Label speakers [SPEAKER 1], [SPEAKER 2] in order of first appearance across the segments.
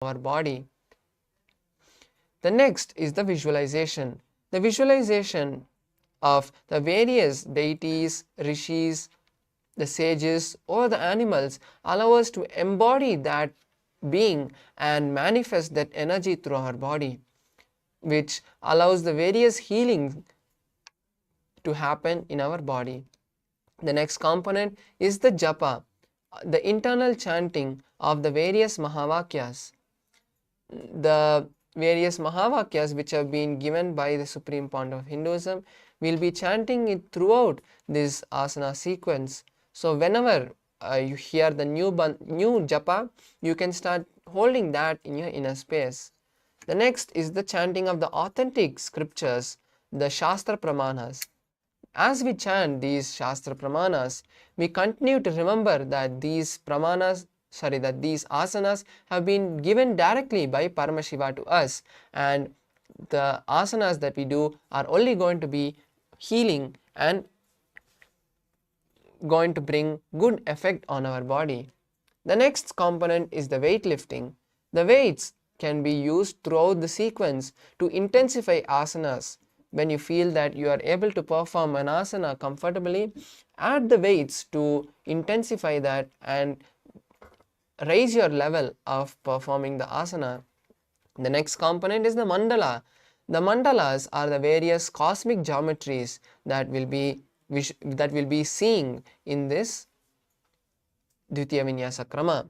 [SPEAKER 1] our body. The next is the visualization. The visualization of the various deities, rishis, the sages or the animals allow us to embody that being and manifest that energy through our body, which allows the various healing to happen in our body. The next component is the japa, the internal chanting of the various mahavakyas. The various mahavakyas which have been given by the Supreme Pontiff of Hinduism, will be chanting it throughout this asana sequence. So whenever you hear the new japa, you can start holding that in your inner space. The next is the chanting of the authentic scriptures, the Shastra Pramanas. As we chant these Shastra Pramanas, we continue to remember that these asanas have been given directly by Paramashiva to us, and the asanas that we do are only going to be healing and going to bring good effect on our body. The next component is the weightlifting. The weights can be used throughout the sequence to intensify asanas. When you feel that you are able to perform an asana comfortably, add the weights to intensify that and raise your level of performing the asana. The next component is the mandala. The mandalas are the various cosmic geometries that will be seen in this Dvitiya Vinyasa Krama.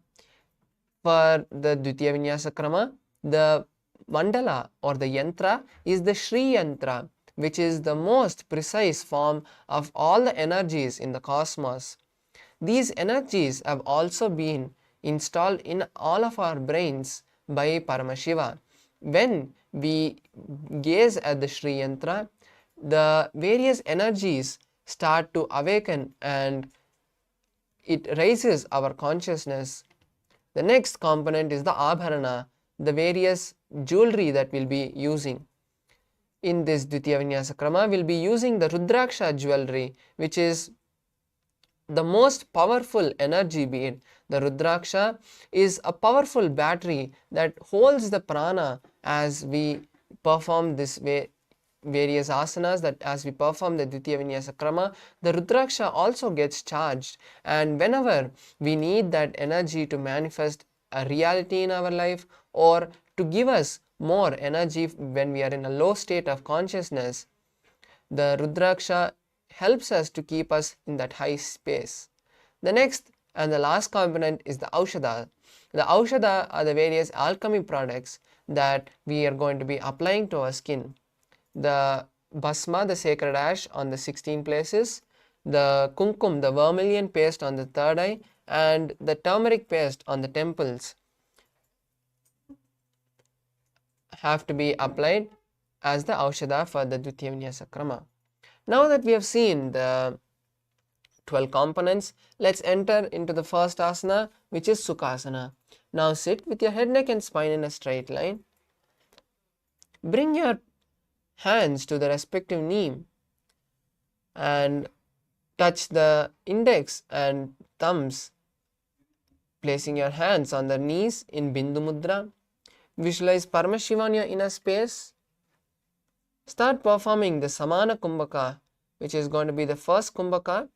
[SPEAKER 1] For the Dvitiya Vinyasa Krama, the mandala or the yantra is the Shri yantra, which is the most precise form of all the energies in the cosmos. These energies have also been installed in all of our brains by Paramashiva. When we gaze at the Shri yantra, the various energies start to awaken and it raises our consciousness. The next component is the abharana, the various jewelry that we'll be using. In this Dvitiya Vinyasa Krama, we'll be using the Rudraksha jewelry, which is the most powerful energy bead. The Rudraksha is a powerful battery that holds the prana as we perform this various asanas, that as we perform the Dvitiya Vinyasa Krama, the Rudraksha also gets charged, and whenever we need that energy to manifest a reality in our life or to give us more energy when we are in a low state of consciousness, the Rudraksha helps us to keep us in that high space. The next and the last component is the Aushadha. The Aushadha are the various alchemy products that we are going to be applying to our skin. The Bhasma, the sacred ash on the 16 places, the Kumkum, the vermilion paste on the third eye, and the turmeric paste on the temples have to be applied as the Aushadha for the Dvitiya Vinyasa Krama. Now that we have seen the 12 components, let's enter into the first asana, which is Sukhasana. Now sit with your head, neck and spine in a straight line. Bring your hands to the respective knee and touch the index and thumbs, placing your hands on the knees in Bindu Mudra. Visualize Paramashiva in your inner space. Start performing the Samana Kumbhaka, which is going to be the first Kumbhaka.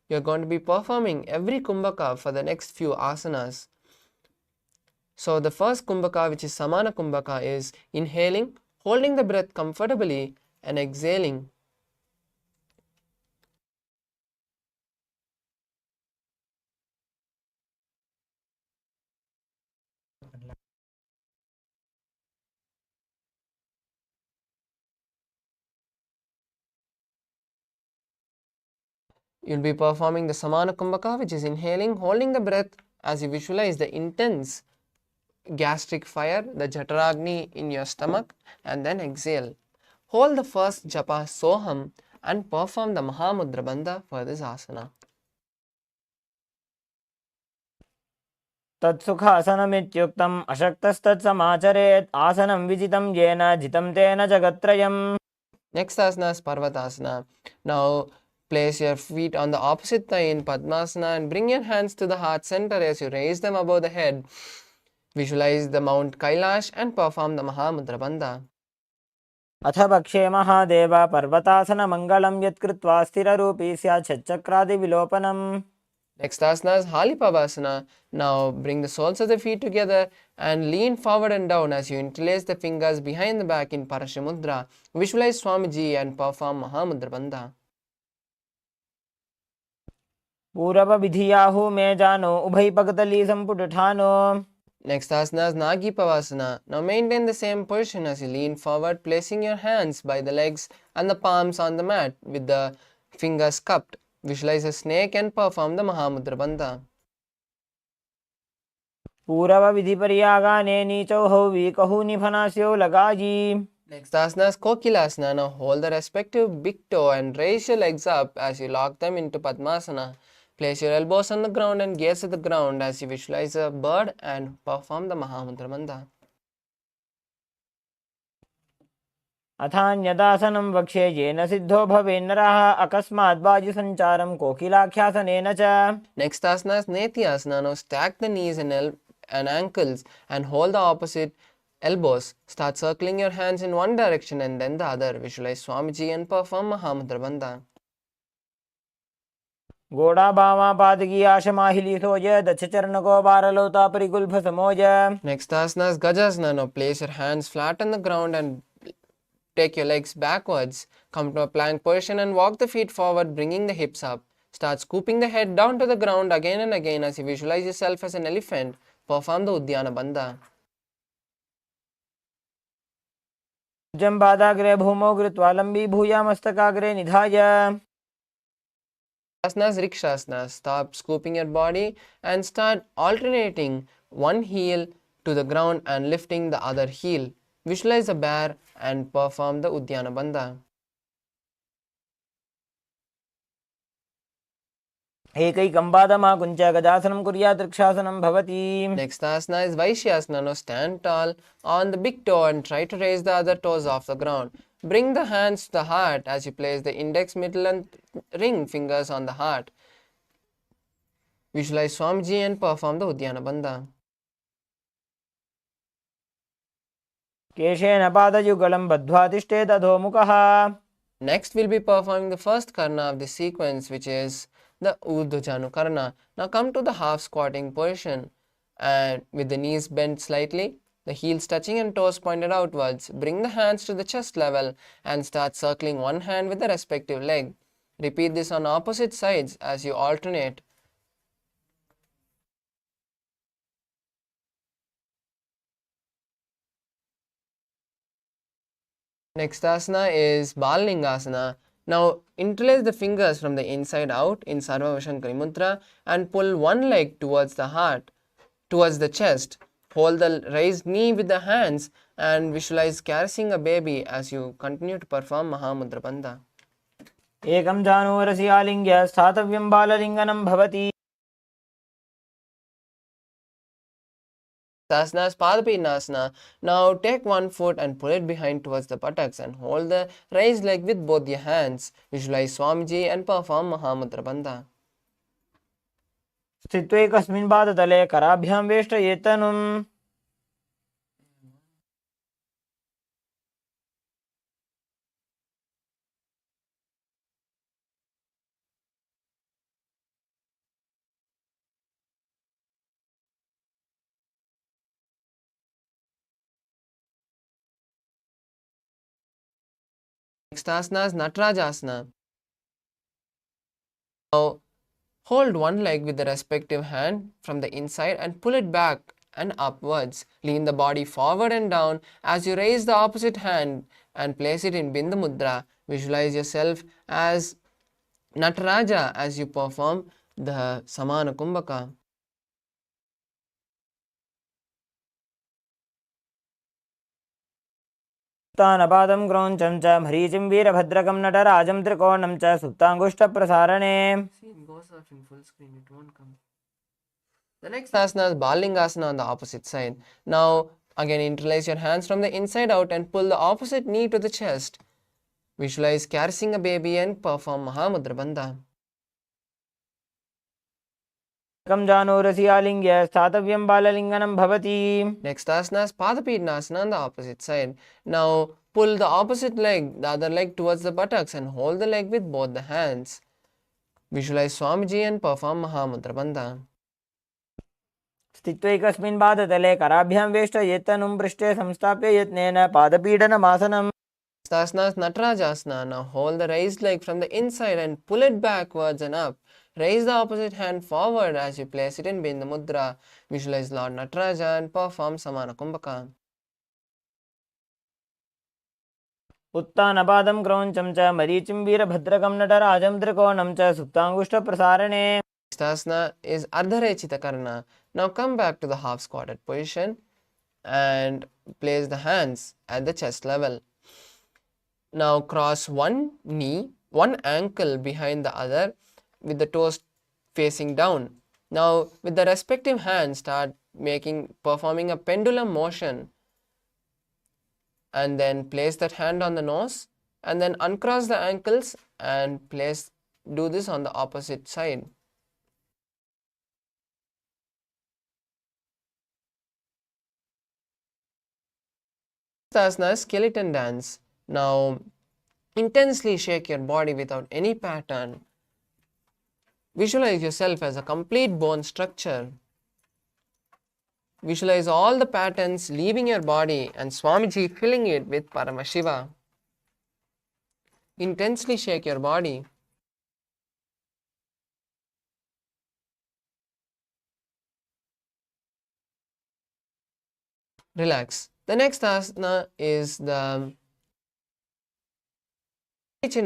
[SPEAKER 1] You're going to be performing every Kumbhaka for the next few asanas. So the first Kumbhaka, which is Samana Kumbhaka, is inhaling, holding the breath comfortably and exhaling. You'll be performing the Samana Kumbhaka, which is inhaling, holding the breath as you visualize the intense gastric fire, the Jataragni in your stomach, and then exhale. Hold the first japa Soham and perform the Mahamudra Bandha for this asana.
[SPEAKER 2] तत्सुखासनमित्युक्तम् अशक्तस्तत्समाचरेत् आसनं विजितं येन जितं तेन जगत्त्रयम्.
[SPEAKER 1] Next asana is Parvatasana. Now place your feet on the opposite thigh in Padmasana and bring your hands to the heart center as you raise them above the head. Visualize the Mount Kailash and perform the Mahamudra Bandha.
[SPEAKER 2] अथ भक्षे महादेव पर्वतासनमङ्गलं यत्कृत्वा स्थिररूपी स्यात् षट्चक्रादिविलोपनम्.
[SPEAKER 1] Next asana is Halipavasana. Now bring the soles of the feet together and lean forward and down as you interlace the fingers behind the back in Parashamudra. Visualize Swamiji and perform Mahamudra Bandha.
[SPEAKER 2] पूरवविधियाहु मे जानो उभयपगतली सम्पुटठानो.
[SPEAKER 1] Next asana is Nagipavasana. Now maintain the same position as you lean forward, placing your hands by the legs and the palms on the mat with the fingers cupped. Visualize a snake and perform the Mahamudra Bandha.
[SPEAKER 2] पूरवविधिपर्यागाने नीचौहौ वीकहु निफनास्यौ लगायि.
[SPEAKER 1] Next asana is Kokilasana. Now hold the respective big toe and raise your legs up as you lock them into Padmasana. Place your elbows on the ground and gaze at the ground as you visualize a bird and perform the Mahamudra Bandha.
[SPEAKER 2] अथान्यदासनं वक्ष्ये येन सिद्धो भवेन्नरः अकस्मात् वायुसञ्चारं कोकिलाख्यासनेन च.
[SPEAKER 1] Next asana is Nithyananda. Now stack the knees and ankles and hold the opposite elbows. Start circling your hands in one direction and then the other. Visualize Swamiji and perform Mahamudra Bandha.
[SPEAKER 2] घोड़ा बामा पादकी आशमाहिली सोज दक्ष चरण को बारलोता परिकुल्भ समोज.
[SPEAKER 1] Next asana is Gajasana. Now place your hands flat on the ground and take your legs backwards. Come to a plank position and walk the feet forward, bringing the hips up. Start scooping the head down to the ground again and again as you visualize yourself as an elephant. Perform the Uddiyana Bandha.
[SPEAKER 2] जम्बादाग्रे भूमौ कृत्वा लम्बी भूया मस्तकाग्रे निधाय.
[SPEAKER 1] Asana is Rikshasana. Stop scooping your body and start alternating one heel to the ground and lifting the other heel. Visualize a bear and perform the Uddiyana Bandha.
[SPEAKER 2] एकैकं पादमाकुञ्च गजासनं कुर्यात् वृक्षासनं भवति.
[SPEAKER 1] Next asana is Vaishyasana. Now stand tall on the big toe and try to raise the other toes off the ground. Bring the hands to the heart as you place the index, middle and ring fingers on the heart. Visualize Swamiji and perform the Uddiyana Bandha.
[SPEAKER 2] केशेन पादयुगलं बद्ध्वा तिष्ठेत् अधोमुखः.
[SPEAKER 1] Next we'll be performing the first Karna of this sequence, which is the Urdhva Karna. Now come to the half squatting position and with the knees bent slightly, the heels touching and toes pointed outwards. Bring the hands to the chest level and start circling one hand with the respective leg. Repeat this on opposite sides as you alternate. Next asana is Balalingasana. Now interlace the fingers from the inside out in Sarvavashankari Mudra and pull one leg towards the heart, towards the chest. Hold the raised knee with the hands and visualize caressing a baby as you continue to perform Mahamudra Bandha.
[SPEAKER 2] एकं जानुरसि आलिङ्ग्य स्थातव्यं बाललिङ्गनं भवति.
[SPEAKER 1] Asana is Padapinasana. Now take one foot and pull it behind towards the buttocks and hold the raised leg with both your hands. Visualize Swamiji and perform Mahamudra Bandha.
[SPEAKER 2] स्थित्वैकस्मिन् पादतले कराभ्यां वेष्टयेत्तनुम्.
[SPEAKER 1] Next asana is Natarajasana. Now hold one leg with the respective hand from the inside and pull it back and upwards. Lean the body forward and down as you raise the opposite hand and place it in Bindu Mudra. Visualize yourself as Nataraja as you perform the Samana Kumbhaka.
[SPEAKER 2] तानपादं क्रौञ्चं च मरीचिं वीरभद्रकं नटराजं त्रिकोणं च सुप्ताङ्गुष्ठप्रसारणे.
[SPEAKER 1] See, it goes off in full screen, it won't come. The next asana is Balalingasana on the opposite side. Now again interlace your hands from the inside out and pull the opposite knee to the chest. Visualize caressing a baby and perform Mahamudra Bandha.
[SPEAKER 2] एकं जानूरसि आलिङ्ग्य स्थातव्यं बाललिङ्गनं भवति.
[SPEAKER 1] Next asana is Padapidnasana on the opposite side. Now pull the opposite leg, the other leg towards the buttocks and hold the leg with both the hands. Visualize Swamiji and perform Mahamudra Bandha.
[SPEAKER 2] स्थित्वैकस्मिन् पादतले कराभ्यां वेष्टयेत्तनुं पृष्ठे संस्थाप्य यत्नेन पादपीडनमासनम्.
[SPEAKER 1] Next asana is Natarajasana. Now hold the raised leg from the inside and pull it backwards and up. Raise the opposite hand forward as you place it in Bindu Mudra. Visualize Lord Nataraja and perform Samana Kumbhaka.
[SPEAKER 2] उत्तानपादं क्रौञ्चं च मरीचिं वीरभद्रकं नटराजं त्रिकोणं च सुप्ताङ्गुष्ठप्रसारणे.
[SPEAKER 1] Next asana is Ardharechita Karna. Now come back to the half squatted position and place the hands at the chest level. Now cross one knee, one ankle behind the other with the toes facing down. Now with the respective hands start performing a pendulum motion, and then place that hand on the nose and then uncross the ankles and do this on the opposite side. Asana is skeleton dance. Now intensely shake your body without any pattern. Visualize yourself as a complete bone structure. Visualize all the patterns leaving your body and Swamiji filling it with Paramashiva. Intensely shake your body. Relax. The next asana is the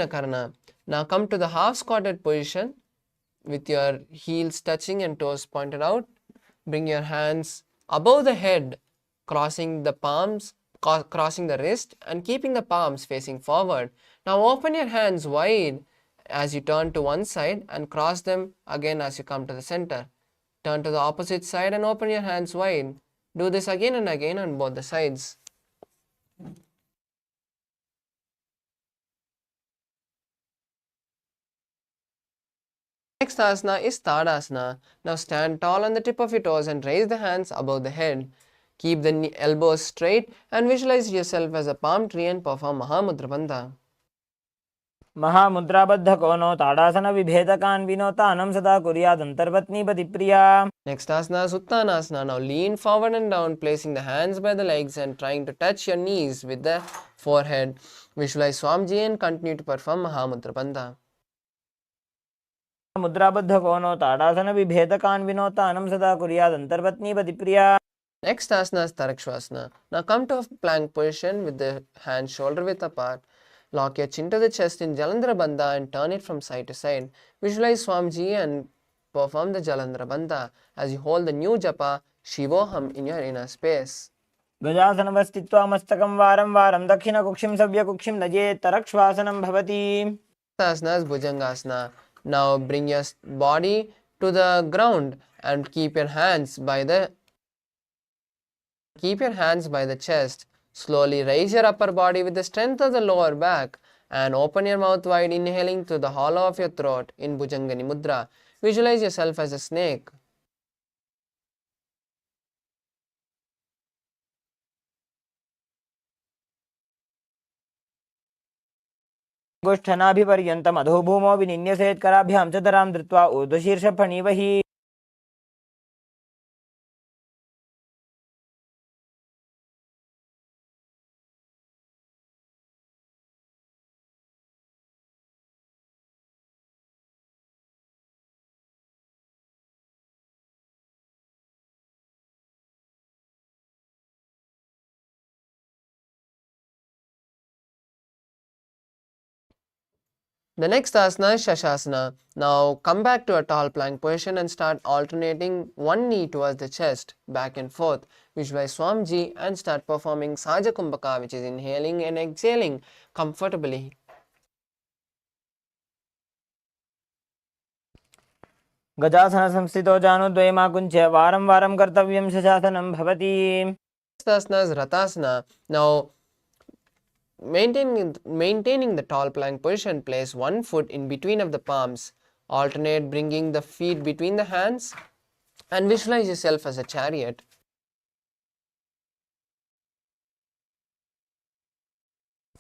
[SPEAKER 1] Karna. Now come to the half squatted position with your heels touching and toes pointed out. Bring your hands above the head, crossing the palms, crossing the wrist and keeping the palms facing forward. Now open your hands wide as you turn to one side and cross them again as you come to the center. Turn to the opposite side and open your hands wide. Do this again and again on both the sides. Next asana is Tadasana. Now stand tall on the tip of your toes and raise the hands above the head. Keep the elbows straight and visualize yourself as a palm tree and perform Mahamudra Bandha.
[SPEAKER 2] महामुद्राबद्धकोनो ताडासनविभेदकान् विनोतानं सदा कुर्यादन्तर्पत्नीपतिप्रिया.
[SPEAKER 1] Next asana is Uttanasana. Now lean forward and down, placing the hands by the legs and trying to touch your knees with the forehead. Visualize Swamiji and continue to perform Mahamudra Bandha.
[SPEAKER 2] मुद्राबद्धकोनो ताडासनविभेदकान् विनोतानं सदा कुर्यादन्तर्पत्नीपतिप्रिया.
[SPEAKER 1] Next asana is Tarakshvasana. Now come to a plank position with the hands shoulder width apart. Lock your chin to the chest in Jalandhara Bandha and turn it from side to side. Visualize Swamiji and perform the Jalandhara Bandha as you hold the new japa Shivoham in your inner space.
[SPEAKER 2] गजासनवस्थित्वा मस्तकं वारं वारं दक्षिणकुक्षिं सव्यकुक्षिं नजेत् तरक्ष्वासनं भवति.
[SPEAKER 1] Asana is Bhujangasana. Now bring your body to the ground and keep your hands by the chest. Slowly raise your upper body with the strength of the lower back and open your mouth wide, inhaling through the hollow of your throat in Bhujangani Mudra. Visualize yourself as a snake.
[SPEAKER 2] गोष्ठनाभिपर्यन्तम् अधोभूमौ विनिन्यसेत् कराभ्यां च धरां धृत्वा ऊर्ध्वशीर्षफणीवहि.
[SPEAKER 1] The next asana is Shashasana. Now come back to a tall plank position and start alternating one knee towards the chest, back and forth. Visualize Swamiji and start performing Saja Kumbhaka, which is inhaling and exhaling comfortably.
[SPEAKER 2] गजासनसंस्थितो जानुद्वयमाकुञ्च्य वारं वारं कर्तव्यं शशासनं भवति.
[SPEAKER 1] Next asana is Ratasana. Now maintaining the tall plank position, place one foot in between of the palms. Alternate bringing the feet between the hands and visualize yourself as a chariot.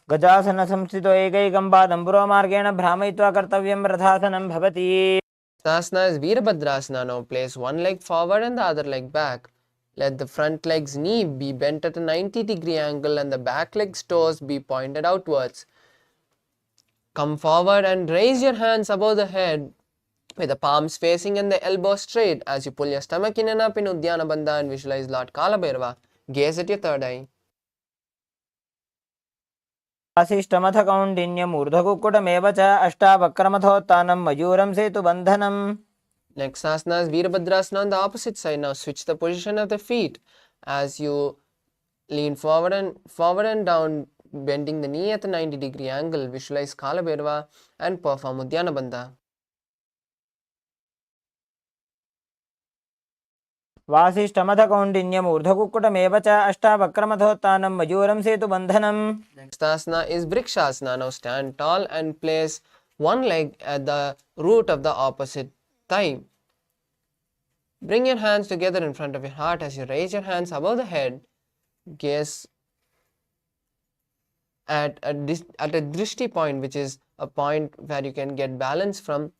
[SPEAKER 2] गजासन संस्थितो एकैकं पादं पुरोमार्गेण भ्रामयित्वा कर्तव्यं रथासनं भवति.
[SPEAKER 1] Asana is Virabhadrasana. Now place one leg forward and the other leg back. Let the front leg's knee be bent at a 90-degree angle and the back leg's toes be pointed outwards. Come forward and raise your hands above the head with the palms facing and the elbows straight as you pull your stomach in and up in Uddiyana Bandha and visualize Lord Kalabhairava. Gaze at your third eye.
[SPEAKER 2] वासिष्ठमथ कौण्डिन्यमूर्धकुक्कुटमेव च अष्टावक्रमथोत्थानं मयूरं सेतुबन्धनम्.
[SPEAKER 1] Next asana is Virabhadrasana on the opposite side. Now switch the position of the feet as you lean forward and down, bending the knee at a 90-degree angle. Visualize Kalabhairava and perform Uddiyana Bandha.
[SPEAKER 2] वासिष्ठमथ कौण्डिन्यमूर्धकुक्कुटमेव च अष्टावक्रमथोत्थानं मयूरं सेतुबन्धनम्.
[SPEAKER 1] Next asana is Vrikshasana. Now stand tall and place one leg at the root of the opposite thigh. Bring your hands together in front of your heart as you raise your hands above the head. Gaze at a drishti point, which is a point where you can get balance from.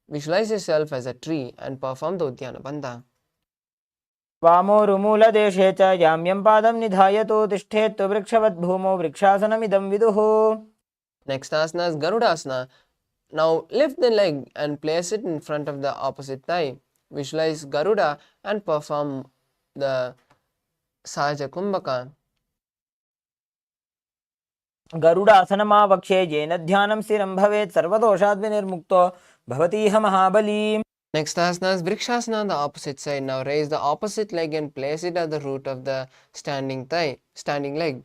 [SPEAKER 1] Visualize yourself as a tree and perform the Uddiyana Bandha.
[SPEAKER 2] वामोरुमूलदेशे च याम्यं पादं निधायतु तिष्ठेत्तु वृक्षवद्भूमौ वृक्षासनमिदं विदुः.
[SPEAKER 1] Next asana is Garudasana. Now lift the leg and place it in front of the opposite thigh. Visualize Garuda and perform the Sahaja Kumbhaka.
[SPEAKER 2] गरुडासनमावक्ष्ये येन ध्यानं स्थिरं भवेत् सर्वदोषाद् विनिर्मुक्तो भवतीह महाबली.
[SPEAKER 1] Next asana is Vrikshasana on the opposite side. Now raise the opposite leg and place it at the root of the standing leg.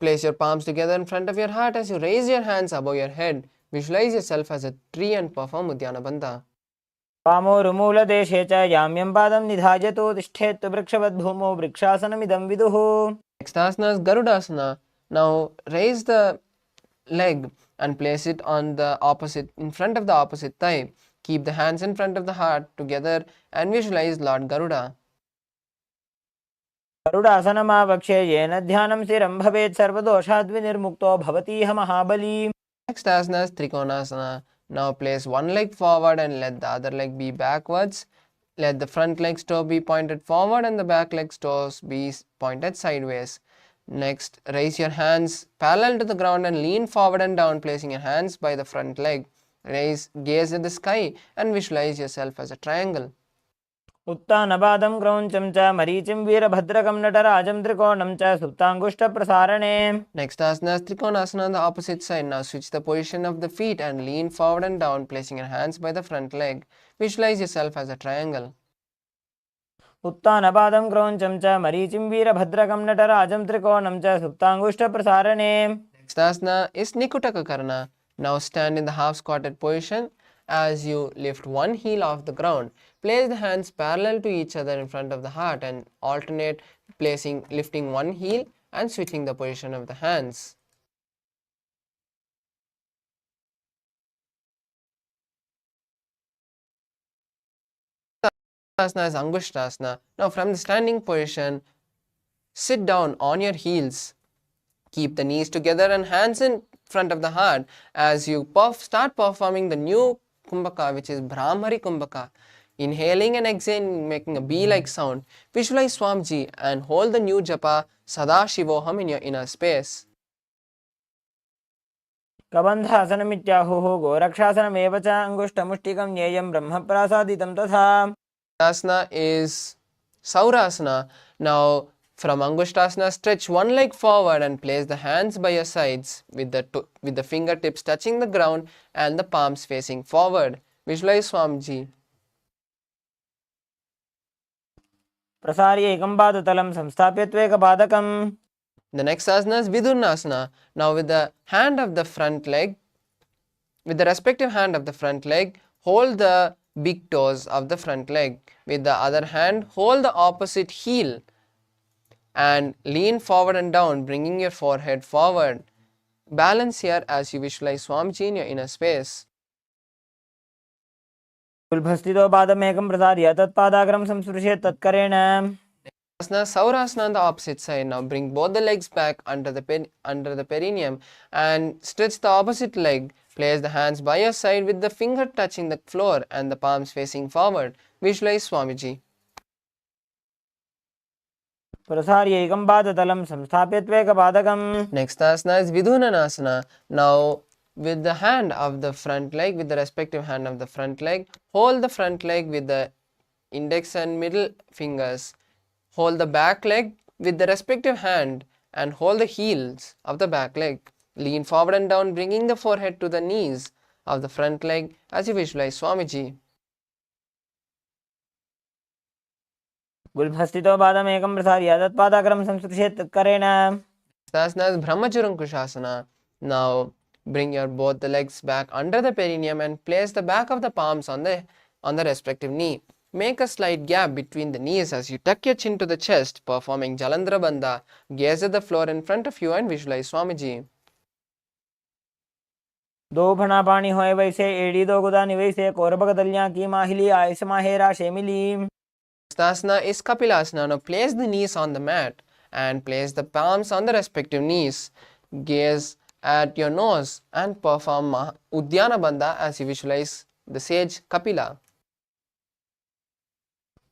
[SPEAKER 1] Place your palms together in front of your heart as you raise your hands above your head. Visualize yourself as a tree and perform Uddiyana Bandha.
[SPEAKER 2] वामोरुमूलदेशे च याम्यं पादं निधायतु तिष्ठेत्तु वृक्षवद्भूमौ वृक्षासनमिदं विदुः.
[SPEAKER 1] Next asana is Garudasana. Now raise the leg and place it on the in front of the opposite thigh. Keep the hands in front of the heart together and visualize Lord Garuda.
[SPEAKER 2] गरुडासनमावक्ष्ये येन ध्यानं स्थिरं भवेत् सर्वदोषाद् विनिर्मुक्तो भवतीह महाबली.
[SPEAKER 1] Next asana is Trikonasana. Now place one leg forward and let the other leg be backwards. Let the front leg's toe be pointed forward and the back leg's toes be pointed sideways. Next, raise your hands parallel to the ground and lean forward and down, placing your hands by the front leg. Gaze at the sky and visualize yourself as a triangle.
[SPEAKER 2] उत्तानपादं क्रौञ्चं च मरीचिं वीरभद्रकं नटराजं त्रिकोणं च सुप्ताङ्गुष्ठप्रसारणे.
[SPEAKER 1] Next asana is Trikonasana on the opposite side. Now switch the position of the feet and lean forward and down, placing your hands by the front leg. Visualize yourself as a triangle.
[SPEAKER 2] उत्तानपादं क्रौञ्चं च मरीचिं वीरभद्रकं नटराजं त्रिकोणं च सुप्ताङ्गुष्ठप्रसारणे.
[SPEAKER 1] Next asana is Nikutaka Karna. Now stand in the half squatted position as you lift one heel off the ground. Place the hands parallel to each other in front of the heart and alternate lifting one heel and switching the position of the hands. Asana is Angushtasana. Now from the standing position, sit down on your heels. Keep the knees together and hands in front of the heart as you start performing the new Kumbhaka, which is Brahmari Kumbhaka. Inhaling and exhaling, making a bee-like sound. Visualize Swamiji and hold the new japa Sadashivoham in your inner space.
[SPEAKER 2] कबन्धासनमित्याहुः गोरक्षासनमेव च अङ्गुष्ठमुष्टिकं ज्ञेयं ब्रह्मप्रासादितं तथा.
[SPEAKER 1] Asana is Saurasana. Now from Angushtasana, stretch one leg forward and place the hands by your sides with the fingertips touching the ground and the palms facing forward. Visualize Swamiji.
[SPEAKER 2] प्रसार्य एकं पादतलं संस्थाप्य त्वेकपादकम्.
[SPEAKER 1] The next asana is Vidurnasana. Now with the respective hand of the front leg, hold the big toes of the front leg. With the other hand, hold the opposite heel and lean forward and down, bringing your forehead forward. Balance here as you visualize Swamiji in your inner space.
[SPEAKER 2] कुल्भस्थितो पादमेकं प्रसार्य तत्पादाग्रं संस्पृशेत् तत्करेण
[SPEAKER 1] Asana, Saurasana on the opposite side. Now bring both the legs back under the perineum and stretch the opposite leg. Place the hands by your side with the finger touching the floor and the palms facing forward. Visualize Swamiji.
[SPEAKER 2] प्रसार्य एकं पादतलं संस्थाप्य त्वेकपादकम्
[SPEAKER 1] Next asana is Vidhunanasana. Now with the hand of the front leg, with the respective hand of the front leg, hold the front leg with the index and middle fingers. Hold the back leg with the respective hand and hold the heels of the back leg. Lean forward and down, bringing the forehead to the knees of the front leg as you visualize Swamiji.
[SPEAKER 2] गुल्भस्थितो पादमेकं प्रसार्य तत्पादाग्रं संस्पृशेत् तत्करेण
[SPEAKER 1] Asana is Brahmajurangkushasana. Now bring your both the legs back under the perineum and place the back of the palms on the respective knee. Make a slight gap between the knees as you tuck your chin to the chest, performing Jalandhara Bandha. Gaze at the floor in front of you and visualize Swamiji.
[SPEAKER 2] दो फना पानी होए वैसे एड़ी दो गुदानी वैसे कोरबक दलियां की माहिली आयस माहेरा शेमिली
[SPEAKER 1] Asana is Kapilasana. Now place the knees on the mat and place the palms on the respective knees. Gaze at your nose and perform Udyana Bandha as you visualize the sage Kapila.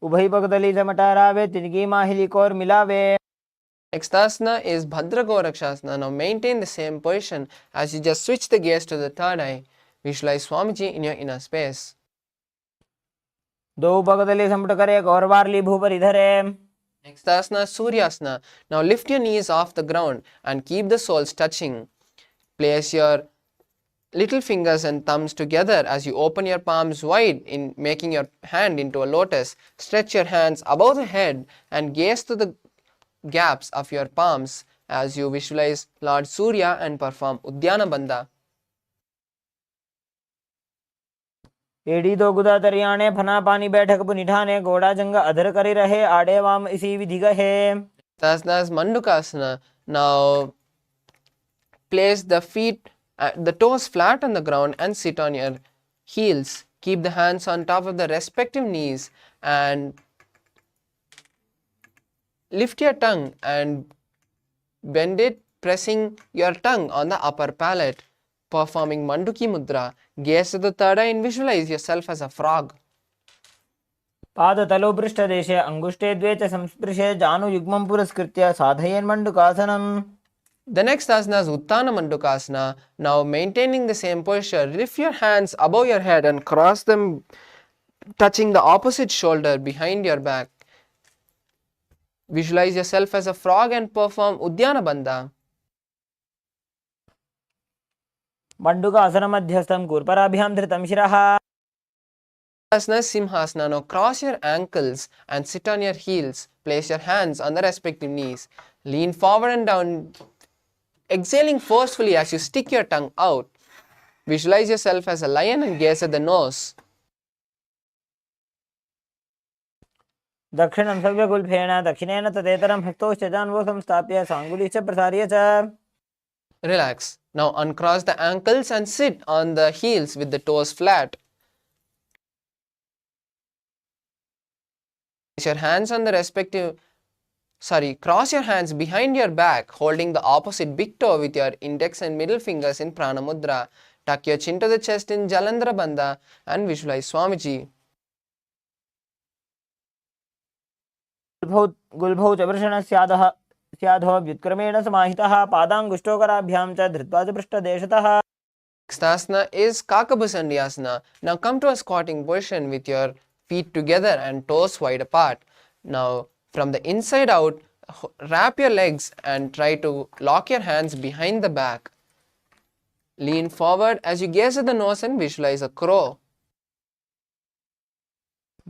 [SPEAKER 2] उभय पगदली जमटारावे तिनकी माहिली core मिलावे
[SPEAKER 1] Next asana is Bhadra Gorakshasana. Now maintain the same position as you just switch the gaze to the third eye. Visualize Swamiji in your inner space.
[SPEAKER 2] दो पगदली समट करे core वारली भूपर इधरे
[SPEAKER 1] Next asana is Suryasana. Now lift your knees off the ground and keep the soles touching. Place your little fingers and thumbs together as you open your palms wide in making your hand into a lotus. Stretch your hands above the head and gaze to the gaps of your palms as you visualize Lord Surya and perform Udyana Bandha.
[SPEAKER 2] एड़ी दो गुदा तरियाने फना पानी बैठक पुनिठाने घोड़ा जंग अधर करी रहे आड़े वाम इसी विधि गहे
[SPEAKER 1] Asana is Mandukasana. Now place the feet, the toes flat on the ground and sit on your heels. Keep the hands on top of the respective knees and lift your tongue and bend it, pressing your tongue on the upper palate. Performing Manduki Mudra. Gaze to the third eye and visualize yourself as a frog.
[SPEAKER 2] पादतलो पृष्ठदेशे अंगुष्टे द्वे च संस्पृशे जानुयुग्मं पुरस्कृत्य साधयेन् मण्डुकासनम्
[SPEAKER 1] The next asana is Uttana Mandukasana. Now maintaining the same posture, lift your hands above your head and cross them, touching the opposite shoulder behind your back. Visualize yourself as a frog and perform Udyana Bandha.
[SPEAKER 2] मण्डुकासनं मध्यस्थं कूर्पराभ्यां धृतं शिरः
[SPEAKER 1] Asana is Simhasana. Now cross your ankles and sit on your heels. Place your hands on the respective knees. Lean forward and down, exhaling forcefully as you stick your tongue out. Visualize yourself as a lion and gaze at the nose.
[SPEAKER 2] दक्षिणं सव्यगुल्फेन दक्षिणेन तदेतरं हस्तौश्च जान्वो संस्थाप्य साङ्गुली च प्रसार्य च
[SPEAKER 1] Relax. Now uncross the ankles and sit on the heels with the toes flat. Place your hands on the cross your hands behind your back, holding the opposite big toe with your index and middle fingers in Prana Mudra. Tuck your chin to the chest in Jalandhara Bandha and visualize Swamiji.
[SPEAKER 2] गुल्भौ च वृषणस्याधः स्याधो व्युत्क्रमेण समाहितः पादाङ्गुष्ठोकराभ्यां च धृत्वा च पृष्ठदेशतः
[SPEAKER 1] Next asana is Kakabhusandhyasana. Now come to a squatting position with your feet together and toes wide apart. Now from the inside out, wrap your legs and try to lock your hands behind the back. Lean forward as you gaze at the nose and visualize a crow.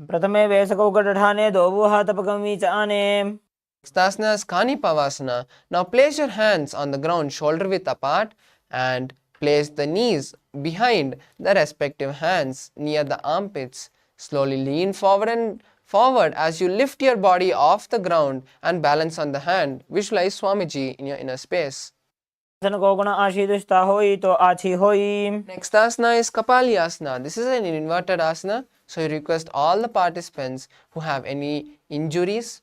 [SPEAKER 2] प्रथमे वेसकौ कटठाने दोवुः तपकमी च आने
[SPEAKER 1] Next asana is Kanipavasana. Now place your hands on the ground shoulder width apart and place the knees behind the respective hands near the armpits. Slowly lean forward as you lift your body off the ground and balance on the hand. Visualize Swamiji in your inner space.
[SPEAKER 2] को गुण आशीदुष्टा होई तो आछी होई
[SPEAKER 1] Next asana is Kapalyasana. This is an inverted asana. So, I request all the participants who have any injuries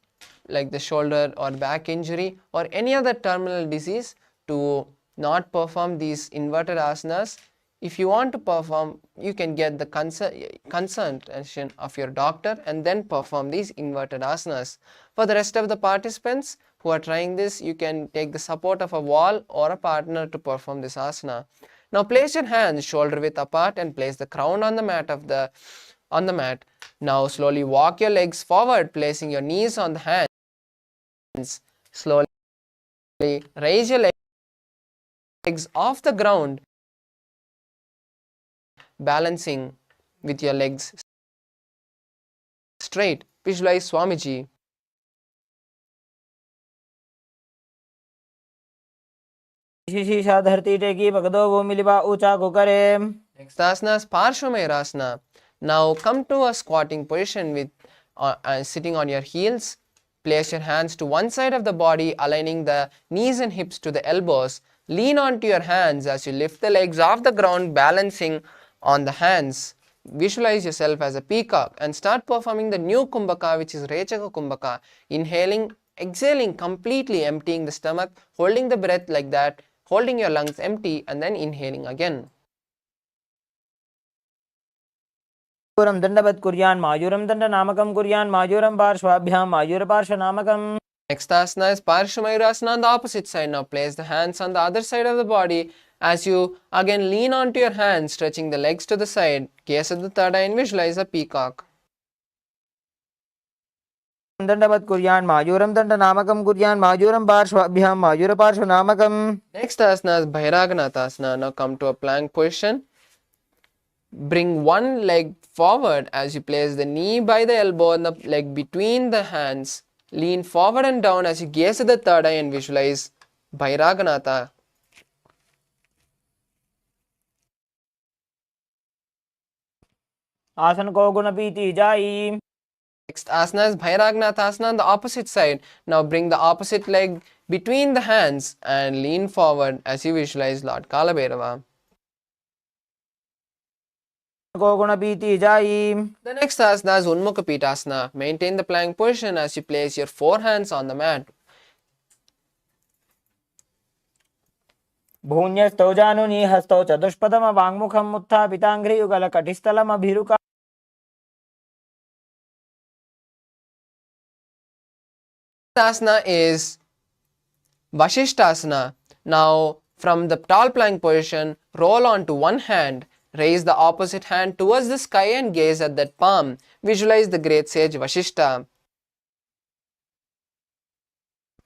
[SPEAKER 1] like the shoulder or back injury or any other terminal disease to not perform these inverted asanas. If you want to perform, you can get the consultation of your doctor and then perform these inverted asanas. For the rest of the participants who are trying this, you can take the support of a wall or a partner to perform this asana. Now place your hands shoulder width apart and place the crown on the mat. Now slowly walk your legs forward, placing your knees on the hands. Slowly raise your legs off the ground, balancing with your legs straight. Visualize Swamiji.
[SPEAKER 2] शीशा धरती टेकी पकड़ो वो मिलिबा ऊंचा को करे.
[SPEAKER 1] Next asana is Parshvamayurasana. Now come to a squatting position with sitting on your heels. Place your hands to one side of the body, aligning the knees and hips to the elbows. Lean onto your hands as you lift the legs off the ground, balancing on the hands. Visualize yourself as a peacock and start performing the new Kumbhaka, which is Rechaka Kumbhaka. Inhaling, exhaling, completely emptying the stomach, holding the breath like that, holding your lungs empty and then inhaling again.
[SPEAKER 2] Mayuram दंडवत कुर्यान मायूरम दंड नामकम कुर्यान मायूरम पार्श्वाभ्याम मायूर पार्श्व नामकम.
[SPEAKER 1] Next asana is Parshvamayurasana on the opposite side. Now place the hands on the other side of the body as you again lean onto your hands, stretching the legs to the side. Gaze at the third eye and visualize a peacock.
[SPEAKER 2] दंडवत कुर्यान मायूरम दंड नामकम कुर्यान मायूरम पार्श्वाभ्याम मायूर पार्श्व नामकम.
[SPEAKER 1] Next asana is Bhairaganathasana. Now come to a plank position. Bring one leg forward as you place the knee by the elbow and the leg between the hands. Lean forward and down as you gaze at the third eye and visualize Bhairaganatha.
[SPEAKER 2] आसन को गुण पीती जाई.
[SPEAKER 1] Next asana is Bhairaganathasana on the opposite side. Now bring the opposite leg between the hands and lean forward as you visualize Lord Kalabhairava. The next asana is Unmukha Pitasana. Maintain the plank position as you place your four hands on the mat.
[SPEAKER 2] भून्यस्तौ जानुनी हस्तौ चतुष्पदम वाङ्मुखम उत्थापिताङ्घ्रि युगल कटिस्थलम अभिरुका.
[SPEAKER 1] Asana is Vashishtasana. Now from the tall plank position, roll onto one hand. Raise the opposite hand towards the sky and gaze at that palm. Visualize the great sage Vashishta.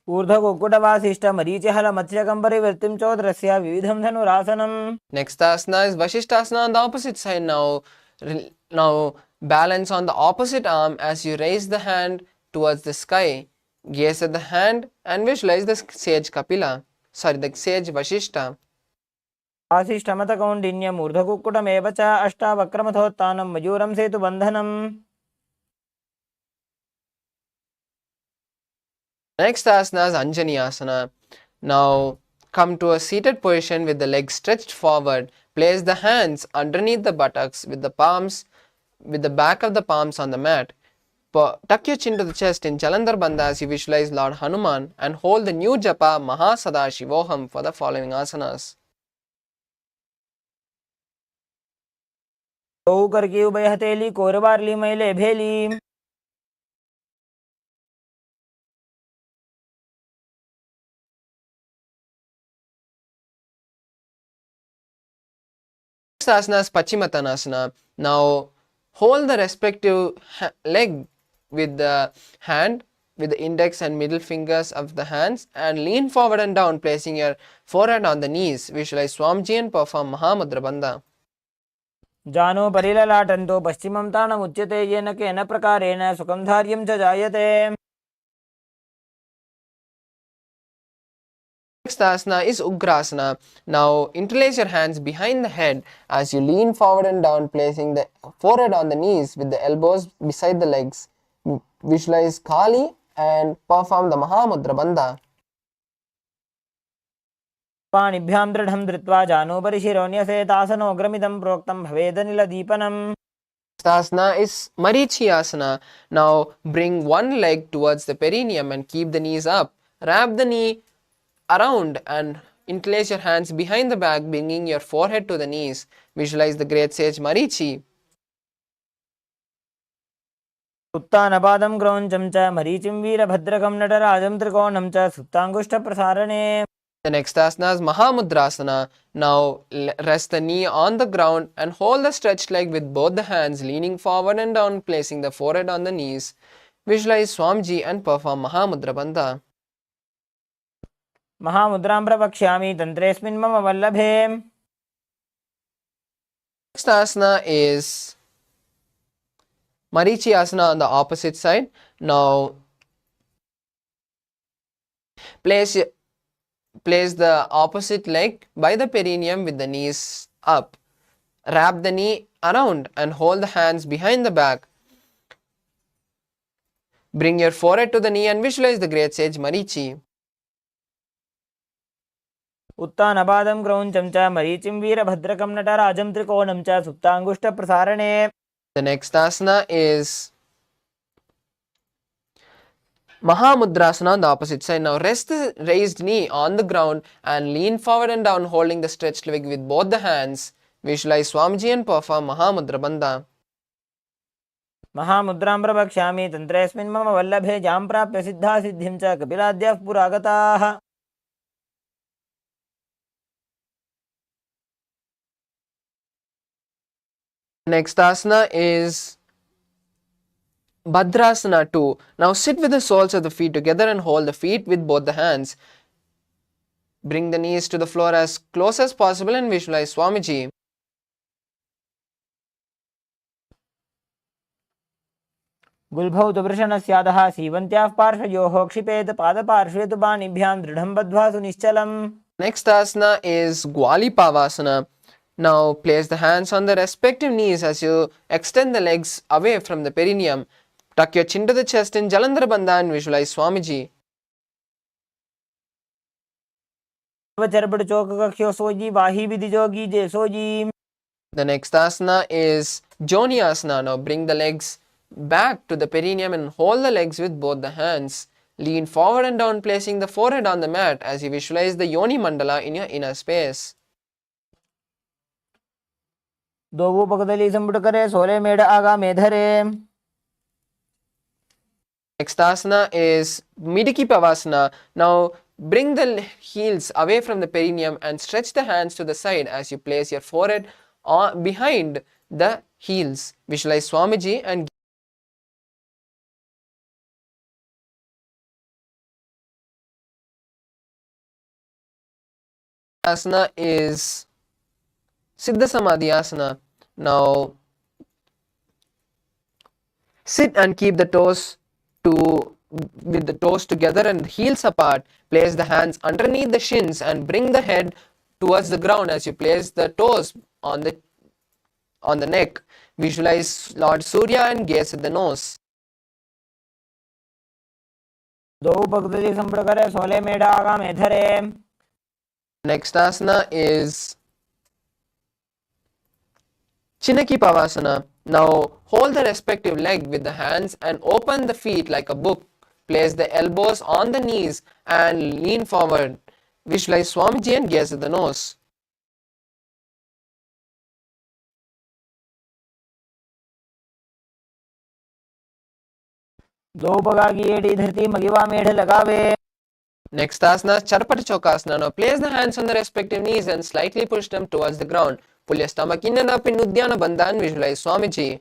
[SPEAKER 2] ऊर्ध्वकुक्कुटवासिष्ठ मरीचिहल मत्स्यकम्बरि वृत्तिं चोदरस्य विविधं धनुरासनम्.
[SPEAKER 1] Next asana is Vashishtasana on the opposite side. Now balance on the opposite arm as you raise the hand towards the sky. Gaze at the hand and visualize the sage Kapila. The sage Vashishta.
[SPEAKER 2] आशिष्ठमतकौण्डिन्यम् ऊर्ध्वकुक्कुटमेव च अष्टावक्रमथोत्थानं मयूरं सेतुबन्धनम्.
[SPEAKER 1] Next asana is Anjani Asana. Now come to a seated position with the legs stretched forward. Place the hands underneath the buttocks with the back of the palms on the mat. Tuck your chin to the chest in Jalandhar Bandha as you visualize Lord Hanuman and hold the new japa Mahasadaशिवोहम for the following asanas.
[SPEAKER 2] औ करके उभय हथेली कोरबारली मैले भेली.
[SPEAKER 1] Next asana is Pachimatanasana. Now hold the respective leg with the hand, with the index and middle fingers of the hands and lean forward and down, placing your forehead on the knees. Visualize Swamiji and perform Mahamudra Bandha.
[SPEAKER 2] जानो परिललाटन्तो पश्चिमं ताणमुच्यते येन केन प्रकारेण सुखं धार्यं च जायते.
[SPEAKER 1] Next asana is Ugrasana. Now interlace your hands behind the head as you lean forward and down, placing the forehead on the knees with the elbows beside the legs. Visualize Kali and perform the Mahamudra Bandha.
[SPEAKER 2] पाणिभ्यां दृढं धृत्वा जानोपरि शिरोन्यसेतासनोऽग्रमिदं प्रोक्तं भवेदनिलदीपनम्.
[SPEAKER 1] Asana is Marichi Asana. Now bring one leg towards the perineum and keep the knees up. Wrap the knee around and interlace your hands behind the back, bringing your forehead to the knees. Visualize the great sage Marichi.
[SPEAKER 2] उत्तानपादं क्रौञ्चं च मरीचिं वीरभद्रकं नटराजं त्रिकोणं च सुप्ताङ्गुष्ठप्रसारणे.
[SPEAKER 1] The next asana is Mahamudrasana. Now rest the knee on the ground and hold the stretched leg with both the hands, leaning forward and down, placing the forehead on the knees. Visualize Swamiji and perform Mahamudra Bandha.
[SPEAKER 2] महामुद्रां प्रवक्ष्यामि तन्त्रेऽस्मिन् मम वल्लभे.
[SPEAKER 1] Next asana is Marichi Asana on the opposite side. Now place the opposite leg by the perineum with the knees up. Wrap the knee around and hold the hands behind the back. Bring your forehead to the knee and visualize the great sage Marichi.
[SPEAKER 2] उत्तानपादं क्रौञ्चं च मरीचिं वीरभद्रकं नटराजं त्रिकोणं च सुप्ताङ्गुष्ठप्रसारणे.
[SPEAKER 1] The next asana is Mahamudrasana on the opposite side. Now rest the raised knee on the ground and lean forward and down, holding the stretched leg with both the hands. Visualize Swamiji and perform Mahamudra Bandha.
[SPEAKER 2] महामुद्रां प्रवक्ष्यामि तन्त्रेऽस्मिन् मम वल्लभे जां प्राप्य सिद्धा सिद्धिं च कपिलाद्यः पुरागताः.
[SPEAKER 1] Next asana is Bhadrasana 2. Now sit with the soles of the feet together and hold the feet with both the hands. Bring the knees to the floor as close as possible and visualize Swamiji.
[SPEAKER 2] गुल्भौ तु वृषणस्यादः सीवन्त्याः पार्श्वयोः क्षिपेत पादपार्श्वे तु पाणिभ्यां दृढं बद्ध्वा सुनिश्चलम्.
[SPEAKER 1] Next asana is Gwalipavasana. Now place the hands on the respective knees as you extend the legs away from the perineum. Tuck your chin to the chest in Jalandhara Bandha and visualize Swamiji.
[SPEAKER 2] Charpat Chowk कक्ष्यो sooji Wahi Vidhi Jogi J sooji.
[SPEAKER 1] The next asana is Joni Asana. Now bring the legs back to the perineum and hold the legs with both the hands. Lean forward and down, placing the forehead on the mat as you visualize the Yoni Mandala in your inner space.
[SPEAKER 2] दोवु पकदली संपुट करे सोले मेढ आगा मेधरे.
[SPEAKER 1] Next asana is Midiki Pavasana. Now bring the heels away from the perineum and stretch the hands to the side as you place your forehead behind the heels. Visualize Swamiji and asana is Siddha Samadhi Asana. Now sit and keep the toes with the toes together and heels apart. Place the hands underneath the shins and bring the head towards the ground as you place the toes on the neck. Visualize Lord Surya and gaze at the nose.
[SPEAKER 2] दोवु पकदली संपुट करे सोले मेढ आगा मेधरे.
[SPEAKER 1] Next asana is Chinaki Pavasana. Now hold the respective leg with the hands and open the feet like a book. Place the elbows on the knees and lean forward. Visualize Swamiji and gaze at the nose.
[SPEAKER 2] दोवु पगागी एडी धरती मगिवा मेढ लगावे.
[SPEAKER 1] Next asana is Charpata Chokasana. Now place the hands on the respective knees and slightly push them towards the ground. Pull your stomach in and up in Uddiyana Bandha and visualize Swamiji.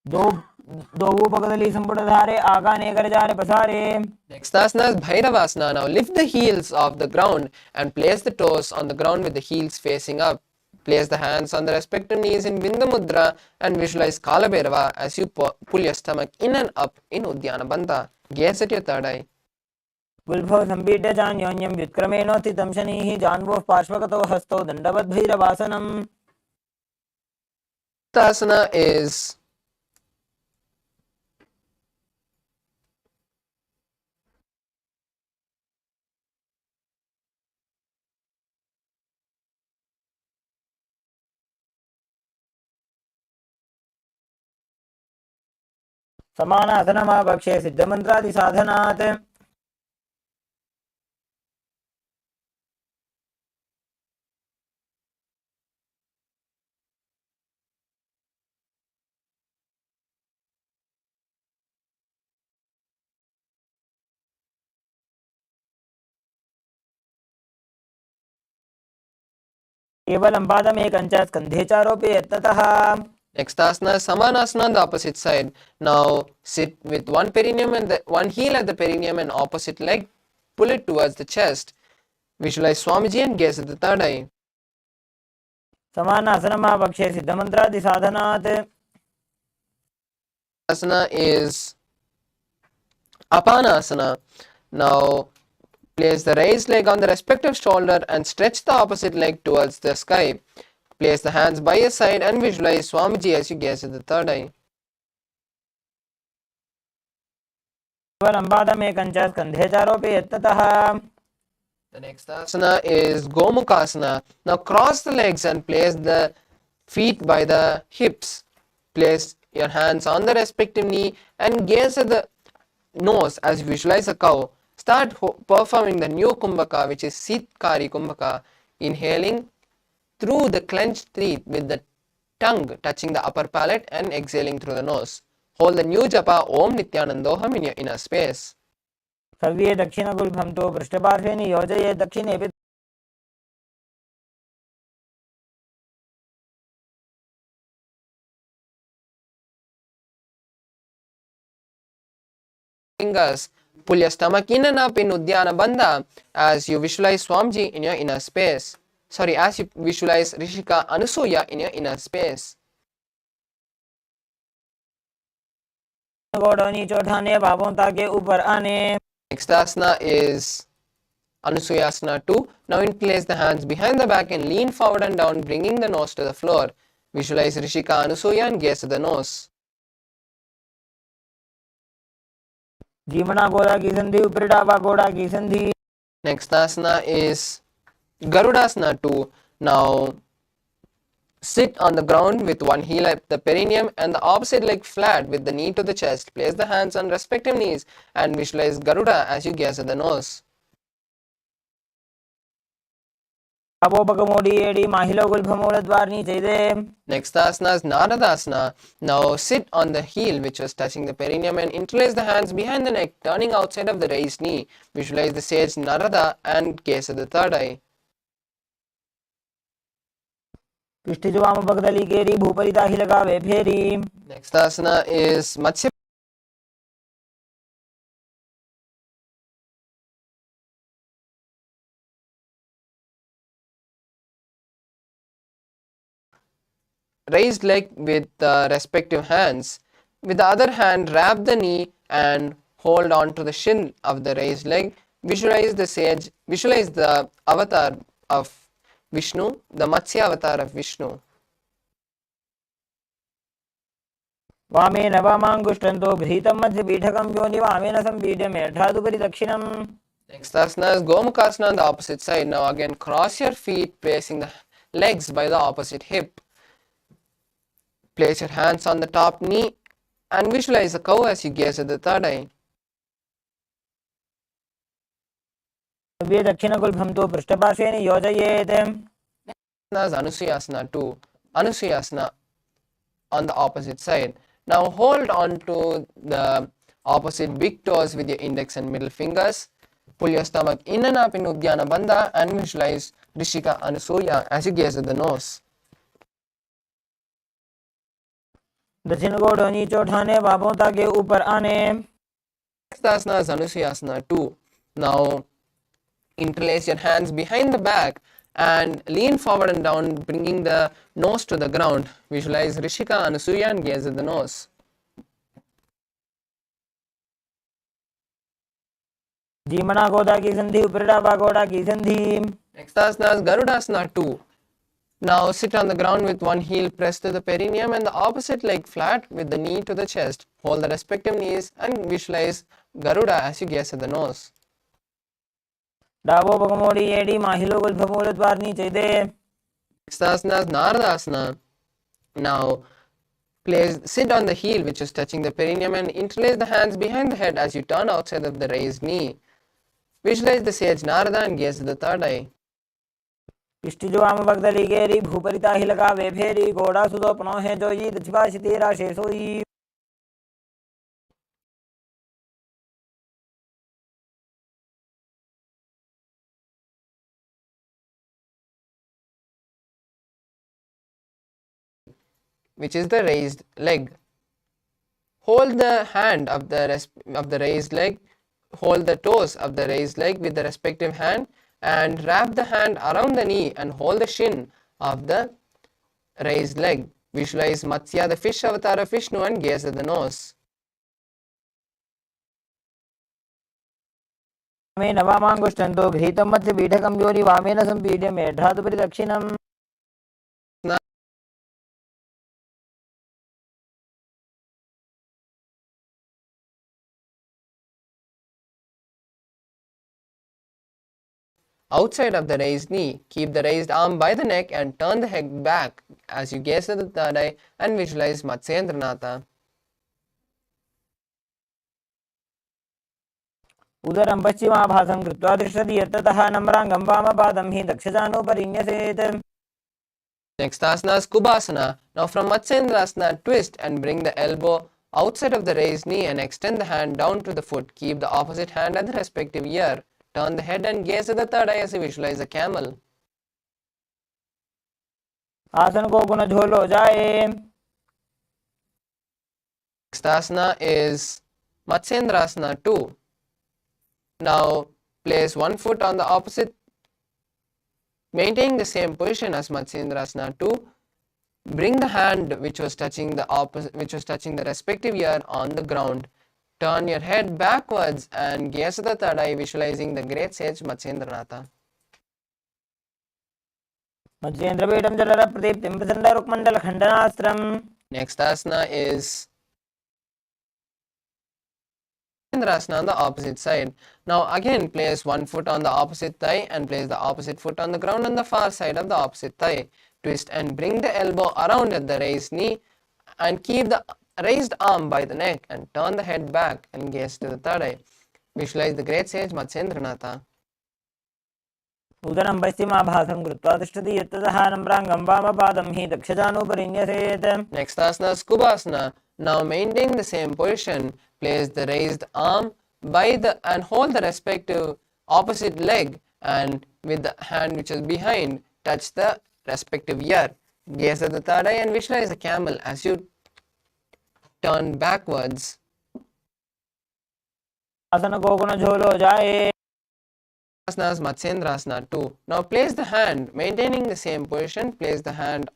[SPEAKER 2] दोवु पकदली संपुट धारे आगाने कर जाने पसारे.
[SPEAKER 1] Next asana is Bhairavasana. Now lift the heels off the ground and place the toes on the ground with the heels facing up. Place the hands on the respective knees in Bindu Mudra and visualize Kala Bhairava as you pull your stomach in and up in Uddiyana Bandha. Gaze at your third eye.
[SPEAKER 2] गुल्भौ सम्पीड्य चान्योन्यं व्युत्क्रमेणोत्थितं शनिः जान्वोः पार्श्वगतौ हस्तौ दण्डवद्भैरवासनम्.
[SPEAKER 1] Asana is
[SPEAKER 2] समानासनमापक्षे सिद्धमन्त्रादिसाधनात् केवलं पादमेकञ्च स्कन्धे चारोपे यत्ततः.
[SPEAKER 1] Next asana is Samanasana on the opposite side. Now sit with one perineum and one heel at the perineum and opposite leg. Pull it towards the chest. Visualize Swamiji and gaze at the third eye.
[SPEAKER 2] समानासनमापक्षे सिद्धमन्त्रादिसाधनात्.
[SPEAKER 1] Asana is Apana. Now place the raised leg on the respective shoulder and stretch the opposite leg towards the sky. Place the hands by your side and visualize Swamiji as you gaze at the third eye.
[SPEAKER 2] केवलं पादमेकञ्च स्कन्धे चारोपे यत्ततः.
[SPEAKER 1] The next asana is Gomukhasana. Now cross the legs and place the feet by the hips. Place your hands on the respective knee and gaze at the nose as you visualize a cow. Start performing the new Kumbhaka, which is Sitkari Kumbhaka. Inhaling through the clenched teeth with the tongue touching the upper palate and exhaling through the nose. Hold the new japa Om Nithyanandoham in your inner space.
[SPEAKER 2] सव्ये दक्षिणगुल्फं तु पृष्ठपार्श्वे नियोजयेत्. दक्षिणेऽपि
[SPEAKER 1] Fingers. Pull your stomach in and up in Uddiyana Bandha as you visualize Swamiji in your inner space. As you visualize Rishika Anusuya in your inner space.
[SPEAKER 2] घोड़ों नीचे उठाने बाबों ताके ऊपर आने.
[SPEAKER 1] Next asana is Anusuyasana 2. Now interlace the hands behind the back and lean forward and down, bringing the nose to the floor. Visualize Rishika Anusuya and gaze at the nose.
[SPEAKER 2] जीवना घोड़ा की संधि ऊपर डाबा घोड़ा की संधि.
[SPEAKER 1] Next asana is Garudasana 2. Now sit on the ground with one heel at the perineum and the opposite leg flat with the knee to the chest. Place the hands on respective knees and visualize Garuda as you gaze at the nose. Next asana is Naradasana. Now sit on the heel which was touching the perineum and interlace the hands behind the neck, turning outside of the raised knee. Visualize the sage Narada and gaze at the third eye. Next asana is Matsya. Raised leg with the respective hands. With the other hand, wrap the knee and hold on to the shin of the raised leg. Visualize the sage, visualize the avatar of Vishnu, the Matsya avatar of Vishnu.
[SPEAKER 2] वामेन वामाङ्गुष्ठन्तो गृहीतं मध्यपीठकं योनि वामेन सम्पीड्य मेढ्रादुपरि दक्षिणम्.
[SPEAKER 1] Next asana is Gomukhasana on the opposite side. Now again cross your feet, placing the legs by the opposite hip. Place your hands on the top knee and visualize a cow as you gaze at the third eye.
[SPEAKER 2] सव्ये दक्षिणगुल्फं तु पृष्ठपार्श्वे नियोजयेत्.
[SPEAKER 1] Next is Anusuyasana 2. Anusuyasana on the opposite side. Now hold on to the opposite big toes with your index and middle fingers. Pull your stomach in and up in Uddiyana Bandha and visualize Rishika Anusuya as you gaze at the nose.
[SPEAKER 2] दक्षिण घोड़ों नीचे उठाने बाबों ताके ऊपर आने.
[SPEAKER 1] Next asana is Anusuyasana 2. Now interlace your hands behind the back and lean forward and down, bringing the nose to the ground. Visualize Rishika Anusuya and gaze at the nose.
[SPEAKER 2] जीवना घोड़ा की संधि ऊपर डाबा घोड़ा की संधि.
[SPEAKER 1] Next asana is Garudasana 2. Now sit on the ground with one heel pressed to the perineum and the opposite leg flat with the knee to the chest. Hold the respective knees and visualize Garuda as you gaze at the nose.
[SPEAKER 2] डाबो पगमोड़ी एडी माहिलो गुल्फमूल द्वार नीचे दे.
[SPEAKER 1] Next asana is Naradasana. Now Sit on the heel which is touching the perineum and interlace the hands behind the head as you turn outside of the raised knee. Visualize the sage Narada and gaze at the third eye.
[SPEAKER 2] इष्टिजो आम भगदली गेरी भूपरिता ही लगा वे फेरी घोड़ा सुदो पनो है जो ये दक्षिवाशी तेरा शेषोई.
[SPEAKER 1] Which is the raised leg. Hold the hand of the raised leg, hold the toes of the raised leg with the respective hand and wrap the hand around the knee and hold the shin of the raised leg. Visualize Matsya, the fish avatar of Vishnu, and gaze at the nose.
[SPEAKER 2] नवामांगुष्टन्तो गृहीतं मध्य पीठकं योनि women संपीड्य मेढ्रातुपरि दक्षिणम्.
[SPEAKER 1] Outside of the raised knee, keep the raised arm by the neck and turn the head back as you gaze at the third eye and visualize Matsyendranatha.
[SPEAKER 2] उदरं पश्चिमाभासं कृत्वा तिष्ठति यत्ततः नम्राङ्गं वामपादं हि दक्षजानुपरिन्यसेत्.
[SPEAKER 1] Next asana is Kubhasana. Now from Matsyendrasana, twist and bring the elbow outside of the raised knee and extend the hand down to the foot. Keep the opposite hand at the respective ear. Turn the head and gaze at the third eye as you visualize a camel.
[SPEAKER 2] आसन को गुण झोलो जाए.
[SPEAKER 1] Next asana is Matsyendrasana 2. Now place one foot on the opposite, maintaining the same position as Matsyendrasana 2. Bring the hand which was touching the respective ear on the ground. Turn your head backwards and gaze at the third eye, visualizing the great sage Matsyendranatha.
[SPEAKER 2] मत्स्येन्द्रपीठं जलरप्रदीप्तिं प्रचण्डरुक्मण्डलखण्डनास्त्रम्.
[SPEAKER 1] Next asana is Matsyendrasana on the opposite side. Now again place one foot on the opposite thigh and place the opposite foot on the ground on the far side of the opposite thigh. Twist and bring the elbow around at the raised knee and keep the raised arm by the neck and turn the head back and gaze to the third eye. Visualize the great sage Matsyendranatha.
[SPEAKER 2] उदरं पश्चिमाभासं कृत्वा तिष्ठति यत्ततः नम्राङ्गं वामपादं हि दक्षजानुपरिन्यसेत्.
[SPEAKER 1] Next asana is Kubhasana. Now maintain the same position. Place the raised arm and hold the respective opposite leg and with the hand which is behind, touch the respective ear. Gaze at the third eye and visualize a camel as you turn backwards.
[SPEAKER 2] आसन को गुण झोलो जाए.
[SPEAKER 1] Asana is Matsyendrasana 2. Now place the hand, maintaining the same position, place the hand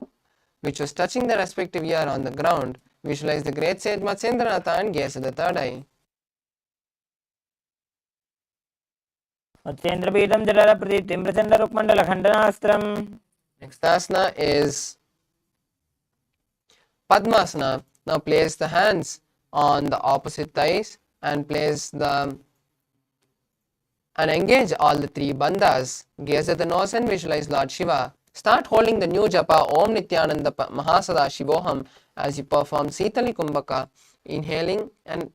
[SPEAKER 1] which was touching the respective ear on the ground. Visualize the great sage Matsyendranatha and gaze at the third eye.
[SPEAKER 2] मत्स्येन्द्रपीठं जलरप्रदीप्तिं प्रचण्डरुक्मण्डलखण्डनास्त्रम्.
[SPEAKER 1] Next asana is Padmasana. Now place the hands on the opposite thighs and engage all the three bandhas. Gaze at the nose and visualize Lord Shiva. Start holding the new japa Om Nithyananda Mahasadashivoham as you perform Sitali Kumbhaka, inhaling and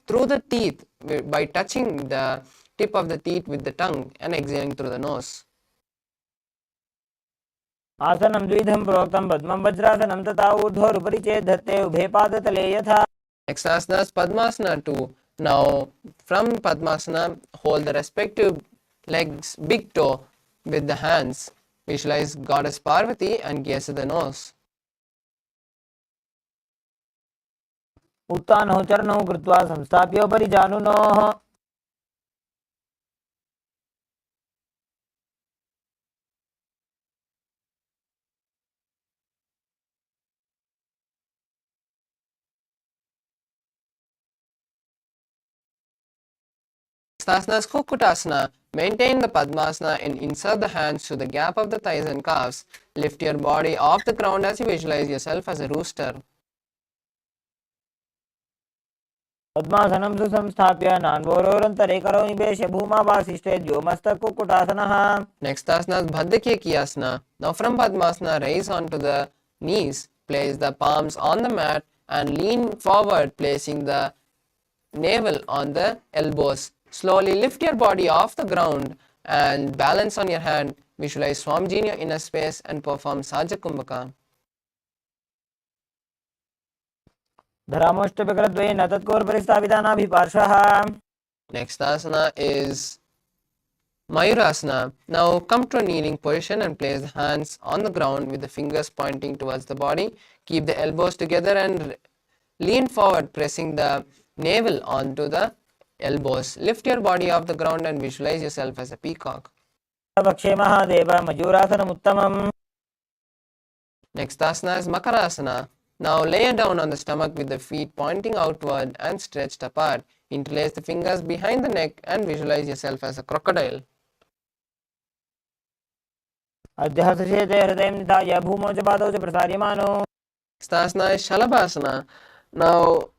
[SPEAKER 1] through the teeth by touching the tip of the teeth with the tongue and exhaling through the nose.
[SPEAKER 2] आसनं द्विधं प्रोक्तं पद्मं वज्रासनं तथा ऊर्ध्वोरुपरि चेत् धत्ते उभे पादतले यथा.
[SPEAKER 1] Next asana is Padmasana 2. Now from Padmasana, hold the respective legs, big toe with the hands. Visualize Goddess Parvati and gaze at the nose.
[SPEAKER 2] उत्तानौ चरणौ कृत्वा संस्थाप्योपरि जानुनोः.
[SPEAKER 1] Asana is Kukutasana. Maintain the Padmasana and insert the hands through the gap of the thighs and calves. Lift your body off the ground as you visualize yourself as a rooster.
[SPEAKER 2] पद्मासनं सुसंस्थाप्य नान्वोरोरन्तरे करो निवेश्य भूमावासिष्ठे द्योमस्तकुक्कुटासनः.
[SPEAKER 1] Next asana is Bhaddakeki Asana. Now from Padmasana, raise onto the knees Place the palms on the mat and lean forward, placing the navel on the elbows. Slowly lift your body off the ground and balance on your hand. Visualize Swamiji in your inner space and perform Saja Kumbhaka.
[SPEAKER 2] धरामोष्टविकलद्वयेन तत्कोर्परि स्थापितानाभिपार्श्वः.
[SPEAKER 1] Next asana is Mayurasana. Now come to a kneeling position and place the hands on the ground with the fingers pointing towards the body. Keep the elbows together and lean forward, pressing the navel onto the elbows. Lift your body off the ground and visualize yourself as a peacock.
[SPEAKER 2] वक्षे Mahadev मयूरासनमुत्तमम्.
[SPEAKER 1] Next asana is Makarasana. Now lay down on the stomach with the feet pointing outward and stretched apart. Interlace the fingers behind the neck and visualize yourself as a crocodile.
[SPEAKER 2] अध्यहसशेते हृदयं निधाय भूमौ च पादौ च प्रसार्यमानो.
[SPEAKER 1] Next asana is Shalabhasana. Now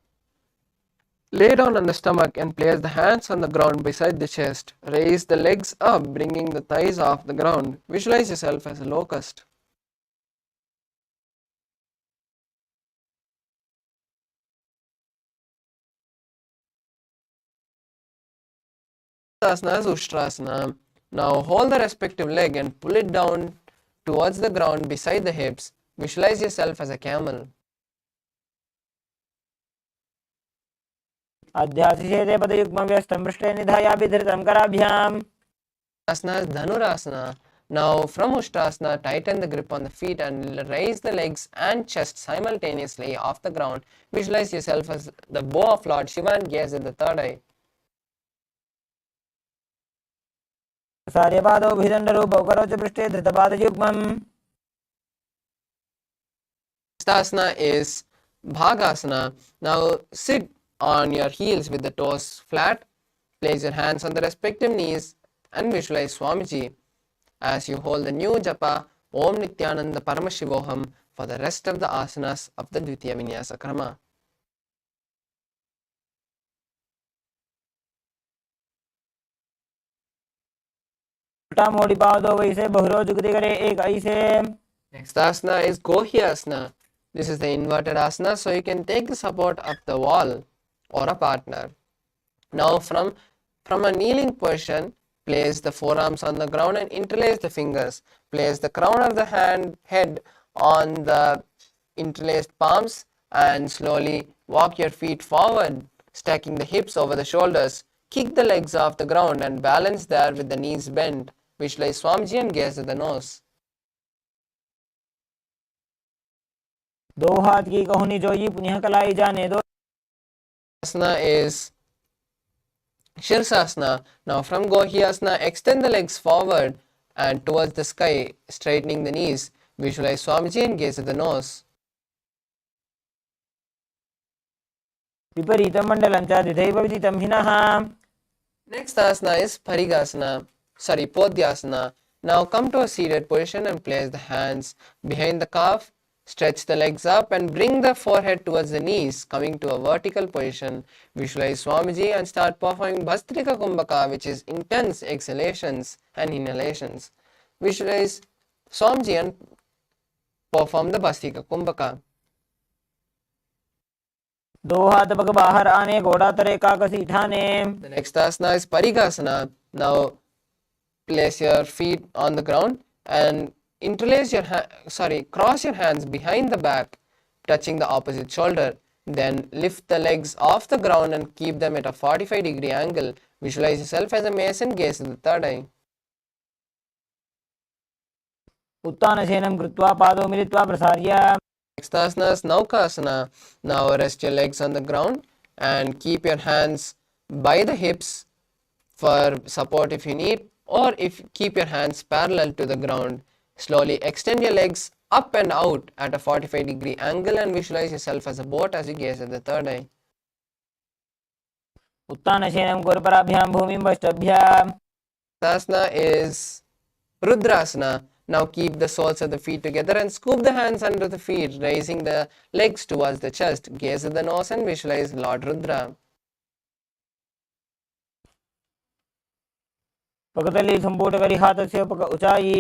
[SPEAKER 1] lay down on the stomach and place the hands on the ground beside the chest. Raise the legs up, bringing the thighs off the ground. Visualize yourself as a locust. Asana is Ushtrasana. Now hold the respective leg and pull it down towards the ground beside the hips. Visualize yourself as a camel.
[SPEAKER 2] अध्यासिषेते पदयुग्मं व्यस्तं पृष्ठे निधाय विधृतं कराभ्याम्.
[SPEAKER 1] Asana is Dhanurasana. Now from Ushtrasana, tighten the grip on the feet and raise the legs and chest simultaneously off the ground. Visualize yourself as the bow of Lord Shiva and gaze at the third eye.
[SPEAKER 2] प्रसार्यपादौ भिदण्डरूपौ करौ च पृष्ठे धृतपादयुग्मम्.
[SPEAKER 1] Next asana is Bhagasana. Now sit on your heels with the toes flat. Place your hands on the respective knees and visualize Swamiji as you hold the new japa Om Nithyananda Paramashivoham for the rest of the asanas of the Dvitiya Vinyasa Krama.
[SPEAKER 2] उल्टा मोड़ी पादौ वैसे बहुरो जुगति करे एक ऐसे.
[SPEAKER 1] Next asana is Gohyasana. This is the inverted asana, so you can take the support of the wall or a partner. Now from a kneeling position, place the forearms on the ground and interlace the fingers. Place the crown of the head on the interlaced palms and slowly walk your feet forward, stacking the hips over the shoulders. Kick the legs off the ground and balance there with the knees bent. Visualize Swamiji and gaze at the nose.
[SPEAKER 2] दो हाथ की कहुनी जोई पुनः कलाई जाने दो.
[SPEAKER 1] Asana is Shirsasana. Now from Gohyasana, extend the legs forward and towards the sky, straightening the knees. Visualize Swamiji and gaze at the nose.
[SPEAKER 2] विपरीतं मण्डलं च द्विधैव विदितं हिनः.
[SPEAKER 1] Next asana is Podhyasana. Now come to a seated position and place the hands behind the calf. Stretch the legs up and bring the forehead towards the knees, coming to a vertical position. Visualize Swamiji and start performing Bhastrika Kumbhaka, which is intense exhalations and inhalations. Visualize Swamiji and perform the Bhastrika Kumbhaka.
[SPEAKER 2] दो हाथ पग बाहर आने घोड़ा तरे काकसी ठाने.
[SPEAKER 1] The next asana is Parigasana. Now place your feet on the ground and cross your hands behind the back, touching the opposite shoulder. Then lift the legs off the ground and keep them at a 45-degree angle. Visualize yourself as a mace and gaze at the third eye.
[SPEAKER 2] उत्तानशयनं कृत्वा पादौ मिलित्वा प्रसार्य.
[SPEAKER 1] Next asana is Naukasana. Now rest your legs on the ground and keep your hands by the hips for support if you need, or keep your hands parallel to the ground. Slowly extend your legs up and out at a 45-degree angle and visualize yourself as a boat as you gaze at the third eye.
[SPEAKER 2] उत्तानशयनं कुर्पराभ्यां भूमिं वष्टभ्याम्.
[SPEAKER 1] Asana is Rudrasana. Now keep the soles of the feet together and scoop the hands under the feet, raising the legs towards the chest. Gaze at the nose and visualize Lord Rudra.
[SPEAKER 2] पकतली संपूट करी हाथ से पक ऊंचाई.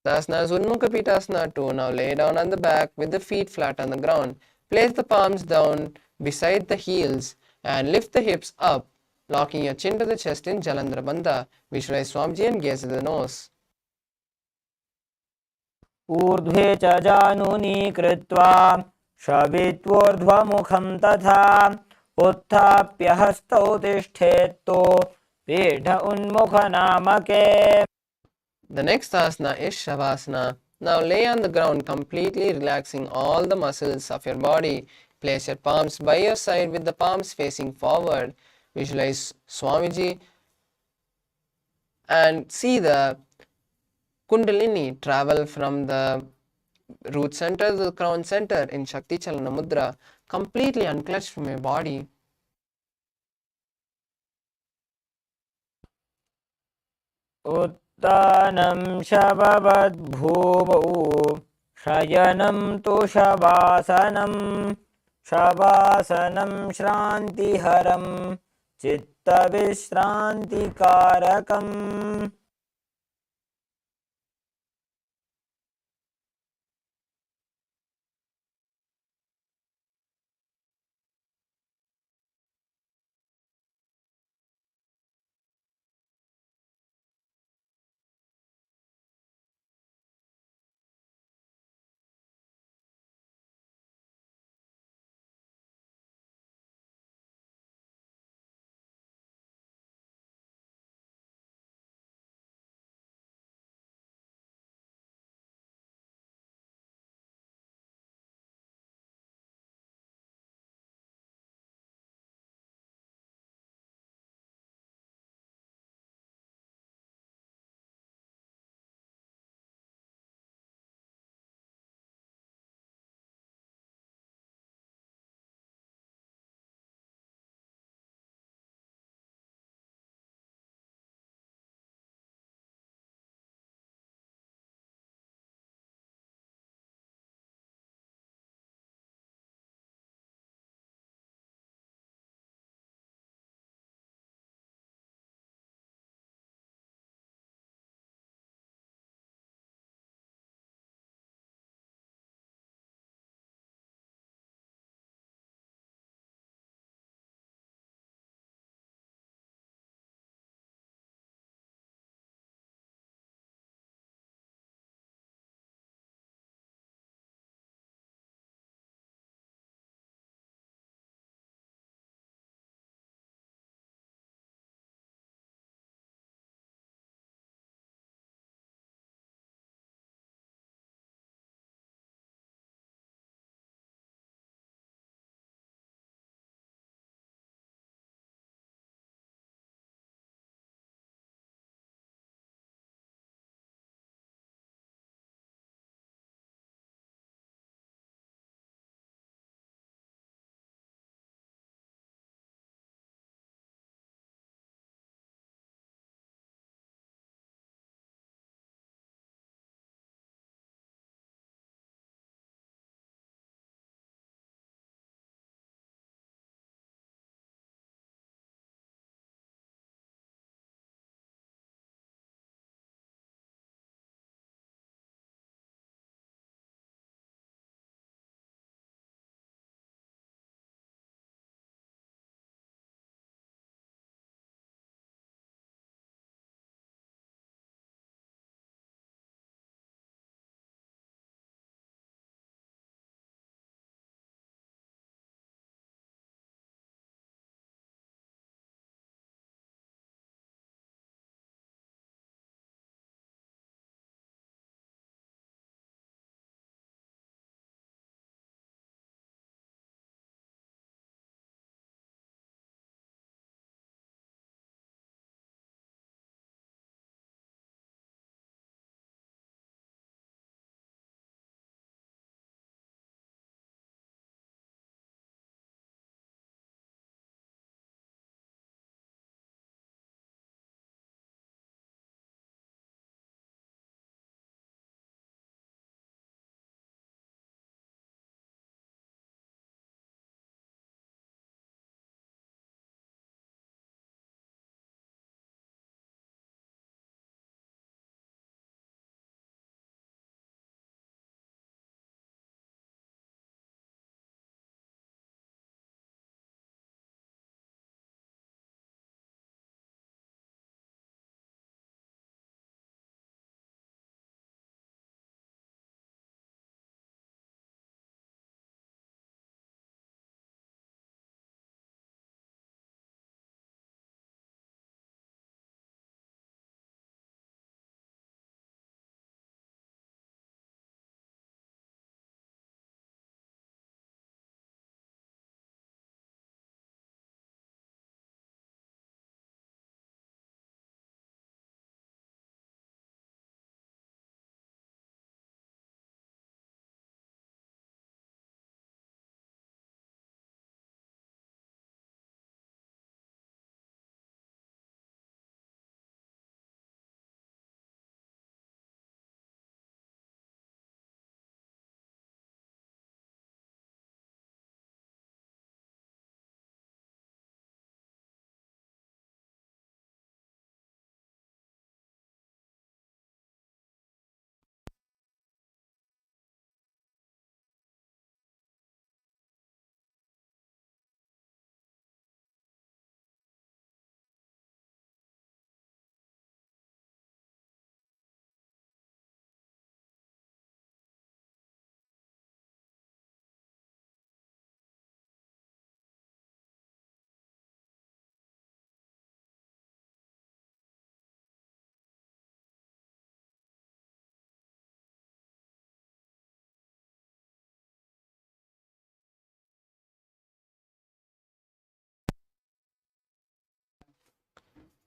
[SPEAKER 1] The asana is Unmukha Pitasana 2. Now lay down on the back with the feet flat on the ground. Place the palms down beside the heels and lift the hips up, locking your chin to the chest in Jalandhara Bandha. Visualize Swamiji and gaze at the nose.
[SPEAKER 2] ऊर्ध्वे च जानुनी कृत्वा शवित्वोर्ध्वमुखं तथा उत्थाप्य हस्तौ तिष्ठेत्तो पीठ उन्मुखनामके.
[SPEAKER 1] The next asana is Shavasana. Now lay on the ground, completely relaxing all the muscles of your body. Place your palms by your side with the palms facing forward. Visualize Swamiji and see the Kundalini travel from the root center to the crown center in Shakti Chalana Mudra, completely unclutched from your body.
[SPEAKER 2] उत्तानं शववद्भूमौ शयनं तु शवासनं शवासनं श्रान्तिहरं चित्तविश्रान्तिकारकम्.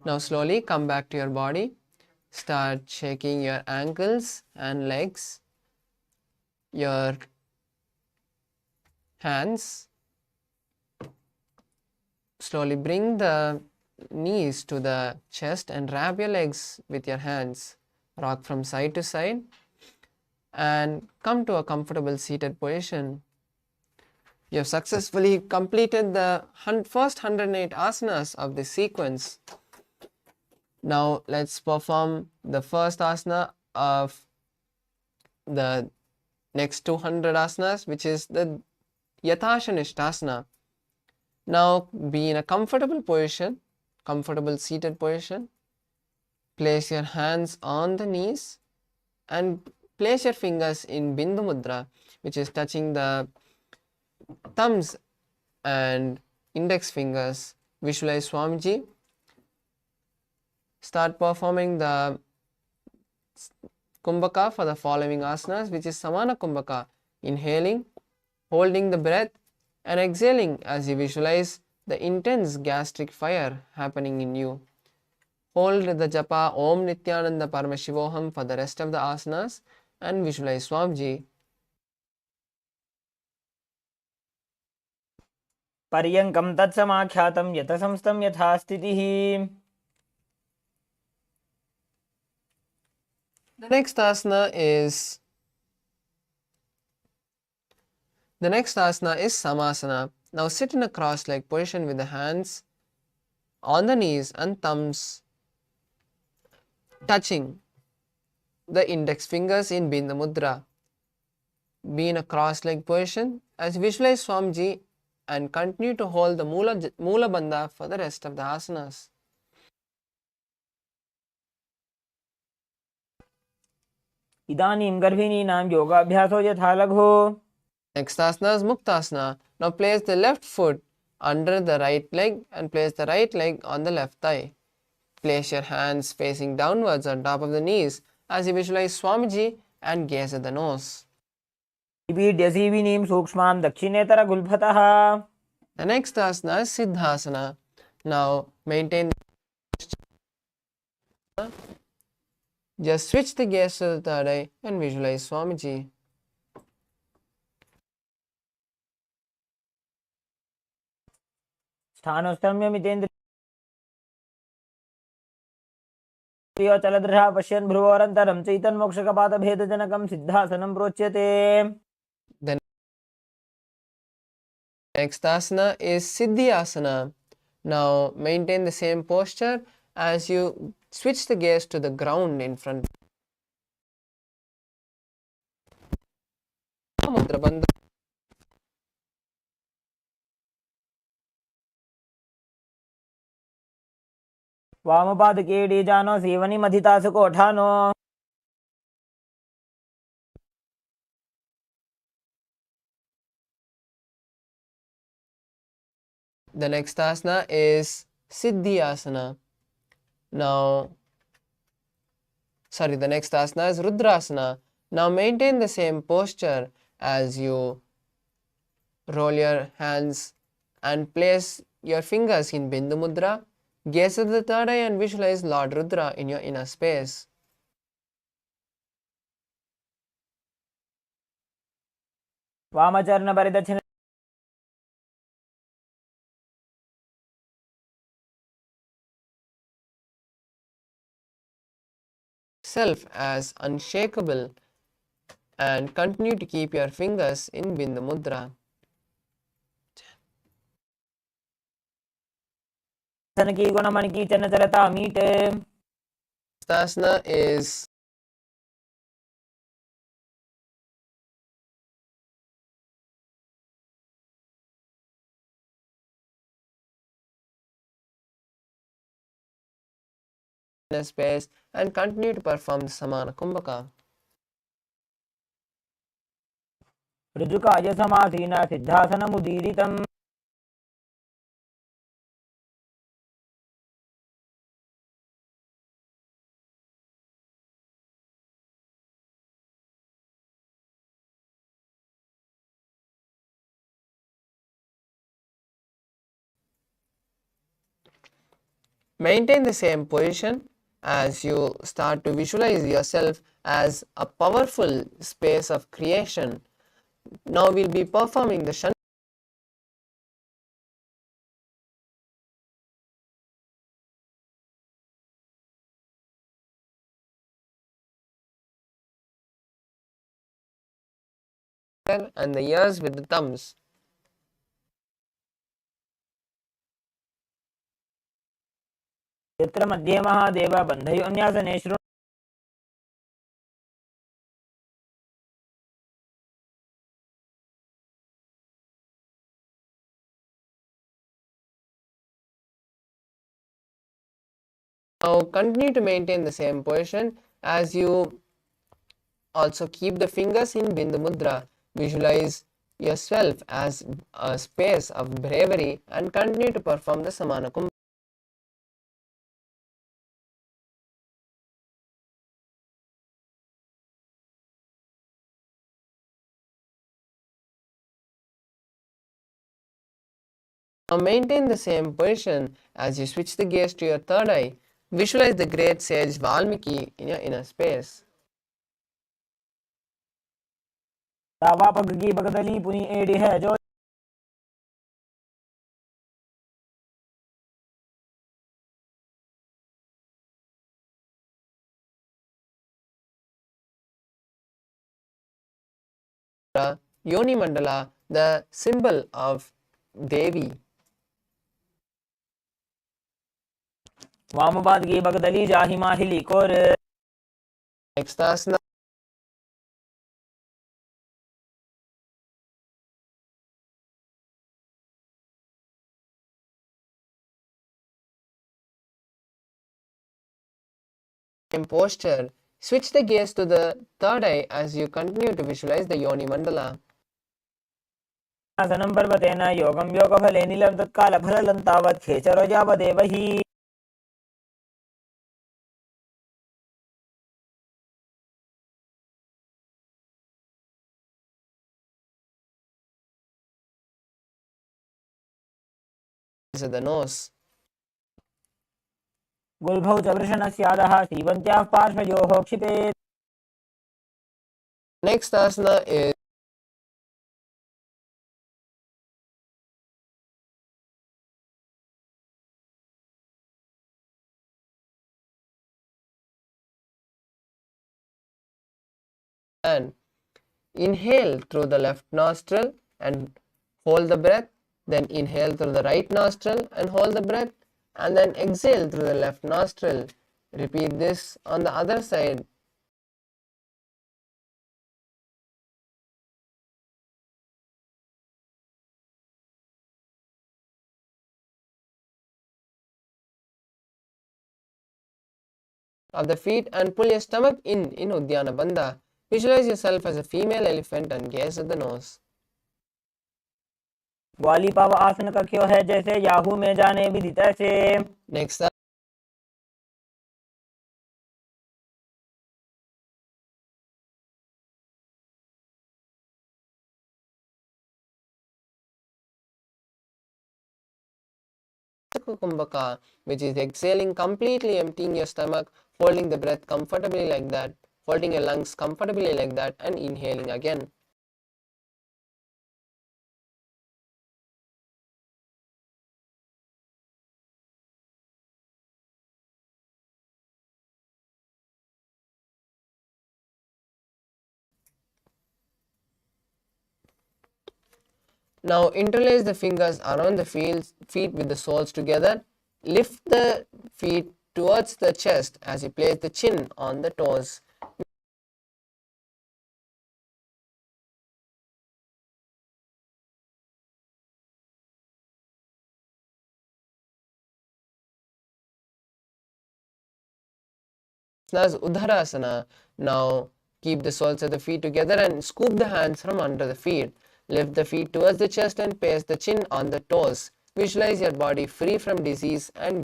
[SPEAKER 1] Now slowly come back to your body. Start shaking your ankles and legs, your hands. Slowly bring the knees to the chest and wrap your legs with your hands. Rock from side to side and come to a comfortable seated position. You have successfully completed the first 108 asanas of this sequence. Now let's perform the first asana of the next 200 asanas, which is the Yatasha Nishtasana. Now be in a comfortable position, comfortable seated position. Place your hands on the knees and place your fingers in Bindu Mudra, which is touching the thumbs and index fingers. Visualize Swamiji. Start performing the Kumbhaka for the following asanas, which is Samana Kumbhaka. Inhaling, holding the breath and exhaling as you visualize the intense gastric fire happening in you. Hold the japa Om Nithyananda Paramashivoham for the rest of the asanas and visualize Swamiji.
[SPEAKER 2] पर्यङ्कं तत्समाख्यातं यतसंस्थं यथा स्थितिः.
[SPEAKER 1] The next asana is Samasana. Now sit in a cross-legged position with the hands on the knees and thumbs touching the index fingers in Bindu Mudra. Be in a cross-legged position as visualize Swamiji and continue to hold the Mula Bandha for the rest of the asanas.
[SPEAKER 2] इदानीं गर्भिणीनां योगाभ्यासो यथा लघु.
[SPEAKER 1] Next asana is Muktasana. Now place the left foot under the right leg and place the right leg on the left thigh. Place your hands facing downwards on top of the knees as you visualize Swamiji and gaze at the nose.
[SPEAKER 2] पीड्यसीविनीं सूक्ष्मां दक्षिणेतरगुल्फतः.
[SPEAKER 1] The next asana is Siddhasana. Now maintain. Just switch the gaze to the third eye and visualize Swamiji.
[SPEAKER 2] स्थानोस्तम्यमितेन्द्रियोचलदृशा पश्यन् भ्रुवोरन्तरं चैतन्मोक्षकपातभेदजनकं सिद्धासनं प्रोच्यते.
[SPEAKER 1] The next asana is Siddhyasana. Now maintain the same posture as you switch the gaze to the ground in front. Mudra Bandha.
[SPEAKER 2] वामपादके जानो सीवनिमधितासु कोठानो.
[SPEAKER 1] The next asana is Siddhyasana. The next asana is Rudrasana. Now maintain the same posture as you roll your hands and place your fingers in Bindu Mudra. Gaze at the third eye and visualize Lord Rudra in your inner space.
[SPEAKER 2] वामचरण परिदक्षिण
[SPEAKER 1] Self as unshakable and continue to keep your fingers in Bindu Mudra.
[SPEAKER 2] की Gunamani चरणचरता मीटे.
[SPEAKER 1] Asana is space and continue to perform the Samana Kumbhaka.
[SPEAKER 2] ऋजुकाय समाधीन सिद्धासनमुदीरितम्.
[SPEAKER 1] Maintain the same position as you start to visualize yourself as a powerful space of creation. Now we'll be performing the Shan and the ears with the thumbs.
[SPEAKER 2] यत्र मध्ये महादेव बन्धयोन्यासने शृणु
[SPEAKER 1] Now continue to maintain the same position as you also keep the fingers in Bindu Mudra. Visualize yourself as a space of bravery and continue to perform the Samana Kumbha. Now maintain the same position as you switch the gaze to your third eye. Visualize the great sage Valmiki in your inner space.
[SPEAKER 2] तावा पगगी बगदली पुनी AD है जो
[SPEAKER 1] Yoni Mandala, the symbol of Devi.
[SPEAKER 2] वामपाद की बगदली जाहि माहिली core
[SPEAKER 1] Next asana. Same posture. Switch the gaze to the third eye as you continue to visualize the Yoni Mandala.
[SPEAKER 2] आसनं पर्वतेन योगं योगफले नीलं तत्कालफलं तावत् खेचरो यावदेव हि
[SPEAKER 1] Is the nose.
[SPEAKER 2] गुल्भौ च वृषणस्यादः सीवन्त्याः पार्श्वयोः क्षिपेत्
[SPEAKER 1] Next asana is and inhale through the left nostril and hold the breath, then inhale through the right nostril and hold the breath, and then exhale through the left nostril. Repeat this on the other side. Of the feet and pull your stomach in Uddiyana Bandha. Visualize yourself as a female elephant and gaze at the nose.
[SPEAKER 2] ग्वाली पाव आसन कक्यो है जैसे Yahoo में जाने विधि तैसे
[SPEAKER 1] Next Kumbhaka, which is exhaling completely, emptying your stomach, holding the breath comfortably like that, holding your lungs comfortably like that, and inhaling again. Now interlace the fingers around the feet with the soles together. Lift the feet towards the chest as you place the chin on the toes. As Uddharasana. Now keep the soles of the feet together and scoop the hands from under the feet. Lift the feet towards the chest and place the chin on the toes. Visualize your body free from disease and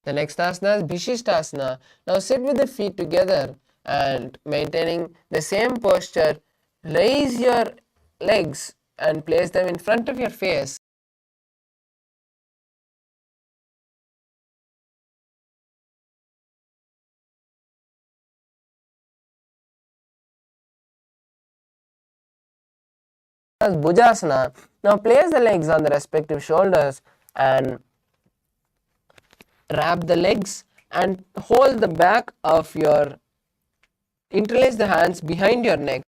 [SPEAKER 1] The next asana is Bhishishtasana. Now sit with the feet together and maintaining the same posture. Raise your legs and place them in front of your face. Bhujasana. Now place the legs on the respective shoulders and wrap the legs and hold the back of your, interlace the hands behind your neck.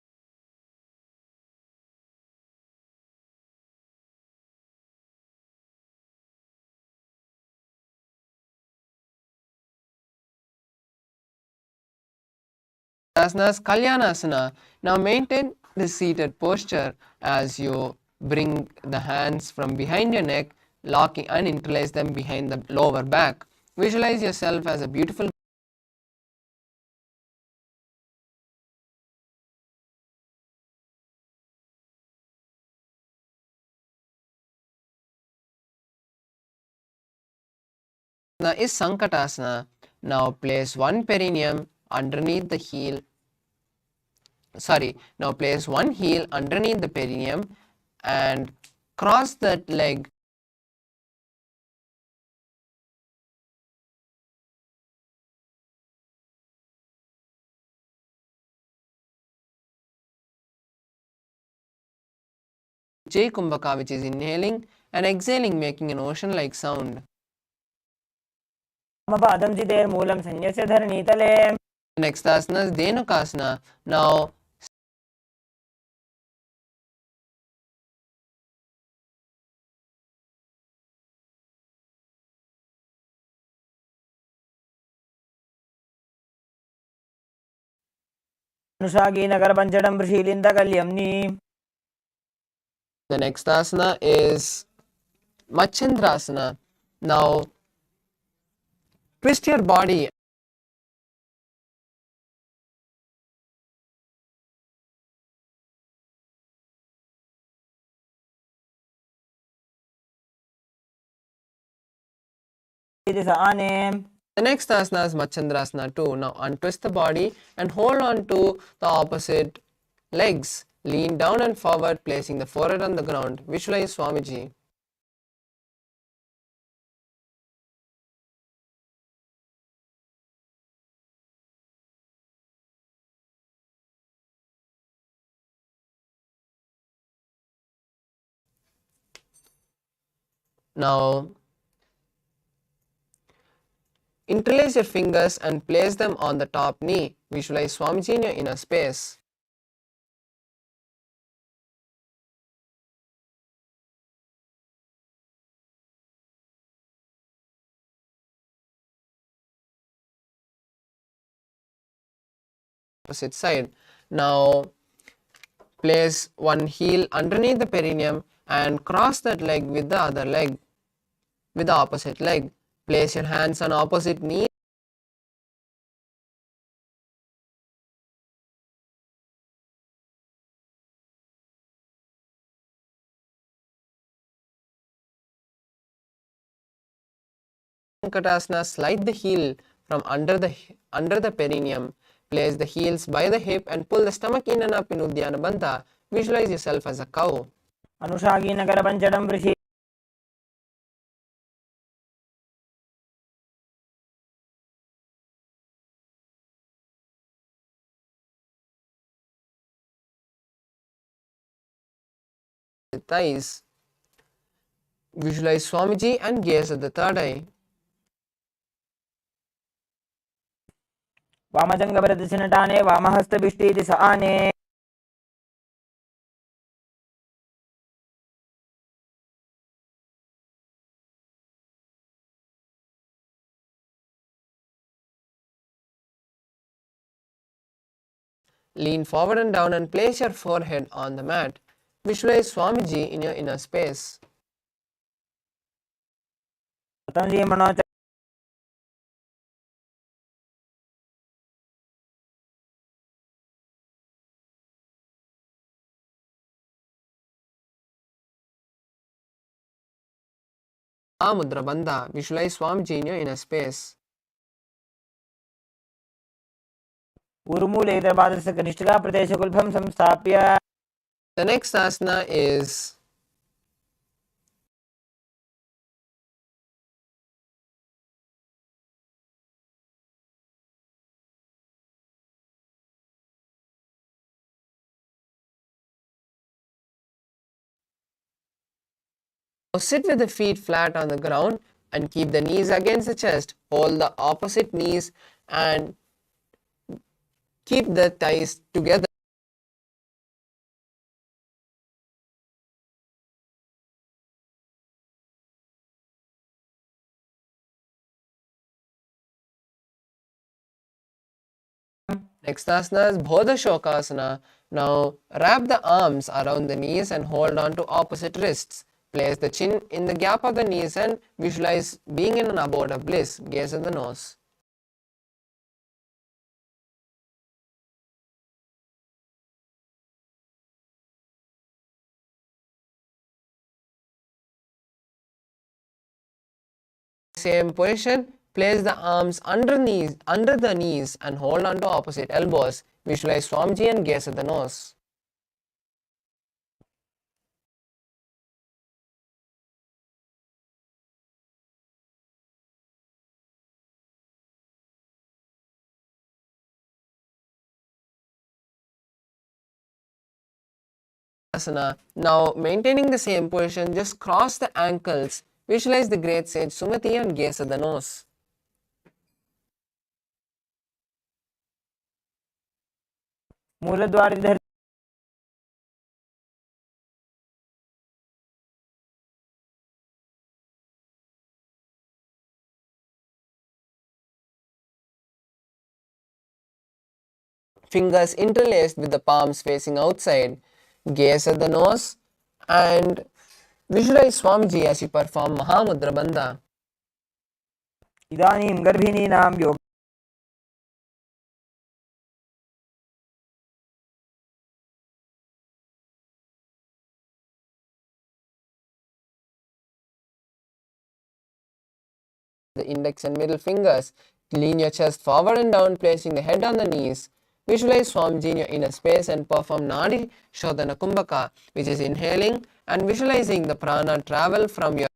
[SPEAKER 1] Asanas Kalyanasana. Now maintain the seated posture as you bring the hands from behind your neck, locking and interlace them behind the lower back. Visualize yourself as a beautiful is Sankatasana. Now place one perineum underneath the heel. Now place one heel underneath the perineum and cross that leg. Jai Kumbhaka, which is inhaling and exhaling, making an ocean-like sound. Next asana is Dhenukasana. Now
[SPEAKER 2] the
[SPEAKER 1] next asana is Machandrasana. Now twist your body The next asana is Machandrasana too. Now untwist the body and hold on to the opposite legs. Lean down and forward, placing the forehead on the ground. Visualize Swamiji. Now interlace your fingers and place them on the top knee. Visualize Swamiji in your inner space. Opposite side. Now place one heel underneath the perineum and cross that leg with the other leg, with the opposite leg. Place your hands on opposite knee. Sankatasana, slide the heel from under the perineum. Place the heels by the hip and pull the stomach in and up in Uddiyana Bandha. Visualize yourself as a cow. Thighs. Visualize Swamiji and gaze at the third eye.
[SPEAKER 2] वामजङ्गप्रदक्षिणटाने वामहस्तभिष्टीति स आने
[SPEAKER 1] Lean forward and down and place your forehead on the mat. Visualize Swamiji in your inner space. Mahamudra Bandha. Visualize Swamiji in your inner space.
[SPEAKER 2] ऊर्मूलेतरपादस्य कनिष्ठिकाप्रदेशकुल्भं संस्थाप्य.
[SPEAKER 1] The next asana is sit with the feet flat on the ground and keep the knees against the chest. Hold the opposite knees and keep the thighs together. Next asana is Bodhashokasana. Now wrap the arms around the knees and hold on to opposite wrists. Place the chin in the gap of the knees and visualize being in an abode of bliss. Gaze at the nose. Same position, place the arms under the knees and hold on to opposite elbows. Visualize Swamiji and gaze at the nose. Asana. Now maintaining the same position, just cross the ankles. Visualize the great sage Sumati and gaze at the nose.
[SPEAKER 2] मूलद्वार
[SPEAKER 1] Fingers interlaced with the palms facing outside. Gaze at the nose and visualize Swamiji as you perform Mahamudra Bandha.
[SPEAKER 2] इदानीं गर्भिणीनां योग
[SPEAKER 1] The index and middle fingers. Lean your chest forward and down, placing the head on the knees. Visualize Swamiji in your inner space and perform Nadi Shodhana Kumbhaka, which is inhaling and visualizing the prana travel from your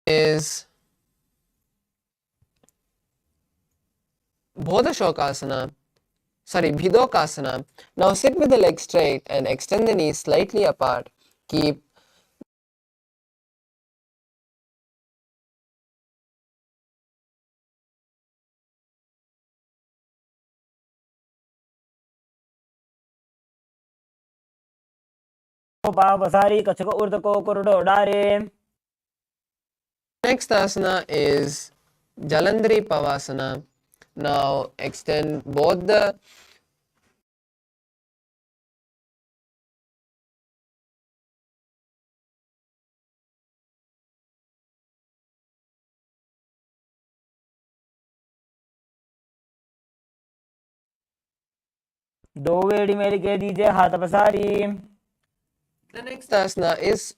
[SPEAKER 1] is Bodhashokasana. Bhidokasana. Now sit with the legs straight and extend the knees slightly apart. Keep
[SPEAKER 2] पावसारी कछको ऊर्धको कुरुडो डारे.
[SPEAKER 1] Next asana is Jalandhari Pavasana. Now extend both the
[SPEAKER 2] दो वेड़ी मेरी कह दीजिए हाथ पसारी.
[SPEAKER 1] The next asana is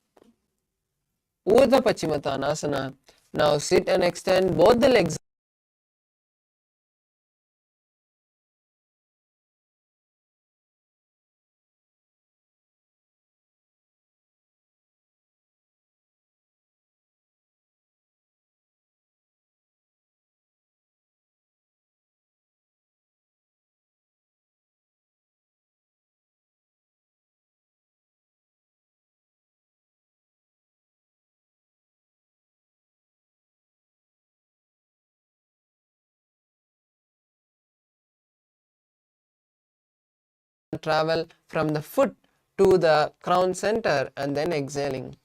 [SPEAKER 1] Urdhva Pachimatanasana. Now sit and extend both the legs. Travel from the foot to the crown center and then exhaling.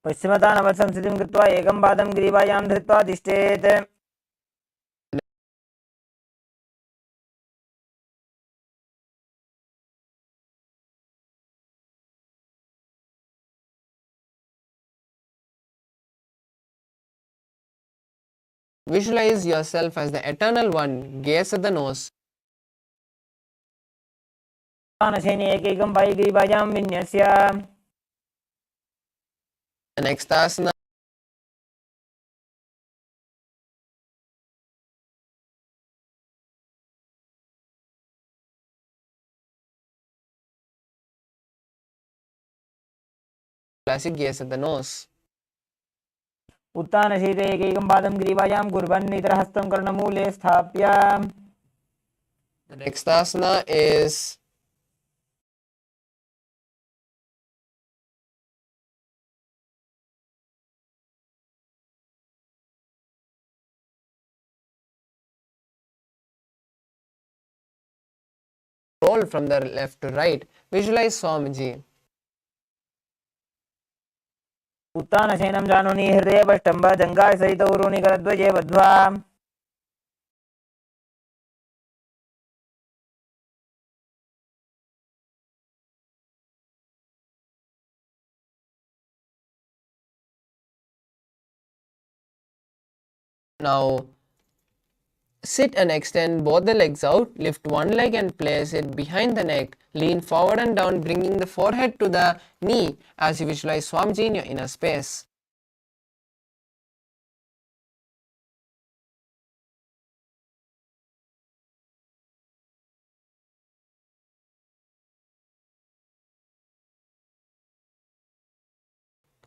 [SPEAKER 2] पश्चिमतानवत्संस्थितिं कृत्वा एकं पादं ग्रीवायां धृत्वा तिष्ठेत्.
[SPEAKER 1] Visualize yourself as the eternal one. Gaze at the nose.
[SPEAKER 2] उत्तानशयने एकैकं पायिग्रीवायां विन्यस्य
[SPEAKER 1] The next asana classic gaze at the nose.
[SPEAKER 2] उत्तानशयिते एकैकं पादं ग्रीवायां कुर्वन् इतरहस्तं कर्णमूले स्थाप्य
[SPEAKER 1] The next asana is roll from the left to right. Visualize Swamiji.
[SPEAKER 2] उत्तानशयनं जानुनि हृदयपष्टम्ब जङ्घासहितौ ऊरुनिकरद्वये बद्ध्वा
[SPEAKER 1] Now sit and extend both the legs out. Lift one leg and place it behind the neck. Lean forward and down, bringing the forehead to the knee as you visualize Swamiji in your inner space.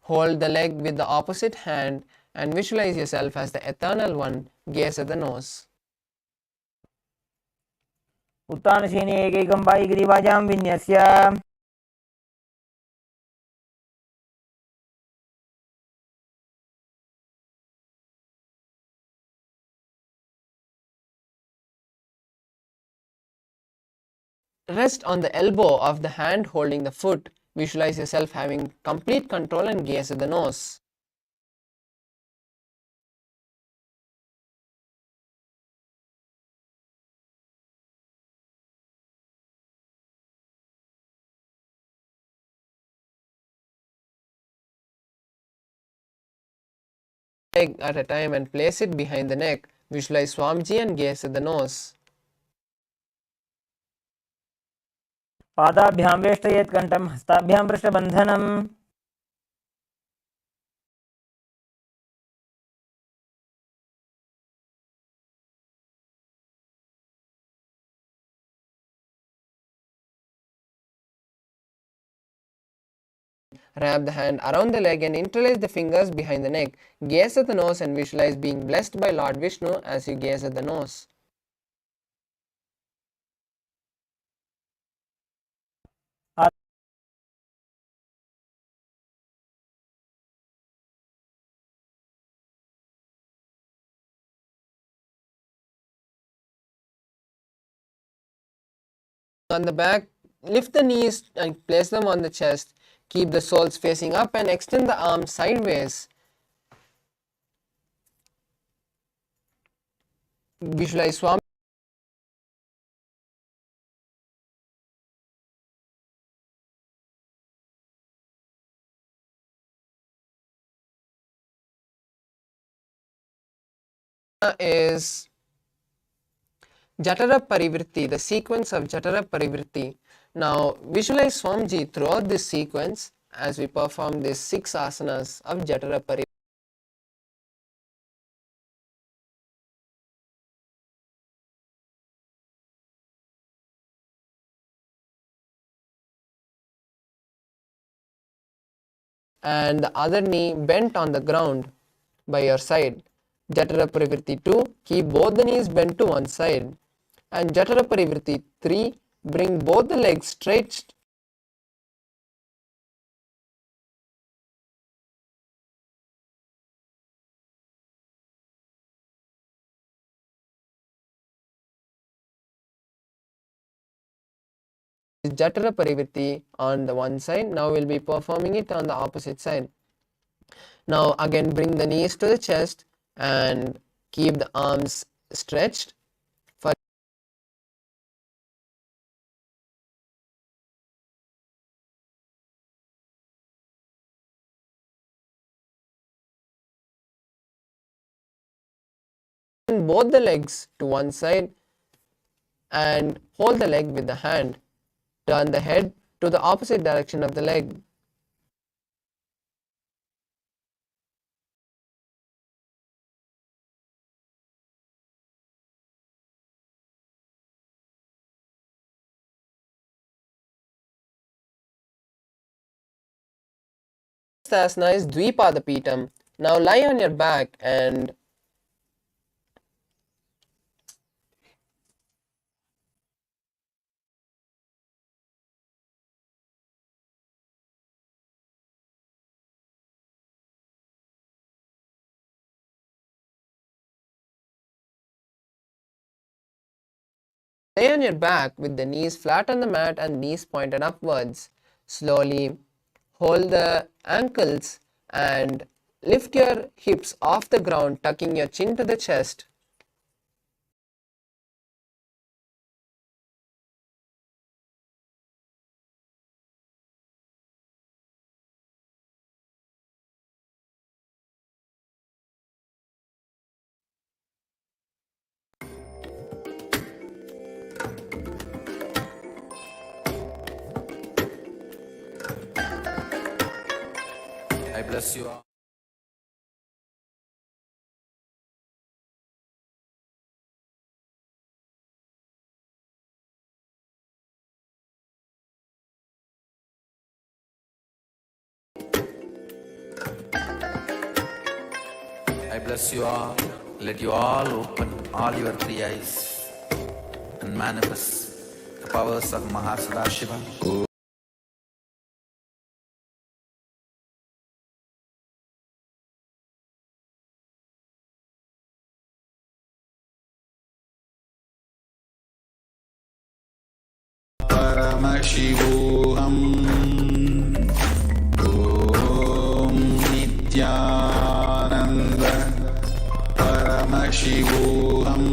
[SPEAKER 1] Hold the leg with the opposite hand and visualize yourself as the eternal one. Gaze at the nose.
[SPEAKER 2] उत्तानशयने एकैकं पायिग्रीवायां विन्यस्य
[SPEAKER 1] Rest on the elbow of the hand holding the foot. Visualize yourself having complete control and gaze at the nose. Leg at a time and place it behind the neck. Visualize Swamiji and gaze at the nose.
[SPEAKER 2] पादाभ्यां वेष्टयेत् कण्ठं हस्ताभ्यां पृष्ठबन्धनम्
[SPEAKER 1] Wrap the hand around the leg and interlace the fingers behind the neck. Gaze at the nose and visualize being blessed by Lord Vishnu as you gaze at the nose. On the back, lift the knees and place them on the chest. Keep the soles facing up and extend the arms sideways. Visualize Swami is Jatara Parivritti, the sequence of Jatara Parivritti. Now visualize Swamiji throughout this sequence as we perform these 6 asanas of Jatara Parivritti. And the other knee bent on the ground by your side. Jatara Parivritti 2, keep both the knees bent to one side. And Jatara Parivritti 3, bring both the legs straight. Jatara Parivritti on the one side. Now we'll be performing it on the opposite side. Now again bring the knees to the chest and keep the arms stretched. both the legs to one side and hold the leg with the hand. Turn the head to the opposite direction of the leg. Next asana is Dvipadapitam. Now lie on your back and lay on your back with the knees flat on the mat and knees pointed upwards. Slowly hold the ankles and lift your hips off the ground, tucking your chin to the chest.
[SPEAKER 3] I bless you all. I bless you all. Let you all open all your three eyes and manifest the powers of Mahasada. Paramashivoham. Om Nithyananda. Paramashivoham.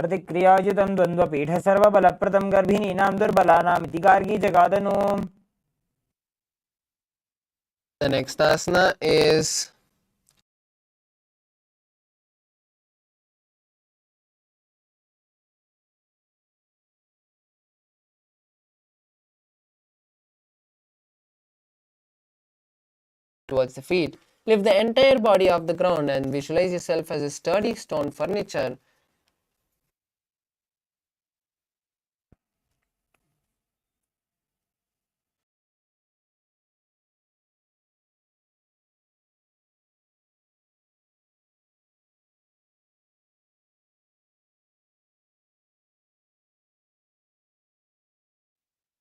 [SPEAKER 2] प्रतिक्रियायुतं द्वन्द्वपीठ सर्वबलप्रदं गर्भिणीनां दुर्बलानामिति Gargi जगादनु.
[SPEAKER 1] The next asana is towards the feet. Lift the entire body off the ground and visualize yourself as a sturdy stone furniture.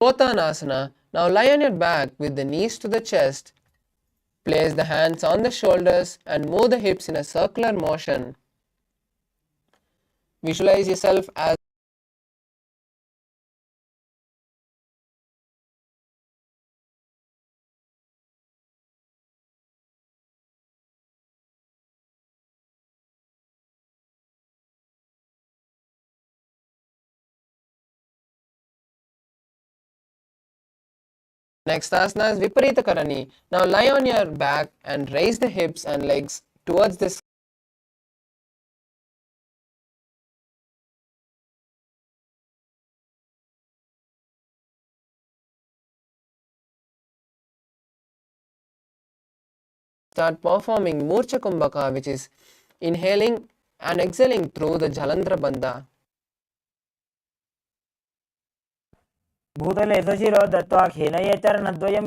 [SPEAKER 1] Asana. Now lie on your back with the knees to the chest. Place the hands on the shoulders and move the hips in a circular motion. Visualize yourself as Next asana is Viparita Karani. Now lie on your back and raise the hips and legs towards the sky. Start performing Murcha Kumbhaka, which is inhaling and exhaling through the Jalandhara Bandha.
[SPEAKER 2] भूतले सशिरो दत्त्वा खेनये चरणद्वयं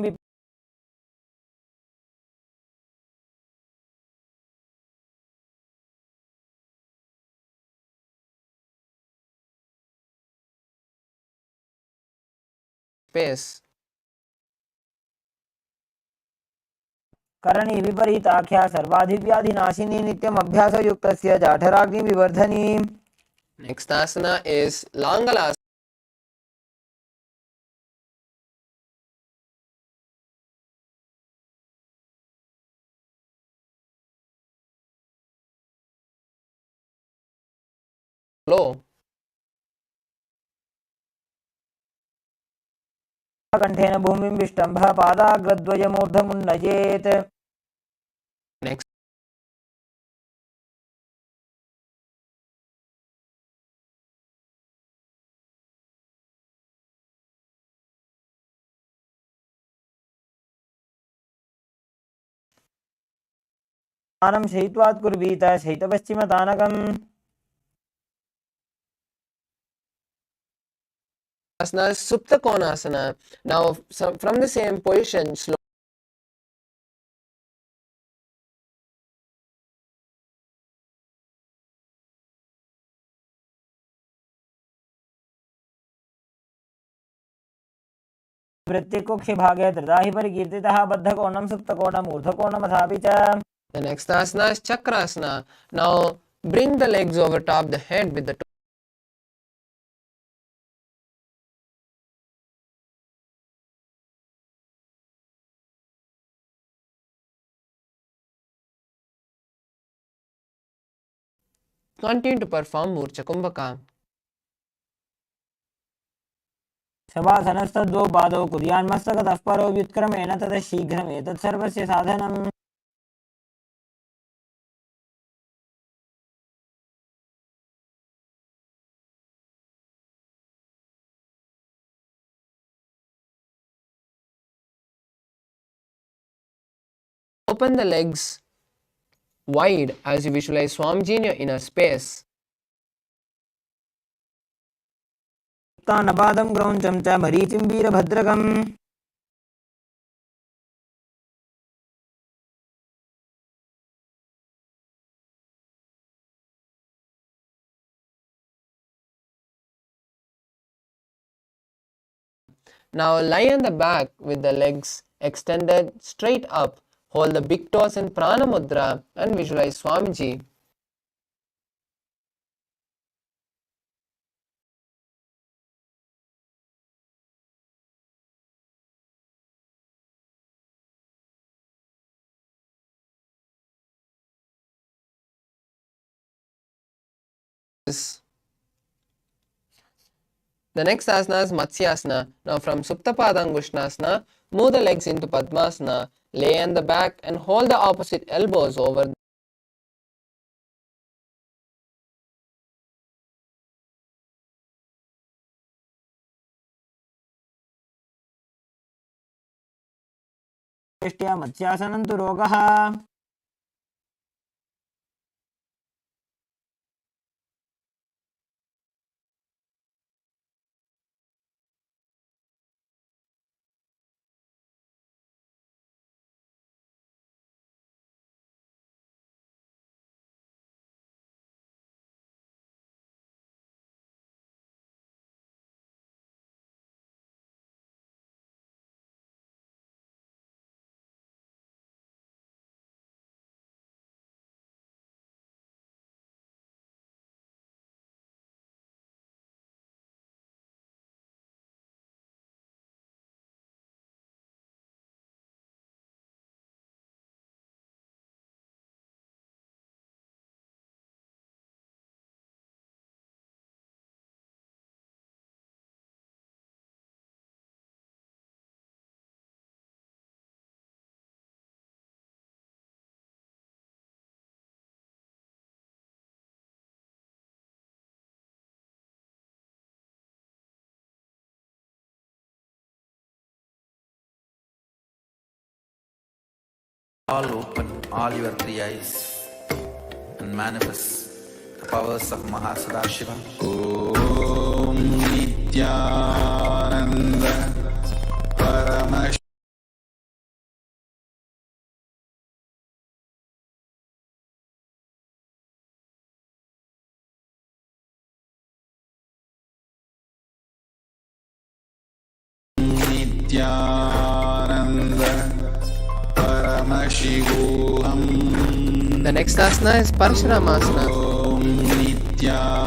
[SPEAKER 1] Space.
[SPEAKER 2] करणी विपरीताख्या सर्वाधिव्याधिनाशिनी नित्यम् अभ्यासयुक्तस्य जाठराग्निविवर्धनी.
[SPEAKER 1] Next asana is Langalasana. flow.
[SPEAKER 2] कंठेन भूमिं विष्टम्भः पादाग्रद्वयमूर्धमुन्नयेत्.
[SPEAKER 1] Next,
[SPEAKER 2] आनं शयित्वात् कुर्वीत शयितपश्चिमतानकम्.
[SPEAKER 1] asana is Supta Konasana. Now, from the same position, slowly
[SPEAKER 2] वृत्तिकुक्षि भागे धृता हि परिकीर्तितः बद्धकोणं सुप्तकोणम् ऊर्ध्वकोणमथापि च.
[SPEAKER 1] the next asana is Chakrasana. Now, bring the legs over top the head with the continue to perform Murcha Kumbhaka.
[SPEAKER 2] शवासनस्तद्वौ पादौ कुर्यान्मस्तकतः परो व्युत्क्रमेण ततः शीघ्रमेतत् सर्वस्य साधनम्.
[SPEAKER 1] Open the legs wide as you visualize Swamiji in your inner space.
[SPEAKER 2] तानपादं क्रौञ्चं च मरीचिं वीरभद्रकम्.
[SPEAKER 1] Now lie on the back with the legs extended straight up. Hold the big toes in Prana Mudra and visualize Swamiji. The next asana is Matsyasana. Now from Suptapadangushtasana, move the legs into Padmasana, lay on the back and hold the opposite elbows over.
[SPEAKER 2] दृष्ट्या मत्स्यासनं तु रोगः.
[SPEAKER 3] All open all your three eyes and manifest the powers of Mahasada Om Nithyananda Paramashivoham
[SPEAKER 1] The next asana is Parashuramasana.
[SPEAKER 3] Om Nithyananda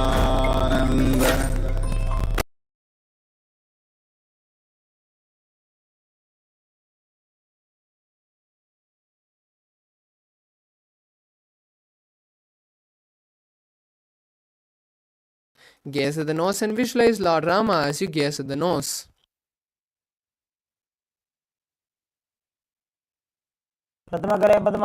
[SPEAKER 1] Gaze at the nose and visualize Lord Rama as you gaze at the nose.
[SPEAKER 2] प्रथमकरे Padma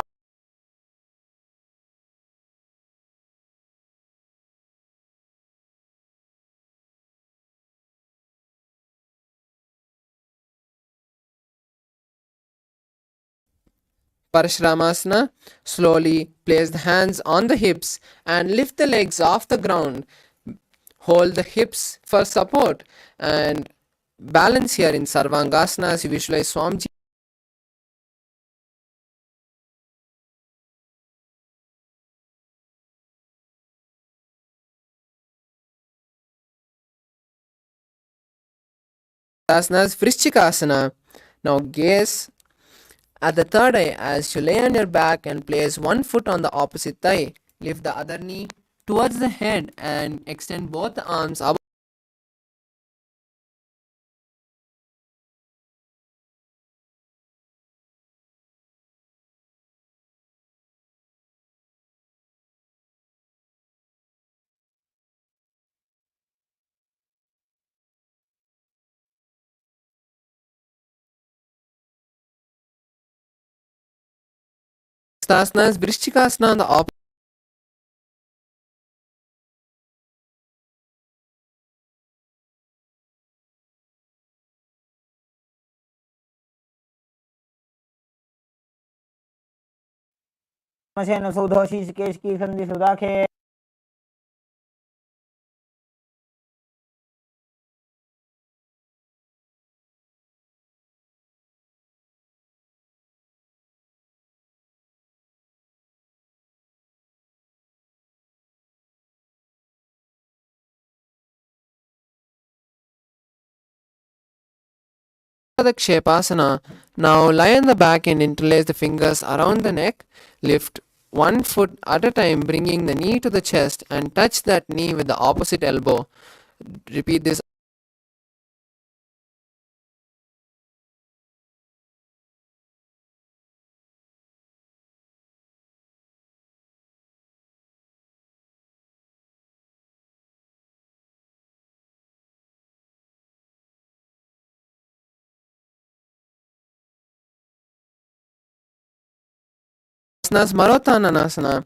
[SPEAKER 1] Parashuramasana. Slowly place the hands on the hips and lift the legs off the ground. Hold the hips for support and balance here in Sarvangasana as you visualize Swamiji. Asanas, Vrishchikasana. Now gaze at the third eye as you lay on your back and place one foot on the opposite thigh. Lift the other knee towards the head and extend both the arms above. Asanas, Vrishchikasana on the opposite.
[SPEAKER 2] मशेन सौधो शीर्षकेश की संधि सुदाखे
[SPEAKER 1] The Kshepasana. Now lie on the back and interlace the fingers around the neck. Lift one foot at a time, bringing the knee to the chest and touch that knee with the opposite elbow. Repeat this. Asanas, Marotananasana.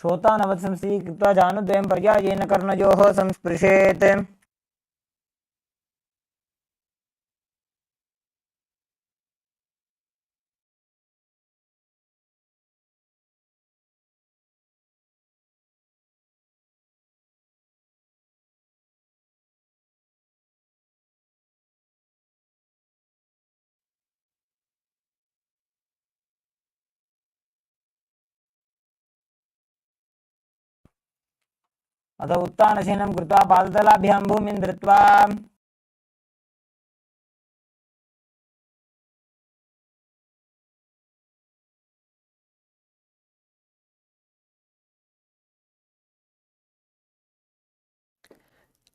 [SPEAKER 2] श्रोतानवत्संसी कृत्वा जानुद्वयं पर्यायेन कर्णयोः संस्पृशेत् अथ उत्थानशयनं कृत्वा पादतलाभ्यां भूमिं धृत्वा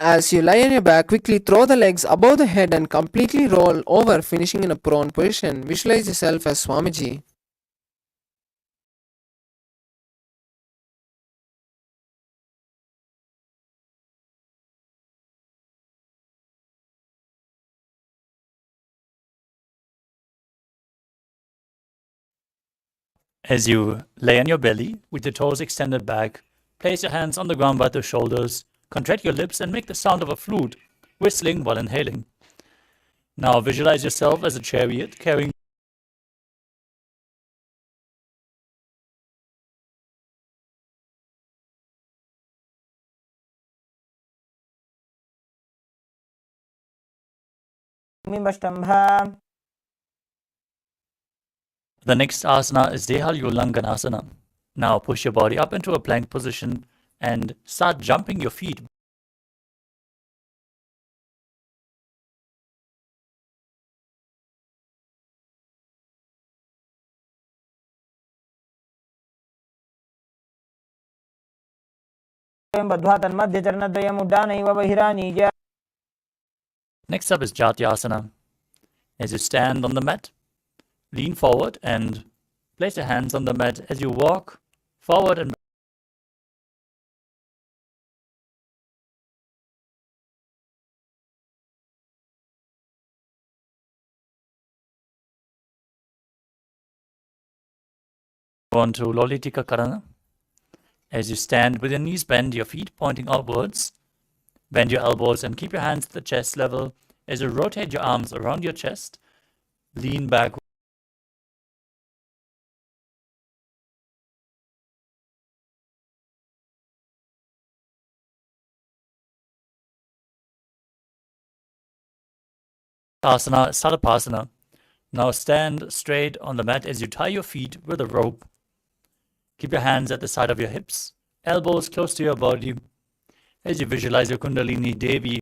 [SPEAKER 1] As you lie on your back, quickly throw the legs above the head and completely roll over, finishing in a prone position. Visualize yourself as Swamiji.
[SPEAKER 4] As you lay on your belly with the toes extended back, place your hands on the ground by the shoulders, contract your lips and make the sound of a flute, whistling while inhaling. Now visualize yourself as a chariot carrying
[SPEAKER 2] भूमिमष्टम्भ
[SPEAKER 4] The next asana is Dehalyulanganasana. Now push your body up into a plank position and start jumping your feet.
[SPEAKER 2] बद्ध्वा तन्मध्यचरणद्वयम् उड्डानैव बहिरानीय.
[SPEAKER 4] Next up is Jatyasana. As you stand on the mat, lean forward and place your hands on the mat as you walk forward and on to Lolitika Karna. As you stand with your knees bent, your feet pointing outwards, bend your elbows and keep your hands at the chest level. As you rotate your arms around your chest, lean back. Asana, Satapasana. Now stand straight on the mat as you tie your feet with a rope. Keep your hands at the side of your hips, elbows close to your body. As you visualize your Kundalini Devi,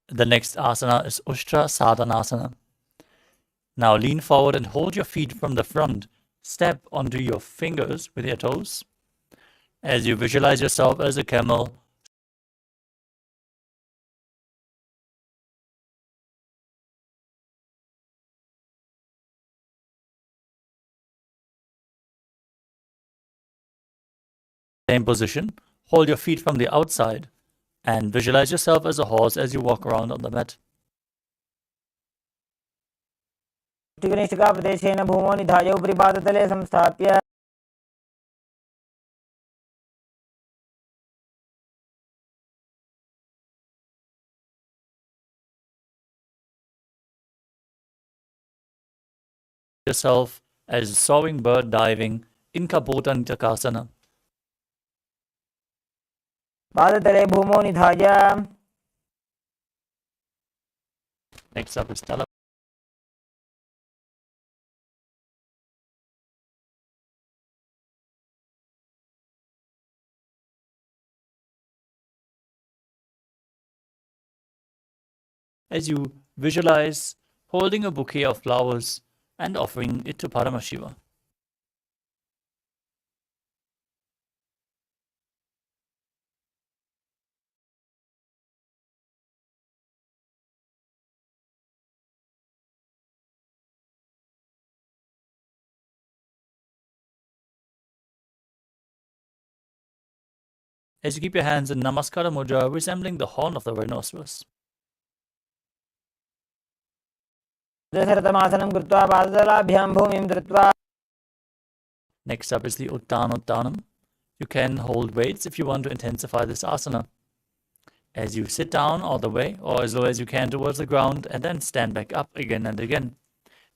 [SPEAKER 4] the next asana is Ushtra Sadhanasana. Now lean forward and hold your feet from the front. Step onto your fingers with your toes. As you visualize yourself as a camel, same position, hold your feet from the outside and visualize yourself as a horse as you walk around on the mat.
[SPEAKER 2] प्रदेशेन भूमौ निधाय उपरि पादतले संस्थाप्य.
[SPEAKER 4] Yourself as a soaring bird diving in Kapota Nitakasana.
[SPEAKER 2] पादतले भूमौ निधाय.
[SPEAKER 4] Next up is Tala. As you visualize holding a bouquet of flowers and offering it to Paramashiva. As you keep your hands in Namaskara Mudra, resembling the horn of the rhinoceros.
[SPEAKER 2] दशरथमासनं कृत्वा पादतलाभ्यां भूमिं धृत्वा.
[SPEAKER 4] Next up is the Uttanottanam. You can hold weights if you want to intensify this asana. As you sit down all the way or as low as you can towards the ground and then stand back up again and again.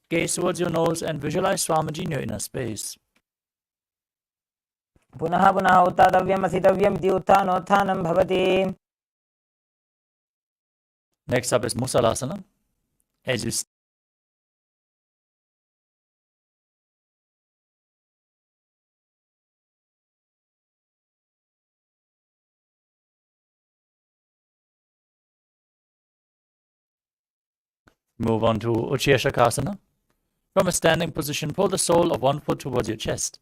[SPEAKER 4] Gaze towards your nose and visualize Swamiji in your inner space.
[SPEAKER 2] पुनः पुनः उत्थातव्यम् असितव्यम् इति उत्थानोत्थानं भवति.
[SPEAKER 4] Next up is Musalasana. As you move on to Uchiyashakasana. From a standing position, pull the sole of one foot towards your chest.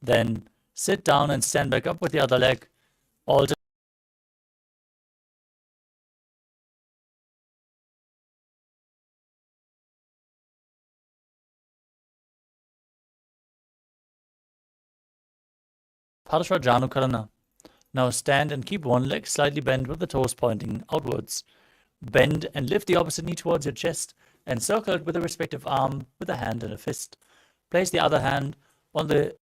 [SPEAKER 4] Then sit down and stand back up with the other leg. Alter Janukarana. Now stand and keep one leg slightly bent with the toes pointing outwards. Bend and lift the opposite knee towards your chest and circle it with the respective arm with a hand and a fist. Place the other hand on the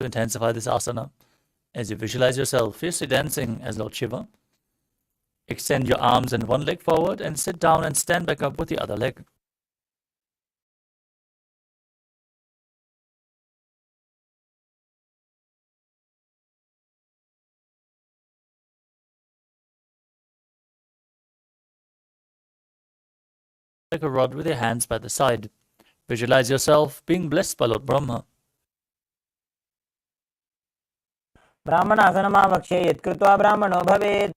[SPEAKER 4] to intensify this asana. As you visualize yourself fiercely dancing as Lord Shiva, extend your arms and one leg forward and sit down and stand back up with the other leg. like a rod with your hands by the side. Visualize yourself being blessed by Lord Brahma.
[SPEAKER 2] ब्राह्मणासनमावक्ष्ये यत्कृत्वा ब्राह्मणो भवेत्.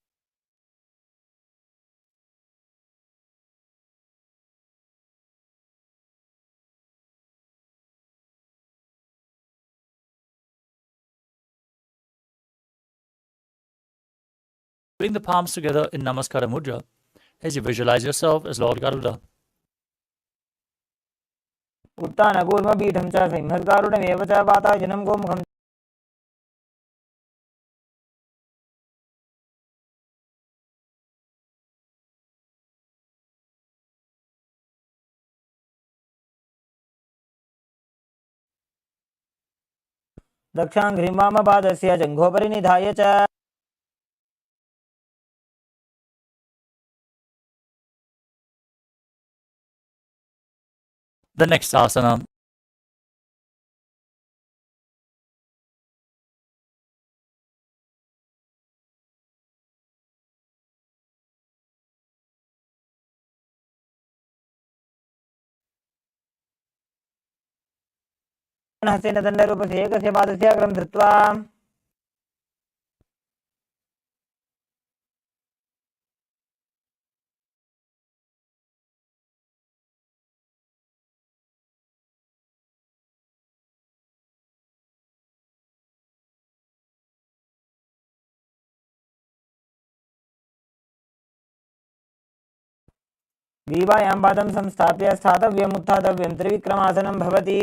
[SPEAKER 4] Bring the palms together in Namaskara Mudra as you visualize yourself as Lord Garuda.
[SPEAKER 2] उत्तानकूर्मपीठं च सिंहद्गारुडमेव च वातायनं गोमुखं. दक्षाङ्घ्रिं वामपादस्य जङ्घोपरि निधाय च.
[SPEAKER 4] The next asana.
[SPEAKER 2] हस्तेन दण्डरूपस्य एकस्य पादस्य अग्रं धृत्वा ग्रीवायां पादं संस्थाप्य स्थातव्यम् उत्थातव्यं त्रिविक्रमासनं भवति.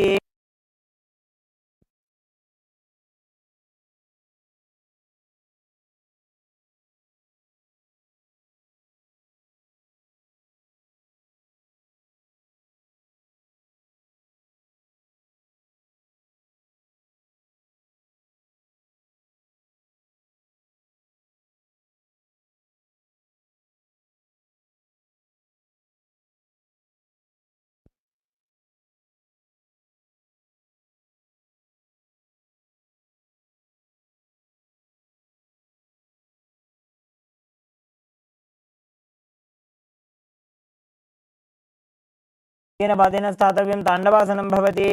[SPEAKER 2] येन पादेन स्थातव्यं ताण्डवासनं भवति.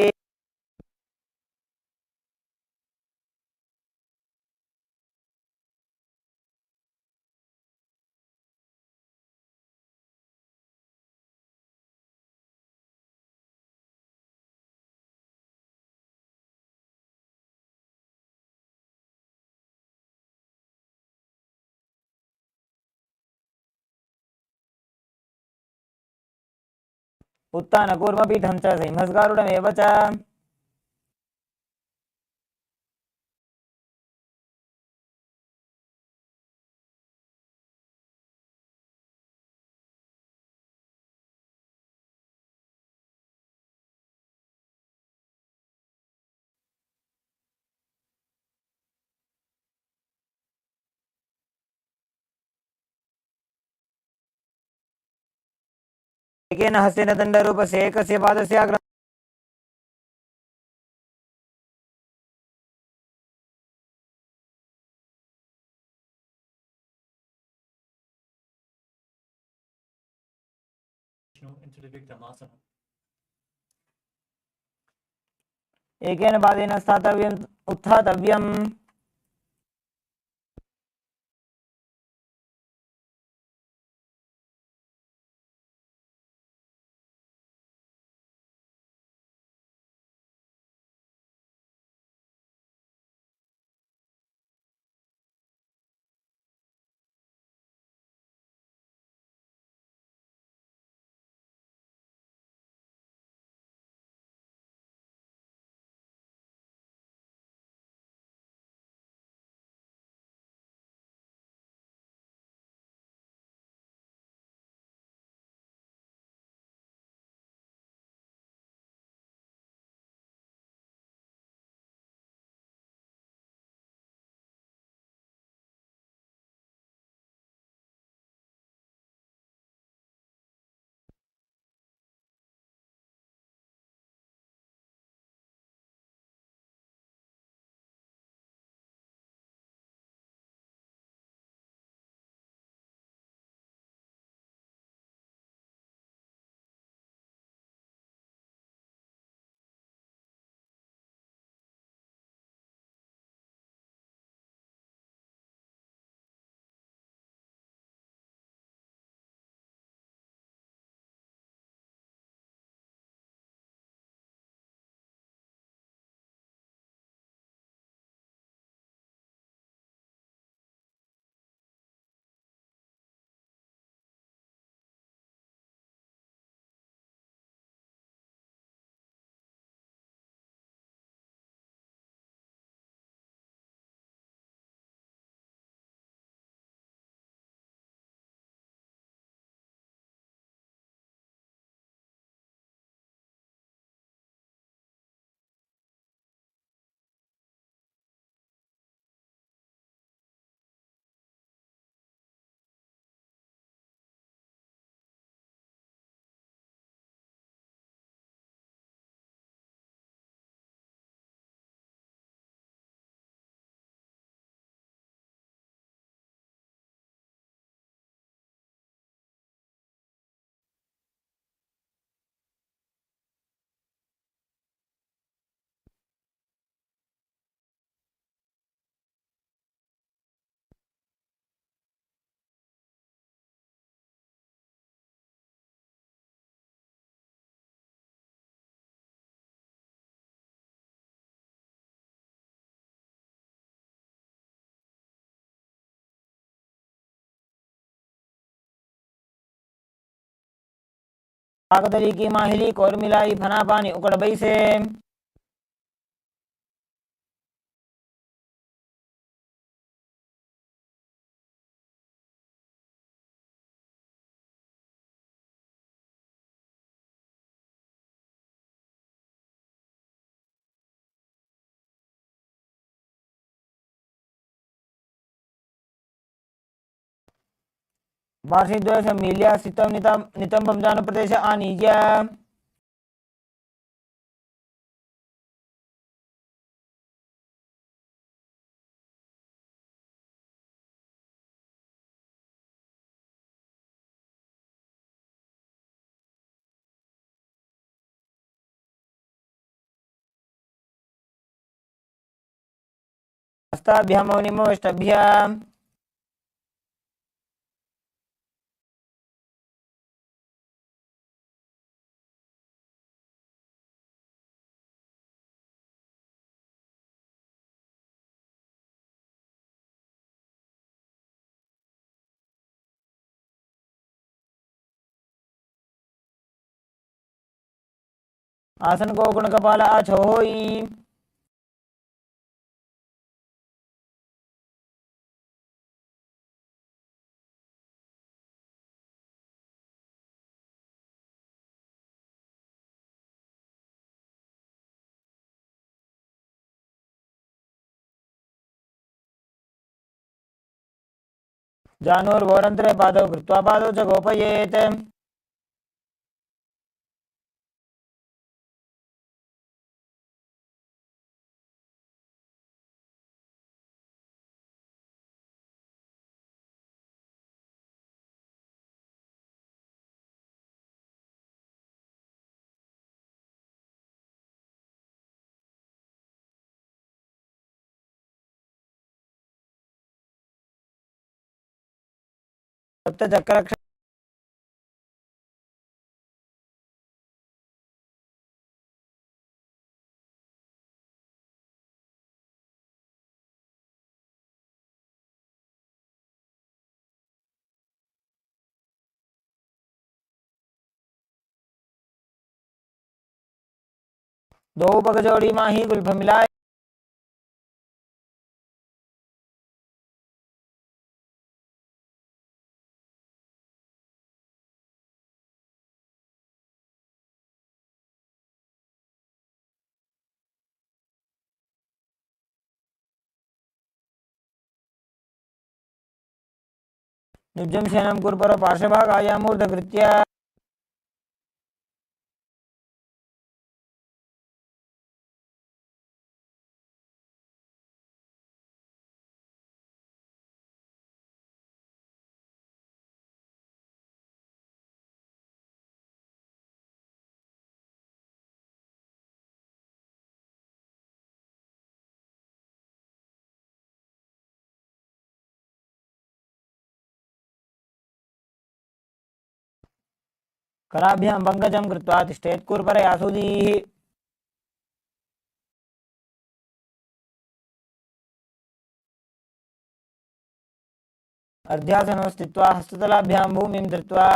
[SPEAKER 2] उत्तानकूर्मपीठं च सिंहद्गारुडमेव च. एकेन हस्तेन दण्डरूपस्य एकस्य पादस्य अग्रं
[SPEAKER 4] Into the Vikramasana.
[SPEAKER 2] एकेन पादेन स्थातव्यम् उत्थातव्यम्. काकतली की माहिली कोर मिलाई फना पानी उकड़ बई से। वार्षिद्वय मिल्या सितम नितम बमजान प्रदेश आनीज्य। हस्ताभ्याम निमोष्टभ्याम। आसन को गुण कपाल आछो होई। जानोर वोरंत्रे पादौ कृत्वा पादौ च गोपयेत्। सप्तचक्र दो पग जोड़ी माही गुल्फ मिलाए। निजम शयनम कुरपर पार्श्वभाग आयामूर्धकृत्य। कराभ्याम पंकजम कृत्वा तिष्ठेत् कुरपरे आसुदीः। अर्ध्यासनो स्थित्वा हस्ततलाभ्यां भूमिं धृत्वा।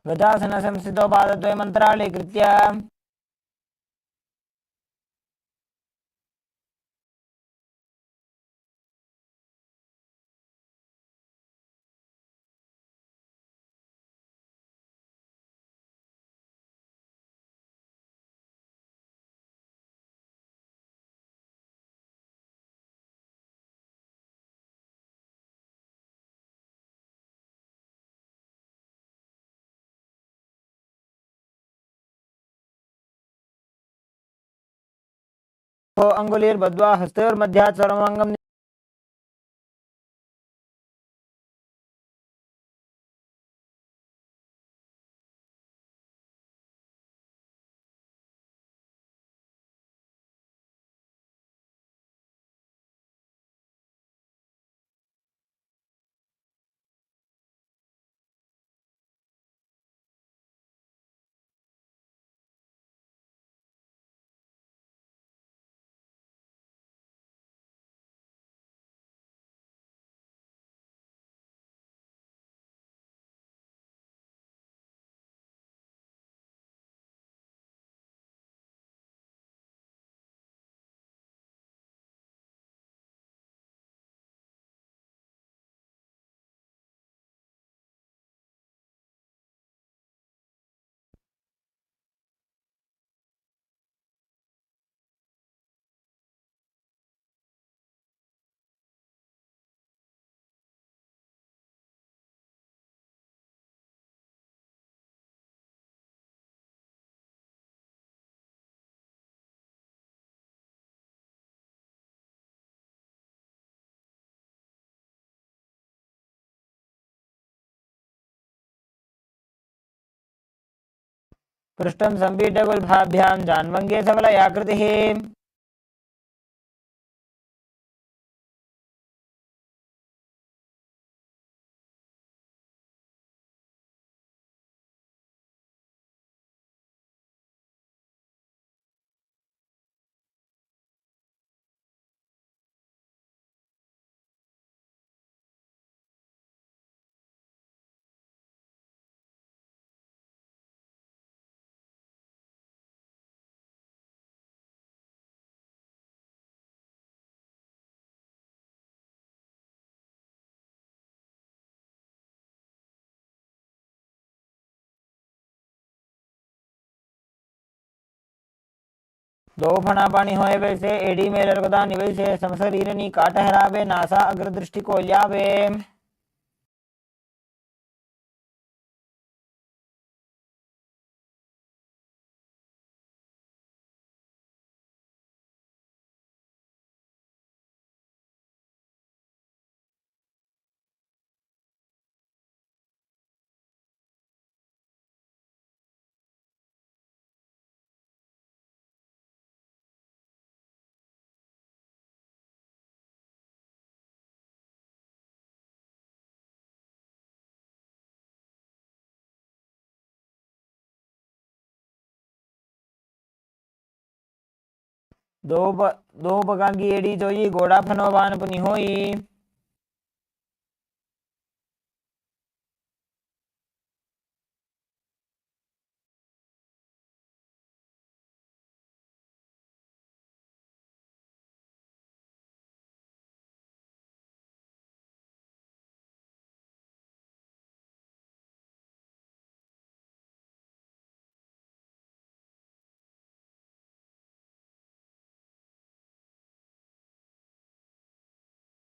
[SPEAKER 2] गजासन संस्थितो पादद्वयम् अन्तरालीकृत्य। अंगुलीर्बद्ध्वा हस्तयोर्मध्यात् सर्वाङ्गं पृष्ठं सम्पीड्य गुल्फाभ्यां जान्वङ्गे सबलयाकृतिः दो फणा पानी होए वैसे एडी में लरकदा निवैसे समशरीरनी का ठहरावे नासा अग्रदृष्टि को ल्यावे। दो पगागी एडी जोई घोड़ा फनोवान पुनि होई।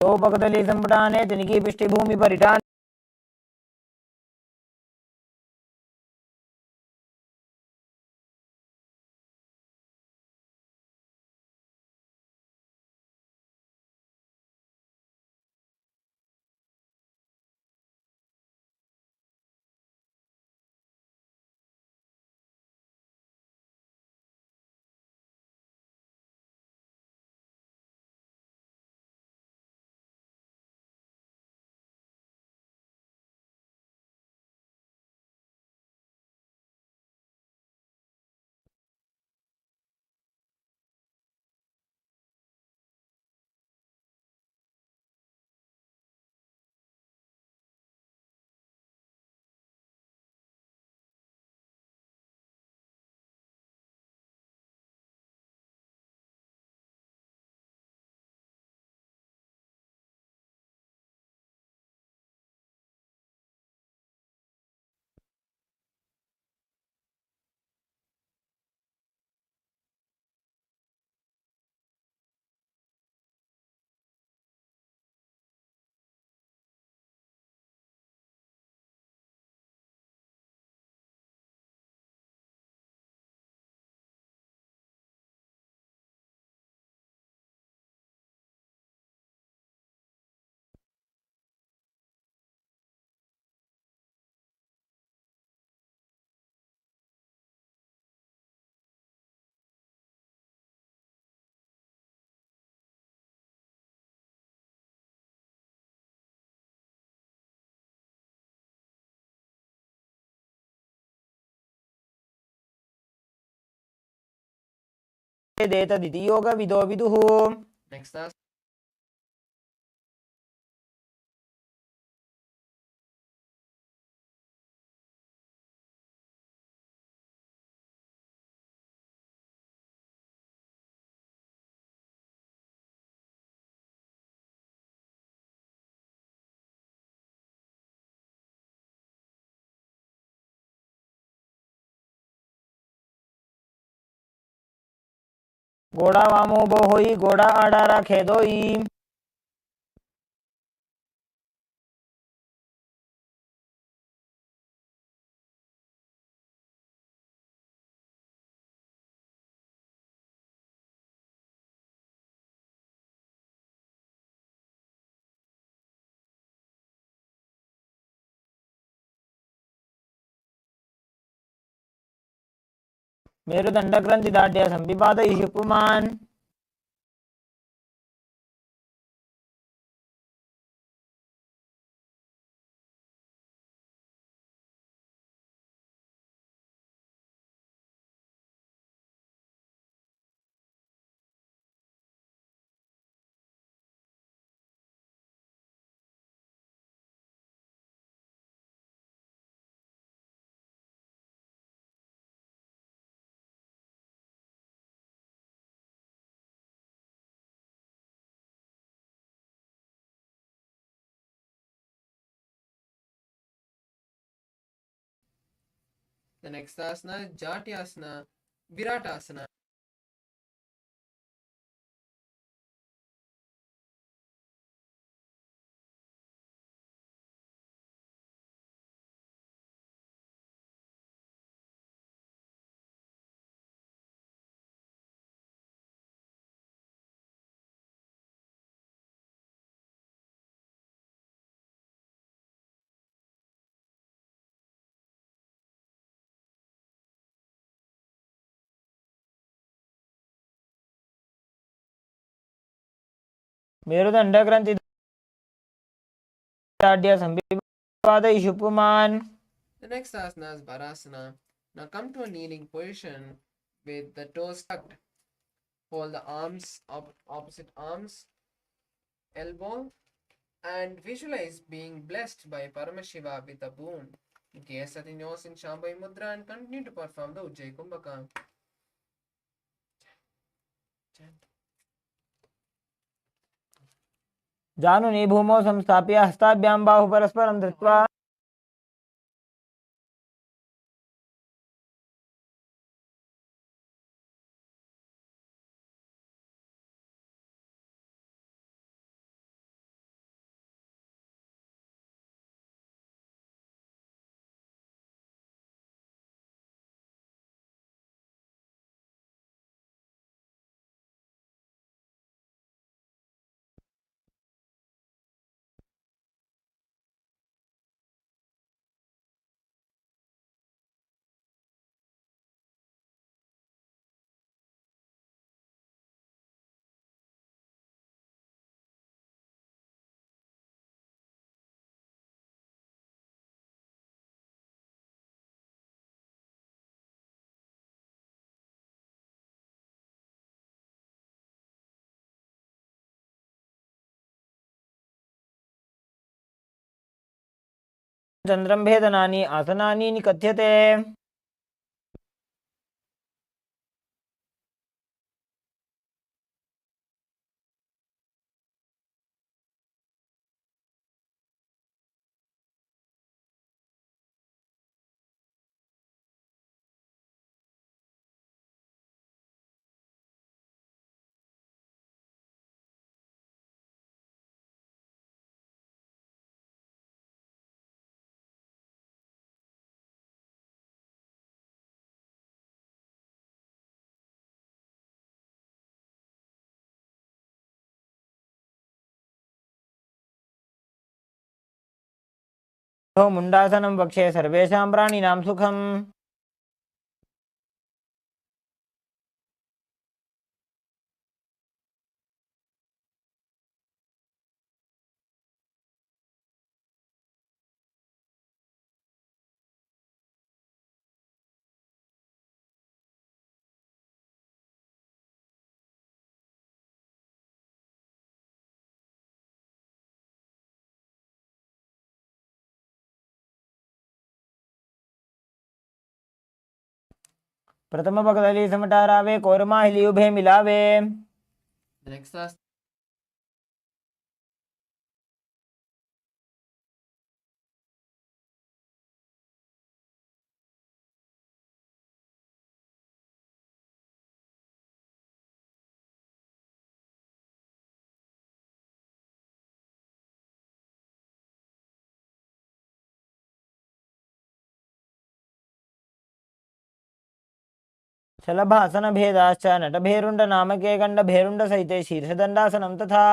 [SPEAKER 2] दो पगदली संपटाने तिनकी पृष्ठभूमि परिटान देतदिति योगविदो विदुः.
[SPEAKER 1] Next asana.
[SPEAKER 2] घोड़ा वामो बोहोई घोड़ा आडारा खेदोई. मेरुदंड ग्रंथि दाढ़्य संपिपादयिषु पुमान्.
[SPEAKER 1] The next asana is Jatyasana, Viratasana.
[SPEAKER 2] मेरुदंड ग्रंथि दाढ़्य संपिपादयिषु पुमान्.
[SPEAKER 1] The next asana is Varasana. Now come to a kneeling position with the toes tucked. Hold the arms, opposite arms, elbow, and visualize being blessed by Paramashiva with a boon. Gaze at in Shambhavi Mudra and continue to perform the Ujjayi Kumbhaka.
[SPEAKER 2] जानुनी भूमौ संस्थाप्य हस्ताभ्यां बाहु परस्परं धृत्वा चंद्रं भेदनानि आसनानि कथ्यते. मुंडासनं वक्षे सर्वेषां प्राणिनां सुखम्. प्रथम पगदली समटारावे कोरमा हिली उभे मिलावे.
[SPEAKER 1] The next asana.
[SPEAKER 2] शलभासन भेदाश्च नटभेरुण्ड नामके गण्ड भेरुण्ड सहिते शीर्षदण्डासनं तथा.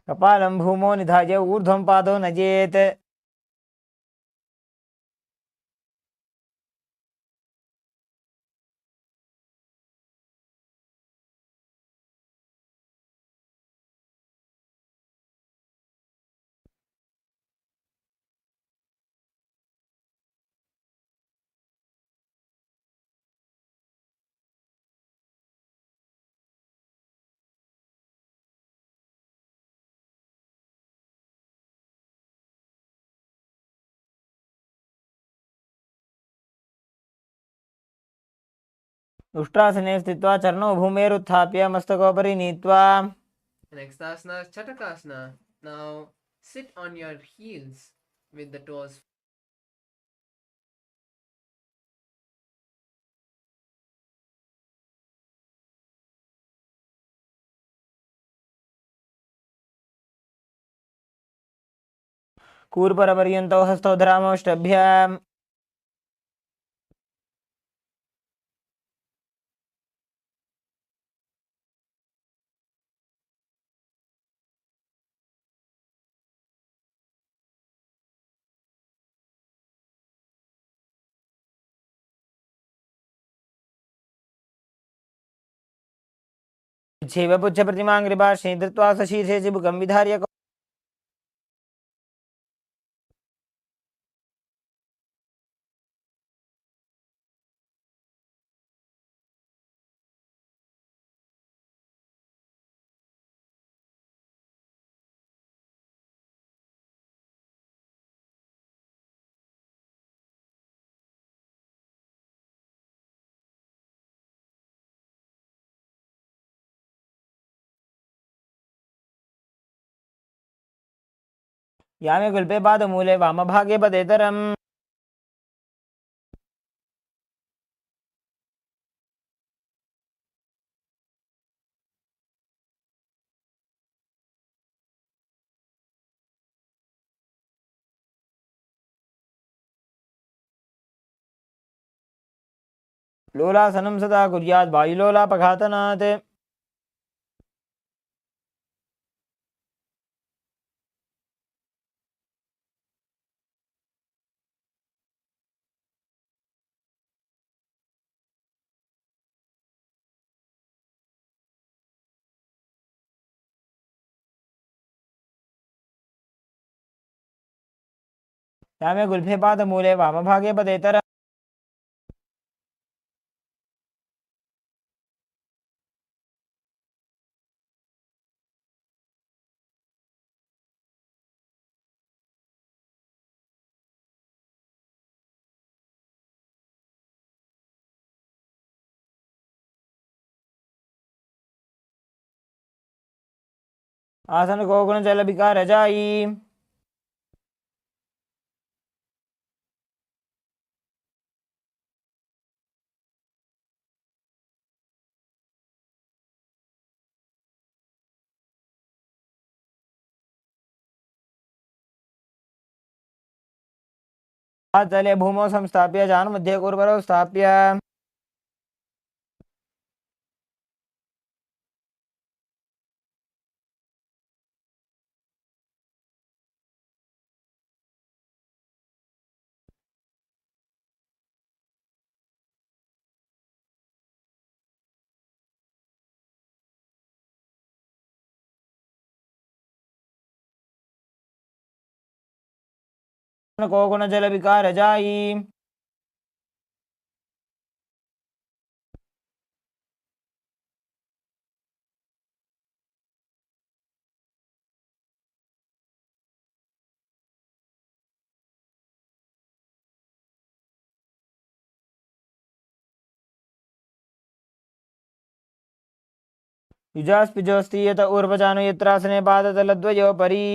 [SPEAKER 2] कपालं भूमो निधाय ऊर्ध्वं पादो नजेत्. उष्ट्रासने स्थित्वा चरणौ भूमेरुत्थाप्य मस्तकोपरि नीत्वा.
[SPEAKER 1] The next asana is Chatakasana. Now sit on your heels with the toes.
[SPEAKER 2] कूर्परपर्यन्तौ हस्तौ धरामौष्टभ्याम्. छेव पुच्छ प्रतिमाङ्घ्रिपार्श्वे धृत्वा सशीर्षे चिबुकं विधार्य. यामे कुल्पे पादमूले वामभागे पदेतरम्. लोलासनं सदा कुर्यात् वायुलोलापघातनात्. यामे गुल्फे पादमूले वामभागे पदेतरम्. आसन को गुण जल विकार जाई. तले भूमौ संस्थाप्य जान मध्ये कूर्वरौ स्थाप्य. को गुण जल विकार जाई। युजास्पिजोस्ति यत ऊर्वजानु यत्रासने पादतलद्वयोपरि।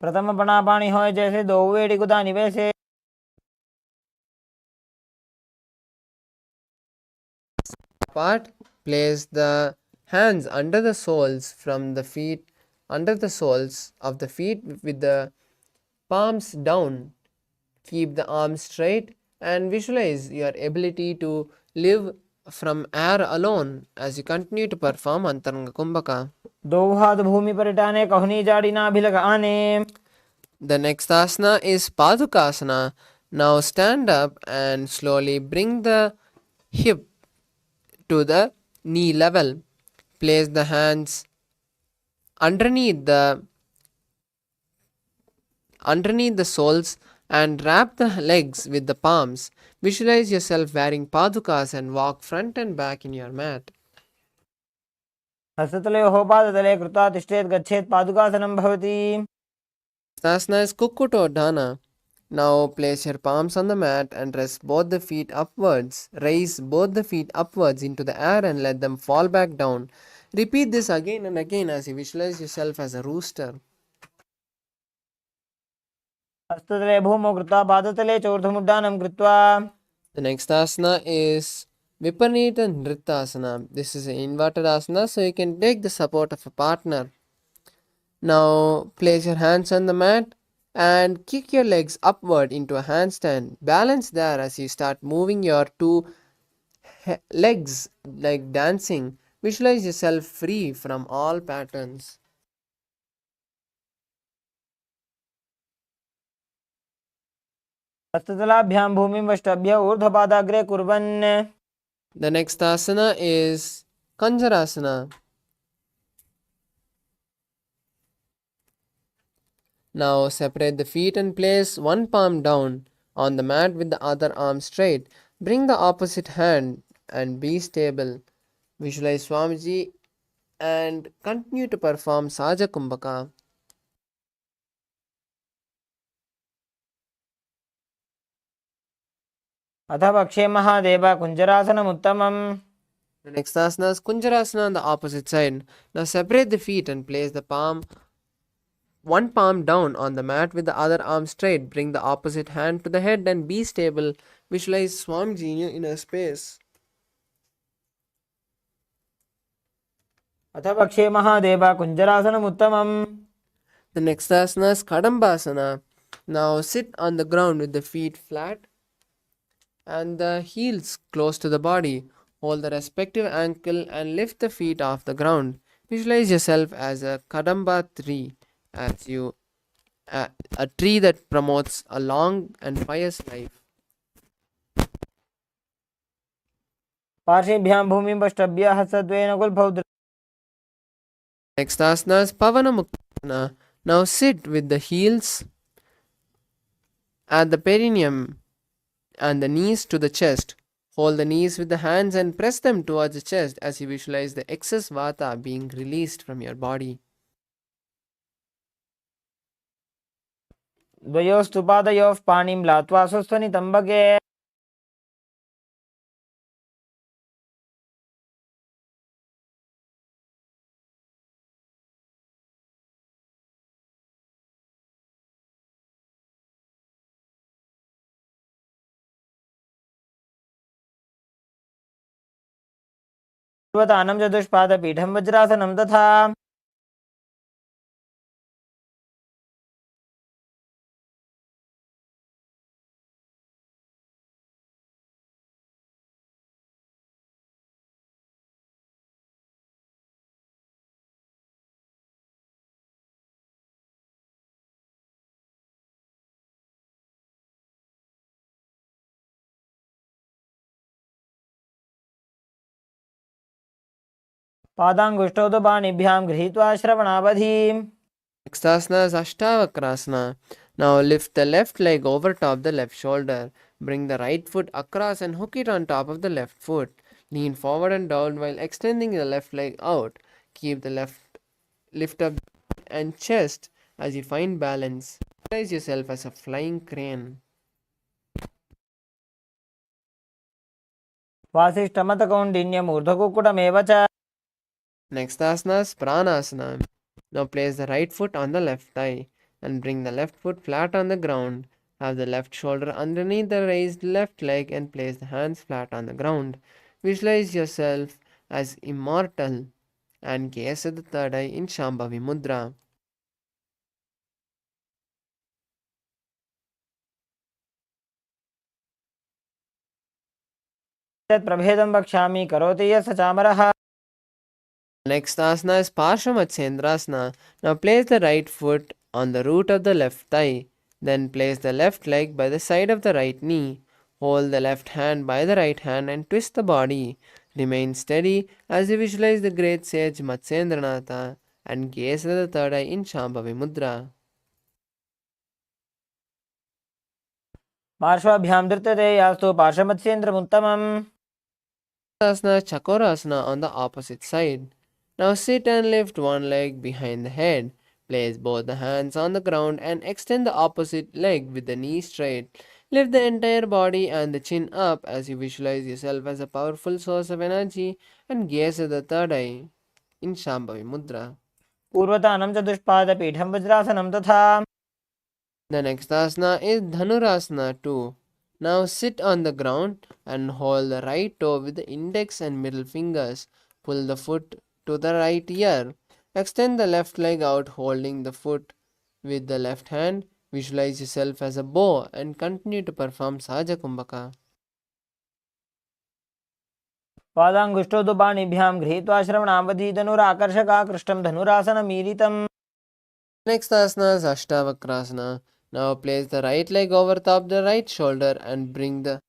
[SPEAKER 2] प्रथम पना पानी होय जैसे दो वेड़ी गुदानी वैसे।
[SPEAKER 1] Part, place the hands under the soles from the feet, under the soles of the feet with the palms down. Keep the arms straight and visualize your ability to live from air alone as you continue to perform Antaranga Kumbhaka.
[SPEAKER 2] दो हाथ भूमि पर टाने कहनी जाड़ी ना भी लगाने।
[SPEAKER 1] The next asana is Padukasana. Now stand up and slowly bring the hip to the knee level. Place the hands underneath the soles and wrap the legs with the palms. Visualize yourself wearing padukas and walk front and back in your mat.
[SPEAKER 2] हस्ततलयोः पादतले कृत्वा तिष्ठेत् गच्छेत् पादुकासनं भवति।
[SPEAKER 1] Asana is Kukkutodhana. Now place your palms on the mat and rest both the feet upwards. Raise both the feet upwards into the air and let them fall back down. Repeat this again and again as you visualize yourself as a rooster.
[SPEAKER 2] हस्ततले भूमौ कृत्वा पादतले चोर्ध्वमुड्डानं कृत्वा।
[SPEAKER 1] The next asana is Viparita Nrittasana. This is an inverted asana, so you can take the support of a partner. Now place your hands on the mat and kick your legs upward into a handstand. Balance there as you start moving your two legs like dancing. Visualize yourself free from all patterns.
[SPEAKER 2] हस्ततलाभ्यां भूमिं वष्टभ्य ऊर्ध्वपादाग्रे कुर्वन्।
[SPEAKER 1] The next asana is Kanjarasana. Now separate the feet and place one palm down on the mat with the other arm straight. Bring the opposite hand and be stable. Visualize Swamiji and continue to perform Saja Kumbhaka.
[SPEAKER 2] अथ पक्षे Mahadev कुञ्जरासनमुत्तमम्।
[SPEAKER 1] The next asana is Kunjarasana on the opposite side. Now separate the feet and place the one palm down on the mat with the other arm straight. Bring the opposite hand to the head and be stable. Visualize Swamiji in your inner space.
[SPEAKER 2] अथ पक्षे Mahadev कुञ्जरासनमुत्तमम्।
[SPEAKER 1] The next asana is Kadambasana. Now sit on the ground with the feet flat and the heels close to the body. Hold the respective ankle and lift the feet off the ground. Visualize yourself as a Kadamba tree, a tree that promotes a long and pious life.
[SPEAKER 2] पार्श्वेभ्यां भूमिं वष्टभ्य हस्तद्वयेन गुल्फौ।
[SPEAKER 1] Next asana is Pavana Muktasana. Now sit with the heels at the perineum and the knees to the chest. Hold the knees with the hands and press them towards the chest as you visualize the excess vata being released from your body.
[SPEAKER 2] द्वयोस्तु पादयोः पाणिं लात्वा स्वस्थनितम्बके। पर्वतानं चतुष्पादपीठं वज्रासनं तथा। पादाङ्गुष्ठौ तु पाणिभ्यां गृहीत्वा श्रवणावधिम्।
[SPEAKER 1] Next asana is Ashtavakrasana. Now lift the left leg over top the left shoulder. Bring the right foot across and hook it on top of the left foot. Lean forward and down while extending the left leg out. Keep the left lift up and chest as you find balance. Visualize yourself as a flying crane.
[SPEAKER 2] वासिष्ठमतकौण्डिन्यमूर्धकुक्कुटमेव च।
[SPEAKER 1] Next asana is Pranasana. Now place the right foot on the left thigh and bring the left foot flat on the ground. Have the left shoulder underneath the raised left leg and place the hands flat on the ground. Visualize yourself as immortal and gaze at the third eye in Shambhavi Mudra.
[SPEAKER 2] प्रभेदं वक्ष्यामि करोति यः स चामरः।
[SPEAKER 1] Next asana is Parshamatsendrasana. Now place the right foot on the root of the left thigh. Then place the left leg by the side of the right knee. Hold the left hand by the right hand and twist the body. Remain steady as you visualize the great sage Matsyendranatha and gaze at the third eye in Shambhavi Mudra.
[SPEAKER 2] पार्श्वाभ्यां धृत्यते यास्तु पार्श्वमत्स्येन्द्रमुत्तमम्।
[SPEAKER 1] Asana Chakorasana on the opposite side. Now sit and lift one leg behind the head. Place both the hands on the ground and extend the opposite leg with the knee straight. Lift the entire body and the chin up as you visualize yourself as a powerful source of energy and gaze at the third eye in Shambhavi Mudra.
[SPEAKER 2] पूर्वतानं चतुष्पादपीठं वज्रासनं तथा।
[SPEAKER 1] The next asana is Dhanurasana 2. Now sit on the ground and hold the right toe with the index and middle fingers. Pull the foot to the right ear. Extend the left leg out holding the foot with the left hand. Visualize yourself as a bow and continue to perform Sahaja Kumbhaka.
[SPEAKER 2] पादाङ्गुष्ठौ तु पाणिभ्यां गृहीत्वा श्रवणावधि धनुराकर्षकाकृष्टं धनुरासनमीलितम्।
[SPEAKER 1] Next asana is Ashtavakrasana. Now place the right leg over top the right shoulder and bring the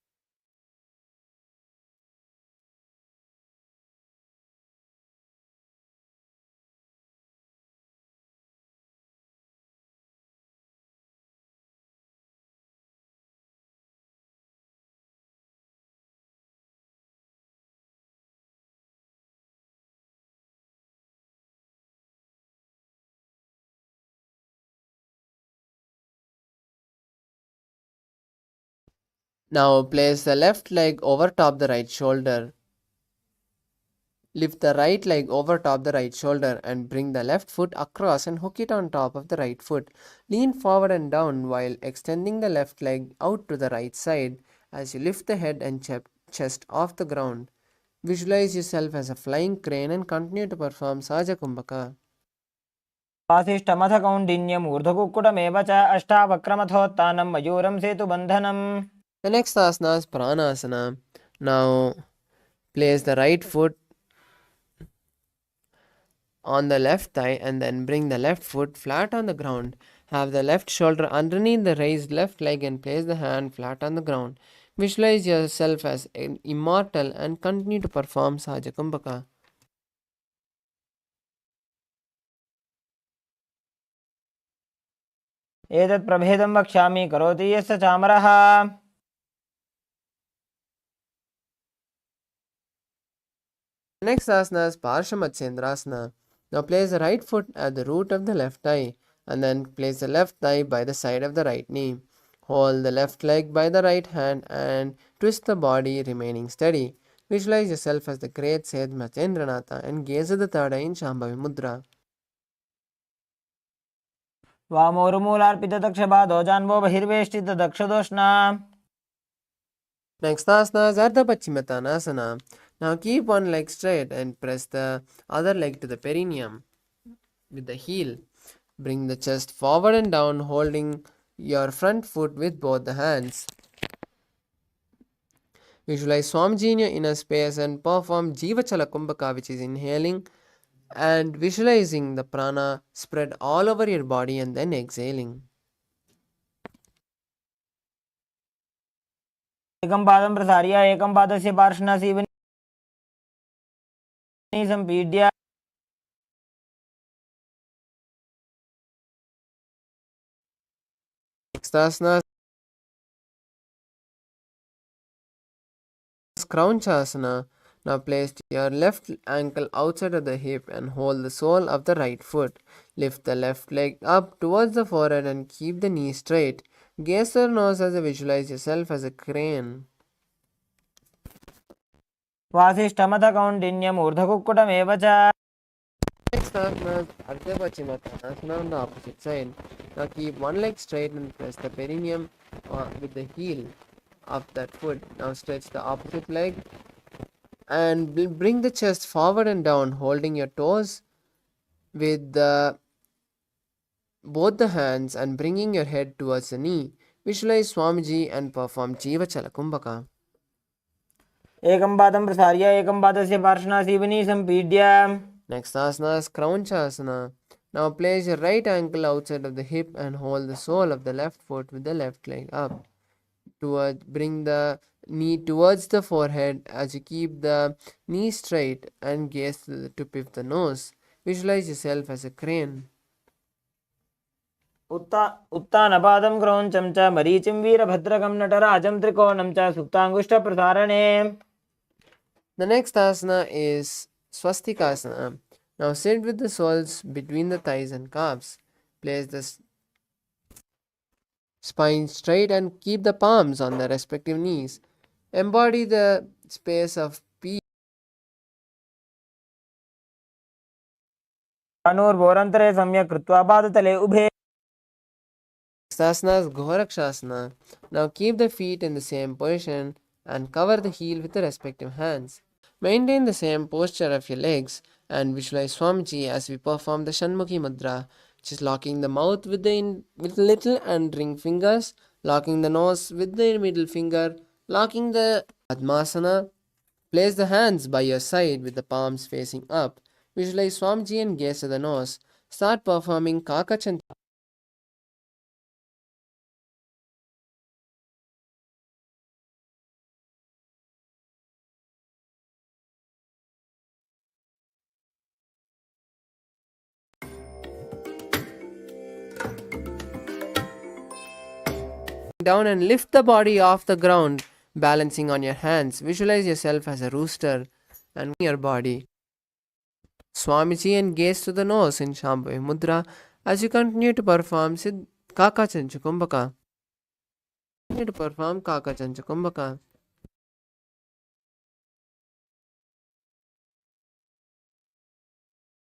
[SPEAKER 1] Now place the left leg over top the right shoulder. Lift the right leg over top the right shoulder and bring the left foot across and hook it on top of the right foot. Lean forward and down while extending the left leg out to the right side as you lift the head and chest off the ground. Visualize yourself as a flying crane and continue to perform Sahaja Kumbhaka.
[SPEAKER 2] वासिष्ठमथ कौण्डिन्यमूर्धकुक्कुटमेव च अष्टावक्रमथोत्तानं मयूरं सेतुबन्धनम्।
[SPEAKER 1] The next asana is Pranasana. Now place the right foot on the left thigh and then bring the left foot flat on the ground. Have the left shoulder underneath the raised left leg and place the hand flat on the ground. Visualize yourself as immortal and continue to perform Sahaja Kumbhaka.
[SPEAKER 2] एतत् प्रभेदं वक्ष्यामि करोति यः स चामरः।
[SPEAKER 1] Next asana is Parshamatsendrasana. Now place the right foot at the root of the left thigh and then place the left thigh by the side of the right knee. Hold the left leg by the right hand and twist the body remaining steady. Visualize yourself as the great sage Matsyendranatha and gaze at the third eye in Shambhavi Mudra.
[SPEAKER 2] वामोरुमूलार्पितदक्षपादो जान्वो बहिर्वेष्टितदक्षदोष्णा।
[SPEAKER 1] Next asana is Ardha Paschimottanasana. Now keep one leg straight and press the other leg to the perineum with the heel. Bring the chest forward and down holding your front foot with both the hands. Visualize Swamiji in your inner space and perform Jivachala Kumbhaka, which is inhaling and visualizing the prana spread all over your body and then exhaling.
[SPEAKER 2] एकं पादं प्रसार्य एकं पादस्य पार्श्वना Seoni सम्पीड्य
[SPEAKER 1] Next asana is Asana. Now place your left ankle outside of the hip and hold the sole of the right foot. Lift the left leg up towards the forehead and keep the knee straight. Gaze to the nose as you visualize yourself as a crane.
[SPEAKER 2] वासिष्ठमथ कौण्डिन्यमूर्धकुक्कुटमेव च.
[SPEAKER 1] Next asana is Ardha Pachimatanasana on the opposite side. Now keep one leg straight and press the perineum with the heel of that foot. Now stretch the opposite leg and bring the chest forward and down, holding your toes with both the hands and bringing your head towards the knee. Visualize Swamiji and perform Jiva Chalakumbhaka.
[SPEAKER 2] एकं पादं प्रसार्य एकं पादस्य पार्श्वनासीवनी सम्पीड्य.
[SPEAKER 1] Next asana is Asana. Now place your right ankle outside of the hip and hold the sole of the left foot with the left leg up. Bring the knee towards the forehead as you keep the knee straight and gaze to the tip of the nose. Visualize yourself as a crane.
[SPEAKER 2] उत्तानपादं क्रौञ्चं च मरीचिं वीरभद्रकं नटराजं त्रिकोणं च सुप्ताङ्गुष्ठप्रसारणे.
[SPEAKER 1] The next asana is Swastikasana. Now sit with the soles between the thighs and calves. Place the spine straight and keep the palms on the respective knees. Embody the space of peace.
[SPEAKER 2] अनुर्भोरन्तरे सम्यक् कृत्वा पादतले उभे.
[SPEAKER 1] Next asana is Ghorakshasana. Now keep the feet in the same position and cover the heel with the respective hands. Maintain the same posture of your legs and visualize Swamiji as we perform the Shanmukhi Mudra, which is locking the mouth with the little and ring fingers, locking the nose with the middle finger, locking the Padmasana. Place the hands by your side with the palms facing up. Visualize Swamiji and gaze to the nose. Start performing Kakachan. Down and lift the body off the ground, balancing on your hands. Visualize yourself as a rooster and your body. Swamiji and gaze to the nose in Shambhavi Mudra as you continue to perform Kaka Chanchukumbhaka. Continue to perform Kaka Chanchukumbhaka.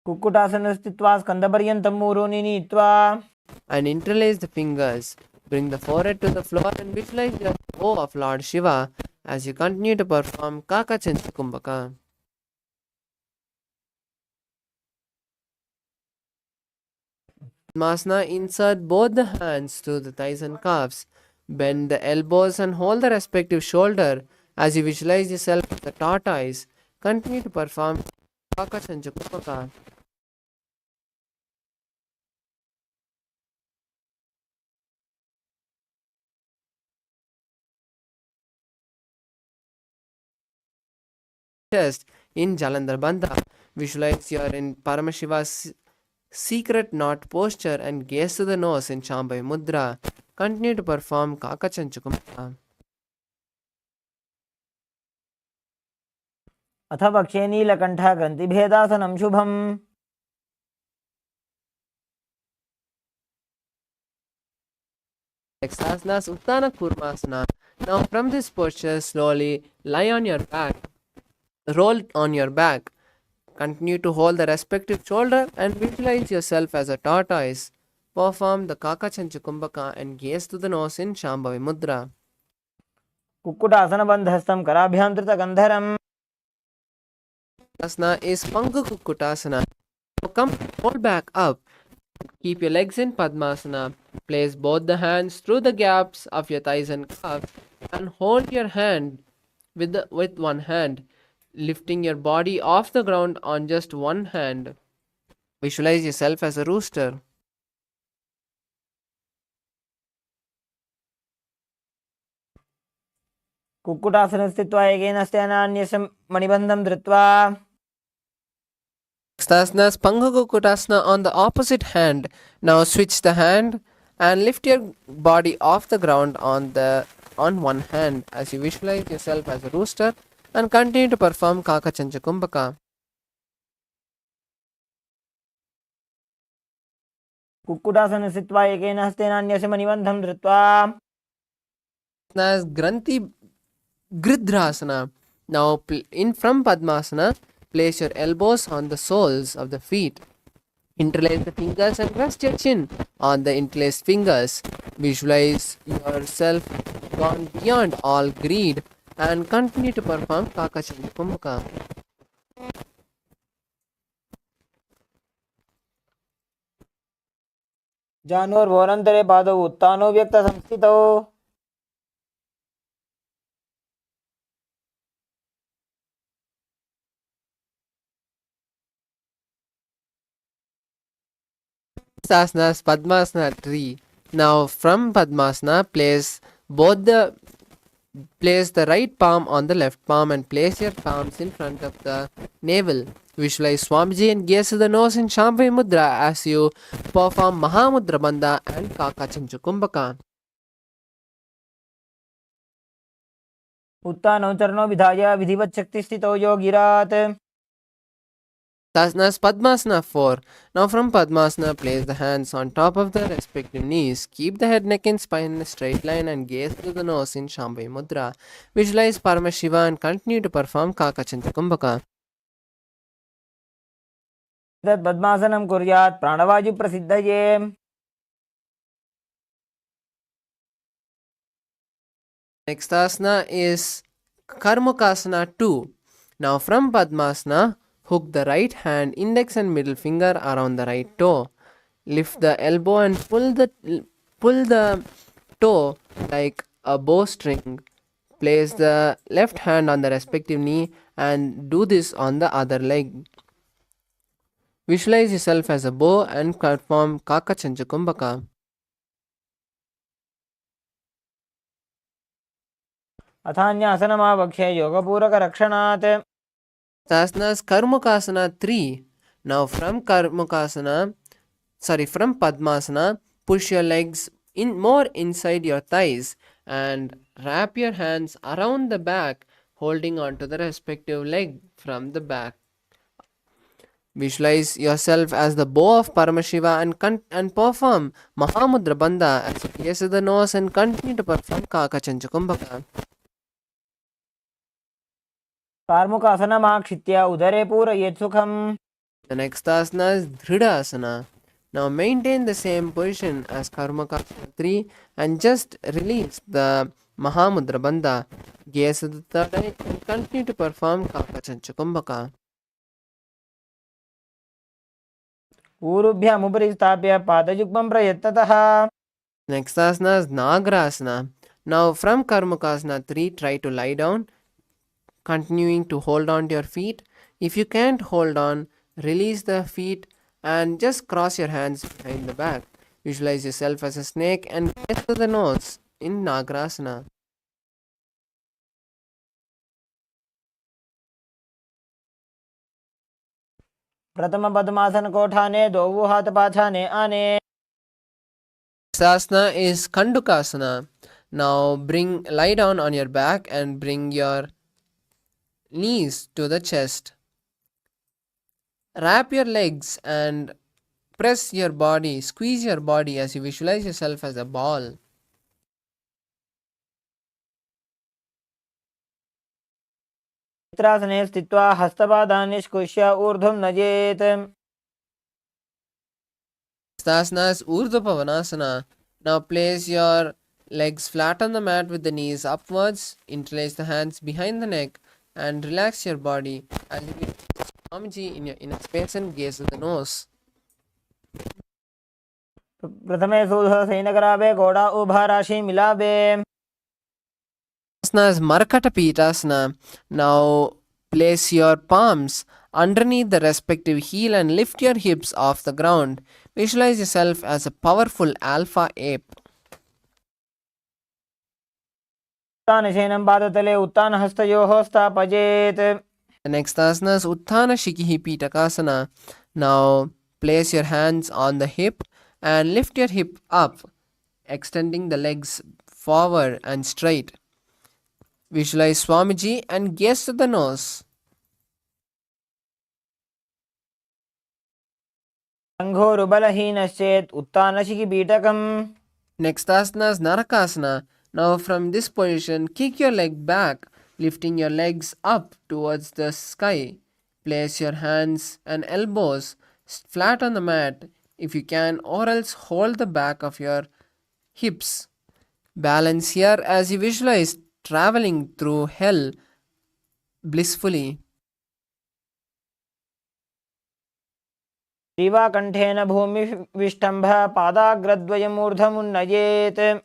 [SPEAKER 2] कुक्कुटासने स्थित्वा स्कन्धपर्यन्तं मूरोनि नीत्वा.
[SPEAKER 1] And interlace the fingers. Bring the forehead to the floor and visualize the O of Lord Shiva as you continue to perform Kaka Chanchukumbhaka. Padmasana, insert both the hands to the thighs and calves. Bend the elbows and hold the respective shoulder as you visualize yourself as the tortoise. Continue to perform Kaka Chanchukumbhaka. Chest in Jalandhar Bandha. Visualize you are in Paramashiva's secret knot posture and gaze to the nose in Shambhavi Mudra. Continue to perform Kaka Chanchukumbhaka.
[SPEAKER 2] अथ वक्षे नीलकण्ठः ग्रन्थिभेदासनं शुभम्.
[SPEAKER 1] Next asana is Uttana Kurmasana. Now from this posture, slowly lie on your back. Roll on your back. Continue to hold the respective shoulder and visualize yourself as a tortoise. Perform the Kaka Chanchukumbhaka and gaze to the nose in Shambhavi Mudra.
[SPEAKER 2] कुक्कुटासनबन्धस्थं कराभ्यां धृतगन्धरम्.
[SPEAKER 1] Asana is Pangu Kukkutasana. Now come hold back up. Keep your legs in Padmasana. Place both the hands through the gaps of your thighs and calves and hold your hand with one hand, lifting your body off the ground on just one hand. Visualize yourself as a rooster.
[SPEAKER 2] कुक्कुटासने स्थित्वा एकेन हस्तेन मणिबन्धं धृत्वा.
[SPEAKER 1] Asana is Pangu Kukkutasana on the opposite hand. Now switch the hand and lift your body off the ground on one hand as you visualize yourself as a rooster and continue to perform Kakachancha Kumbhaka.
[SPEAKER 2] Kukkutasana स्थित्वा एकेन हस्तेन अन्यस्य मणिबन्धं धृत्वा
[SPEAKER 1] As Granthi Gridrasana. Now in from Padmasana, place your elbows on the soles of the feet. Interlace the fingers and rest your chin on the interlaced fingers. Visualize yourself gone beyond all greed and continue to perform Kakachancha Kumbhaka.
[SPEAKER 2] जानोर्भोरन्तरे पादौ उत्तानो व्यक्तसंस्थितौ
[SPEAKER 1] Asanas Padmasana 3. Now from Padmasana, place the right palm on the left palm and place your palms in front of the navel. Visualize Swamiji and gaze to the nose in Shambhavi Mudra as you perform Mahamudra Bandha and Kakachancha Kumbhaka.
[SPEAKER 2] उत्तानौ चरणौ विधाय विधिवत् शक्तिस्थितौ योगिरात्
[SPEAKER 1] Asanas Padmasana 4. Now from Padmasana, place the hands on top of the respective knees. Keep the head, neck and spine in a straight line and gaze to the nose in Shambhavi Mudra. Visualize Paramashiva and continue to perform Kakachancha Kumbhaka.
[SPEAKER 2] तत् पद्मासनं कुर्यात् प्राणवायुप्रसिद्धये
[SPEAKER 1] Next asana is Karmukasana 2. Now from Padmasana, hook the right hand, index and middle finger around the right toe. Lift the elbow and pull the toe like a bowstring. Place the left hand on the respective knee and do this on the other leg. Visualize yourself as a bow and perform Kakachancha Kumbhaka.
[SPEAKER 2] अथान्यासनमावक्ष्य योगपूरकरक्षणात्
[SPEAKER 1] Asanas Karmukasana 3. Now from Padmasana, push your legs more inside your thighs and wrap your hands around the back, holding onto the respective leg from the back. Visualize yourself as the bow of Paramashiva and perform Mahamudra Bandha as you gaze to the nose and continue to perform Kakachancha Kumbhaka.
[SPEAKER 2] कार्मुकासनमाक्षित्य उदरे पूरयेत् सुखम्
[SPEAKER 1] The next asana is Dridasana. Now maintain the same position as Karmakasana 3 and just release the Mahamudra Bandha. Gaze to the third eye and continue to perform Kakachancha Kumbhaka.
[SPEAKER 2] ऊरुभ्यामुपरि स्थाप्य पादयुग्मं प्रयत्नतः
[SPEAKER 1] Next asana is Nagrasana. Now from Karmakasana 3, try to lie down, continuing to hold on to your feet. If you can't hold on, release the feet and just cross your hands behind the back. Visualize yourself as a snake and gaze to the nose in Nagrasana.
[SPEAKER 2] प्रथम पद्मासन कोठाने द्वौ हाथ पाछाने आने
[SPEAKER 1] Next asana is Kandukasana. Now lie down on your back and bring your knees to the chest. Wrap your legs and press your body, squeeze your body as you visualize yourself as a ball.
[SPEAKER 2] चित्रासने स्थित्वा हस्तपादान् निष्कुष्य ऊर्ध्वं नजेत्
[SPEAKER 1] Asana is Urdhva Pavanasana. Now place your legs flat on the mat with the knees upwards, interlace the hands behind the neck and relax your body as you get Swamiji in your inner space and gaze to the nose.
[SPEAKER 2] प्रथमे सूधः सैनकरावे घोड़ा उभा राशि मिलावे
[SPEAKER 1] Asana is Markata Pitasana. Now place your palms underneath the respective heel and lift your hips off the ground. Visualize yourself as a powerful alpha ape.
[SPEAKER 2] उत्तानशयनं पादतले उत्तानहस्तयोः स्थापयेत्
[SPEAKER 1] The next asana is Utthana Shikihi Pitakasana. Now place your hands on the hip and lift your hip up extending the legs forward and straight. Visualize Swamiji and gaze to the nose.
[SPEAKER 2] Sanghorubalahinaschet uttanashiki beetakam.
[SPEAKER 1] Next asana is Narakasana. Now from this position, kick your leg back, lifting your legs up towards the sky. Place your hands and elbows flat on the mat if you can, or else hold the back of your hips. Balance here as you visualize traveling through hell blissfully.
[SPEAKER 2] ग्रीवाकण्ठेन भूमिविष्टम्भ पादाग्रद्वयमूर्धमुन्नयेत्.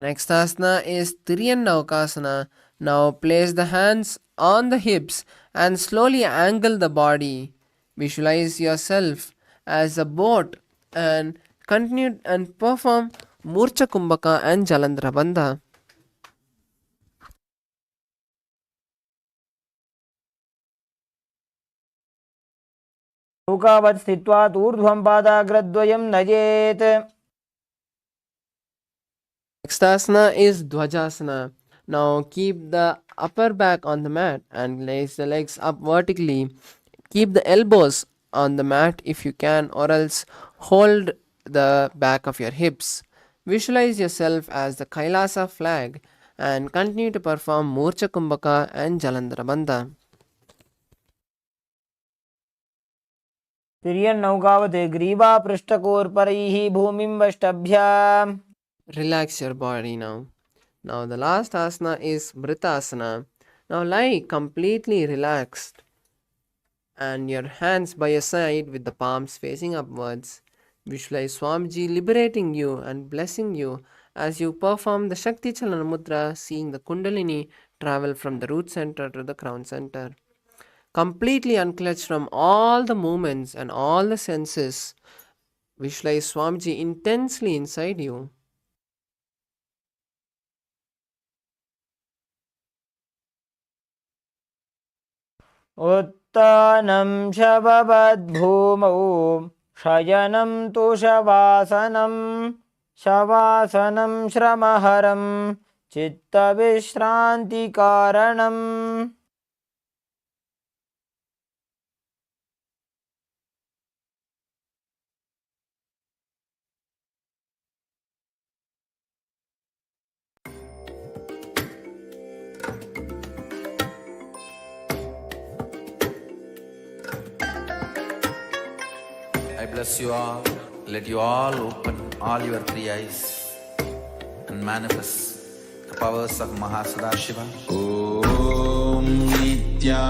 [SPEAKER 1] Next asana is Tiryannaukasana. Now place the hands on the hips and slowly angle the body. Visualize yourself as a boat and continue and perform Murcha Kumbhaka and Jalandhara Bandha.
[SPEAKER 2] नौकावत् स्थित्वा ऊर्ध्वं पादाग्रद्वयं नयेत्.
[SPEAKER 1] Next asana is Dvajasana. Now keep the upper back on the mat and place the legs up vertically. Keep the elbows on the mat if you can, or else hold the back of your hips. Visualize yourself as the KAILASA flag and continue to perform Murcha Kumbhaka and Jalandhara Bandha.
[SPEAKER 2] तिर्यन्नौकावत् ग्रीवापृष्ठकोर्परैः भूमिं वष्टभ्य.
[SPEAKER 1] Relax your body now. Now the last asana is Mritasana. Now lie completely relaxed and your hands by your side with the palms facing upwards. Visualize Swamiji liberating you and blessing you as you perform the Shakti Chalana Mudra, seeing the Kundalini travel from the root center to the crown center. Completely unclutched from all the movements and all the senses, visualize Swamiji intensely inside you.
[SPEAKER 2] उत्तानं शववद्भूमौ शयनं तुषवासनं शवासनं श्रमहरं चित्तविश्रान्तिकारणम्.
[SPEAKER 3] I bless you all. Let you all open all your three eyes and manifest the powers of Mahasada Om Nithyananda.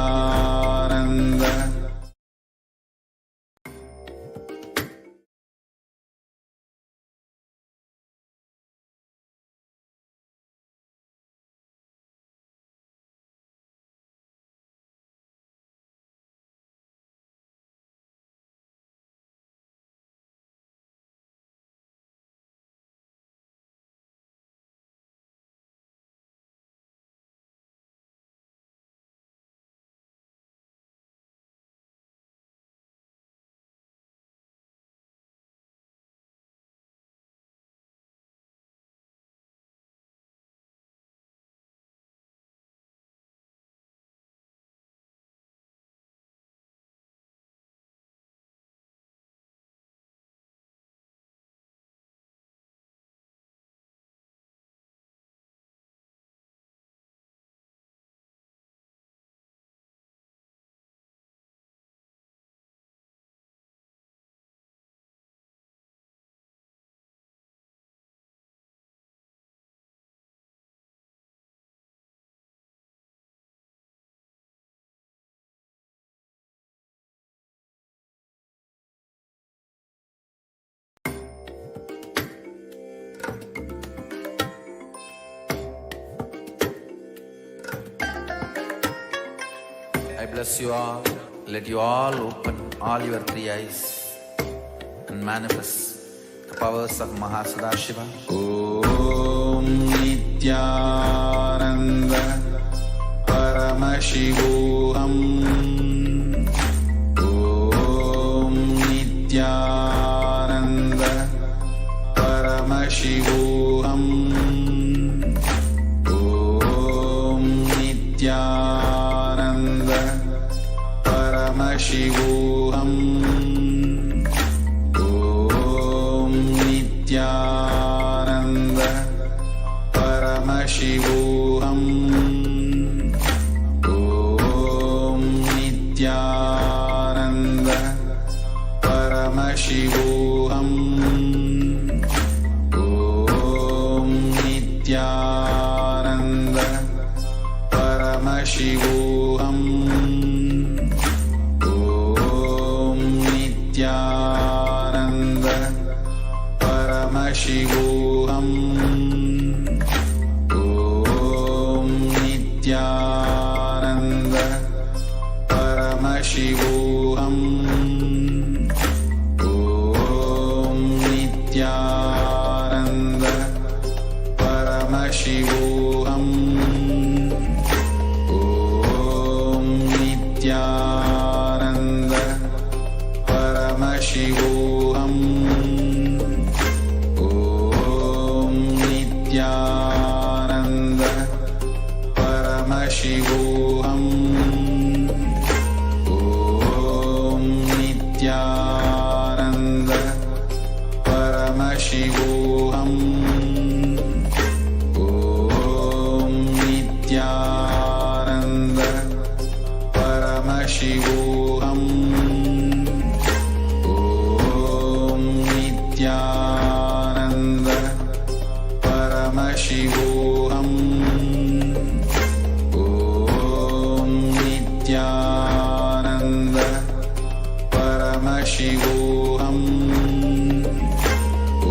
[SPEAKER 3] I bless you all. Let you all open all your three eyes and manifest the powers of Mahasada Om Nithyananda Paramashivoham. Om Nithyananda Paramashivoham. Om Nithyananda Paramashivoham. Om Nithyananda Paramashivoham. Om Nithyananda Paramashivoham. Om Nithyananda Paramashivoham. Om Nithyananda Paramashivoham. Om Nithyananda Paramashivoham. Om Nithyananda Paramashivoham. Om Nithyananda Paramashivoham. Om Nithyananda Paramashivoham. Om Nithyananda Paramashivoham. Om Nithyananda Paramashivoham. Om Nithyananda Paramashivoham. Om Nithyananda Paramashivoham.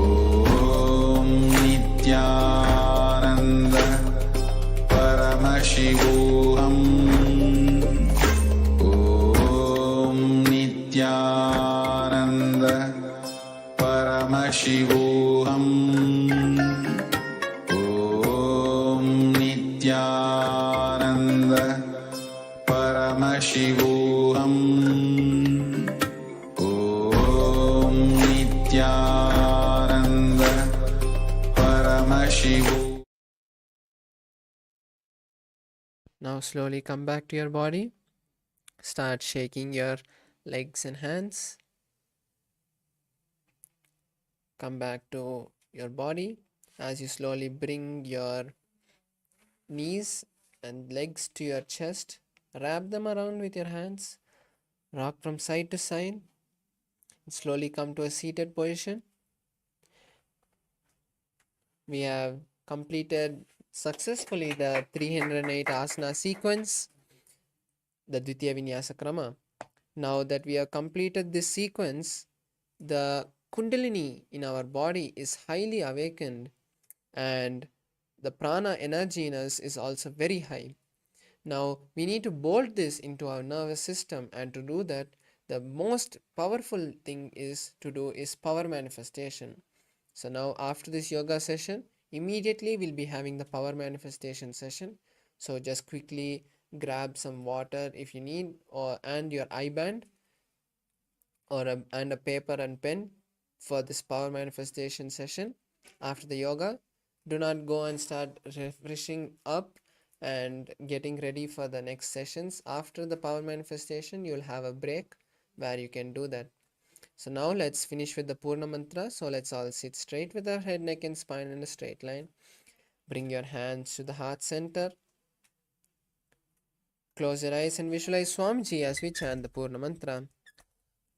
[SPEAKER 3] Om Nithyananda Paramashivoham. Om Nithyananda Paramashivoham. Om Nithyananda Paramashivoham. Om Nithyananda Paramashivoham.
[SPEAKER 1] Now slowly come back to your body. Start shaking your legs and hands. Come back to your body as you slowly bring your knees and legs to your chest. Wrap them around with your hands. Rock from side to side. Slowly come to a seated position. We have completed successfully the 308 asana sequence, the Dvitiya Vinyasa Krama. Now that we have completed this sequence, the Kundalini in our body is highly awakened and the prana energy in us is also very high. Now we need to bolt this into our nervous system, and to do that, the most powerful thing is power manifestation. So now after this yoga session, immediately we'll be having the power manifestation session. So just quickly grab some water if you need, and your eye band and a paper and pen for this power manifestation session. After the yoga, do not go and start refreshing up and getting ready for the next sessions. After the power manifestation, you'll have a break where you can do that. So now let's finish with the Purna Mantra. So let's all sit straight with our head, neck and spine in a straight line. Bring your hands to the heart center. Close your eyes and visualize Swamiji as we chant the Purna Mantra.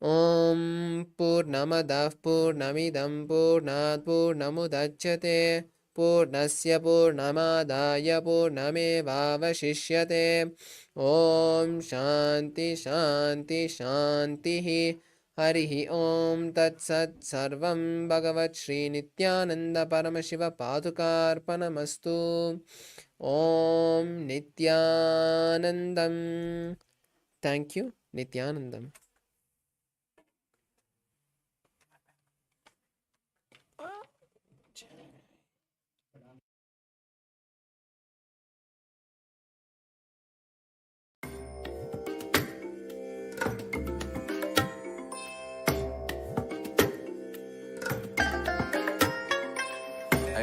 [SPEAKER 1] Om Purnamadav Purnamidam Purnat Purnamudachyate Purnasya Purnamadaya Purnamevavashishyate. Om Shanti Shanti Shanti. Harihi Om Tat Sat Sarvam Bhagavat Shri Nithyananda Paramashiva Padukarpanamastu. Om Nithyanandam. Thank you, Nithyanandam.
[SPEAKER 3] I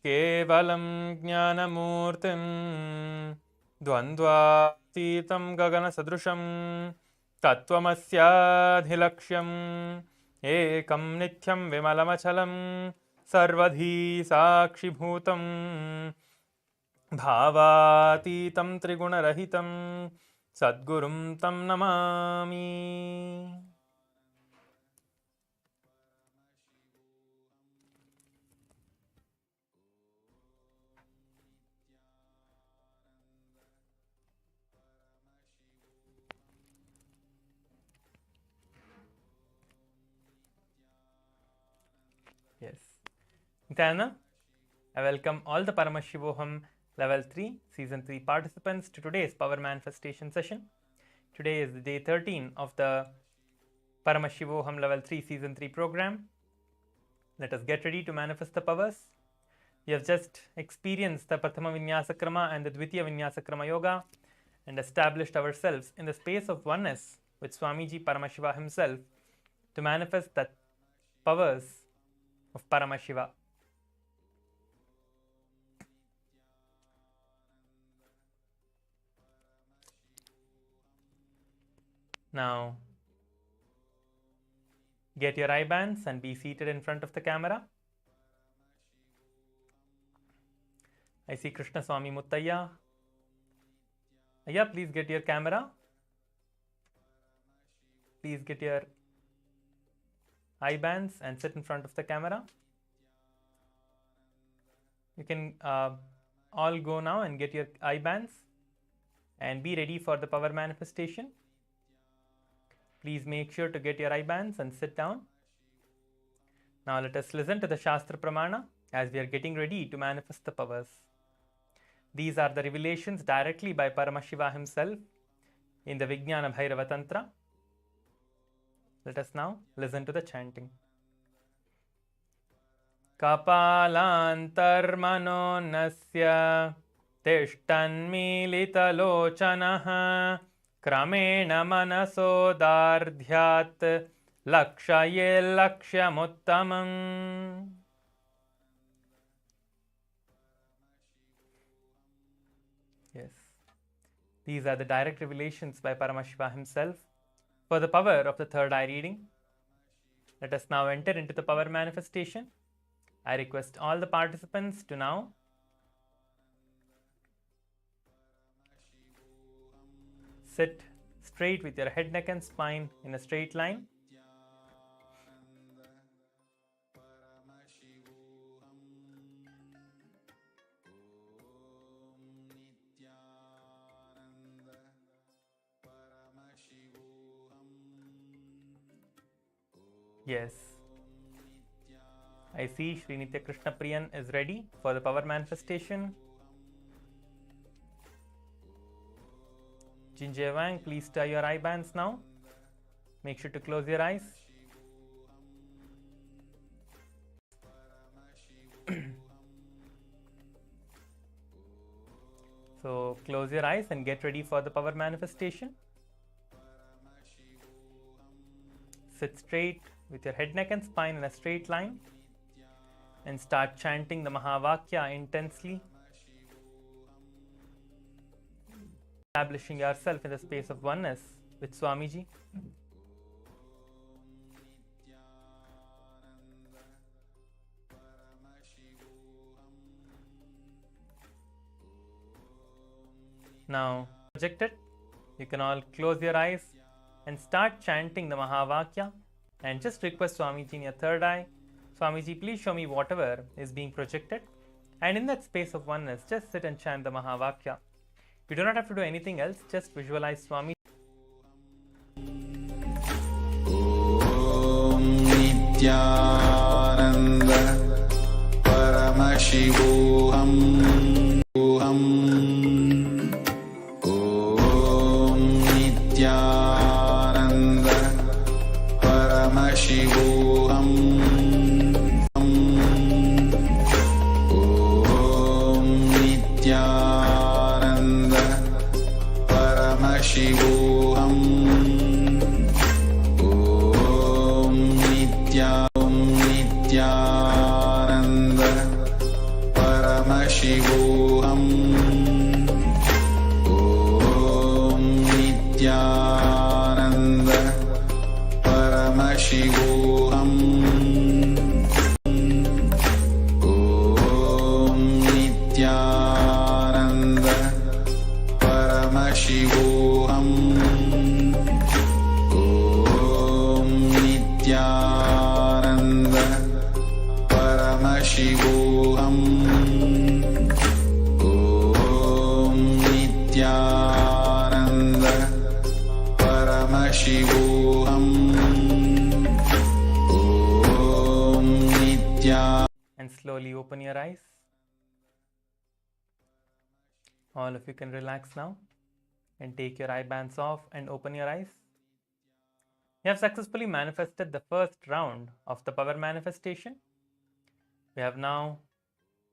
[SPEAKER 5] केवलं ज्ञानमूर्तिं द्वन्द्वातीतं गगनसदृशं तत्त्वमस्याधिलक्ष्यम् एकं नित्यं विमलमचलं सर्वधी साक्षिभूतं भावातीतं त्रिगुणरहितं सद्गुरुं तं Namami. Yes. Nithyananda, I welcome all the Paramashivoham Level 3, Season 3 participants to today's Power Manifestation session. Today is the day 13 of the Paramashivoham Level 3, Season 3 program. Let us get ready to manifest the powers. We have just experienced the Prathama Vinyasakrama and the Dvitiya Vinyasakrama Yoga and established ourselves in the space of oneness with Swamiji Paramashiva himself to manifest the powers of Paramashiva. Now, get your eye bands and be seated in front of the camera. I see Krishna Swami Muttaya. Ayya, please get your camera. Please get your eye bands and sit in front of the camera. You can all go now and get your eye bands and be ready for the power manifestation. Please make sure to get your eye bands and sit down. Now let us listen to the Shastra Pramana as we are getting ready to manifest the powers. These are the revelations directly by Paramashiva himself in the Vijnana Bhairava Tantra. Let us now listen to the chanting. Kapalantarmano nasya tishtanmilitalochanaha kramena manasodardhyat lakshaye lakshyamuttamam. Yes, these are the direct revelations by Paramashiva himself for the power of the third eye reading. Let us now enter into the power manifestation. I request all the participants to now sit straight with your head, neck and spine in a straight line. Yes. I see Sri Nitya Krishna Priyan is ready for the power manifestation. Jinjay Wang, please tie your eye bands now. Make sure to close your eyes. So close your eyes and get ready for the power manifestation. Sit straight with your head, neck and spine in a straight line and start chanting the Mahavakya intensely, establishing yourself in the space of oneness with Swamiji. Now, projected, you can all close your eyes and start chanting the Mahavakya and just request Swamiji in your third eye, Swamiji, please show me whatever is being projected, and in that space of oneness, just sit and chant the Mahavakya. You do not have to do anything else, just visualize Swami.
[SPEAKER 3] Om Nithyananda Paramashivoham. Om Nithyananda Paramashivoham. Om Nithyananda Paramashivoham. Om Nithyananda Paramashivoham. Paramashivoham. Om Nithyananda.
[SPEAKER 5] And slowly open your eyes. All of you can relax now and take your eye bands off and open your eyes. You have successfully manifested the first round of the power manifestation. We have now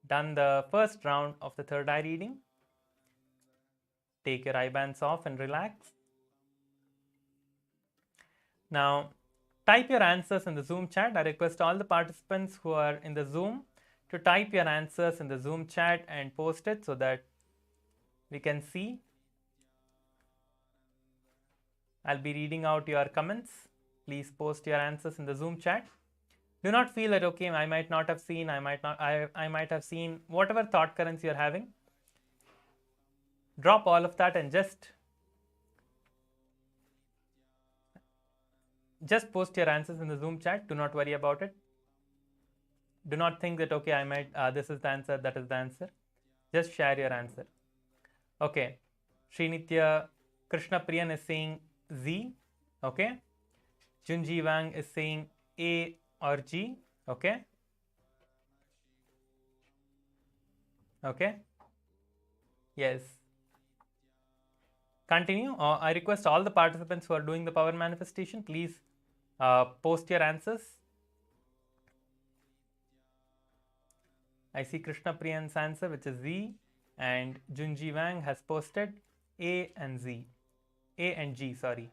[SPEAKER 5] done the first round of the third eye reading. Take your eye bands off and relax. Now, type your answers in the Zoom chat. I request all the participants who are in the Zoom to type your answers in the Zoom chat and post it so that we can see. I'll be reading out your comments. Please post your answers in the Zoom chat. Do not feel that, okay, I might not have seen, I might have seen, whatever thought currents you're having. Drop all of that and just post your answers in the Zoom chat. Do not worry about it. Do not think that, okay, I might, this is the answer, that is the answer. Just share your answer. Okay. Srinitya Krishna Priyan is saying Z. Okay. Junji Wang is saying A or G. Okay. Okay. Yes. Continue. I request all the participants who are doing the power manifestation, please post your answers. I see Krishna Priyan's answer, which is Z, and Junji Wang has posted A and Z. A and G, sorry.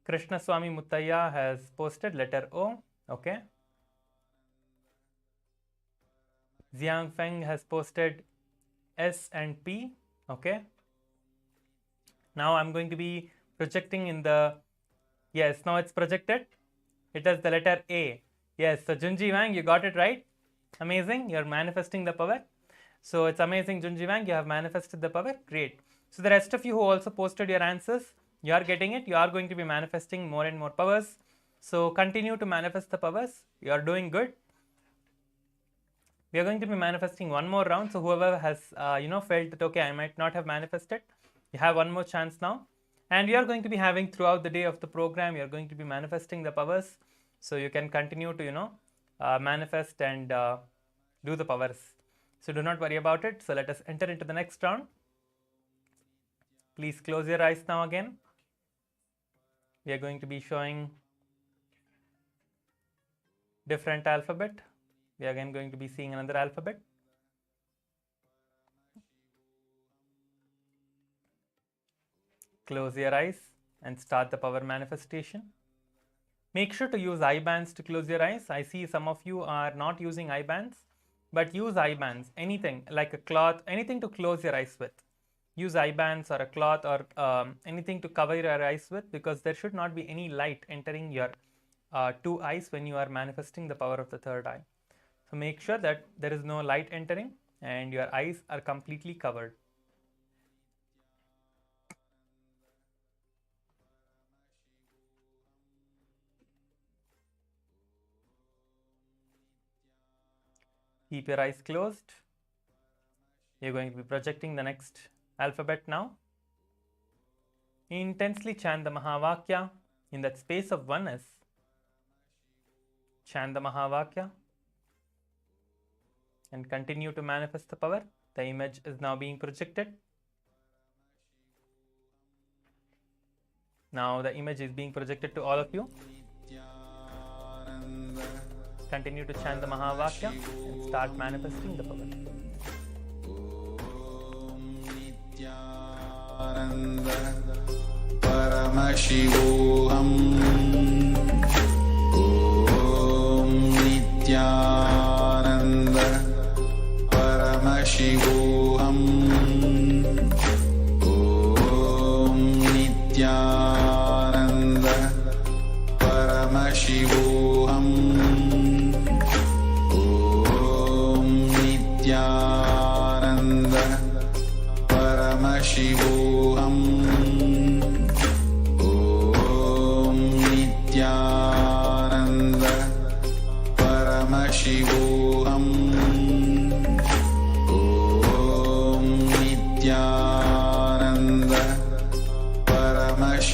[SPEAKER 5] Krishna Swami Muttaya has posted letter O. Okay. Xiang Feng has posted S and P. Okay. Now I'm going to be projecting in the, yes, now it's projected. It has the letter A. Yes, so Junji Wang, you got it right. Amazing. You're manifesting the power. So it's amazing, Junji Wang, you have manifested the power. Great. So the rest of you who also posted your answers, you are getting it. You are going to be manifesting more and more powers. So continue to manifest the powers. You are doing good. We are going to be manifesting one more round. So whoever has, felt that, okay, I might not have manifested, you have one more chance now. And we are going to be having throughout the day of the program, you are going to be manifesting the powers. So you can continue to, manifest and do the powers. So do not worry about it. So let us enter into the next round. Please close your eyes now again. We are going to be showing different alphabet. We are again going to be seeing another alphabet. Close your eyes and start the power manifestation. Make sure to use eye bands to close your eyes. I see some of you are not using eye bands, but use eye bands, anything like a cloth, anything to close your eyes with. Use eye bands or a cloth or anything to cover your eyes with, because there should not be any light entering your two eyes when you are manifesting the power of the third eye. So make sure that there is no light entering and your eyes are completely covered. Keep your eyes closed. You're going to be projecting the next alphabet now. Intensely chant the Mahavakya in that space of oneness. Chant the Mahavakya and continue to manifest the power. The image is now being projected. Now the image is being projected to all of you. Continue to chant the Mahavakya and start manifesting the power.
[SPEAKER 3] Paramashivoham. Om Nithyananda. Paramashivoham. Om Nithyananda. Paramashivoham. Om Nithyananda. Paramashivoham. Om Nithyananda.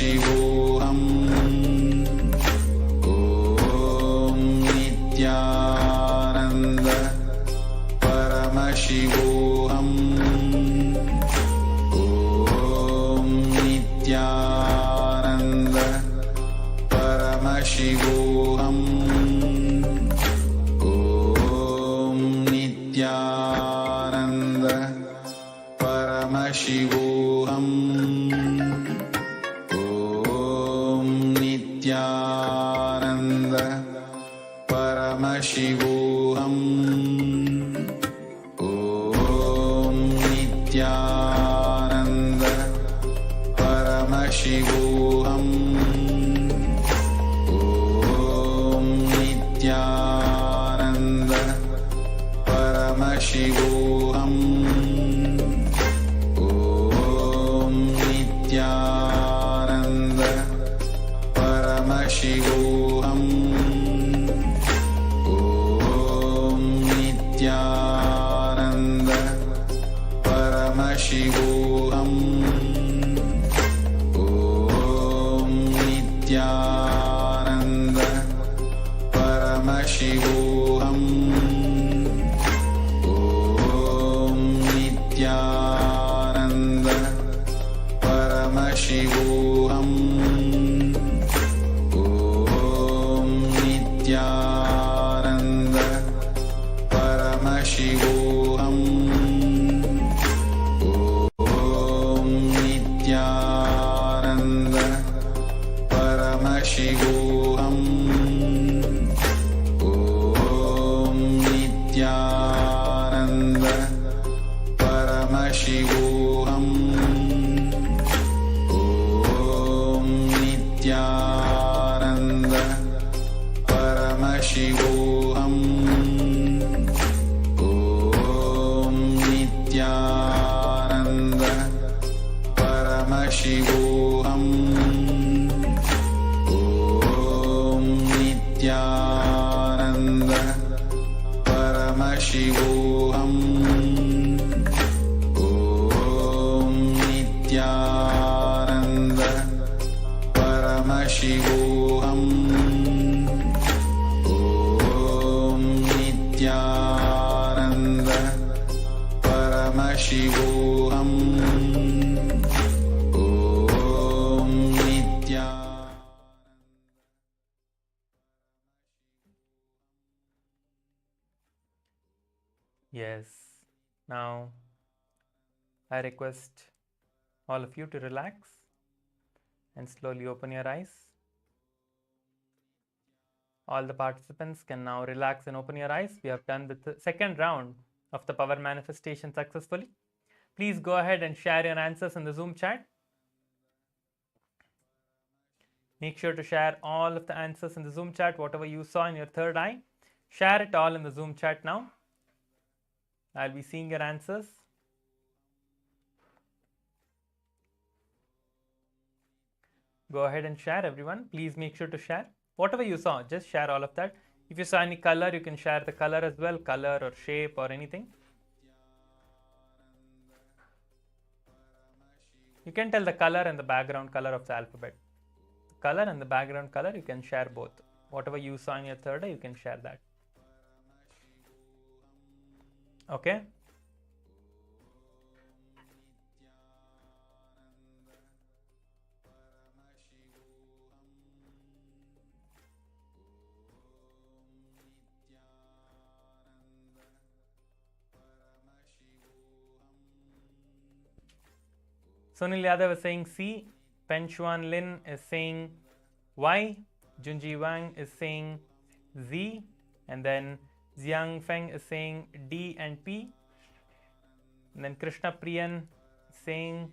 [SPEAKER 3] Paramashivoham. Om Nithyananda Paramashivoham. Om Nithyananda Paramashivoham. Om Nithyananda Paramashivoham. Om Nithyananda Paramashivoham. Om Nithyananda Paramashivoham. Om Nithyananda Paramashivoham. Om Nithyananda Paramashivoham. Om Nithyananda Paramashivoham. Om Nithyananda Paramashivoham. Om Nithyananda Paramashivoham. Om Nithyananda Paramashivoham. Om Nithyananda Paramashivoham. Om Nithyananda Paramashivoham. Om Nithyananda Paramashivoham. Om Nithyananda Paramashivoham. Om Nithyananda Paramashivoham. Om Nithyananda Paramashivoham. Om Nithyananda Paramashivoham. Om Nithyananda.
[SPEAKER 5] Yes. Now, I request all of you to relax and slowly open your eyes. All the participants can now relax and open your eyes. We have done the second round of the power manifestation successfully. Please go ahead and share your answers in the Zoom chat. Make sure to share all of the answers in the Zoom chat, whatever you saw in your third eye. Share it all in the Zoom chat now. I'll be seeing your answers. Go ahead and share, everyone. Please make sure to share. Whatever you saw, just share all of that. If you saw any color, you can share the color as well, color or shape or anything. You can tell the color and the background color of the alphabet. The color and the background color, you can share both. Whatever you saw in your third eye, you can share that. Okay? Sunil Yadav is saying C. Penchuan Lin is saying Y. Junji Wang is saying Z. And then Xiang Feng is saying D and P. And then Krishna Priyan is saying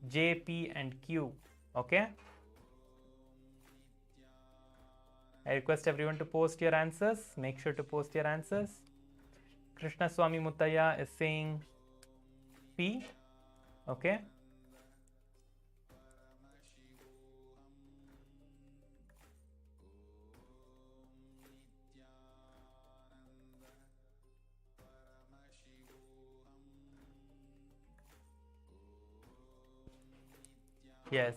[SPEAKER 5] J, P and Q. Okay? I request everyone to post your answers. Make sure to post your answers. Krishna Swami Muttaya is saying P. Okay? Yes.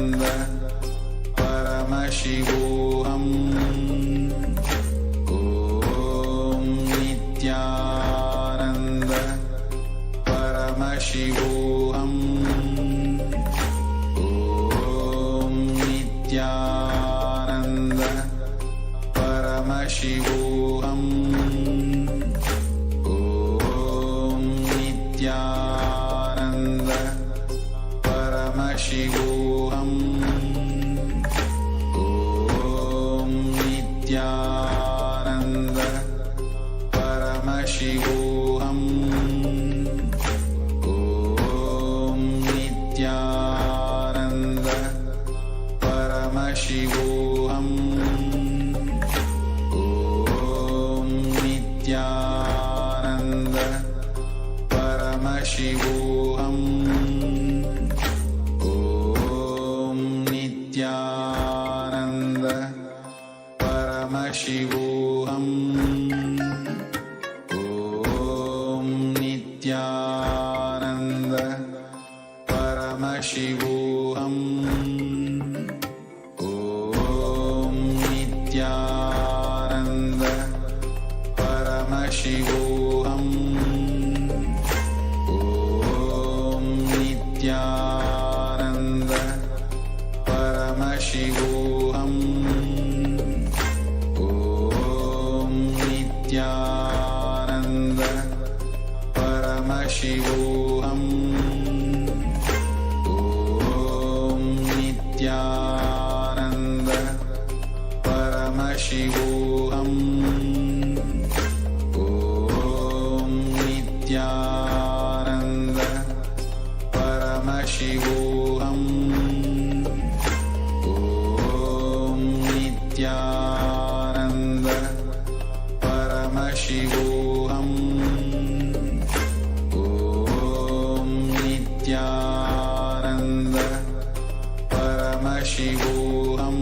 [SPEAKER 3] Paramashivoham. Om Nithyananda Paramashivoham. Om Nithyananda Paramashivoham. Om Nithyananda Paramashivoham. Om Nithyananda Paramashivoham. Om Nithyananda Paramashivoham. Om Nithyananda Paramashivoham. Om Nithyananda Paramashivoham. Om Nithyananda Paramashivoham. Om Nithyananda Paramashivoham. Om Nithyananda Paramashivoham. Om Nithyananda Paramashivoham. Om Nithyananda Paramashivoham. Om Nithyananda Paramashivoham. Om Nithyananda Paramashivoham. Om Nithyananda Paramashivoham.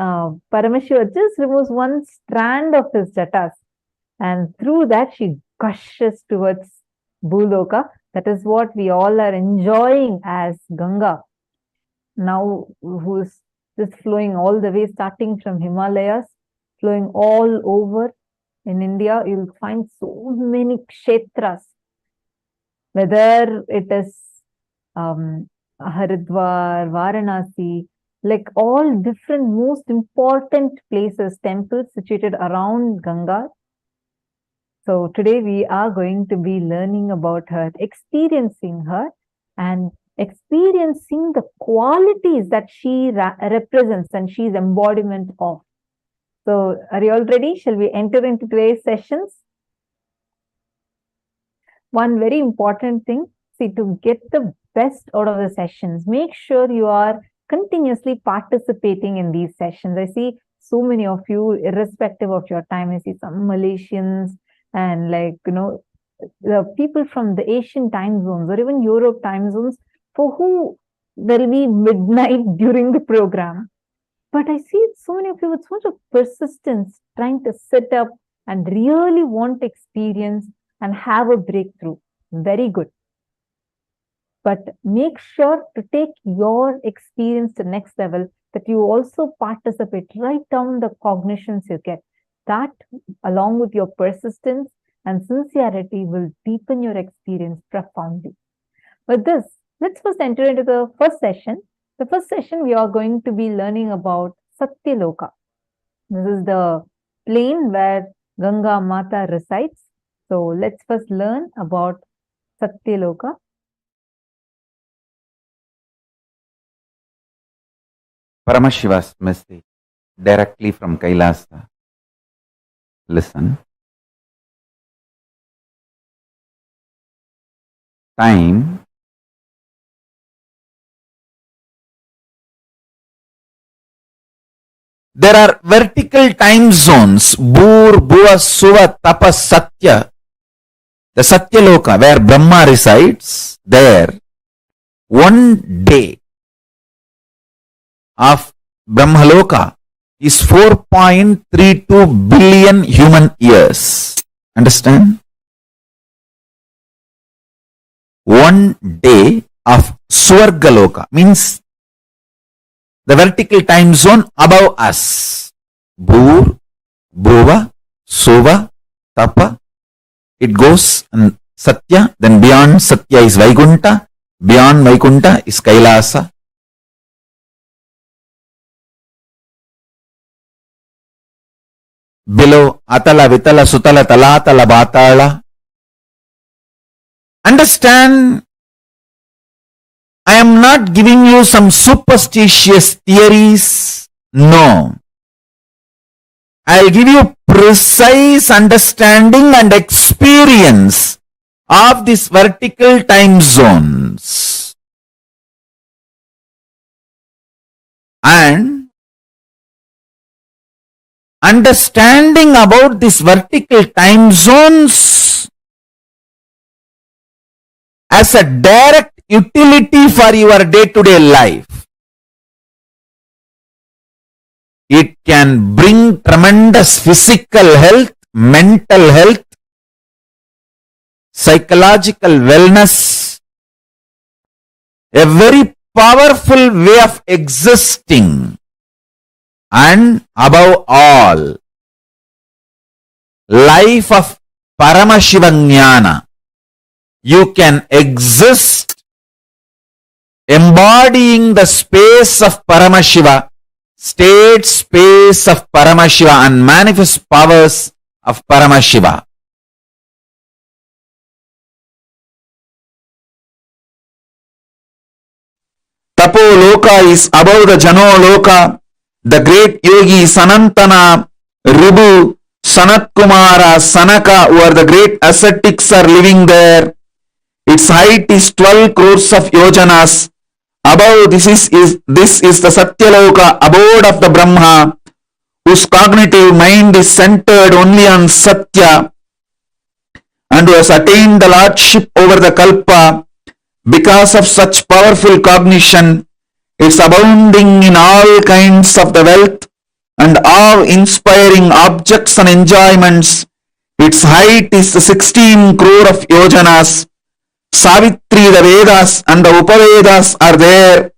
[SPEAKER 6] Paramashiva just removes one strand of his jatas, and through that she gushes towards Bhuloka. That is what we all are enjoying as Ganga now, who's just flowing all the way, starting from Himalayas, flowing all over. In India, you'll find so many kshetras, whether it is Haridwar, Varanasi, like all different most important places, temples situated around Ganga. So today we are going to be learning about her, experiencing her, and experiencing the qualities that she represents and she's embodiment of. So are you all ready? Shall we enter into today's sessions? One very important thing, see, to get the best out of the sessions, make sure you are continuously participating in these sessions. I see so many of you, irrespective of your time. I see some Malaysians and the people from the Asian time zones or even Europe time zones, for who there will be midnight during the program. But I see so many of you with so much of persistence trying to sit up and really want to experience and have a breakthrough. Very good. But make sure to take your experience to the next level, that you also participate, write down the cognitions you get. That, along with your persistence and sincerity, will deepen your experience profoundly. With this, let's first enter into the first session. The first session, we are going to be learning about Satya Loka. This is the plane where Ganga Mata resides. So let's first learn about Satya Loka.
[SPEAKER 7] Paramashiva's message directly from KAILASA. Listen. Time there are vertical time zones, Bhur, Bhuva, Suva, Tapas, Satya. The Satya Loka, where Brahma resides, there, one day of Brahmaloka is 4.32 billion human years. Understand? One day of Swargaloka means the vertical time zone above us. Bhur, Bhuva, Suva, Tapa. It goes and Satya, then beyond Satya is Vaikunta, beyond Vaikunta is Kailasa. Below Atala, Vitala, Sutala, Talatala, Batala. Understand, I am not giving you some superstitious theories. No. I'll give you precise understanding and experience of these vertical time zones. And understanding about these vertical time zones as a direct utility for your day-to-day life. It can bring tremendous physical health, mental health, psychological wellness, a very powerful way of existing, and above all, life of Paramashiva. You can exist embodying the space of Paramashiva, state space of Paramashiva, and manifest powers of Paramashiva. Tapo Loka is above the Jano Loka. The great yogi Sanantana, Ribu, Sanat Kumara, Sanaka, who are the great ascetics, are living there. Its height is 12 crores of yojanas. Above this is the Satya Loka, abode of the Brahma, whose cognitive mind is centered only on Satya, and who has attained the lordship over the Kalpa. Because of such powerful cognition, it's abounding in all kinds of the wealth, and awe-inspiring objects and enjoyments. Its height is 16 crore of yojanas. Savitri, the Vedas and the Upavedas are there.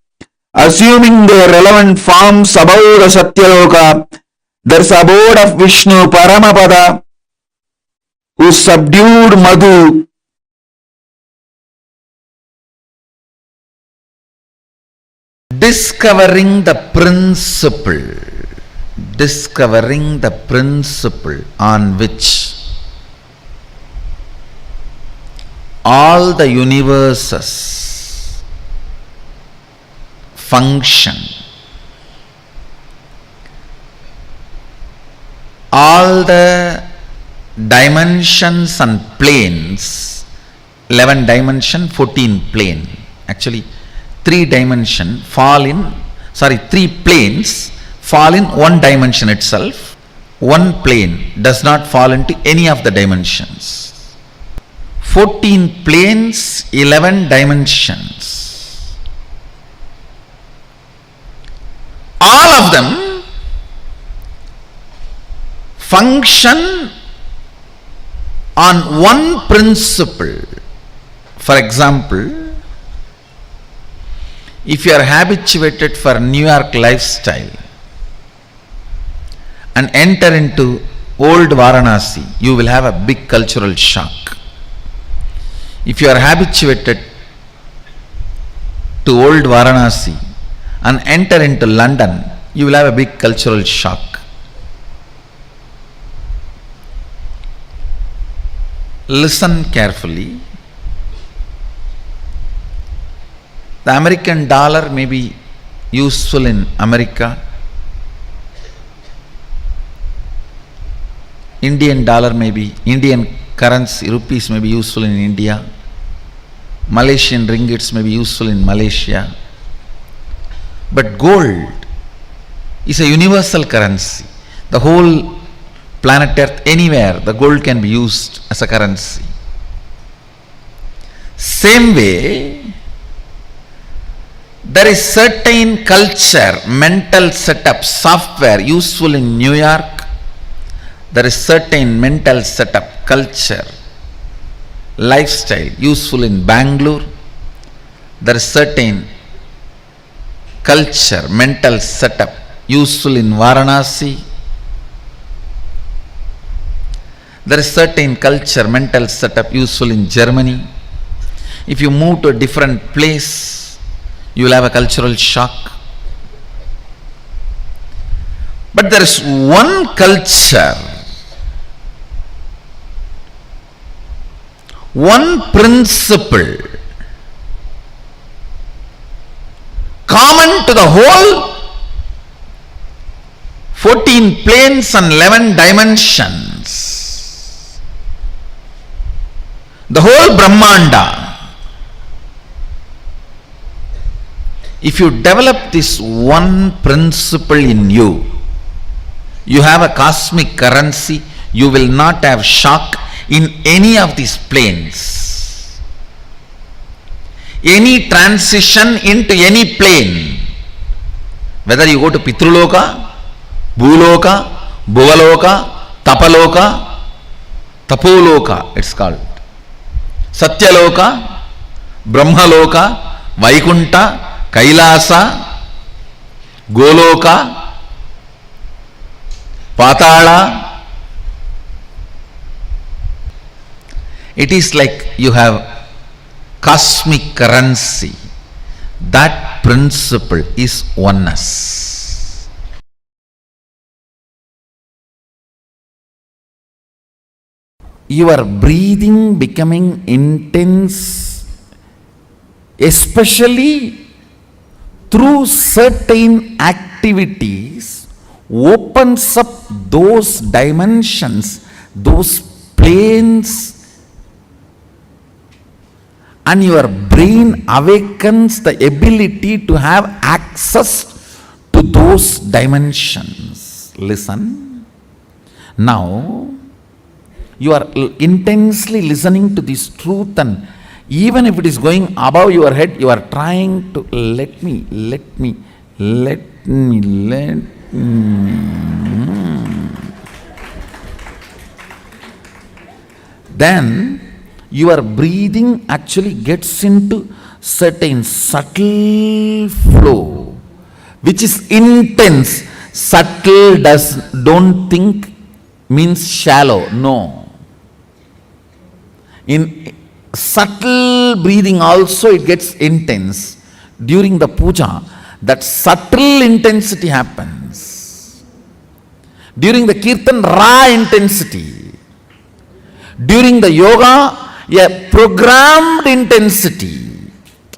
[SPEAKER 7] Assuming their relevant forms above the Satya Loka, there is abode of Vishnu Paramapada, who subdued Madhu.
[SPEAKER 3] Discovering the principle on which all the universes function, all the dimensions and planes, 11 dimension, 14 plane, actually 3 planes fall in one dimension itself. One plane does not fall into any of the dimensions. 14 planes, 11 dimensions. All of them function on one principle. For example, if you are habituated for New York lifestyle and enter into old Varanasi, you will have a big cultural shock. If you are habituated to old Varanasi and enter into London, you will have a big cultural shock. Listen carefully. The American dollar may be useful in America. Indian dollar may be, Indian currency, rupees may be useful in India. Malaysian ringgits may be useful in Malaysia. But gold is a universal currency. The whole planet Earth, anywhere, the gold can be used as a currency. Same way, there is certain culture, mental setup, software useful in New York. There is certain mental setup, culture, lifestyle useful in Bangalore. There is certain culture, mental setup useful in Varanasi. There is certain culture, mental setup useful in Germany. If you move to a different place, you will have a cultural shock. But there is one culture, one principle common to the whole 14 planes and 11 dimensions, the whole Brahmanda. If you develop this one principle in you, you have a cosmic currency. You will not have shock in any of these planes. Any transition into any plane, whether you go to Pitruloka, Bhuloka, Bhuvaloka, Tapaloka, Tapoloka, it's called Satya Loka, Brahmaloka, Vaikunta, Kailasa, Goloka, Patala. It is like you have cosmic currency. That principle is oneness. Your breathing becoming intense, especially through certain activities, opens up those dimensions, those planes, and your brain awakens the ability to have access to those dimensions. Listen. Now, you are intensely listening to this truth, and even if it is going above your head, you are trying to let me. then your breathing actually gets into certain subtle flow, which is intense. Subtle don't think means shallow. No. In subtle breathing also it gets intense. During the puja, that subtle intensity happens. During the kirtan, raw intensity. During the yoga, a programmed intensity.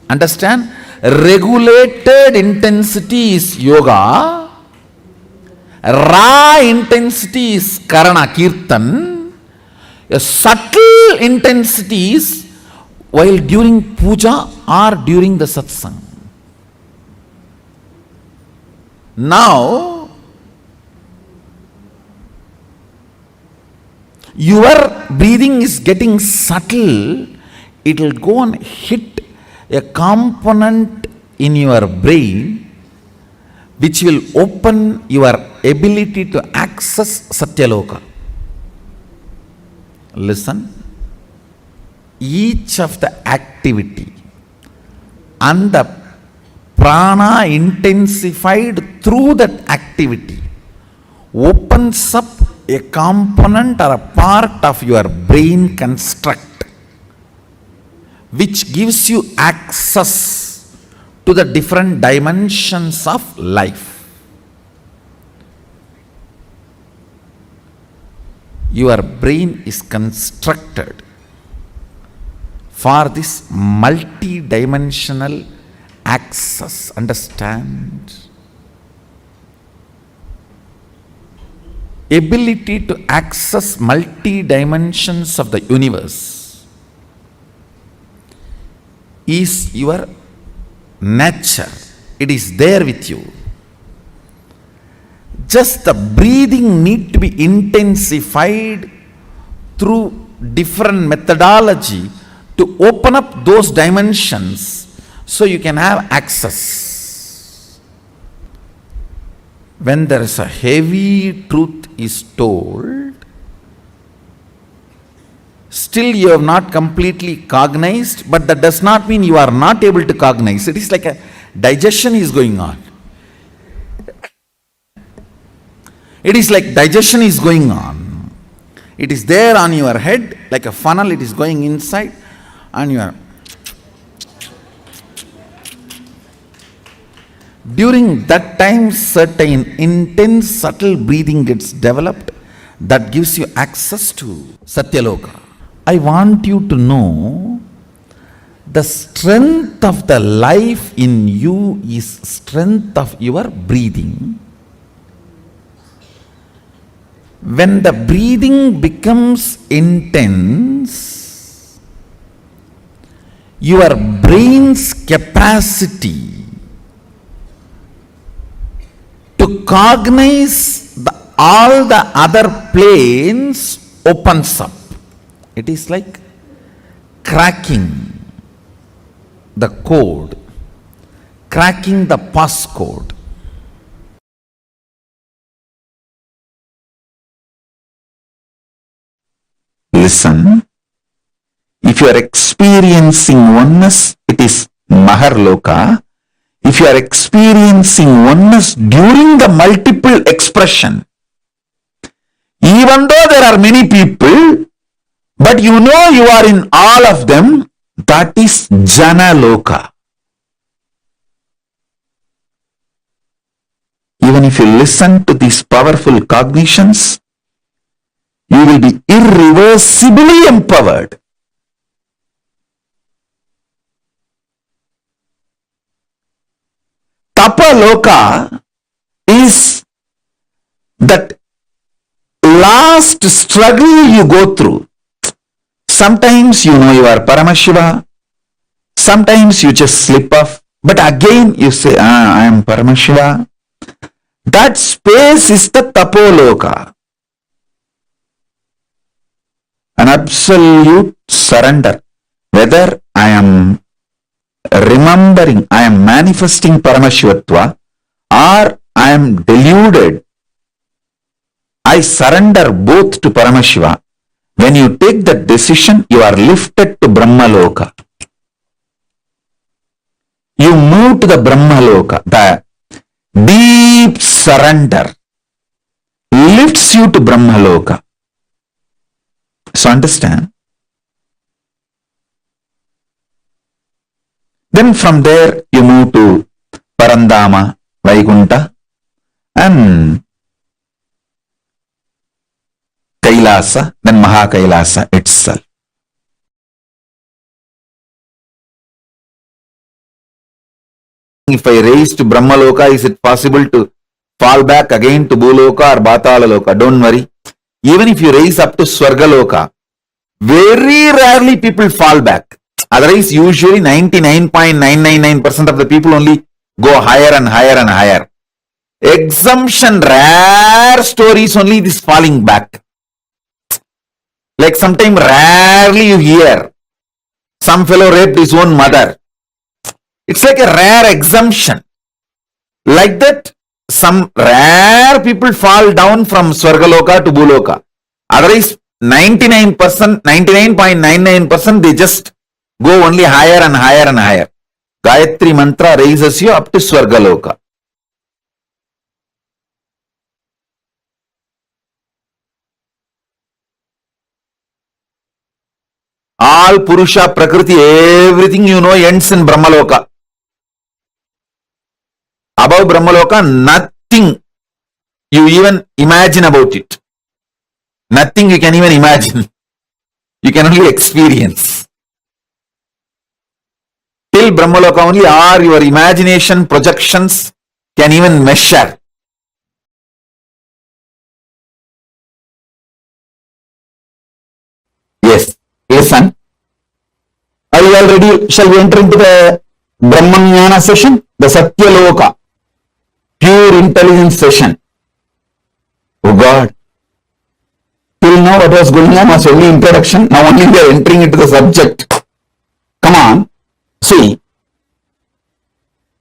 [SPEAKER 3] Understand? Regulated intensity is yoga. Raw intensity is Karna, kirtan. A subtle intensity is while during puja or during the satsang. Now, your breathing is getting subtle, it will go and hit a component in your brain which will open your ability to access Satya Loka. Listen, each of the activity and the prana intensified through that activity opens up a component or a part of your brain construct which gives you access to the different dimensions of life. Your brain is constructed for this multi-dimensional access. Understand? Ability to access multi-dimensions of the universe is your nature. It is there with you. Just the breathing need to be intensified through different methodology to open up those dimensions so you can have access. When there is a heavy truth is told, still you have not completely cognized, but that does not mean you are not able to cognize. It is like a digestion is going on. It is like digestion is going on. It is there on your head like a funnel, it is going inside and you are. During that time, certain intense, subtle breathing gets developed that gives you access to Satya Loka. I want you to know the strength of the life in you is strength of your breathing. When the breathing becomes intense, your brain's capacity to cognize all the other planes opens up. It is like cracking the code, cracking the passcode.
[SPEAKER 7] Listen, if you are experiencing oneness, it is Maharloka. If you are experiencing oneness during the multiple expression, even though there are many people, but you know you are in all of them, that is Jana Loka. Even if you listen to these powerful cognitions, you will be irreversibly empowered. Tapa Loka is that last struggle you go through. Sometimes you know you are Paramashiva, sometimes you just slip off, but again you say, I am Paramashiva. That space is the Tapoloka. An absolute surrender. Whether I am remembering, I am manifesting Paramashivatva, or I am deluded, I surrender both to Paramashiva. When you take that decision, you are lifted to Brahma Loka. You move to the Brahma Loka. The deep surrender lifts you to Brahma Loka. So understand? Then from there you move to Parandama, Vaikunta, and Kailasa, then Mahakailasa itself. If I raise to Brahma Loka, is it possible to fall back again to Bhuloka or Batala Loka? Don't worry. Even if you raise up to Swarga Loka, very rarely people fall back. Otherwise, usually 99.999% of the people only go higher and higher and higher. Exemption, rare stories only this falling back. Like sometime rarely you hear some fellow raped his own mother. It's like a rare exemption. Like that, some rare people fall down from Swargaloka to Bhuloka. Otherwise, 99.99% they just go only higher and higher and higher. Gayatri mantra raises you up to Swargaloka. All Purusha, Prakriti, everything you know ends in Brahmaloka. Above Brahmaloka, nothing you even imagine about it. Nothing you can even imagine. You can only experience. Till Brahmaloka only are your imagination projections can even measure. Yes, listen. Are you all ready? Shall we enter into the Brahmanyana session? The Satya Loka, pure intelligence session. Oh God. Till now what was going on was only introduction. Now only we are entering into the subject. Come on. See.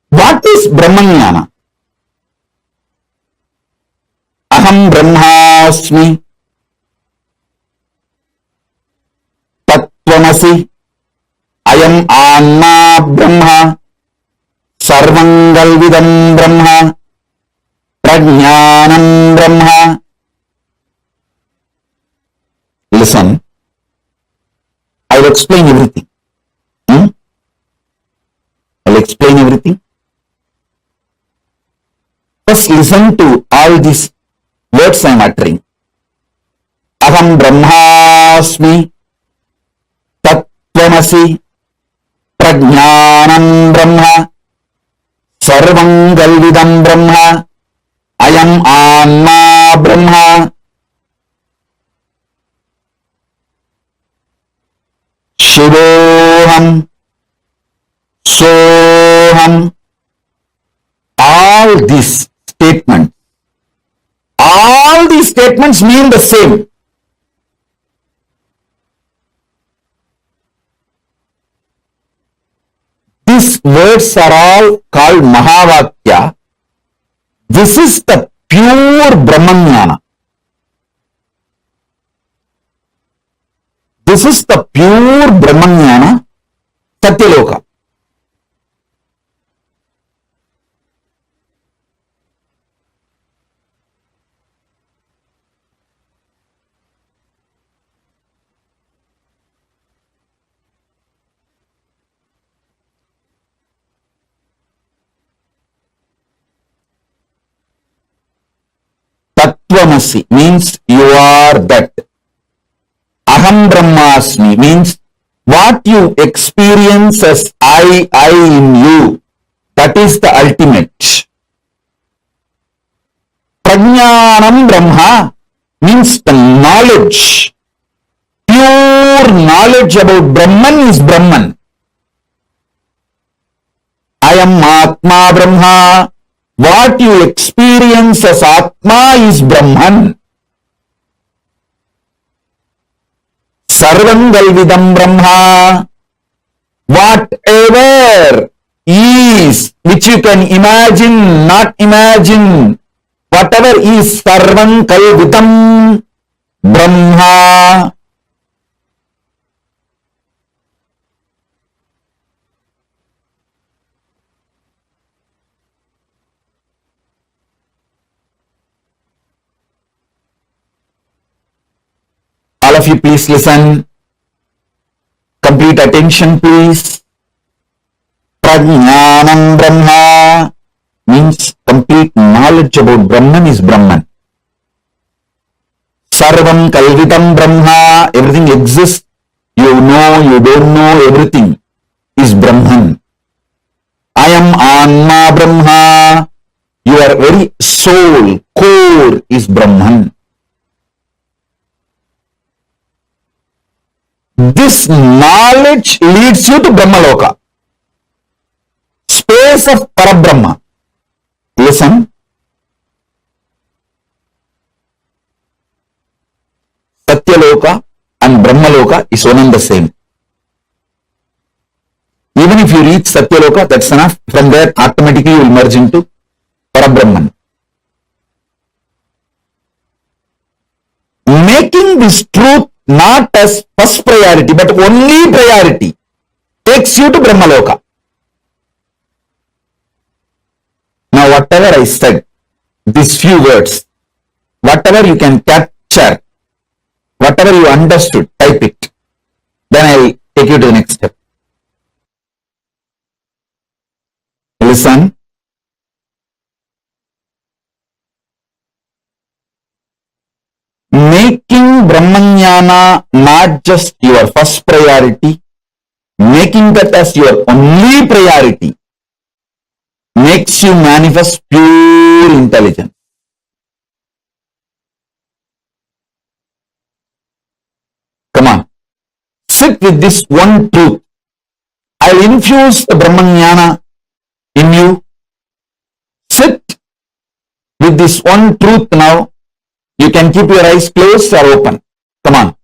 [SPEAKER 7] What is Brahmanyana? Aham Brahmasmi. Tattvamasi. Ayam Anna Brahma. Sarvangalvidam Brahma. Prajnanam Brahma. Listen, I will explain everything. I will explain everything. First listen to all these words I am uttering. Aham Brahmasmi. Tattvamasi. Prajnanam Brahma. Sarvangalvidam Brahma. Ayam Anma Brahma. Shivoham. Soham. All these statements mean the same. These words are all called Mahavakya. This is the pure Brahmanyana. This is the pure Brahmanyana, Satya Loka. Tattvamasi means you are that. Aham Brahmasmi means what you experience as I in you. That is the ultimate. Prajnanam Brahma means the knowledge. Pure knowledge about Brahman is Brahman. I am Atma Brahma. What you experience as Atma is Brahman. Sarvangalvidam Brahma. Whatever is, which you can imagine, not imagine, whatever is Sarvangalvidam Brahma. All of you please listen. Complete attention please. Prajnanam Brahma means complete knowledge about Brahman is Brahman. Sarvam Kalvitam Brahma, everything exists. You know, you don't know, everything is Brahman. I am Anma Brahma. Your very soul, core is Brahman. This knowledge leads you to Brahmaloka, space of Parabrahma. Listen. Satya Loka and Brahmaloka is one and the same. Even if you reach Satya Loka, that's enough. From there, automatically you will merge into Parabrahman. Making this truth not as first priority, but only priority, takes you to Brahmaloka. Now, whatever I said, these few words, whatever you can capture, whatever you understood, type it. Then I will take you to the next step. Listen. Making Brahmanyana not just your first priority, making that as your only priority, makes you manifest pure intelligence. Come on. Sit with this one truth. I will infuse the Brahmanyana in you. Sit with this one truth now. You can keep your eyes closed or open. Come on.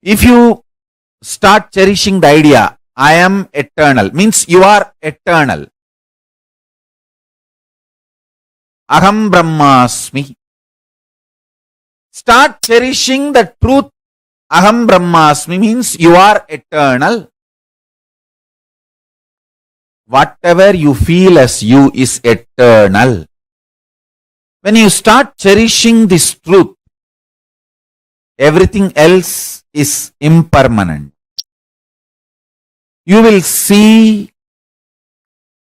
[SPEAKER 7] If you start cherishing the idea, I am eternal, means you are eternal. Aham Brahmasmi. Start cherishing the truth. Aham Brahmasmi means you are eternal. Whatever you feel as you is eternal. When you start cherishing this truth, everything else is impermanent. You will see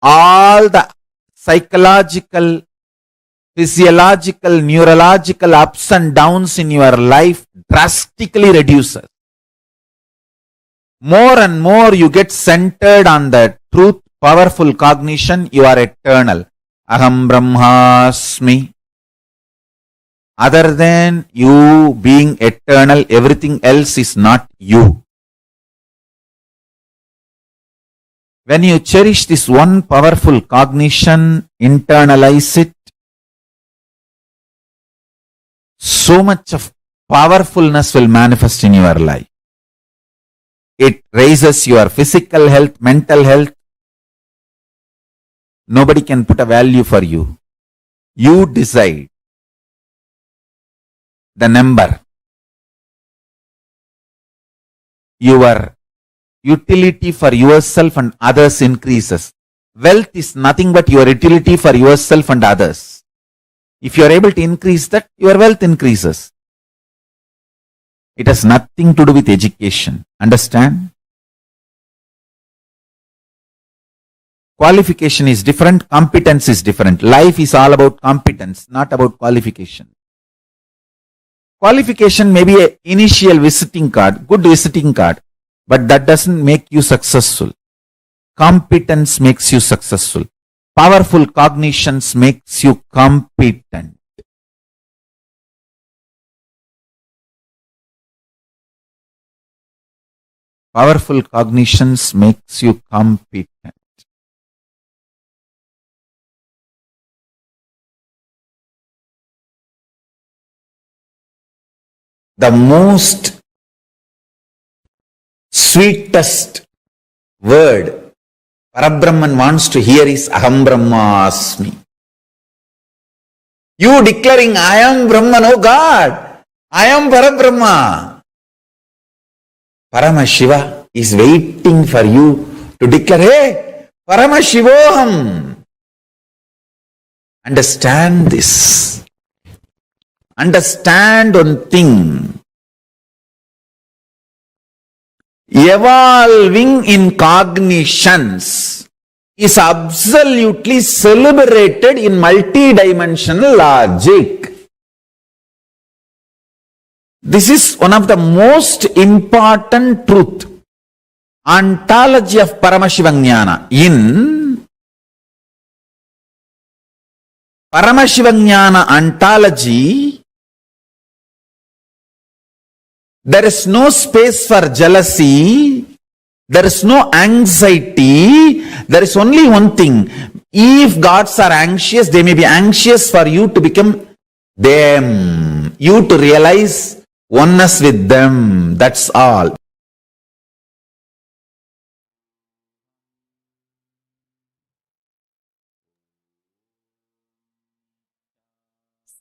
[SPEAKER 7] all the psychological, physiological, neurological ups and downs in your life drastically reduces. More and more you get centered on the truth, powerful cognition, you are eternal. Aham Brahmasmi. Other than you being eternal, everything else is not you. When you cherish this one powerful cognition, internalize it, so much of powerfulness will manifest in your life. It raises your physical health, mental health. Nobody can put a value for you. You decide the number. Your utility for yourself and others increases. Wealth is nothing but your utility for yourself and others. If you are able to increase that, your wealth increases. It has nothing to do with education. Understand? Qualification is different, competence is different. Life is all about competence, not about qualification. Qualification may be an initial visiting card, good visiting card, but that doesn't make you successful. Competence makes you successful. Powerful cognitions makes you competent. Powerful cognitions makes you competent. The most sweetest word Parabrahman wants to hear is Aham Brahmasmi. You declaring I am Brahman, oh God, I am Parabrahma. Paramashiva is waiting for you to declare, hey, Paramashivoham. Understand this. Understand one thing. Evolving in cognitions is absolutely celebrated in multidimensional logic. This is one of the most important truth. Ontology of Paramashivam in Paramashivam ontology, there is no space for jealousy, there is no anxiety, there is only one thing. If gods are anxious, they may be anxious for you to become them, you to realize oneness with them, that's all.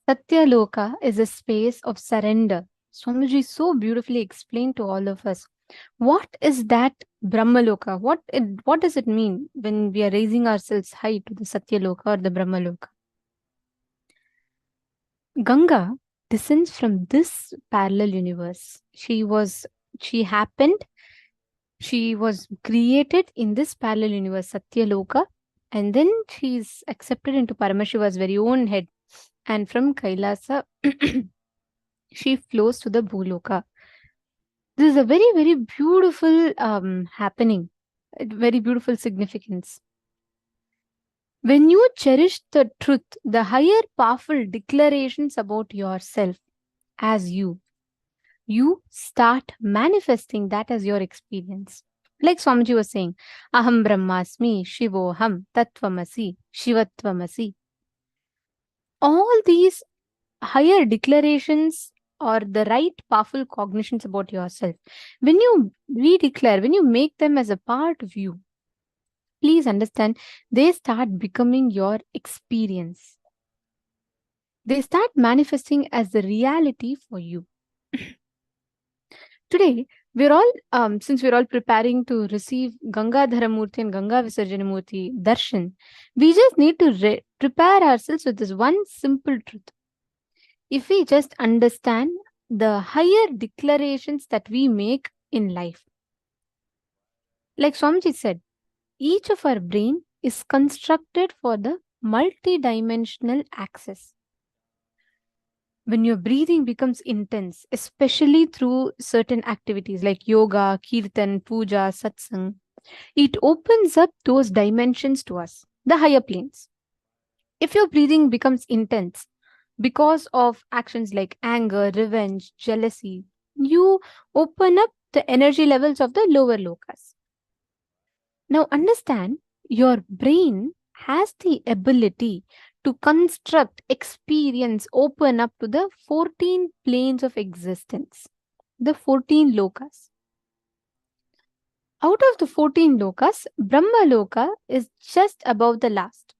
[SPEAKER 8] Satya Loka is a space of surrender. Swamiji so beautifully explained to all of us. What is that Brahmaloka? What does it mean when we are raising ourselves high to the Satya Loka or the Brahmaloka? Ganga descends from this parallel universe. She was created in this parallel universe, Satya Loka, and then she is accepted into Paramashiva's very own head. And from Kailasa, she flows to the Bhuloka. This is a very, very beautiful happening, very beautiful significance. When you cherish the truth, the higher powerful declarations about yourself as you start manifesting that as your experience. Like Swamiji was saying, Aham Brahmasmi, Shivoham, Tattvamasi, Shivatvamasi. All these higher declarations or the right powerful cognitions about yourself, when you redeclare, when you make them as a part of you, please understand, they start becoming your experience. They start manifesting as the reality for you. Today, we're all, since we're all preparing to receive Gangadhara Murti and Ganga Visarjana Murti darshan, we just need to prepare ourselves with this one simple truth. If we just understand the higher declarations that we make in life, like Swamiji said, each of our brain is constructed for the multidimensional access. When your breathing becomes intense, especially through certain activities like yoga, kirtan, puja, satsang, it opens up those dimensions to us, the higher planes. If your breathing becomes intense because of actions like anger, revenge, jealousy, you open up the energy levels of the lower lokas. Now understand, your brain has the ability to construct, experience, open up to the 14 planes of existence, the 14 lokas. Out of the 14 lokas, Brahma Loka is just above the last.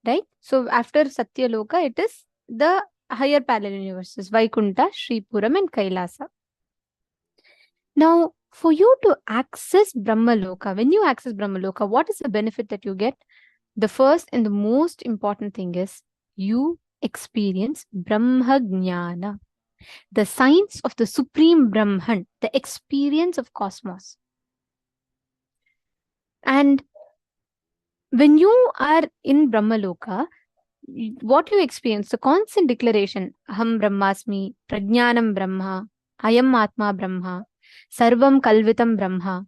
[SPEAKER 8] Right? So after Satya Loka, it is the higher parallel universes, Vaikunta, Sripuram and Kailasa. Now, for you to access Brahma Loka, when you access Brahma Loka, what is the benefit that you get? The first and the most important thing is you experience Brahma Jnana, the science of the Supreme Brahman, the experience of cosmos. And when you are in Brahma Loka, what you experience, the constant declaration, Aham Brahmasmi, Prajnanam Brahma, Ayam Atma Brahma, Sarvam Kalvitam Brahma,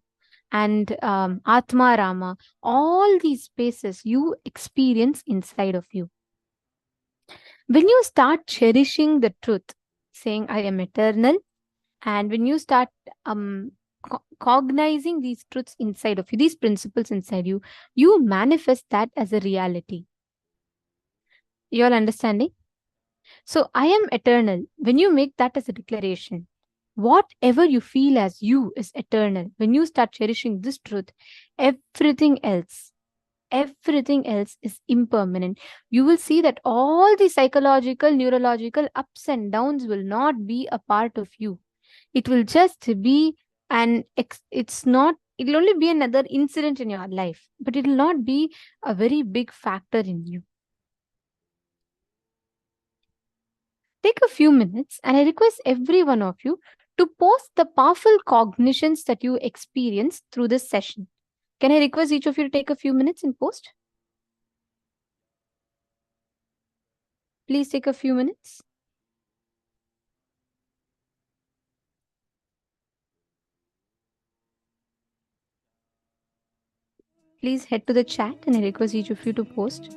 [SPEAKER 8] and Atma Rama, all these spaces you experience inside of you. When you start cherishing the truth, saying I am eternal, and when you start cognizing these truths inside of you, these principles inside you, you manifest that as a reality. You all understanding? So I am eternal. When you make that as a declaration, whatever you feel as you is eternal. When you start cherishing this truth, everything else is impermanent. You will see that all the psychological, neurological ups and downs will not be a part of you. It will just be it'll only be another incident in your life, but it will not be a very big factor in you. Take a few minutes and I request every one of you to post the powerful cognitions that you experience through this session. Can I request each of you to take a few minutes and post? Please take a few minutes. Please head to the chat and I request each of you to post.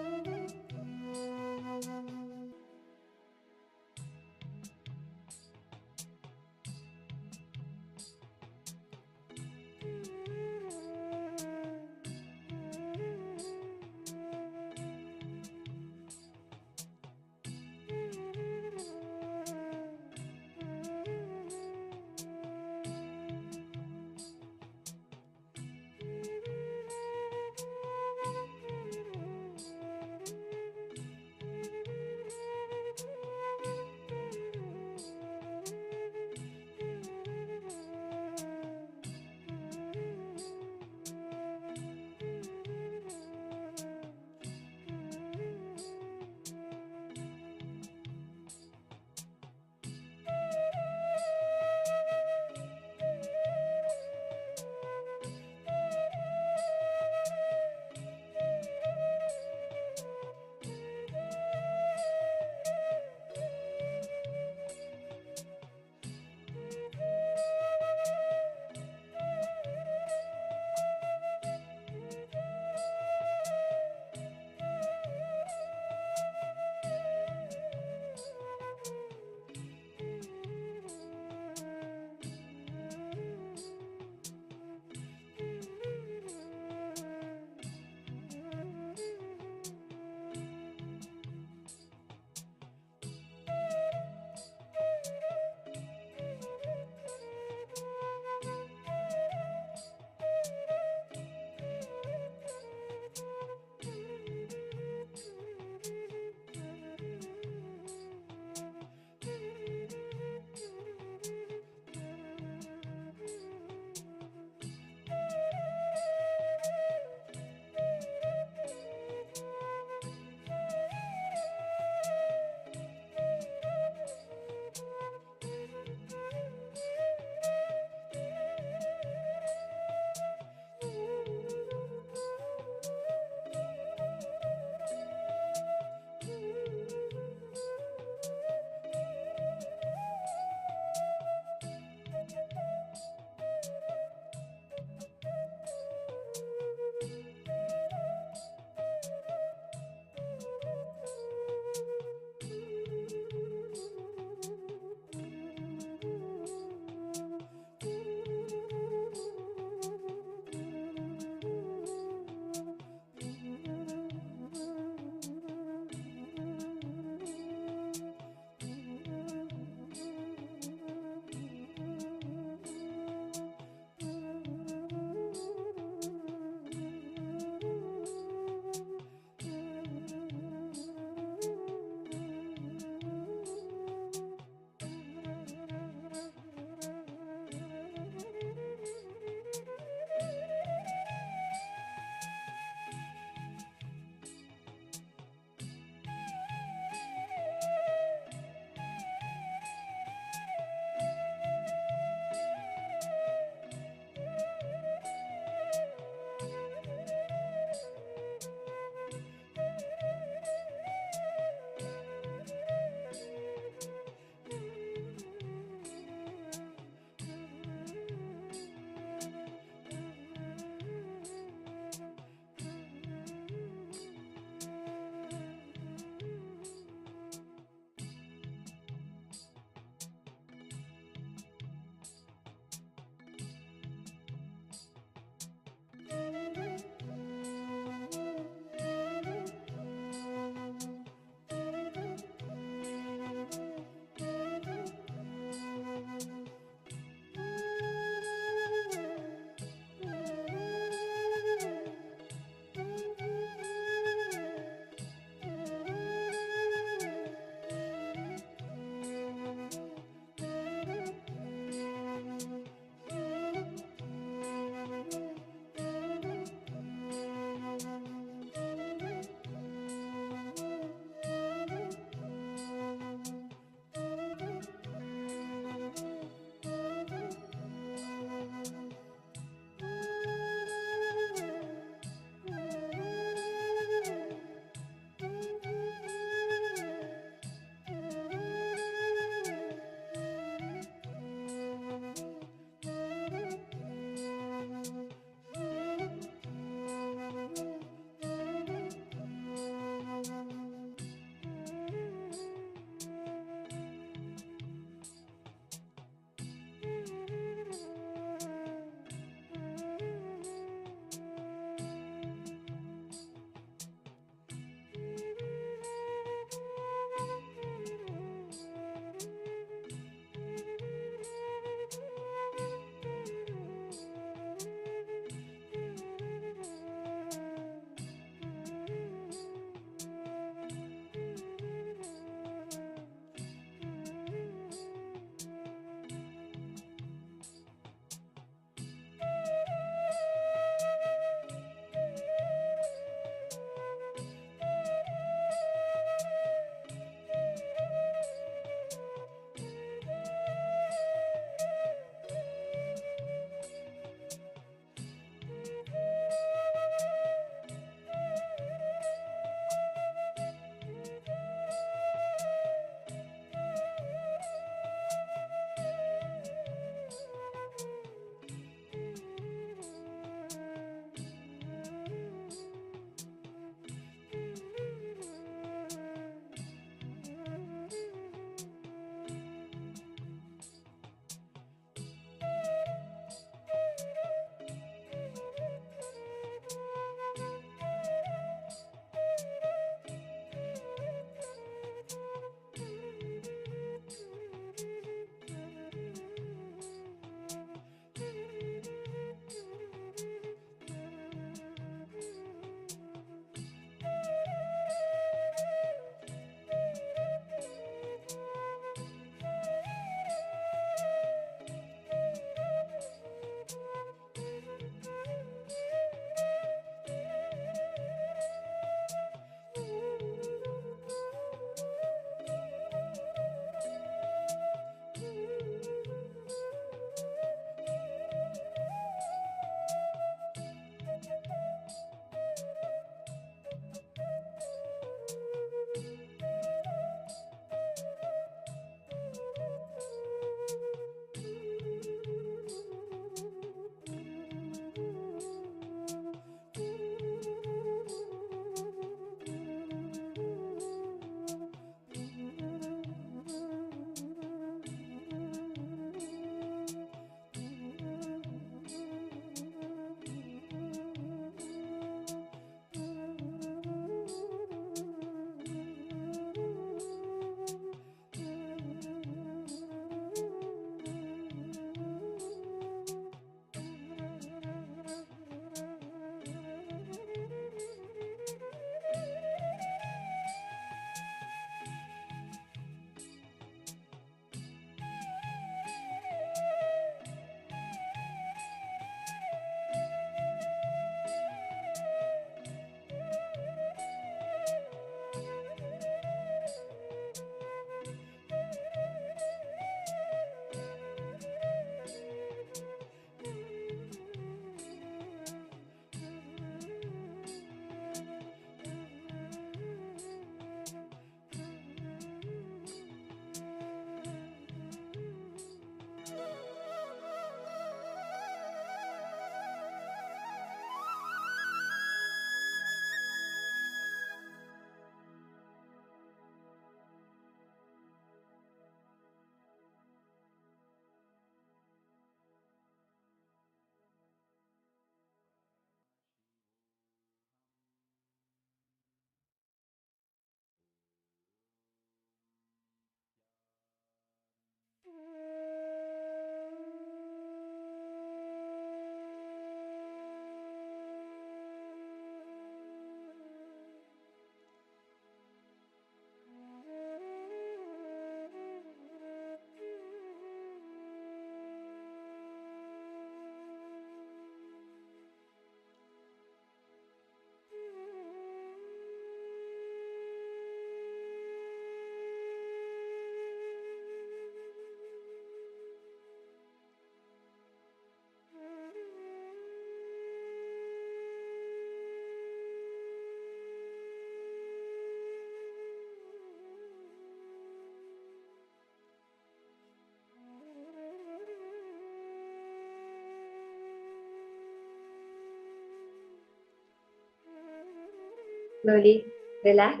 [SPEAKER 9] Slowly relax.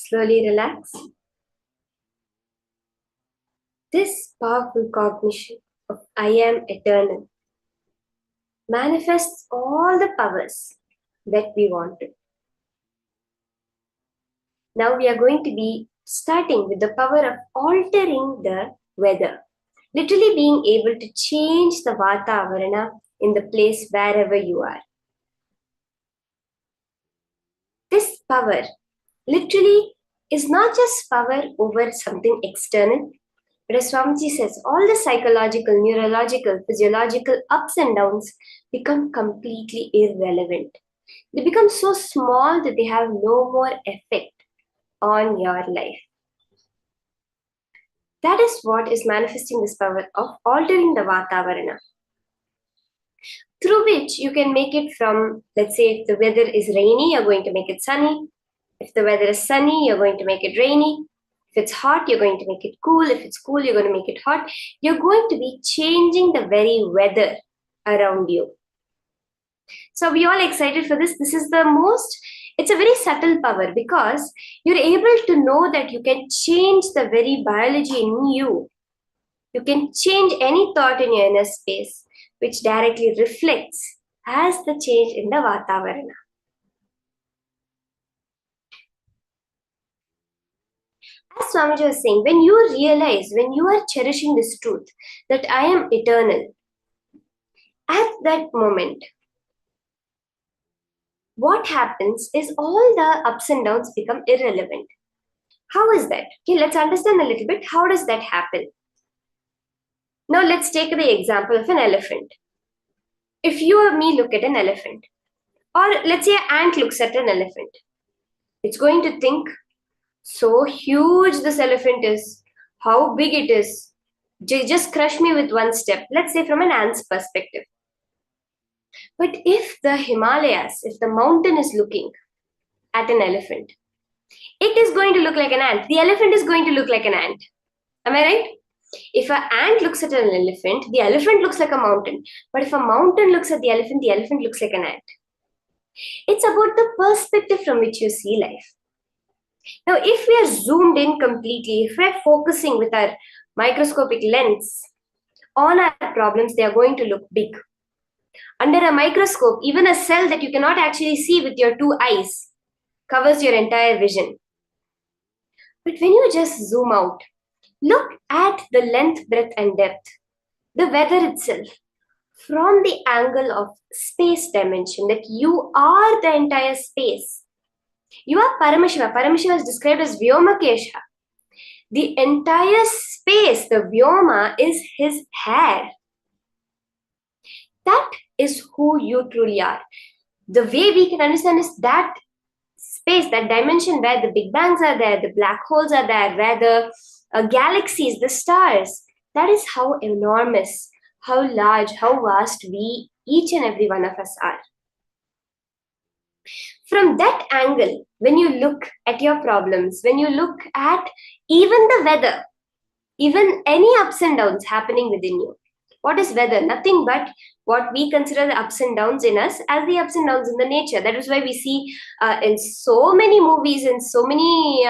[SPEAKER 9] Slowly relax. This powerful cognition of I am eternal manifests all the powers that we wanted. Now we are going to be starting with the power of altering the weather. Literally being able to change the Vatavarana in the place wherever you are. This power literally is not just power over something external, but as Swamiji says, all the psychological, neurological, physiological ups and downs become completely irrelevant. They become so small that they have no more effect on your life. That is what is manifesting this power of altering the Vatavarana, through which you can make it from, let's say, if the weather is rainy, you're going to make it sunny. If the weather is sunny, you're going to make it rainy. If it's hot, you're going to make it cool. If it's cool, you're going to make it hot. You're going to be changing the very weather around you. So are we all excited for this? This is it's a very subtle power because you're able to know that you can change the very biology in you. You can change any thought in your inner space, which directly reflects as the change in the Vatavarana. As Swamiji was saying, when you realize, when you are cherishing this truth that I am eternal, at that moment, what happens is all the ups and downs become irrelevant. How is that? Okay, let's understand a little bit. How does that happen? Now let's take the example of an elephant. If you or me look at an elephant, or let's say an ant looks at an elephant, it's going to think, so huge this elephant is, how big it is, just crush me with one step. Let's say from an ant's perspective. But if the Himalayas, if the mountain is looking at an elephant, it is going to look like an ant. The elephant is going to look like an ant. Am I right? If an ant looks at an elephant, the elephant looks like a mountain. But if a mountain looks at the elephant looks like an ant. It's about the perspective from which you see life. Now, if we are zoomed in completely, if we're focusing with our microscopic lens on our problems, they are going to look big. Under a microscope, even a cell that you cannot actually see with your two eyes covers your entire vision. But when you just zoom out, look at the length, breadth, and depth, the weather itself, from the angle of space dimension, that you are the entire space. You are Paramashiva. Paramashiva is described as Vyomakesha. The entire space, the Vyoma, is his hair. That is who you truly are. The way we can understand is that space, that dimension where the big bangs are there, the black holes are there, where the galaxies, the stars, that is how enormous, how large, how vast we, each and every one of us are. From that angle, when you look at your problems, when you look at even the weather, even any ups and downs happening within you, what is weather? Nothing but what we consider the ups and downs in us as the ups and downs in the nature. That is why we see in so many movies and so many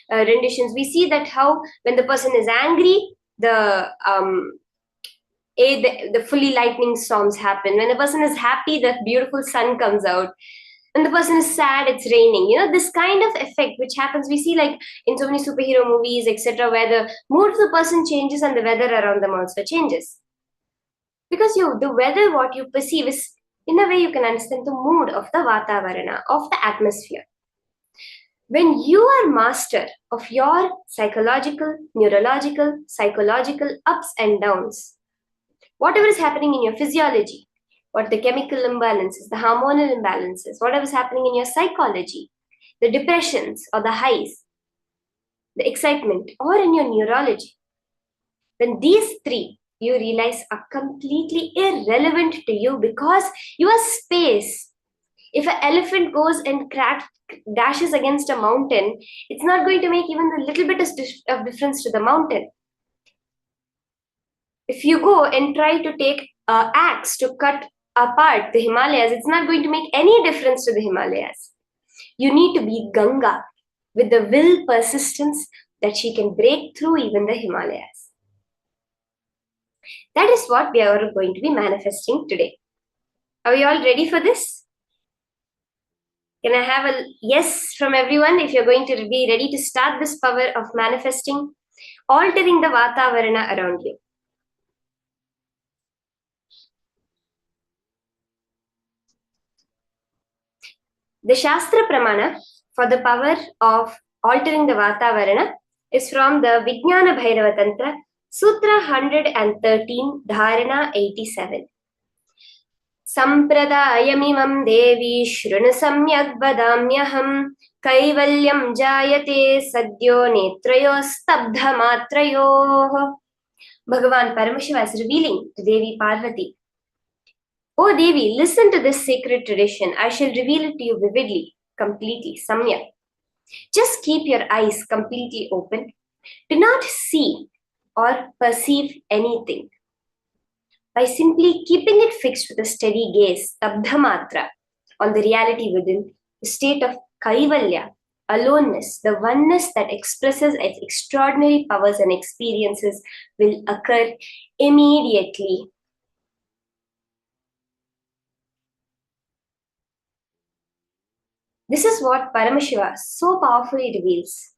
[SPEAKER 9] renditions, we see that how when the person is angry, the fully lightning storms happen. When the person is happy, the beautiful sun comes out. When the person is sad, it's raining. This kind of effect which happens, we see like in so many superhero movies, etc., where the mood of the person changes and the weather around them also changes. Because the weather, what you perceive is, in a way, you can understand the mood of the Vatavarana, of the atmosphere. When you are master of your psychological, neurological, psychological ups and downs, whatever is happening in your physiology, what the chemical imbalances, the hormonal imbalances, whatever is happening in your psychology, the depressions or the highs, the excitement, or in your neurology, when these three you realize are completely irrelevant to you because you are space. If an elephant goes and dashes against a mountain, it's not going to make even a little bit of difference to the mountain. If you go and try to take an axe to cut apart the Himalayas, it's not going to make any difference to the Himalayas. You need to be Ganga with the will persistence that she can break through even the Himalayas. That is what we are going to be manifesting today. Are we all ready for this? Can I have a yes from everyone if you're going to be ready to start this power of manifesting, altering the Vatavarana around you? The Shastra Pramana for the power of altering the Vatavarana is from the Vijnana Bhairava Tantra, Sutra 113, Dharana 87. Sampradayamimam devi shrunu samyak vadamyaham kaivalyam jayate sadyo netrayo stabdha matrayo. Bhagavan Paramashivam is revealing to Devi Parvati, "O Devi, listen to this sacred tradition. I shall reveal it to you vividly, completely, samyak. Just keep your eyes completely open. Do not see or perceive anything. By simply keeping it fixed with a steady gaze, tabdhamatra, on the reality within, the state of kaivalya, aloneness, the oneness that expresses its extraordinary powers and experiences will occur immediately." This is what Paramashiva so powerfully reveals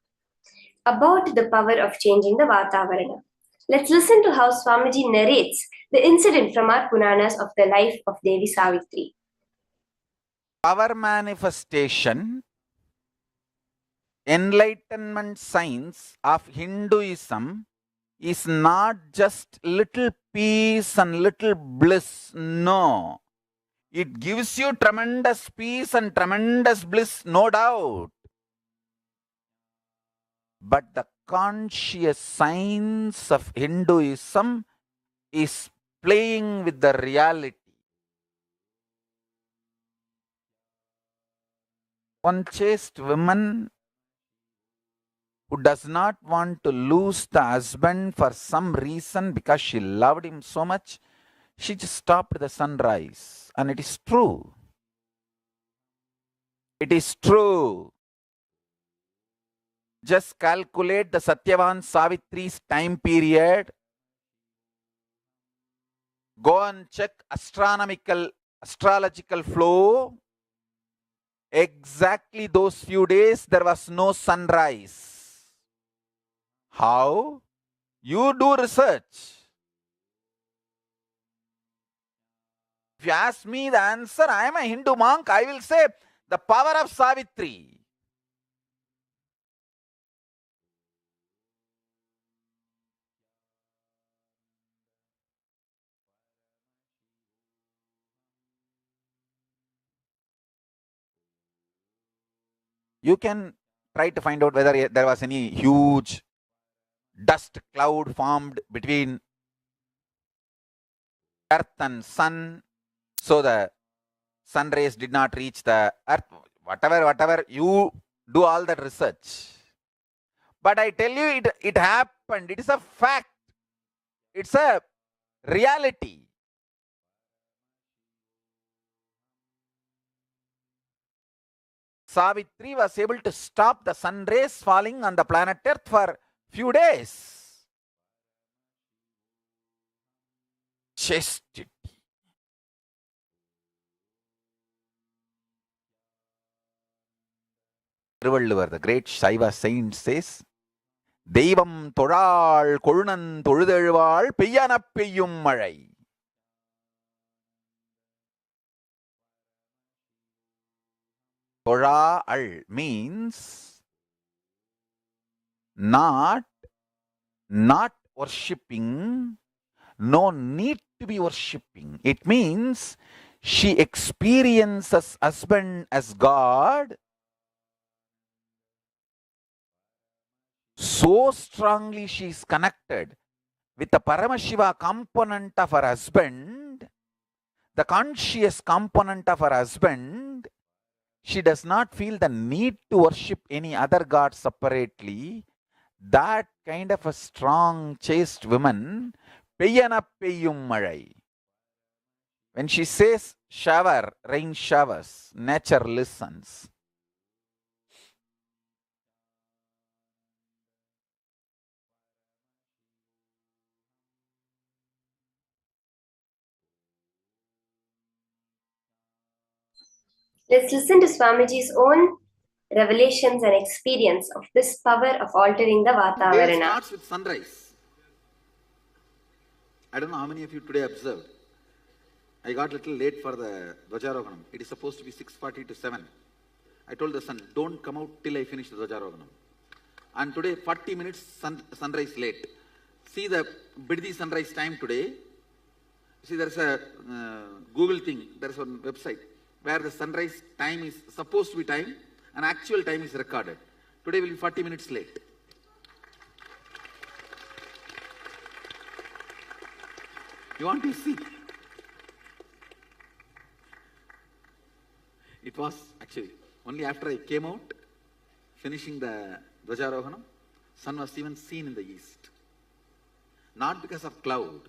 [SPEAKER 9] about the power of changing the Vatavarana. Let's listen to how Swamiji narrates the incident from our Puranas of the life of Devi Savitri.
[SPEAKER 3] Power manifestation, enlightenment science of Hinduism is not just little peace and little bliss. No. It gives you tremendous peace and tremendous bliss, no doubt. But the conscious science of Hinduism is playing with the reality. One chaste woman who does not want to lose the husband for some reason because she loved him so much, she just stopped the sunrise. And it is true. It is true. Just calculate the Satyavan Savitri's time period. Go and check astrological flow. Exactly those few days there was no sunrise. How? You do research. If you ask me the answer, I am a Hindu monk, I will say the power of Savitri. You can try to find out whether there was any huge dust cloud formed between earth and sun, so the sun rays did not reach the earth. whatever, you do all that research. But I tell you, it happened. It is a fact. It's a reality. Savitri was able to stop the sun rays falling on the planet Earth for few days. Chastity. The great Shaiva saint says, Devam Toral Korunan Toludezhval Peyyana Peyyum Mazhai. Toral means not worshipping, no need to be worshipping. It means she experiences husband as God so strongly. She is connected with the Paramashiva component of her husband, the conscious component of her husband. She does not feel the need to worship any other god separately. That kind of a strong, chaste woman, Peyyana Peyyum Mazhai. When she says shower, rain showers, nature listens.
[SPEAKER 9] Let's listen to Swamiji's own revelations and experience of this power of altering the
[SPEAKER 3] Day
[SPEAKER 9] Vatavarana.
[SPEAKER 3] starts with sunrise. I don't know how many of you today observed. I got a little late for the Dvajarohanam. It is supposed to be 6:40 to 7. I told the son, don't come out till I finish the Dvajarohanam. And today, 40 minutes sunrise late. See the Biddi sunrise time today. See, there's a Google thing, there's a website where the sunrise time is supposed to be time and actual time is recorded. Today will be 40 minutes late. You want to see? It was actually only after I came out, finishing the Dvajarohanam, sun was even seen in the east. Not because of cloud.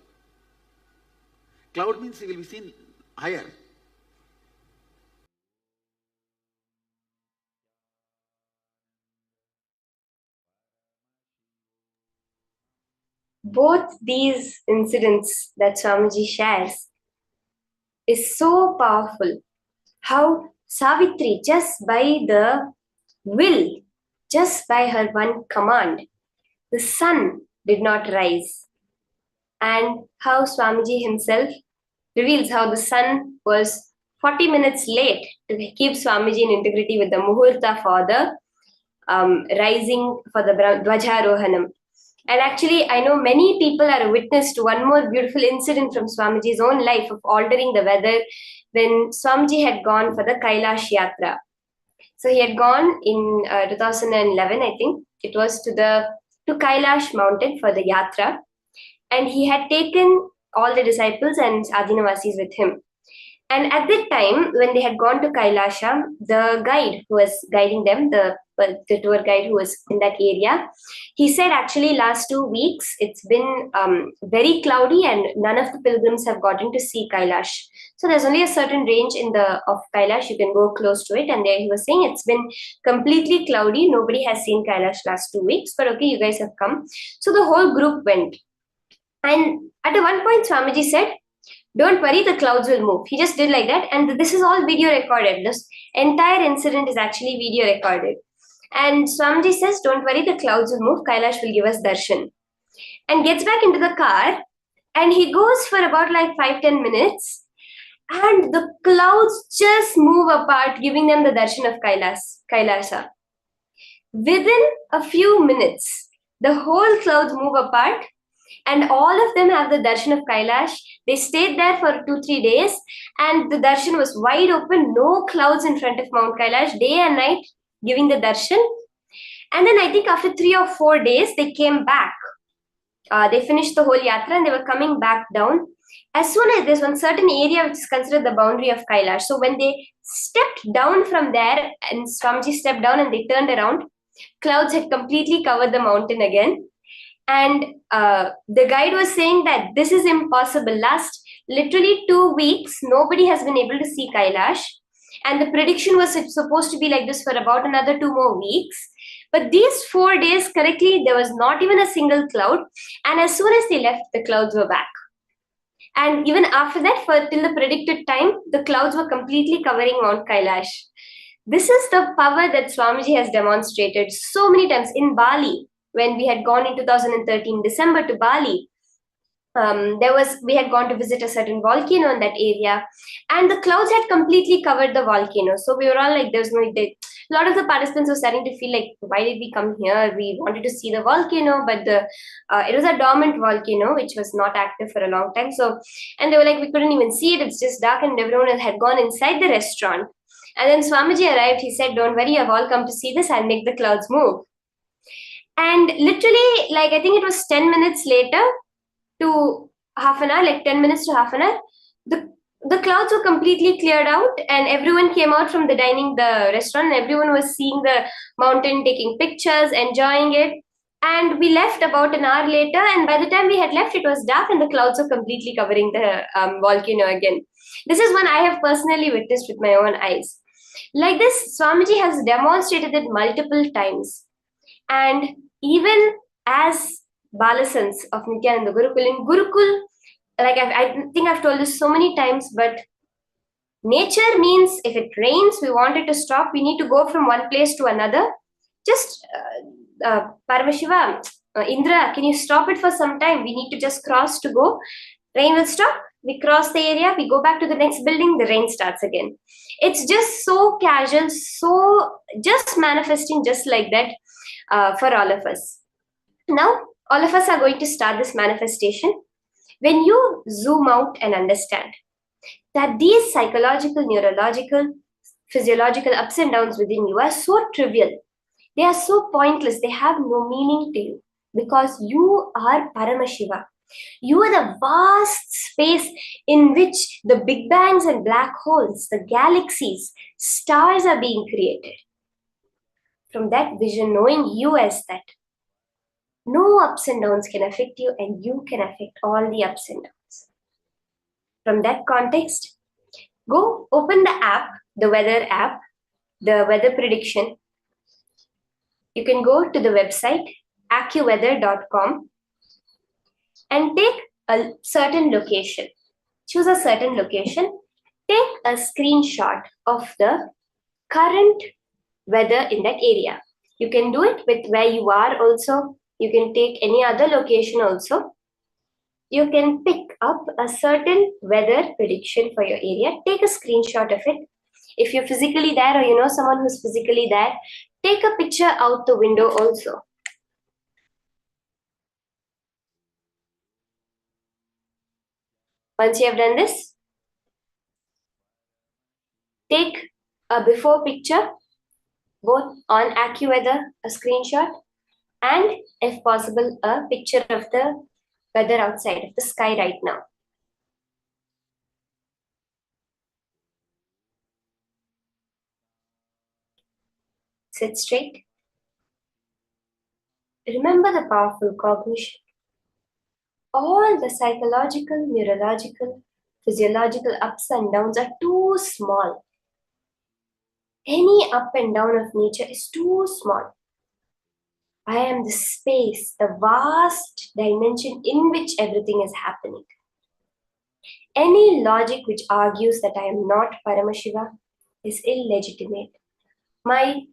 [SPEAKER 3] Cloud means he will be seen higher.
[SPEAKER 9] Both these incidents that Swamiji shares is so powerful. How Savitri, just by the will, just by her one command, the sun did not rise. And how Swamiji himself reveals how the sun was 40 minutes late to keep Swamiji in integrity with the Muhurta for the rising for the Dvajarohanam. And actually, I know many people are a witness to one more beautiful incident from Swamiji's own life of altering the weather when Swamiji had gone for the Kailash Yatra. So he had gone in 2011, I think. It was to Kailash mountain for the Yatra. And he had taken all the disciples and Adinavasis with him. And at that time, when they had gone to Kailasha, the guide who was guiding them, the tour guide who was in that area, he said actually last 2 weeks, it's been very cloudy and none of the pilgrims have gotten to see Kailash. So there's only a certain range of Kailash, you can go close to it. And there he was saying it's been completely cloudy. Nobody has seen Kailash last 2 weeks, but okay, you guys have come. So the whole group went. And at one point, Swamiji said, don't worry, the clouds will move. He just did like that. And this is all video recorded. This entire incident is actually video recorded. And Swamiji says, don't worry, the clouds will move. Kailash will give us darshan. And gets back into the car. And he goes for about like 5-10 minutes. And the clouds just move apart, giving them the darshan of Kailasa. Within a few minutes, the whole clouds move apart. And all of them have the darshan of Kailash. They stayed there for 2-3 days. And the darshan was wide open. No clouds in front of Mount Kailash. Day and night giving the darshan. And then I think after 3 or 4 days, they came back. They finished the whole yatra and they were coming back down. As soon as there's one certain area which is considered the boundary of Kailash, so when they stepped down from there and Swamiji stepped down and they turned around, clouds had completely covered the mountain again. And the guide was saying that this is impossible. Last literally 2 weeks, nobody has been able to see Kailash. And the prediction was it's supposed to be like this for about another 2 more weeks. But these 4 days, correctly, there was not even a single cloud. And as soon as they left, the clouds were back. And even after that, for till the predicted time, the clouds were completely covering Mount Kailash. This is the power that Swamiji has demonstrated so many times in Bali. When we had gone in 2013 December to Bali, we had gone to visit a certain volcano in that area, and the clouds had completely covered the volcano. So we were all like, there's no. A lot of the participants were starting to feel like, why did we come here? We wanted to see the volcano, but it was a dormant volcano which was not active for a long time. So, and they were like, we couldn't even see it. It's just dark, and everyone had gone inside the restaurant. And then Swamiji arrived. He said, "Don't worry, I've all come to see this. I'll make the clouds move." And literally, like I think it was 10 minutes later to half an hour, like 10 minutes to half an hour, the clouds were completely cleared out, and everyone came out from the restaurant, and everyone was seeing the mountain, taking pictures, enjoying it. And we left about an hour later, and by the time we had left, it was dark, and the clouds were completely covering the volcano again. This is one I have personally witnessed with my own eyes. Like this, Swamiji has demonstrated it multiple times. And even as Balasans of Nithyananda Gurukul, in Gurukul, like I think I've told this so many times, but nature means if it rains, we want it to stop, we need to go from one place to another. Just Paramashivam, Indra, can you stop it for some time? We need to just cross to go. Rain will stop, we cross the area, we go back to the next building, the rain starts again. It's just so casual, so just manifesting just like that for all of us. Now, all of us are going to start this manifestation. When you zoom out and understand that these psychological, neurological, physiological ups and downs within you are so trivial, they are so pointless, they have no meaning to you, because you are Paramashiva. You are the vast space in which the big bangs and black holes, the galaxies, stars are being created. From that vision, knowing you as that, no ups and downs can affect you, and you can affect all the ups and downs. From that context, go open the app, the weather app, the weather prediction. You can go to the website accuweather.com and take a certain location. Choose a certain location. Take a screenshot of the current weather in that area. You can do it with where you are also. You can take any other location also. You can pick up a certain weather prediction for your area. Take a screenshot of it. If you're physically there or you know someone who's physically there, take a picture out the window also. Once you have done this, take a before picture, both on AccuWeather, a screenshot, and if possible, a picture of the weather outside of the sky right now. Sit straight. Remember the powerful cognition. All the psychological, neurological, physiological ups and downs are too small. Any up and down of nature is too small. I am the space, the vast dimension in which everything is happening. Any logic which argues that I am not Paramashiva is illegitimate. My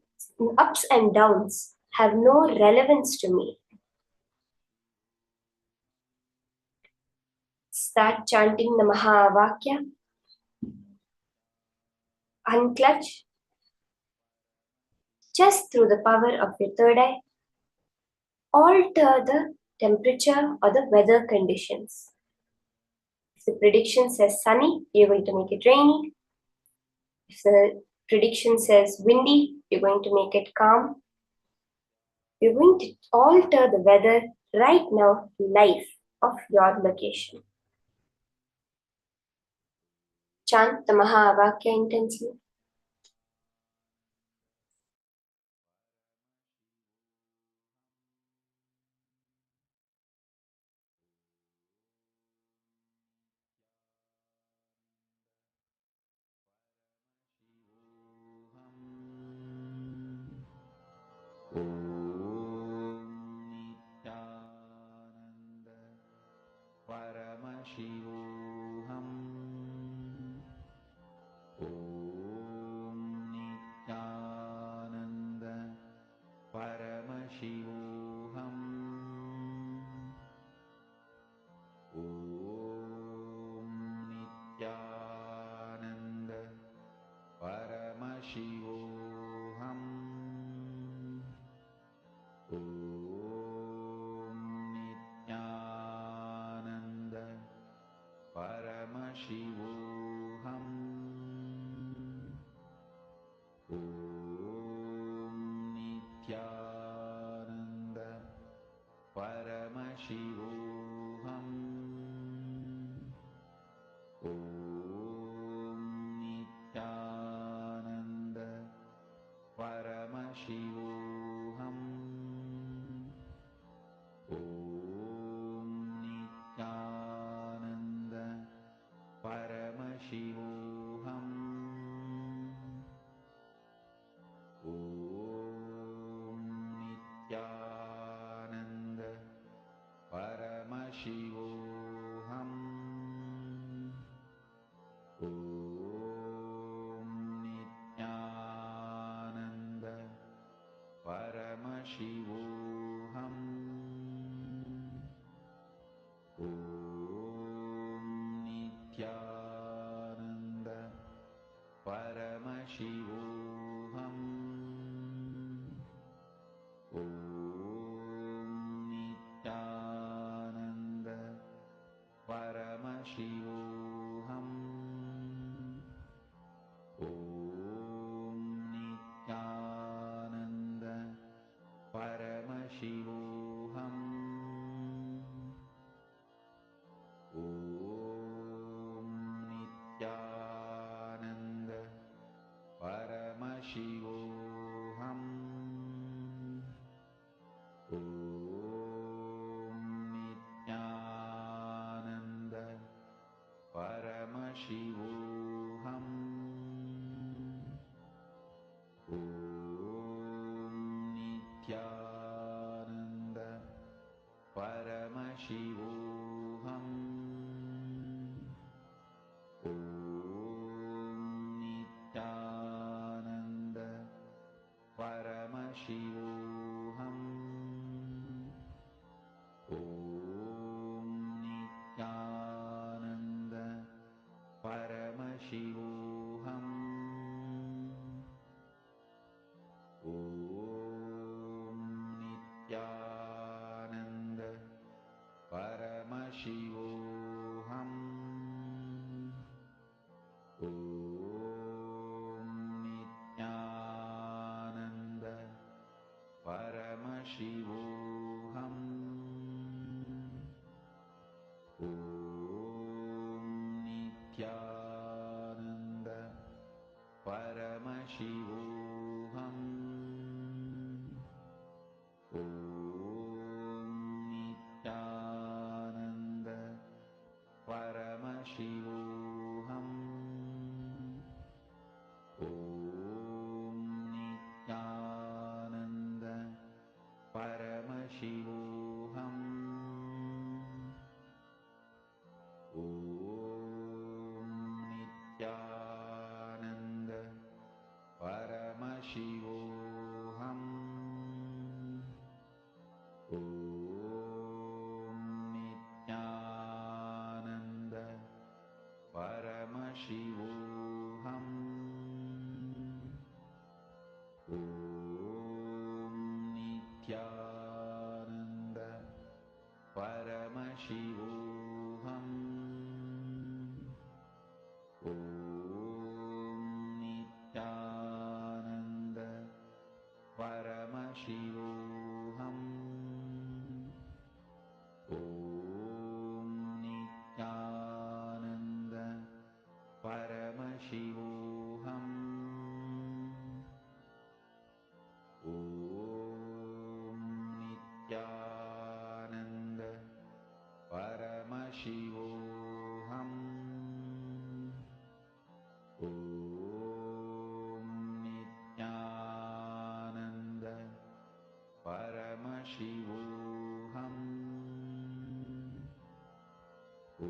[SPEAKER 9] ups and downs have no relevance to me. Start chanting the Mahavakya. Unclutch. Just through the power of your third eye, alter the temperature or the weather conditions. If the prediction says sunny, you're going to make it rainy. If the prediction says windy, you're going to make it calm. You're going to alter the weather right now, live of your location. chant the Mahavakya intensely.
[SPEAKER 3] Paramashivoham. Om Nithyananda Paramashivoham. Om Nithyananda Paramashivoham. Om Nithyananda Paramashivoham. Om Nithyananda Paramashivoham. Om Nithyananda Paramashivoham. Om Nithyananda Paramashivoham. Om Nithyananda Paramashivoham. Om Nithyananda Paramashivoham. Om Nithyananda Paramashivoham. Om Nithyananda Paramashivoham. Om Nithyananda Paramashivoham. Om Nithyananda Paramashivoham. Om Nithyananda Paramashivoham. Om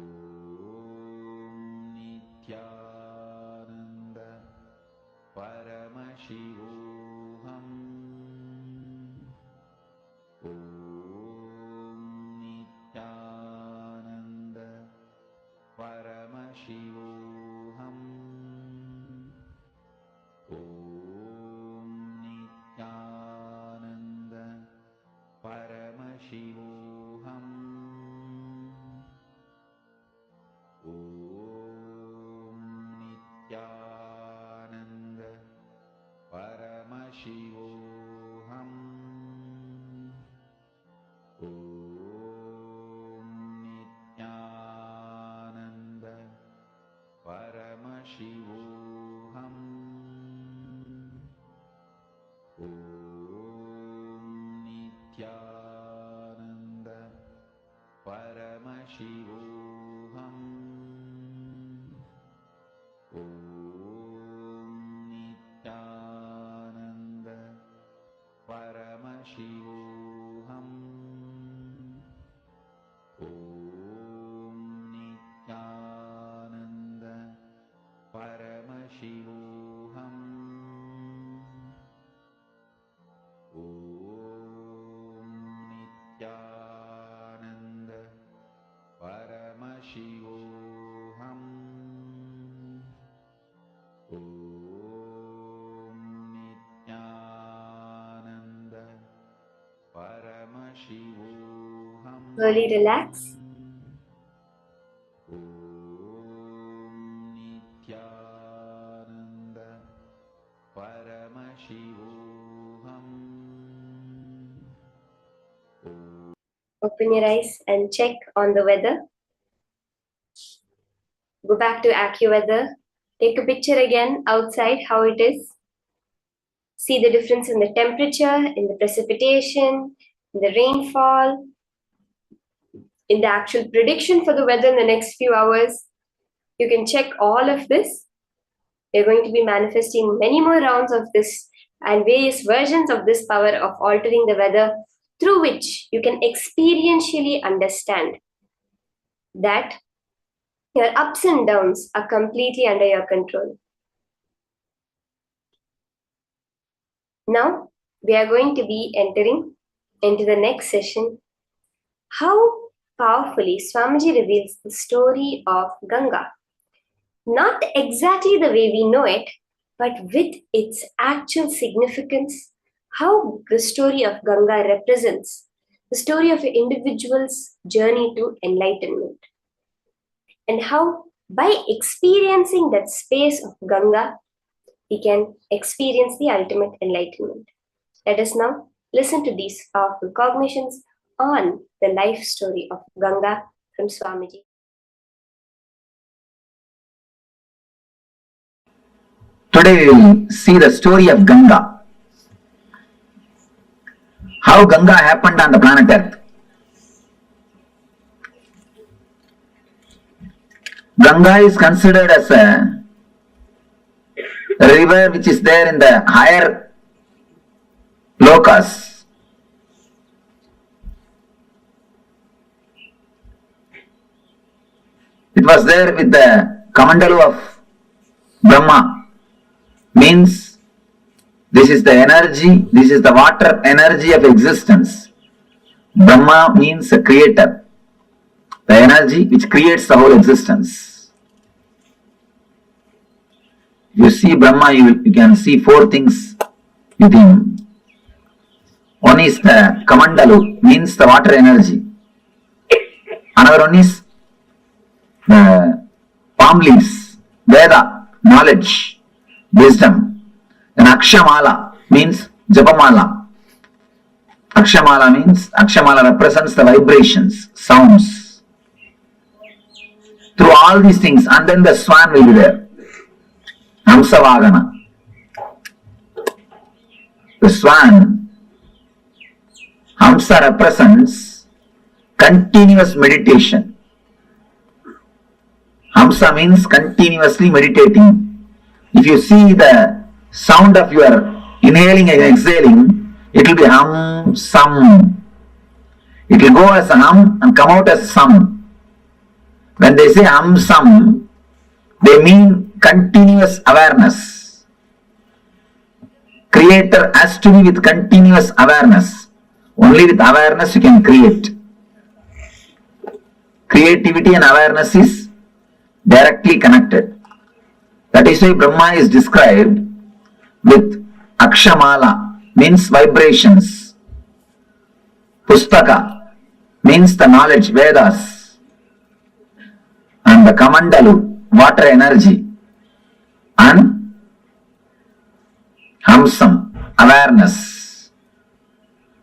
[SPEAKER 3] Nithyananda Paramashivoham. Om Nithyananda Paramashivoham. Om Nithyananda Paramashivoham. Om Nithyananda Paramashivoham. Om Nithyananda Paramashivoham. Om Nithyananda Paramashivoham. Om Nithyananda Paramashivoham. Om Nithyananda Paramashivoham. Om Nithyananda Paramashivoham. Om Nithyananda Paramashivoham.
[SPEAKER 9] Slowly relax.
[SPEAKER 3] Om Nithyananda Paramashivoham.
[SPEAKER 9] Open your eyes and check on the weather. Go back to AccuWeather. Take a picture again outside how it is. See the difference in the temperature, in the precipitation, in the rainfall, in the actual prediction for the weather in the next few hours. You can check all of this. We're going to be manifesting many more rounds of this and various versions of this power of altering the weather, through which you can experientially understand that your ups and downs are completely under your control. Now, we are going to be entering into the next session. How powerfully Swamiji reveals the story of Ganga. Not exactly the way we know it, but with its actual significance, how the story of Ganga represents the story of an individual's journey to enlightenment. And how, by experiencing that space of Ganga, we can experience the ultimate enlightenment. Let us now listen to these powerful cognitions on the life story of Ganga from Swamiji.
[SPEAKER 7] Today we will see the story of Ganga. How Ganga happened on the planet Earth. Ganga is considered as a river which is there in the higher lokas. It was there with the Kamandalu of Brahma. Means this is the energy, this is the water energy of existence. Brahma means a creator, the energy which creates the whole existence. If you see Brahma, you can see four things with him. One is the Kamandalu, means the water energy. Another one is the palm leaves, Veda, knowledge, wisdom. Then Akshamala means Japamala. Akshamala represents the vibrations, sounds. Through all these things, and then the swan will be there. Hamsavagana. The swan, Hamsa represents continuous meditation. Hamsa means continuously meditating. If you see the sound of your inhaling and exhaling, it will be hum, sum. It will go as a hum and come out as sum. When they say hum, sum, they mean continuous awareness. Creator has to be with continuous awareness. Only with awareness you can create. Creativity and awareness is directly connected. That is why Brahma is described with Akshamala, means vibrations. Pustaka means the knowledge, Vedas. And the Kamandalu, water energy. And Hamsam, awareness.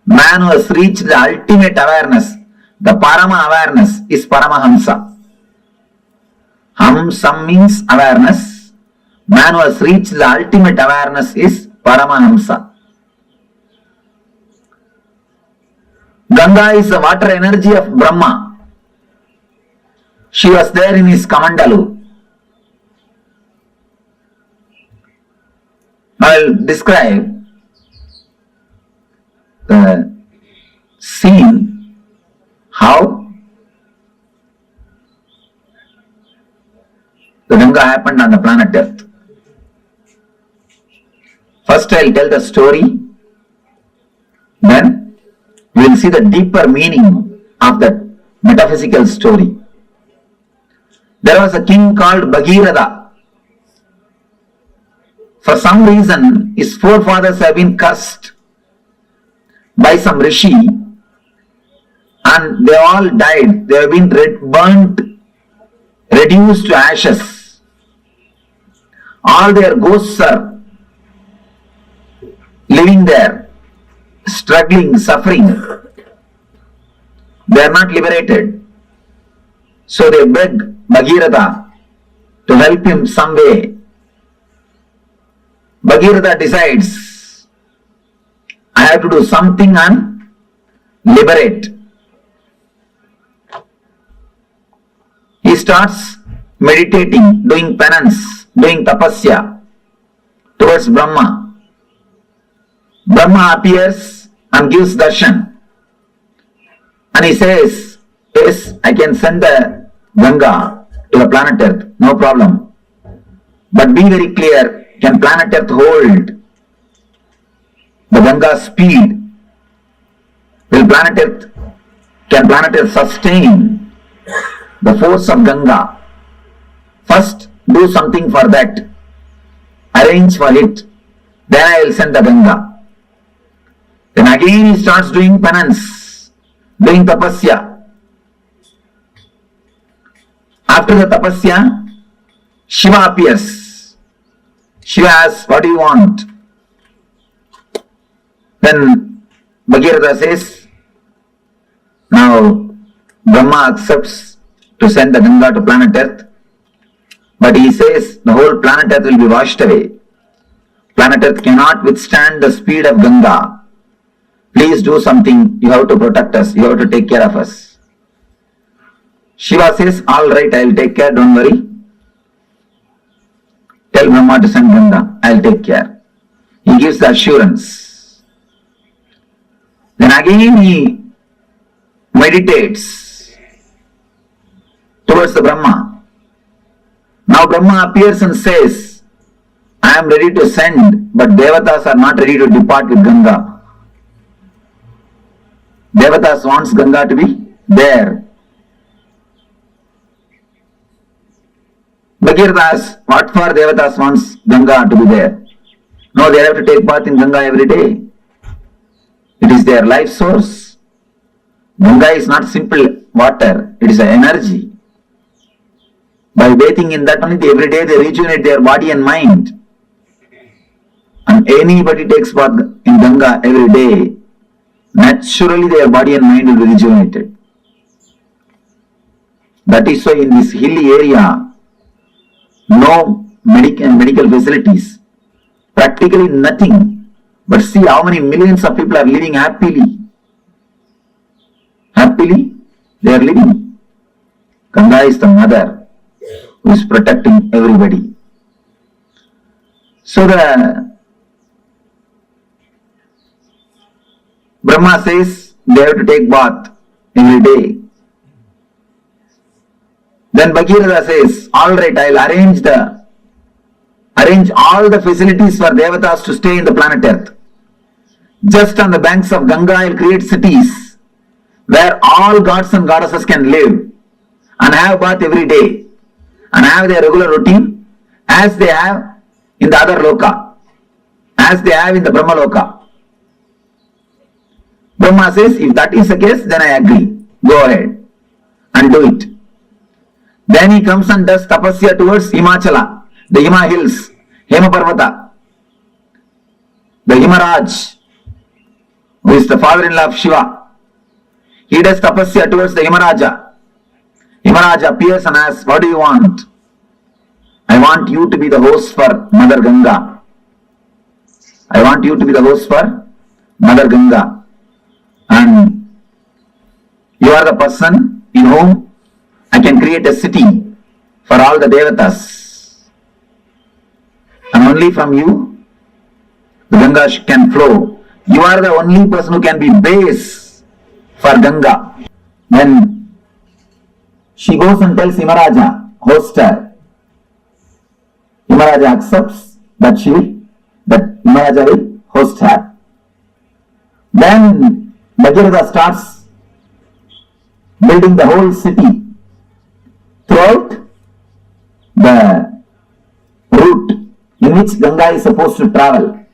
[SPEAKER 7] Man who has reached the ultimate awareness, the Parama awareness, is Paramahamsa. Hamsam means awareness. Man who has reached the ultimate awareness is Paramahamsa. Ganga is the water energy of Brahma. She was there in his Kamandalu. I will describe the scene how the Ganga happened on the planet Earth. First I will tell the story, then we will see the deeper meaning of that metaphysical story. There was a king called Bhagiratha. For some reason, his forefathers have been cursed by some rishi and they all died. They have been burnt, reduced to ashes. All their ghosts are living there, struggling, suffering. They are not liberated. So they beg Bhagiratha to help him some way. Bhagiratha decides, I have to do something and liberate. He starts meditating, doing penance, doing tapasya towards Brahma. Brahma appears and gives darshan. And he says, yes, I can send the Ganga to the planet Earth, no problem. But be very clear, can planet Earth hold the Ganga's speed? Can planet Earth sustain the force of Ganga? First, do something for that. Arrange for it. Then I will send the Ganga. Then again he starts doing penance, doing tapasya. After the tapasya, Shiva appears. Shiva asks, what do you want? Then Bhagiratha says, now Brahma accepts to send the Ganga to planet Earth. But he says the whole planet Earth will be washed away. Planet Earth cannot withstand the speed of Ganga. Please do something. You have to protect us. You have to take care of us. Shiva says, all right, I will take care, don't worry. Tell Brahma to send Ganga, I will take care. He gives the assurance. Then again he meditates towards the Brahma. Now Brahma appears and says, I am ready to send, but Devatas are not ready to depart with Ganga. Devatas wants Ganga to be there. Bhagiratha asks, what for Devatas wants Ganga to be there? No, they have to take bath in Ganga every day. It is their life source. Ganga is not simple water, it is an energy. By bathing in that only, every day they rejuvenate their body and mind. And anybody takes bath in Ganga every day, naturally their body and mind will be rejuvenated. That is why in this hilly area, no medical facilities, practically nothing. But see how many millions of people are living happily. Happily, they are living. Ganga is the mother. who is protecting everybody. So the Brahma says they have to take bath every day. Then Bhagirath says, all right, I'll arrange all the facilities for devatas to stay in the planet Earth. Just on the banks of Ganga, I'll create cities where all gods and goddesses can live and have bath every day and have their regular routine as they have in the other loka, as they have in the Brahma loka. Brahma says, if that is the case, then I agree. Go ahead and do it. Then he comes and does tapasya towards Himachala, the Hima hills, Hema Parvata, the Himaraj, who is the father-in-law of Shiva. He does tapasya towards the Himaraja. Himaraja appears and asks, what do you want? I want you to be the host for Mother Ganga. I want you to be the host for Mother Ganga. And you are the person in whom I can create a city for all the devatas. And only from you, the Ganga can flow. You are the only person who can be base for Ganga. Then she goes and tells Himaraja, host her. Himaraja accepts that Himaraja will host her. Then Bhagirath starts building the whole city throughout the route in which Ganga is supposed to travel.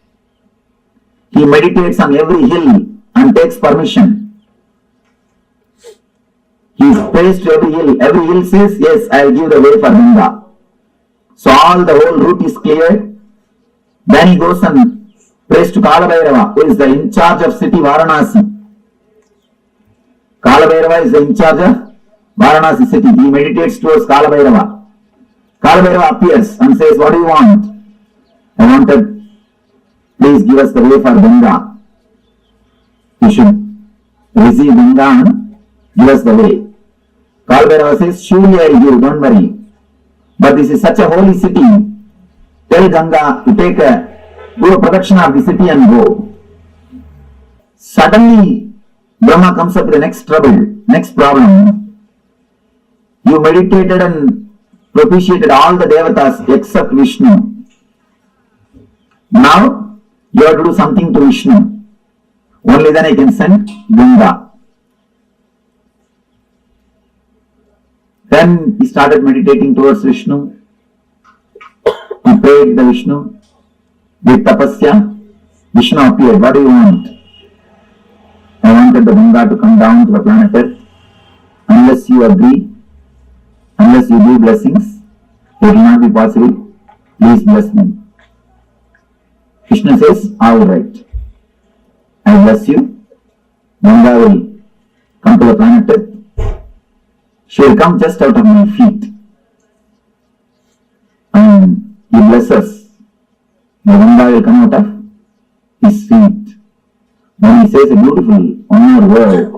[SPEAKER 7] He meditates on every hill and takes permission. He prays to every hill. Every hill says, yes, I will give the way for Ganga. So all the whole route is cleared. Then he goes and prays to Kalabhairava, who is the in charge of city Varanasi. Kalabhairava is the in charge of Varanasi city. He meditates towards Kalabhairava. Kalabhairava appears and says, what do you want? I wanted, please give us the way for Ganga. You should receive Ganga and give us the way. Kalabhairava says, surely I will give, don't worry. But this is such a holy city. Tell Ganga to do a protection of the city and go. Suddenly, Brahma comes up with the next problem. You meditated and propitiated all the devatas except Vishnu. Now, you have to do something to Vishnu. Only then I can send Ganga. Then he started meditating towards Vishnu. He prayed the Vishnu. With tapasya, Vishnu appeared. What do you want? I wanted the Ganga to come down to the planet Earth. Unless you agree, unless you do blessings, it will not be possible. Please bless me. Krishna says, all right. I bless you. Ganga will come to the planet Earth. She will come just out of my feet. And he blesses. The Ganga will come out of his feet. Then he says a beautiful one more word.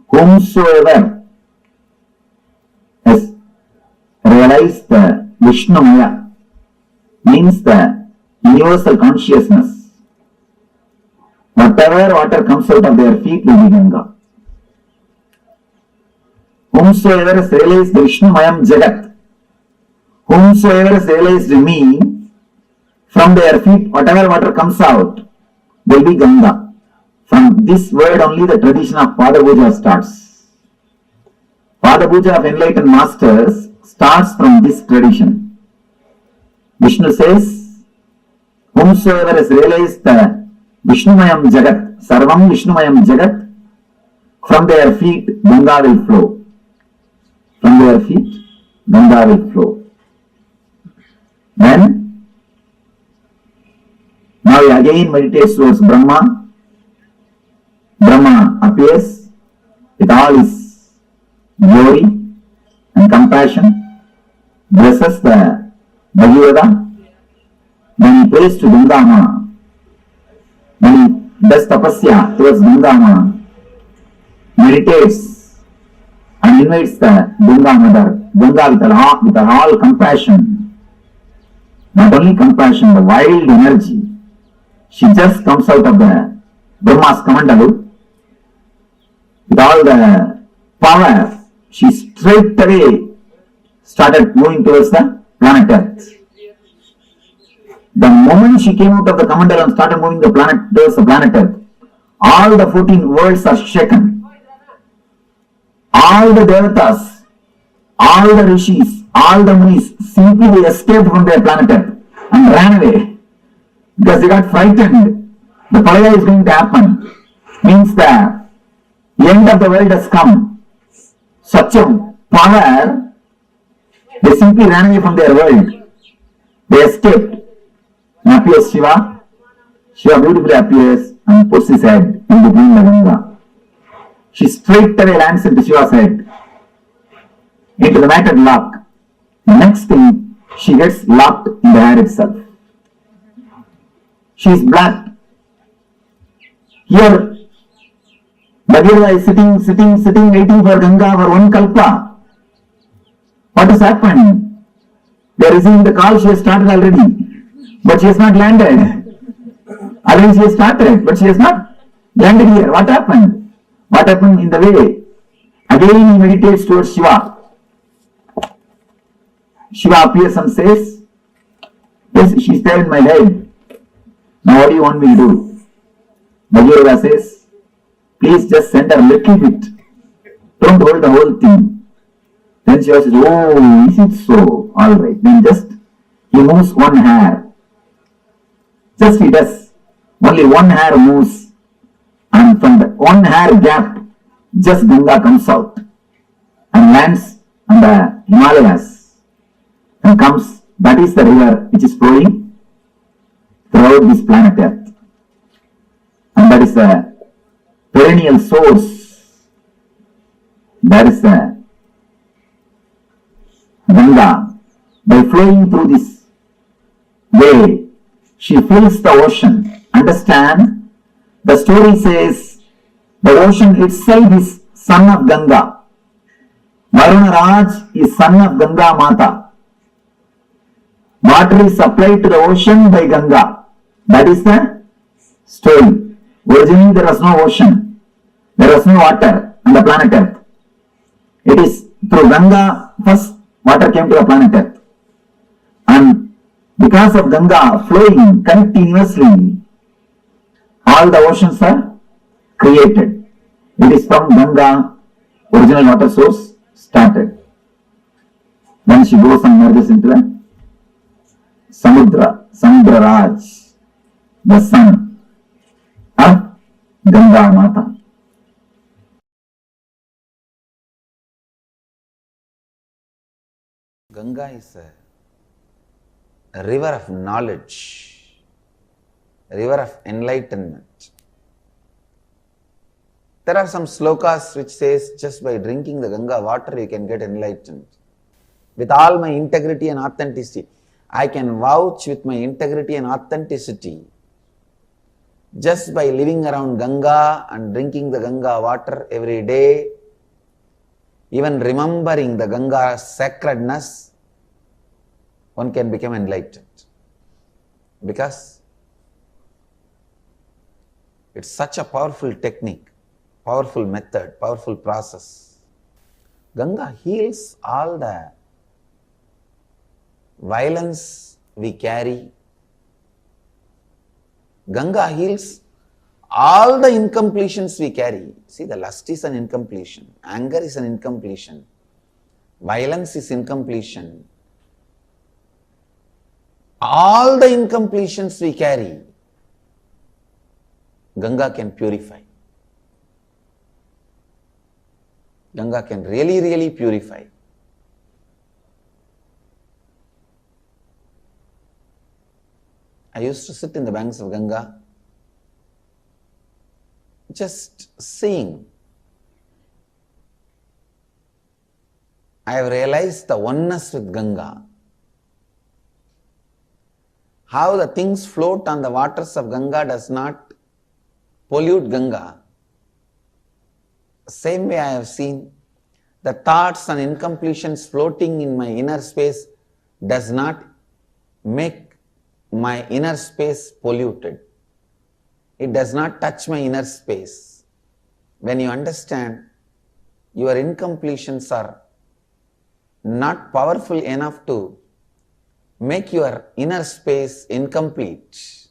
[SPEAKER 7] Whomsoever has realized the Vishnumaya means the universal consciousness. Whatever water comes out of their feet will be Ganga. Whomsoever has realized the Vishnumayam Jagat, whomsoever has realized me, from their feet, whatever water comes out will be Ganga. From this word only the tradition of Pada Puja starts. Pada Puja of enlightened masters starts from this tradition. Vishnu says, whomsoever has realized the Vishnumayam Jagat, Sarvam Vishnumayam Jagat, from their feet Ganga will flow. From their feet Ganga will flow. Then now he again meditates towards Brahma. Brahma appears with all his glory and compassion, blesses the Bhagavata. Then he prays to Ganga Ma. Then he does tapasya towards Ganga Ma, meditates and invites the Ganga Mother Ganga with her all compassion. Not only compassion, the wild energy. She just comes out of the Brahma's Kamandalu with all the power. She straight away started moving towards the planet Earth. The moment she came out of the Kamandalu and started moving towards the planet Earth, all the 14 worlds are shaken. All the devatas, all the rishis, all the munis simply escaped from their planet Earth and ran away because they got frightened. The pralaya is going to happen. Means the end of the world has come. Such a power, they simply ran away from their world. They escaped. And appears Shiva. Shiva beautifully appears and puts his head in between the Ganga. She straight away lands into Shiva's head, into the matted lock. The next thing, she gets locked in the hair itself. She is black. Here, Bhagirava is sitting, waiting for Ganga for one kalpa. What has happened? They are receiving the call, she has started already, but she has not landed. Already she has started, but she has not landed here. What happened? What happened in the way? Again he meditates towards Shiva. Shiva appears and says, yes, she is there in my head. Now what do you want me to do? Bhagirava says, please just send her a little bit. Don't hold the whole thing. Then Shiva says, oh, is it so? Alright. Then just, he moves one hair. Just he does. Only one hair moves. And from the one hair gap, just Ganga comes out and lands on the Himalayas and comes. That is the river which is flowing throughout this planet Earth. And that is the perennial source. That is the Ganga. By flowing through this way, she fills the ocean. Understand? The story says the ocean itself is son of Ganga. Varuna Raj is son of Ganga Mata. Water is supplied to the ocean by Ganga. That is the story. Originally there was no ocean. There was no water on the planet Earth. It is through Ganga first water came to the planet Earth. And because of Ganga flowing continuously, all the oceans are created. It is from Ganga, original water source started. Then she goes and merges into the Samudra Raj, the son of Ganga Mata.
[SPEAKER 3] Ganga is a river of knowledge, a river of enlightenment. There are some slokas which says just by drinking the Ganga water you can get enlightened. With all my integrity and authenticity, I can vouch with my integrity and authenticity. Just by living around Ganga and drinking the Ganga water every day, even remembering the Ganga's sacredness, one can become enlightened. Because it's such a powerful technique, powerful method, powerful process. Ganga heals all the violence we carry. Ganga heals all the incompletions we carry. See, the lust is an incompletion, anger is an incompletion, violence is incompletion. All the incompletions we carry, Ganga can purify. Ganga can really, really purify. I used to sit in the banks of Ganga, just seeing. I have realized the oneness with Ganga. How the things float on the waters of Ganga does not pollute Ganga. Same way I have seen The thoughts and incompletions floating in my inner space does not make my inner space polluted. It does not touch my inner space. When you understand your incompletions are not powerful enough to make your inner space incomplete,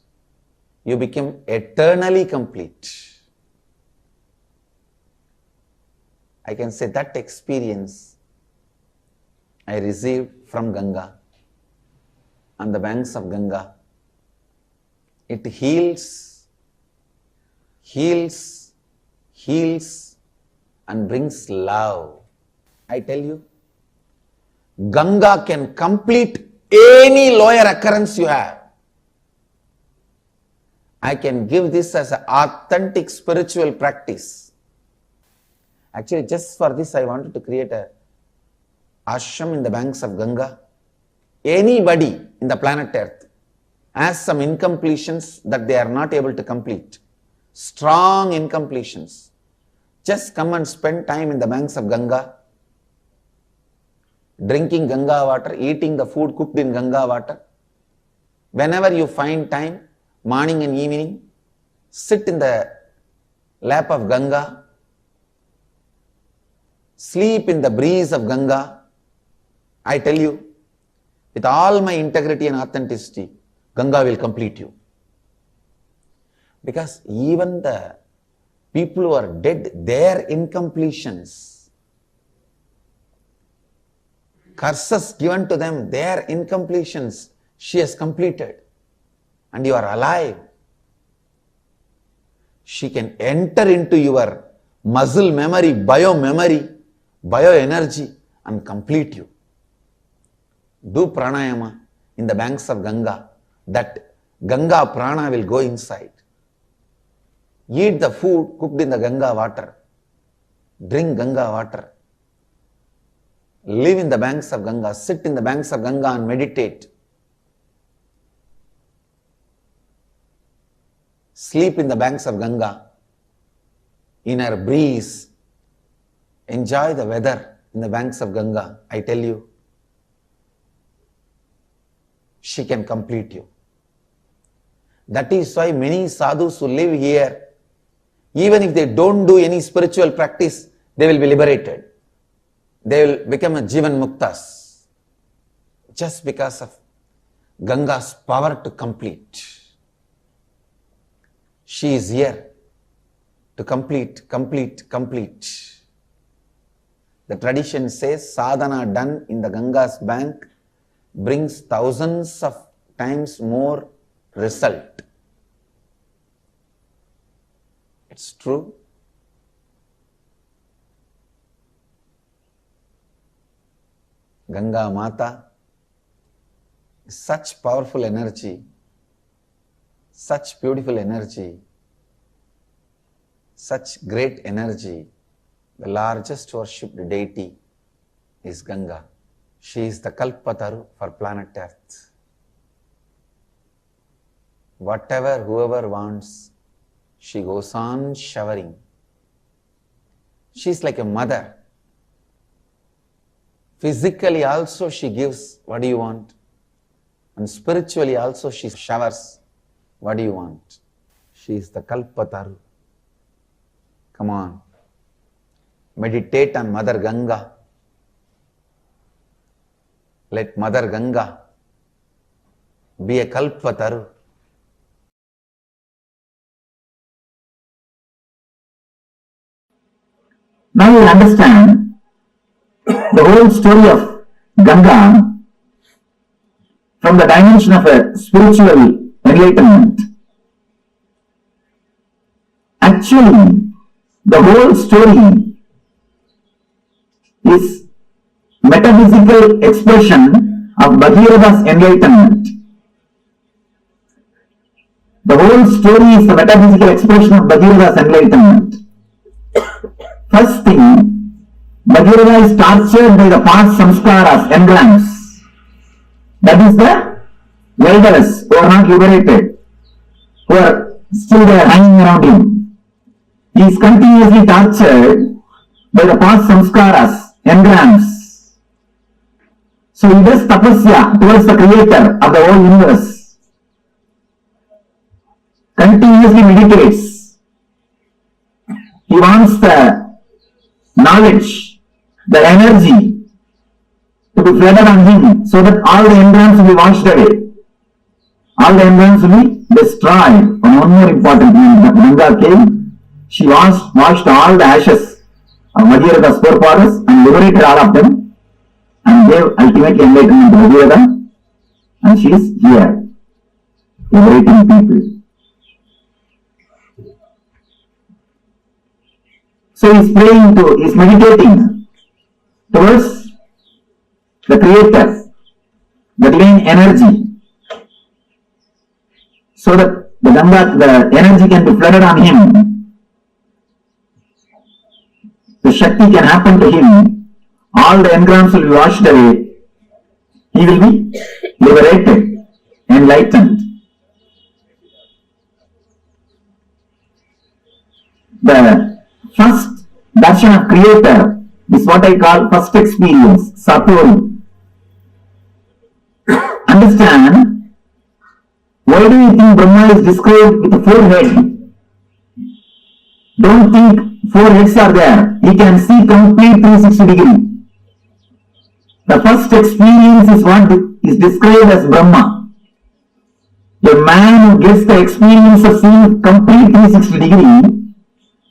[SPEAKER 3] you become eternally complete. I can say that experience I received from Ganga, on the banks of Ganga. It heals, heals, heals and brings love. I tell you, Ganga can complete any lower occurrence you have. I can give this as an authentic spiritual practice. Actually, just for this, I wanted to create a ashram in the banks of Ganga. Anybody in the planet Earth has some incompletions that they are not able to complete, strong incompletions. Just come and spend time in the banks of Ganga, drinking Ganga water, eating the food cooked in Ganga water. Whenever you find time, morning and evening, sit in the lap of Ganga, sleep in the breeze of Ganga. I tell you, with all my integrity and authenticity, Ganga will complete you. Because even the people who are dead, their incompletions, curses given to them, their incompletions, she has completed. And you are alive. She can enter into your muscle memory, bioenergy and complete you. Do pranayama in the banks of Ganga. That Ganga prana will go inside. Eat the food cooked in the Ganga water. Drink Ganga water. Live in the banks of Ganga. Sit in the banks of Ganga and meditate. Sleep in the banks of Ganga. In her breeze. Enjoy the weather in the banks of Ganga. I tell you, she can complete you. That is why many sadhus who live here, even if they don't do any spiritual practice, they will be liberated. They will become a Jivan Muktas. Just because of Ganga's power to complete. She is here to complete. The tradition says sadhana done in the Ganga's bank brings thousands of times more result. It's true. Ganga Mata is such powerful energy, such beautiful energy, such great energy. The largest worshipped deity is Ganga. She is the Kalpataru for planet Earth. Whatever, whoever wants, she goes on showering. She is like a mother. Physically also she gives, what do you want? And spiritually also she showers, what do you want? She is the Kalpataru. Come on. Meditate on Mother Ganga. Let Mother Ganga be a Kalpataru.
[SPEAKER 7] Now you will understand the whole story of Ganga from the dimension of a spiritual enlightenment. Actually, the whole story is metaphysical expression of Bhagirava's enlightenment. The whole story is the metaphysical expression of Bhagirava's enlightenment. First thing, Bhagirava is tortured by the past samskaras, engrams. That is the elderless who are not liberated, who are still there hanging around him. He is continuously tortured by the past samskaras, engrams. So he does tapasya towards the creator of the whole universe. Continuously meditates. He wants the knowledge, the energy to be flooded on him so that all the engrams will be washed away. All the engrams will be destroyed. And one more important thing, Ganga came, she washed all the ashes of Bhagirada's forefathers and liberated all of them and gave ultimate enlightenment to Bhagirada, and she is here, liberating people. So he is meditating towards the creator, the divine energy, so that the energy can be flooded on him. The Shakti can happen to him. All the engrams will be washed away. He will be liberated, enlightened. The first darshan of creator is what I call first experience, Satori. Understand, why do you think Brahma is described with 4 heads? Don't think 4 heads are there. He can see complete 360 degree. The first experience is what is described as Brahma. A man who gets the experience of seeing complete 360 degree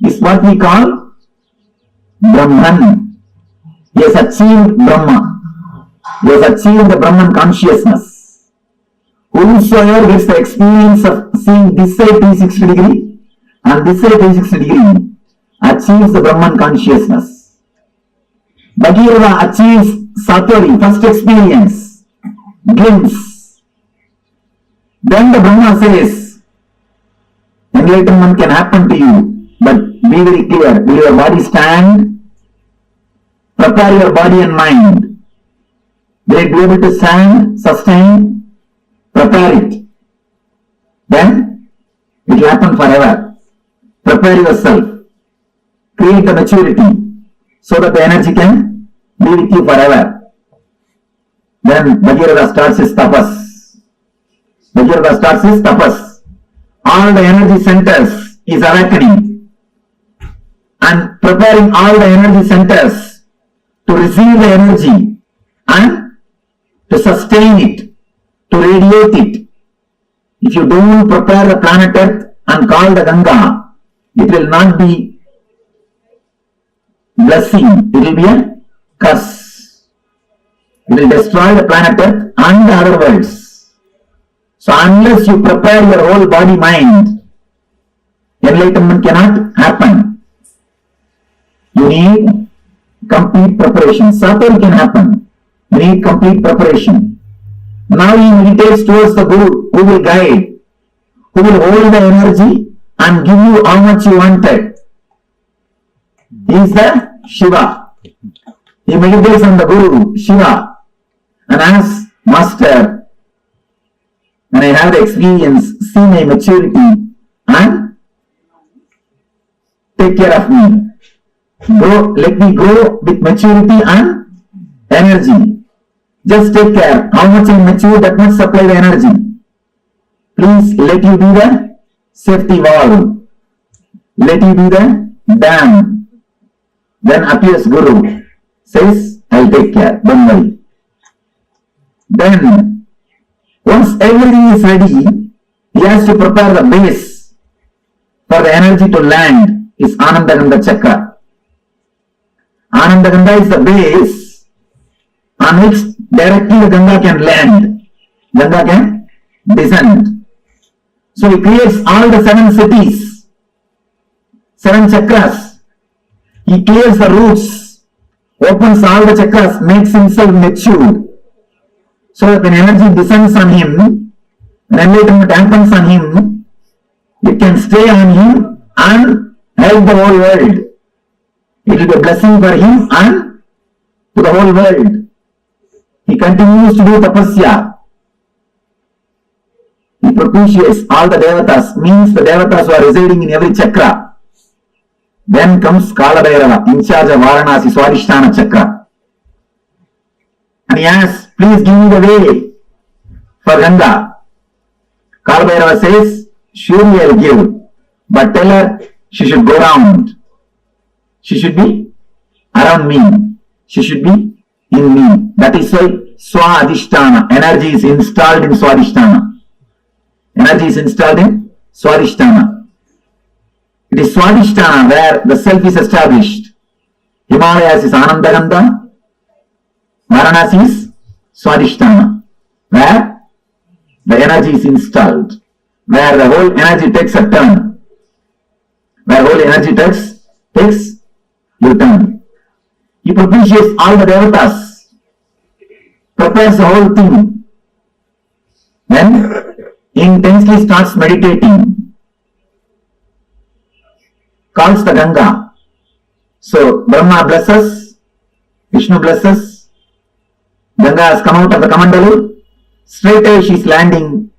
[SPEAKER 7] is what we call Brahman. He has achieved Brahma. He has achieved the Brahman consciousness. Whosoever gets the experience of seeing this side 360 degree and this side 360 degree achieves the Brahman consciousness. Bhagirada achieves Satori, first experience, glimpse. Then the Brahma says, enlightenment can happen to you, but be very clear, will your body stand? Prepare your body and mind. Will it be able to stand, sustain? Prepare it. Then it will happen forever. Prepare yourself. Create the maturity so that the energy can be with you forever. Then Bhagirada starts his tapas. Bhagirada starts his tapas. All the energy centers is awakening and preparing all the energy centers to receive the energy and to sustain it, to radiate it. If you don't prepare the planet Earth and call the Ganga, it will not be blessing, it will be a curse. It will destroy the planet Earth and the other worlds. So unless you prepare your whole body mind, enlightenment cannot happen. You need complete preparation. Satori can happen. You need complete preparation. Now he meditates towards the Guru who will guide, who will hold the energy and give you how much you wanted. He is the Shiva. He meditates on the Guru, Shiva, and asks, Master, when I have the experience, see my maturity and take care of me. Go, let me go with maturity and energy. Just take care. How much I mature, that much supply the energy. Please let you be the safety valve. Let you be the dam. Then appears Guru. Says, I'll take care. Don't worry. Then, once everything is ready, he has to prepare the base for the energy to land. Is Ananda Chakra. Ananda is the base on which directly the Ganga can land. Ganga can descend. So he creates all the 7 cities, 7 chakras. He clears the roots, opens all the chakras, makes himself mature. So that when energy descends on him, when enlightenment happens on him, it can stay on him and help the whole world. It will be a blessing for him and to the whole world. He continues to do tapasya. He propitiates all the devatas, means the devatas who are residing in every chakra. Then comes Kala Bhairava, in charge of Varanasi Swadhisthana chakra. and he asks, please give me the way for Ganga. Kalbhairava says, surely I'll give, but tell her she should go round. She should be around me. She should be in me. That is why Swadhisthana, energy is installed in Swadhisthana. Energy is installed in Swadhisthana. It is Swadhisthana where the self is established. Himalayas is Anandagandha. Varanasi is Swadhisthana, where the energy is installed, where the whole energy takes a turn, where whole energy takes a turn. He propitiates all the devatas, prepares the whole thing, then intensely starts meditating, calls the Ganga. So Brahma blesses, Vishnu blesses, Ganga has come out of the Kamandalu, straight away she is landing,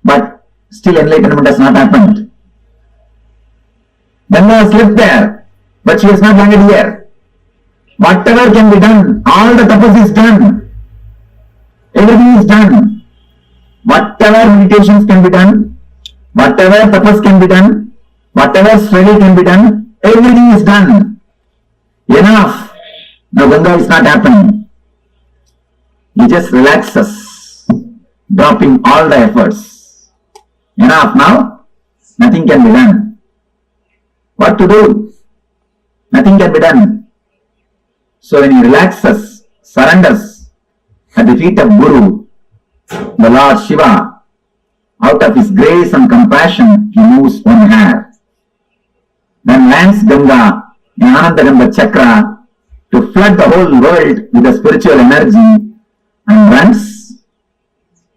[SPEAKER 7] but still enlightenment has not happened. Ganga has left there, but she has not landed here. Whatever can be done, all the tapas is done. Everything is done. Whatever meditations can be done, whatever tapas can be done, whatever study can be done, everything is done. Enough. Now Ganga is not happening. He just relaxes, dropping all the efforts. Enough now, nothing can be done. What to do? Nothing can be done. So when he relaxes, surrenders at the feet of Guru, the Lord Shiva, out of his grace and compassion, he moves one hair. Then lands Ganga in Anandagandha Chakra to flood the whole world with the spiritual energy and runs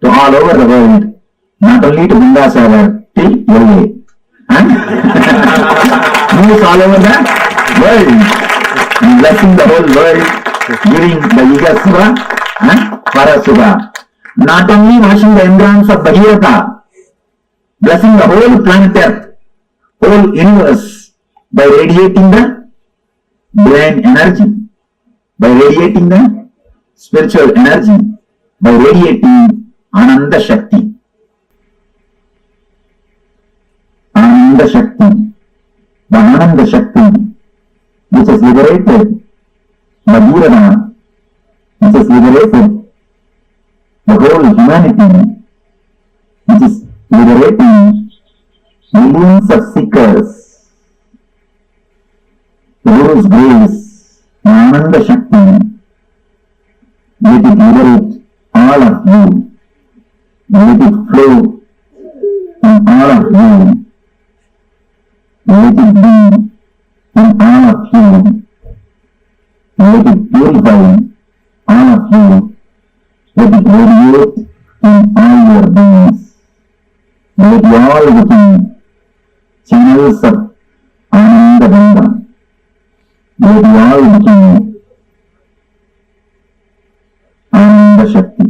[SPEAKER 7] to all over the world, not only to Ganga Sagar, till Yogi. Moves all over the world and blessing the whole world, giving the Yuga Suva and Para Suva. Not only washing the environs of Bhagirata, blessing the whole planet Earth, whole universe by radiating the divine energy, by radiating the spiritual energy, by radiating Ananda Shakti. Ananda Shakti, the Ananda Shakti, which has liberated Bhagirata, which has liberated the whole humanity, which is liberating millions of seekers. The Guru's grace, Ananda Shakti, let it liberate all of you. Let it flow in all of you. Let it be in all of you. Let it purify all of you. Let it radiate in all your beings. Let you all become channels of Ananda Ganga. Let you all become Ananda Shakti.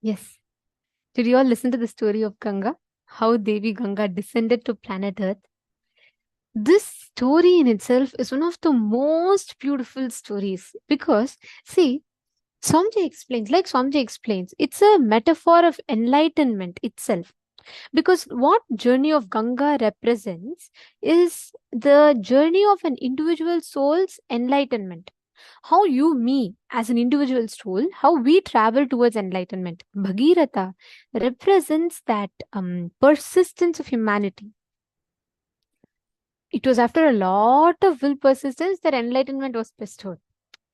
[SPEAKER 8] Yes. Did you all listen to the story of Ganga? How Devi Ganga descended to planet Earth? This story in itself is one of the most beautiful stories because, see, Swamiji explains, it's a metaphor of enlightenment itself. Because what journey of Ganga represents is the journey of an individual soul's enlightenment. How you, me, as an individual soul, how we travel towards enlightenment. Bhagirath represents that persistence of humanity. It was after a lot of will persistence that enlightenment was bestowed.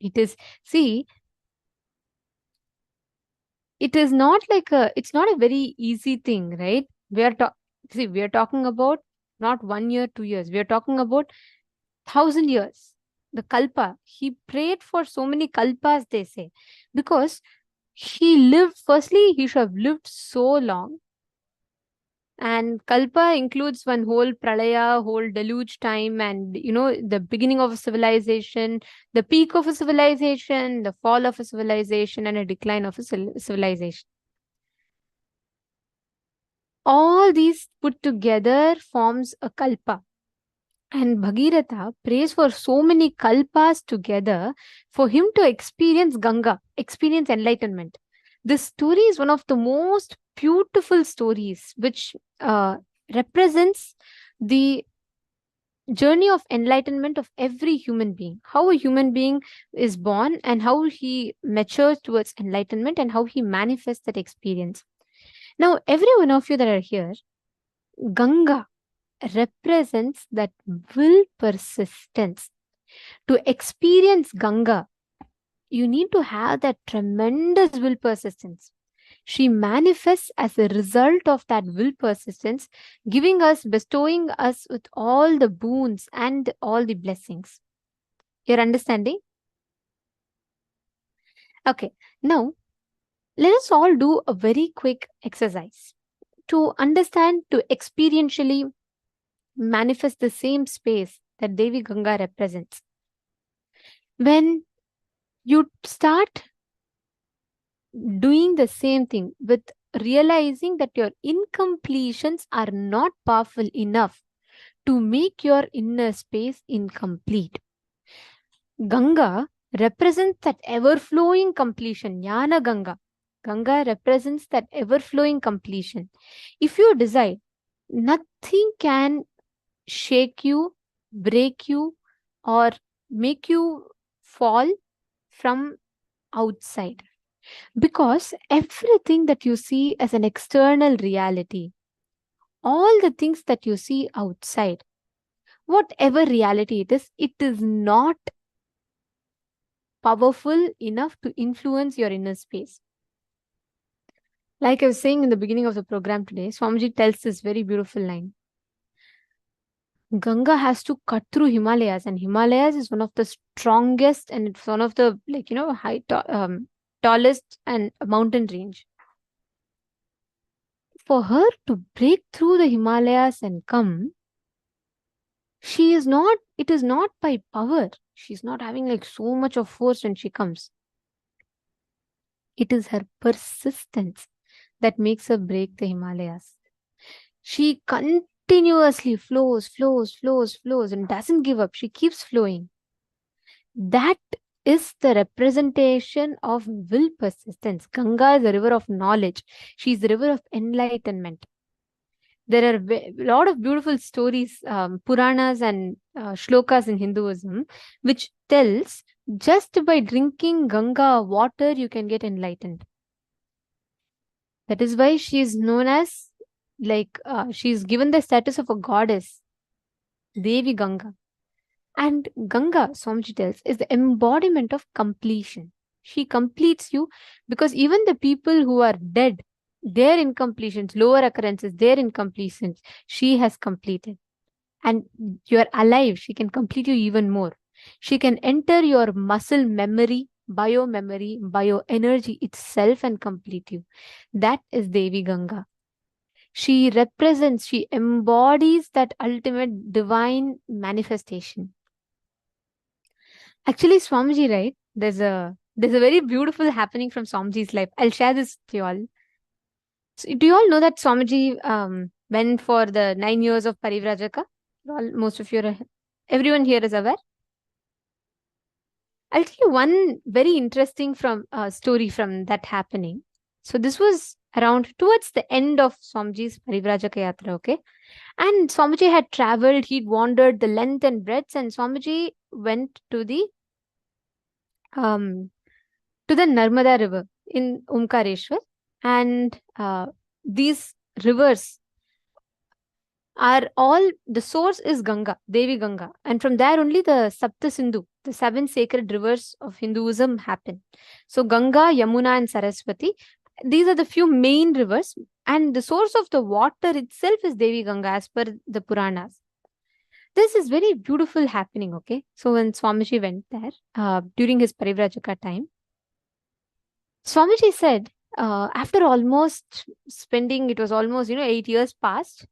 [SPEAKER 8] It is, see, it is not like it's not a very easy thing, right? We are talking about not 1 year, 2 years. We are talking about 1,000 years. The kalpa, he prayed for so many kalpas, they say, because he lived, firstly, he should have lived so long. And kalpa includes one whole pralaya, whole deluge time, and the beginning of a civilization, the peak of a civilization, the fall of a civilization, and a decline of a civilization. All these put together forms a kalpa. And Bhagirath prays for so many kalpas together for him to experience Ganga, experience enlightenment. This story is one of the most beautiful stories which represents the journey of enlightenment of every human being. How a human being is born and how he matures towards enlightenment and how he manifests that experience. Now, every one of you that are here, Ganga represents that will persistence. To experience Ganga, you need to have that tremendous will persistence. She manifests as a result of that will persistence, bestowing us with all the boons and all the blessings. You're understanding? Okay, now let us all do a very quick exercise to understand, to experientially manifest the same space that Devi Ganga represents. When you start doing the same thing with realizing that your incompletions are not powerful enough to make your inner space incomplete. Ganga represents that ever-flowing completion, Jnana Ganga. Ganga represents that ever-flowing completion. If you decide, nothing can shake you, break you, or make you fall from outside. Because everything that you see as an external reality, all the things that you see outside, whatever reality it is not powerful enough to influence your inner space. Like I was saying in the beginning of the program today, Swamiji tells this very beautiful line. Ganga has to cut through Himalayas, and Himalayas is one of the strongest and it's one of the tallest and mountain range. For her to break through the Himalayas and come, it is not by power. She's not having like so much of force when she comes. It is her persistence that makes her break the Himalayas. She continuously flows and doesn't give up. She keeps flowing. That is the representation of will persistence. Ganga is a river of knowledge. She is the river of enlightenment. There are a lot of beautiful stories, Puranas and shlokas in Hinduism, which tells just by drinking Ganga water, you can get enlightened. That is why she is known as, she is given the status of a goddess, Devi Ganga. And Ganga, Swamiji tells, is the embodiment of completion. She completes you because even the people who are dead, their incompletions, lower occurrences, their incompletions, she has completed. And you are alive, she can complete you even more. She can enter your muscle memory, bioenergy itself and complete you. That is Devi Ganga. She represents, she embodies that ultimate divine manifestation. Actually, Swamiji, right? There's a very beautiful happening from Swamiji's life. I'll share this with you all. So do you all know that Swamiji went for the 9 years of Parivrajaka? Most of you, everyone here is aware. I'll tell you one very interesting story from that happening. So this was around towards the end of Swamiji's Parivrajaka Yatra, okay? And Swamiji had traveled, he'd wandered the length and breadth, and Swamiji went to the Narmada river in Omkareshwar. And these rivers are all, the source is Ganga, Devi Ganga. And from there only the Sapta Sindhu, the 7 sacred rivers of Hinduism happen. So Ganga, Yamuna and Saraswati, these are the few main rivers. And the source of the water itself is Devi Ganga as per the Puranas. This is very beautiful happening, okay? So when Swamiji went there, during his Parivrajaka time, Swamiji said, after almost spending, it was almost, 8 years past,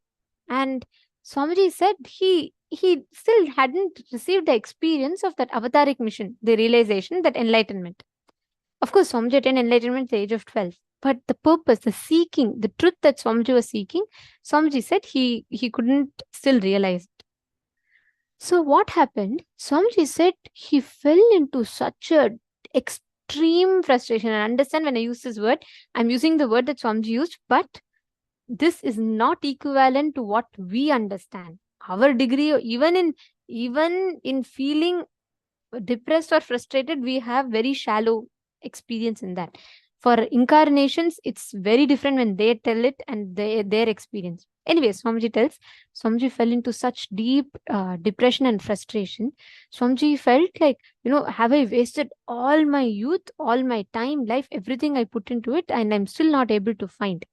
[SPEAKER 8] and Swamiji said he still hadn't received the experience of that avataric mission, the realization, that enlightenment. Of course, Swamiji attained enlightenment at the age of 12. But the purpose, the seeking, the truth that Swamiji was seeking, Swamiji said he couldn't still realize it. So what happened? Swamiji said he fell into such a extreme frustration. And understand, when I use this word, I'm using the word that Swamiji used, but this is not equivalent to what we understand. Our degree, even in feeling depressed or frustrated, we have very shallow experience in that. For incarnations, it's very different when they tell it and their experience. Anyway, Swamiji tells, Swamiji fell into such deep depression and frustration. Swamiji felt like, have I wasted all my youth, all my time, life, everything I put into it, and I'm still not able to find.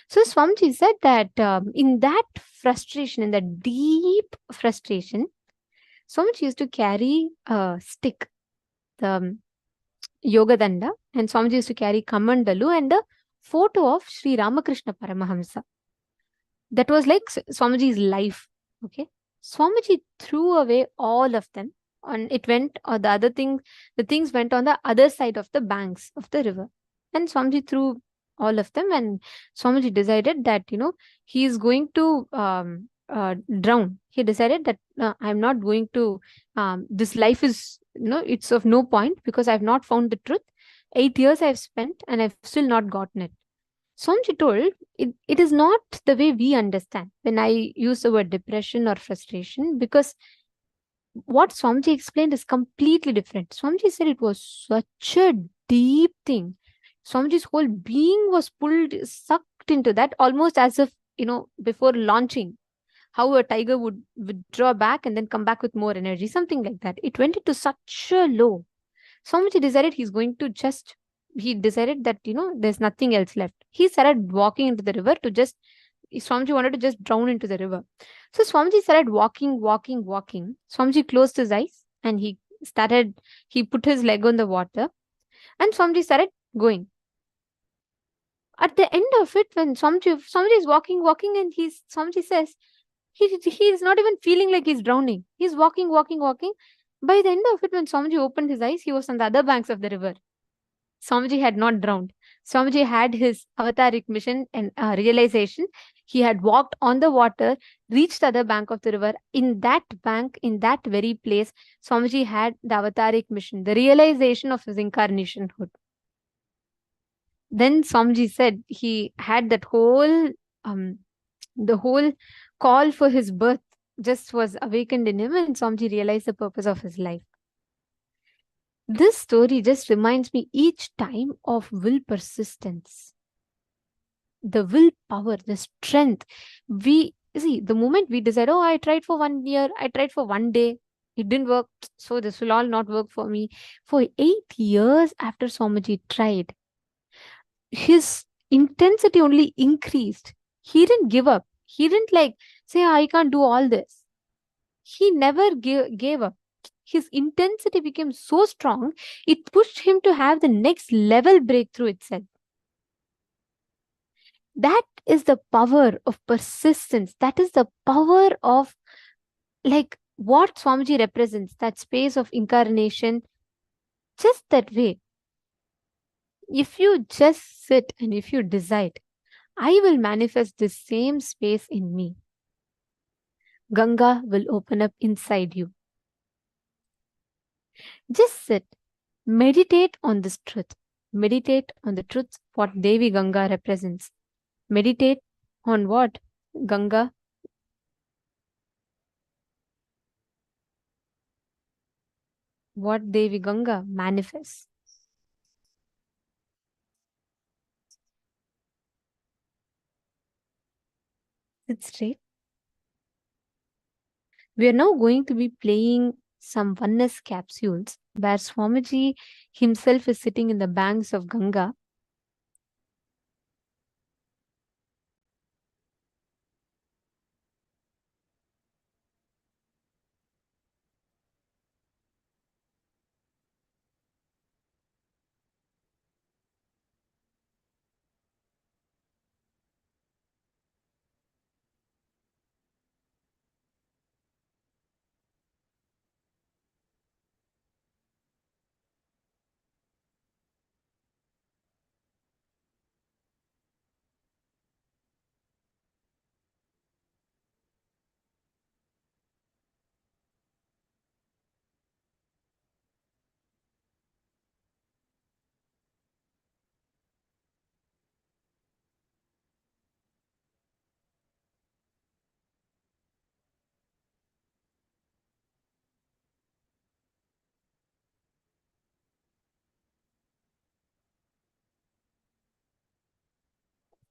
[SPEAKER 8] So Swamiji said that in that frustration, in that deep frustration, Swamiji used to carry a stick, the Yoga Danda, and Swamiji used to carry Kamandalu and a photo of Sri Ramakrishna Paramahamsa. That was like Swamiji's life. Okay, Swamiji threw away all of them, and it went, or the things went on the other side of the banks of the river, and Swamiji threw all of them, and Swamiji decided that he is going to drown. He decided that I'm not going to. This life is it's of no point because I've not found the truth. 8 years I've spent and I've still not gotten it. Swamiji told it is not the way we understand when I use the word depression or frustration, because what Swamiji explained is completely different. Swamiji said it was such a deep thing. Swamiji's whole being was sucked into that, almost as if, before launching, how a tiger would withdraw back and then come back with more energy, something like that. It went into such a low. Swamiji decided he decided that, there's nothing else left. He started walking into the river Swamiji wanted to just drown into the river. So Swamiji started walking. Swamiji closed his eyes and he put his leg on the water, and Swamiji started going. At the end of it, when Swamiji is walking, and Swamiji says, he is not even feeling like he's drowning. He's walking. By the end of it, when Swamiji opened his eyes, he was on the other banks of the river. Swamiji had not drowned. Swamiji had his avataric mission and realization. He had walked on the water, reached the other bank of the river. In that bank, in that very place, Swamiji had the avataric mission, the realization of his incarnationhood. Then Swamiji said he had that the whole call for his birth just was awakened in him, and Swamiji realized the purpose of his life. This story just reminds me each time of will persistence. The willpower, the strength. The moment we decide, I tried for 1 year, I tried for 1 day, it didn't work, so this will all not work for me. For 8 years after Swamiji tried, his intensity only increased. He didn't give up. He didn't say, I can't do all this. He never gave up. His intensity became so strong, it pushed him to have the next level breakthrough itself. That is the power of persistence. That is the power of what Swamiji represents, that space of incarnation, just that way. If you just sit and if you decide, I will manifest this same space in me. Ganga will open up inside you. Just sit, meditate on this truth. Meditate on the truth what Devi Ganga represents. Meditate on what Ganga Devi Ganga manifests. Sit straight. We are now going to be playing some oneness capsules where Swamiji himself is sitting in the banks of Ganga.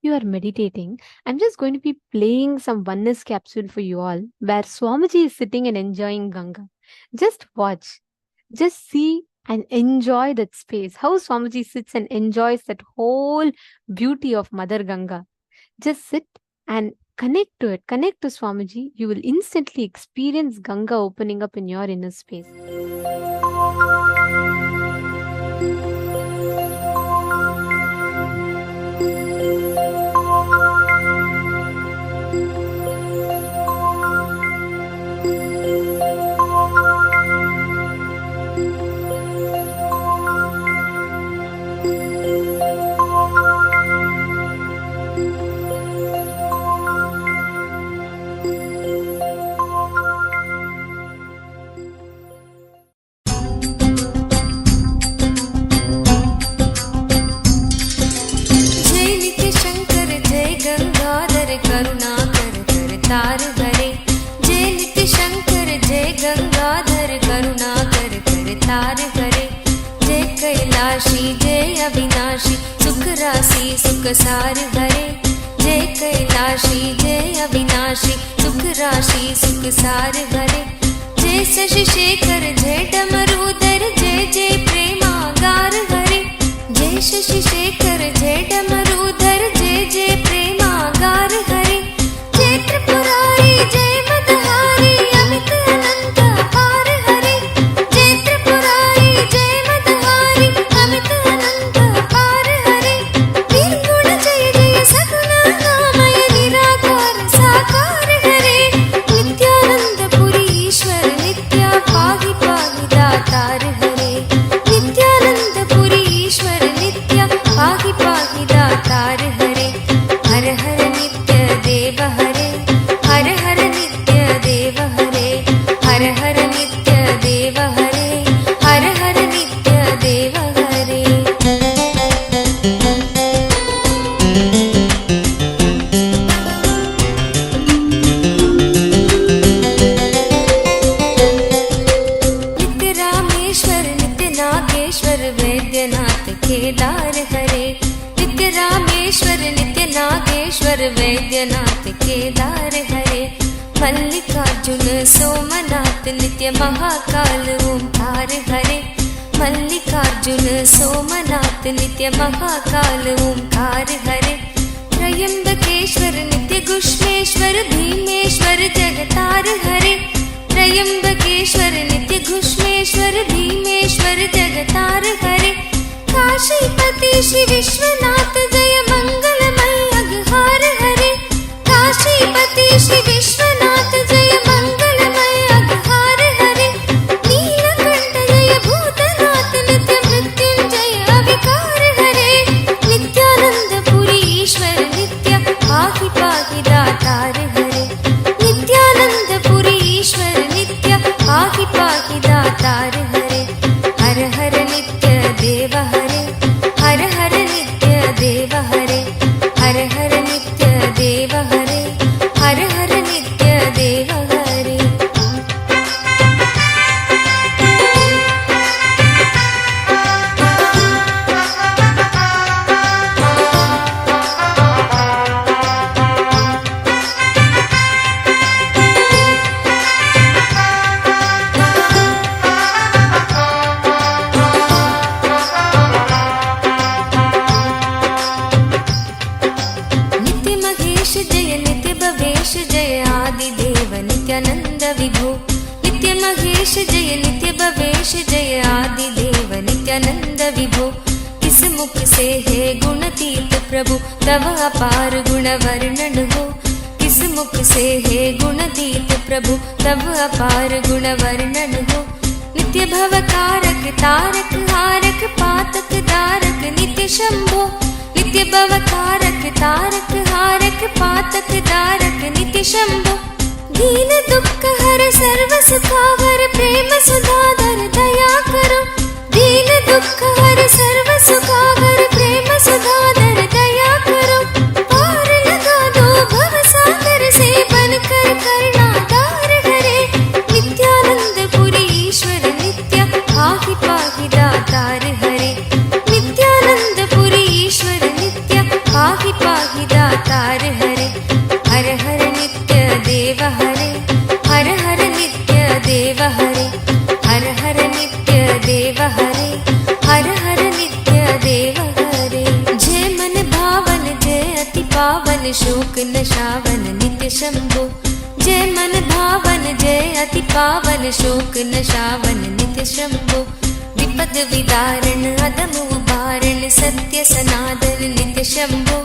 [SPEAKER 8] You are meditating. I'm just going to be playing some oneness capsule for you all where Swamiji is sitting and enjoying Ganga. Just watch. Just see and enjoy that space. How Swamiji sits and enjoys that whole beauty of Mother Ganga. Just sit and connect to it. Connect to Swamiji. You will instantly experience Ganga opening up in your inner space.
[SPEAKER 10] अविनाशी सुख राशि सुख सार हरे जय कैलाशी जय अविनाशी सुख राशि सुख सार हरे जय शशि शेखर जय डमरूधर जय जय प्रेमागार हरे जय शशि शेखर जय डमरूधर जय जय प्रेमागार हरे जय त्रिपुरारी जय मदहारी अमित अनंत अपार हरे जय त्रिपुरारी जय मदहारी अमित अनंत अपार हरे निर्गुण जय जय सगुण नामय निराकार साकार हरे नित्यानंद पुरी ईश्वर नित्या पाहि पाहि दातार हरे नित्यानंद पुरी ईश्वर नित्या पाहि पाहि दातार हरे हर हर नित्य देव हरे हर हर नित्य देव हरे हर हर नित्य देव हरे हर हर नित्य देव हरे नित्य रामेश्वर नित्य नागेश्वर वैद्यनाथ केदार हरे नित्य रामेश्वर नित्य नागेश्वर वैद्यनाथ केदार हरे मल्लिकार्जुन सोमनाथ नित्य महाकाल ओंकार हरे मल्लिकार्जुन सोमनाथ नित्य महाकाल ओंकार हरे त्रयंबकेश्वर नित्य गुष्मेश्वर भीमेश्वर जगतार हरे त्रयंबकेश्वर नित्य गुष्मेश्वर भीमेश्वर जगतार हरे काशीपति श्री विश्वनाथ जय मंगलमय अघहार हरे काशीपति श्री विश्वनाथ जय मंगलमय अघहार हरे नीलकंठ जय भूतनाथ नित्य मृत्युंजय अविकार हरे नित्यानंद पुरी ईश्वर नित्य हर नित्य देव हरे, हर हर नित्य देव हरे। नित्य महेश जय नित्य भवेश जय आदिदेव नित्यानंद विभो। नित्य महेश जय नित्य भवेश जय आदिदेव नित्यानंद विभो। किस मुख से है गुणतीत प्रभु तव अपार गुण वर्णन हो। किस मुख से है गुणतीत प्रभु तव अपार गुण वर्णन हो। नित्य भव कारक तारक हारक पातक दारक नित्य शंभो। नित्य भव कारक तारक हारक पातक दारक नित्य शंभो। दीन दुख हर सर्व सुखावर प्रेम सुधाधर दया करो। दीन दुख हर सर्व सुखावर प्रेम सुधाधर दया करो। पार लगा दो भव सागर से बनकर करना दार हरे। नित्यानंद पुरी ईश्वर नित्य पाहि पाहि दातार हरे। नित्यानंद पुरी ईश्वर नित्य पाहि पाहि दातार हरे। हर हर नित्य देव हरे, हर हर नित्य देव हरे, हर हर नित्य देव हरे, हर हर नित्य देव हरे। जय मन भावन जय अति पावन शोक नशावन नित्य शंभो। जय मन भावन जय अति पावन शोक नशावन नित्य शंभो। विपद विदारण अदम उबारण सत्य सनातन नित्य शंभो।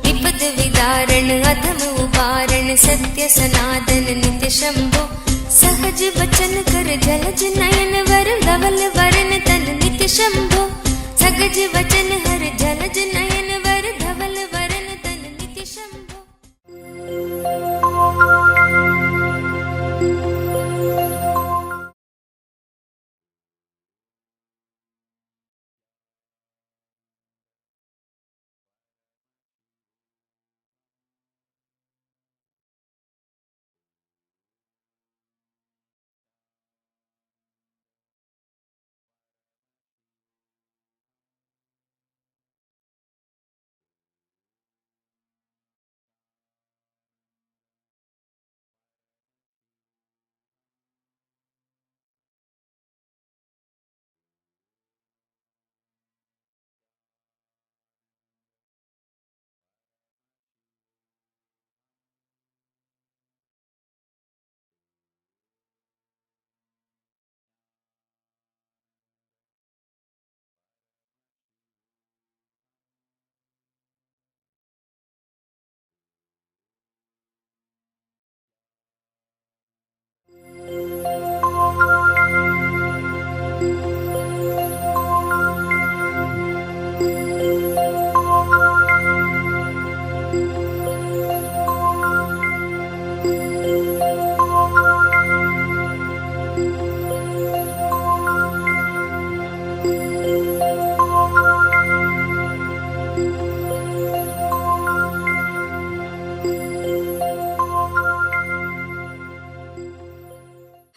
[SPEAKER 10] विपद विदारण अधम उबारण सत्य सनातन नित्य शंभो। सहज वचन कर जलज नयन वर धवल वरण तन नित्य शंभो। सहज वचन हर जलज नयन वर धवल वरण तन नित्य शंभो।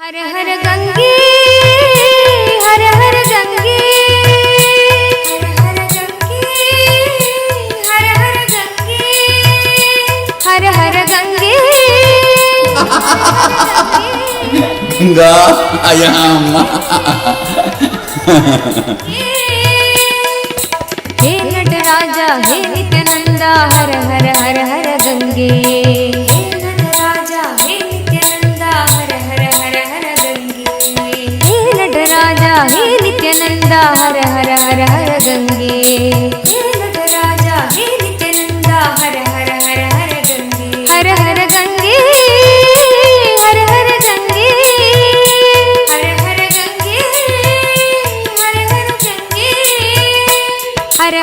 [SPEAKER 10] हर हर गंगे हर हर गंगे हर हर गंगे हर हर गंगे हर हर गंगे
[SPEAKER 7] गंगा अयम
[SPEAKER 10] हे नटराजा हे नित्यानंदा हर हर हर हर गंगे। हे नटराजा हे नित्यानंदा हर हर हर हर गंगे। हे नटराजा हे नित्यानंदा हर हर हर हर गंगे। हे नटराजा हे नित्यानंदा हर हर हर हर गंगे। हर हर गंगे हर हर गंगे हर हर गंगे हर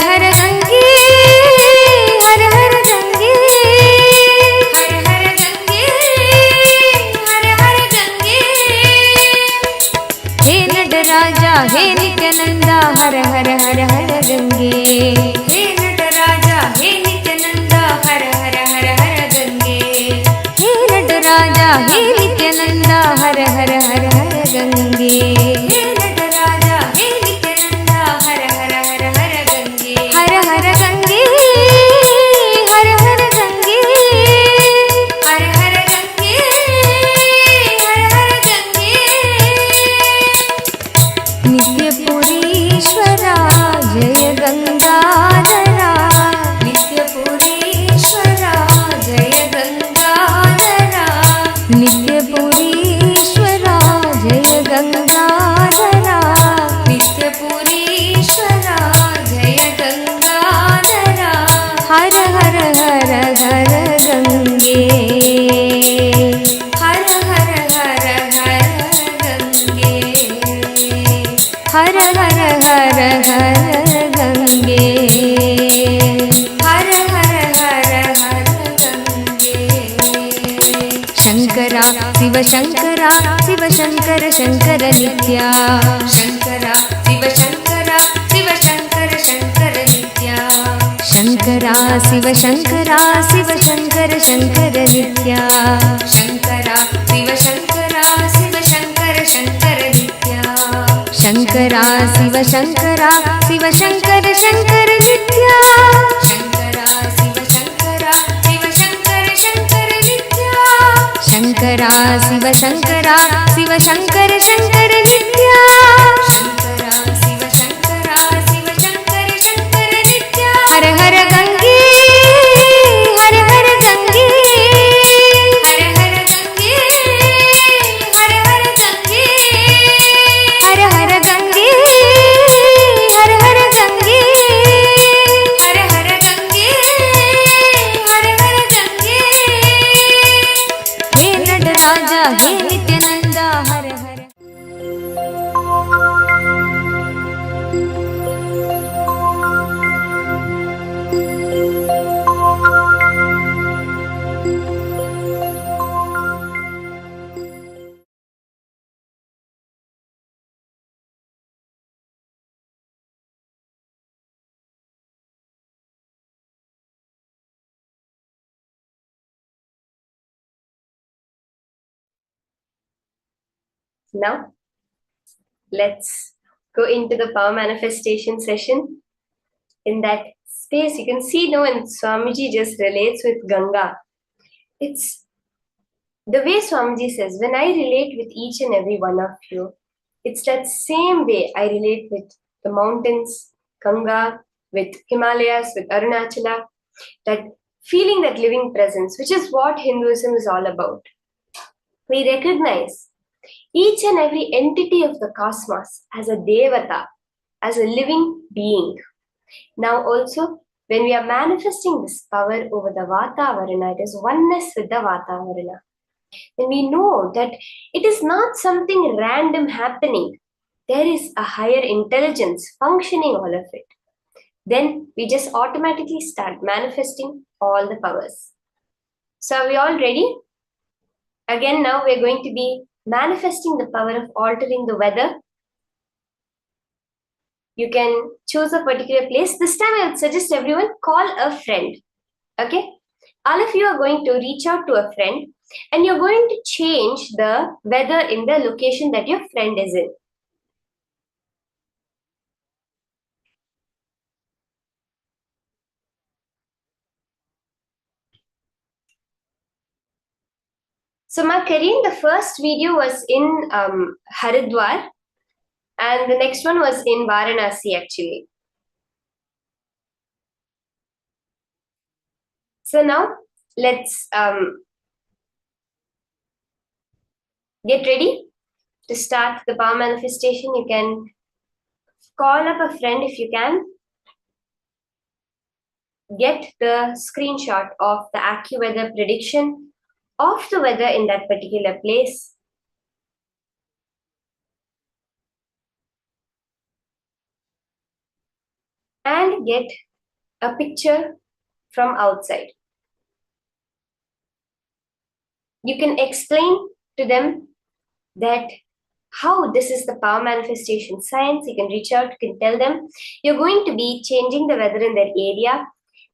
[SPEAKER 10] हर गंगे हर हर गंगे हर हर गंगे हर हर गंगे हर हर गंगे। हे नटराजा हे नित्यानंदा हर हर हर हर गंगे। हे नटराजा हे नित्यानंदा हर हे नित्यानंदा हर हर हर हर गंगे हे नटराजा हे नित्यानंदा हर हर हर हर गंगे हर हर गंगे हर हर गंगे हर हर गंगे हर हर गंगे नित्यपुरीश्वरा जय गंगाधरा नित्यपुरीश्वरा जय गंगाधरा नित्यपुरीश्वरा जय गंगाधरा नित्यपुरीश्वरा जय गंगाधरा हर हर हर हर गंगे हर हर हर हर गंगे हर हर हर हर गंगे हर हर हर हर गंगे शंकरा शिव शंकरा शिव शंकर शंकर नित्या शंकरा शिव शंकरा शिव शंकर शंकर नित्या शंकरा शिव शंकरा शिव शंकर शंकर नित्या शंकरा शिव शंकरा शिव शंकर शंकर नित्या शंकरा शिव शंकरा शिव शंकर शंकर नित्या शंकरा शिव शंकरा शिव शंकर शंकर नित्या शंकरा शिव शंकरा शिव शंकर शंकर नित्या शंकरा शिव शंकरा शिव शंकर शंकर नित्या हर हर गंगे हर हर गंगे हर हर गंगे हर हर गंगे हर हर गंगे हर हर गंगे हर हर गंगे हर हर गंगे हे नटराजा हे नित्यानंदा हर हर
[SPEAKER 9] Now, let's go into the power manifestation session. In that space, you can see now when Swamiji just relates with Ganga. It's the way Swamiji says, when I relate with each and every one of you, it's that same way I relate with the mountains, Ganga, with Himalayas, with Arunachala, that feeling that living presence, which is what Hinduism is all about. We recognize each and every entity of the cosmos as a devata, as a living being. Now also, when we are manifesting this power over the Vatavarana, it is oneness with the Vatavarana. Then we know that it is not something random happening. There is a higher intelligence functioning all of it. Then we just automatically start manifesting all the powers. So are we all ready? Again, now we're going to be manifesting the power of altering the weather. You can choose a particular place. This time I would suggest everyone call a friend. Okay? All of you are going to reach out to a friend and you're going to change the weather in the location that your friend is in. So my Karine, the first video was in Haridwar and the next one was in Varanasi actually. So now let's get ready to start the power manifestation. You can call up a friend if you can. Get the screenshot of the AccuWeather prediction of the weather in that particular place. And get a picture from outside. You can explain to them that how this is the power manifestation science. You can reach out, you can tell them you're going to be changing the weather in their area.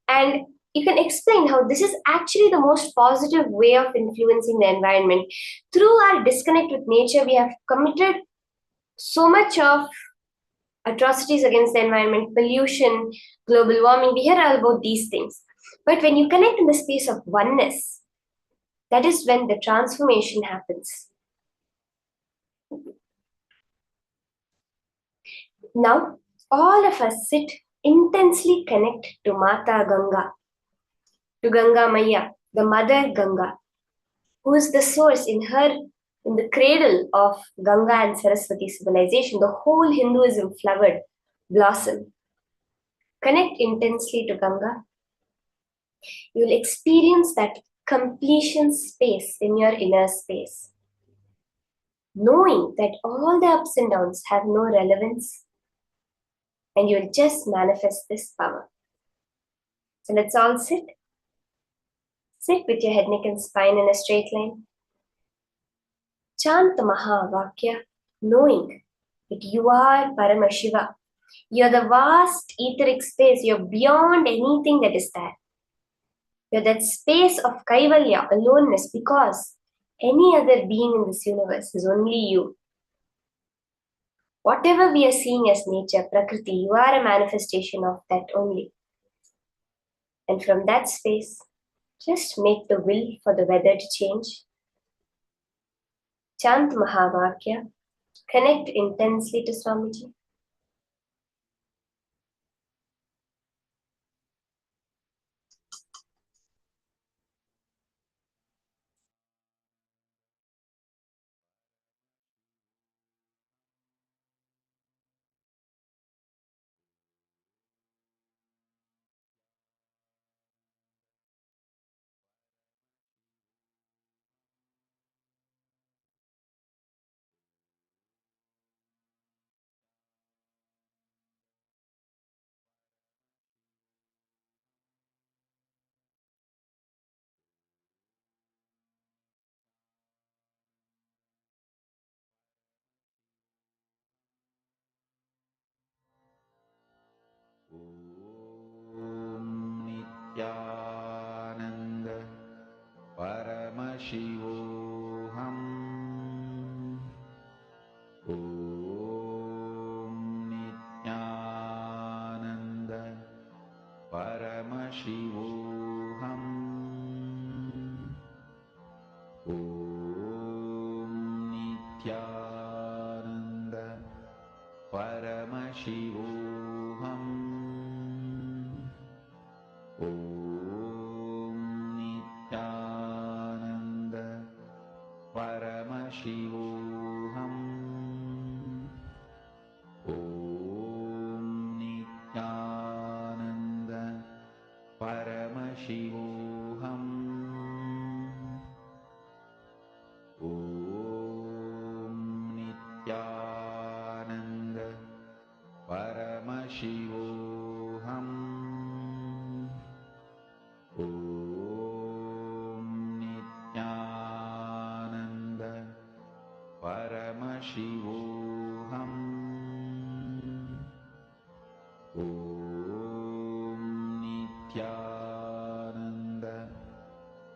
[SPEAKER 9] And you can explain how this is actually the most positive way of influencing the environment. Through our disconnect with nature, we have committed so much of atrocities against the environment, pollution, global warming. We hear all about these things. But when you connect in the space of oneness, that is when the transformation happens. Now, all of us sit intensely connect to Mata Ganga, to Ganga Maya, the Mother Ganga, who is the source in the cradle of Ganga and Saraswati civilization. The whole Hinduism flowered, blossomed. Connect intensely to Ganga. You will experience that completion space in your inner space. Knowing that all the ups and downs have no relevance, and you will just manifest this power. So let's all sit. Sit with your head, neck, and spine in a straight line. Chant the Mahavakya, knowing that you are Paramashiva. You're the vast etheric space. You're beyond anything that is there. You're that space of Kaivalya, aloneness, because any other being in this universe is only you. Whatever we are seeing as nature, Prakriti, you are a manifestation of that only. And from that space, just make the will for the weather to change. Chant Mahavakya. Connect intensely to Swamiji.
[SPEAKER 3] Nithyananda Paramashivoham. Om Nithyananda Paramashivoham. Om Nithyananda Paramashivoham. Om Nithyananda Paramashivoham. Om Nithyananda Paramashivoham. Om Nithyananda Paramashivoham. Om Nithyananda Paramashivoham. Om Nithyananda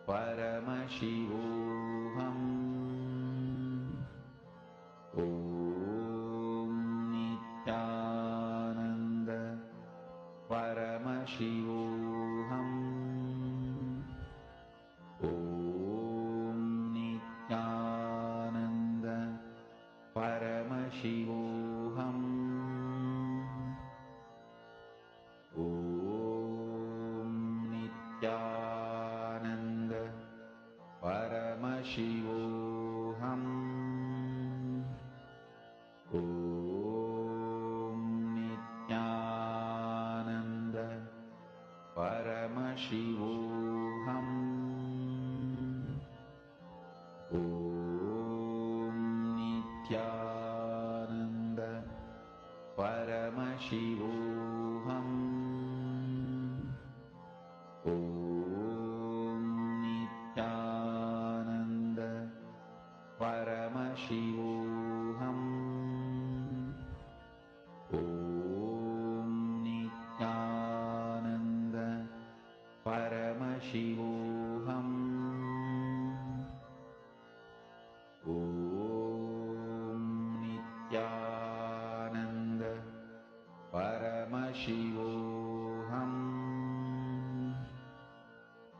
[SPEAKER 3] Paramashivoham. Om Nithyananda Paramashivoham. Om Nithyananda Paramashivoham. Om Nithyananda Paramashivoham.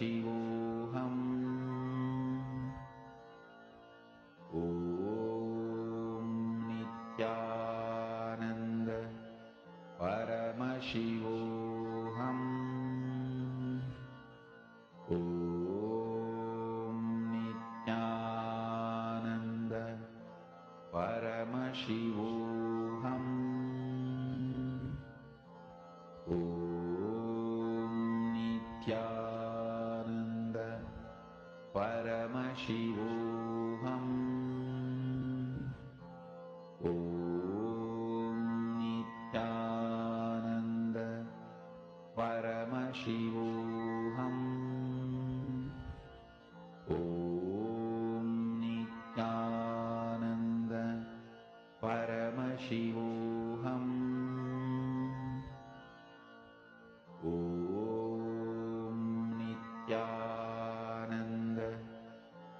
[SPEAKER 3] Paramashivoham. Om Nithyananda Paramashivoham. Om Nithyananda Paramashivoham. Om Nithyananda Paramashivoham. Om Nithyananda Paramashivoham. Om Nithyananda Paramashivoham. Om Nithyananda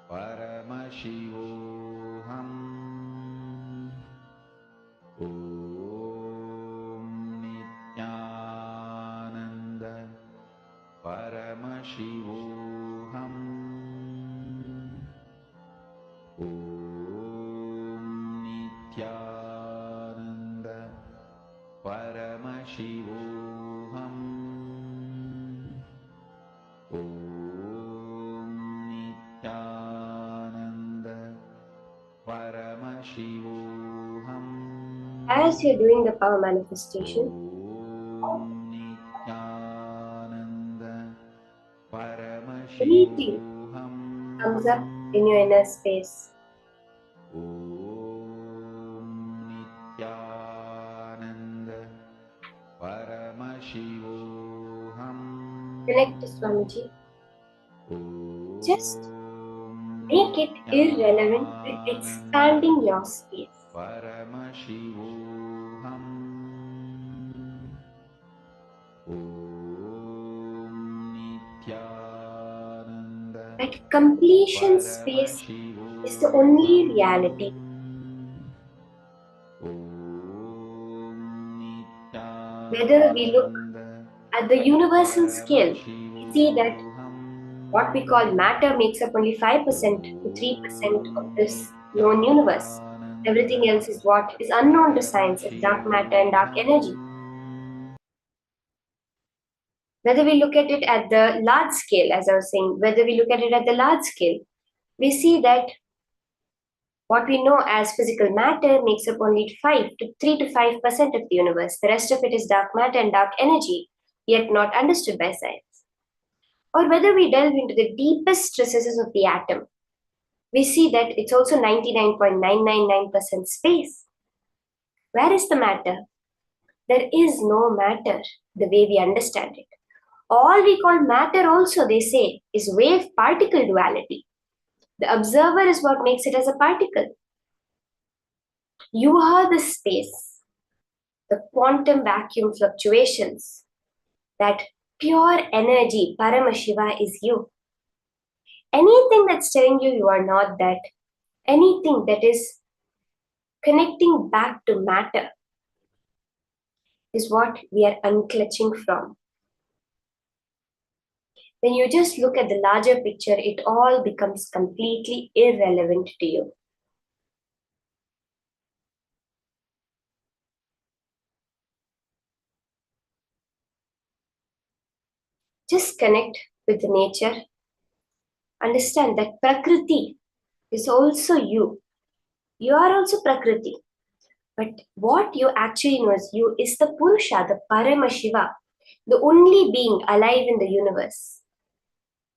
[SPEAKER 3] Paramashivoham. Om Nithyananda Paramashivoham. Om Nithyananda Paramashivoham. Om Nithyananda Paramashivoham.
[SPEAKER 9] As you're doing the power manifestation,
[SPEAKER 3] Om Nithyananda
[SPEAKER 9] breathing
[SPEAKER 3] Paramashivoham.
[SPEAKER 9] comes up in your inner space.
[SPEAKER 3] Om Nithyananda Paramashivoham.
[SPEAKER 9] Connect to Swamiji. Just
[SPEAKER 3] Om
[SPEAKER 9] make it irrelevant by expanding your space.
[SPEAKER 3] Paramashivoham. Om Nithyananda
[SPEAKER 9] That completion space is the only reality. Whether we look at the universal scale, we see that what we call matter makes up only 5% to 3% of this known universe. Everything else is what is unknown to science as dark matter and dark energy. Whether we look at it at the large scale, as I was saying, whether we look at it at the large scale, we see that what we know as physical matter makes up only 3 to 5% of the universe. The rest of it is dark matter and dark energy, yet not understood by science. Or whether we delve into the deepest recesses of the atom, we see that it's also 99.999% space. Where is the matter? There is no matter the way we understand it. All we call matter also, they say, is wave-particle duality. The observer is what makes it as a particle. You are the space, the quantum vacuum fluctuations, that pure energy, Paramashiva is you. Anything that's telling you are not that, anything that is connecting back to matter is what we are unclutching from. When you just look at the larger picture, it all becomes completely irrelevant to you. Just connect with the nature. Understand that Prakriti is also you. You are also Prakriti. But what you actually know as you is the Purusha, the Paramashiva, the only being alive in the universe.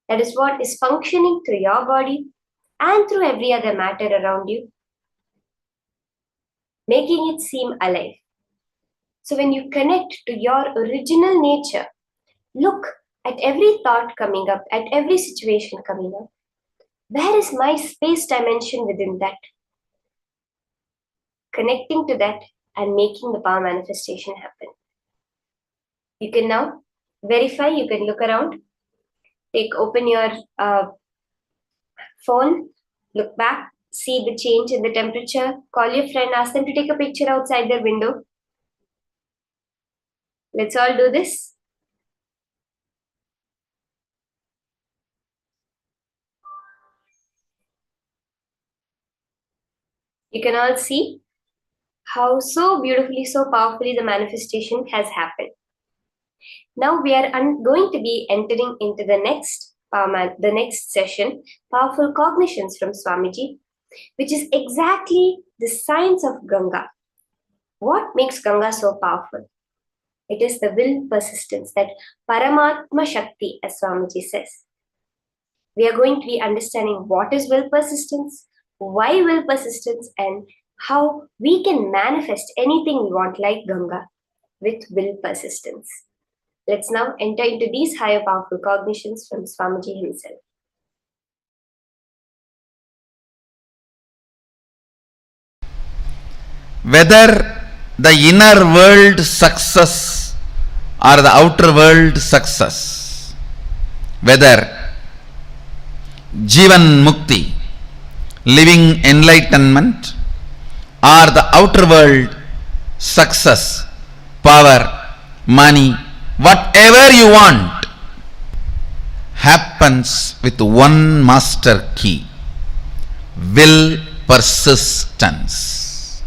[SPEAKER 9] That is what is functioning through your body and through every other matter around you, making it seem alive. So when you connect to your original nature, look at every thought coming up, at every situation coming up. Where is my space dimension within that? Connecting to that and making the power manifestation happen. You can now verify, you can look around, open your phone, look back, see the change in the temperature, call your friend, ask them to take a picture outside their window. Let's all do this. You can all see how so beautifully, so powerfully the manifestation has happened. Now we are going to be entering into the next session, Powerful Cognitions from Swamiji, which is exactly the science of Ganga. What makes Ganga so powerful? It is the will persistence, that Paramatma Shakti, as Swamiji says. We are going to be understanding what is will persistence, why will persistence, and how we can manifest anything we want like Ganga with will persistence. Let's now enter into these higher powerful cognitions from Swamiji himself.
[SPEAKER 3] Whether the inner world success or the outer world success, whether Jivan Mukti, living enlightenment, or the outer world success, power, money, whatever you want, happens with one master key: will persistence.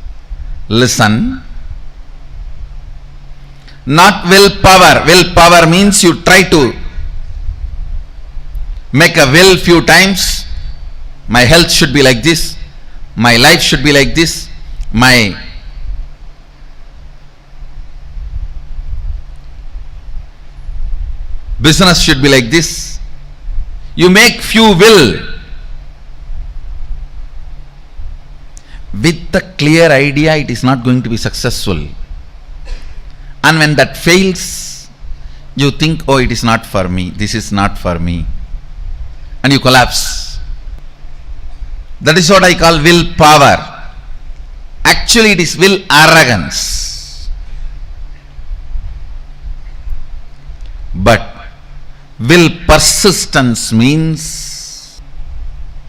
[SPEAKER 3] Listen. Not willpower. Willpower means you try to make a will few times. My health should be like this. My life should be like this. My business should be like this. You make few will with the clear idea it is not going to be successful. And when that fails, you think, oh, it is not for me, this is not for me, and you collapse. That is what I call willpower. Actually, it is will arrogance. But will persistence means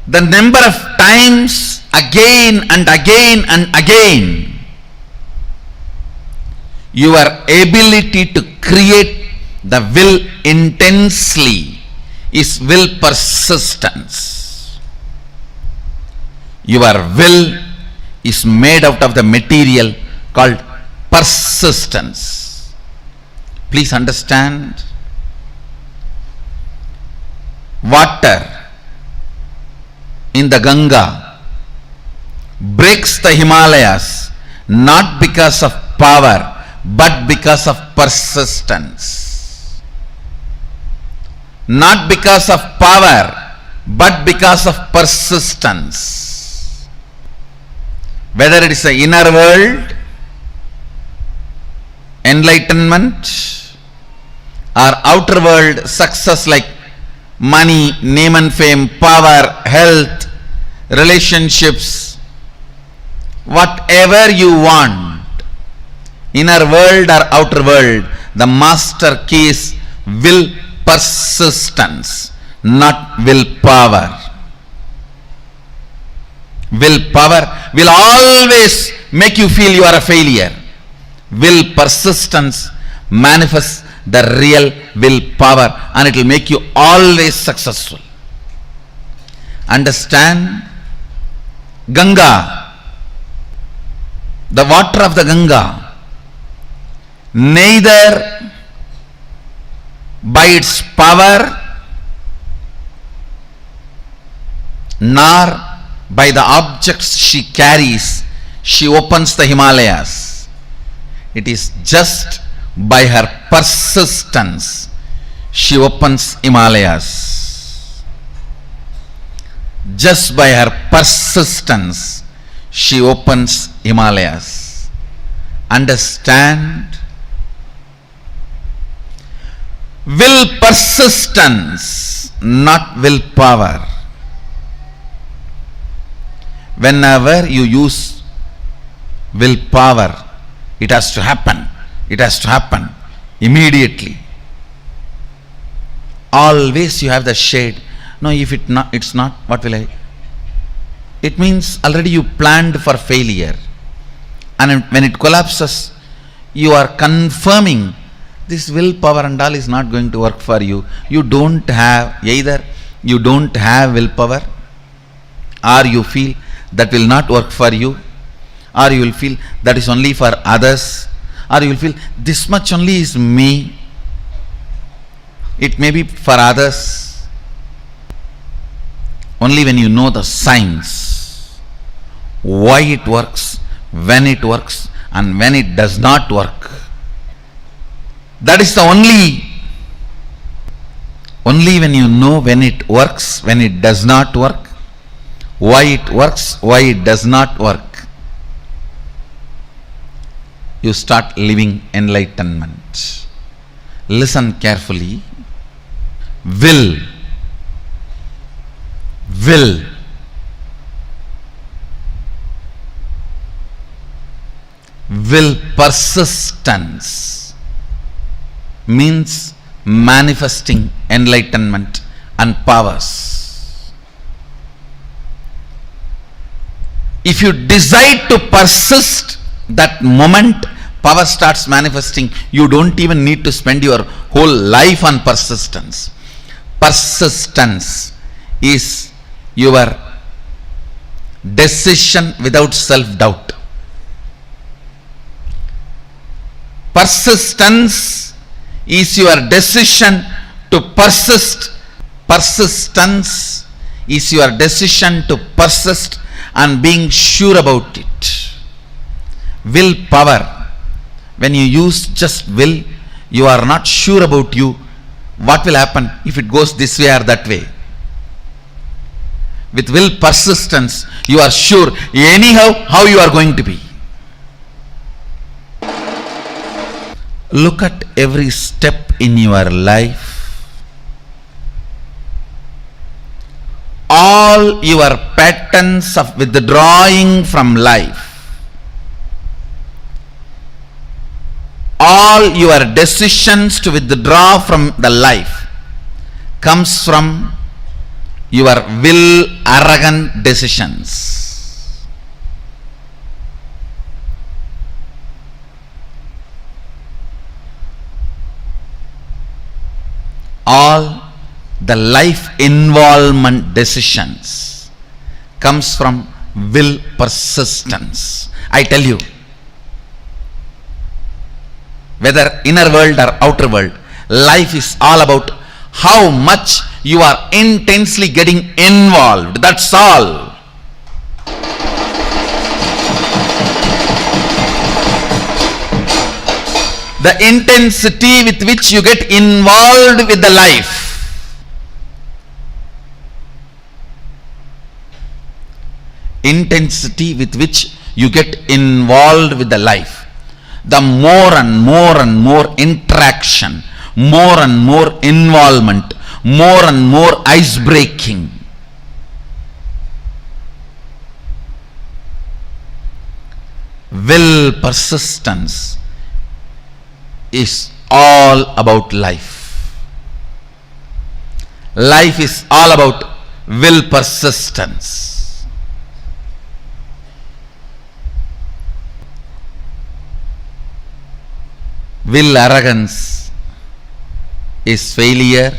[SPEAKER 3] the number of times again and again and again your ability to create the will intensely is will persistence. Your will is made out of the material called persistence. Please understand. Water in the Ganga breaks the Himalayas not because of power but because of persistence. Not because of power but because of persistence. Whether it is the inner world, enlightenment, or outer world success like money, name and fame, power, health, relationships, whatever you want, inner world or outer world, the master key is will persistence, not willpower. Willpower will always make you feel you are a failure. Will persistence manifests the real willpower and it will make you always successful. Understand? Ganga, the water of the Ganga, neither by its power nor by the objects she carries, she opens the Himalayas. It is just by her persistence she opens Himalayas. Just by her persistence she opens Himalayas. Understand? Will persistence, not willpower. Whenever you use willpower, it has to happen. It has to happen immediately. Always you have the shade. No, if it's not, what will I? It means already you planned for failure. And when it collapses, you are confirming this willpower and all is not going to work for you. You don't have, either you don't have willpower or you feel that will not work for you. or you will feel that is only for others, or you will feel this much only is me. It may be for others. Only when you know the science, why it works, when it works, and when it does not work. That is the only when you know when it works, when it does not work, why it works, why it does not work, you start living enlightenment. Listen carefully. Will persistence means manifesting enlightenment and powers. If you decide to persist, that moment power starts manifesting. You don't even need to spend your whole life on persistence. Persistence is your decision without self-doubt. Persistence is your decision to persist. Persistence is your decision to persist and being sure about it. Willpower, when you use just will, you are not sure about you. What will happen if it goes this way or that way? With will persistence, you are sure anyhow how you are going to be. Look at every step in your life. All your patterns of withdrawing from life, all your decisions to withdraw from the life comes from your will arrogant decisions. All the life involvement decisions comes from will persistence. I tell you, whether inner world or outer world, life is all about how much you are intensely getting involved. That's all. The intensity with which you get involved with the life. Intensity with which you get involved with the life. The more and more interaction, more and more involvement, more and more ice breaking. Will persistence is all about life. Life is all about will persistence. Will arrogance is failure.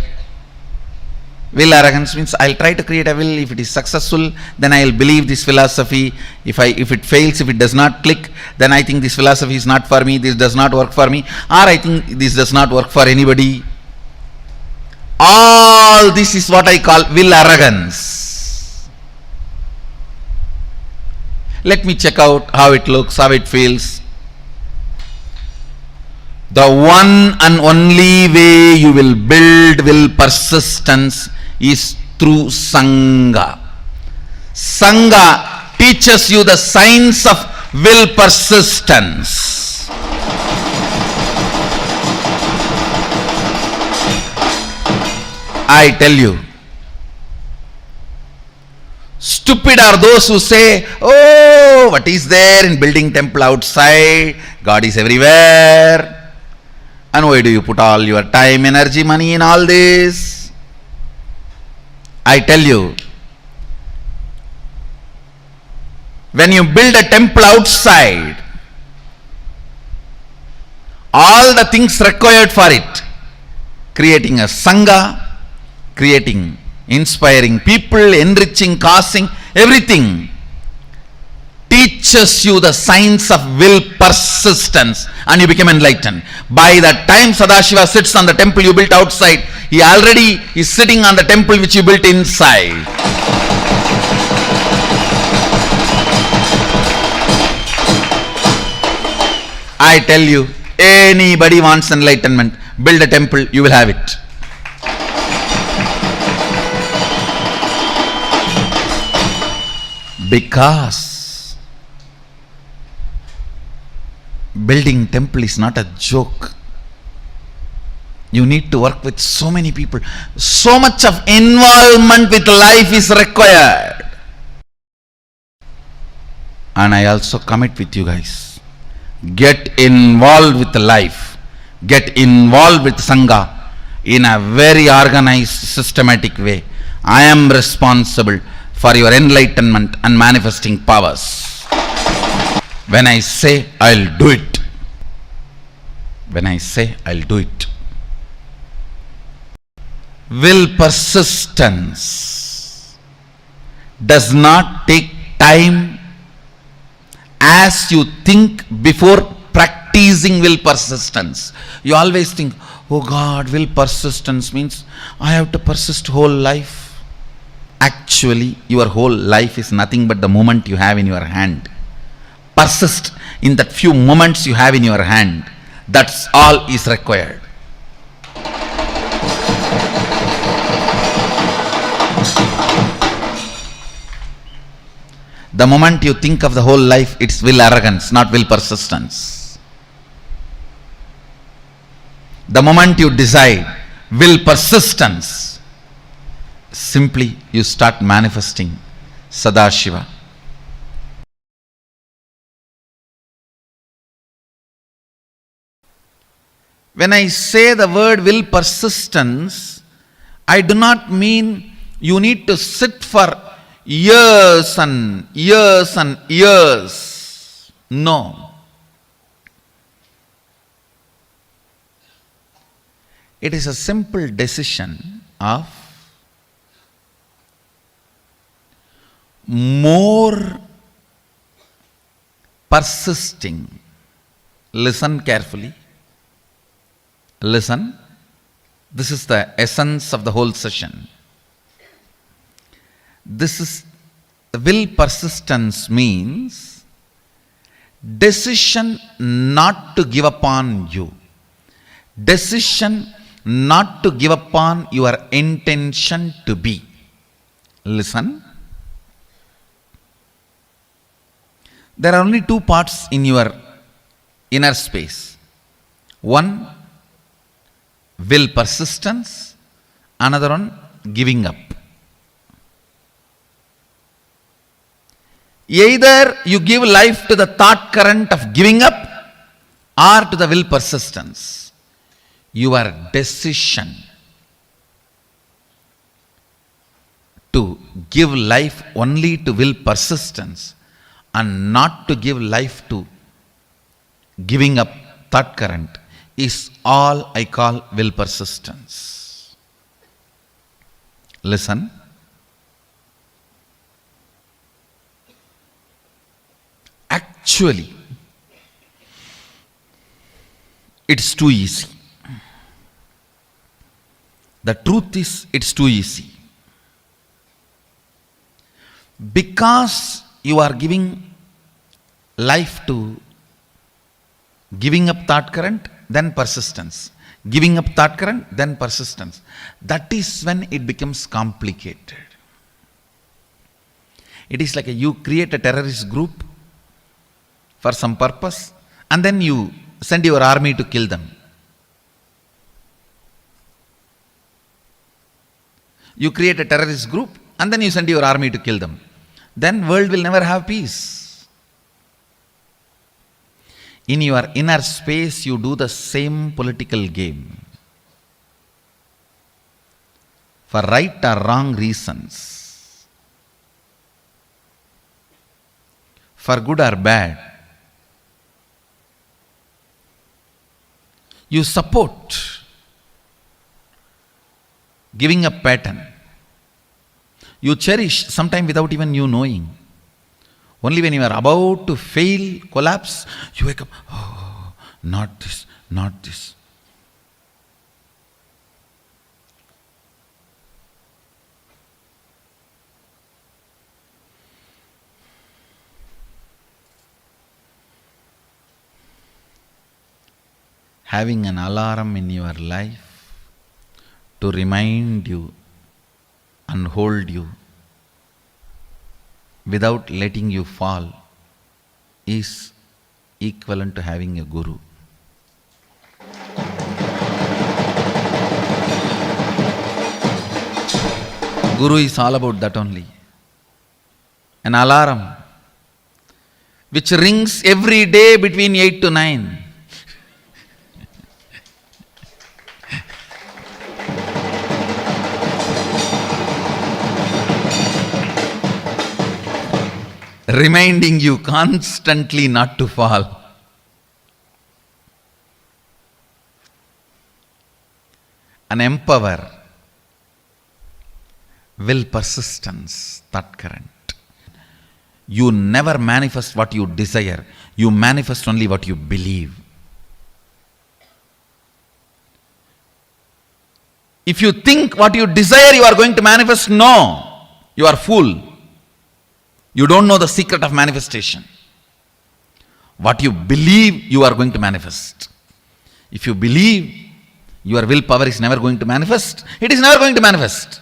[SPEAKER 3] Will arrogance means I'll try to create a will. If it is successful, then I'll believe this philosophy. If it fails, if it does not click, then I think this philosophy is not for me. This does not work for me, or I think this does not work for anybody. All this is what I call will arrogance. Let me check out how it looks, how it feels. The one and only way you will build will persistence is through Sangha. Sangha teaches you the science of will persistence. I tell you, stupid are those who say, oh, what is there in building temple outside? God is everywhere. And why do you put all your time, energy, money in all this? I tell you, when you build a temple outside, all the things required for it, creating a Sangha, creating, inspiring people, enriching, causing, everything, teaches you the science of will persistence, and you become enlightened. By the time Sadashiva sits on the temple you built outside, he already is sitting on the temple which you built inside. I tell you, anybody wants enlightenment, build a temple, you will have it. Because building temple is not a joke. You need to work with so many people. So much of involvement with life is required. And I also commit with you guys. Get involved with life. Get involved with Sangha in a very organized, systematic way. I am responsible for your enlightenment and manifesting powers. When I say I'll do it. When I say I'll do it. Will persistence does not take time as you think before practicing will persistence. You always think, oh God, will persistence means I have to persist whole life. Actually, your whole life is nothing but the moment you have in your hand. Persist in that few moments you have in your hand. That's all is required. The moment you think of the whole life, it's will arrogance, not will persistence. The moment you decide will persistence, simply you start manifesting Sadashiva. When I say the word will persistence, I do not mean you need to sit for years and years and years. No. It is a simple decision of more persisting. Listen carefully. Listen. This is the essence of the whole session. This is will persistence means decision not to give up on you. Decision not to give up on your intention to be. Listen. There are only two parts in your inner space. One, will persistence. Another one, giving up. Either you give life to the thought current of giving up or to the will persistence. Your decision to give life only to will persistence and not to give life to giving up thought current is all I call will persistence. Listen. Actually, it's too easy. The truth is, it's too easy. Because you are giving life to giving up thought current, then persistence. Giving up thought current, then persistence. That is when it becomes complicated. It is like you create a terrorist group for some purpose and then you send your army to kill them. You create a terrorist group and then you send your army to kill them. Then world will never have peace. In your inner space you do the same political game. For right or wrong reasons. For good or bad. You support giving up pattern. You cherish, sometimes without even you knowing. Only when you are about to fail, collapse, you wake up, oh, not this, not this. Having an alarm in your life to remind you and hold you without letting you fall is equivalent to having a guru. Guru is all about that only. An alarm which rings every day between 8 to 9. Reminding you constantly not to fall. An empower, will persistence, that current. You never manifest what you desire, you manifest only what you believe. If you think what you desire you are going to manifest, no, you are fool. You don't know the secret of manifestation. What you believe, you are going to manifest. If you believe your willpower is never going to manifest, it is never going to manifest.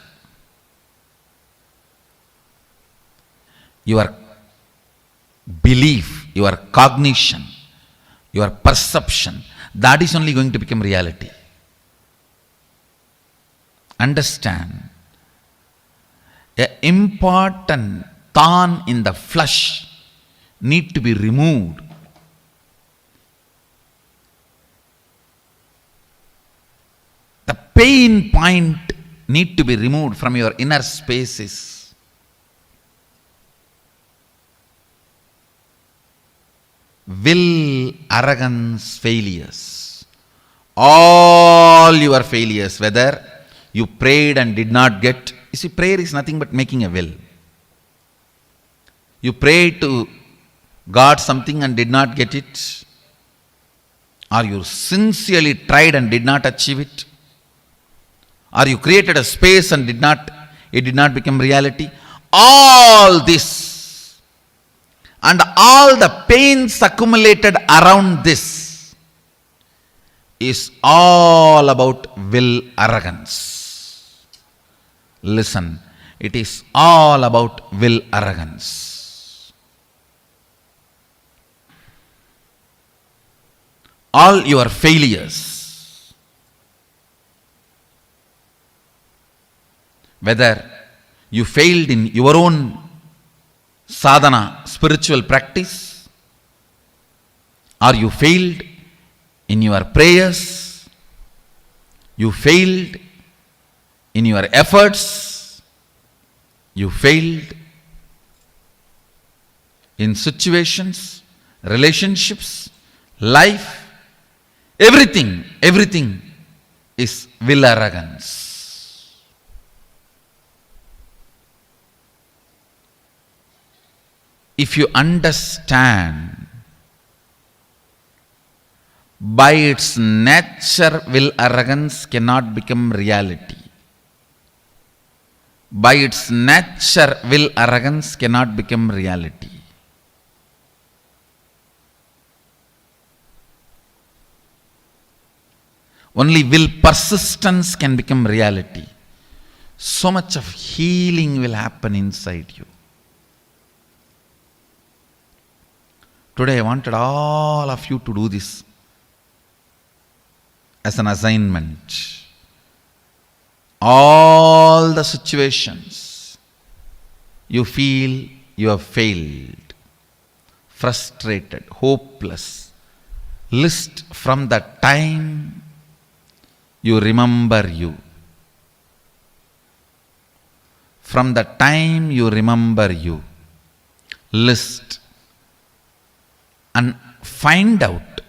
[SPEAKER 3] Your belief, your cognition, your perception, that is only going to become reality. Understand, an important thorn in the flesh need to be removed. The pain point need to be removed from your inner spaces. Will, arrogance, failures. All your failures, whether you prayed and did not get. You see, prayer is nothing but making a will. You prayed to God something and did not get it, or you sincerely tried and did not achieve it, or you created a space and it did not become reality. All this and all the pains accumulated around this is all about will arrogance. Listen, it is all about will arrogance. All your failures, whether you failed in your own sadhana, spiritual practice, or you failed in your prayers, you failed in your efforts, you failed in situations, relationships, life, everything is will arrogance. If you understand, by its nature, will arrogance cannot become reality. By its nature, will arrogance cannot become reality. Only will persistence can become reality. So much of healing will happen inside you. Today I wanted all of you to do this as an assignment. All the situations you feel you have failed, frustrated, hopeless, list from the time you remember you. From the time you remember you, list and find out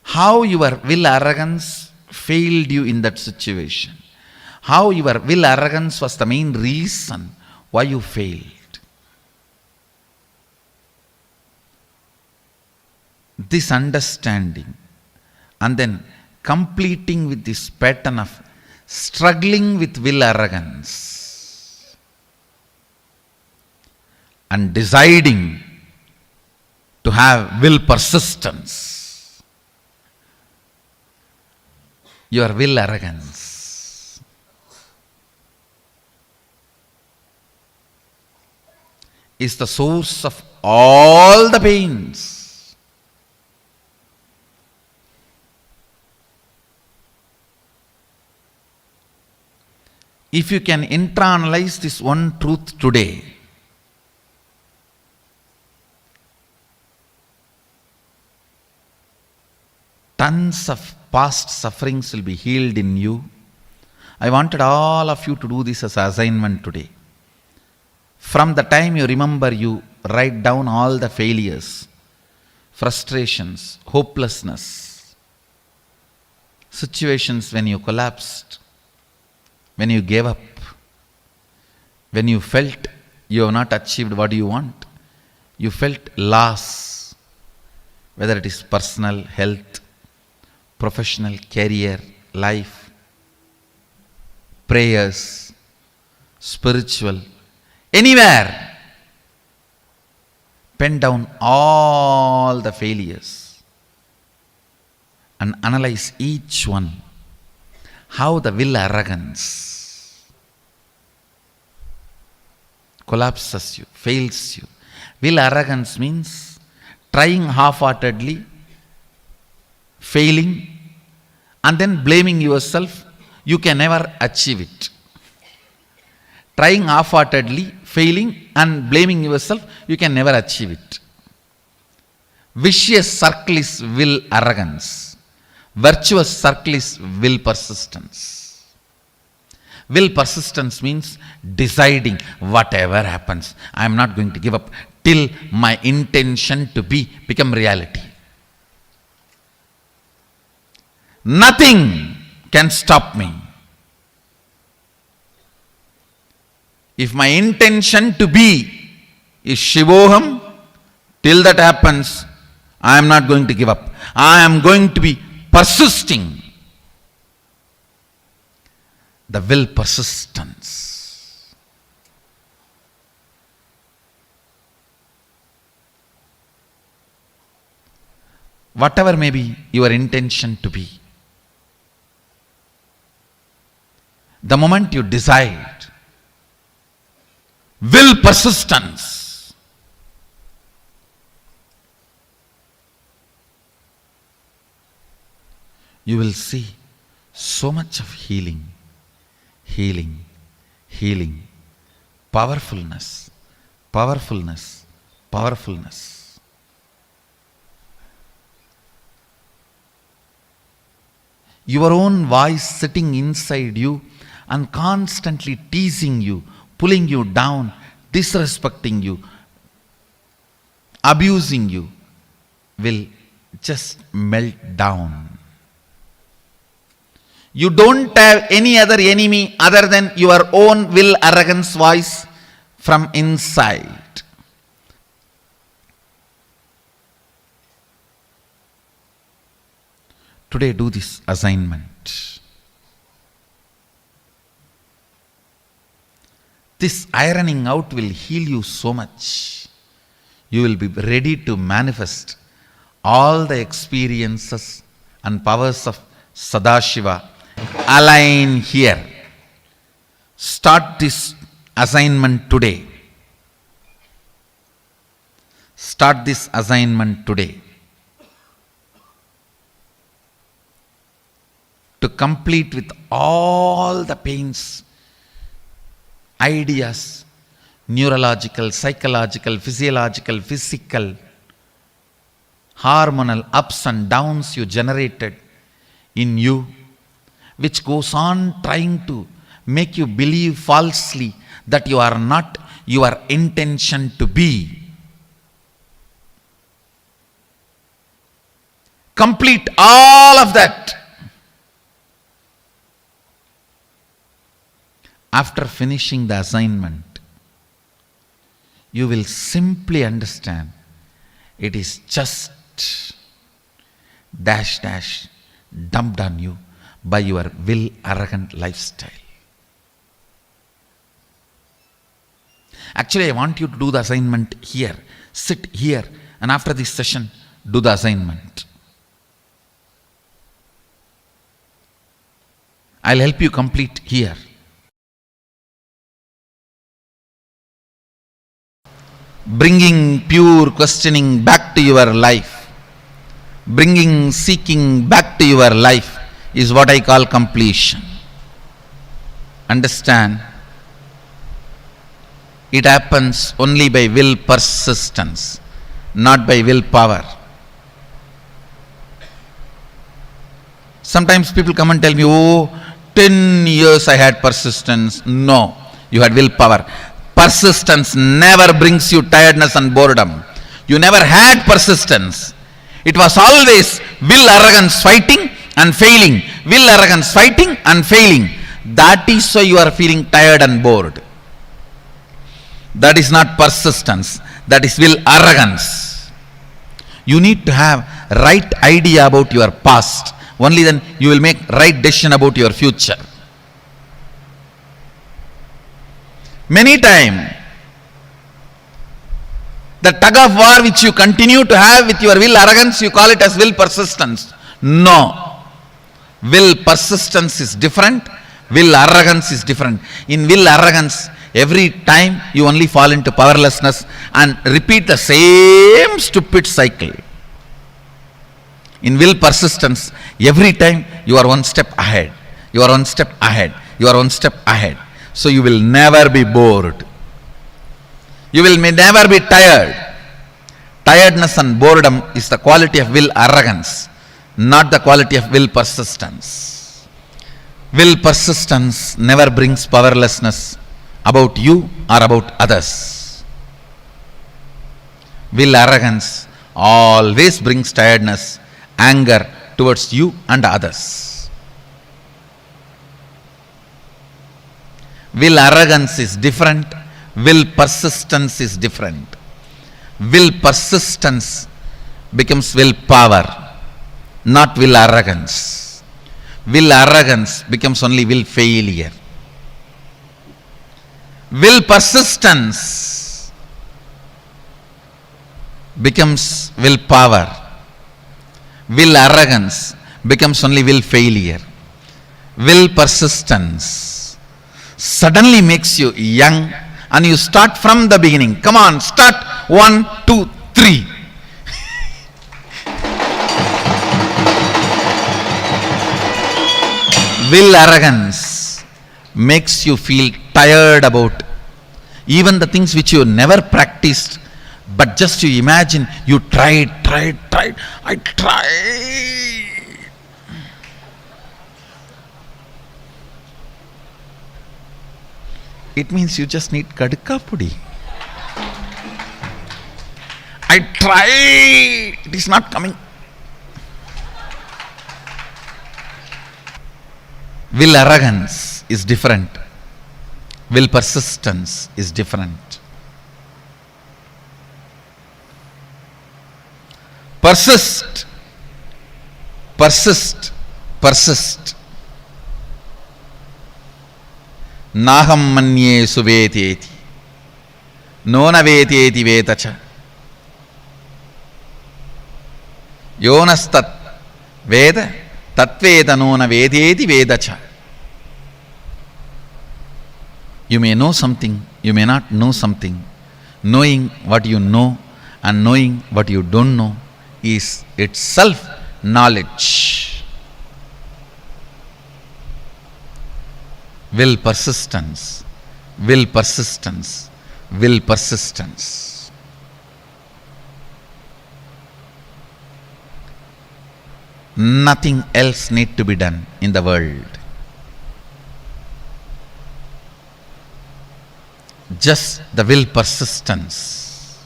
[SPEAKER 3] how your will arrogance failed you in that situation. How your will arrogance was the main reason why you failed. this understanding, and then completing with this pattern of struggling with will arrogance and deciding to have will persistence, your will arrogance is the source of all the pains. If you can internalize this one truth today, tons of past sufferings will be healed in you. I wanted all of you to do this as an assignment today. From the time you remember, you write down all the failures, frustrations, hopelessness, situations when you collapsed, when you gave up, when you felt you have not achieved what you want, you felt loss, whether it is personal, health, professional, career, life, prayers, spiritual, anywhere. Pen down all the failures and analyze each one. How the will arrogance collapses you, fails you. Will arrogance means trying half-heartedly, failing, and then blaming yourself. You can never achieve it. Trying half-heartedly, failing, and blaming yourself, you can never achieve it. Vicious circle is will arrogance. Virtuous circle is will persistence. Will persistence means deciding whatever happens, I am not going to give up till my intention to become reality. Nothing can stop me. If my intention to be is Shivoham, till that happens, I am not going to give up. I am going to be persisting. The will persistence. Whatever may be your intention to be, the moment you decide, will persistence, you will see so much of healing, healing, healing, powerfulness, powerfulness, powerfulness. Your own voice sitting inside you and constantly teasing you, pulling you down, disrespecting you, abusing you, will just melt down. You don't have any other enemy other than your own will arrogance voice from inside. Today do this assignment. This ironing out will heal you so much. You will be ready to manifest all the experiences and powers of Sadashiva. Align here. Start this assignment today. Start this assignment today. To complete with all the pains, ideas, neurological, psychological, physiological, physical, hormonal ups and downs you generated in you, which goes on trying to make you believe falsely that you are not your intention to be. Complete all of that. After finishing the assignment, you will simply understand it is just dash dash dumped on you by your will arrogant lifestyle. Actually, I want you to do the assignment here. Sit here, and after this session, do the assignment. I'll help you complete here. Bringing pure questioning back to your life, bringing seeking back to your life is what I call completion. Understand? It happens only by will persistence, not by willpower. Sometimes people come and tell me, oh, 10 years I had persistence. No, you had willpower. Persistence never brings you tiredness and boredom. You never had persistence. It was always will, arrogance fighting and failing. Will, arrogance fighting and failing. That is why you are feeling tired and bored. That is not persistence. That is will, arrogance. You need to have right idea about your past. Only then you will make right decision about your future. Many times, the tug of war which you continue to have with your will arrogance, you call it as will persistence. No. Will persistence is different. Will arrogance is different. In will arrogance, every time you only fall into powerlessness and repeat the same stupid cycle. In will persistence, every time you are one step ahead. You are one step ahead. You are one step ahead. So you will never be bored. You will never be tired. Tiredness and boredom is the quality of will arrogance, not the quality of will persistence. Will persistence never brings powerlessness about you or about others. Will arrogance always brings tiredness, anger towards you and others. Will arrogance is different. Will persistence is different. Will persistence becomes willpower, not will arrogance. Will arrogance becomes only will failure. Will persistence becomes willpower. Will arrogance becomes only will failure. Will persistence suddenly makes you young and you start from the beginning. Come on, start 1, 2, 3. Will arrogance makes you feel tired about even the things which you never practiced, but just you imagine you tried. I tried. It means you just need kadka pudi. I tried. It is not coming. Will arrogance is different. Will persistence is different. Persist. Persist. Persist. Naham manye suveteti. Nona veteti vetacha. Yonastat veda tatveda nona vedeti vedacha. You may know something, you may not know something. Knowing what you know and knowing what you don't know is itself knowledge. Will persistence, will persistence, will persistence. Nothing else need to be done in the world. Just the will persistence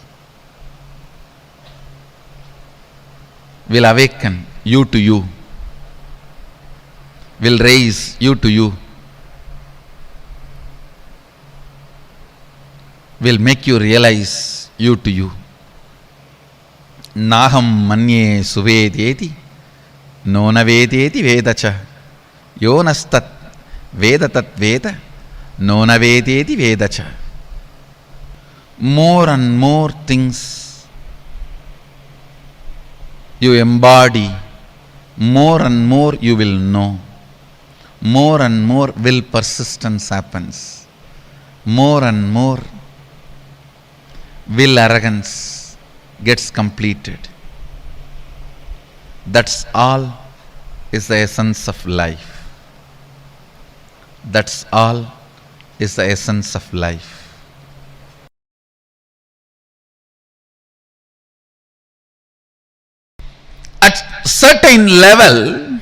[SPEAKER 3] will awaken you to you, will raise you to you, will make you realize you to you. Naham manye suvedeti Nona vedeti vedacha. Yonastat veda tat veda. Nona vedeti vedacha. More and more things you embody, more and more you will know. More and more will persistence happens. More and more will arrogance gets completed. That's all is the essence of life. That's all is the essence of life. At certain level,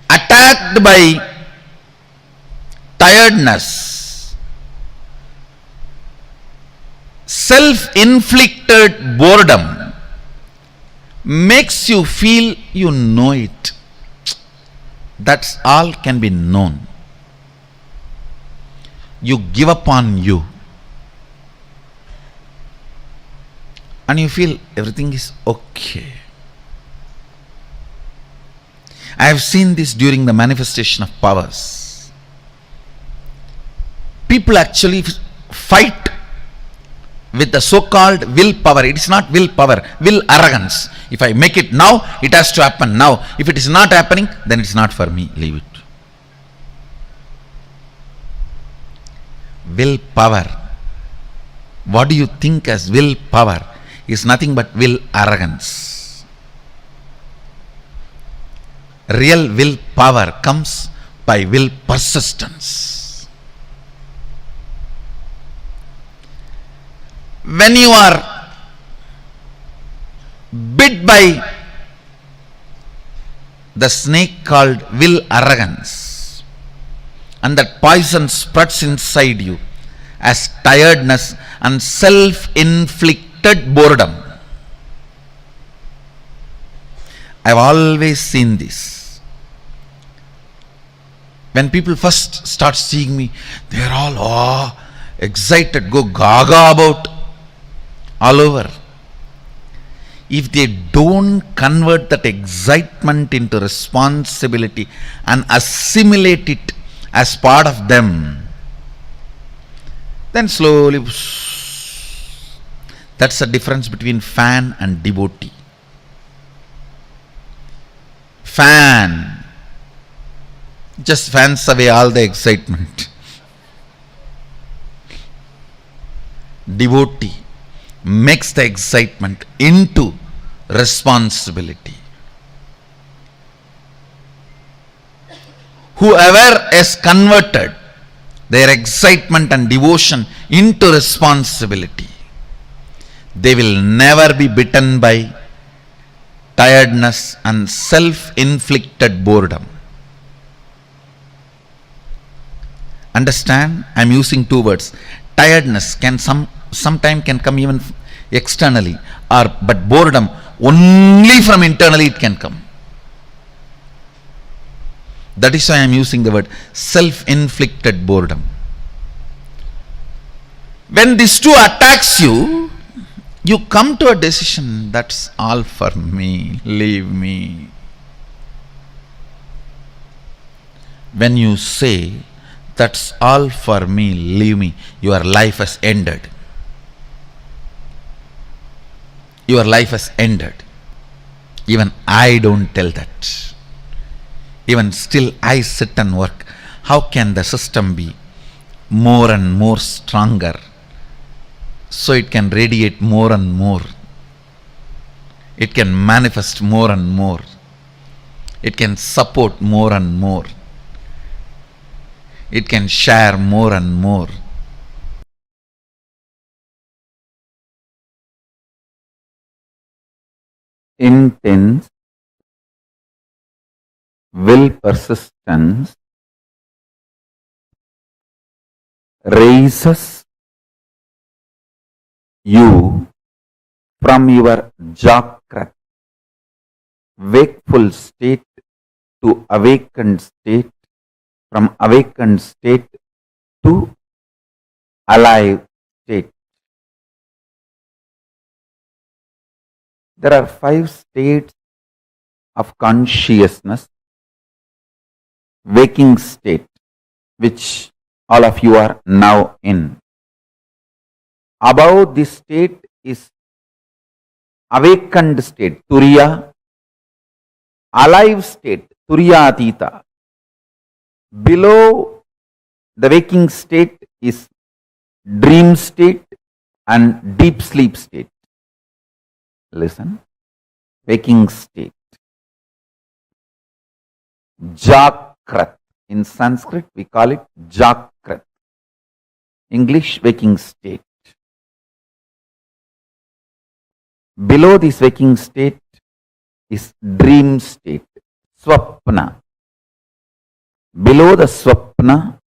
[SPEAKER 3] attacked by tiredness, self-inflicted boredom makes you feel you know it. That's all can be known. You give up on you. And you feel everything is okay. I have seen this during the manifestation of powers. People actually fight with the so-called willpower. It is not willpower, will arrogance. If I make it now, it has to happen now. If it is not happening, then it is not for me. Leave it. Willpower. What do you think as willpower? Is nothing but will arrogance. Real willpower comes by will persistence. When you are bit by the snake called will arrogance, and that poison spreads inside you as tiredness and self-inflicted boredom. I've always seen this. When people first start seeing me, they're all excited, go gaga about all over. If they don't convert that excitement into responsibility and assimilate it as part of them, then slowly, that's the difference between fan and devotee. Fan just fans away all the excitement. Devotee makes the excitement into responsibility. Whoever has converted their excitement and devotion into responsibility, they will never be bitten by tiredness and self-inflicted boredom. Understand? I am using two words. Tiredness can sometime can come even externally, but boredom only from internally it can come. That is why I am using the word self-inflicted boredom. When these two attacks you, you come to a decision, that's all for me, leave me. When you say, that's all for me, leave me, your life has ended. Your life has ended. Even I don't tell that. Even still I sit and work. How can the system be more and more stronger, so it can radiate more and more? It can manifest more and more. It can support more and more. It can share more and more. Intense will persistence raises you from your Jagrat, wakeful state, to awakened state, from awakened state to alive state.
[SPEAKER 7] There are 5 states of consciousness, waking state, which all of you are now in. Above this state is awakened state, Turiya, alive state, Turiyatita. Below the waking state is dream state and deep sleep state. Listen, waking state. Jakrat. In Sanskrit, we call it Jakrat. English, waking state. Below this waking state is dream state, Swapna. Below the Swapna,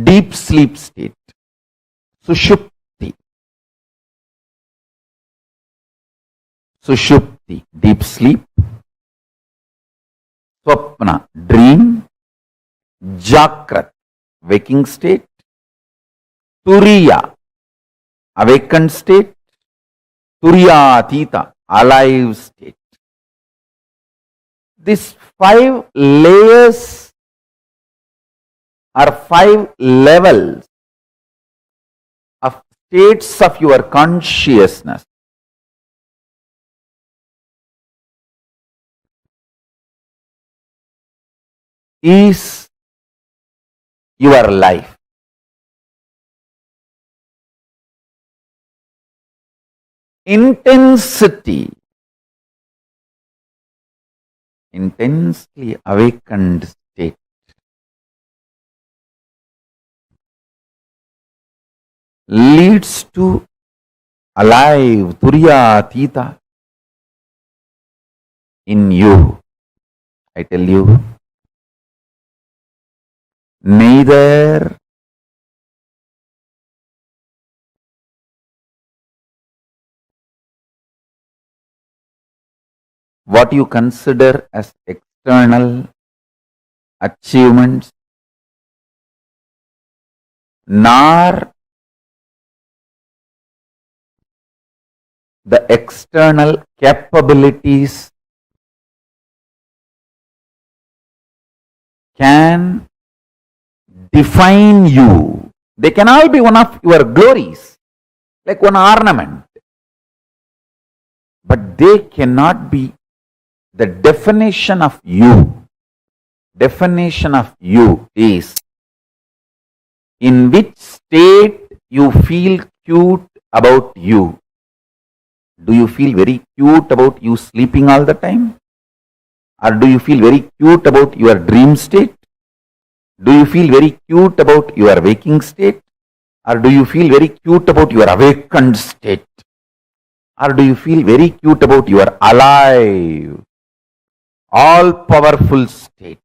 [SPEAKER 7] deep sleep state, Sushupti. Sushupti, deep sleep. Swapna, dream. Jakrat, waking state. Turiya, awakened state. Turiyatita, alive state. These 5 layers are 5 levels of states of your consciousness. Is your life. Intensity, intensely awakened state, leads to alive Turiyatita in you. I tell you, neither what you consider as external achievements, nor the external capabilities can define you. They can all be one of your glories, like one ornament, but they cannot be the definition of you. Definition of you is in which state you feel cute about you. Do you feel very cute about you sleeping all the time? Or do you feel very cute about your dream state? Do you feel very cute about your waking state? Or do you feel very cute about your awakened state? Or do you feel very cute about your alive, all-powerful state?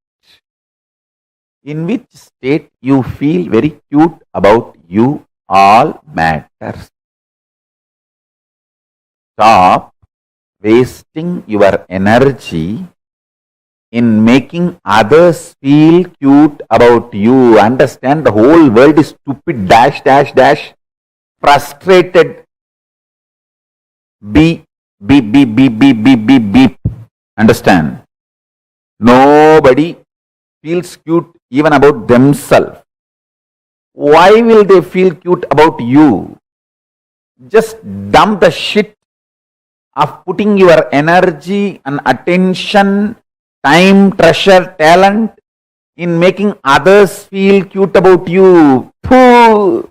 [SPEAKER 7] In which state you feel very cute about you all matters. Stop wasting your energy in making others feel cute about you. Understand, the whole world is stupid, dash, dash, dash, frustrated, beep, beep, beep, beep, beep, beep, beep, beep. Understand? Nobody feels cute even about themselves. Why will they feel cute about you? Just dump the shit of putting your energy and attention, time, treasure, talent in making others feel cute about you. Pooh.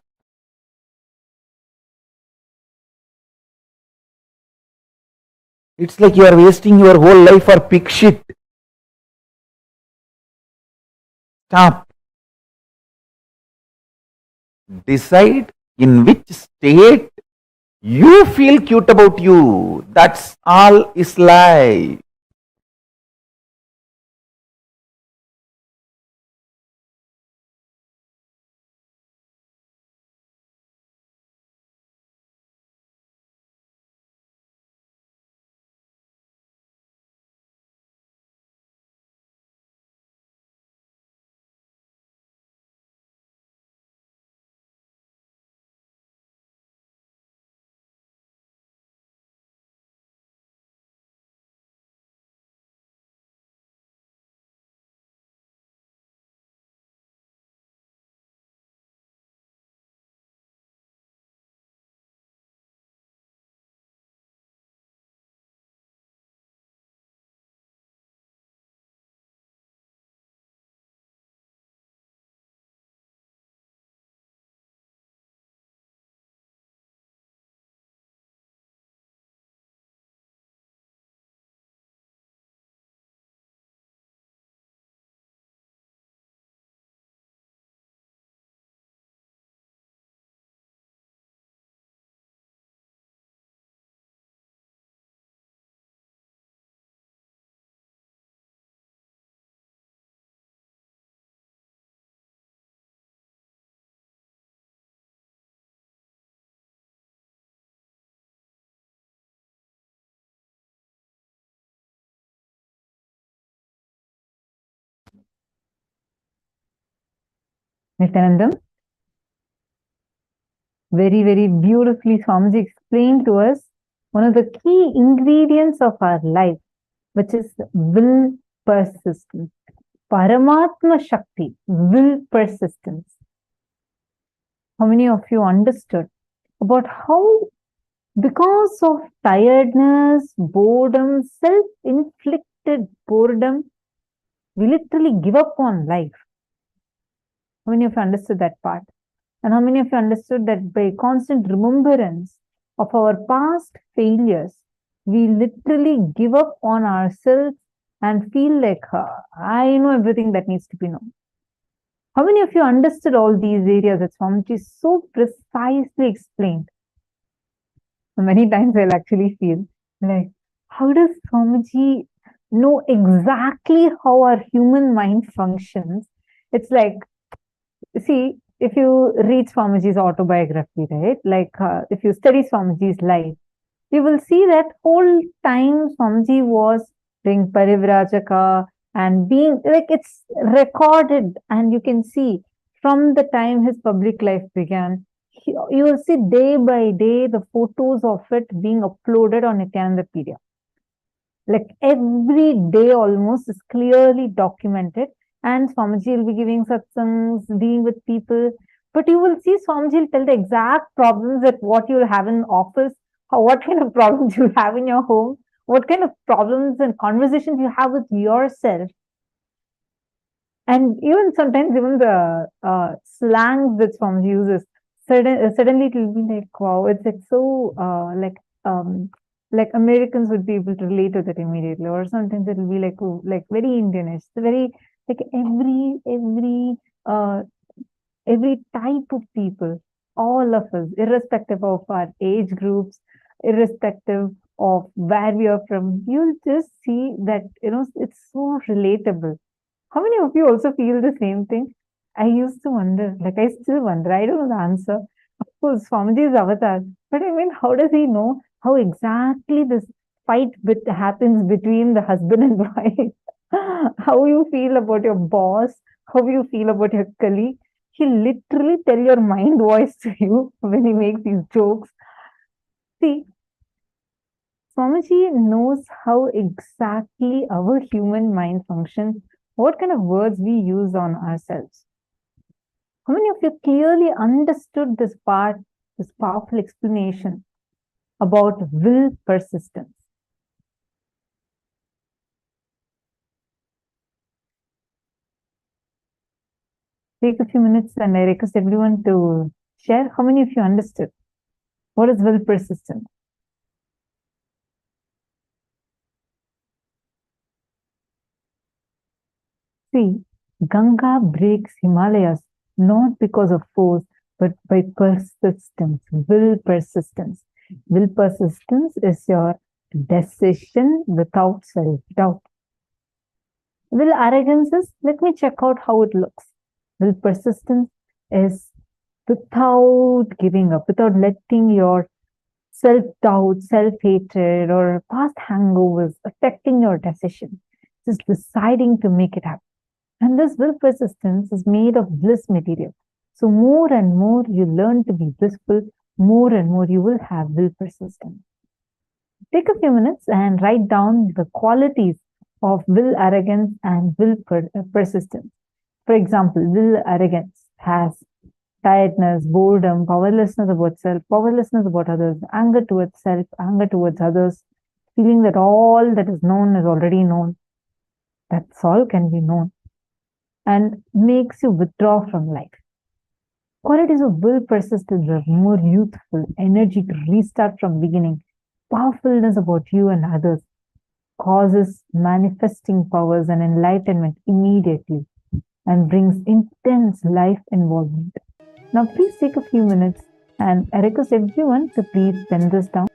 [SPEAKER 7] It's like you are wasting your whole life for pig shit. Stop. Decide in which state you feel cute about you. That's all is life.
[SPEAKER 6] Nithyananda, very, very beautifully Swamiji explained to us one of the key ingredients of our life, which is will persistence. Paramatma Shakti, will persistence. How many of you understood about how, because of tiredness, boredom, self-inflicted boredom, we literally give up on life? How many of you understood that part? And how many of you understood that by constant remembrance of our past failures, we literally give up on ourselves and feel like, I know everything that needs to be known? How many of you understood all these areas that Swamiji so precisely explained? Many times I'll actually feel like, how does Swamiji know exactly how our human mind functions? It's like, see, if you read Swamiji's autobiography, right? Like, if you study Swamiji's life, you will see that whole time Swamiji was doing Parivrajaka and being, like, it's recorded, and you can see from the time his public life began, you will see day by day the photos of it being uploaded on Nithyanandapedia. Like every day almost is clearly documented, and Swamiji will be giving satsangs, being with people. But you will see Swamiji will tell the exact problems that what you will have in office, what kind of problems you have in your home, what kind of problems and conversations you have with yourself. And even sometimes, even the slangs that Swamiji uses, suddenly it will be like, wow, it's like so like Americans would be able to relate to that immediately, or sometimes it will be like, oh, like very Indianish, very like every type of people, all of us, irrespective of our age groups, irrespective of where we are from, you'll just see that, it's so relatable. How many of you also feel the same thing? I used to wonder, like I still wonder, I don't know the answer. Of course, Swamiji is avatar, but I mean, how does he know how exactly this fight happens between the husband and wife? How you feel about your boss, how you feel about your colleague. He literally tell your mind voice to you when he makes these jokes. See, Swamiji knows how exactly our human mind functions, what kind of words we use on ourselves. How many of you clearly understood this part, this powerful explanation about will persistence? Take a few minutes and I request everyone to share how many of you understood what is will persistence. See, Ganga breaks Himalayas not because of force, but by persistence, will persistence. Will persistence is your decision without self-doubt. Will arrogance is, let me check out how it looks. Will persistence is without giving up, without letting your self-doubt, self-hatred, or past hangovers affecting your decision. Just deciding to make it happen. And this will persistence is made of bliss material. So more and more you learn to be blissful, more and more you will have will persistence. Take a few minutes and write down the qualities of will arrogance and will persistence. For example, will arrogance has tiredness, boredom, powerlessness about self, powerlessness about others, anger towards self, anger towards others, feeling that all that is known is already known. That's all can be known, and makes you withdraw from life. Qualities of will persistence are more youthful, energy to restart from beginning, powerfulness about you and others, causes manifesting powers and enlightenment immediately, and brings intense life involvement. Now please take a few minutes and I request everyone to please pen this down.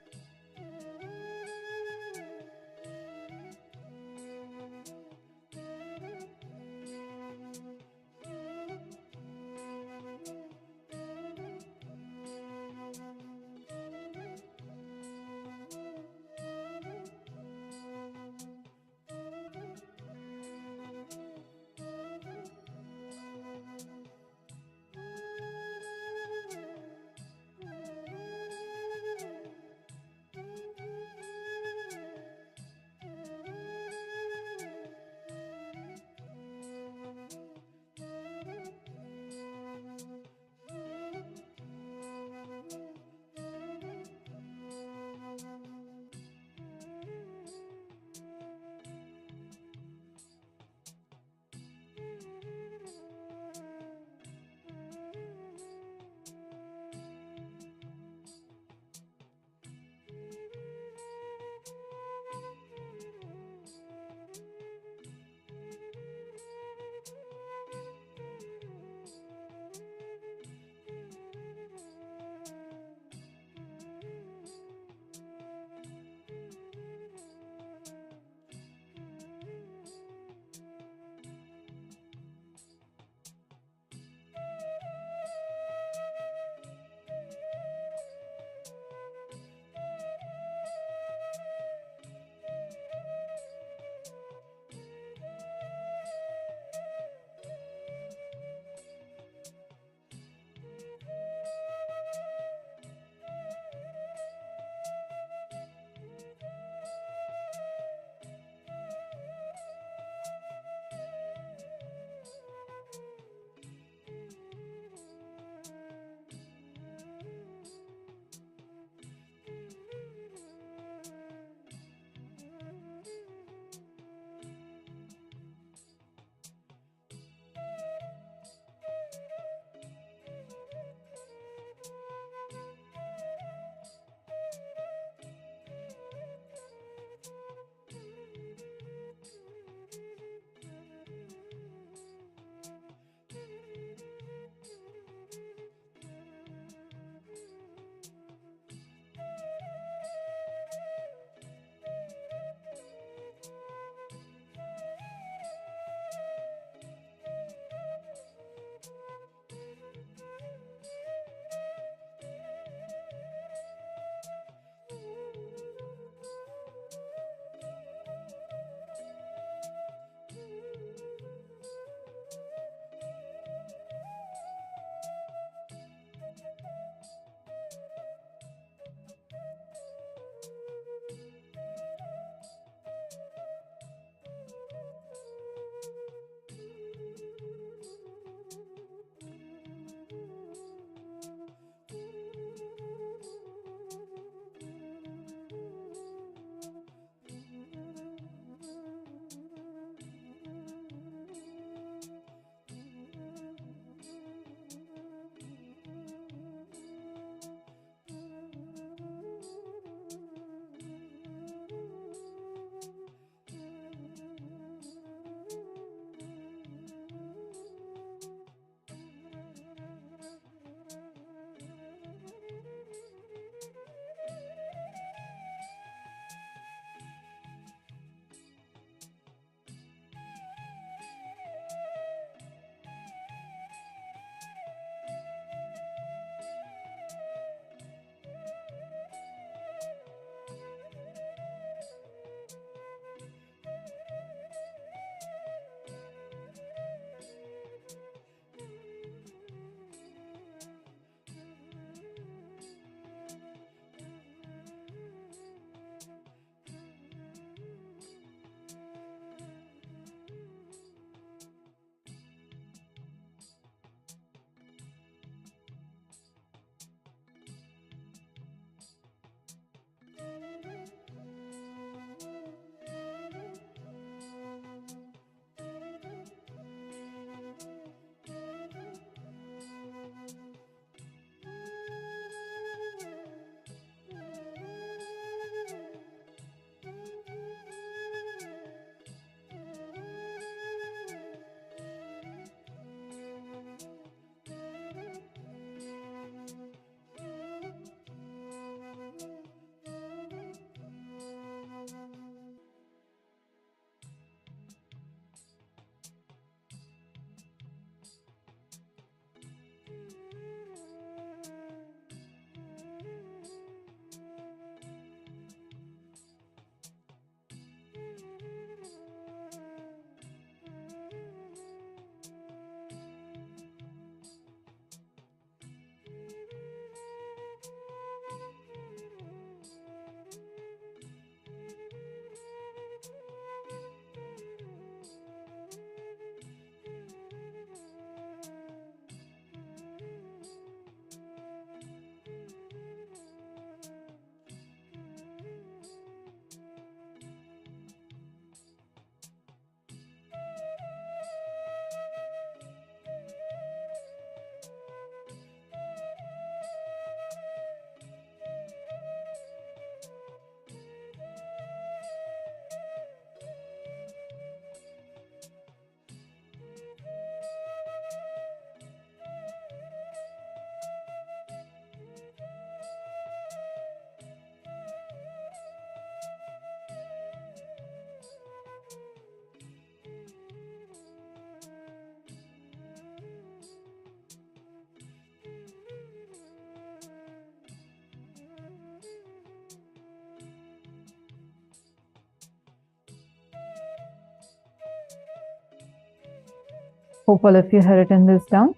[SPEAKER 6] Hope all of you have written this down.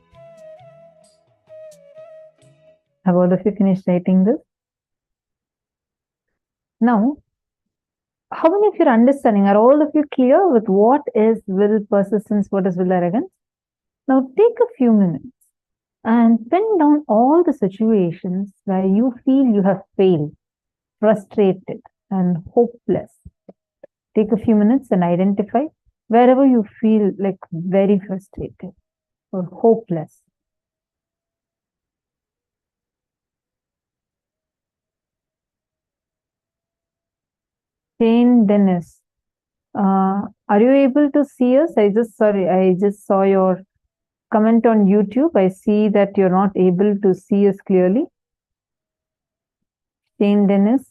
[SPEAKER 6] Have all of you finished writing this? Now, how many of you are understanding? Are all of you clear with what is will persistence, what is will arrogance? Now, take a few minutes and pin down all the situations where you feel you have failed, frustrated, and hopeless. Take a few minutes and identify wherever you feel like very frustrated or hopeless. Shane Dennis, are you able to see us? I just saw your comment on YouTube. I see that you're not able to see us clearly. Shane Dennis.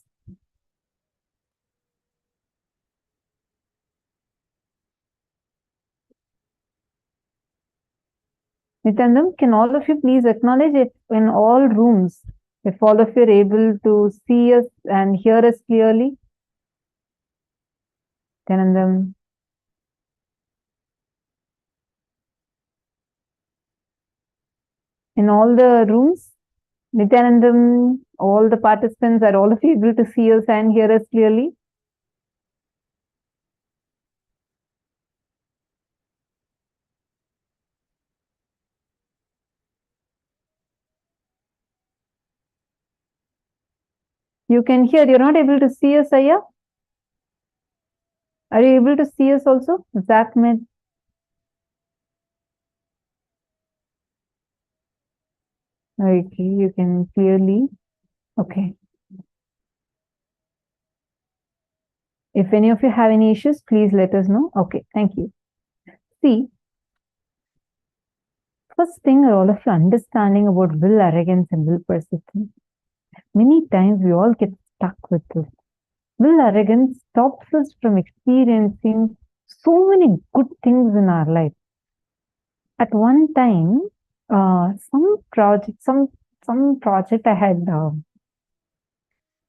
[SPEAKER 6] Nithyananda, can all of you please acknowledge it in all rooms? If all of you are able to see us and hear us clearly. Nithyananda. In all the rooms, Nithyananda, all the participants, are all of you able to see us and hear us clearly? You can hear, you're not able to see us, Aya? Are you able to see us also? Zachmed. Okay, you can clearly. Okay. If any of you have any issues, please let us know. Okay, thank you. See, first thing are all of you understanding about will arrogance and will persistence. Many times we all get stuck with this. Will arrogance stops us from experiencing so many good things in our life. At one time, some project I had,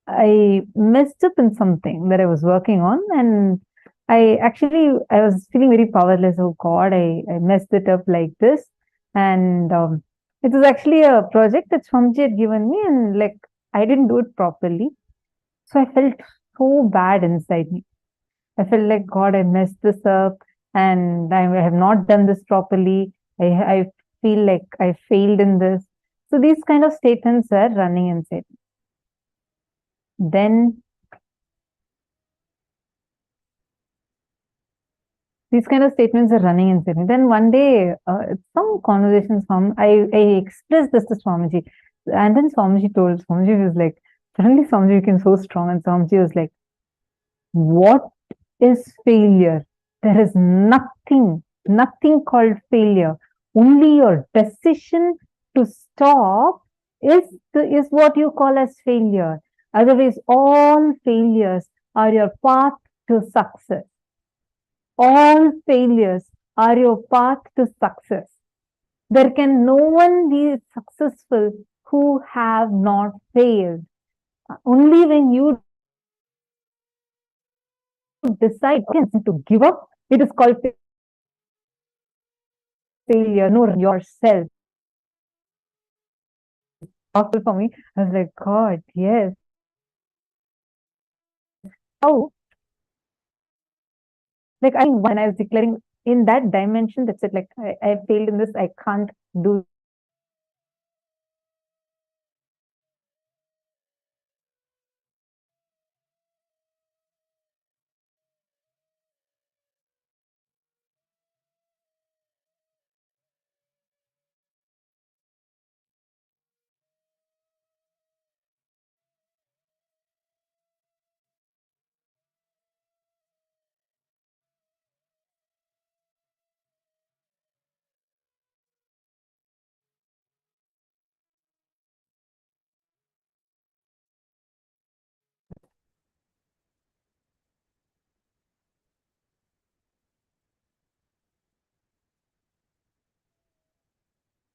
[SPEAKER 6] I messed up in something that I was working on, and I was feeling very powerless. Oh God, I messed it up like this, and it was actually a project that Swamiji had given me, and like I didn't do it properly, so I felt so bad inside me. I felt like, God, I messed this up and I have not done this properly. I feel like I failed in this. So these kind of statements are running inside. Then these kind of statements are running inside me. Then one day, some conversations I expressed this to Swamiji. And then Swamiji was like, suddenly Swamiji became so strong, and Swamiji was like, what is failure? There is nothing called failure. Only your decision to stop is what you call as failure. Otherwise, all failures are your path to success. All failures are your path to success. There can no one be successful who have not failed. Only when you decide to give up, it is called failure. Know yourself. Powerful for me. I was like, God, yes. How? Like when I was declaring in that dimension, that's it. Like I failed in this. I can't do.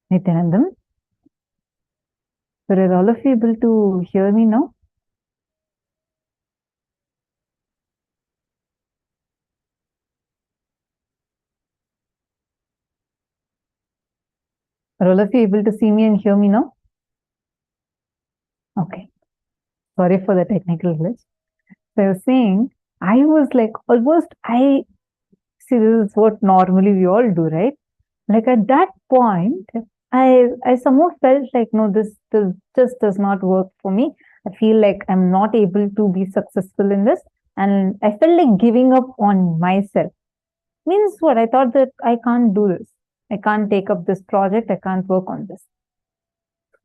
[SPEAKER 6] Nithyanandam. So are all of you able to hear me now? Are all of you able to see me and hear me now? Okay. Sorry for the technical glitch. So I was saying, I was like almost, see, this is what normally we all do, right? Like at that point, I somehow felt like, no, this just does not work for me. I feel like I'm not able to be successful in this. And I felt like giving up on myself. Means what? I thought that I can't do this. I can't take up this project. I can't work on this.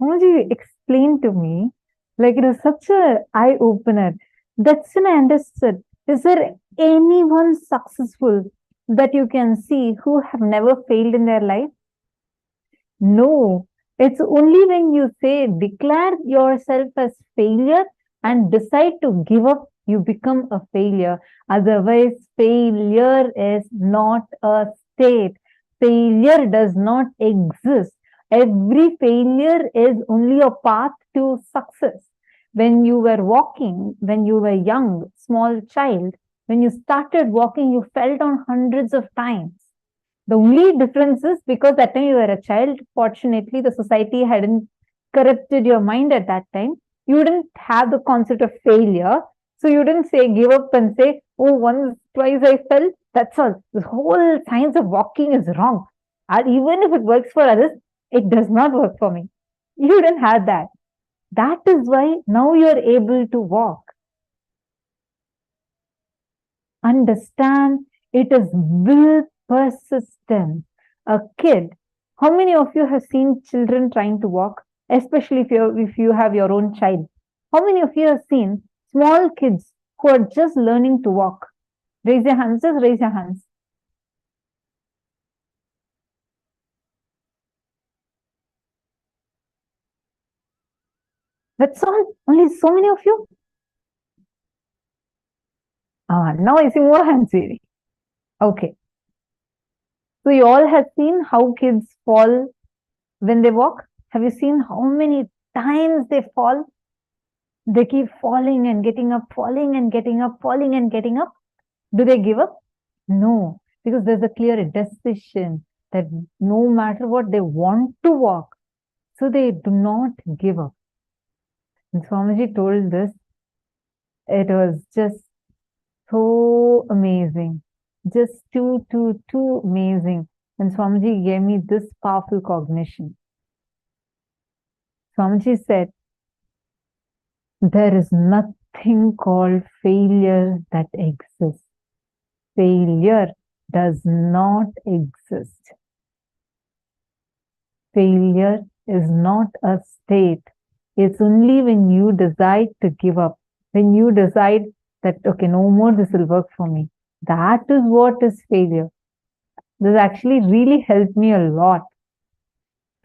[SPEAKER 6] Swamiji explained to me, like it was such a eye-opener. That's when I understood. Is there anyone successful that you can see who have never failed in their life? No. It's only when you say, declare yourself as failure and decide to give up, you become a failure. Otherwise, failure is not a state. Failure does not exist. Every failure is only a path to success. When you were walking, when you were young, small child, when you started walking, you fell down hundreds of times. The only difference is because that time you were a child, fortunately, the society hadn't corrupted your mind at that time. You didn't have the concept of failure. So you didn't say, give up and say, oh, once, twice I fell. That's all. The whole science of walking is wrong. And even if it works for others, it does not work for me. You didn't have that. That is why now you're able to walk. Understand, it is will persistence. A kid, how many of you have seen children trying to walk, especially if you have your own child? How many of you have seen small kids who are just learning to walk? Raise your hands, just raise your hands. That's all, only so many of you? Now I see more hands really. Okay. So you all have seen how kids fall when they walk? Have you seen how many times they fall? They keep falling and getting up, falling and getting up, falling and getting up. Do they give up? No, because there's a clear decision that no matter what, they want to walk. So they do not give up. And Swamiji told this. It was just so amazing. Just too amazing. And Swamiji gave me this powerful cognition. Swamiji said, there is nothing called failure that exists. Failure does not exist. Failure is not a state. It's only when you decide to give up, when you decide that, okay, no more, this will work for me. That is what is failure. This actually really helped me a lot.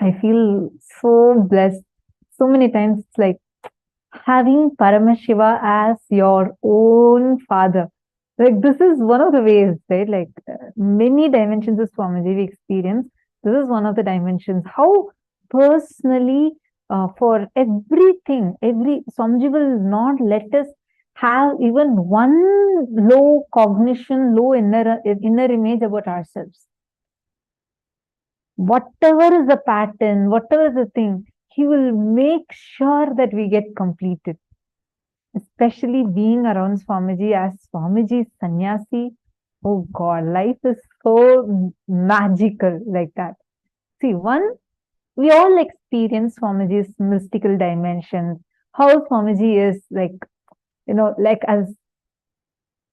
[SPEAKER 6] I feel so blessed. So many times it's like having Paramashiva as your own father. Like this is one of the ways, right? Like many dimensions of Swamiji we experience. This is one of the dimensions. How personally, for everything, Swamiji will not let us have even one low cognition, low inner image about ourselves. Whatever is the pattern, whatever is the thing, he will make sure that we get completed. Especially being around Swamiji as Swamiji's sannyasi. Oh God, life is so magical like that. See, we all experience Swamiji's mystical dimensions. How Swamiji is like, like as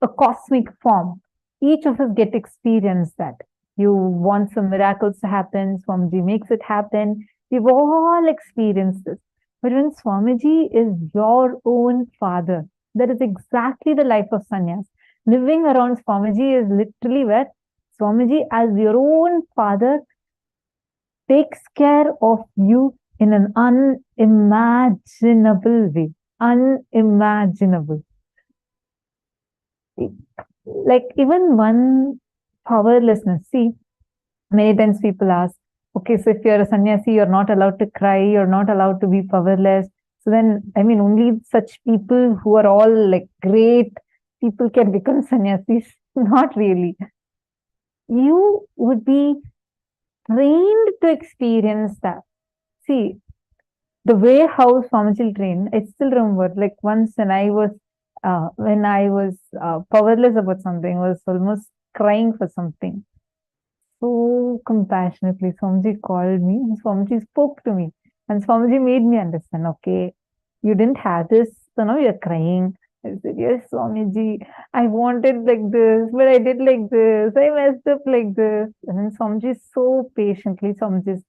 [SPEAKER 6] a cosmic form. Each of us get experience that. You want some miracles to happen, Swamiji makes it happen. We've all experienced this. But when Swamiji is your own father, that is exactly the life of sannyas. Living around Swamiji is literally where Swamiji as your own father takes care of you in an unimaginable way. Unimaginable. Like even one powerlessness. See, many times people ask, okay, so if you're a sannyasi, you're not allowed to cry, you're not allowed to be powerless. So then, only such people who are all like great people can become sannyasis. Not really. You would be trained to experience that. See, the way how Swamiji trained, I still remember, like once when I was powerless about something, I was almost crying for something. So compassionately, Swamiji called me and Swamiji spoke to me. And Swamiji made me understand, okay, you didn't have this, so now you're crying. I said, yes, Swamiji, I wanted like this, but I did like this, I messed up like this. And then Swamiji so patiently, Swamiji is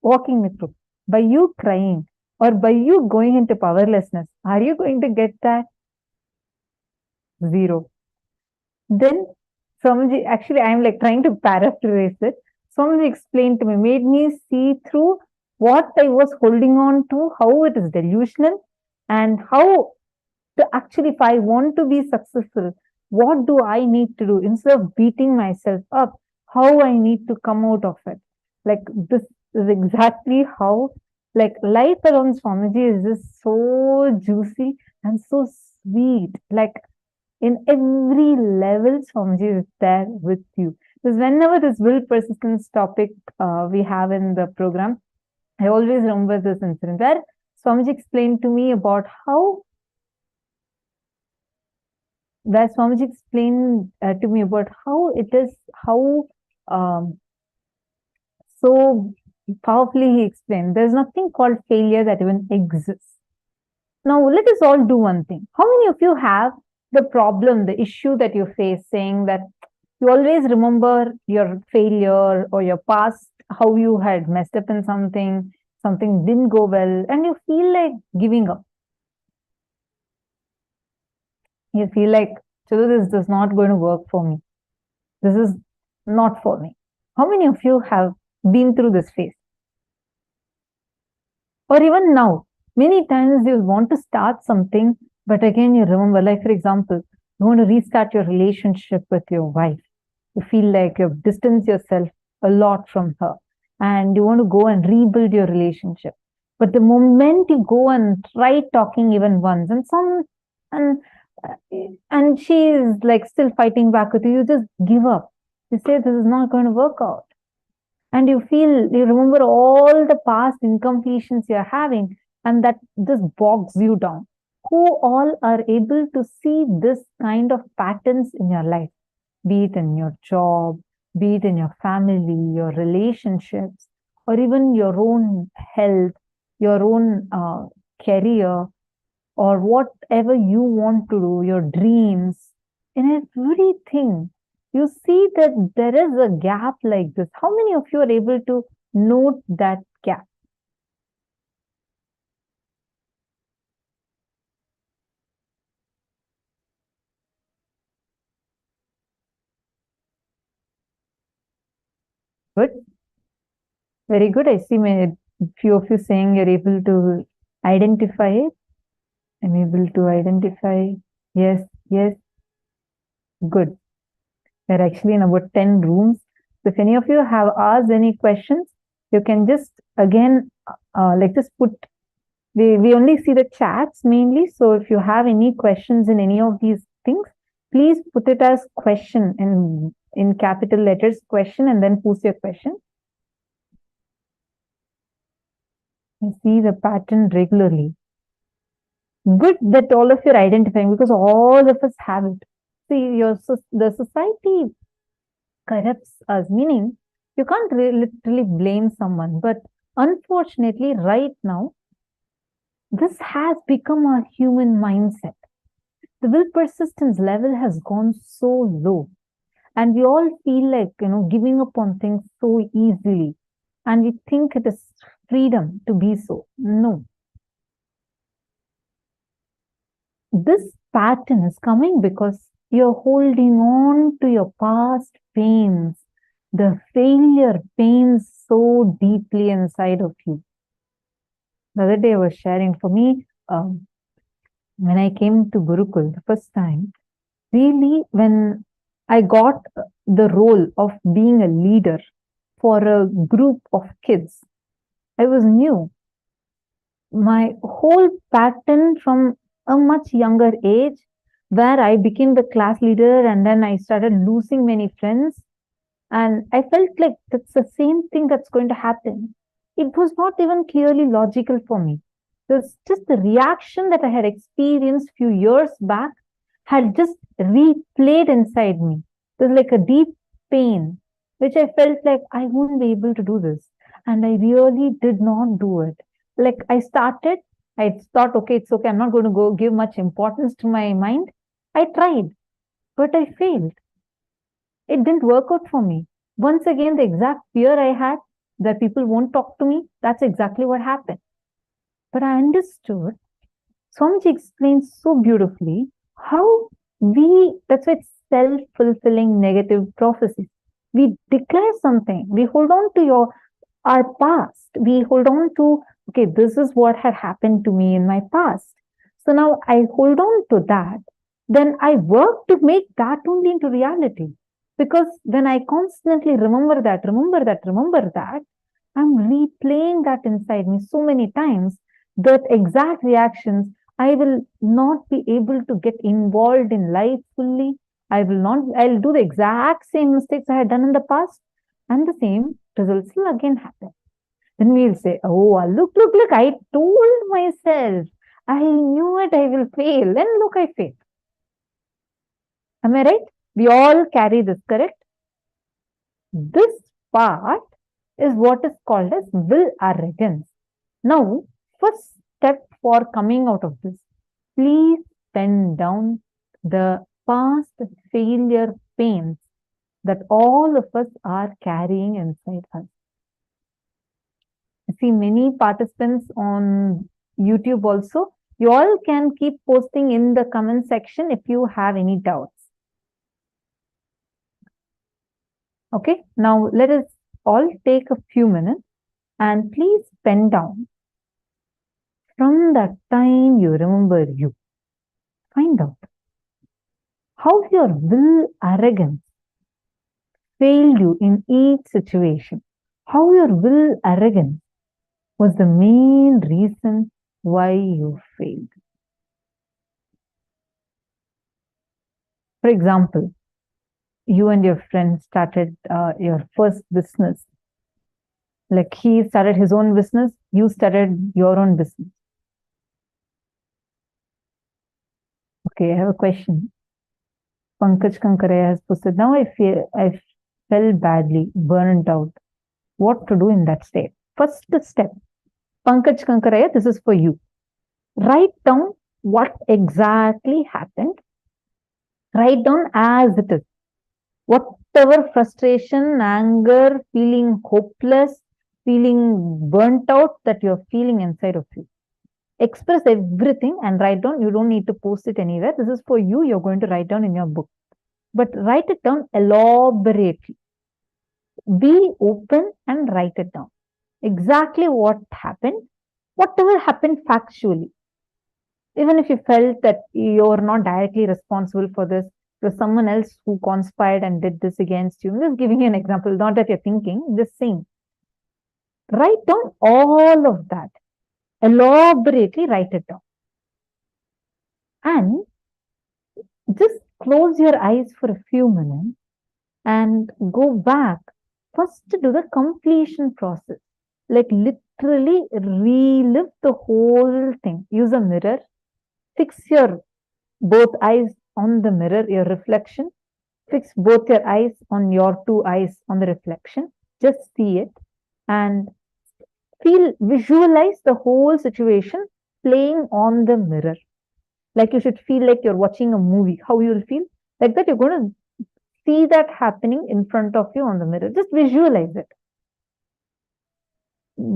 [SPEAKER 6] walking me through. By you crying or by you going into powerlessness, are you going to get that? Zero. Then Swamiji, actually, I'm like trying to paraphrase it. Swamiji explained to me, made me see through what I was holding on to, how it is delusional, and how to actually, if I want to be successful, what do I need to do instead of beating myself up? How I need to come out of it. Like this is exactly how, like life around Swamiji is just so juicy and so sweet. Like in every level, Swamiji is there with you. Because whenever this will persistence topic we have in the program, I always remember this incident where Swamiji explained to me about how it is, how so powerfully he explained, there's nothing called failure that even exists. Now, let us all do one thing. How many of you have the problem, the issue that you're facing, that you always remember your failure or your past, how you had messed up in something didn't go well, and you feel like giving up? You feel like, so this is not going to work for me. This is not for me. How many of you have been through this phase? Or even now, many times you want to start something, but again you remember, like for example, you want to restart your relationship with your wife. You feel like you've distanced yourself a lot from her and you want to go and rebuild your relationship. But the moment you go and try talking even once and she is like still fighting back with you, you just give up. You say this is not going to work out. And you remember all the past incompletions you're having, and that just bogs you down. Who all are able to see this kind of patterns in your life? Be it in your job, be it in your family, your relationships, or even your own health, your own career, or whatever you want to do, your dreams, in everything. You see that there is a gap like this. How many of you are able to note that gap? Good. Very good. I see a few of you saying you're able to identify it. I'm able to identify. Yes, yes. Good. We're actually in about 10 rooms. So if any of you have asked any questions, you can just again, just put, we only see the chats mainly. So if you have any questions in any of these things, please put it as question in capital letters, question, and then post your question. You see the pattern regularly. Good that all of you are identifying, because all of us have it. See, the society corrupts us, meaning you can't literally blame someone. But unfortunately, right now, this has become a human mindset. The will persistence level has gone so low. And we all feel like, giving up on things so easily. And we think it is freedom to be so. No. This pattern is coming because you're holding on to your past pains, the failure pains so deeply inside of you. The other day I was sharing, for me, when I came to Gurukul the first time, really when I got the role of being a leader for a group of kids, I was new. My whole pattern from a much younger age, where I became the class leader and then I started losing many friends, And I felt like that's the same thing that's going to happen. It was not even clearly logical for me. It was just the reaction that I had experienced few years back had just replayed inside me. It was like a deep pain, which I felt like I wouldn't be able to do this. And I really did not do it. Like I started, I thought, okay, it's okay. I'm not going to go give much importance to my mind. I tried, but I failed. It didn't work out for me. Once again, the exact fear I had that people won't talk to me, that's exactly what happened. But I understood. Swamiji explains so beautifully how that's why it's self-fulfilling negative prophecies. We declare something. We hold on to our past. We hold on to, okay, this is what had happened to me in my past. So now I hold on to that. Then I work to make that only into reality. Because when I constantly remember that, I'm replaying that inside me so many times that exact reactions, I will not be able to get involved in life fully. I'll do the exact same mistakes I had done in the past, and the same results will again happen. Then we'll say, oh, look, I told myself, I knew it, I will fail. Then look, I failed. Am I right? We all carry this, correct? This part is what is called as will arrogance. Now, first step for coming out of this, please pen down the past failure pains that all of us are carrying inside us. I see many participants on YouTube also. You all can keep posting in the comment section if you have any doubts. Okay, now let us all take a few minutes and please pen down. From that time you remember you, find out how your will arrogance failed you in each situation. How your will arrogance was the main reason why you failed. For example, you and your friend started your first business. Like he started his own business, you started your own business. Okay, I have a question. Pankaj Kankaraya has posted, now I fell badly, burnt out. What to do in that state? First step, Pankaj Kankaraya, this is for you. Write down what exactly happened. Write down as it is. Whatever frustration, anger, feeling hopeless, feeling burnt out that you're feeling inside of you. Express everything and write down. You don't need to post it anywhere. This is for you. You're going to write down in your book. But write it down elaborately. Be open and write it down. Exactly what happened. Whatever happened factually. Even if you felt that you're not directly responsible for this, it was someone else who conspired and did this against you. I'm just giving you an example, not that you're thinking, just saying. Write down all of that. Elaborately write it down. And just close your eyes for a few minutes and go back. First, do the completion process. Like literally relive the whole thing. Use a mirror. Fix your both eyes on the mirror, your reflection. Fix both your eyes on your two eyes on the reflection. Just see it and visualize the whole situation playing on the mirror. Like you should feel like you're watching a movie. How you'll feel? Like that you're going to see that happening in front of you on the mirror. Just visualize it.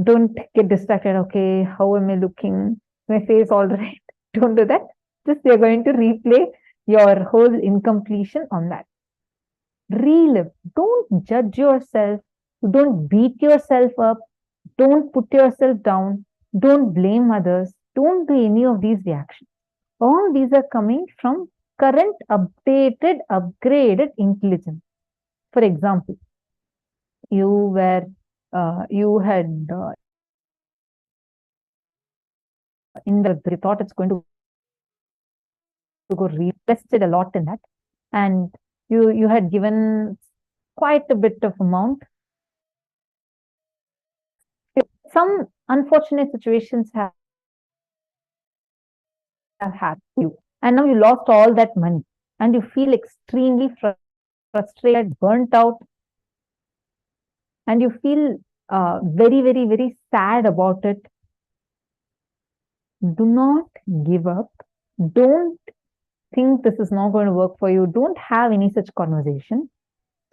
[SPEAKER 6] Don't get distracted. Okay, how am I looking? My face all right. Don't do that. Just you're going to replay your whole incompletion on that. Relive. Don't judge yourself. Don't beat yourself up. Don't put yourself down. Don't blame others. Don't do any of these reactions. All these are coming from current, updated, upgraded intelligence. For example, you had in the thought it's going to go invested a lot in that, and you had given quite a bit of amount. Some unfortunate situations have happened to you, and now you lost all that money, and you feel extremely frustrated, burnt out, and you feel very, very, very sad about it. Do not give up. Don't think this is not going to work for you. Don't have any such conversation.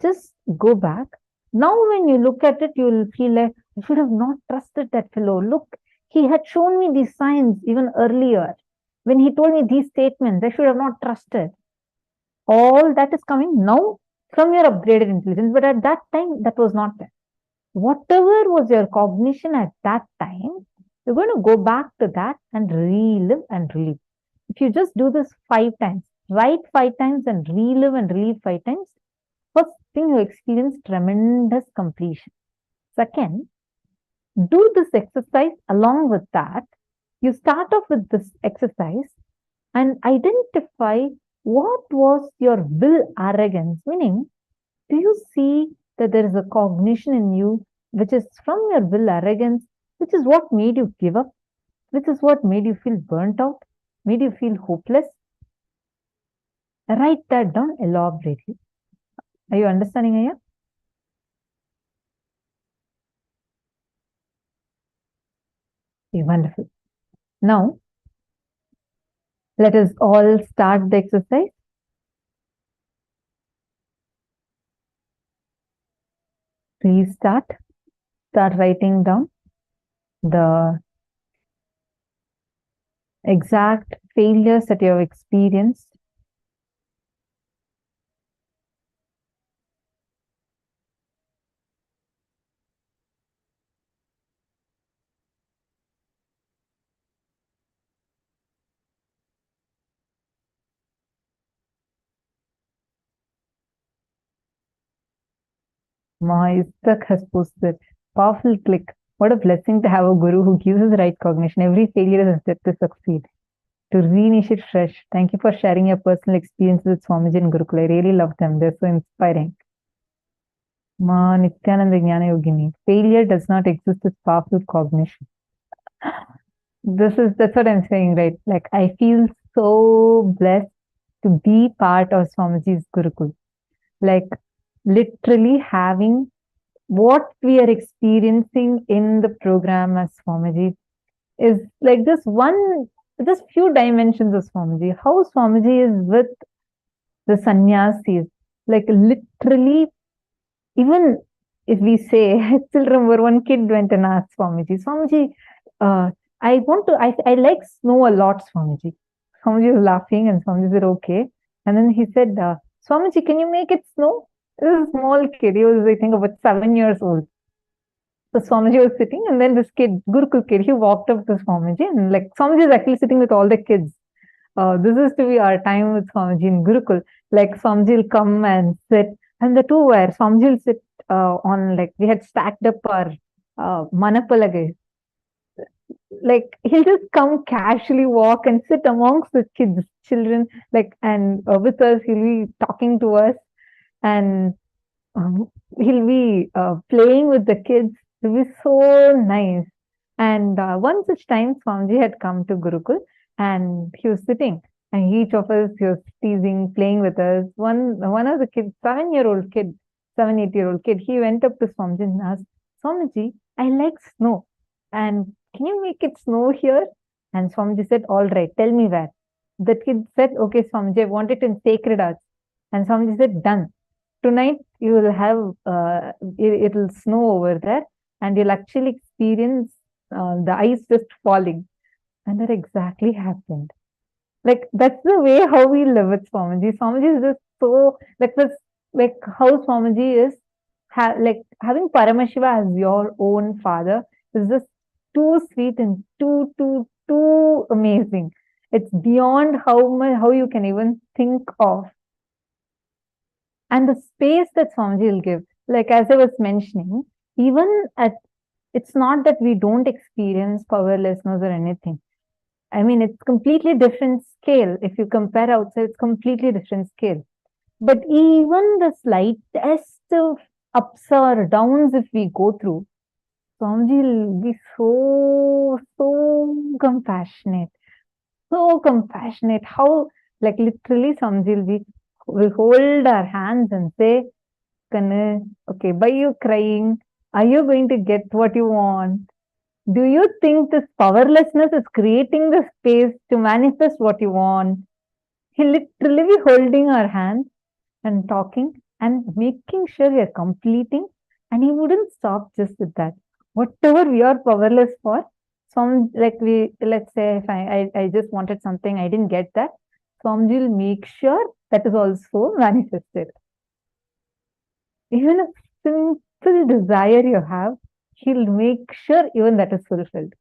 [SPEAKER 6] Just go back. Now, when you look at it, you will feel like, I should have not trusted that fellow. Look, he had shown me these signs even earlier. When he told me these statements, I should have not trusted. All that is coming now from your upgraded intelligence, but at that time, that was not there. Whatever was your cognition at that time, you're going to go back to that and relive and relive. If you just do this 5 times, write 5 times and relive 5 times, first thing you experience tremendous completion. Second, do this exercise along with that. You start off with this exercise and identify what was your will arrogance, meaning, do you see that there is a cognition in you which is from your will arrogance, which is what made you give up, which is what made you feel burnt out, made you feel hopeless? Write that down elaborately. Are you understanding, Aya? Okay, wonderful. Now, let us all start the exercise. Please start writing down the exact failures that you have experienced. Istak has posted, powerful click. What a blessing to have a guru who gives us right cognition. Every failure is a step to succeed. To reinitiate fresh. Thank you for sharing your personal experiences with Swamiji and Gurukul. I really love them. They're so inspiring. Nithyananda Jnana Yogini. Failure does not exist with powerful cognition. That's what I'm saying, right? Like, I feel so blessed to be part of Swamiji's Gurukul. Like, literally having what we are experiencing in the program as Swamiji is like just few dimensions of Swamiji. How Swamiji is with the sannyasis, like literally, even if we say, I still remember one kid went and asked Swamiji, I like snow a lot, Swamiji. Swamiji was laughing and Swamiji said, okay. And then he said, Swamiji, can you make it snow? This is a small kid. He was, I think, about 7 years old. So Swamiji was sitting, and then this kid, Gurukul kid, he walked up to Swamiji, and like Swamiji is actually sitting with all the kids. This is to be our time with Swamiji in Gurukul. Like Swamiji will come and sit, and the two were Swamiji will sit on, like, we had stacked up our manapalagai. Like, he'll just come casually walk and sit amongst the kids, children, like, and with us, he'll be talking to us, and he'll be playing with the kids. It'll be so nice. And one such time, Swamiji had come to Gurukul, and he was sitting, and each of us, he was teasing, playing with us. One of the kids, 7-8-year-old kid, he went up to Swamiji and asked, Swamiji, I like snow, and can you make it snow here? And Swamiji said, all right, tell me where. The kid said, okay, Swamiji, I want it in Sacred Arts. And Swamiji said, done. Tonight, you will have, it'll snow over there, and you'll actually experience the ice just falling. And that exactly happened. Like, that's the way how we live with Swamiji. Swamiji is just so, like this, like how Swamiji is, like having Paramashiva as your own father is just too sweet and too amazing. It's beyond how you can even think of. And the space that Swamiji will give, like as I was mentioning, even it's not that we don't experience powerlessness or anything. I mean, it's completely different scale. If you compare outside, it's completely different scale. But even the slightest of ups or downs if we go through, Swamiji will be so compassionate. So compassionate. How, like literally, Swamiji will hold our hands and say, Kanu, okay, why are you crying? Are you going to get what you want? Do you think this powerlessness is creating the space to manifest what you want? He'll literally be holding our hands and talking and making sure we are completing. And he wouldn't stop just with that. Whatever we are powerless for, let's say if I just wanted something, I didn't get that. Swamiji will make sure that is also manifested. Even a simple desire you have, he'll make sure even that is fulfilled.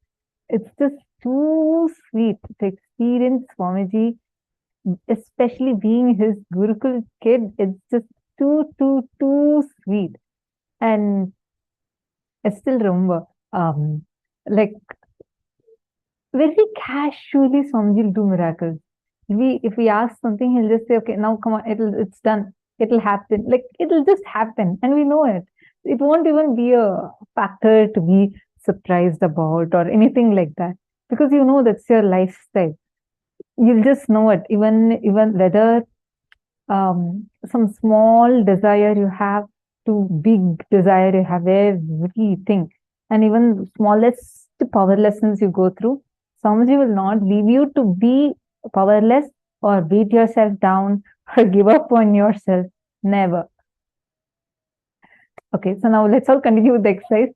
[SPEAKER 6] It's just too sweet to experience Swamiji, especially being his Gurukul kid. It's just too sweet. And I still remember, like very casually, Swamiji will do miracles. If we ask something, he'll just say, "Okay, now come on, it's done. It'll happen." Like it'll just happen, and we know it. It won't even be a factor to be surprised about or anything like that, because you know that's your lifestyle. You'll just know it. Even whether some small desire you have to big desire you have, everything, and even smallest powerlessness you go through, Swamiji will not leave you to be powerless or beat yourself down or give up on yourself. Never. Okay, so now let's all continue with the exercise.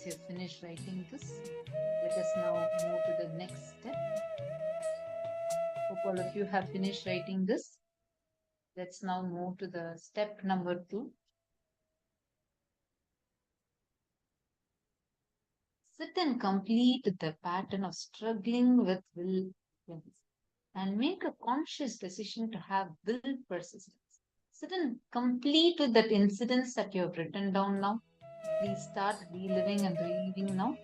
[SPEAKER 11] you have finished writing this, let us now move to the next step. Hope all of you have finished writing this. Let's now move to the step number 2. Sit and complete the pattern of struggling with will and make a conscious decision to have will persistence. Sit and complete with that incidents that you have written down now. Please start reliving and reliving now.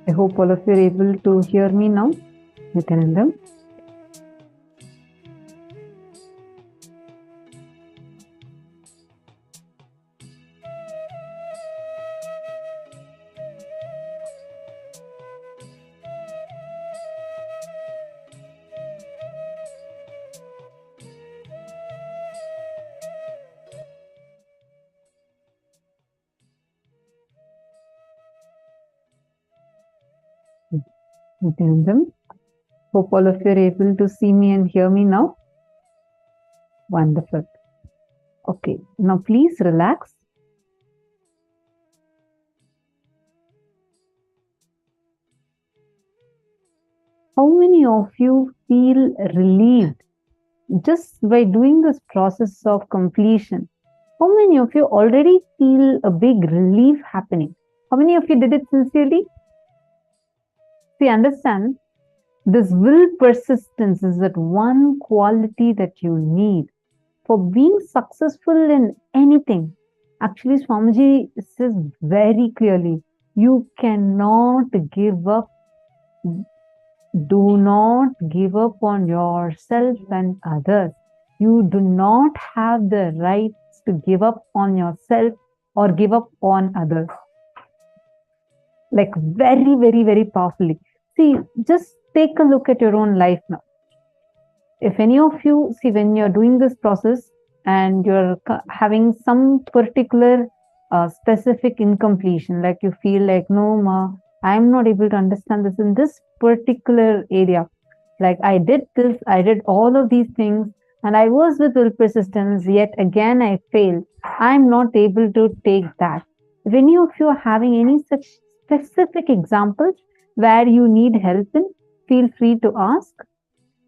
[SPEAKER 6] I hope all of you are able to hear me now, Nithyananda. Nithyananda. Hope all of you are able to see me and hear me now. Wonderful. Okay, now please relax. How many of you feel relieved just by doing this process of completion? How many of you already feel a big relief happening? How many of you did it sincerely? See, understand, this will persistence is that one quality that you need for being successful in anything. Actually, Swamiji says very clearly, you cannot give up. Do not give up on yourself and others. You do not have the right to give up on yourself or give up on others. Like very, very, very powerfully. See, just take a look at your own life now. If any of you, see, when you're doing this process and you're having some particular specific incompletion, like you feel like, no, ma, I'm not able to understand this in this particular area. Like I did this, I did all of these things, and I was with will persistence, yet again I failed. I'm not able to take that. If any of you are having any such specific examples where you need help in, feel free to ask.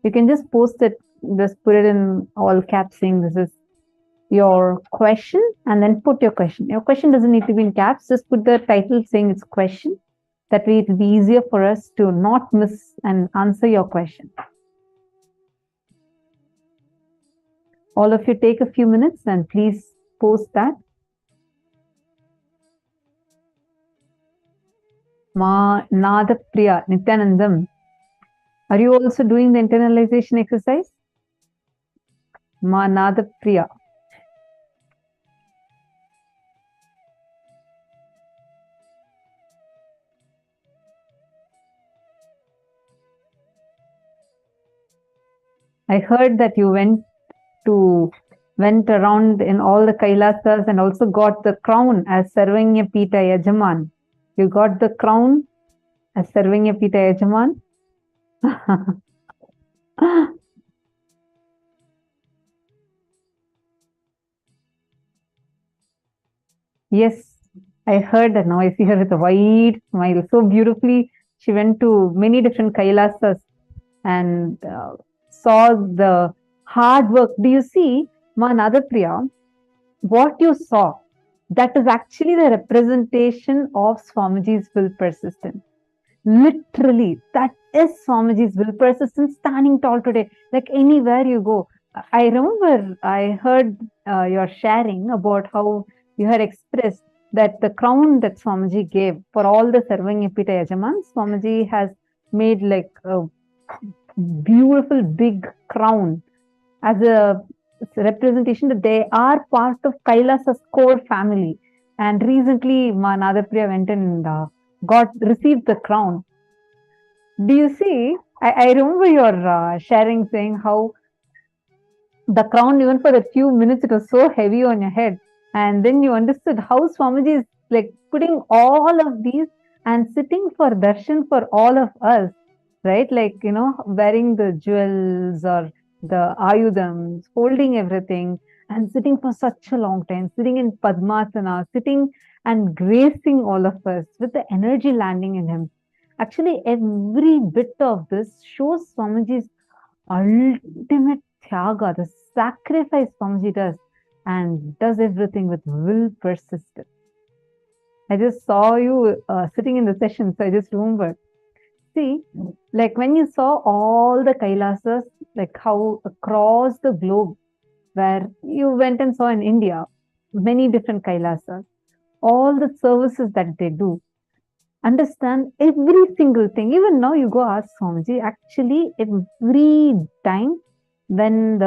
[SPEAKER 6] You can just post it, just put it in all caps saying this is your question, and then put your question. Your question doesn't need to be in caps, just put the title saying it's question. That way it will be easier for us to not miss and answer your question. All of you take a few minutes and please post that. Ma Nada Priya, Nithyanandam. Are you also doing the internalization exercise? Ma Nada Priya. I heard that you went around in all the Kailasas and also got the crown as Sarvanya Pita Yajaman. You got the crown as Sarvanya Pita Yajaman. Yes, I heard that. Now I see her with a wide smile. So beautifully, she went to many different Kailasas and saw the hard work. Do you see, Ma Nadapriya, what you saw? That is actually the representation of Swamiji's will persistence. Literally, that is Swamiji's will persistence standing tall today. Like anywhere you go. I remember I heard your sharing about how you had expressed that the crown that Swamiji gave for all the Sarvanya Pita Yajamans, Swamiji has made like a beautiful big crown as a representation that they are part of Kailasa's core family. And recently, Ma Nadapriya went and received the crown. Do you see? I remember your sharing saying how the crown, even for a few minutes, it was so heavy on your head. And then you understood how Swamiji is like putting all of these and sitting for darshan for all of us, right? Like, you know, wearing the jewels or the ayudams, holding everything and sitting for such a long time, sitting in Padmasana, sitting and gracing all of us with the energy landing in him. Actually, every bit of this shows Swamiji's ultimate Tyaga, the sacrifice Swamiji does. and does everything with will persistence. I just saw you sitting in the session, so I just remembered. See, like when you saw all the Kailasas, like how across the globe, where you went and saw in India, many different Kailasas, all the services that they do, understand every single thing. Even now you go ask Swamiji, actually every time when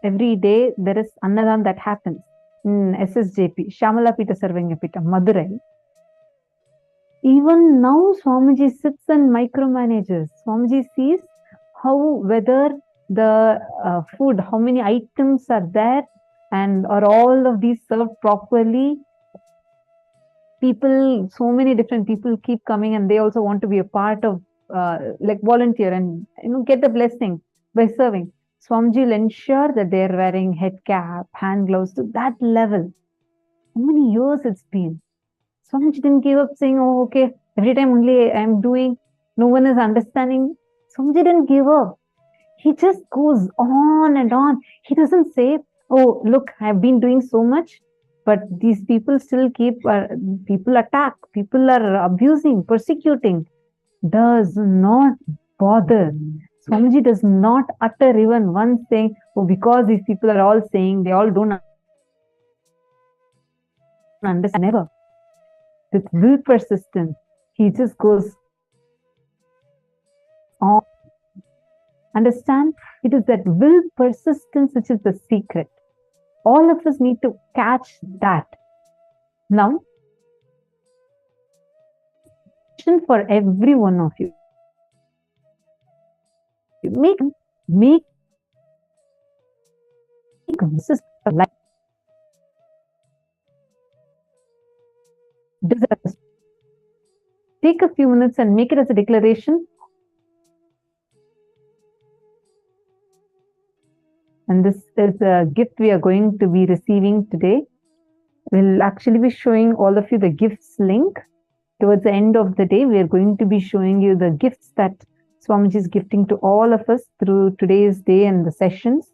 [SPEAKER 6] every day there is Annadan that happens in SSJP, Shamala Pita Sarvanya Pita, Madurai. Even now Swamiji sits and micromanages. Swamiji sees whether the food, how many items are there, and are all of these served properly. People, so many different people keep coming and they also want to be a part of, like volunteer and get the blessing by serving. Swamiji will ensure that they're wearing head cap, hand gloves to that level. How many years it's been? Swamiji didn't give up saying, oh, okay, every time only I'm doing, no one is understanding. Swamiji didn't give up. He just goes on and on. He doesn't say, oh, look, I've been doing so much, but these people still people attack, people are abusing, persecuting. Does not bother. Swamiji does not utter even one saying, oh, because these people are all saying, they all don't understand. Never. With will persistence, he just goes on. Understand? It is that will persistence which is the secret. All of us need to catch that. Now, for every one of you, make life. Take a few minutes and make it as a declaration. And this is a gift we are going to be receiving today. We'll actually be showing all of you the gifts link. Towards the end of the day, we are going to be showing you the gifts that Swamiji is gifting to all of us through today's day and the sessions.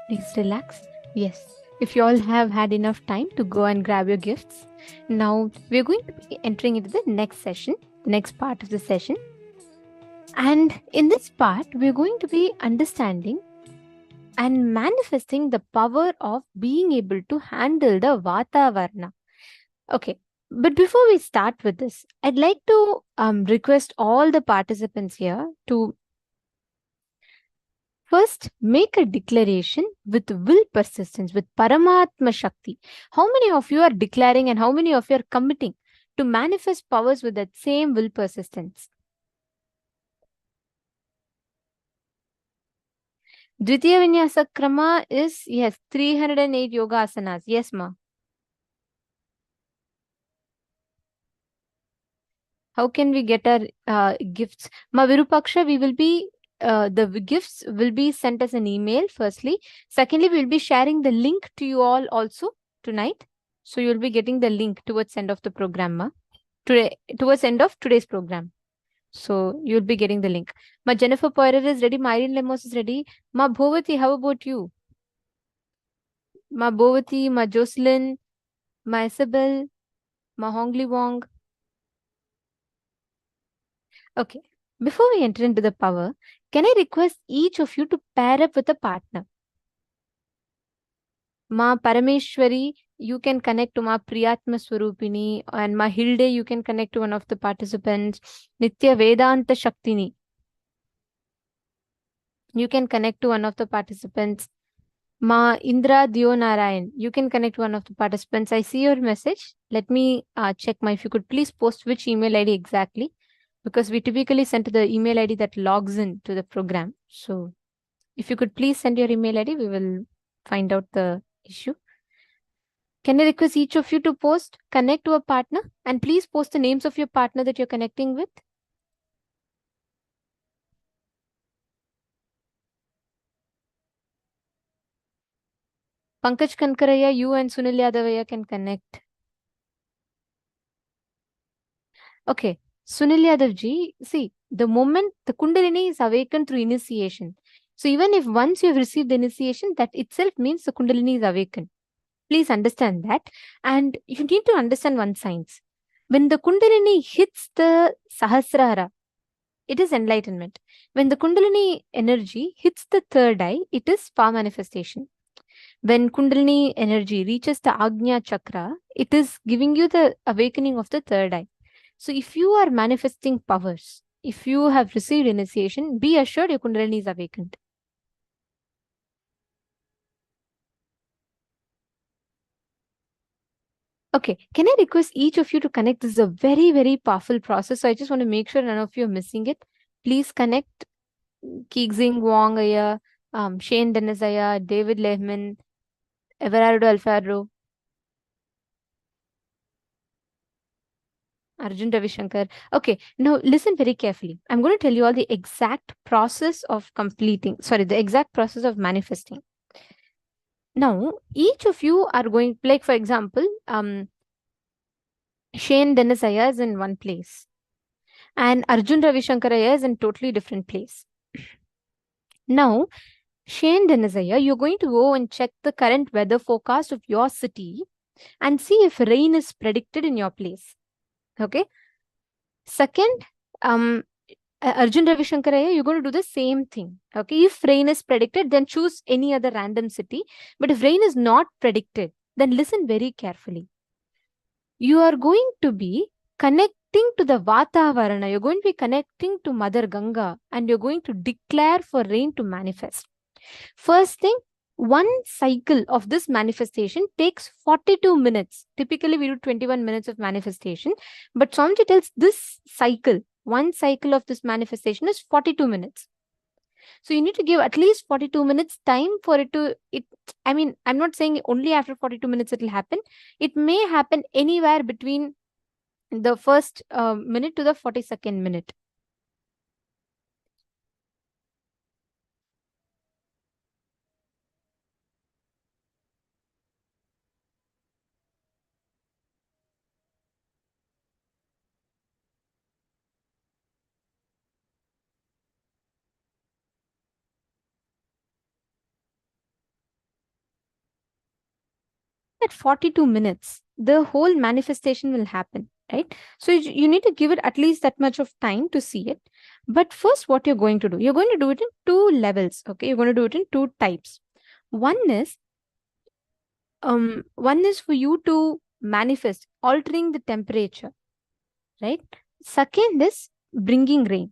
[SPEAKER 8] Please relax. Yes. If you all have had enough time to go and grab your gifts, now we're going to be entering into the next session, the next part of the session. And in this part, we're going to be understanding and manifesting the power of being able to handle the Vatavarana. Okay, but before we start with this, I'd like to request all the participants here to first make a declaration with will persistence, with Paramatma Śakti. How many of you are declaring and how many of you are committing to manifest powers with that same will persistence? Dvitiya Vinyasa Krama is, yes, 308 yoga asanas. Yes, ma. How can we get our gifts? Ma Virupaksha, we will be, the gifts will be sent as an email, firstly. Secondly, we will be sharing the link to you all also tonight. So you will be getting the link towards end of the program, ma. Towards end of today's program. So you'll be getting the link. Ma Jennifer Poirier is ready. Ma Irene Lemos is ready. Ma Bhovati, how about you? Ma Bhovati, Ma Jocelyn, Ma Isabel, Ma Hongli Wong. Okay. Before we enter into the power, can I request each of you to pair up with a partner? Ma Parameshwari, you can connect to Ma Priyatma Swarupini, and Ma Hilde, you can connect to one of the participants. Nitya Vedanta Shaktini, you can connect to one of the participants. Ma Indra Dio Narayan, you can connect to one of the participants. I see your message. Let me check if you could please post which email ID exactly, because we typically send to the email ID that logs in to the program. So if you could please send your email ID, we will find out the issue. Can I request each of you to post, connect to a partner, and please post the names of your partner that you're connecting with. Pankaj Kankaraya, you and Sunil Yadavaya can connect. Okay, Sunil Yadavji, see, the moment the Kundalini is awakened through initiation. So even if once you have received the initiation, that itself means the Kundalini is awakened. Please understand that. And you need to understand one science. When the Kundalini hits the Sahasrara, it is enlightenment. When the Kundalini energy hits the third eye, it is power manifestation. When Kundalini energy reaches the Agnya Chakra, it is giving you the awakening of the third eye. So if you are manifesting powers, if you have received initiation, be assured your Kundalini is awakened. Okay, can I request each of you to connect? This is a very, very powerful process. So I just want to make sure none of you are missing it. Please connect Keegzing Wong Aya, Shane Dennis Aya, David Lehman, Everardo Alfaro, Arjun Ravishankar. Okay, now listen very carefully. I'm going to tell you all the exact process of the exact process of manifesting. Now, each of you are going, like for example, Shane Dennis Aya is in one place and Arjun Ravishankar Aya is in totally different place. Now, Shane Dennis Aya, you're going to go and check the current weather forecast of your city and see if rain is predicted in your place. Okay. Second, Arjun Ravishankar Aya, you're going to do the same thing. Okay. If rain is predicted, then choose any other random city. But if rain is not predicted, then listen very carefully. You are going to be connecting to the Vatavarana. You're going to be connecting to Mother Ganga and you're going to declare for rain to manifest. First thing, one cycle of this manifestation takes 42 minutes. Typically, we do 21 minutes of manifestation. But Swamiji tells this cycle, one cycle of this manifestation is 42 minutes. So you need to give at least 42 minutes time for it to, I mean, I'm not saying only after 42 minutes it will happen. It may happen anywhere between the first minute to the 42nd minute. that 42 minutes, the whole manifestation will happen, right? So you need to give it at least that much of time to see it. But first, what you're going to do, you're going to do it in 2 levels, okay? You're going to do it in 2 types. One is for you to manifest, altering the temperature, right? Second is bringing rain.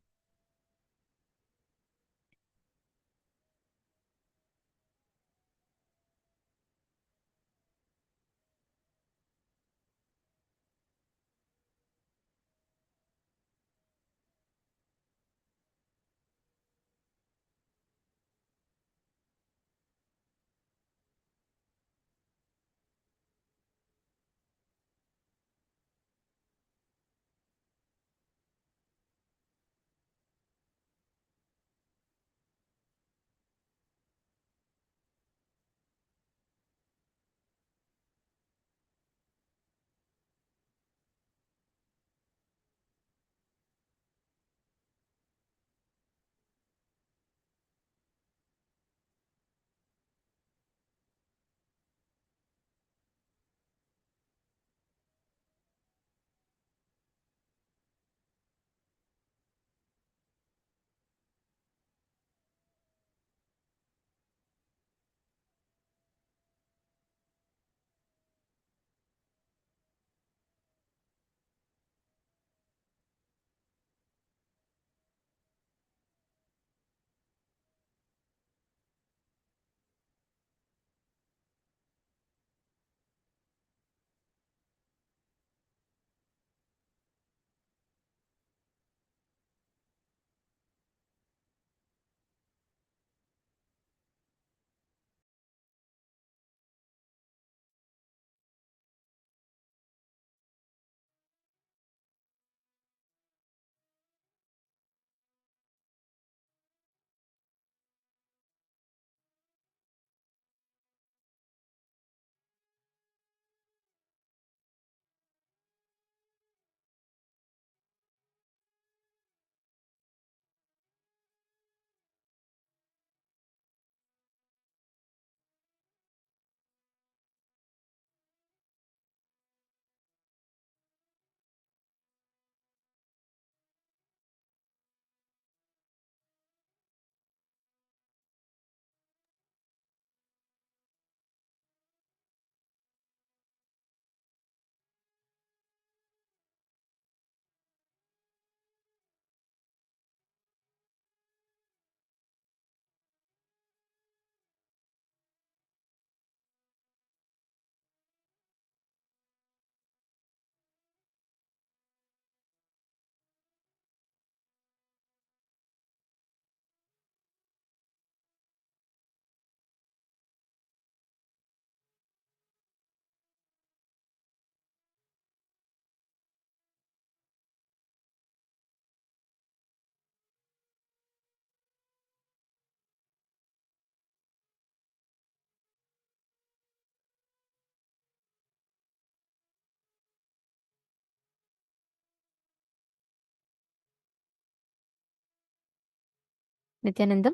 [SPEAKER 8] Nithyananda,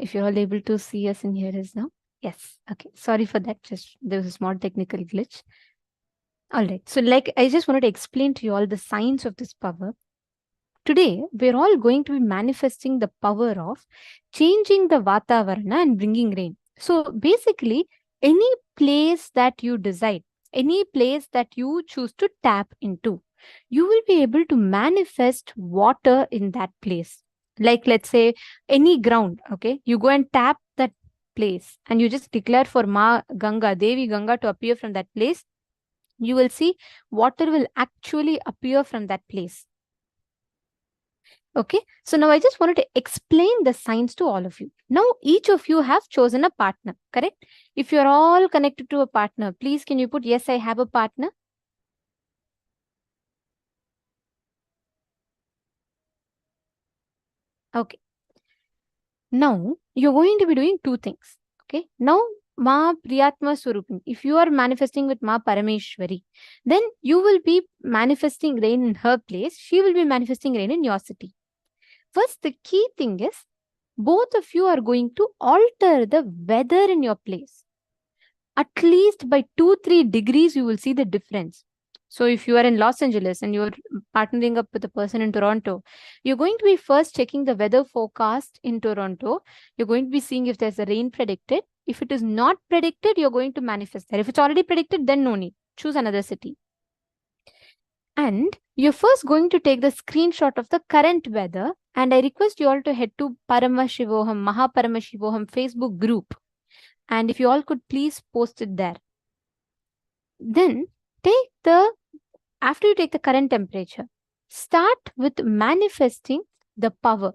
[SPEAKER 8] if you're all able to see us and hear us now. Yes. Okay. Sorry for that. Just there was a small technical glitch. All right. So, like, I just wanted to explain to you all the science of this power. Today, we're all going to be manifesting the power of changing the Vatavarana and bringing rain. So, basically, any place that you decide, any place that you choose to tap into, you will be able to manifest water in that place. Like, let's say, any ground, okay? You go and tap that place and you just declare for Ma Ganga, Devi Ganga to appear from that place. You will see water will actually appear from that place. Okay, so now I just wanted to explain the science to all of you. Now, each of you have chosen a partner, correct? If you're all connected to a partner, please can you put, yes, I have a partner? Okay. Now, you're going to be doing 2 things. Okay. Now, Ma Priyatma Swarupin, if you are manifesting with Ma Parameshwari, then you will be manifesting rain in her place. She will be manifesting rain in your city. First, the key thing is, both of you are going to alter the weather in your place. at least by 2-3 degrees, you will see the difference. So if you are in Los Angeles and you're partnering up with a person in Toronto, you're going to be first checking the weather forecast in Toronto. You're going to be seeing if there's a rain predicted. If it is not predicted, you're going to manifest there. If it's already predicted, then no need. Choose another city. And you're first going to take the screenshot of the current weather. And I request you all to head to Paramashivoham, Paramashivoham Facebook group. And if you all could please post it there. Then after you take the current temperature, start with manifesting the power.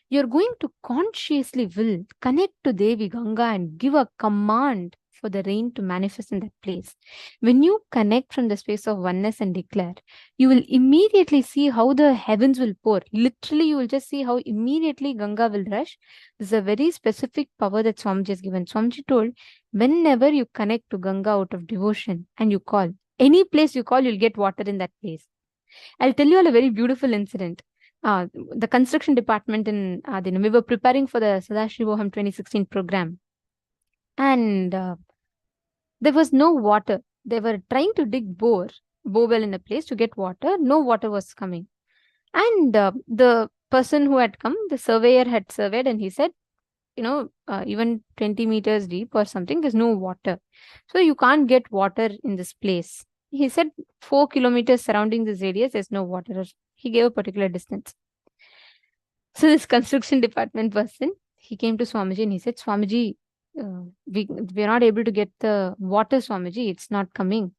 [SPEAKER 8] You're going to consciously will connect to Devi Ganga and give a command for the rain to manifest in that place. When you connect from the space of oneness and declare, you will immediately see how the heavens will pour. Literally, you will just see how immediately Ganga will rush. This is a very specific power that Swamiji has given. Swamiji told, whenever you connect to Ganga out of devotion and you call, any place you call, you'll get water in that place. I'll tell you all a very beautiful incident. The construction department in Adina, we were preparing for the Sadashivoham 2016 program. And there was no water. They were trying to dig borewell in a place to get water. No water was coming. And the person who had come, the surveyor had surveyed, and he said, even 20 meters deep or something, there's no water. So you can't get water in this place. He said 4 kilometers surrounding this area, there's no water. He gave a particular distance. So this construction department person, he came to Swamiji and he said, Swamiji, we're not able to get the water, Swamiji. It's not coming.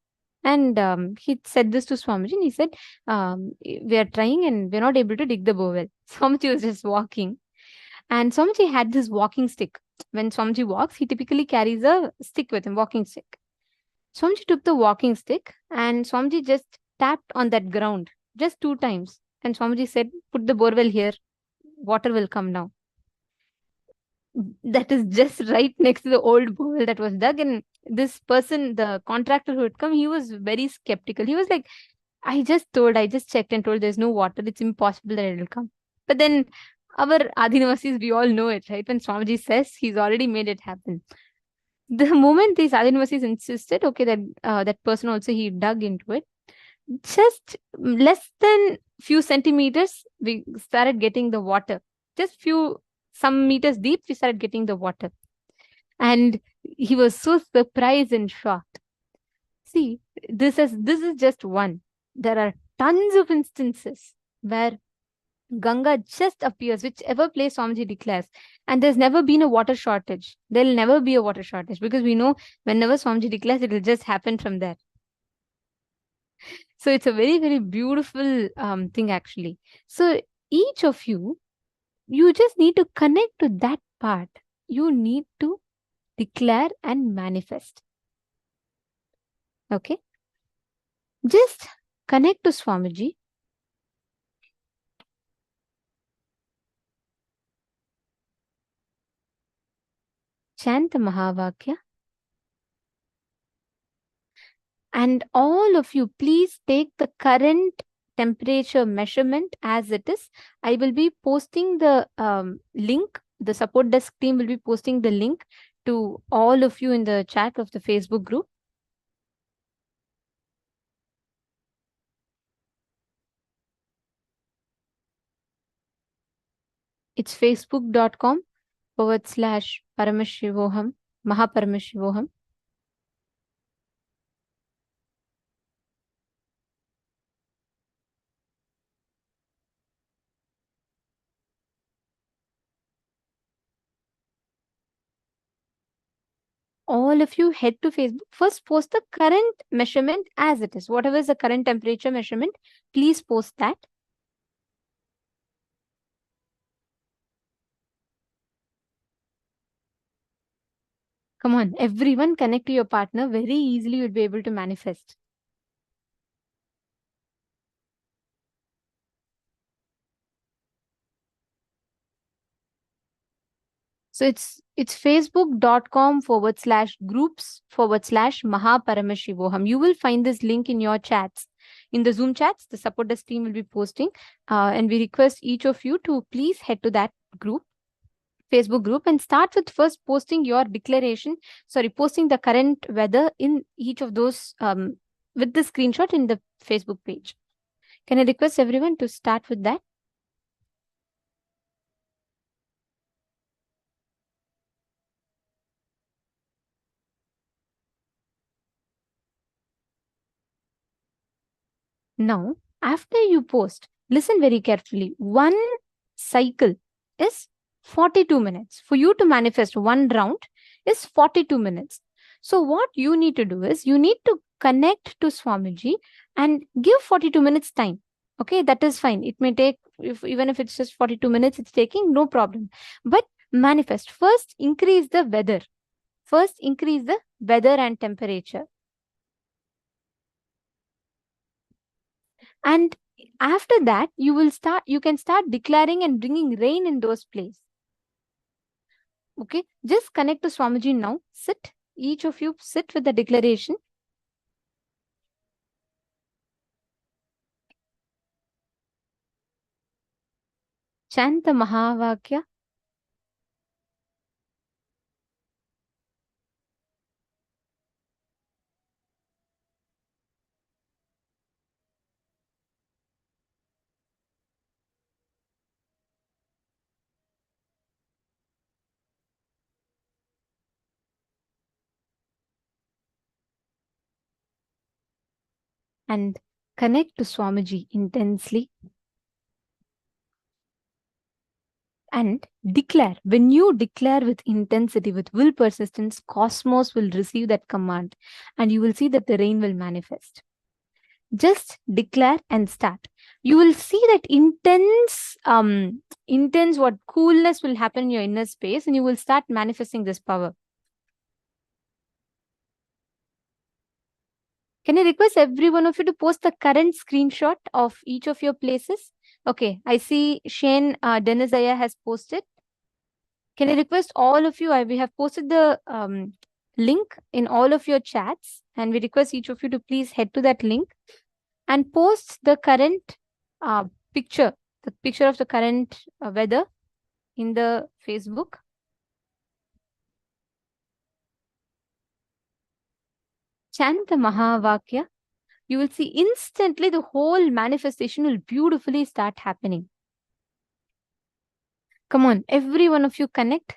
[SPEAKER 8] And he said this to Swamiji and he said, we are trying and we're not able to dig the borewell. Swamiji was just walking. And Swamiji had this walking stick. When Swamiji walks, he typically carries a stick with him, walking stick. Swamiji took the walking stick and Swamiji just tapped on that ground just 2 times. And Swamiji said, put the borewell here, water will come now. That is just right next to the old borewell that was dug. And this person, the contractor who had come, he was very skeptical. He was like, I just checked and told there's no water. It's impossible that it will come. But then our Adinavasis, we all know it, right? When Swamiji says, he's already made it happen. The moment these Adinavasis insisted, okay, that person also, he dug into it. Just less than few centimeters, we started getting the water. Just some meters deep, we started getting the water. And he was so surprised and shocked. See, this is just one. There are tons of instances where Ganga just appears, whichever place Swamiji declares. And there's never been a water shortage. There'll never be a water shortage because we know whenever Swamiji declares, it will just happen from there. So it's a very, very beautiful thing actually. So each of you just need to connect to that part. You need to declare and manifest. Okay? Just connect to Swamiji. Chant the Mahavakya. And all of you, please take the current temperature measurement as it is. I will be posting the link. The support desk team will be posting the link to all of you in the chat of the Facebook group. It's facebook.com/Paramashivoham, Paramashivoham. All of you head to Facebook. First, post the current measurement as it is. Whatever is the current temperature measurement, please post that. Come on, everyone connect to your partner. Very easily you'll be able to manifest. So it's facebook.com/groups/Paramashivoham. You will find this link in your chats. In the Zoom chats, the support desk team will be posting. And we request each of you to please head to that group. Facebook group and start with first posting your declaration, posting the current weather in each of those with the screenshot in the Facebook page. Can I request everyone to start with that? Now, after you post, listen very carefully. One cycle is 42 minutes. For you to manifest one round is 42 minutes. So what you need to do is you need to connect to Swamiji and give 42 minutes time. Okay, that is fine. It may take, even if it's just 42 minutes, it's taking, no problem. But manifest. First, increase the weather. First, increase the weather and temperature. And after that, you can start declaring and bringing rain in those places. Okay, just connect to Swamiji now. Sit, each of you sit with the declaration. Chant the Mahavakya. And connect to Swamiji intensely. And declare. When you declare with intensity, with will persistence, cosmos will receive that command and you will see that the rain will manifest. Just declare and start. You will see that intense what coolness will happen in your inner space and you will start manifesting this power. Can I request every one of you to post the current screenshot of each of your places? Okay, I see Shane Denizaya has posted. Can I request all of you? We have posted the link in all of your chats and we request each of you to please head to that link and post the current picture of the current weather in the Facebook. Chant the Mahavakya. You will see instantly the whole manifestation will beautifully start happening. Come on, every one of you connect.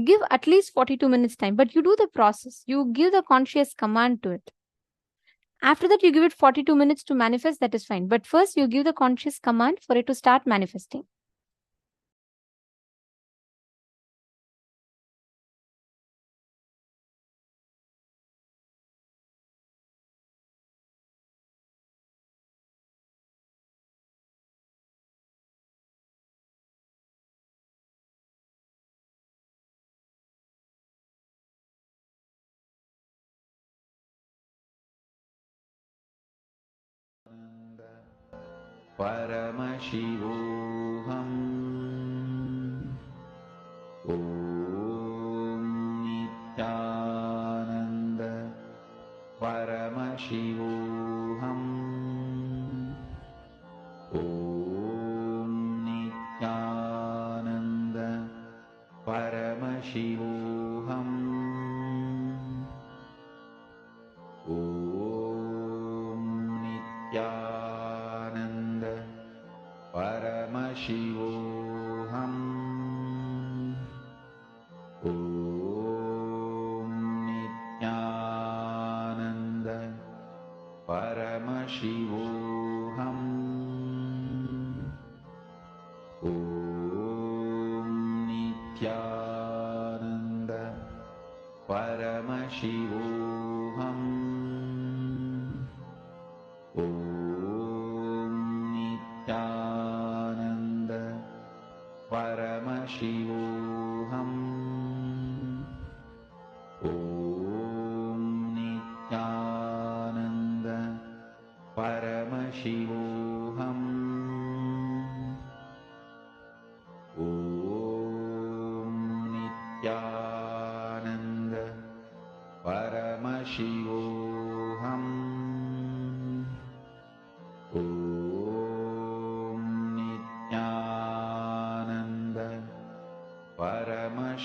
[SPEAKER 8] Give at least 42 minutes time, but you do the process. You give the conscious command to it. After that, you give it 42 minutes to manifest, that is fine. But first, you give the conscious command for it to start manifesting.
[SPEAKER 3] Paramashivoham. Om Nithyananda. Paramashivoham. Om Nithyananda. Paramashivoham. Om Nithyananda. Paramashivoham. Om Nithyananda. Paramashivoham. Om Nithyananda. Paramashivoham. Om Nithyananda. Paramashivoham. Om Nithyananda. Paramashivoham. Om Nithyananda. Paramashivoham.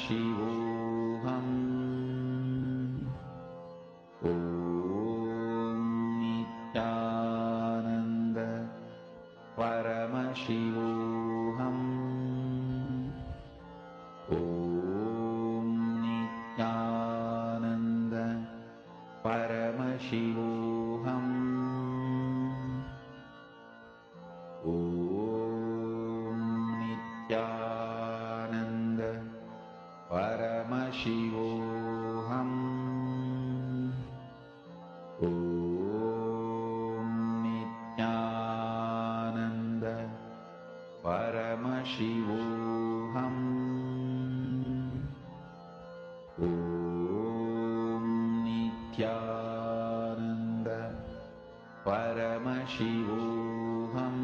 [SPEAKER 3] Paramashivoham. Om Nithyananda Paramashivoham. Om Nithyananda Paramashivoham. Om Nithyananda Paramashivoham. Om Nithyananda Paramashivoham. Om Nithyananda Paramashivoham.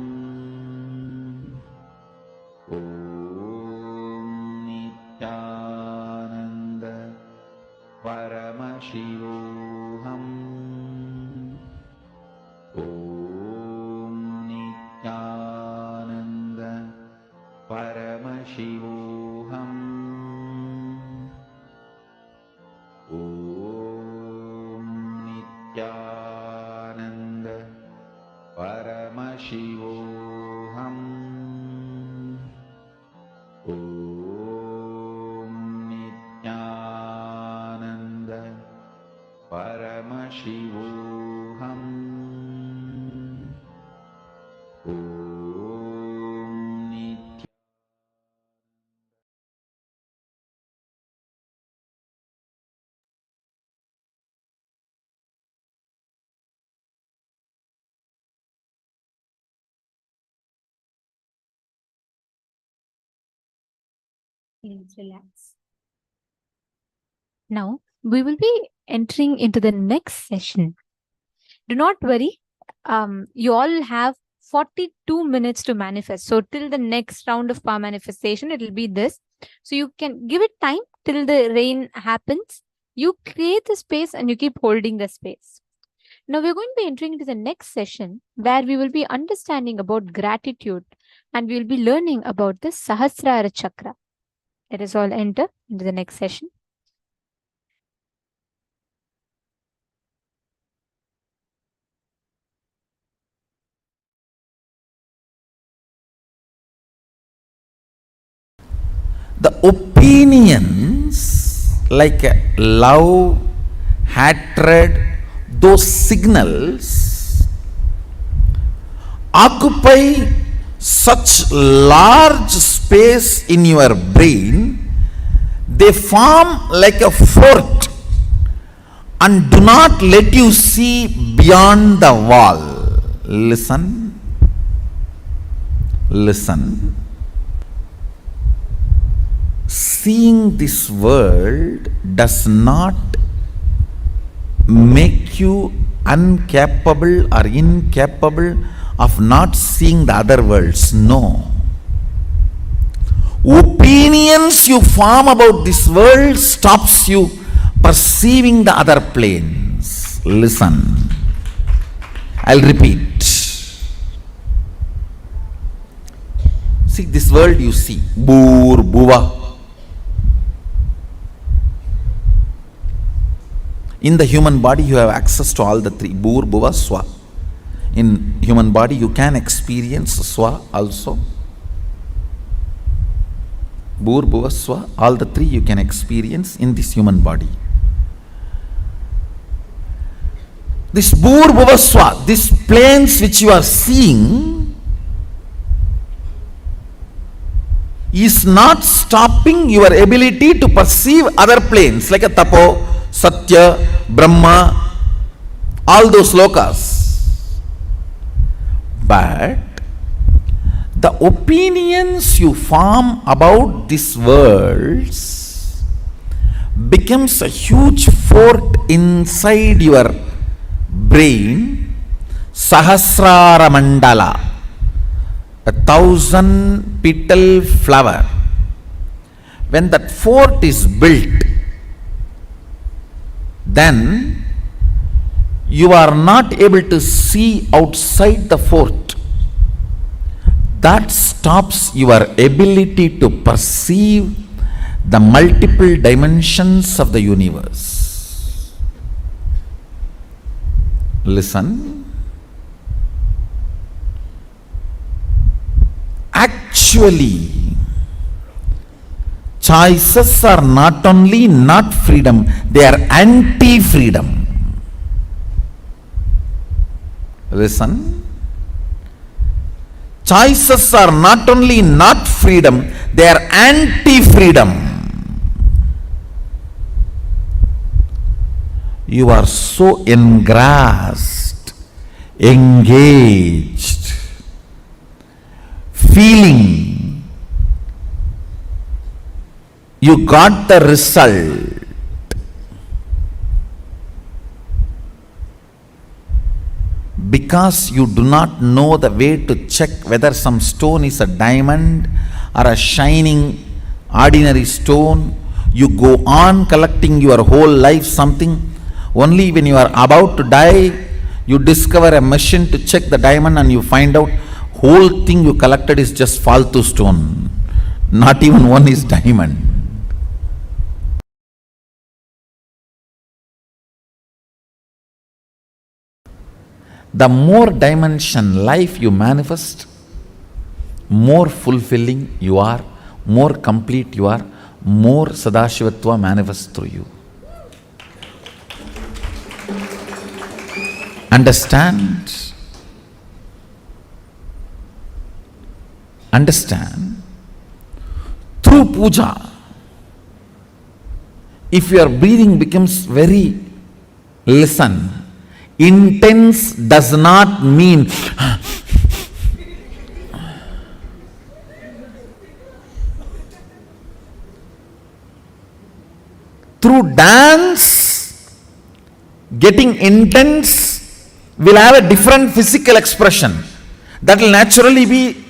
[SPEAKER 3] Om Nithyananda Paramashivoham. Om Nithyananda Paramashivoham. Om Nithyananda Paramashivoham. Om Nithyananda.
[SPEAKER 8] Please relax. Now, we will be entering into the next session. Do not worry. You all have 42 minutes to manifest. So, till the next round of power manifestation, it will be this. So, you can give it time till the rain happens. You create the space and you keep holding the space. Now, we're going to be entering into the next session where we will be understanding about gratitude and we will be learning about the Sahasrara Chakra. Let us all enter into the next session.
[SPEAKER 3] The opinions like love, hatred, those signals occupy such large space in your brain, they form like a fort and do not let you see beyond the wall. Listen. Listen. Seeing this world does not make you incapable of not seeing the other worlds. No. Opinions you form about this world stops you perceiving the other planes. Listen. I'll repeat. See, this world you see, Bur, Bhuva. In the human body, you have access to all the three, Bhur, Bhuva, Swa. In human body, you can experience Swa also. Bhur, Bhuva, Swa, all the three you can experience in this human body. This Bhur, Bhuva, Swa, these planes which you are seeing is not stopping your ability to perceive other planes like a Tapo, Satya, Brahma, all those lokas. But the opinions you form about these worlds becomes a huge fort inside your brain, Sahasrara Mandala, 1,000 petal flower. When that fort is built, then you are not able to see outside the fort. That stops your ability to perceive the multiple dimensions of the universe. Listen. Actually, choices are not only not freedom, they are anti-freedom. Listen. Choices are not only not freedom, they are anti-freedom. You are so engrossed, engaged, feeling you got the result. Because you do not know the way to check whether some stone is a diamond or a shining ordinary stone, you go on collecting your whole life something. Only when you are about to die, you discover a machine to check the diamond and you find out whole thing you collected is just faltu stone. Not even one is diamond. The more dimension life you manifest, more fulfilling you are, more complete you are, more Sadashivatva manifests through you. Understand? Understand? Through puja, if your breathing becomes very, listen, intense does not mean through dance, getting intense will have a different physical expression. That will naturally be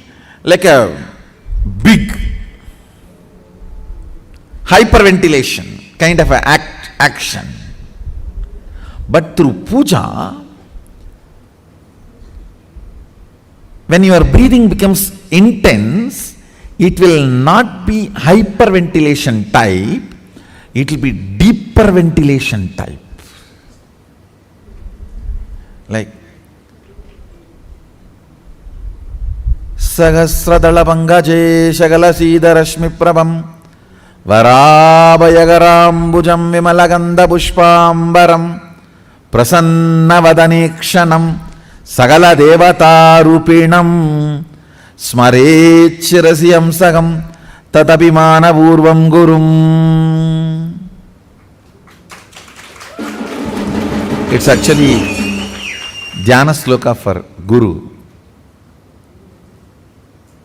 [SPEAKER 3] like a big hyperventilation kind of a action. But through puja, when your breathing becomes intense, it will not be hyperventilation type, it will be deeper ventilation type. Like Sahasradala Pangaje Shagala Siddharashmi Prabham Varabayagaram Vimalaganda Pushpambaram Prasannavadanekshanam Sagala Devata Rupinam Smarechirasiyam Sagam Tatapimana Purvam Gurum. It's actually Dhyana Sloka for Guru.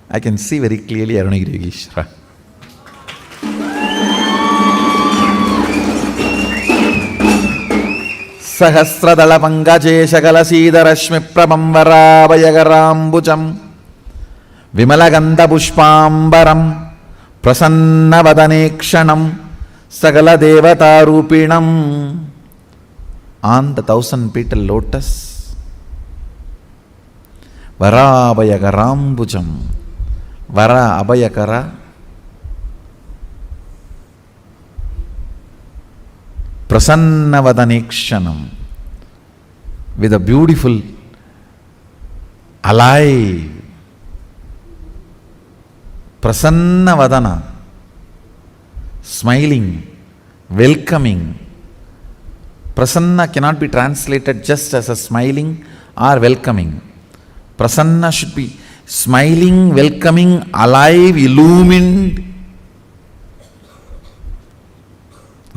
[SPEAKER 3] I can see very clearly Arunagiri Yogeshwara. Sahasradala Pangaje Shagala Siddharashmi Prabham Varabayagarambucham Vimalaganda Pushpambaram Prasannavadanekshanam Sagala Devata Rupinam. On the 1,000-petal lotus, Varabayagarambucham, Vara Abhayakara, Prasannavadanekshanam, with a beautiful, alive, Prasannavadana, smiling, welcoming. Prasanna cannot be translated just as a smiling or welcoming. Prasanna should be smiling, welcoming, alive, illumined,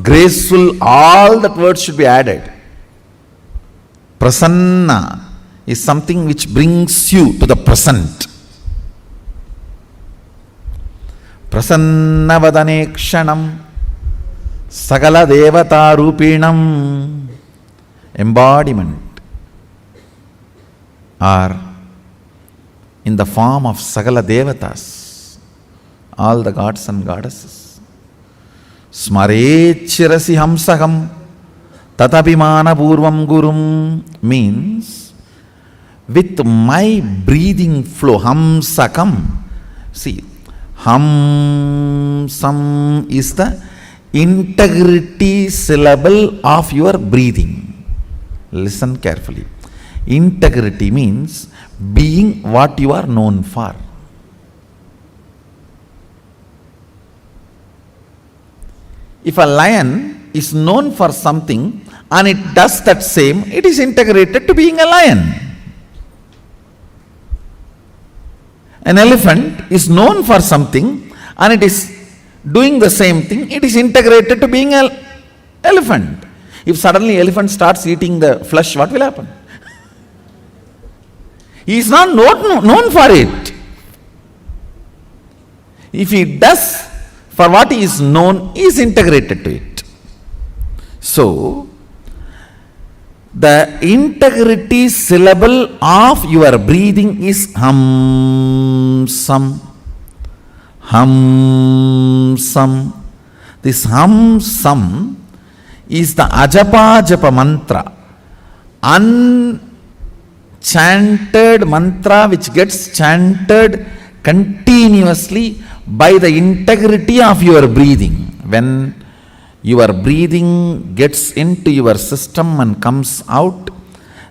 [SPEAKER 3] graceful. All that words should be added. Prasanna is something which brings you to the present. Prasannavadanekshanam Sagala Devata Rupinam, embodiment, or in the form of Sagala Devatas, all the gods and goddesses. Smarechirasi Hamsaham Tatapimana Purvam Gurum means with my breathing flow, Hamsakam. See, Hamsakam sam is the integrity syllable of your breathing. Listen carefully. Integrity means being what you are known for. If a lion is known for something and it does that same, it is integrated to being a lion. An elephant is known for something and it is doing the same thing, it is integrated to being an elephant. If suddenly elephant starts eating the flesh, what will happen? He is not known for it. If he does for what he is known, he is integrated to it. So, the integrity syllable of your breathing is hum sam. Hum sam. This hum sam is the ajapa japa mantra. Unchanted mantra which gets chanted continuously by the integrity of your breathing. When your breathing gets into your system and comes out,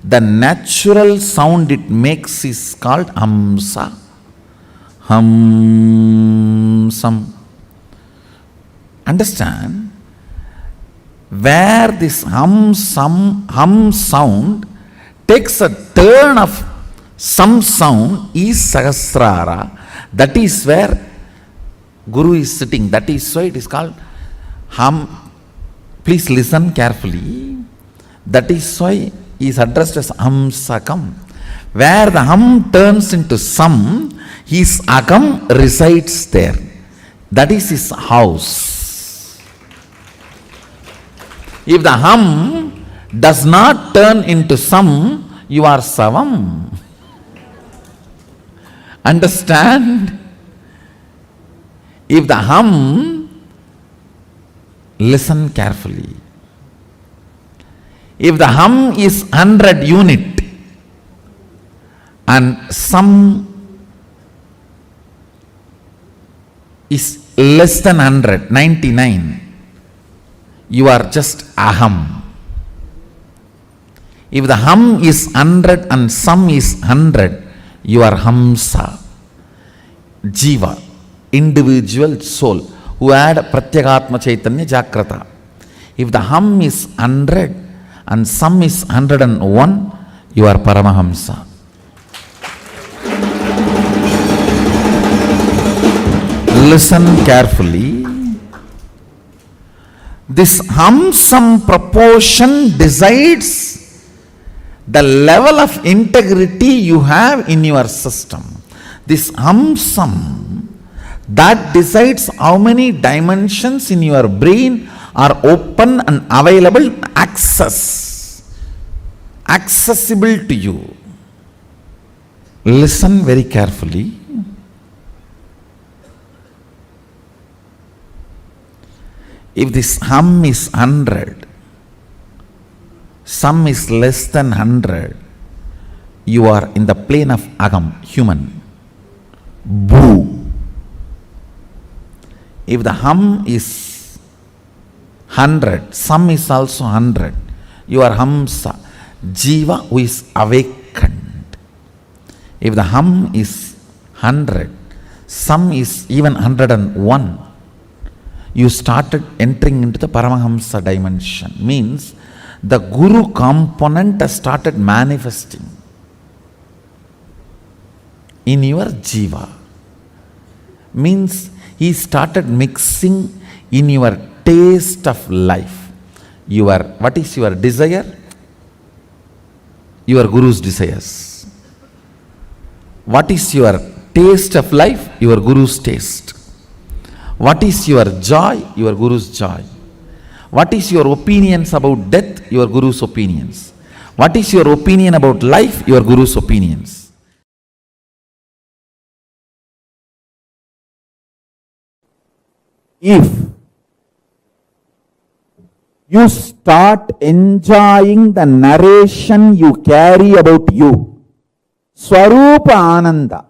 [SPEAKER 3] the natural sound it makes is called hamsa. Hum sam. Understand? Where this hum sound takes a turn of some sound is Sahasrara. That is where Guru is sitting. That is why it is called hum. Please listen carefully. That is why he is addressed as Hamsakam. Where the hum turns into sam, his akam resides there. That is his house. If the hum does not turn into sam, you are savam. Understand? If the hum, listen carefully. If the hum is 100 unit and sam is less than 100, 99, you are just aham. If the hum is 100 and sam is 100, you are hamsa. Jiva, individual soul, who had Pratyakatma Chaitanya Jagrata. If the hum is 100 and sam is 101, you are Paramahamsa. Listen carefully. This hum-sam proportion decides the level of integrity you have in your system. This hum-sam, that decides how many dimensions in your brain are open and available, accessible to you. Listen very carefully. If this hum is 100, sam is less than 100, you are in the plane of agam, human. Bhu. If the hum is 100, sam is also 100, you are hamsa, jiva who is awakened. If the hum is 100, sam is even 101, you started entering into the Paramahamsa dimension. Means the Guru component has started manifesting in your jiva. Means he started mixing in your taste of life. What is your desire? Your Guru's desires. What is your taste of life? Your Guru's taste. What is your joy? Your Guru's joy. What is your opinions about death? Your Guru's opinions. What is your opinion about life? Your Guru's opinions. If you start enjoying the narration you carry about you, Svarupa Ananda,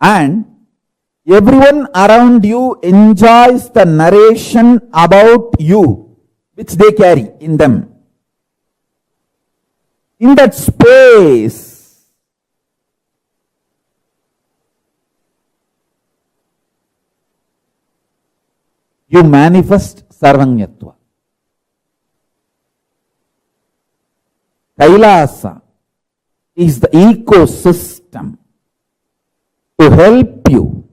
[SPEAKER 3] and
[SPEAKER 7] everyone around you enjoys the narration about you, which they carry in them. In that space, you manifest Sarvanyatva. Kailasa is the ecosystem to help you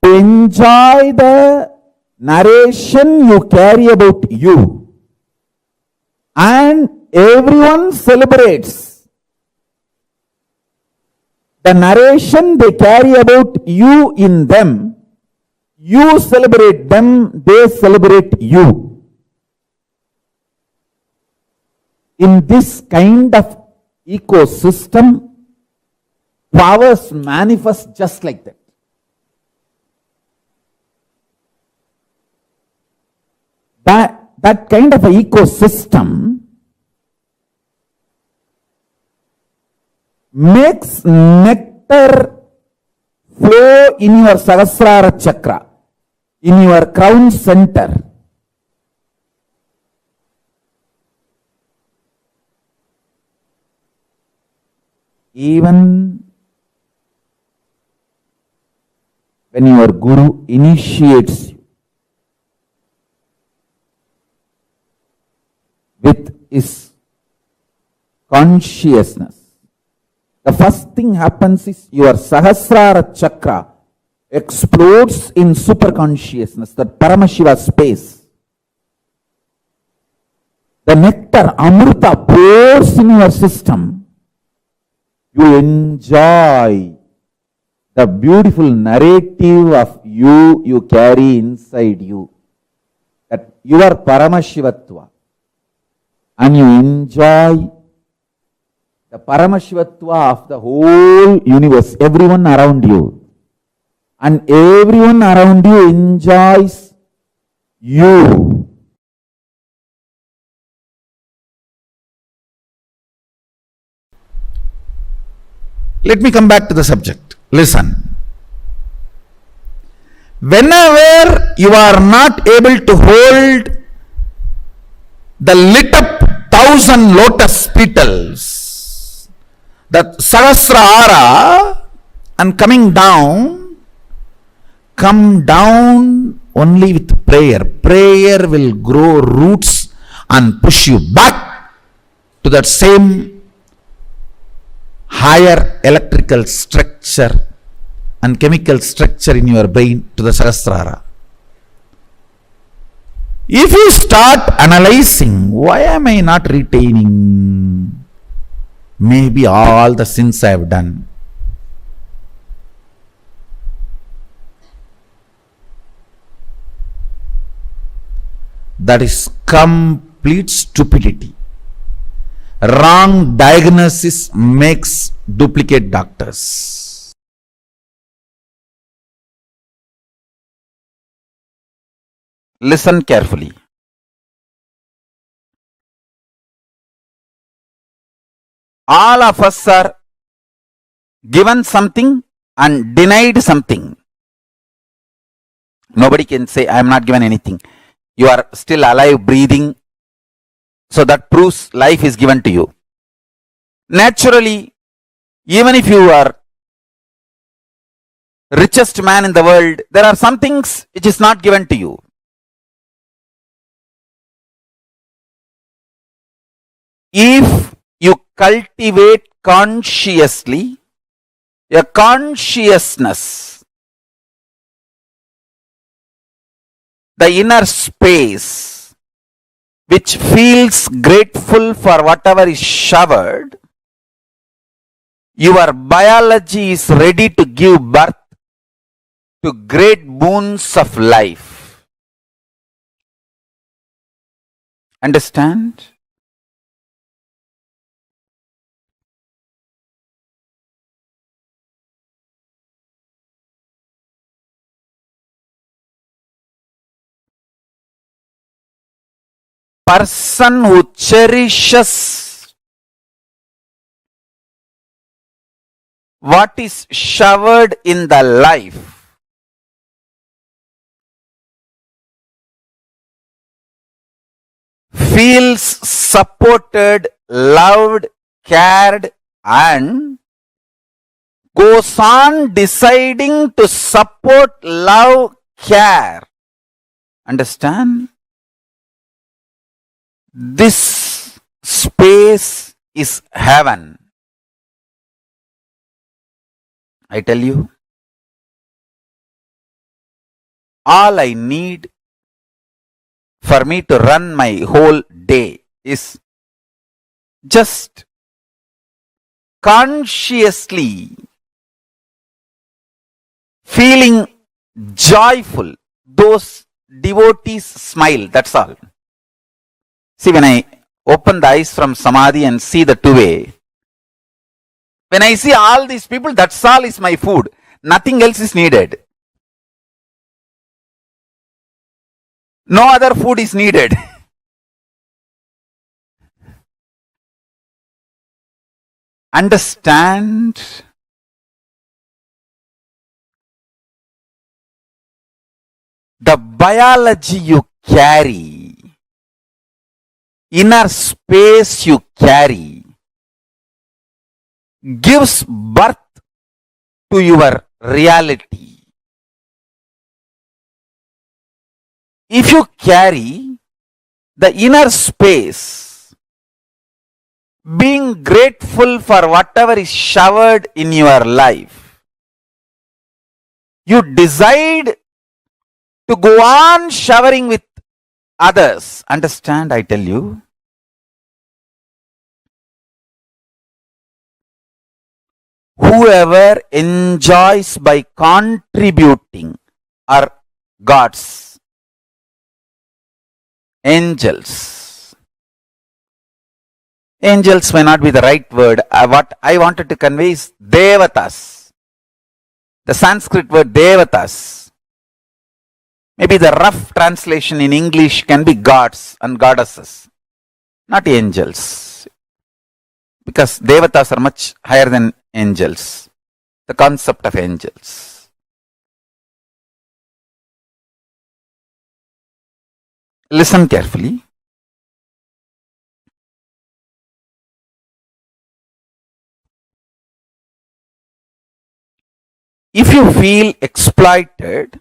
[SPEAKER 7] to enjoy the narration you carry about you. And everyone celebrates the narration they carry about you in them. You celebrate them, they celebrate you. In this kind of ecosystem, powers manifest just like that. That kind of an ecosystem makes nectar flow in your Sahasrara chakra, in your crown center. Even when your guru initiates you with his consciousness, the first thing happens is your Sahasrara chakra explodes in superconsciousness, that Paramashiva space. The nectar, Amrita, pours in your system. You enjoy the beautiful narrative of you carry inside you. That you are Paramashivatva. And you enjoy the Paramashivatva of the whole universe, everyone around you. And everyone around you enjoys you.
[SPEAKER 3] Let me come back to the subject. Listen. Whenever you are not able to hold the lit up 1,000 lotus petals, the Sahasrara, and come down only with prayer. Prayer will grow roots and push you back to that same higher electrical structure and chemical structure in your brain, to the Sahasrara. If you start analyzing, why am I not retaining maybe all the sins I have done? That is complete stupidity. Wrong diagnosis makes duplicate doctors. Listen carefully. All of us are given something and denied something. Nobody can say, I am not given anything. You are still alive, breathing. So that proves life is given to you. Naturally, even if you are richest man in the world, there are some things which is not given to you. If you cultivate consciously a consciousness, the inner space, which feels grateful for whatever is showered, your biology is ready to give birth to great boons of life. Understand? Person who cherishes what is showered in the life
[SPEAKER 7] feels supported, loved, cared, and goes on deciding to support, love, care. Understand? This space is heaven. I tell you, all I need for me to run my whole day is just consciously feeling joyful. Those devotees smile, that's all. See, when I open the eyes from samadhi and see the two-way, when I see all these people, that's all is my food. Nothing else is needed. No other food is needed. Understand? The biology you carry, inner space you carry, gives birth to your reality. If you carry the inner space, being grateful for whatever is showered in your life, you decide to go on showering with others. Understand, I tell you? Whoever enjoys by contributing are gods, angels. Angels may not be the right word. What I wanted to convey is devatas. The Sanskrit word devatas. Maybe the rough translation in English can be gods and goddesses, not angels. Because devatas are much higher than angels. The concept of angels. Listen carefully. If you feel exploited,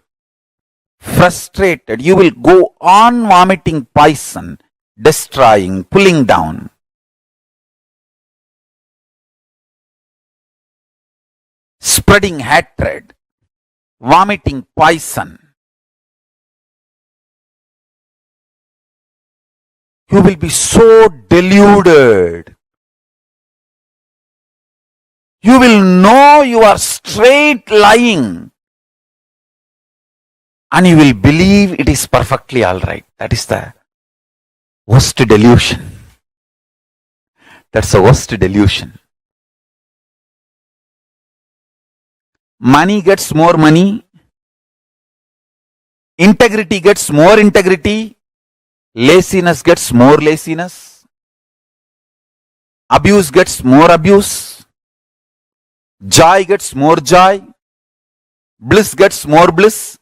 [SPEAKER 7] frustrated, you will go on vomiting poison, destroying, pulling down. Spreading hatred, vomiting poison. You will be so deluded. You will know you are straight lying. And you will believe it is perfectly alright. That is the worst delusion. That's the worst delusion. Money gets more money. Integrity gets more integrity. Laziness gets more laziness. Abuse gets more abuse. Joy gets more joy. Bliss gets more bliss.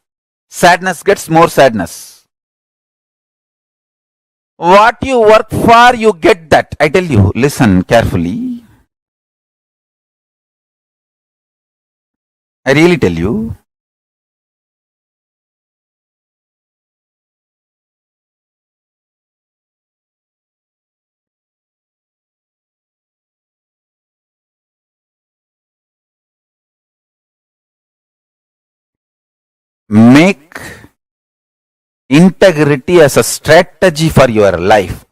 [SPEAKER 7] Sadness gets more sadness. What you work for, you get that. I tell you, listen carefully. I really tell you. Make integrity as a strategy for your life.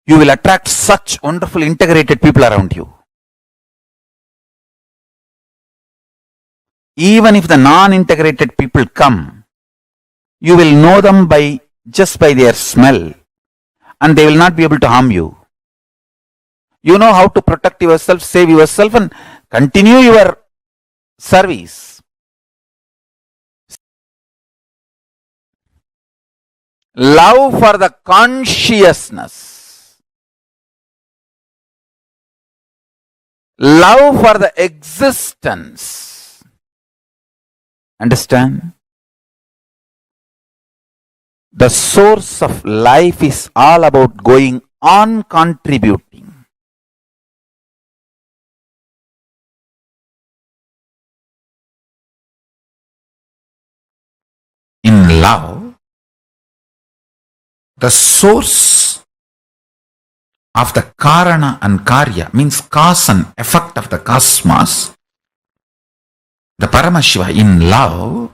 [SPEAKER 7] You will attract such wonderful integrated people around you. Even if the non-integrated people come, you will know them just by their smell, and they will not be able to harm you. You know how to protect yourself, save yourself, and continue your service. Love for the consciousness. Love for the existence. Understand? The source of life is all about going on contributing. In love, the source of the Karna and Karya means cause and effect of the cosmos, the Paramashiva. In love,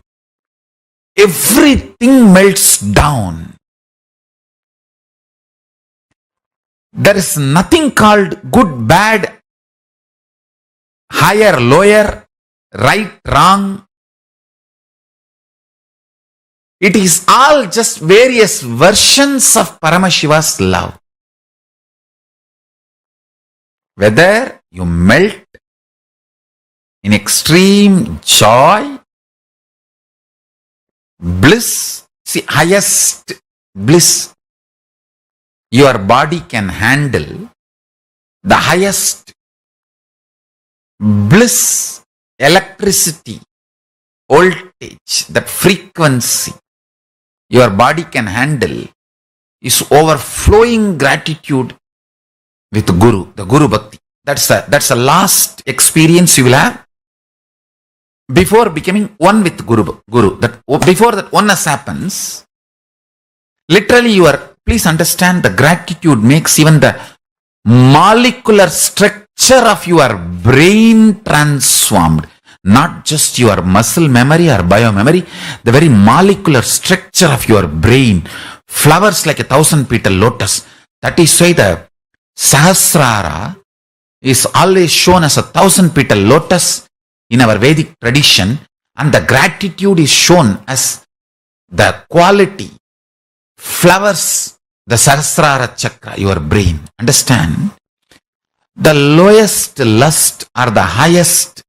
[SPEAKER 7] everything melts down. There is nothing called good, bad, higher, lower, right, wrong. It is all just various versions of Paramashiva's love. Whether you melt in extreme joy, bliss, see, highest bliss your body can handle, the highest bliss, electricity, voltage, that frequency your body can handle is overflowing gratitude with Guru, the Guru Bhakti. That's the last experience you will have before becoming one with Guru. That before that oneness happens, literally please understand, the gratitude makes even the molecular structure of your brain transformed. Not just your muscle memory or biomemory, the very molecular structure of your brain flowers like a 1,000-petal lotus. That is why the Sahasrara is always shown as a 1,000-petal lotus in our Vedic tradition, and the gratitude is shown as the quality flowers the Sahasrara chakra, your brain. Understand? The lowest lust or the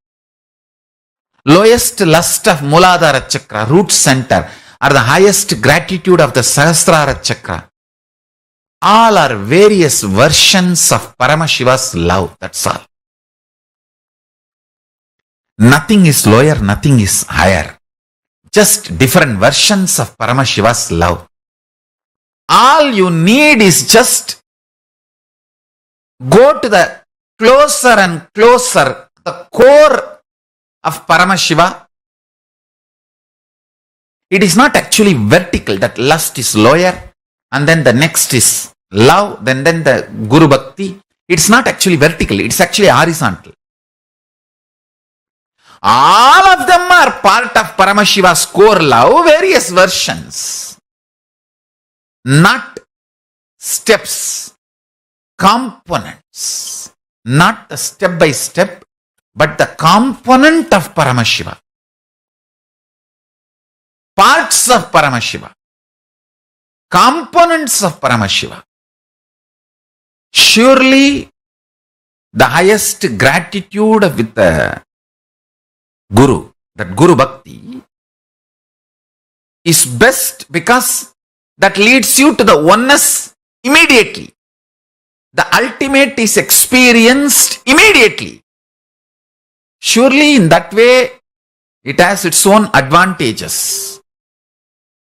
[SPEAKER 7] lowest lust of Muladhara chakra, root center, or the highest gratitude of the Sahasrara chakra. All are various versions of Paramashiva's love. That's all. Nothing is lower, nothing is higher. Just different versions of Paramashiva's love. All you need is just go to the closer and closer, the core of Paramashiva. It is not actually vertical, that lust is lower and then the next is love, then the Guru Bhakti. It's not actually vertical, it's actually horizontal. All of them are part of Paramashiva's core love, various versions. Not steps, components. Not the step by step, but the component of Paramashiva. Parts of Paramashiva. Components of Paramashiva. Surely the highest gratitude with the Guru, that Guru Bhakti, is best because that leads you to the oneness immediately. The ultimate is experienced immediately. Surely in that way, it has its own advantages.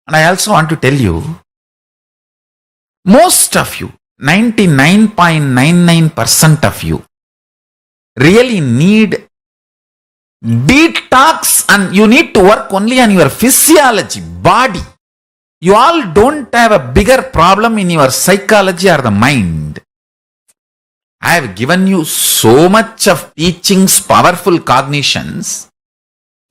[SPEAKER 7] And I also want to tell you, most of you, 99.99% of you, really need detox, and you need to work only on your physiology, body. You all don't have a bigger problem in your psychology or the mind. I have given you so much of teachings, powerful cognitions.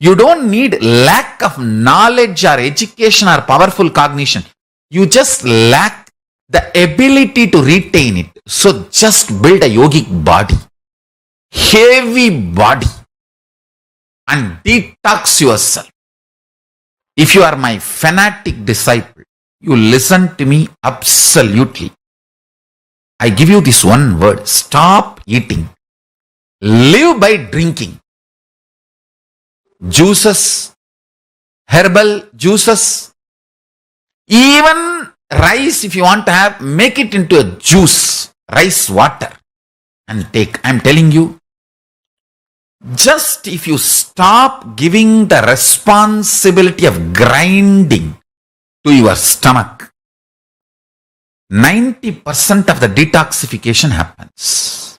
[SPEAKER 7] You don't need lack of knowledge or education or powerful cognition. You just lack the ability to retain it. So just build a yogic body, heavy body, and detox yourself. If you are my fanatic disciple, you listen to me absolutely. I give you this one word: stop eating. Live by drinking. Juices, herbal juices, even rice, if you want to have, make it into a juice, rice water, and take. I'm telling you, just if you stop giving the responsibility of grinding to your stomach,
[SPEAKER 3] 90% of the detoxification happens.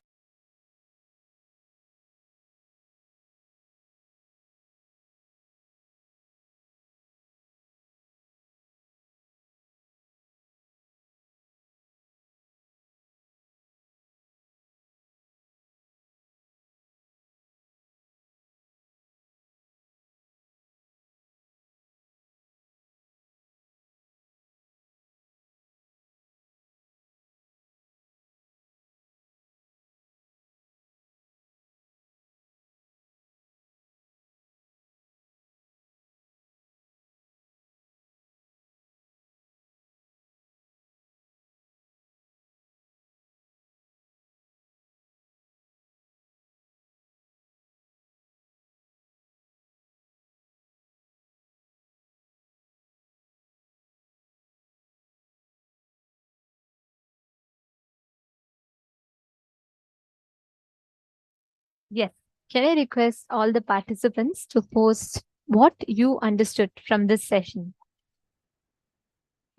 [SPEAKER 8] Yes. Can I request all the participants to post what you understood from this session?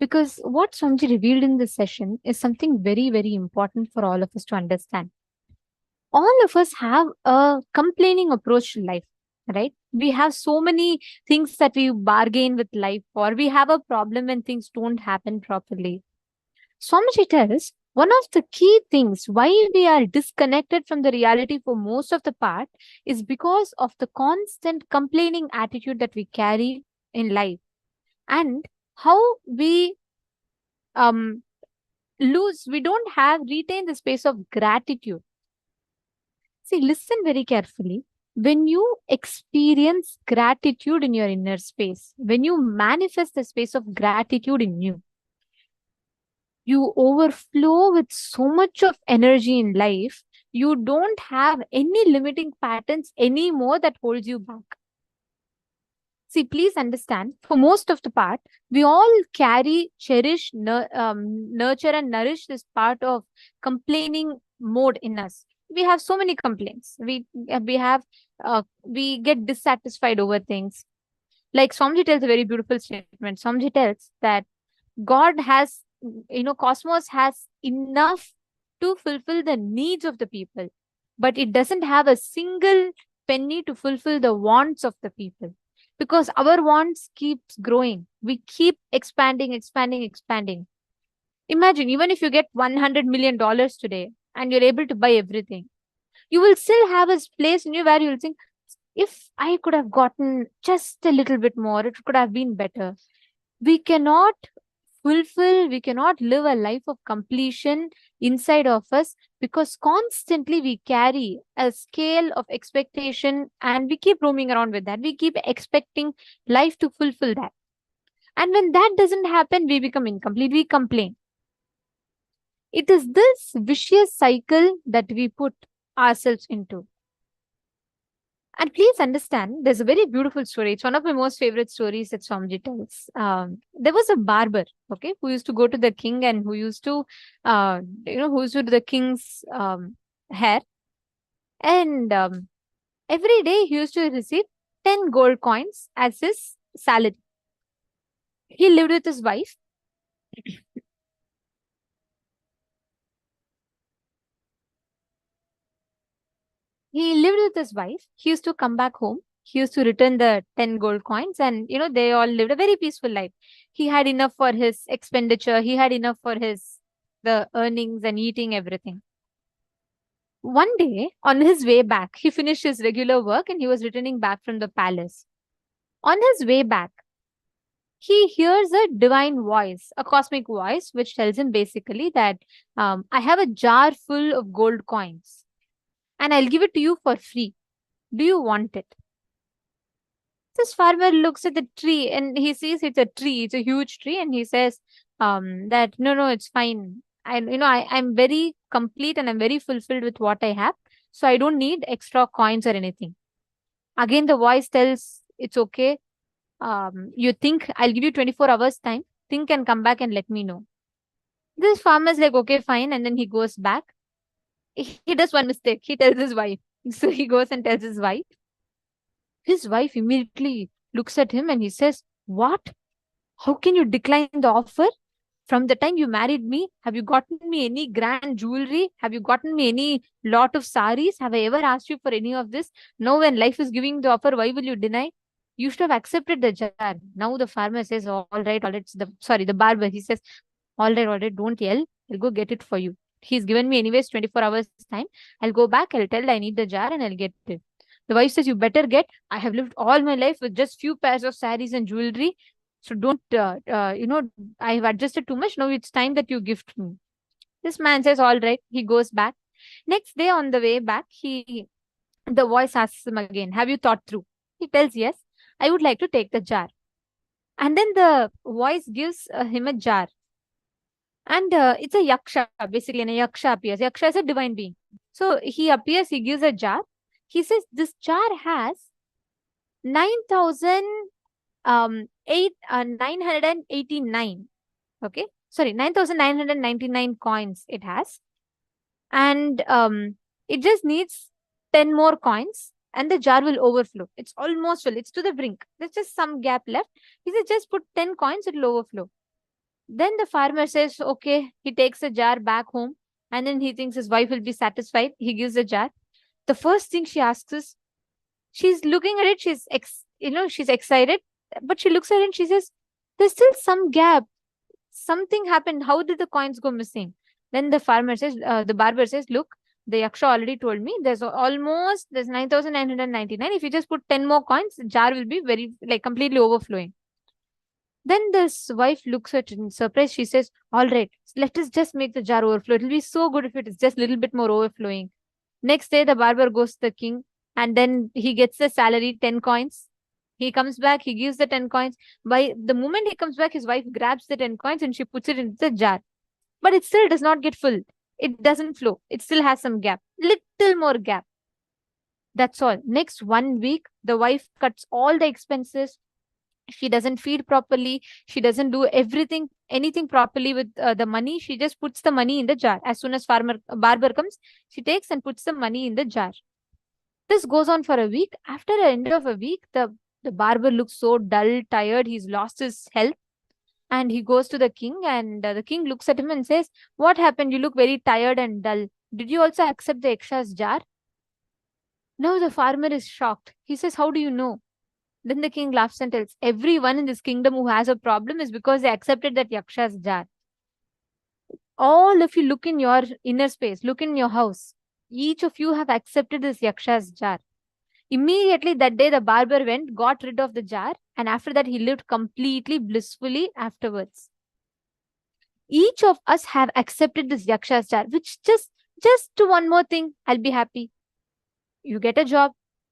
[SPEAKER 8] Because what Swamiji revealed in this session is something very, very important for all of us to understand. All of us have a complaining approach to life, right? We have so many things that we bargain with life for. We have a problem when things don't happen properly. Swamiji tells one of the key things why we are disconnected from the reality for most of the part is because of the constant complaining attitude that we carry in life, and how we we don't have retain the space of gratitude. See, listen very carefully. When you experience gratitude in your inner space, when you manifest the space of gratitude in you, you overflow with so much of energy in life. You don't have any limiting patterns anymore that holds you back. See, please understand, for most of the part, we all carry, cherish, nurture and nourish this part of complaining mode in us. We have so many complaints. We get dissatisfied over things. Like Swamiji tells a very beautiful statement. Swamiji tells that God has, cosmos has enough to fulfill the needs of the people, but it doesn't have a single penny to fulfill the wants of the people, because our wants keeps growing. We keep expanding. Imagine, even if you get $100 million today and you're able to buy everything, you will still have a place in you where you'll think, if I could have gotten just a little bit more, it could have been better. We cannot live a life of completion inside of us, because constantly we carry a scale of expectation and we keep roaming around with that. We keep expecting life to fulfill that. And when that doesn't happen, we become incomplete. We complain. It is this vicious cycle that we put ourselves into. And please understand, there's a very beautiful story. It's one of my most favorite stories that Swamiji tells. There was a barber, okay, who used to go to the king and who used to do the king's hair. And every day he used to receive 10 gold coins as his salary. He lived with his wife. He lived with his wife. He used to come back home. He used to return the 10 gold coins, and they all lived a very peaceful life. He had enough for his expenditure. He had enough for the earnings and eating everything. One day, on his way back, he finished his regular work and he was returning back from the palace. On his way back, he hears a divine voice, a cosmic voice, which tells him basically that I have a jar full of gold coins and I'll give it to you for free. Do you want it? This farmer looks at the tree and he sees it's a tree. It's a huge tree, and he says that no, it's fine. I'm very complete and I'm very fulfilled with what I have, so I don't need extra coins or anything. Again, the voice tells, it's okay. You think, I'll give you 24 hours time. Think and come back and let me know. This farmer's like, okay, fine. And then he goes back. He does one mistake. He tells his wife. So he goes and tells his wife. His wife immediately looks at him and he says, what? How can you decline the offer? From the time you married me, have you gotten me any grand jewelry? Have you gotten me any lot of saris? Have I ever asked you for any of this? No, when life is giving the offer, why will you deny? You should have accepted the jar. Now the farmer says, all right, the barber, he says, all right, don't yell. I'll go get it for you. He's given me anyways 24 hours time. I'll go back, I'll tell I need the jar and I'll get it. The wife says, you better get. I have lived all my life with just few pairs of saris and jewelry. So don't, I have adjusted too much. Now it's time that you gift me. This man says, all right. He goes back. Next day on the way back, the voice asks him again, have you thought through? He tells, yes, I would like to take the jar. And then the voice gives him a jar. And it's a yaksha, basically, and a yaksha appears. Yaksha is a divine being. So he appears, he gives a jar. He says, this jar has 9,989. Okay. Sorry, 9,999 coins it has. And it just needs 10 more coins and the jar will overflow. It's almost full. It's to the brink. There's just some gap left. He says, just put 10 coins, it will overflow. Then the farmer says, okay, he takes the jar back home and then he thinks his wife will be satisfied. He gives the jar. The first thing she asks is, she's looking at it, she's excited, but she looks at it and she says, there's still some gap. Something happened. How did the coins go missing? Then the farmer says, the barber says, look, the yaksha already told me there's 9,999. If you just put 10 more coins, the jar will be completely overflowing. Then this wife looks at it in surprise. She says, all right, let us just make the jar overflow. It will be so good if it is just a little bit more overflowing. Next day, the barber goes to the king and then he gets the salary, 10 coins. He comes back, he gives the 10 coins. By the moment he comes back, his wife grabs the 10 coins and she puts it into the jar. But it still does not get full. It doesn't flow. It still has some gap, little more gap. That's all. Next 1 week, the wife cuts all the expenses. She doesn't feed properly. She doesn't do anything properly with the money. She just puts the money in the jar. As soon as barber comes, she takes and puts the money in the jar. This goes on for a week. After the end of a week, the barber looks so dull, tired. He's lost his health. And he goes to the king and the king looks at him and says, what happened? You look very tired and dull. Did you also accept the yaksha's jar? Now the farmer is shocked. He says, how do you know? Then the king laughs and tells, everyone in this kingdom who has a problem is because they accepted that yaksha's jar. All of you look in your inner space, look in your house. Each of you have accepted this yaksha's jar. Immediately that day, the barber went, got rid of the jar, and after that, he lived completely blissfully afterwards. Each of us have accepted this yaksha's jar, which just do one more thing, I'll be happy. You get a job.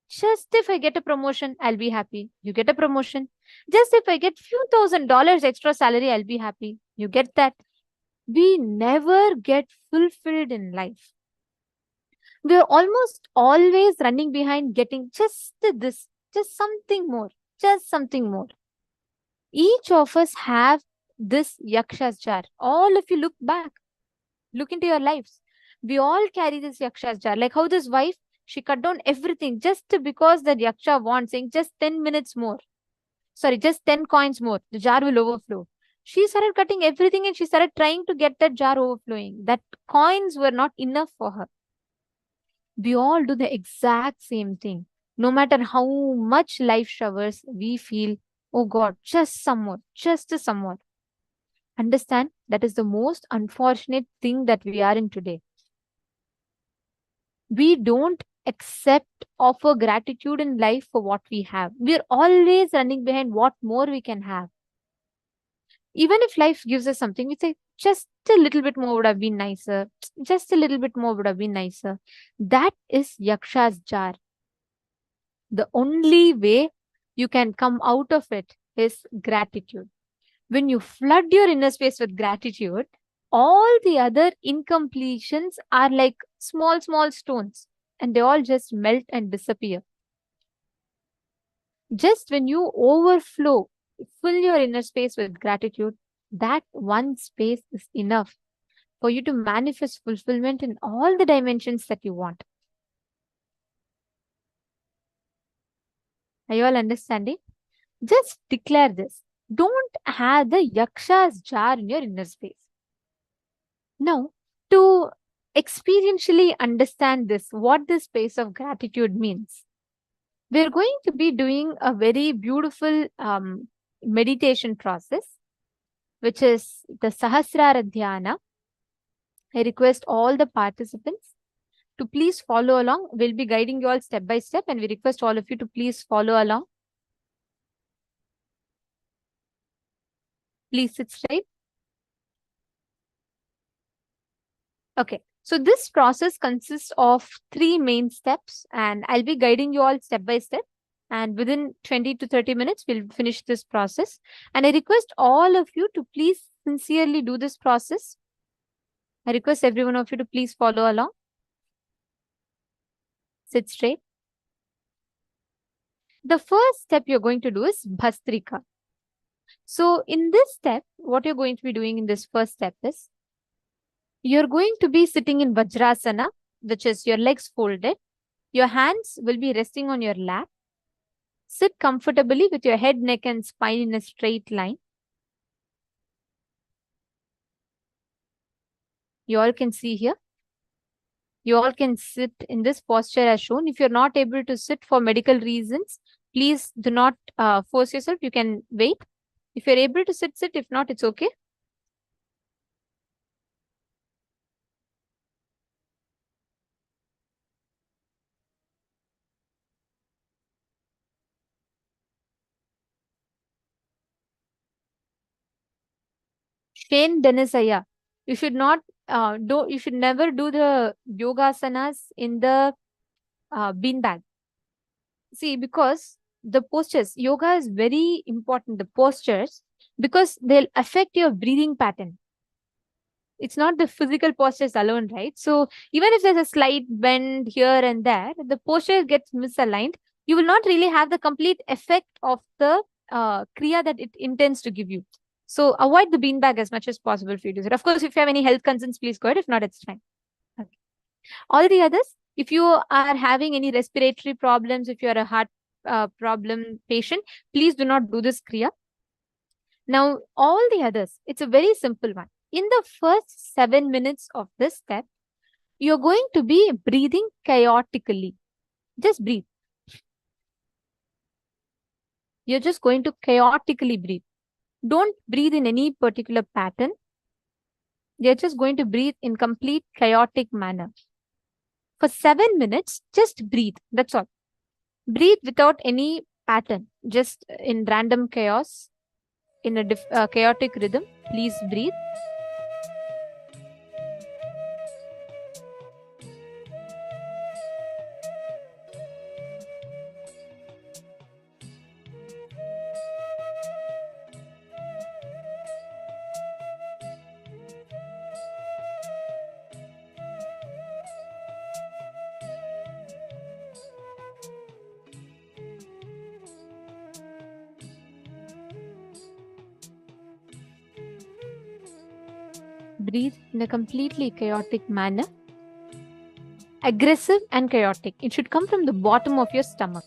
[SPEAKER 8] Just if I get a promotion, I'll be happy. You get a promotion. Just if I get few $1,000s extra salary, I'll be happy. You get that. We never get fulfilled in life. We're almost always running behind getting just this, just something more, just something more. Each of us have this yaksha's jar. All of you look back, look into your lives. We all carry this yaksha's jar. Like how this wife, she cut down everything just because that yaksha wants, saying just 10 minutes more. Sorry, just 10 coins more. The jar will overflow. She started cutting everything and she started trying to get that jar overflowing. That coins were not enough for her. We all do the exact same thing. No matter how much life showers, we feel, oh God, just some more, just some more. Understand, that is the most unfortunate thing that we are in today. We don't offer gratitude in life for what we have. We're always running behind what more we can have. Even if life gives us something, we say, just a little bit more would have been nicer. Just a little bit more would have been nicer. That is yaksha's jar. The only way you can come out of it is gratitude. When you flood your inner space with gratitude, all the other incompletions are like small stones and they all just melt and disappear. Just when you overflow, fill your inner space with gratitude, that one space is enough for you to manifest fulfillment in all the dimensions that you want. Are you all understanding? Just declare this. Don't have the yaksha's jar in your inner space. Now, to experientially understand this, what this space of gratitude means, we're going to be doing a very beautiful meditation process, which is the Sahasrara Dhyana. I request all the participants to please follow along. We'll be guiding you all step by step, and we request all of you to please follow along. Please sit straight. Okay, so this process consists of 3 main steps, and I'll be guiding you all step by step. And within 20 to 30 minutes, we'll finish this process. And I request all of you to please sincerely do this process. I request every one of you to please follow along. Sit straight. The first step you're going to do is Bhastrika. So in this step, what you're going to be doing in this first step is, you're going to be sitting in Vajrasana, which is your legs folded. Your hands will be resting on your lap. Sit comfortably with your head, neck, and spine in a straight line. You all can see here. You all can sit in this posture as shown. If you're not able to sit for medical reasons, please do not force yourself. You can wait. If you're able to sit, sit. If not, it's okay. Shane Denisaya, you should not you should never do the yogasanas in the beanbag. See, because the postures, yoga is very important, the postures, because they'll affect your breathing pattern. It's not the physical postures alone, right? So even if there's a slight bend here and there, the posture gets misaligned, you will not really have the complete effect of the kriya that it intends to give you. So avoid the beanbag as much as possible for you to do it. Of course, if you have any health concerns, please go ahead. If not, it's fine. Okay. All the others, if you are having any respiratory problems, if you are a heart problem patient, please do not do this kriya. Now, all the others, it's a very simple one. In the first 7 minutes of this step, you're going to be breathing chaotically. Just breathe. You're just going to chaotically breathe. Don't breathe in any particular pattern. You're just going to breathe in complete chaotic manner. For 7 minutes, just breathe. That's all. Breathe without any pattern, just in random chaos, in a chaotic rhythm. Please breathe. Breathe in a completely chaotic manner. Aggressive and chaotic. It should come from the bottom of your stomach.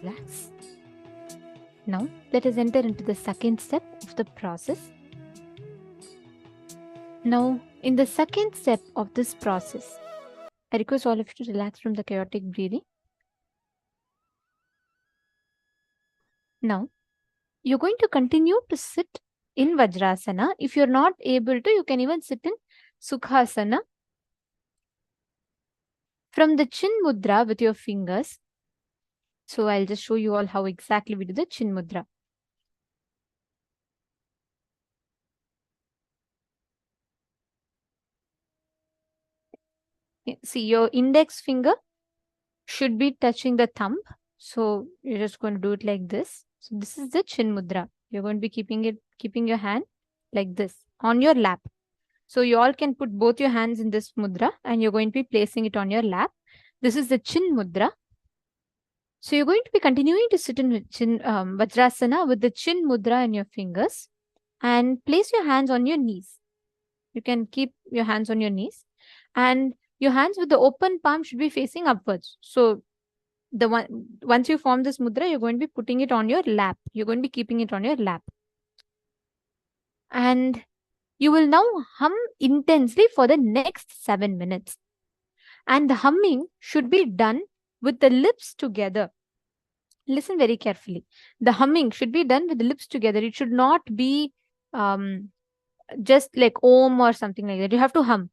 [SPEAKER 8] Relax. Now, let us enter into the second step of the process. Now, in the second step of this process, I request all of you to relax from the chaotic breathing. Now, you're going to continue to sit in Vajrasana. If you're not able to, you can even sit in Sukhasana. From the Chin Mudra with your fingers. So I'll just show you all how exactly we do the Chin Mudra. See, your index finger should be touching the thumb. So you're just going to do it like this. So this is the Chin Mudra. You're going to be keeping your hand like this on your lap. So you all can put both your hands in this mudra and you're going to be placing it on your lap. This is the Chin Mudra. So you're going to be continuing to sit in Vajrasana with the Chin Mudra in your fingers and place your hands on your knees. You can keep your hands on your knees and your hands with the open palm should be facing upwards. So once you form this mudra, you're going to be putting it on your lap. You're going to be keeping it on your lap. And you will now hum intensely for the next 7 minutes. And the humming should be done with the lips together. Listen very carefully. The humming should be done with the lips together. It should not be just like Om or something like that. You have to hum.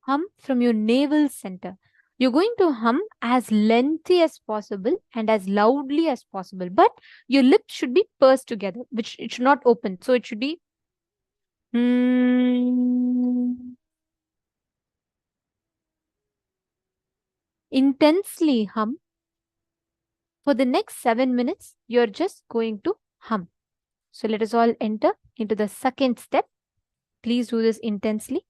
[SPEAKER 8] Hum from your navel center. You're going to hum as lengthy as possible and as loudly as possible. But your lips should be pursed together, which it should not open. So it should be intensely hum. For the next 7 minutes, you're just going to hum. So let us all enter into the second step. Please do this intensely.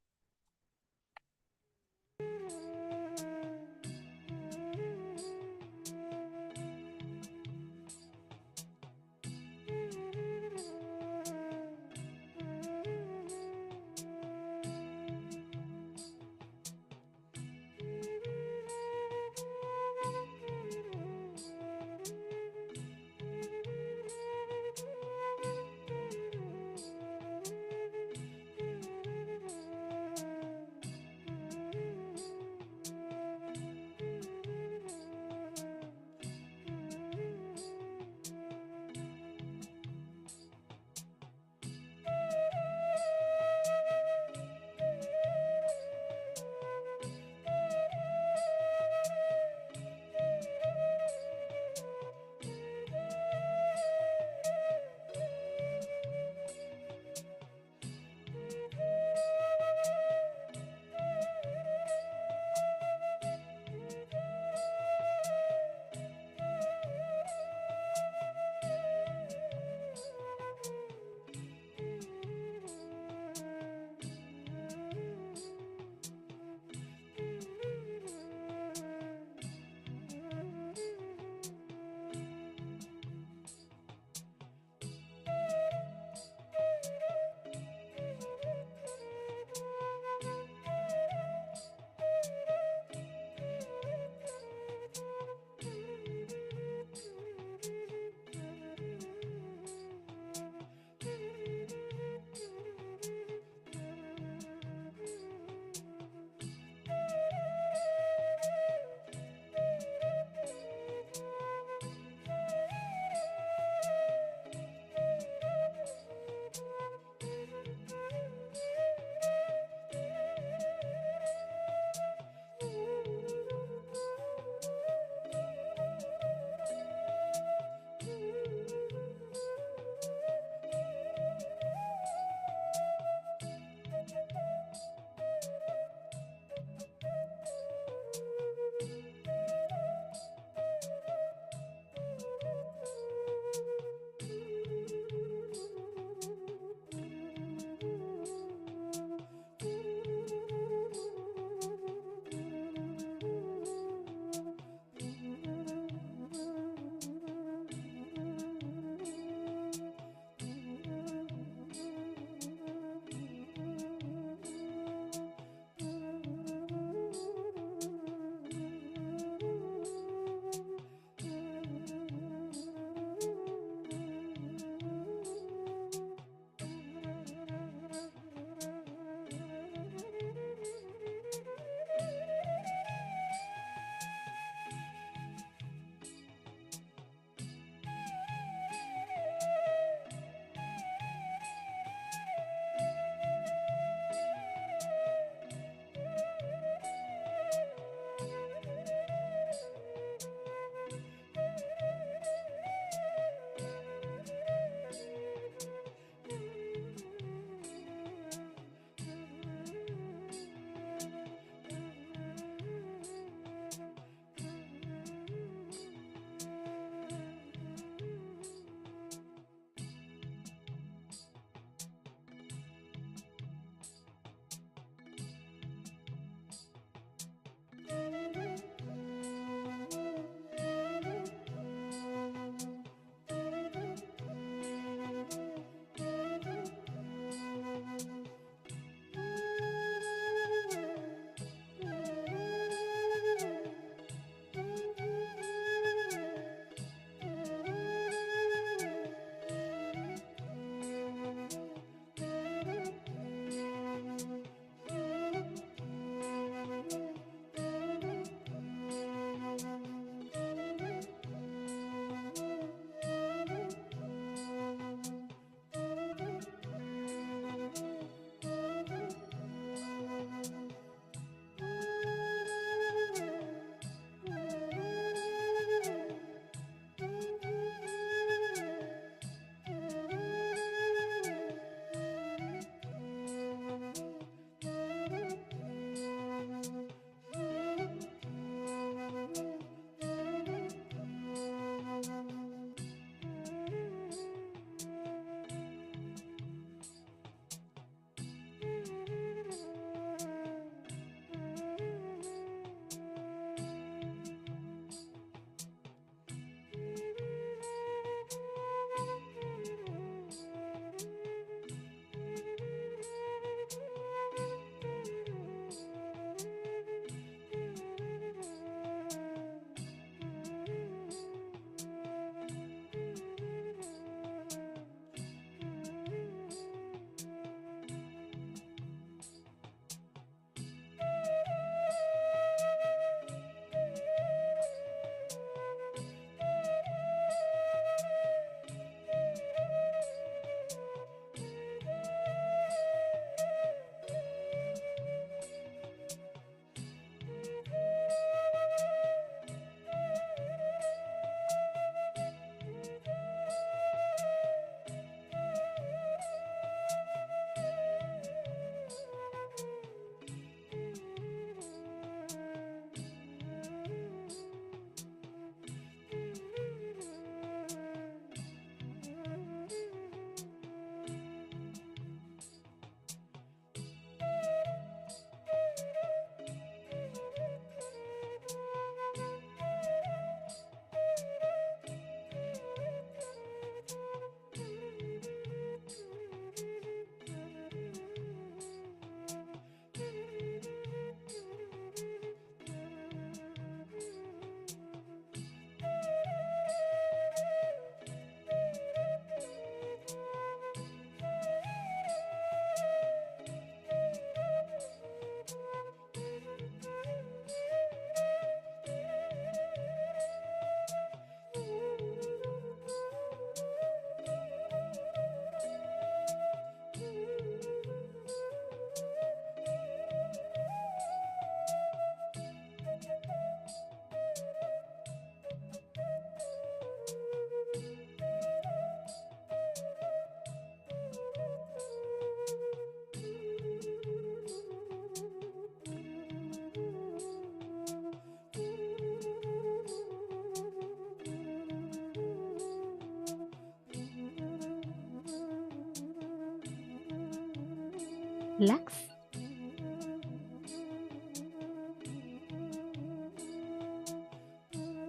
[SPEAKER 8] Relax.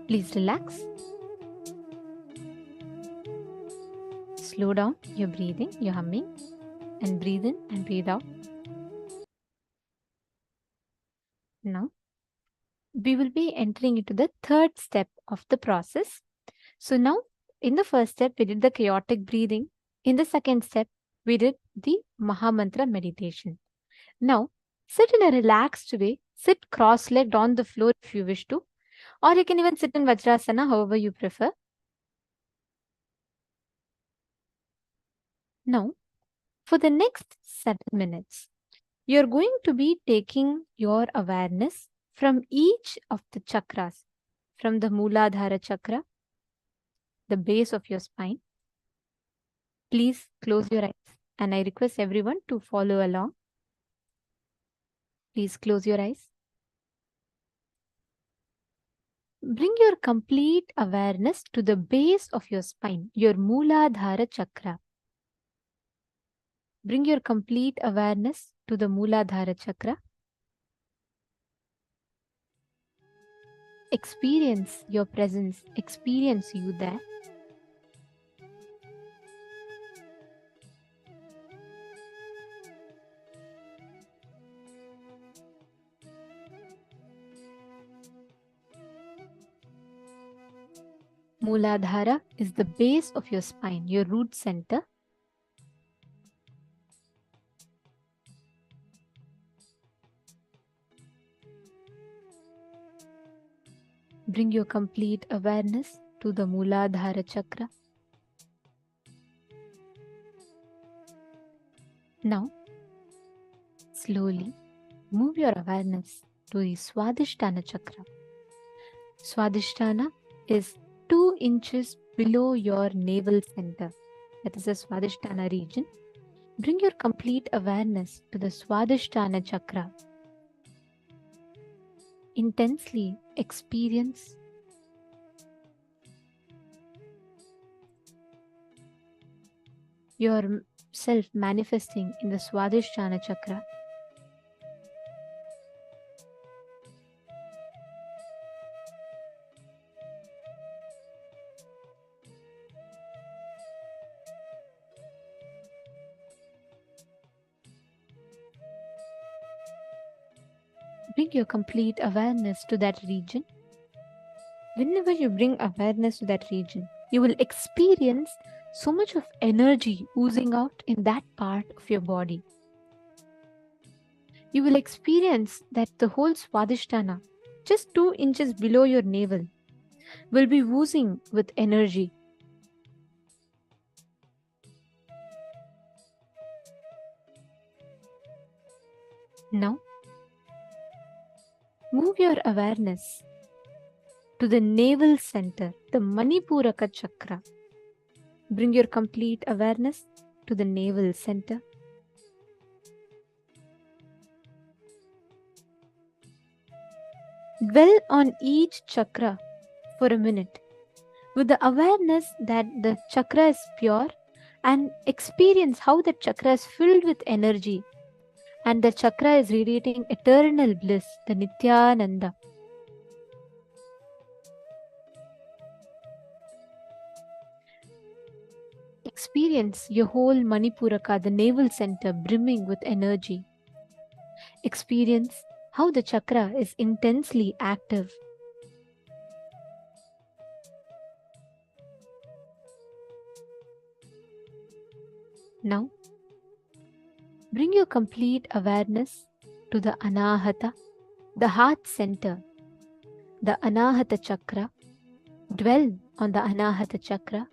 [SPEAKER 8] Please relax. Slow down your breathing, your humming, and breathe in and breathe out. Now, we will be entering into the third step of the process. So now, in the first step, we did the chaotic breathing. In the second step, we did the Mahamantra meditation. Now, sit in a relaxed way. Sit cross-legged on the floor if you wish to, or you can even sit in Vajrasana, however you prefer. Now, for the next 7 minutes, you're going to be taking your awareness from each of the chakras, from the Mooladhara chakra, the base of your spine. Please close your eyes, and I request everyone to follow along. Please close your eyes. Bring your complete awareness to the base of your spine, your Mooladhara chakra. Bring your complete awareness to the Mooladhara chakra. Experience your presence, experience you there. Mooladhara is the base of your spine, your root center. Bring your complete awareness to the Mooladhara chakra. Now, slowly move your awareness to the Swadhisthana chakra. Swadhisthana is 2 inches below your navel center. That is the Swadhisthana region. Bring your complete awareness to the Swadhisthana chakra. Intensely experience yourself manifesting in the Swadhisthana chakra. Bring your complete awareness to that region. Whenever you bring awareness to that region, you will experience so much of energy oozing out in that part of your body. You will experience that the whole Swadhisthana, just 2 inches below your navel, will be oozing with energy. Now, move your awareness to the navel center, the Manipuraka chakra. Bring your complete awareness to the navel center. Dwell on each chakra for a minute with the awareness that the chakra is pure, and experience how the chakra is filled with energy and the chakra is radiating eternal bliss, the Nithyananda. Experience your whole Manipuraka, the navel center, brimming with energy. Experience how the chakra is intensely active. Now, bring your complete awareness to the Anahata, the heart center, the Anahata chakra. Dwell on the Anahata chakra.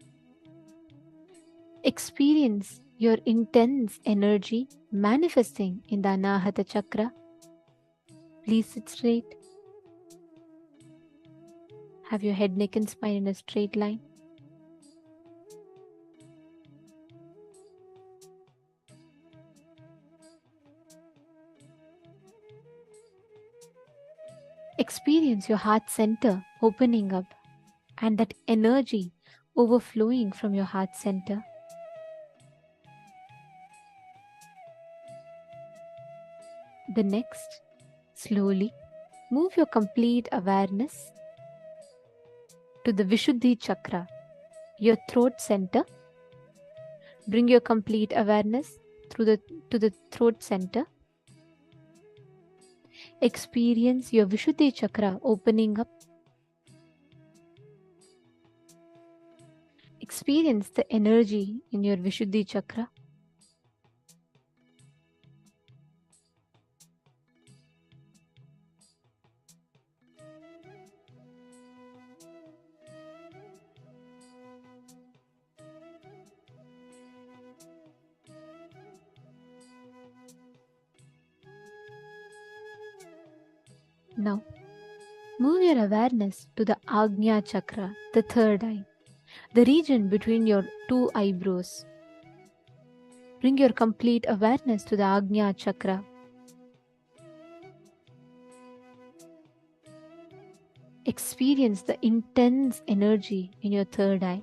[SPEAKER 8] Experience your intense energy manifesting in the Anahata chakra. Please sit straight. Have your head, neck and spine in a straight line. Experience your heart center opening up and that energy overflowing from your heart center. The next, slowly move your complete awareness to the Vishuddhi chakra, your throat center. Bring your complete awareness to the throat center. Experience your Vishuddhi chakra opening up. Experience the energy in your Vishuddhi chakra. Now, move your awareness to the Agnya chakra, the third eye, the region between your two eyebrows. Bring your complete awareness to the Agnya chakra. Experience the intense energy in your third eye.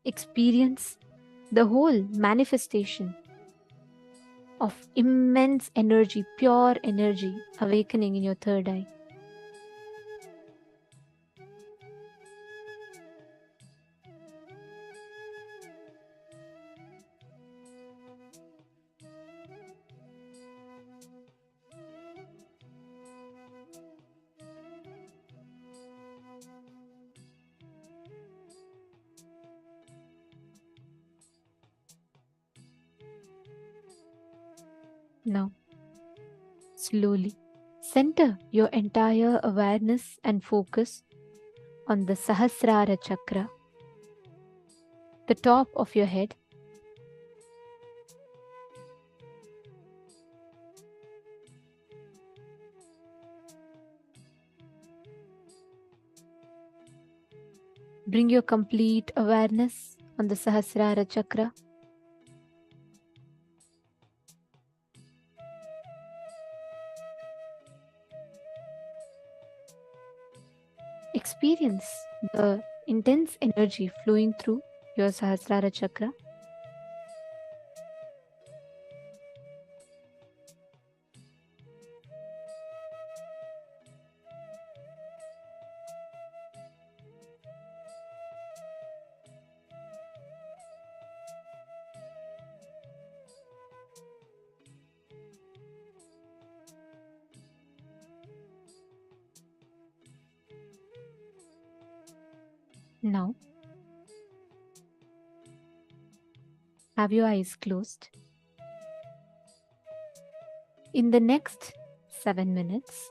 [SPEAKER 8] Experience the whole manifestation of immense energy, pure energy awakening in your third eye. Now, slowly center your entire awareness and focus on the Sahasrara chakra, the top of your head. Bring your complete awareness on the Sahasrara chakra. Experience the intense energy flowing through your Sahasrara chakra. Now, have your eyes closed. In the next 7 minutes,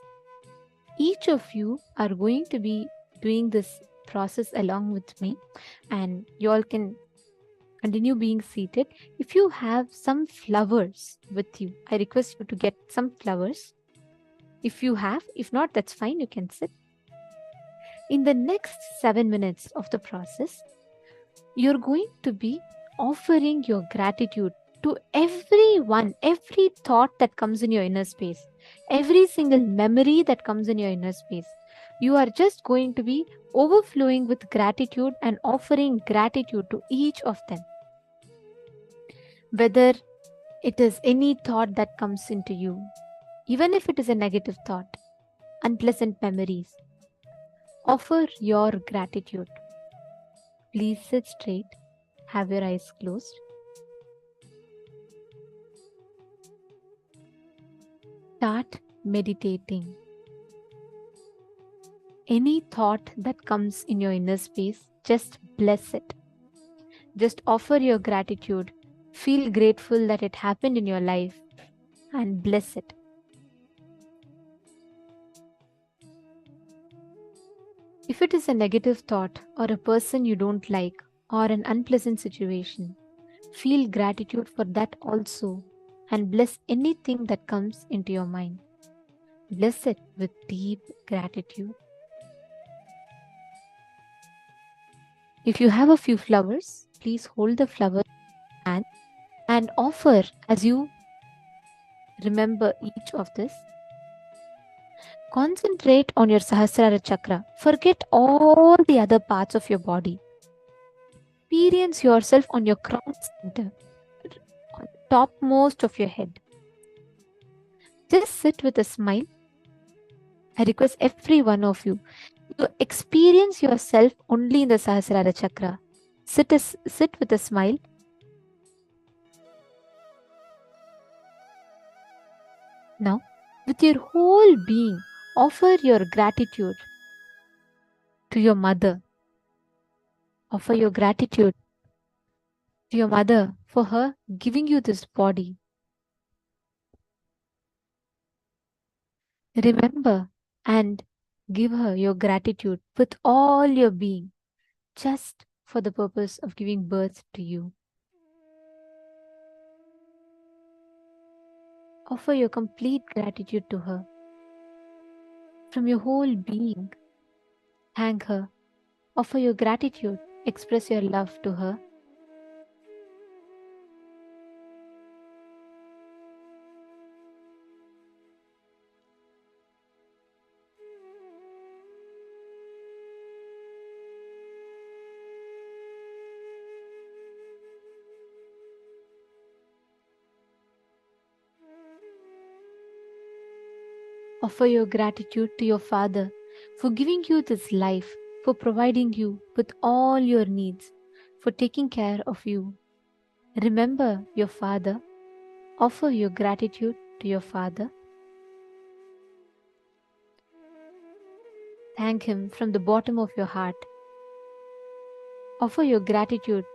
[SPEAKER 8] each of you are going to be doing this process along with me, and you all can continue being seated. If you have some flowers with you, I request you to get some flowers. If you have, if not, that's fine, you can sit. In the next 7 minutes of the process, you're going to be offering your gratitude to everyone, every thought that comes in your inner space, every single memory that comes in your inner space. You are just going to be overflowing with gratitude and offering gratitude to each of them. Whether it is any thought that comes into you, even if it is a negative thought, unpleasant memories, offer your gratitude. Please sit straight, have your eyes closed. Start meditating. Any thought that comes in your inner space, just bless it. Just offer your gratitude. Feel grateful that it happened in your life and bless it. If it is a negative thought or a person you don't like or an unpleasant situation, feel gratitude for that also and bless anything that comes into your mind. Bless it with deep gratitude. If you have a few flowers, please hold the flower in your hand and offer as you remember each of this. Concentrate on your Sahasrara chakra. Forget all the other parts of your body. Experience yourself on your crown center, on the topmost of your head. Just sit with a smile. I request every one of you to experience yourself only in the Sahasrara Chakra. Sit with a smile. Now, with your whole being, offer your gratitude to your mother. Offer your gratitude to your mother for her giving you this body. Remember and give her your gratitude with all your being, just for the purpose of giving birth to you. Offer your complete gratitude to her. From your whole being, thank her. Offer your gratitude. Express your love to her. Offer your gratitude to your father for giving you this life, for providing you with all your needs, for taking care of you. Remember your father. Offer your gratitude to your father. Thank him from the bottom of your heart. Offer your gratitude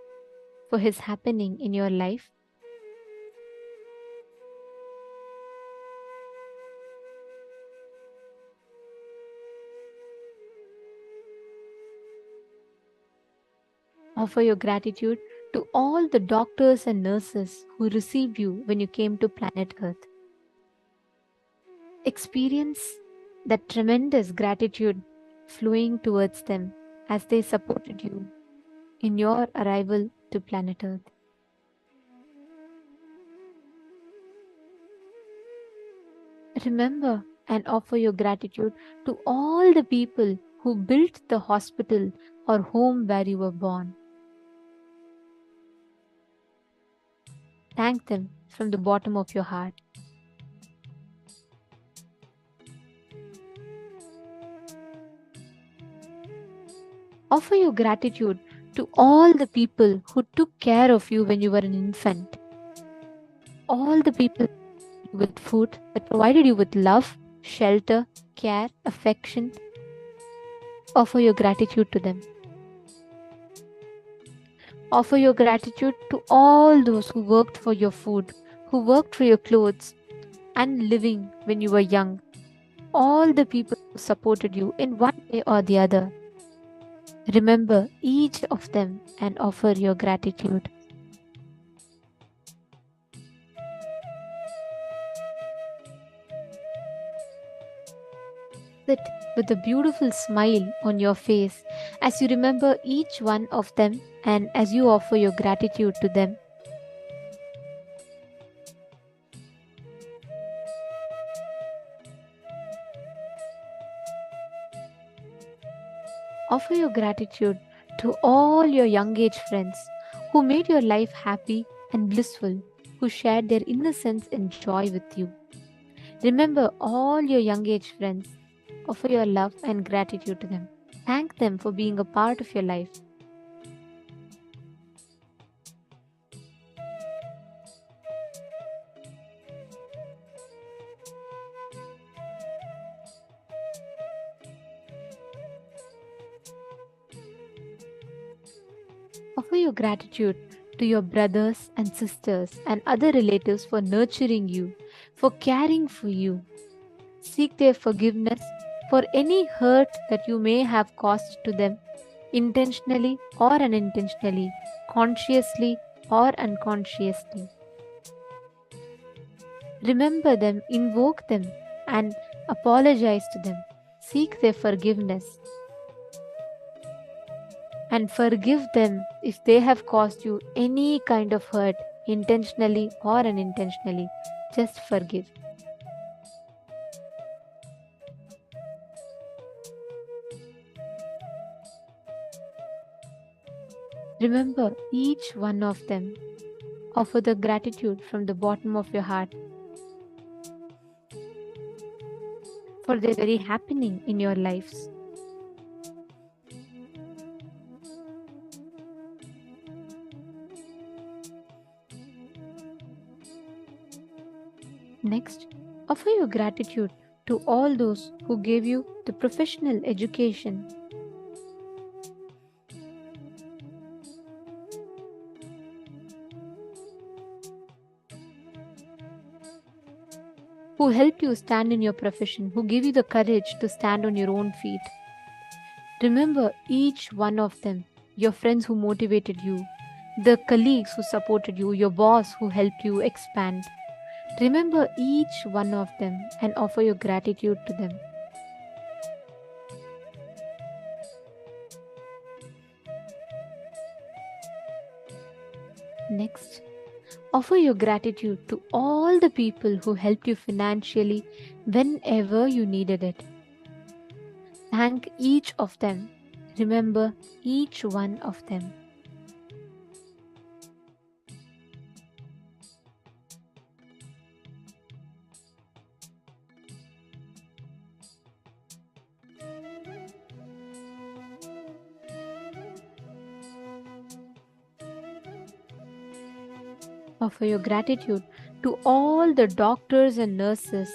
[SPEAKER 8] for his happening in your life. Offer your gratitude to all the doctors and nurses who received you when you came to planet Earth. Experience that tremendous gratitude flowing towards them as they supported you in your arrival to planet Earth. Remember and offer your gratitude to all the people who built the hospital or home where you were born. Thank them from the bottom of your heart. Offer your gratitude to all the people who took care of you when you were an infant. All the people with food, that provided you with love, shelter, care, affection. Offer your gratitude to them. Offer your gratitude to all those who worked for your food, who worked for your clothes, and living when you were young. All the people who supported you in one way or the other. Remember each of them and offer your gratitude. Sit with a beautiful smile on your face as you remember each one of them and as you offer your gratitude to them. Offer your gratitude to all your young age friends who made your life happy and blissful, who shared their innocence and joy with you. Remember all your young age friends. Offer your love and gratitude to them. Thank them for being a part of your life. Offer your gratitude to your brothers and sisters and other relatives for nurturing you, for caring for you. Seek their forgiveness for any hurt that you may have caused to them, intentionally or unintentionally, consciously or unconsciously. Remember them, invoke them, and apologize to them. Seek their forgiveness. And forgive them if they have caused you any kind of hurt, intentionally or unintentionally. Just forgive. Remember each one of them. Offer the gratitude from the bottom of your heart for the very happening in your lives. Next, offer your gratitude to all those who gave you the professional education, who helped you stand in your profession, who gave you the courage to stand on your own feet. Remember each one of them, your friends who motivated you, the colleagues who supported you, your boss who helped you expand. Remember each one of them and offer your gratitude to them. Next, offer your gratitude to all the people who helped you financially whenever you needed it. Thank each of them. Remember each one of them. Offer your gratitude to all the doctors and nurses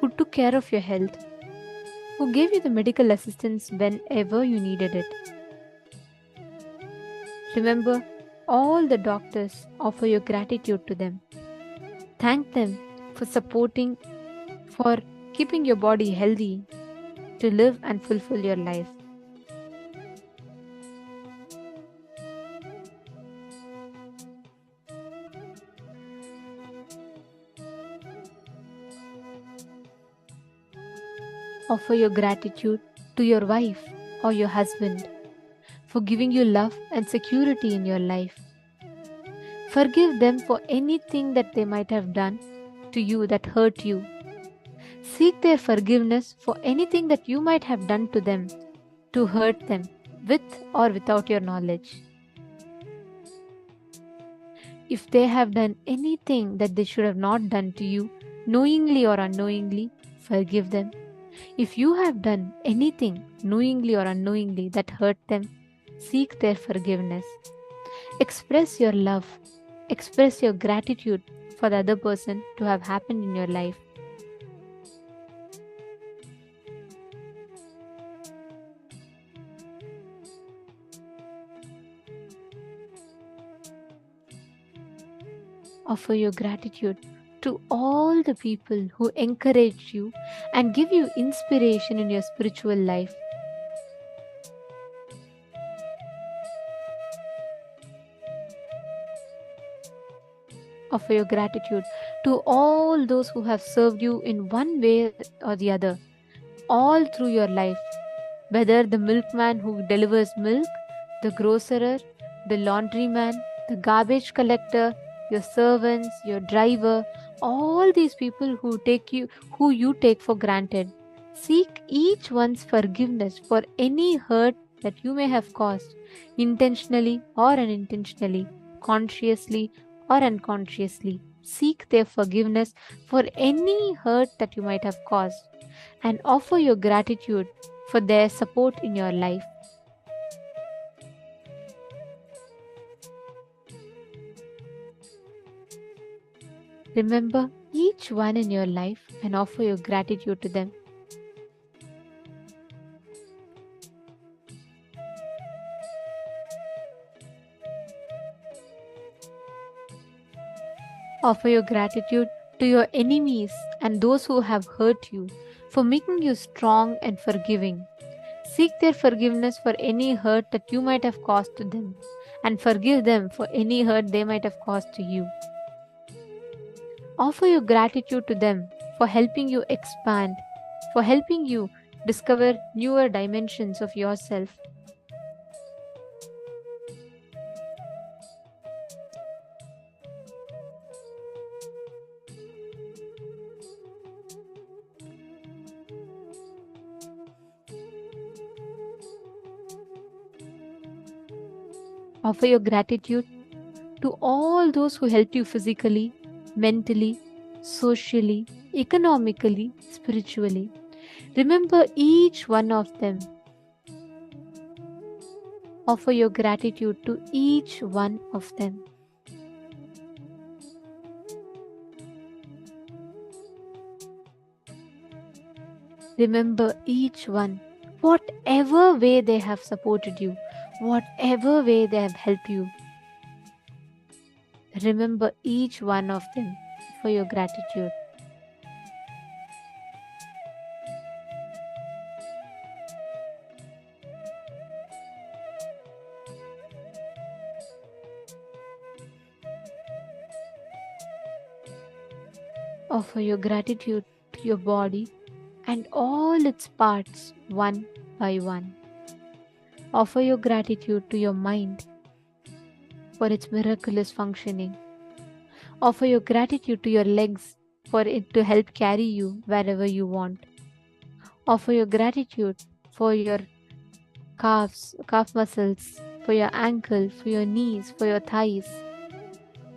[SPEAKER 8] who took care of your health, who gave you the medical assistance whenever you needed it. Remember all the doctors, offer your gratitude to them. Thank them for supporting, for keeping your body healthy to live and fulfill your life. Offer your gratitude to your wife or your husband for giving you love and security in your life. Forgive them for anything that they might have done to you that hurt you. Seek their forgiveness for anything that you might have done to them to hurt them, with or without your knowledge. If they have done anything that they should have not done to you, knowingly or unknowingly, forgive them. If you have done anything knowingly or unknowingly that hurt them, seek their forgiveness. Express your love, express your gratitude for the other person to have happened in your life. Offer your gratitude to all the people who encourage you and give you inspiration in your spiritual life. Offer your gratitude to all those who have served you in one way or the other, all through your life, whether the milkman who delivers milk, the grocer, the laundryman, the garbage collector, your servants, your driver, all these people who you take for granted. Seek each one's forgiveness for any hurt that you may have caused, intentionally or unintentionally, consciously or unconsciously. Seek their forgiveness for any hurt that you might have caused and offer your gratitude for their support in your life. Remember each one in your life and offer your gratitude to them. Offer your gratitude to your enemies and those who have hurt you for making you strong and forgiving. Seek their forgiveness for any hurt that you might have caused to them and forgive them for any hurt they might have caused to you. Offer your gratitude to them for helping you expand, for helping you discover newer dimensions of yourself. Offer your gratitude to all those who helped you physically, mentally, socially, economically, spiritually. Remember each one of them. Offer your gratitude to each one of them. Remember each one, whatever way they have supported you, whatever way they have helped you. Remember each one of them for your gratitude. Offer your gratitude to your body and all its parts one by one. Offer your gratitude to your mind for its miraculous functioning. Offer your gratitude to your legs for it to help carry you wherever you want. Offer your gratitude for your calf muscles, for your ankle, for your knees, for your thighs.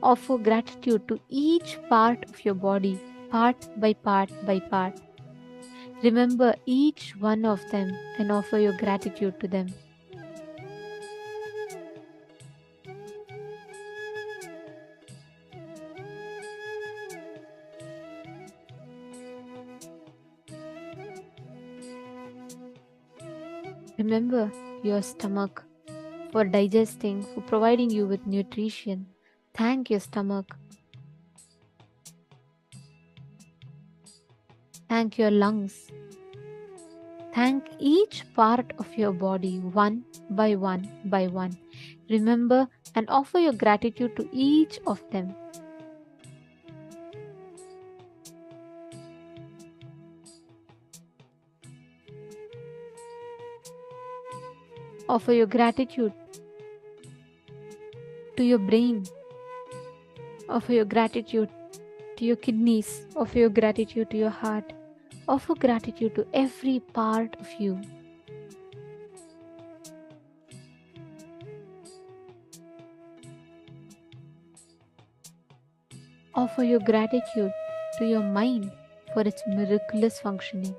[SPEAKER 8] Offer gratitude to each part of your body, part by part by part. Remember each one of them and offer your gratitude to them. Remember your stomach for digesting, for providing you with nutrition. Thank your stomach. Thank your lungs. Thank each part of your body one by one by one. Remember and offer your gratitude to each of them. Offer your gratitude to your brain. Offer your gratitude to your kidneys. Offer your gratitude to your heart. Offer gratitude to every part of you. Offer your gratitude to your mind for its miraculous functioning.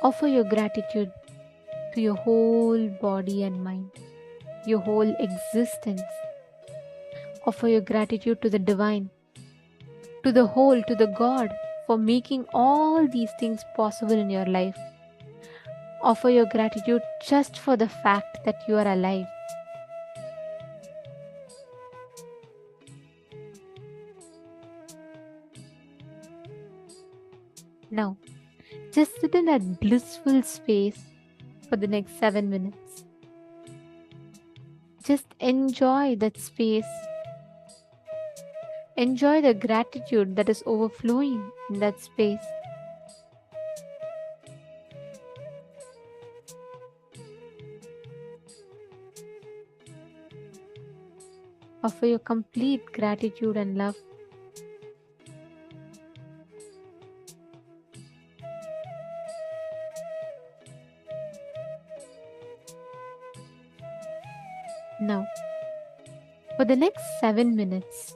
[SPEAKER 8] Offer your gratitude to your whole body and mind, your whole existence. Offer your gratitude to the divine, to the whole, to the God for making all these things possible in your life. Offer your gratitude just for the fact that you are alive. Now, just sit in that blissful space for the next 7 minutes. Just enjoy that space. Enjoy the gratitude that is overflowing in that space. Offer your complete gratitude and love. Now, for the next 7 minutes,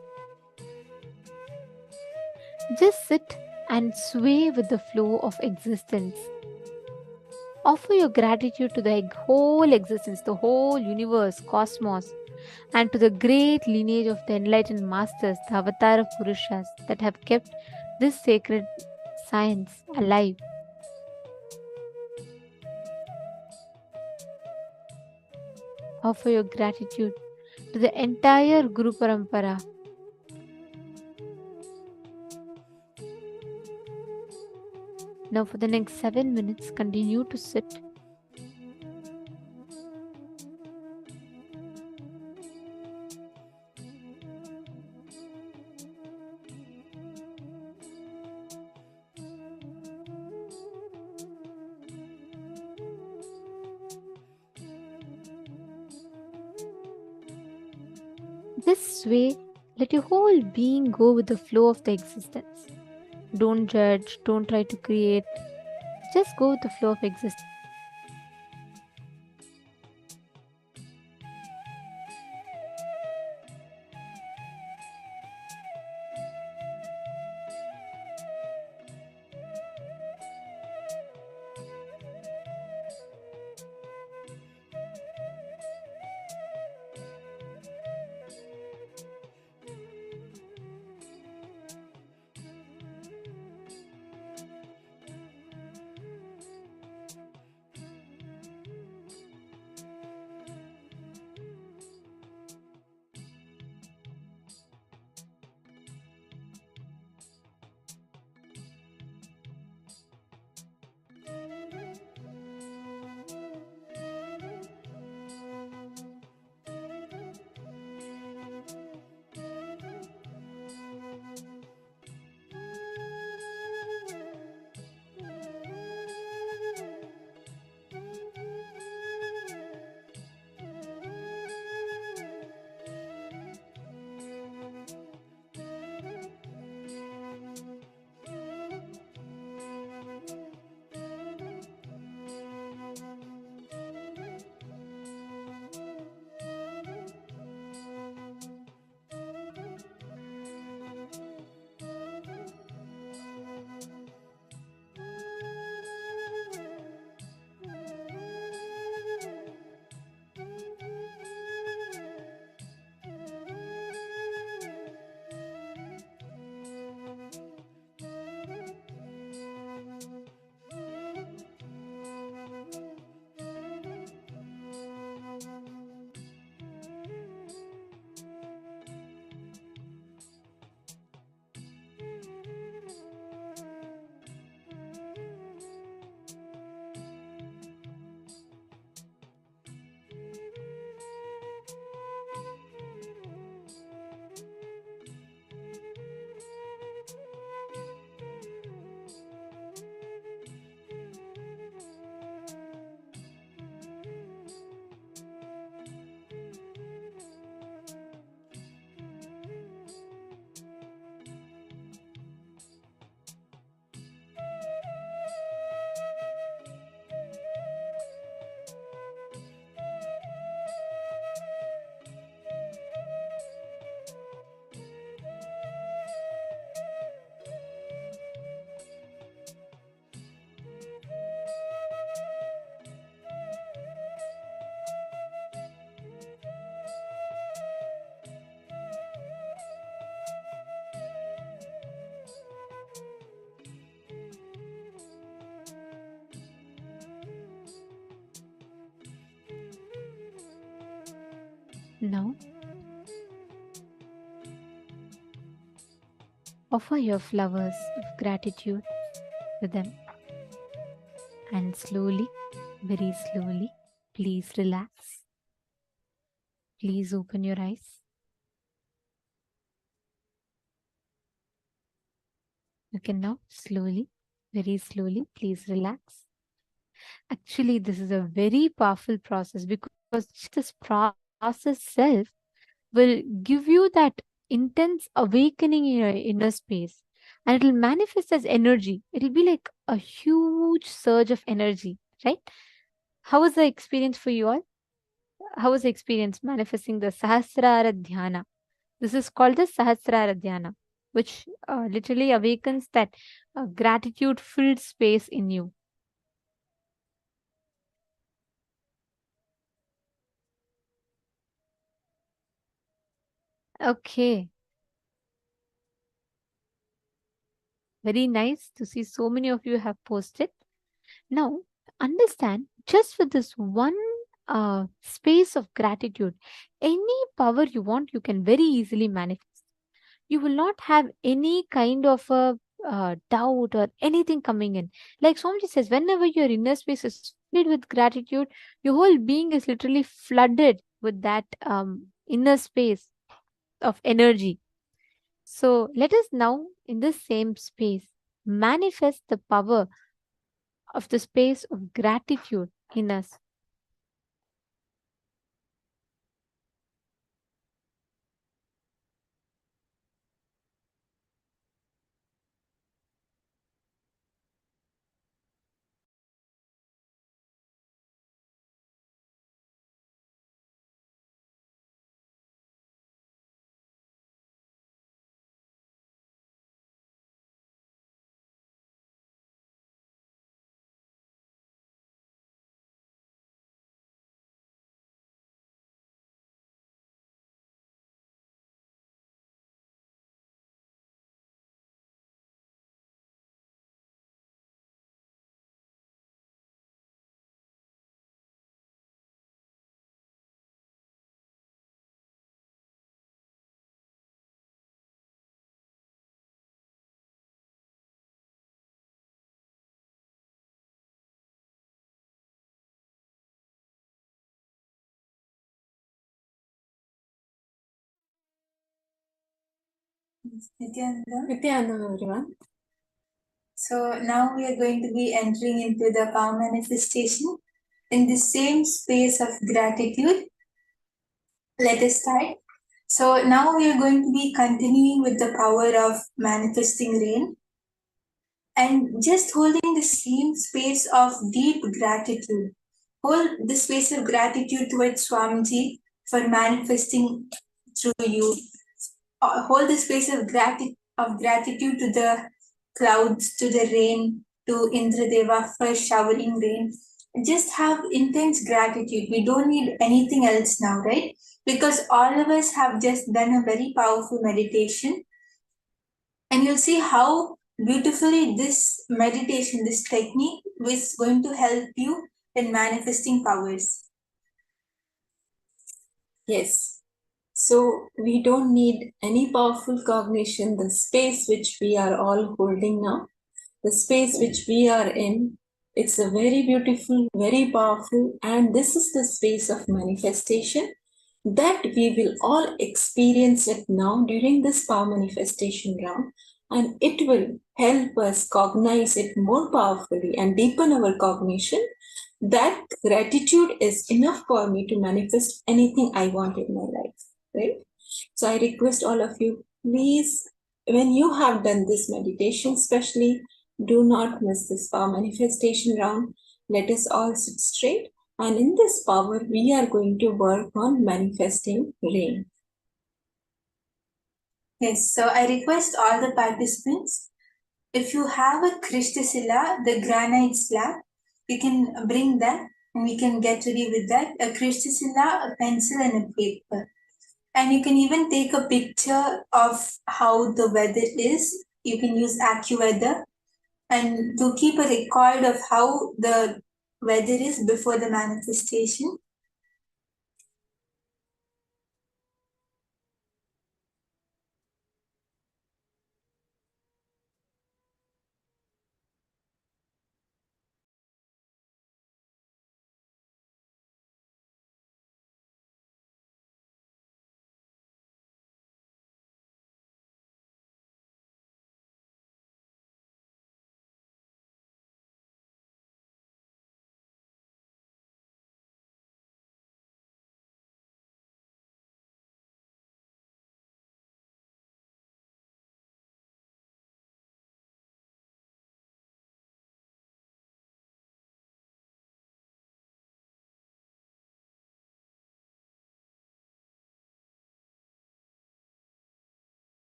[SPEAKER 8] just sit and sway with the flow of existence. Offer your gratitude to the whole existence, the whole universe, cosmos, and to the great lineage of the enlightened masters, the avatar Purushas that have kept this sacred science alive. Offer your gratitude to the entire Guru Parampara. Now for the next 7 minutes, continue to sit. This way, let your whole being go with the flow of the existence. Don't judge, don't try to create. Just go with the flow of existence. Now, offer your flowers of gratitude to them. And slowly, very slowly, please relax. Please open your eyes. You can now slowly, very slowly, please relax. Actually, this is a very powerful process because this process self will give you that intense awakening in your inner space, and it will manifest as energy. It will be like a huge surge of energy, right? How was the experience for you all? How was the experience manifesting the Sahasrara Dhyana? This is called the Sahasrara Dhyana, which literally awakens that gratitude filled space in you. Okay. Very nice to see so many of you have posted. Now, understand just with this one space of gratitude, any power you want, you can very easily manifest. You will not have any kind of a doubt or anything coming in. Like Swamiji says, whenever your inner space is filled with gratitude, your whole being is literally flooded with that inner space of energy. So let us now, in this same space, manifest the power of the space of gratitude in us.
[SPEAKER 12] Nithyananda, everyone. So now we are going to be entering into the power manifestation in the same space of gratitude. Let us start. So now we are going to be continuing with the power of manifesting rain and just holding the same space of deep gratitude. Hold the space of gratitude towards Swamiji for manifesting through you. Hold the space of gratitude to the clouds, to the rain, to Indradeva for showering rain. Just have intense gratitude. We don't need anything else now, right? Because all of us have just done a very powerful meditation. And you'll see how beautifully this meditation, this technique is going to help you in manifesting powers.
[SPEAKER 13] Yes. So we don't need any powerful cognition. The space which we are all holding now, the space which we are in, it's a very beautiful, very powerful, and this is the space of manifestation that we will all experience it now during this power manifestation round, and it will help us cognize it more powerfully and deepen our cognition that gratitude is enough for me to manifest anything I want in my life, right? So I request all of you, please, when you have done this meditation, especially, do not miss this power manifestation round. Let us all sit straight. And in this power, we are going to work on manifesting rain.
[SPEAKER 12] Yes, so I request all the participants, if you have a Krishtashila, the granite slab, you can bring that and we can get ready with that. A Krishtashila, a pencil and a paper. And you can even take a picture of how the weather is. You can use AccuWeather and to keep a record of how the weather is before the manifestation.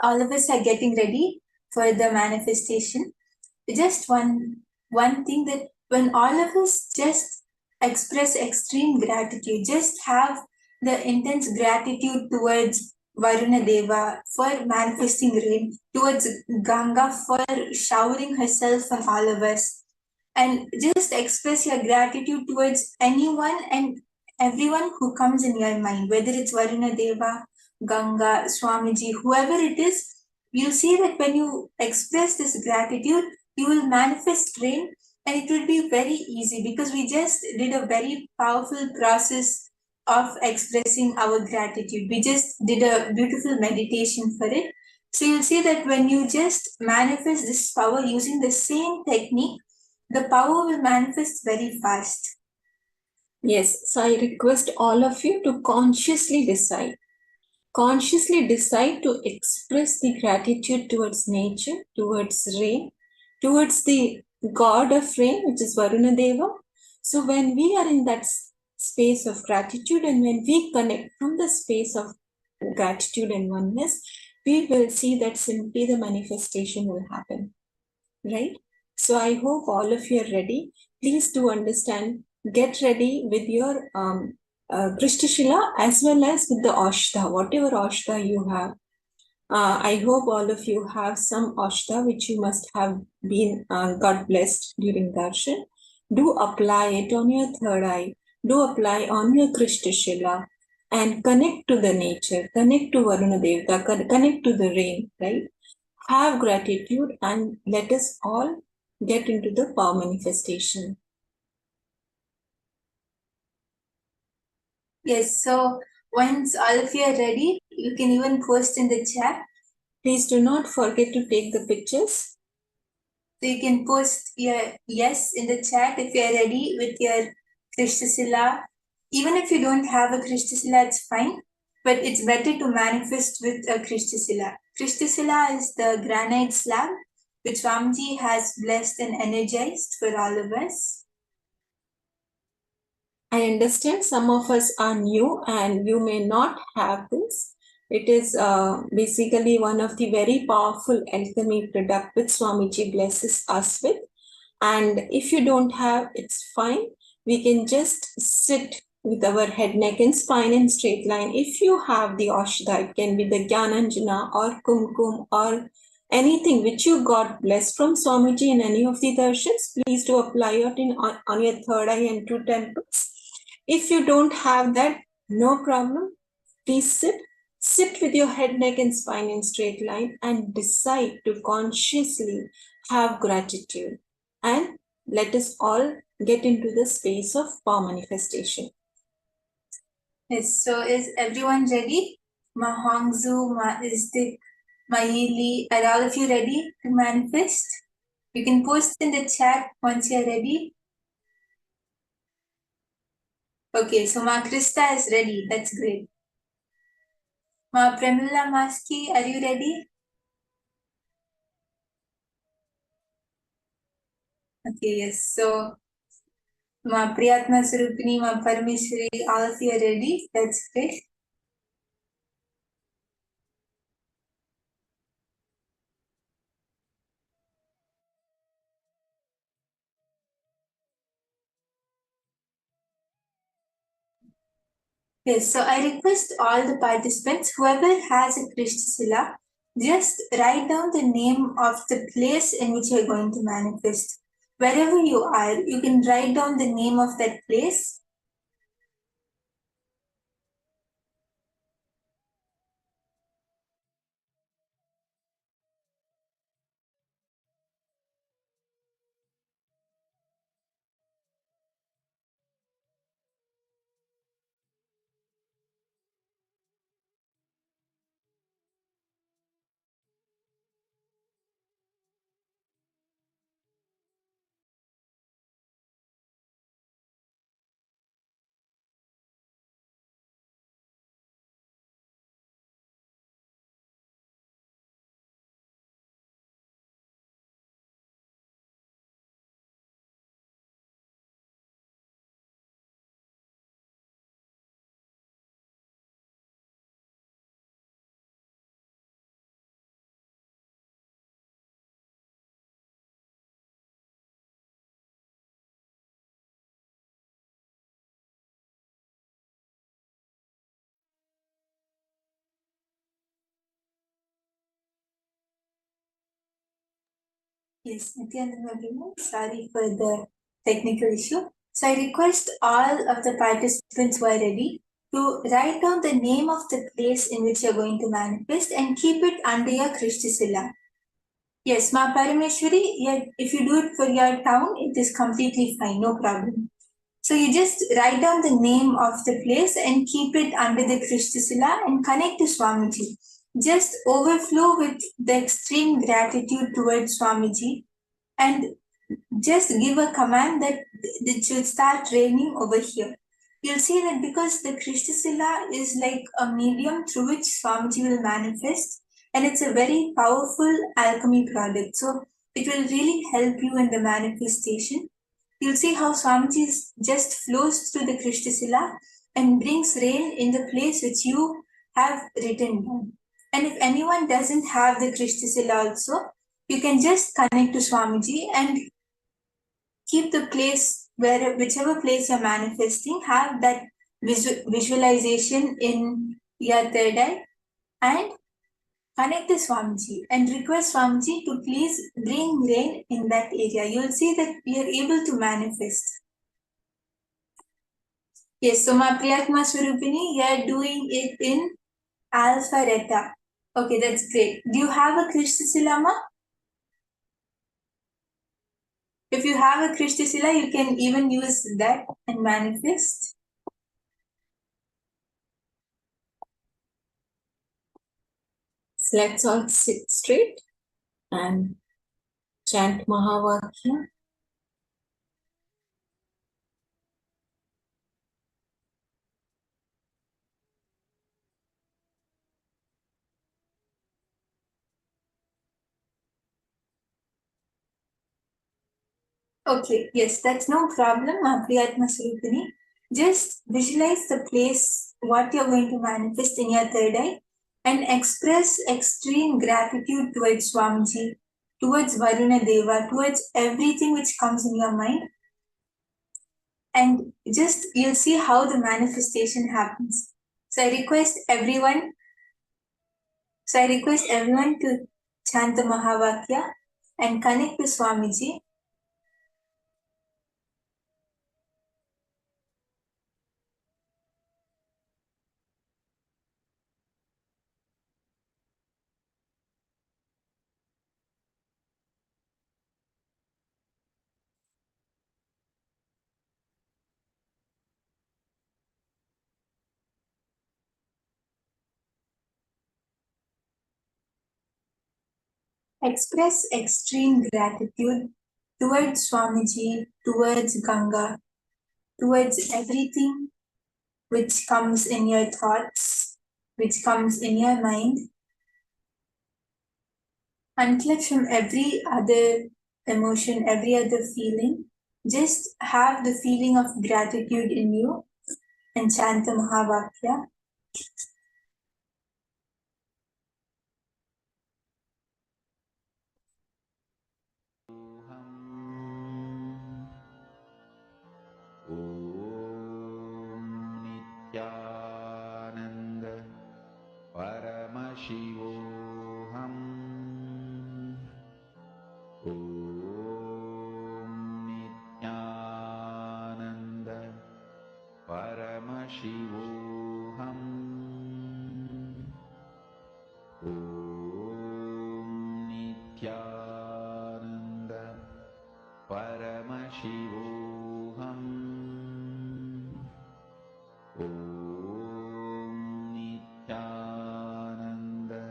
[SPEAKER 12] all of us are getting ready for the manifestation, just one thing, that when all of us just express extreme gratitude, just have the intense gratitude towards Varuna Deva for manifesting rain, towards Ganga for showering herself on all of us, and just express your gratitude towards anyone and everyone who comes in your mind, whether it's Varuna Deva, Ganga, Swamiji, whoever it is. You'll see that when you express this gratitude, you will manifest rain, and it will be very easy because we just did a very powerful process of expressing our gratitude. We just did a beautiful meditation for it. So you'll see that when you just manifest this power using the same technique, the power will manifest very fast.
[SPEAKER 13] Yes, so I request all of you to consciously decide to express the gratitude towards nature, towards rain, towards the god of rain, which is Varuna Deva. So when we are in that space of gratitude, and when we connect from the space of gratitude and oneness, we will see that simply the manifestation will happen, right? So I hope all of you are ready. Please do understand, get ready with your Krishtashila as well as with the Aushadha, whatever Aushadha you have. I hope all of you have some Aushadha which you must have been got blessed during darshan. Do apply it on your third eye. Do apply on your Krishtashila and connect to the nature, connect to Varuna Devata, connect to the rain, right? Have gratitude and let us all get into the power manifestation.
[SPEAKER 12] Yes, so once all of you are ready, you can even post in the chat.
[SPEAKER 13] Please do not forget to take the pictures.
[SPEAKER 12] So you can post your yes in the chat if you are ready with your Krishtashila. Even if you don't have a Krishtashila, it's fine. But it's better to manifest with a Krishtashila. Krishtashila is the granite slab which Swamiji has blessed and energized for all of us.
[SPEAKER 13] I understand some of us are new and you may not have this. It is basically one of the very powerful alchemy product which Swamiji blesses us with. And if you don't have, it's fine. We can just sit with our head, neck and spine in straight line. If you have the Aushadha, it can be the Gyananjana or Kumkum or anything which you got blessed from Swamiji in any of the darshans, please do apply it on your third eye and two temples. If you don't have that, no problem. Please sit with your head, neck and spine in straight line and decide to consciously have gratitude. And let us all get into the space of power manifestation.
[SPEAKER 12] Yes, so is everyone ready? Ma Hongzu, Ma Isdik, Ma Yili, are all of you ready to manifest? You can post in the chat once you're ready. Okay, so Ma Krista is ready. That's great. Ma Premila Maski, are you ready? Okay, yes. So Ma Priyatma Surupini, Ma Parameshwari, all of you are ready. That's great. Yes, so I request all the participants, whoever has a Krishtashila, just write down the name of the place in which you're going to manifest. Wherever you are, you can write down the name of that place. Yes, Nithyananda everyone. Sorry for the technical issue. So I request all of the participants who are ready to write down the name of the place in which you're going to manifest and keep it under your Krishthisila. Yes, Ma Parameshwari, if you do it for your town, it is completely fine, no problem. So you just write down the name of the place and keep it under the Krishthisila and connect to Swamiji. Just overflow with the extreme gratitude towards Swamiji and just give a command that it should start raining over here. You'll see that because the Krishthisila is like a medium through which Swamiji will manifest, and it's a very powerful alchemy product. So it will really help you in the manifestation. You'll see how Swamiji just flows through the Krishthisila and brings rain in the place which you have written down. And if anyone doesn't have the Krishthisila also, you can just connect to Swamiji and keep the place whichever place you're manifesting, have that visualization in your third eye and connect to Swamiji and request Swamiji to please bring rain in that area. You'll see that we are able to manifest. Yes, so my Priyatma Swarupini, you are doing it in Alpha Reta. Okay, that's great. Do you have a Krishthisila, ma? If you have a Krishthisila, you can even use that and manifest.
[SPEAKER 13] So let's all sit straight and chant Mahavakya.
[SPEAKER 12] Okay, yes, that's no problem, Priyatma Swarupini. Just visualize the place, what you're going to manifest in your third eye, and express extreme gratitude towards Swamiji, towards Varuna Deva, towards everything which comes in your mind. And just you'll see how the manifestation happens. So I request everyone to chant the Mahavakya and connect to Swamiji. Express extreme gratitude towards Swamiji, towards Ganga, towards everything which comes in your thoughts, which comes in your mind. Unclutch from every other emotion, every other feeling. Just have the feeling of gratitude in you and chant the Mahavakya.
[SPEAKER 3] Nithyananda Paramashivoham Om Nithyananda Paramashivoham Om Nithyananda Paramashivoham Om Nithyananda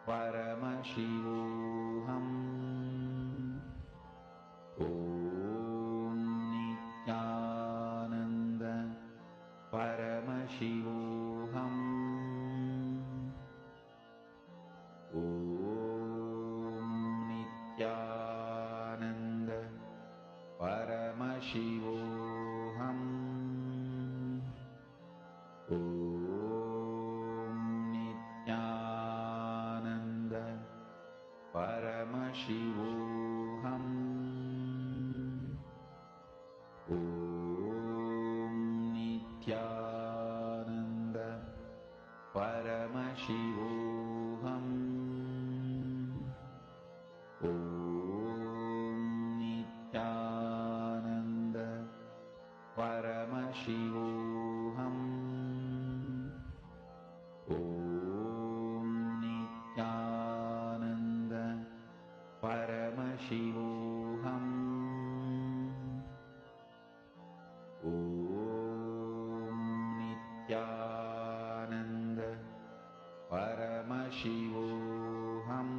[SPEAKER 3] Paramashivoham Om Nithyananda Paramashivoham Om Nithyananda Paramashivoham Om Nithyananda Paramashivoham Om Nithyananda Paramashivoham Om Paramashivoham. Om Nithyananda Paramashivoham.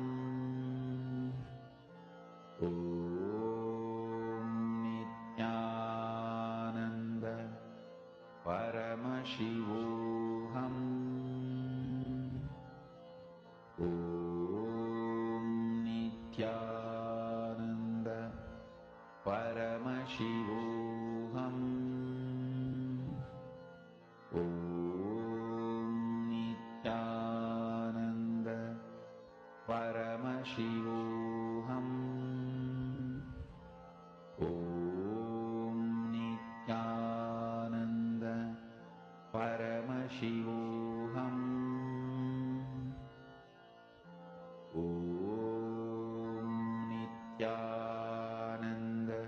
[SPEAKER 3] Om Nithyananda Paramashivoham. Om Nithyananda Paramashivoham. Om Nithyananda Paramashivoham. Om Nithyananda Paramashivoham. Om Nithyananda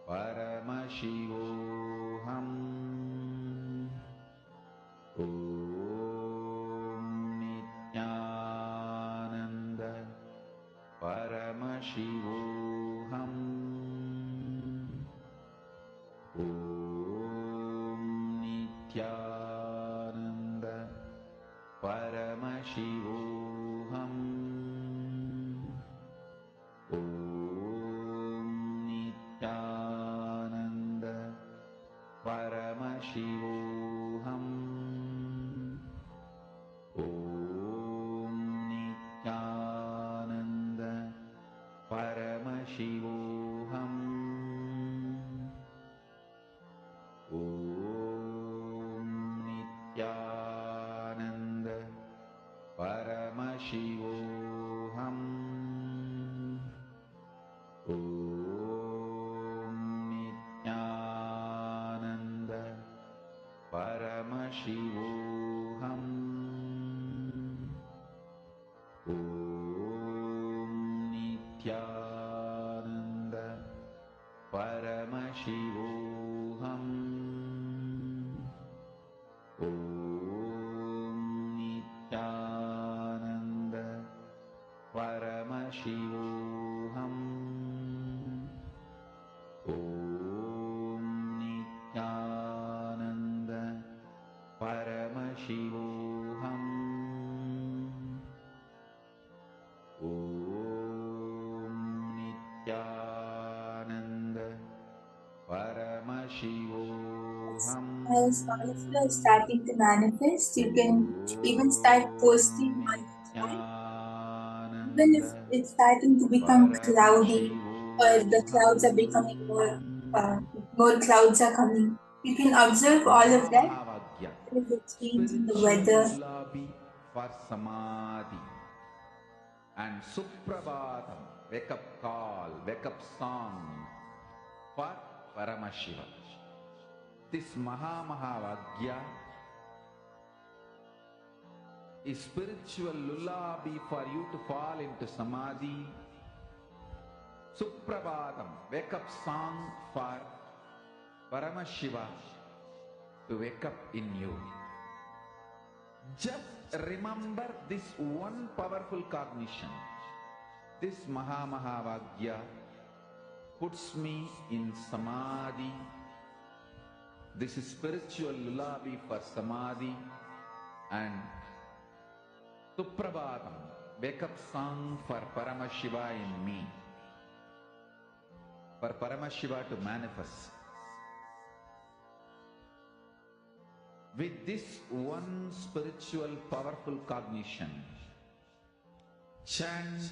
[SPEAKER 3] Paramashivoham. Om Nithyananda Paramashivoham. Om Nithyananda Paramashivoham. Om Nithyananda Paramashivoham. Om Nithyananda Paramashivoham. Om Nithyananda Paramashivoham. Om Nithyananda Paramashivoham. Om Nithyananda Paramashivoham. Om Nithyananda Paramashivoham. Om Nithyananda Paramashivoham. Om Nithyananda Paramashivoham.
[SPEAKER 12] As all of you are starting to manifest, you can even start posting on the chat. Even if it's starting to become cloudy or the clouds are becoming more clouds are coming, you can observe all of that. There is a change in the weather.
[SPEAKER 3] Lullaby for Samadhi and Suprabhatam, wake up call, wake up song for Paramashiva. This Mahavagya is spiritual lullaby for you to fall into Samadhi. Suprabhatam, wake up song for Paramashiva to wake up in you. Just remember this one powerful cognition. This Mahavagya puts me in Samadhi. This is spiritual lullaby for Samadhi and Suprabhatam, wake up song for Paramashiva in me. For Paramashiva to manifest. With this one spiritual powerful cognition, chant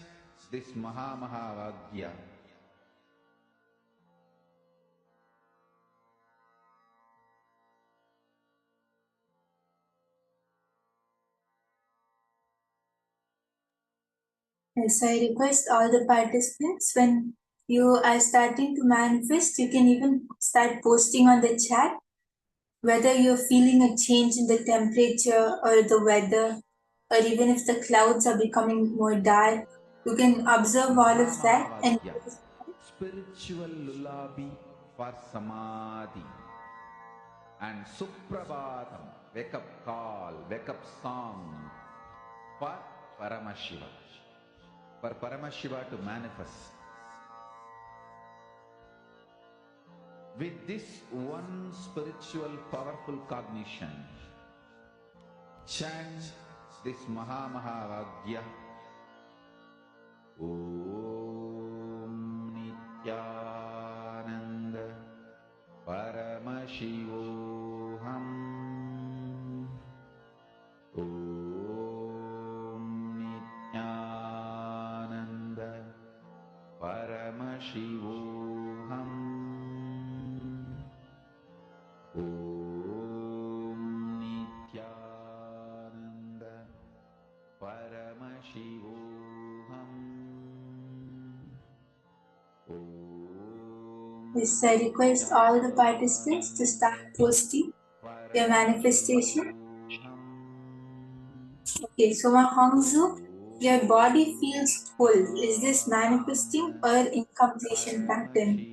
[SPEAKER 3] this Mahavagya.
[SPEAKER 12] Yes, I request all the participants, when you are starting to manifest, you can even start posting on the chat whether you're feeling a change in the temperature or the weather, or even if the clouds are becoming more dark. You can observe all of that and
[SPEAKER 3] spiritual lullaby for Samadhi and Suprabhatam, wake up call, wake up song for Paramashiva. For Paramashiva to manifest. with this one spiritual powerful cognition, chant this Mahavagya. Om Nithyananda Paramashivoham. Om Nithyananda Paramashivoham. Om Nithyananda Paramashivoham.
[SPEAKER 12] Yes, I request all the participants to start posting their manifestation. Okay, so my Hongzu, your body feels full. Is this manifesting or incompletion pattern?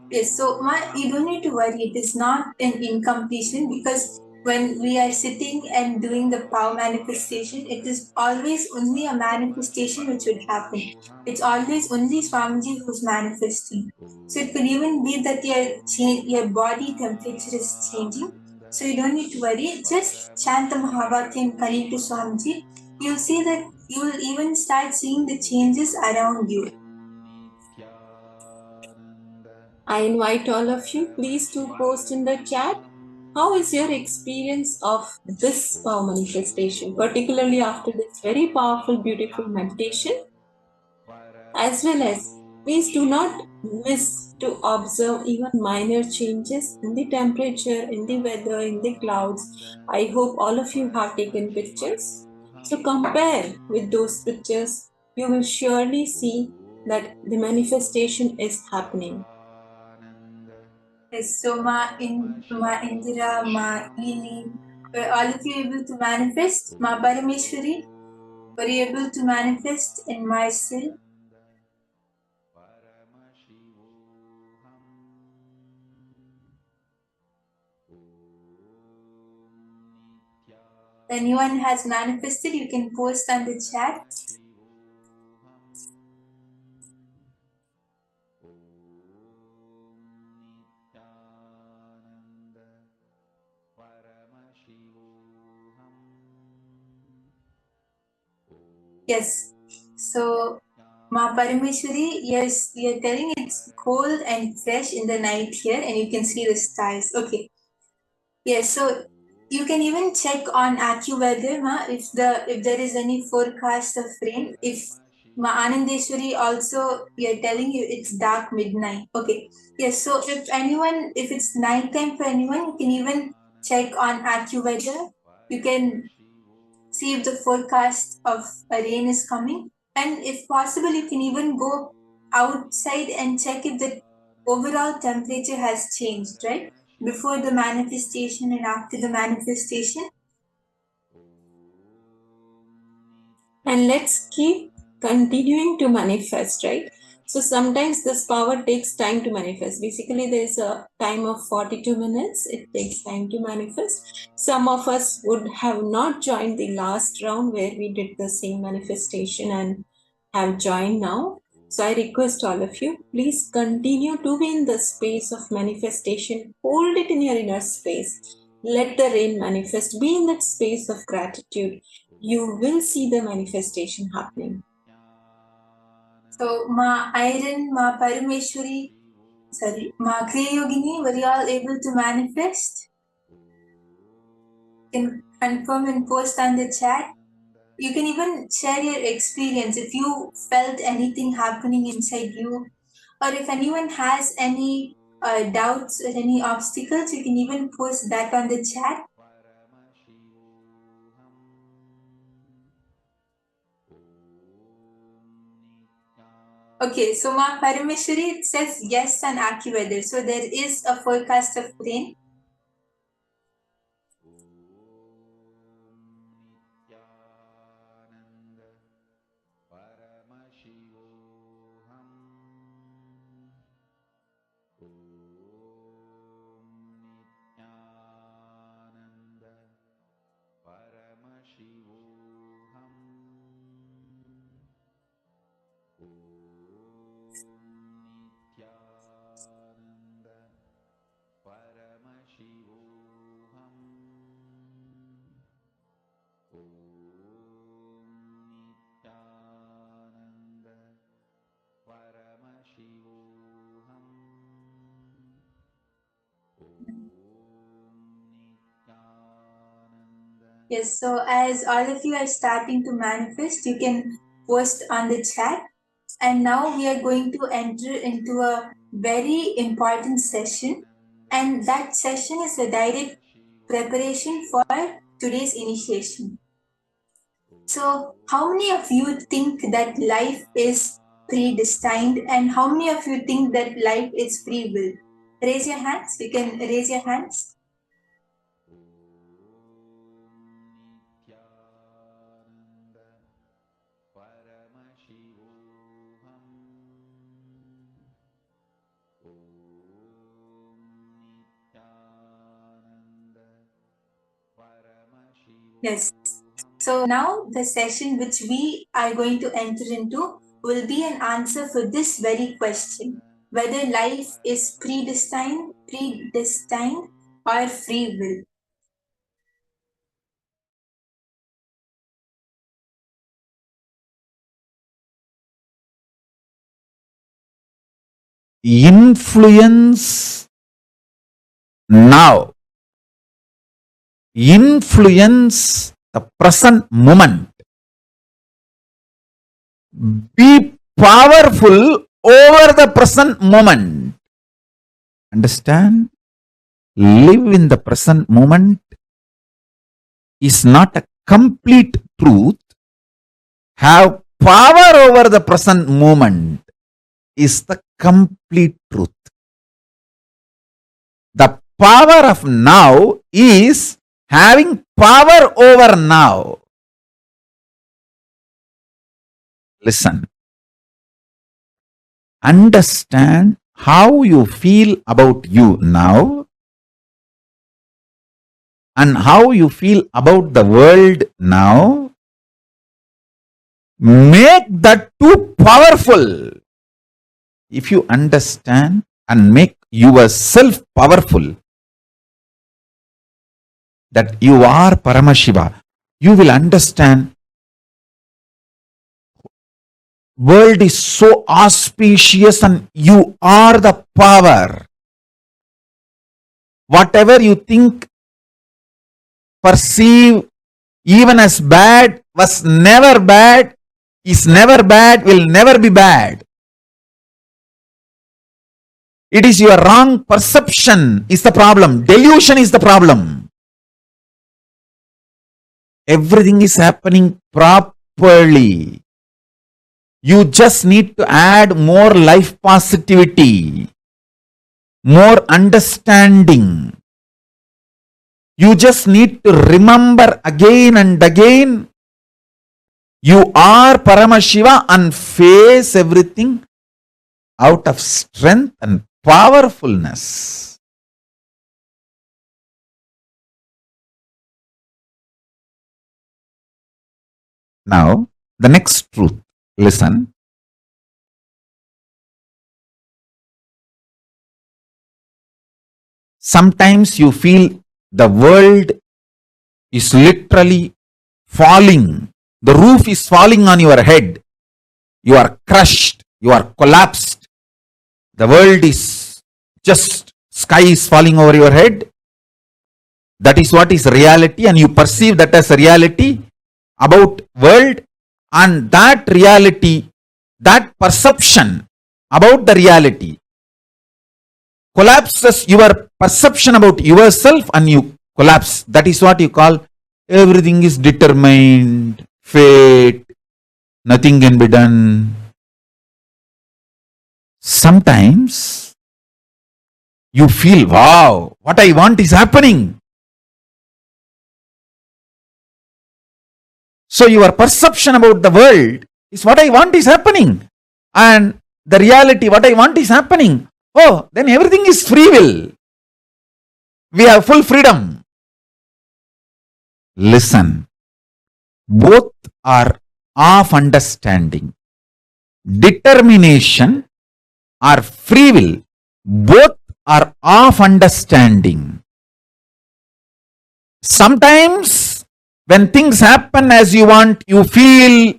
[SPEAKER 12] Yes, so you don't need to worry. It is not an incompletion because when we are sitting and doing the power manifestation, it is always only a manifestation which would happen. It's always only Swamiji who's manifesting. So it could even be that your body temperature is changing. So you don't need to worry. Just chant the Mahabharata and connect to Swamiji. You'll see that you will even start seeing the changes around you.
[SPEAKER 13] I invite all of you, please to post in the chat. How is your experience of this power manifestation, particularly after this very powerful, beautiful meditation? As well as, please do not miss to observe even minor changes in the temperature, in the weather, in the clouds. I hope all of you have taken pictures. So compare with those pictures. You will surely see that the manifestation is happening.
[SPEAKER 12] Yes, so Ma Indira, Ma Ili, were all of you able to manifest? Ma Parameshwari, were you able to manifest in myself? Anyone has manifested, you can post on the chat. Yes, so Ma Parameshwari, yes, you're telling it's cold and fresh in the night here and you can see the stars. Okay. Yes, so you can even check on AccuWeather, Ma, if there is any forecast of rain. If Ma Anandeshwari also, you're telling you it's dark midnight. Okay. Yes, so if it's nighttime for anyone, you can even check on AccuWeather. You can see if the forecast of a rain is coming. And if possible, you can even go outside and check if the overall temperature has changed, right? Before the manifestation and after the manifestation.
[SPEAKER 13] And let's keep continuing to manifest, right? So sometimes this power takes time to manifest. Basically, there's a time of 42 minutes. It takes time to manifest. Some of us would have not joined the last round where we did the same manifestation and have joined now. So I request all of you, please continue to be in the space of manifestation. Hold it in your inner space. Let the rain manifest. Be in that space of gratitude. You will see the manifestation happening.
[SPEAKER 12] So, Ma Iron, Ma Parameshwari, Ma Kriya Yogini, were you all able to manifest? You can confirm and post on the chat. You can even share your experience if you felt anything happening inside you, or if anyone has any doubts or any obstacles, you can even post that on the chat. Okay, so Ma Parameshwari, it says yes on AccuWeather. So there is a forecast of rain. Yes, so as all of you are starting to manifest, you can post on the chat. And now we are going to enter into a very important session. And that session is a direct preparation for today's initiation. So, how many of you think that life is predestined, and how many of you think that life is free will? Raise your hands. You can raise your hands. Yes. So now the session which we are going to enter into will be an answer for this very question, whether life is predestined or free will.
[SPEAKER 7] Influence now. Influence the present moment. Be powerful over the present moment. Understand? Live in the present moment is not a complete truth. Have power over the present moment is the complete truth. The power of now is having power over now. Listen. Understand how you feel about you now and how you feel about the world now. Make that too powerful. If you understand and make yourself powerful, that you are Paramashiva, you will understand world is so auspicious and you are the power. Whatever you think, perceive, even as bad, was never bad, is never bad, will never be bad. It is your wrong perception is the problem. Delusion is the problem. Everything is happening properly. You just need to add more life positivity, more understanding. You just need to remember again and again, you are Paramashiva, and face everything out of strength and powerfulness. Now, the next truth. Listen. Sometimes you feel the world is literally falling. The roof is falling on your head. You are crushed. You are collapsed. The world is just, sky is falling over your head. That is what is reality, and you perceive that as a reality about world, and that reality, that perception about the reality collapses your perception about yourself, and you collapse. That is what you call everything is determined, fate, nothing can be done. Sometimes you feel, wow, what I want is happening. So your perception about the world is what I want is happening. And the reality, what I want is happening. Oh, then everything is free will. We have full freedom. Listen. Both are of understanding. Determination or free will, both are of understanding. Sometimes when things happen as you want, you feel,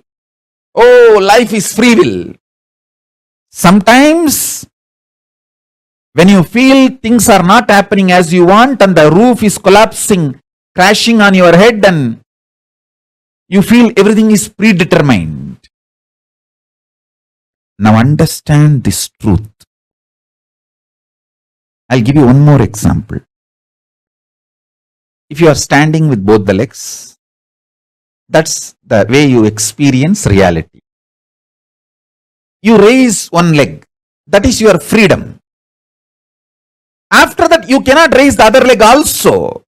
[SPEAKER 7] oh, life is free will. Sometimes when you feel things are not happening as you want and the roof is collapsing, crashing on your head, and You feel everything is predetermined. Now understand this truth. I'll give you one more example. If you are standing with both the legs, that's the way you experience reality. You raise one leg, that is your freedom. After that, you cannot raise the other leg also.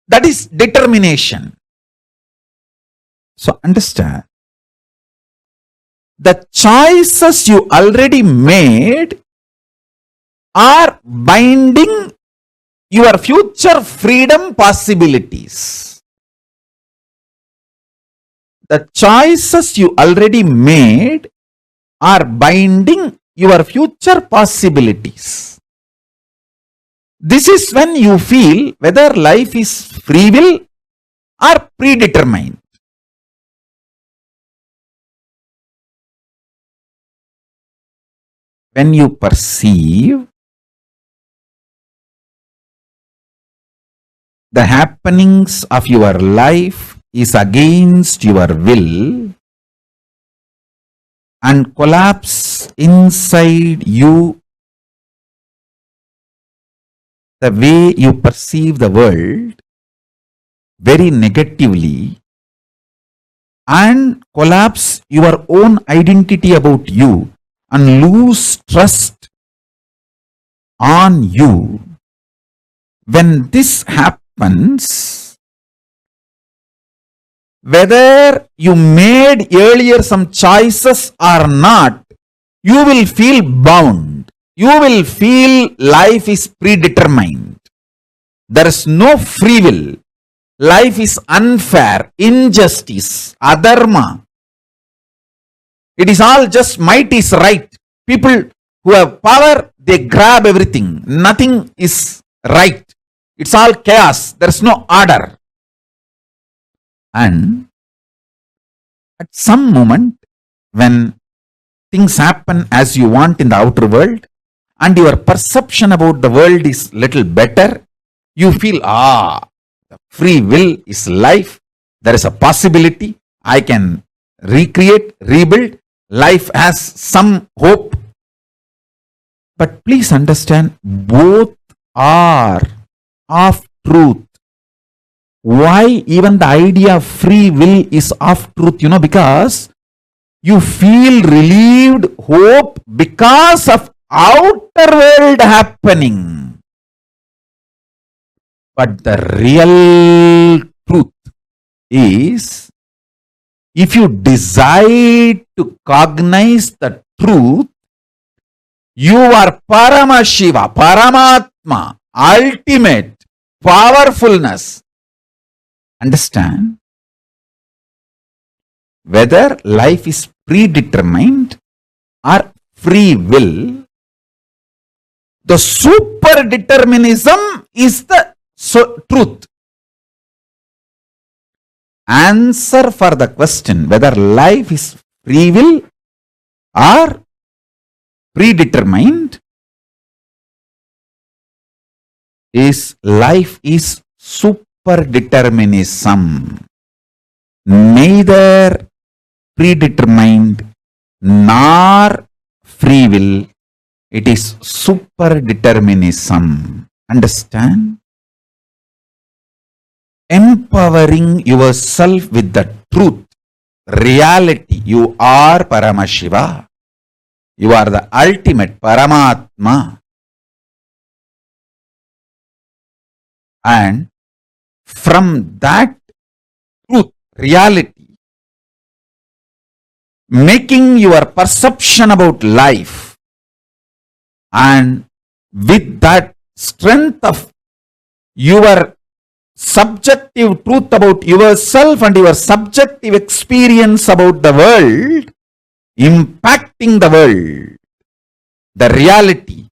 [SPEAKER 7] That is determination. So understand, the choices you already made are binding your future freedom possibilities. The choices you already made are binding your future possibilities. This is when you feel whether life is free will or predetermined. When you perceive the happenings of your life is against your will and collapse inside you, the way you perceive the world very negatively, and collapse your own identity about you and lose trust on you. When this happens, whether you made earlier some choices or not, you will feel bound. You will feel life is predetermined. There is no free will. Life is unfair, injustice, adharma. It is all just might is right. People who have power, they grab everything. Nothing is right. It's all chaos. There is no order. And at some moment, when things happen as you want in the outer world, and your perception about the world is little better, you feel, the free will is life. There is a possibility. I can recreate, rebuild. Life has some hope. But please understand, both are of truth. Why even the idea of free will is of truth? Because you feel relieved, hope because of outer world happening. But the real truth is, if you decide to cognize the truth, you are Paramashiva, Paramatma, ultimate powerfulness. Understand? Whether life is predetermined or free will, the super determinism is the truth. Answer for the question whether life is free will or predetermined is life is super determinism. Neither predetermined nor free will. It is super determinism. Understand? Empowering yourself with the truth, reality. You are Paramashiva. You are the ultimate Paramatma. And from that truth, reality, making your perception about life, and with that strength of your subjective truth about yourself and your subjective experience about the world, impacting the world, the reality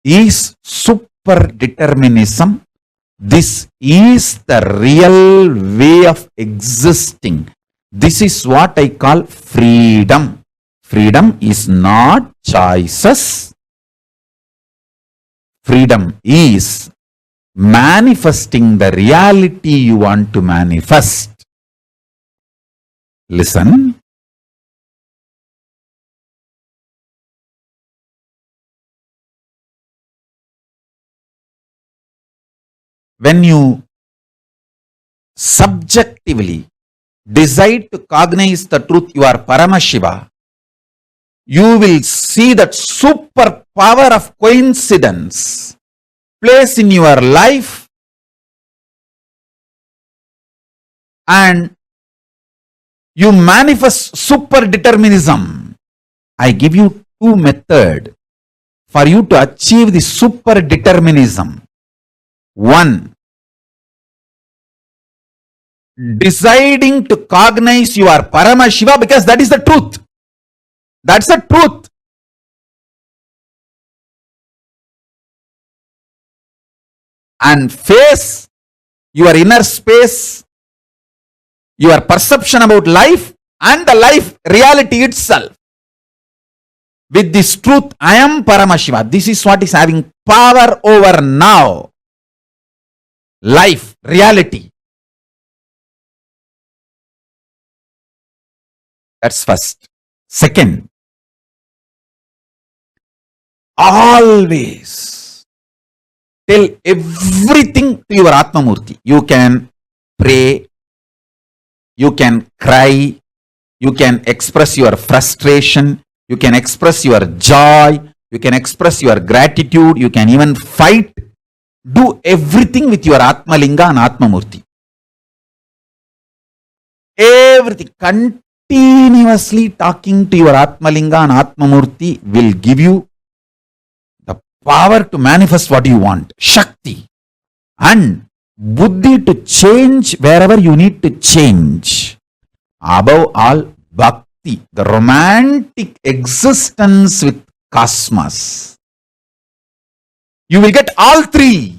[SPEAKER 7] is super determinism. This is the real way of existing. This is what I call freedom. Freedom is not choices. Freedom is manifesting the reality you want to manifest. Listen. When you subjectively decide to cognize the truth you are Paramashiva, you will see that super power of coincidence place in your life, and you manifest super determinism. I give you two methods for you to achieve the super determinism. One, deciding to cognize you are Paramashiva because that is the truth. That's the truth. And face your inner space, your perception about life and the life reality itself. With this truth, I am Paramashiva. This is what is having power over now. Life, reality. That's first. Second, always tell everything to your Atmamurti. You can pray, you can cry, you can express your frustration, you can express your joy, you can express your gratitude, you can even fight. Do everything with your Atmalinga and Atmamurti. Everything. Continuously talking to your Atmalinga and Atmamurti will give you the power to manifest what you want. Shakti. And Buddhi to change wherever you need to change. Above all, Bhakti. The romantic existence with cosmos. You will get all three.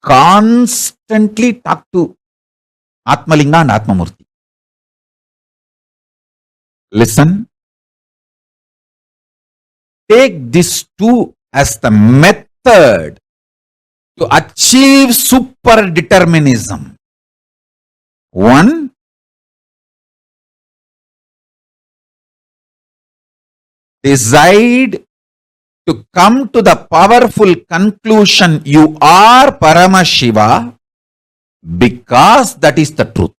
[SPEAKER 7] Constantly talk to Atmalinga and Atmamurti. Listen. Take these two as the method to achieve super determinism. One, decide to come to the powerful conclusion you are Paramashiva because that is the truth.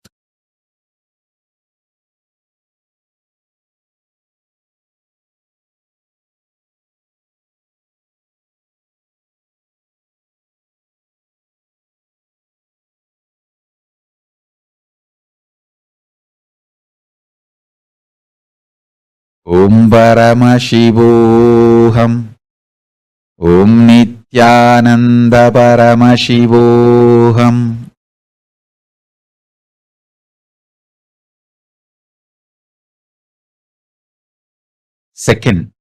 [SPEAKER 7] Om Paramashivoham. Om Nithyananda Paramashivoham. Second,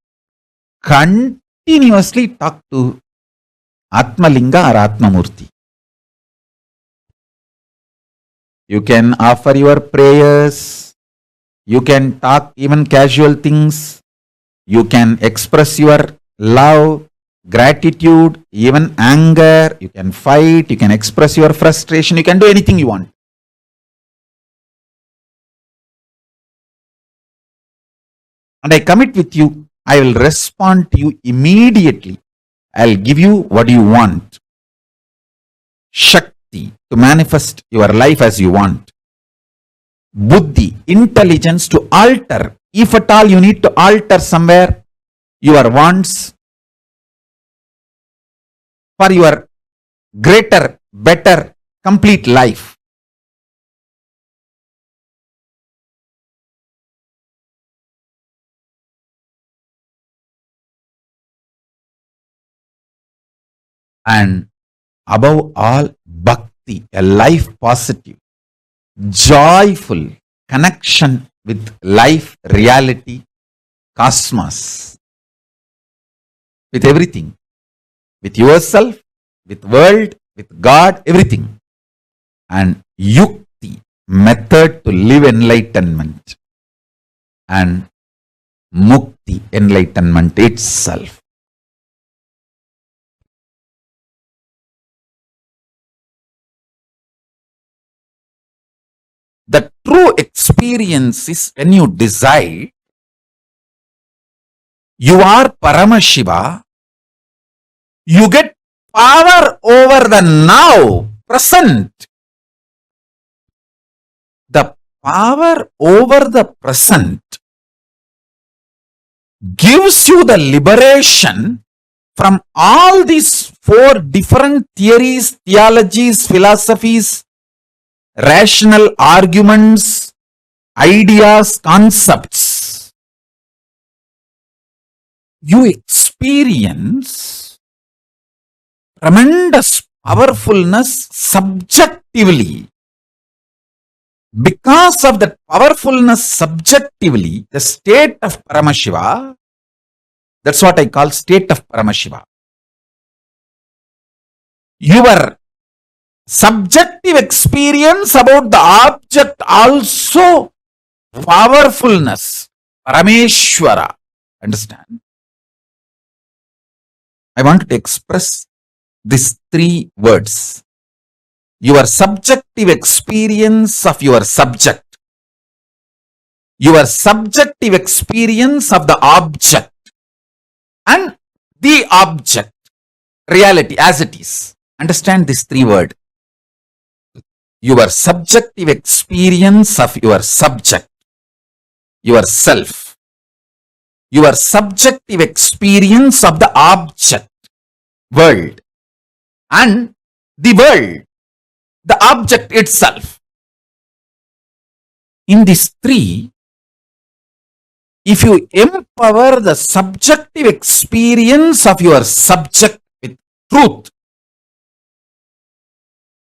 [SPEAKER 7] continuously talk to Atmalinga or Atmamurti. You can offer your prayers, you can talk even casual things, you can express your love, gratitude, even anger, you can fight, you can express your frustration, you can do anything you want. And I commit with you, I will respond to you immediately. I'll give you what you want. Shakti, to manifest your life as you want. Buddhi, intelligence to alter. If at all you need to alter somewhere your wants for your greater, better, complete life. And above all, bhakti, a life positive, joyful connection with life, reality, cosmos, with everything, with yourself, with world, with God, everything. And yukti, method to live enlightenment. And mukti, enlightenment itself.
[SPEAKER 3] experience is when you decide you are Paramashiva, you get power over the now, present. The power over the present gives you the liberation from all these four different theories, theologies, philosophies, rational arguments, ideas, concepts. You experience tremendous powerfulness subjectively. Because of that powerfulness subjectively, the state of Paramashiva, that's what I call state of Paramashiva. Your subjective experience about the object also powerfulness, Parameshwara. Understand? I want to express these three words. Your subjective experience of your subject, your subjective experience of the object, and the object, reality as it is. Understand these three words. Your subjective experience of your subject, yourself, your subjective experience of the object, world, and the world, the object itself. In these three, if you empower the subjective experience of your subject with truth,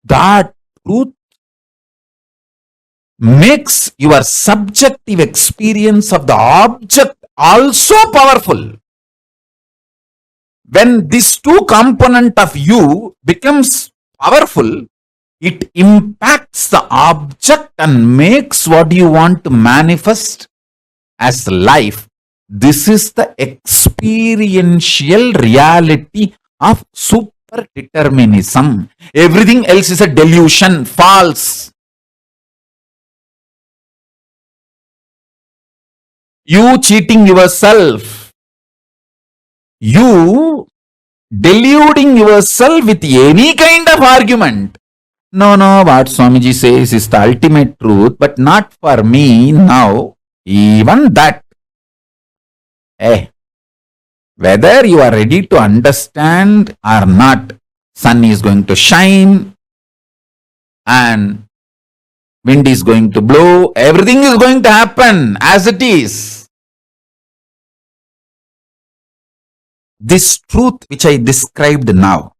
[SPEAKER 3] that truth makes your subjective experience of the object also powerful. When these two components of you becomes powerful, it impacts the object and makes what you want to manifest as life. This is the experiential reality of super determinism. Everything else is a delusion, false. You cheating yourself, you deluding yourself with any kind of argument. No, what Swamiji says is the ultimate truth, but not for me now. Even that. Whether you are ready to understand or not, sun is going to shine and wind is going to blow. Everything is going to happen as it is. This truth which I described now,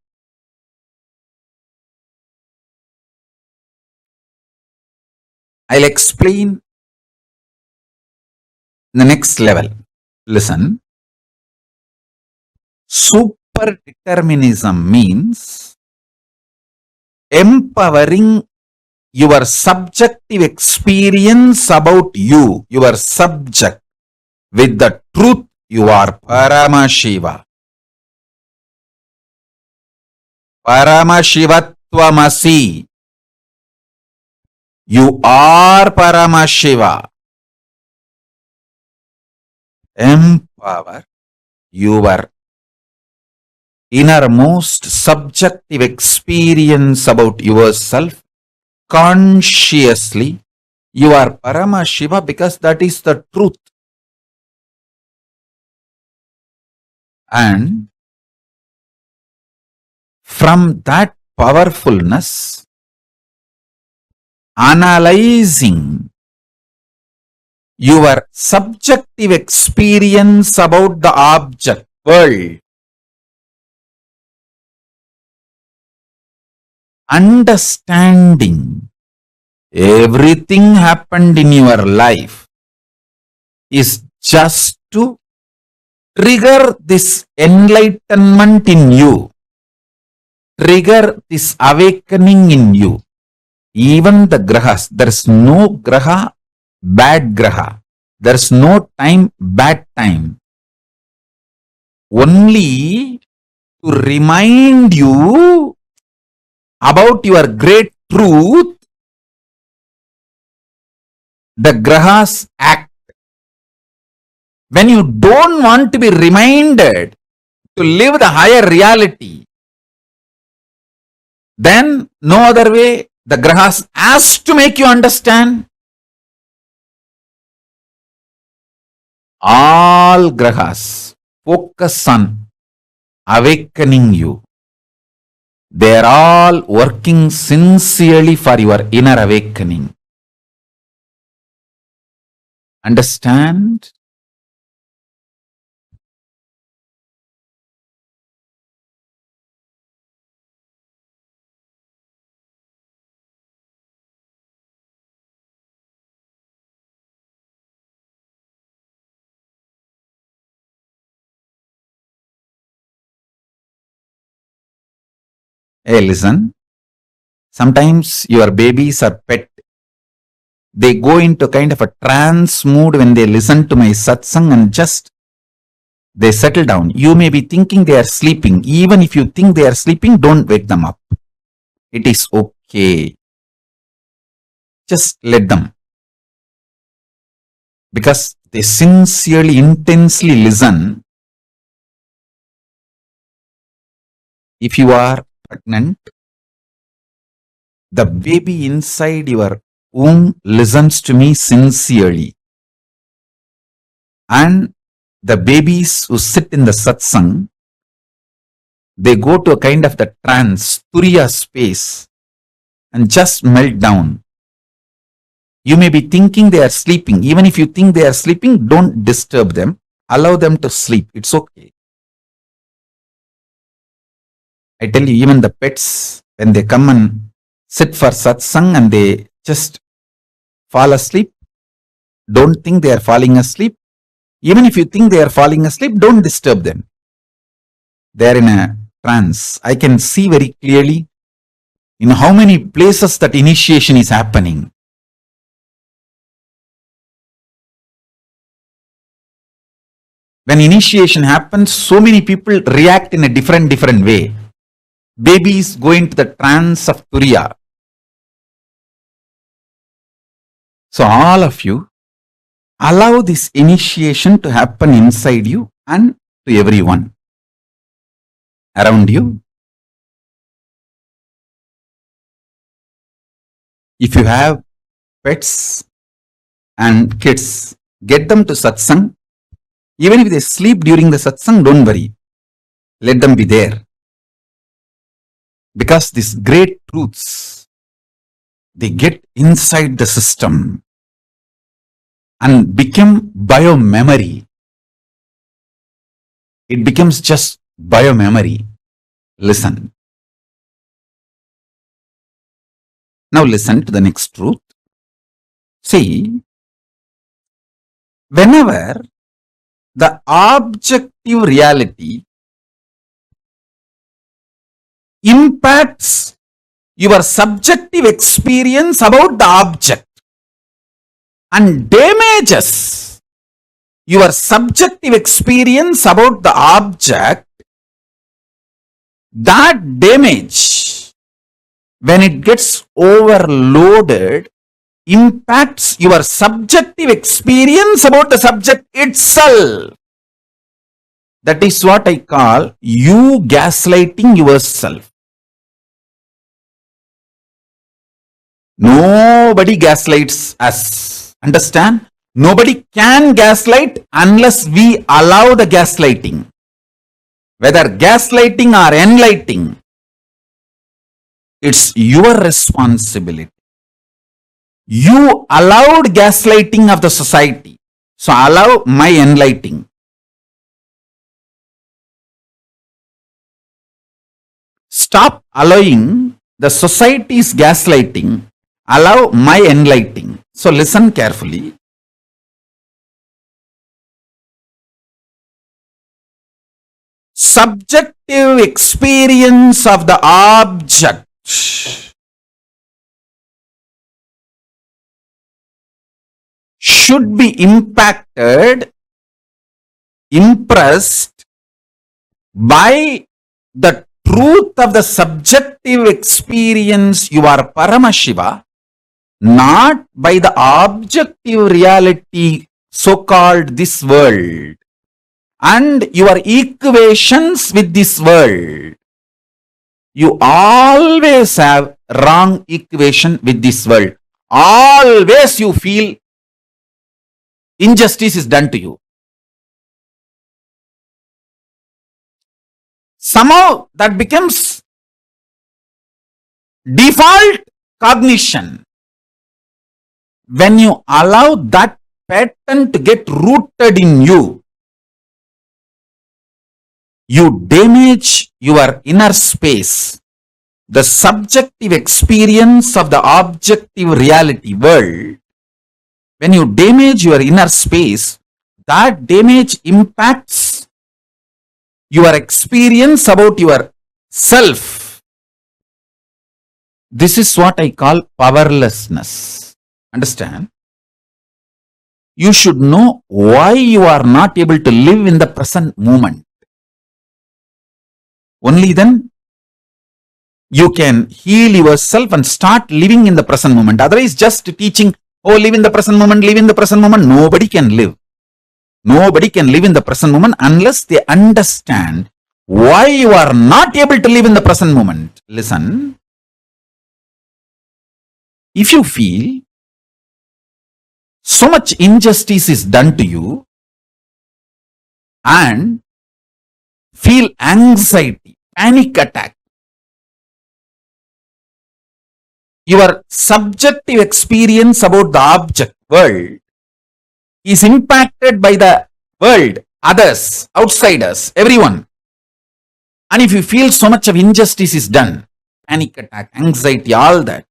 [SPEAKER 3] I'll explain the next level. Listen. Super determinism means empowering your subjective experience about you, your subject, with the truth you are Paramashiva. Paramashivatvamasi. You are Paramashiva. Empower your innermost subjective experience about yourself consciously. You are Paramashiva because that is the truth. And from that powerfulness, analyzing your subjective experience about the object, world, understanding everything happened in your life is just to trigger this enlightenment in you, trigger this awakening in you. Even the grahas, there is no graha, bad graha. There is no time, bad time. Only to remind you about your great truth
[SPEAKER 7] the grahas act. When you don't want to be reminded to live the higher reality, then no other way, the grahas has to make you understand. All grahas focus on awakening you. They are all working sincerely for your inner awakening. Understand? Hey, listen. Sometimes your babies or pet, they go into kind of a trance mood when they listen to my satsang and just they settle down. You may be thinking they are sleeping. Even if you think they are sleeping, don't wake them up. It is okay. Just let them. Because they sincerely, intensely listen. If you are pregnant, the baby inside your womb listens to me sincerely. And the babies who sit in the satsang, they go to a kind of the trance, turiya space, and just melt down. You may be thinking they are sleeping. Even if you think they are sleeping, don't disturb them. Allow them to sleep. It's okay. I tell you, even the pets, when they come and sit for satsang and they just fall asleep, don't think they are falling asleep. Even if you think they are falling asleep, don't disturb them. They are in a trance. I can see very clearly in how many places that initiation is happening. When initiation happens, so many people react in a different way. Babies go into the trance of turiya. So all of you, allow this initiation to happen inside you and to everyone around you. If you have pets and kids, get them to satsang. Even if they sleep during the satsang, don't worry. Let them be there. Because these great truths, they get inside the system and become bio-memory. It becomes just bio-memory. Listen. Now listen to the next truth. See, whenever the objective reality impacts your subjective experience about the object and damages your subjective experience about the object, that damage, when it gets overloaded, impacts your subjective experience about the subject itself. That is what I call you gaslighting yourself. Nobody gaslights us. Understand? Nobody can gaslight unless we allow the gaslighting. Whether gaslighting or enlightening, it's your responsibility. You allowed gaslighting of the society. So allow my enlightening. Stop allowing the society's gaslighting. Allow my enlightening. So listen carefully. Subjective experience of the object should be impacted, impressed by the truth of the subjective experience you are Paramashiva not by the objective reality, so-called this world, and your equations with this world. You always have wrong equation with this world. Always you feel injustice is done to you. Somehow that becomes default cognition. When you allow that pattern to get rooted in you, you damage your inner space, the subjective experience of the objective reality world. When you damage your inner space, that damage impacts your experience about your self. This is what I call powerlessness. Understand? You should know why you are not able to live in the present moment. Only then you can heal yourself and start living in the present moment. Otherwise, just teaching, oh, live in the present moment, live in the present moment. Nobody can live. Nobody can live in the present moment unless they understand why you are not able to live in the present moment. Listen. If you feel so much injustice is done to you and feel anxiety, panic attack, your subjective experience about the object world is impacted by the world, others, outsiders, everyone. And if you feel so much of injustice is done, panic attack, anxiety, all that,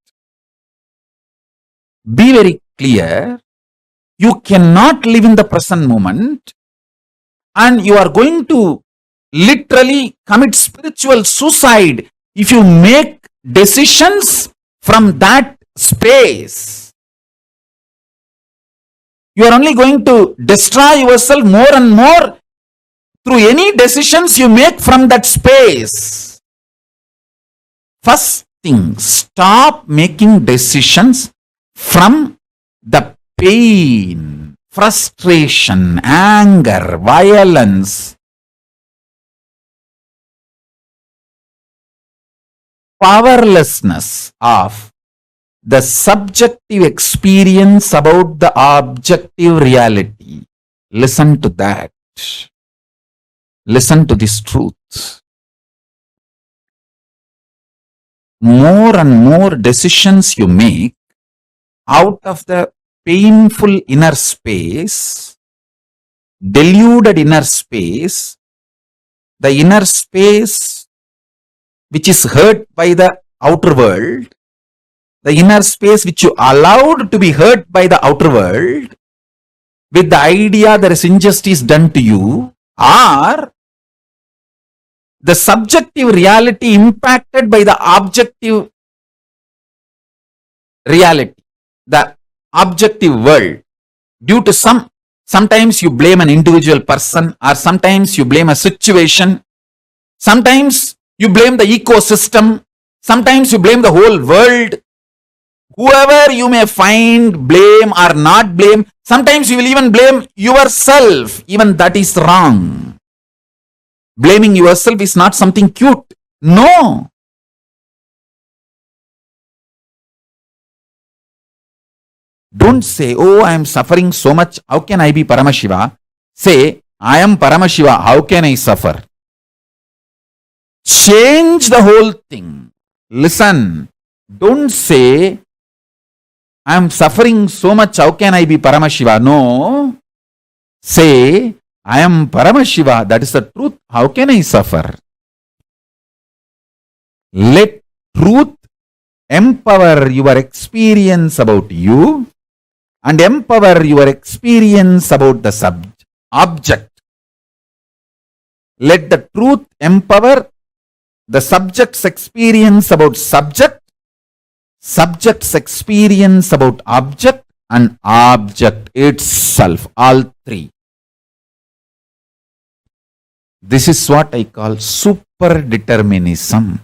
[SPEAKER 7] be very clear, you cannot live in the present moment and you are going to literally commit spiritual suicide if you make decisions from that space. You are only going to destroy yourself more and more through any decisions you make from that space. First thing, stop making decisions from the pain, frustration, anger, violence, powerlessness of the subjective experience about the objective reality. Listen to that. Listen to this truth. More and more decisions you make out of the painful inner space, deluded inner space, the inner space which is hurt by the outer world, the inner space which you allowed to be hurt by the outer world, with the idea there is injustice done to you, or the subjective reality impacted by the objective reality, the objective world, due to sometimes you blame an individual person, or sometimes you blame a situation, sometimes you blame the ecosystem, sometimes you blame the whole world. Whoever you may find, blame or not blame, sometimes you will even blame yourself. Even that is wrong. Blaming yourself is not something cute. No. Don't say, oh, I am suffering so much. How can I be Paramashiva? Say, I am Paramashiva. How can I suffer? Change the whole thing. Listen. Don't say, I am suffering so much. How can I be Paramashiva? No. Say, I am Paramashiva. That is the truth. How can I suffer? Let truth empower your experience about you and empower your experience about the object. Let the truth empower the subject's experience about subject, subject's experience about object, and object itself, all three. This is what I call super determinism.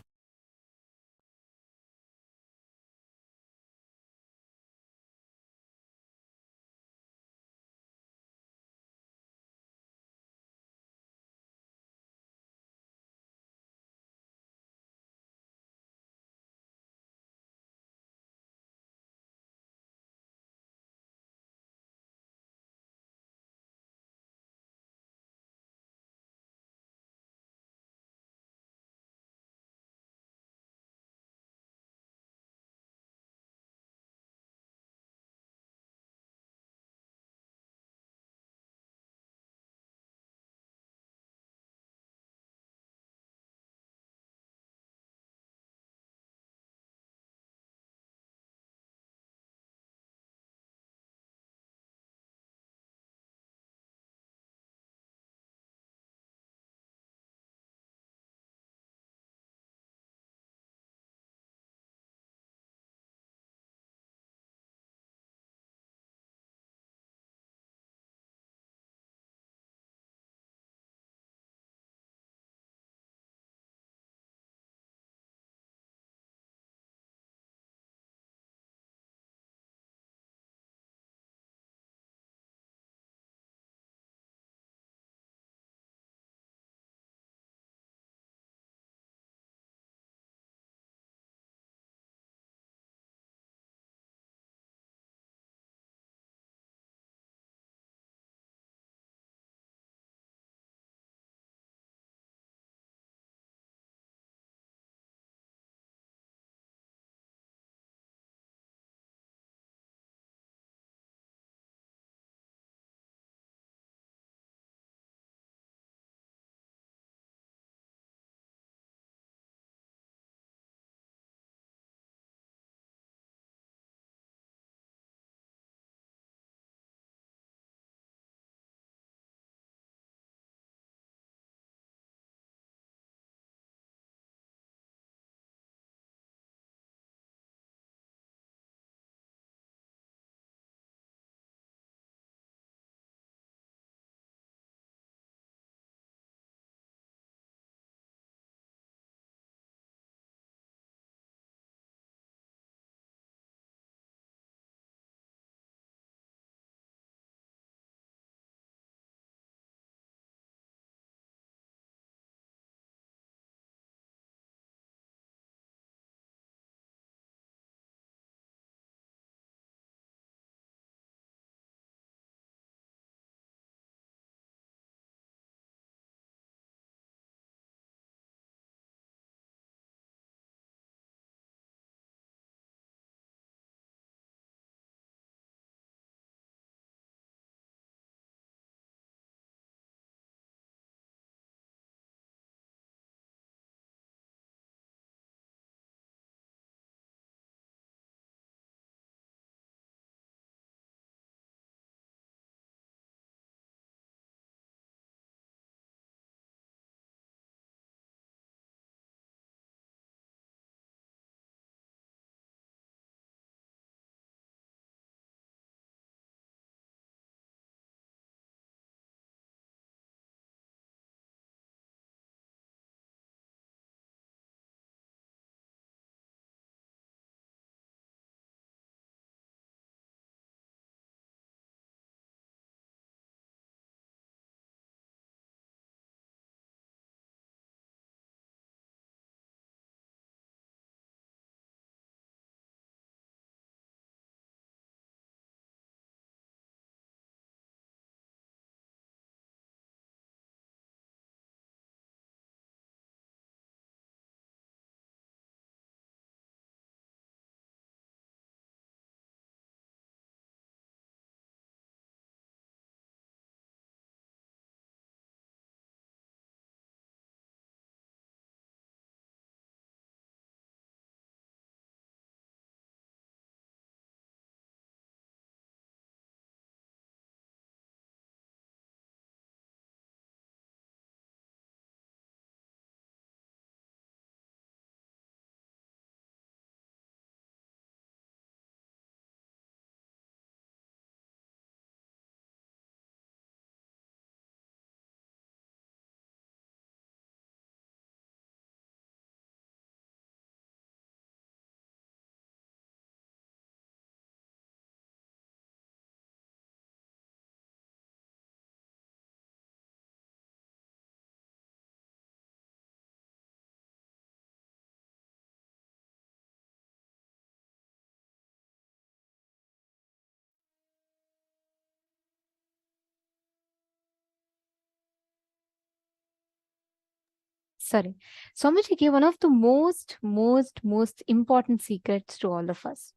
[SPEAKER 8] sorry, Swamiji gave one of the most important secrets to all of us.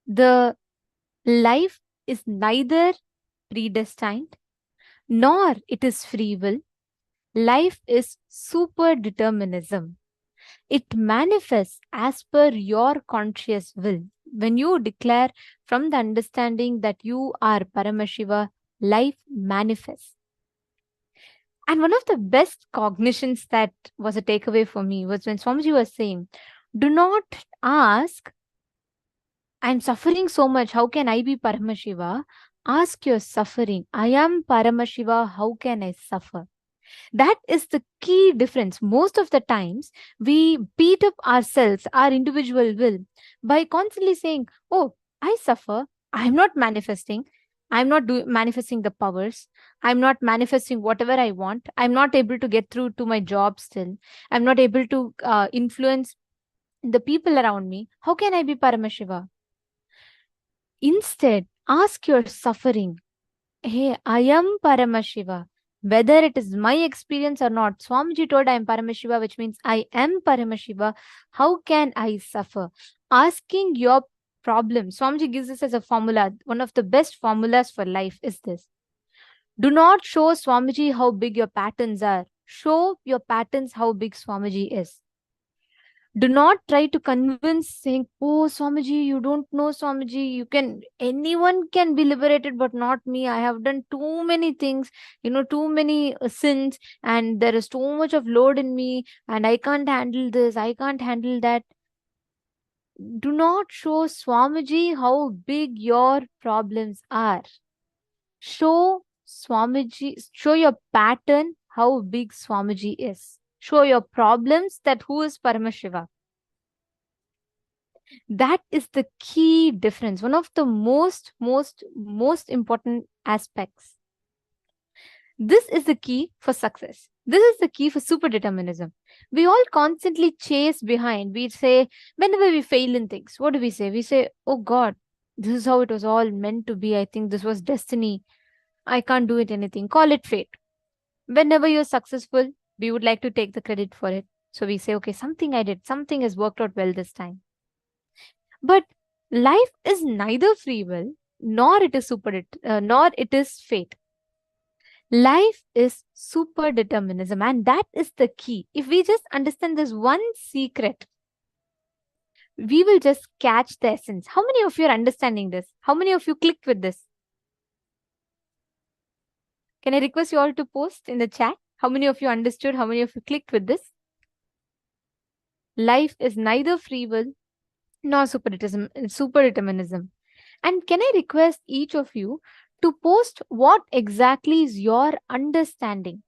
[SPEAKER 8] The life is neither predestined nor it is free will. Life is super determinism. It manifests as per your conscious will. When you declare from the understanding that you are Paramashiva, life manifests. And one of the best cognitions that was a takeaway for me was when Swamiji was saying, do not ask, I'm suffering so much, how can I be Paramashiva? Ask your suffering, I am Paramashiva, how can I suffer? That is the key difference. Most of the times, we beat up ourselves, our individual will, by constantly saying, oh, I suffer, I'm not manifesting, I'm not manifesting the powers, I'm not manifesting whatever I want, I'm not able to get through to my job still, I'm not able to influence the people around me. How can I be Paramashiva? Instead, ask your suffering, hey, I am Paramashiva. Whether it is my experience or not, Swamiji told I am Paramashiva, which means I am Paramashiva. How can I suffer? Asking your problem. Swamiji gives this as a formula. One of the best formulas for life is this. Do not show Swamiji how big your patterns are. Show your patterns how big Swamiji is. Do not try to convince saying, oh, Swamiji, you don't know Swamiji, anyone can be liberated, but not me. I have done too many things, too many sins, and there is too much of load in me, and I can't handle this, I can't handle that. Do not show Swamiji how big your problems are. Show Swamiji, show your pattern how big Swamiji is. Show your problems that who is Paramashiva. That is the key difference. One of the most important aspects. This is the key for success. This is the key for super determinism. We all constantly chase behind. We say, whenever we fail in things, what do we say? We say, oh God, this is how it was all meant to be. I think this was destiny. I can't do it anything. Call it fate. Whenever you're successful, we would like to take the credit for it. So we say, okay, something I did, something has worked out well this time. But life is neither free will, nor it is fate. Life is super determinism, and that is the key. If we just understand this one secret, we will just catch the essence. How many of you are understanding this? How many of you clicked with this? Can I request you all to post in the chat? How many of you understood? How many of you clicked with this? Life is neither free will nor super determinism. And can I request each of you to post what exactly is your understanding?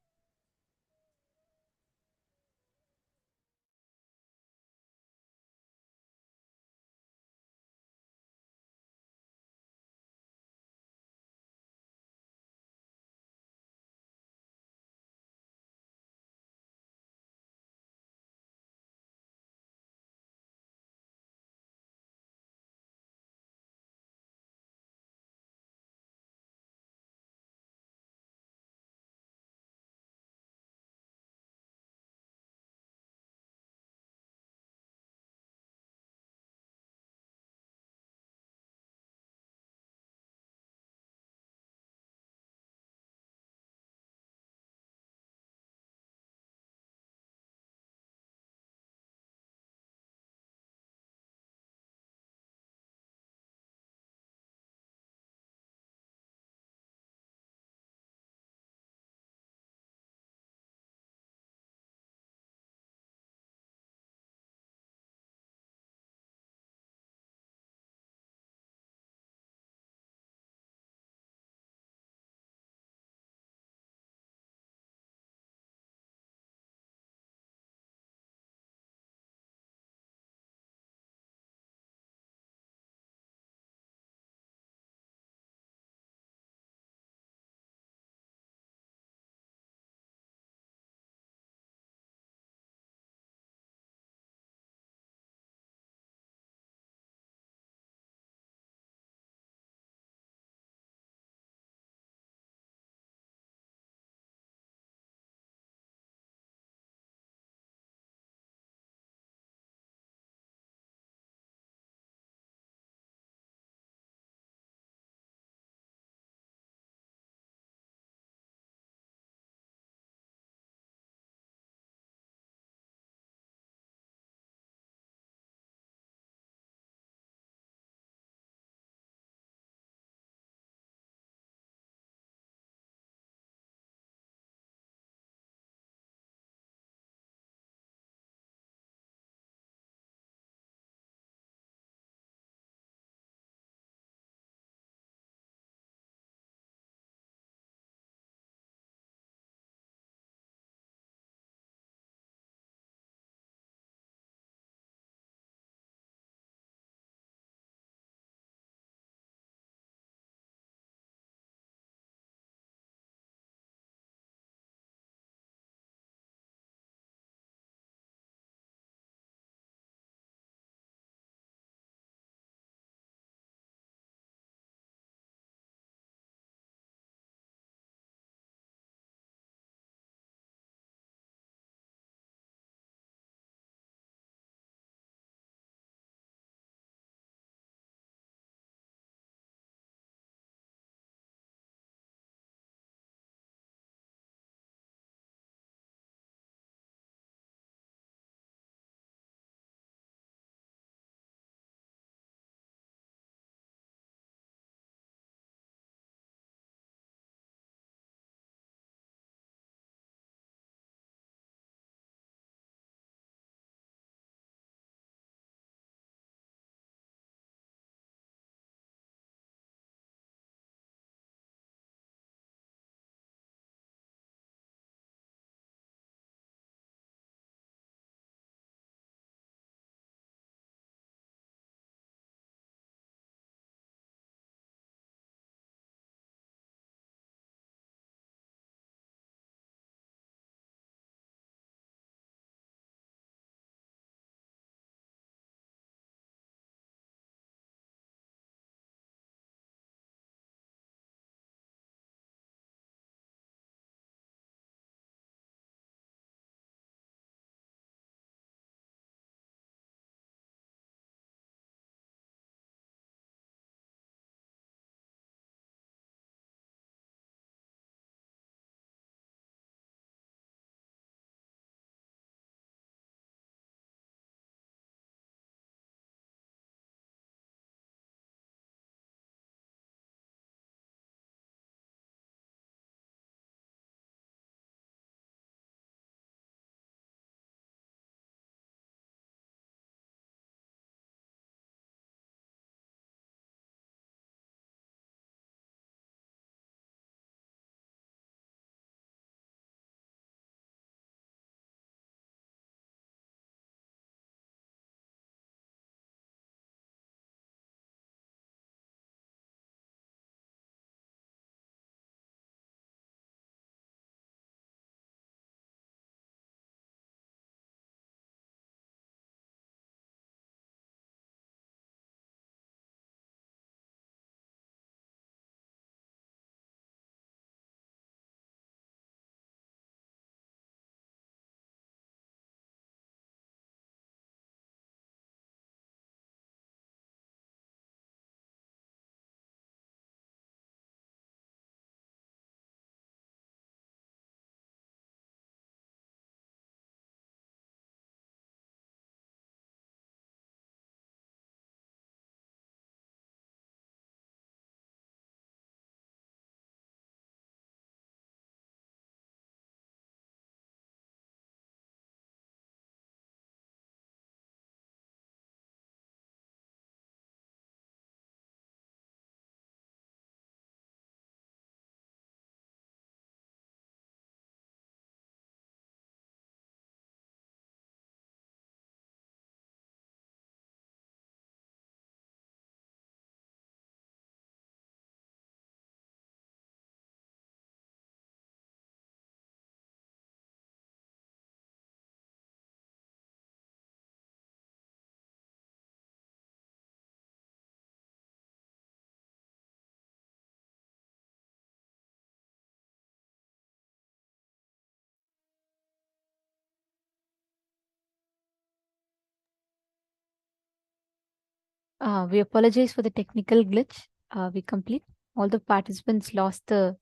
[SPEAKER 8] We apologize for the technical glitch. We complete. All the participants lost the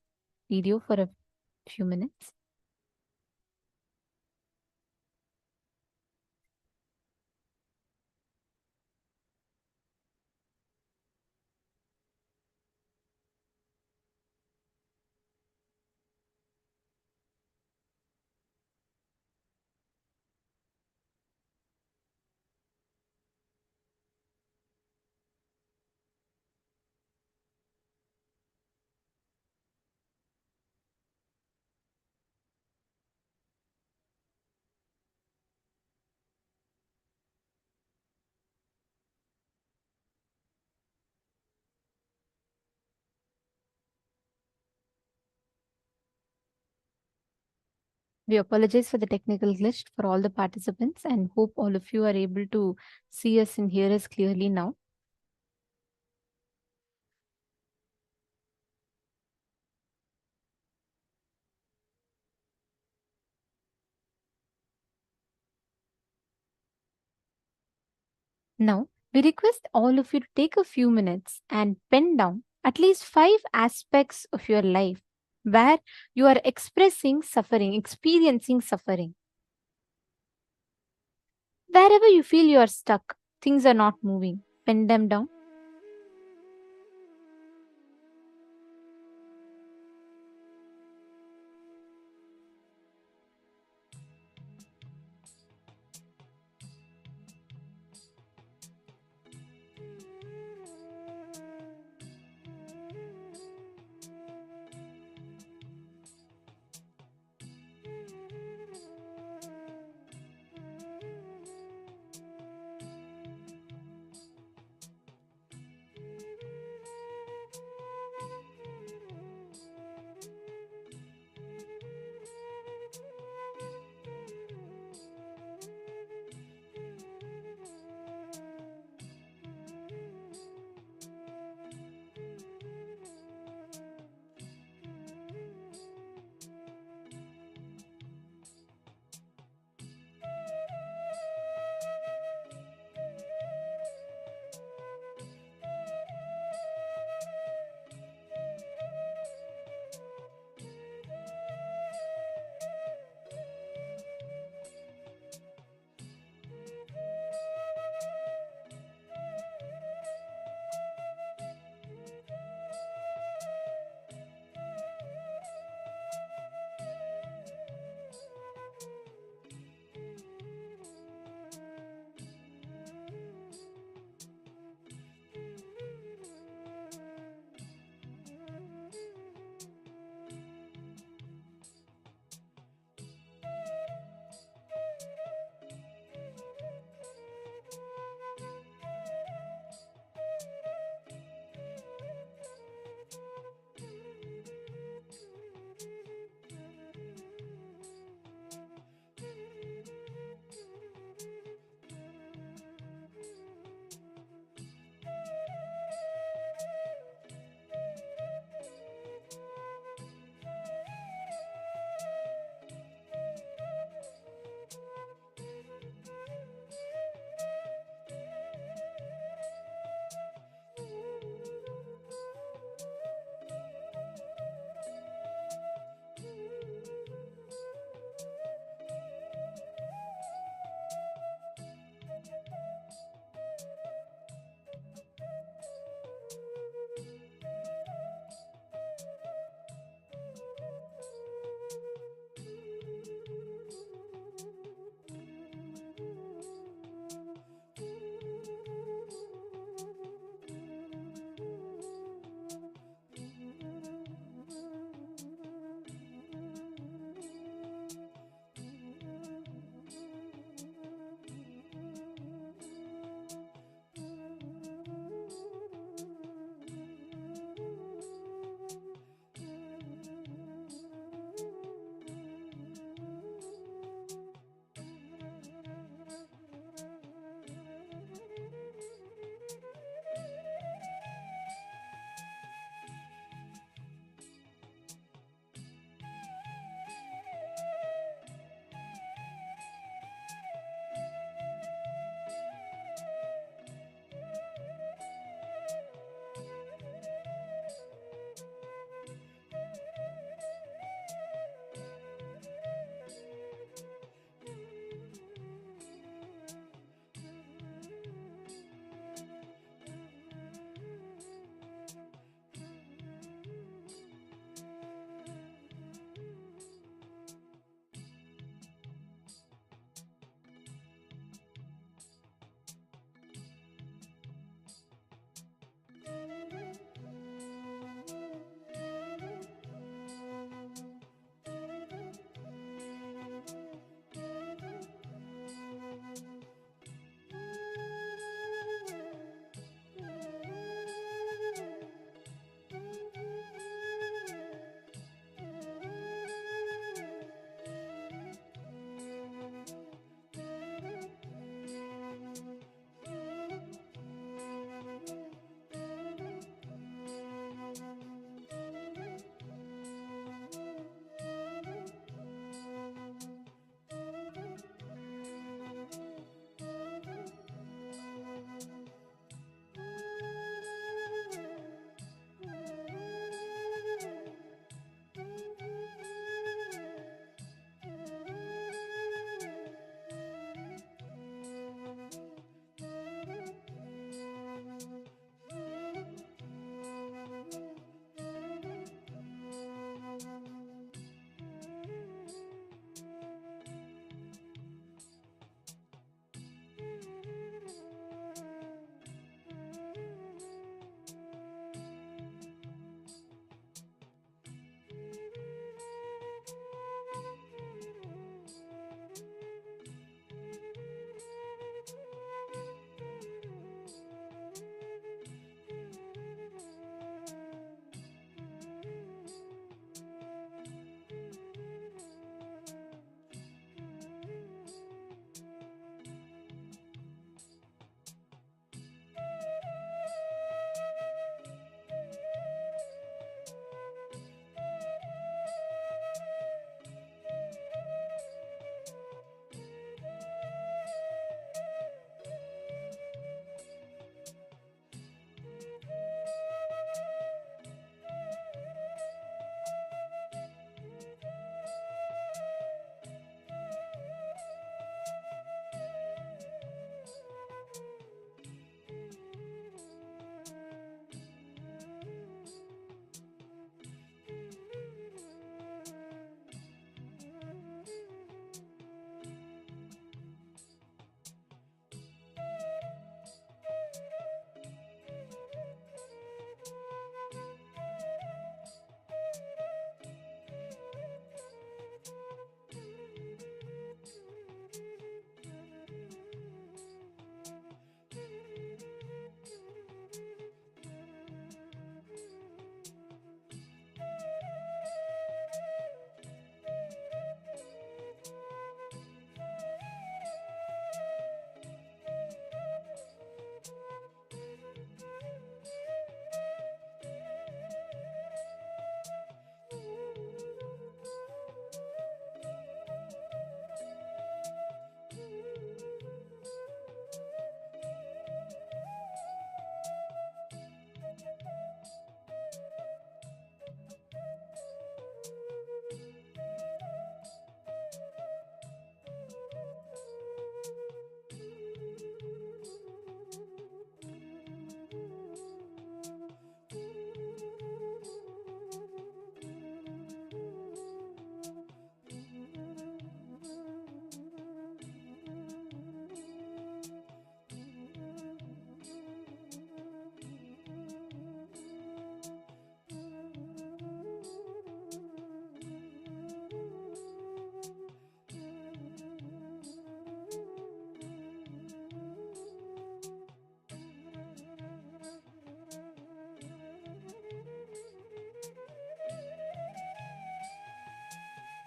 [SPEAKER 8] video for a few minutes. We apologize for the technical glitch for all the participants and hope all of you are able to see us and hear us clearly now. Now, we request all of you to take a few minutes and pen down at least 5 aspects of your life where you are expressing suffering, experiencing suffering. Wherever you feel you are stuck, things are not moving, pen them down.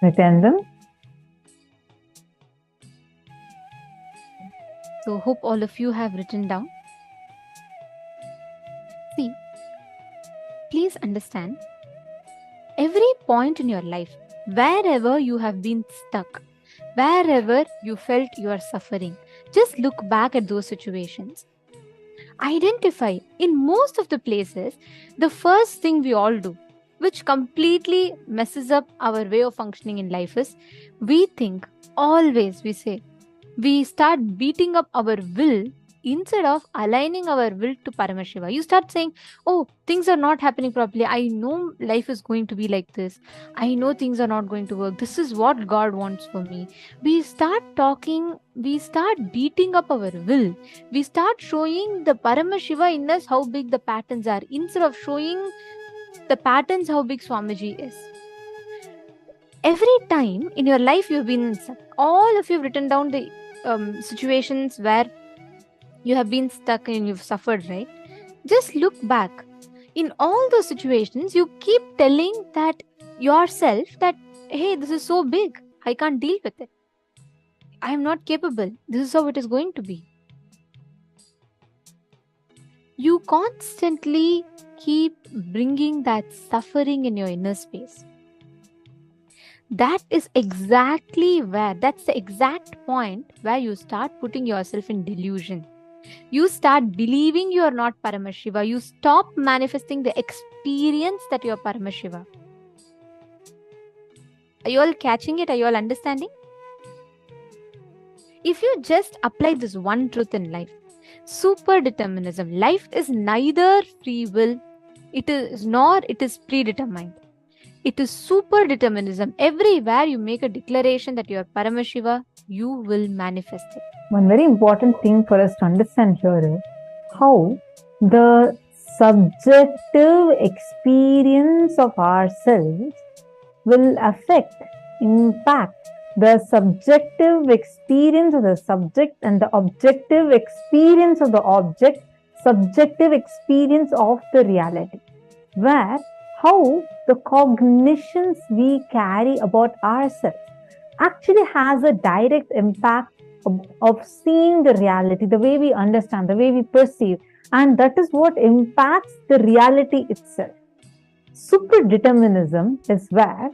[SPEAKER 6] Nithyananda?
[SPEAKER 8] So hope all of you have written down. See, please understand, every point in your life, wherever you have been stuck, wherever you felt you are suffering, just look back at those situations. Identify, in most of the places, the first thing we all do, which completely messes up our way of functioning in life, is we think, always we say, we start beating up our will instead of aligning our will to Paramashiva. You start saying, oh, things are not happening properly. I know life is going to be like this. I know things are not going to work. This is what God wants for me. We start talking, we start beating up our will. We start showing the Paramashiva in us how big the patterns are instead of showing the patterns how big Swamiji is. Every time in your life you've been stuck, all of you have written down the situations where you have been stuck and you've suffered, right? Just look back. In all those situations, you keep telling that yourself that, hey, this is so big, I can't deal with it. I am not capable. This is how it is going to be. You constantly keep bringing that suffering in your inner space. That is exactly where, that's the exact point where you start putting yourself in delusion. You start believing you are not Paramashiva. You stop manifesting the experience that you are Paramashiva. Are you all catching it? Are you all understanding? If you just apply this one truth in life, super determinism, life is neither free will, it is predetermined. It is super determinism. Everywhere you make a declaration that you are Paramashiva, you will manifest it.
[SPEAKER 6] One very important thing for us to understand here is how the subjective experience of ourselves will impact the subjective experience of the subject and the objective experience of the object, subjective experience of the reality. Where how the cognitions we carry about ourselves actually has a direct impact of seeing the reality, the way we understand, the way we perceive, and that is what impacts the reality itself. Superdeterminism is where,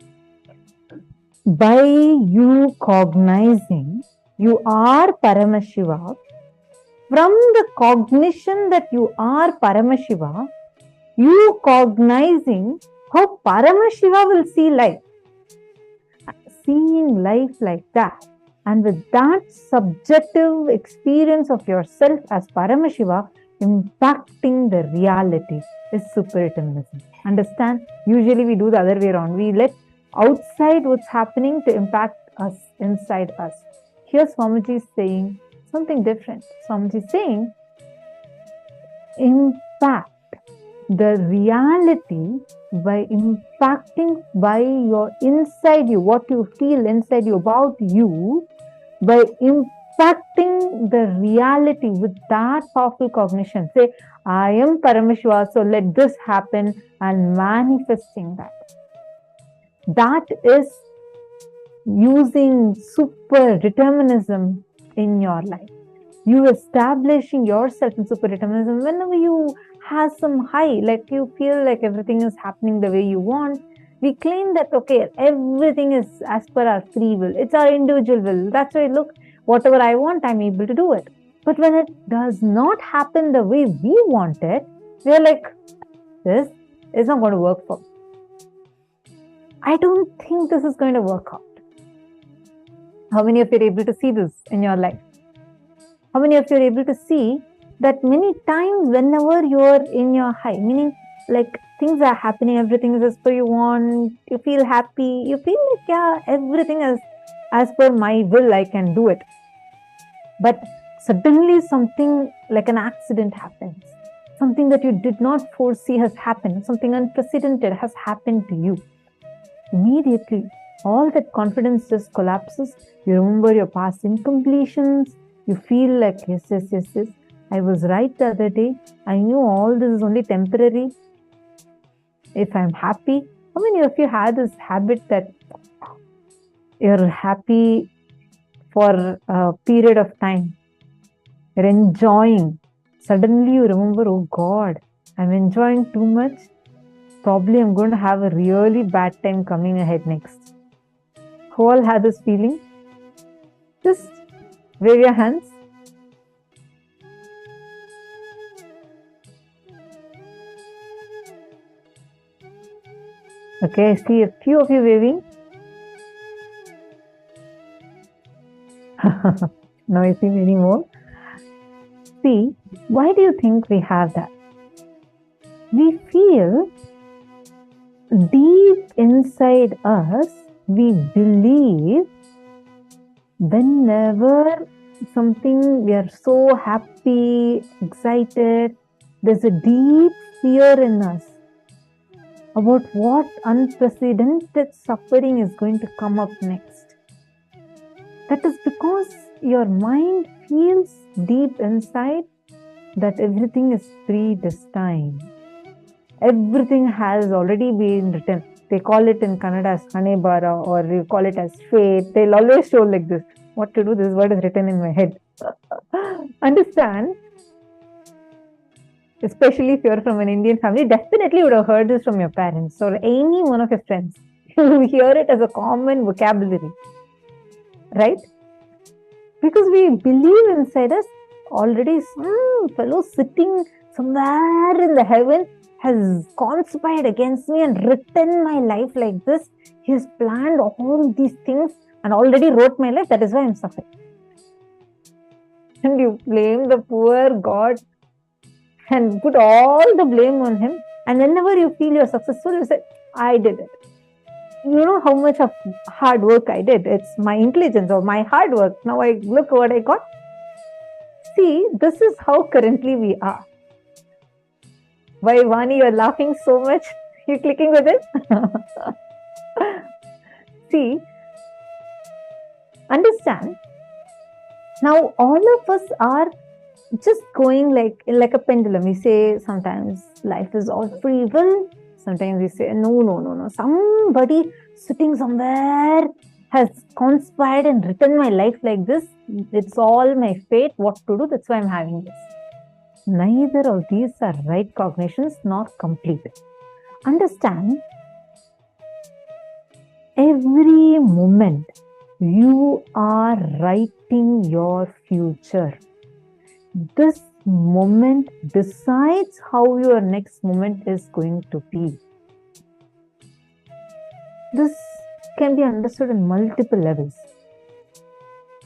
[SPEAKER 6] by you cognizing you are Paramashiva, from the cognition that you are Paramashiva, you cognizing how Paramashiva will see life. Seeing life like that, and with that subjective experience of yourself as Paramashiva impacting the reality, is superdeterminism. Understand? Usually we do the other way around. We let outside what's happening to impact us inside us. Here Swamiji is saying something different. Swamiji is saying, impact the reality by impacting by your inside you, what you feel inside you about you, by impacting the reality with that powerful cognition. Say, I am Paramashiva, so let this happen, and manifesting that. That is using super determinism in your life. You establishing yourself in super determinism whenever you have some high, like you feel like everything is happening the way you want. We claim that, okay, everything is as per our free will. It's our individual will. That's why, look, whatever I want, I'm able to do it. But when it does not happen the way we want it, we're like, this is not going to work for me. I don't think this is going to work out. How many of you are able to see this in your life? How many of you are able to see that many times whenever you're in your high, meaning like things are happening, everything is as per you want, you feel happy, you feel like, yeah, everything is as per my will, I can do it. But suddenly something like an accident happens. Something that you did not foresee has happened. Something unprecedented has happened to you. Immediately, all that confidence just collapses. You remember your past incompletions. You feel like, yes, I was right the other day. I knew all this is only temporary. If I'm happy, how many of you had this habit that You're happy for a period of time. You're enjoying. Suddenly you remember, oh God, I'm enjoying too much. Probably I'm going to have a really bad time coming ahead next. Who all have this feeling? Just wave your hands. Okay, I see a few of you waving. Now I see many more. See, why do you think we have that? We feel deep inside us, we believe whenever something we are so happy, excited, there's a deep fear in us about what unprecedented suffering is going to come up next. That is because your mind feels deep inside that everything is predestined. Everything has already been written. They call it in Kannada as Hanebara, or you call it as fate. They'll always show like this. What to do? This word is written in my head. Understand? Especially if you're from an Indian family, definitely you would have heard this from your parents or any one of your friends. You hear it as a common vocabulary. Right? Because we believe inside us already some fellow sitting somewhere in the heaven has conspired against me and written my life like this. He has planned all these things and already wrote my life. That is why I'm suffering. And you blame the poor God and put all the blame on him. And whenever you feel you're successful, you say, I did it. You know how much of hard work I did. It's my intelligence or my hard work. Now I look what I got. See, this is how currently we are. Why, Vani, you're laughing so much? You're clicking with it? See, understand. Now all of us are just going like a pendulum. We say sometimes life is all free will. Sometimes we say, no. Somebody sitting somewhere has conspired and written my life like this. It's all my fate. What to do? That's why I'm having this. Neither of these are right cognitions, not complete. Understand, every moment you are writing your future. This moment decides how your next moment is going to be. This can be understood in multiple levels.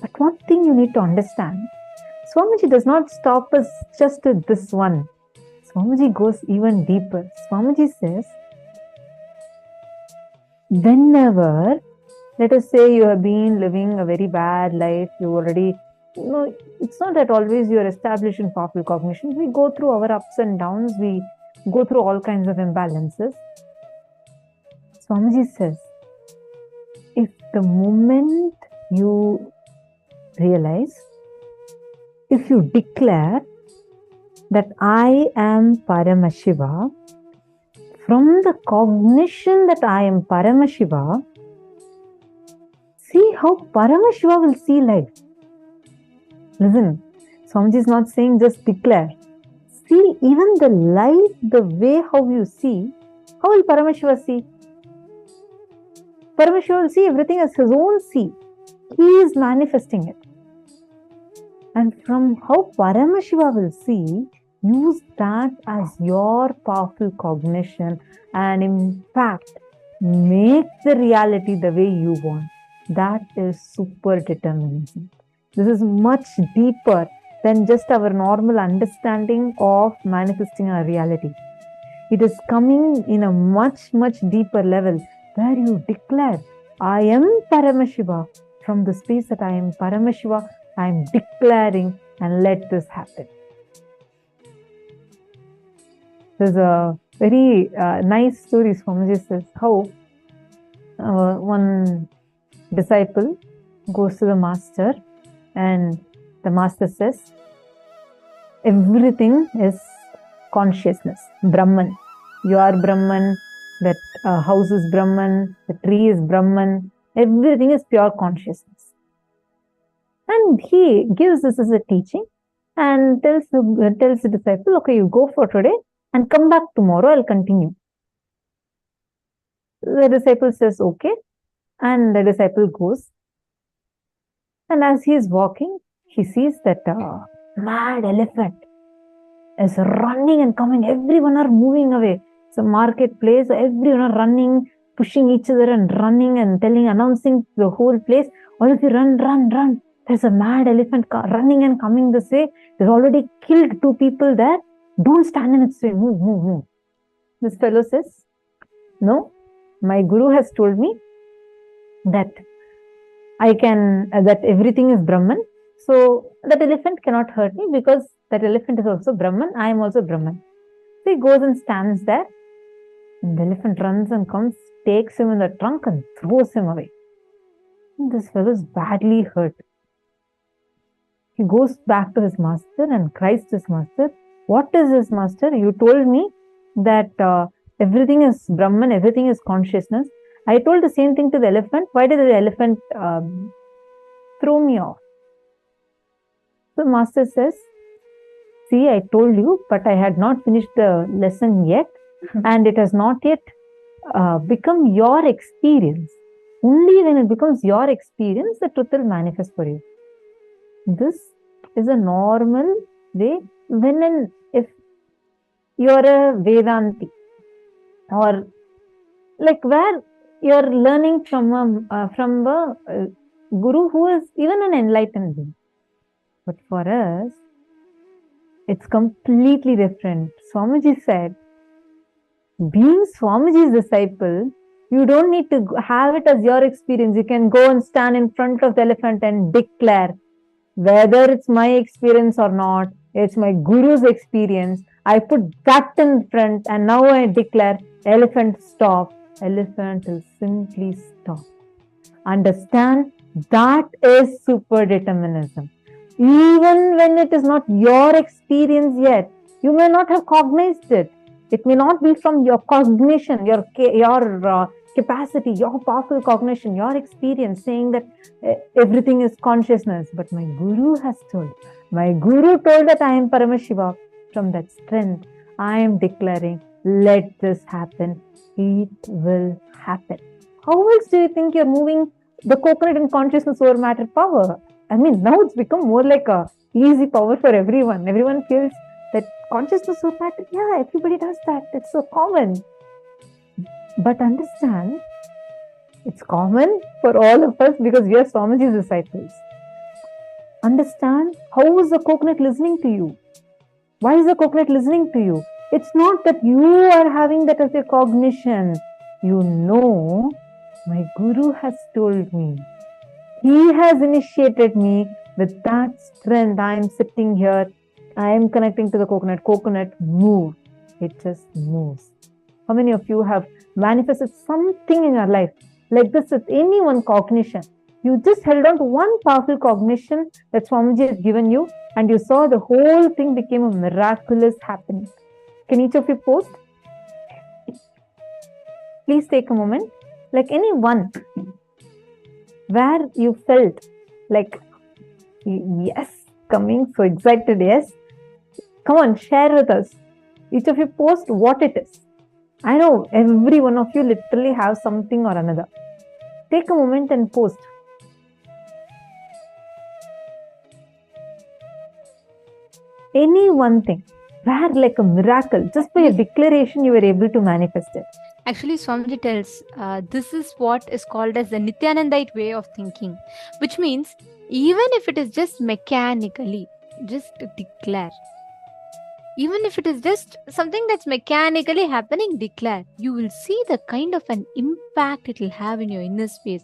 [SPEAKER 6] But one thing you need to understand, Swamiji does not stop us just at this one. Swamiji goes even deeper. Swamiji says, whenever, let us say you have been living a very bad life, you already, it's not that always you are established in powerful cognition. We go through our ups and downs, we go through all kinds of imbalances. Swamiji says, if the moment you realize, if you declare that I am Paramashiva, from the cognition that I am Paramashiva, see how Paramashiva will see life. Listen, Swamiji is not saying just declare. See even the life, the way how you see, how will Paramashiva see? Paramashiva will see everything as his own see. He is manifesting it. And from how Paramashiva will see, use that as your powerful cognition and in fact make the reality the way you want. That is super determinism. This is much deeper than just our normal understanding of manifesting our reality. It is coming in a much deeper level where you declare, I am Paramashiva. From the space that I am Paramashiva, I am declaring and let this happen. There's a very nice story Swamiji says how one disciple goes to the master and the master says, everything is consciousness, Brahman. You are Brahman, that house is Brahman, the tree is Brahman, Everything is pure consciousness. And he gives this as a teaching and tells the disciple, okay, you go for today and come back tomorrow, I'll continue. The disciple says, okay. And the disciple goes. And as he is walking, he sees that mad elephant is running and coming. Everyone are moving away. It's a marketplace. Everyone are running, pushing each other and running and announcing the whole place. All of you run, run, run. There's a mad elephant running and coming this way. They've already killed 2 people there. Don't stand in its way. Move, move, move. This fellow says, no, my guru has told me that that everything is Brahman. So that elephant cannot hurt me because that elephant is also Brahman. I am also Brahman. So he goes and stands there. And the elephant runs and comes, takes him in the trunk and throws him away. And this fellow is badly hurt. He goes back to his master and cries to his master, what is this, master? You told me that everything is Brahman, everything is consciousness. I told the same thing to the elephant. Why did the elephant throw me off? So master says, see, I told you, but I had not finished the lesson yet, and it has not yet become your experience. Only when it becomes your experience, the truth will manifest for you. This is a normal way if you're a Vedanti or like where you're learning from a guru who is even an enlightened being. But for us, it's completely different. Swamiji said, being Swamiji's disciple, you don't need to have it as your experience. You can go and stand in front of the elephant and declare, whether it's my experience or not, it's my guru's experience. I put that in front and now I declare, elephant stop. Elephant will simply stop. Understand, that is super determinism. Even when it is not your experience yet, you may not have cognized it. It may not be from your cognition, your capacity, your powerful cognition, your experience saying that everything is consciousness. But my guru has told. My guru told that I am Paramashiva. From that strength, I am declaring, let this happen. It will happen. How else do you think you're moving the coconut in consciousness over matter power? I mean, now it's become more like a easy power for everyone. Everyone feels that consciousness over matter, yeah, everybody does that. It's so common. But understand, it's common for all of us because we are Swamiji's disciples. Understand, how is the coconut listening to you? Why is the coconut listening to you? It's not that you are having that as your cognition. You know, my guru has told me. He has initiated me with that strength. I am sitting here. I am connecting to the coconut. Coconut moves. It just moves. How many of you have manifested something in your life like this with any one cognition? You just held on to one powerful cognition that Swamiji has given you and you saw the whole thing became a miraculous happening. Can each of you post? Please take a moment. Like any one where you felt like, yes, coming, so excited, yes. Come on, share with us. Each of you post what it is. I know every one of you literally have something or another. Take a moment and post. Any one thing, where like a miracle, just by a declaration you were able to manifest it.
[SPEAKER 8] Actually, Swamiji tells this is what is called as the Nithyanandite way of thinking, which means even if it is just mechanically, just declare. Even if it is just something that's mechanically happening, declare. You will see the kind of an impact it will have in your inner space.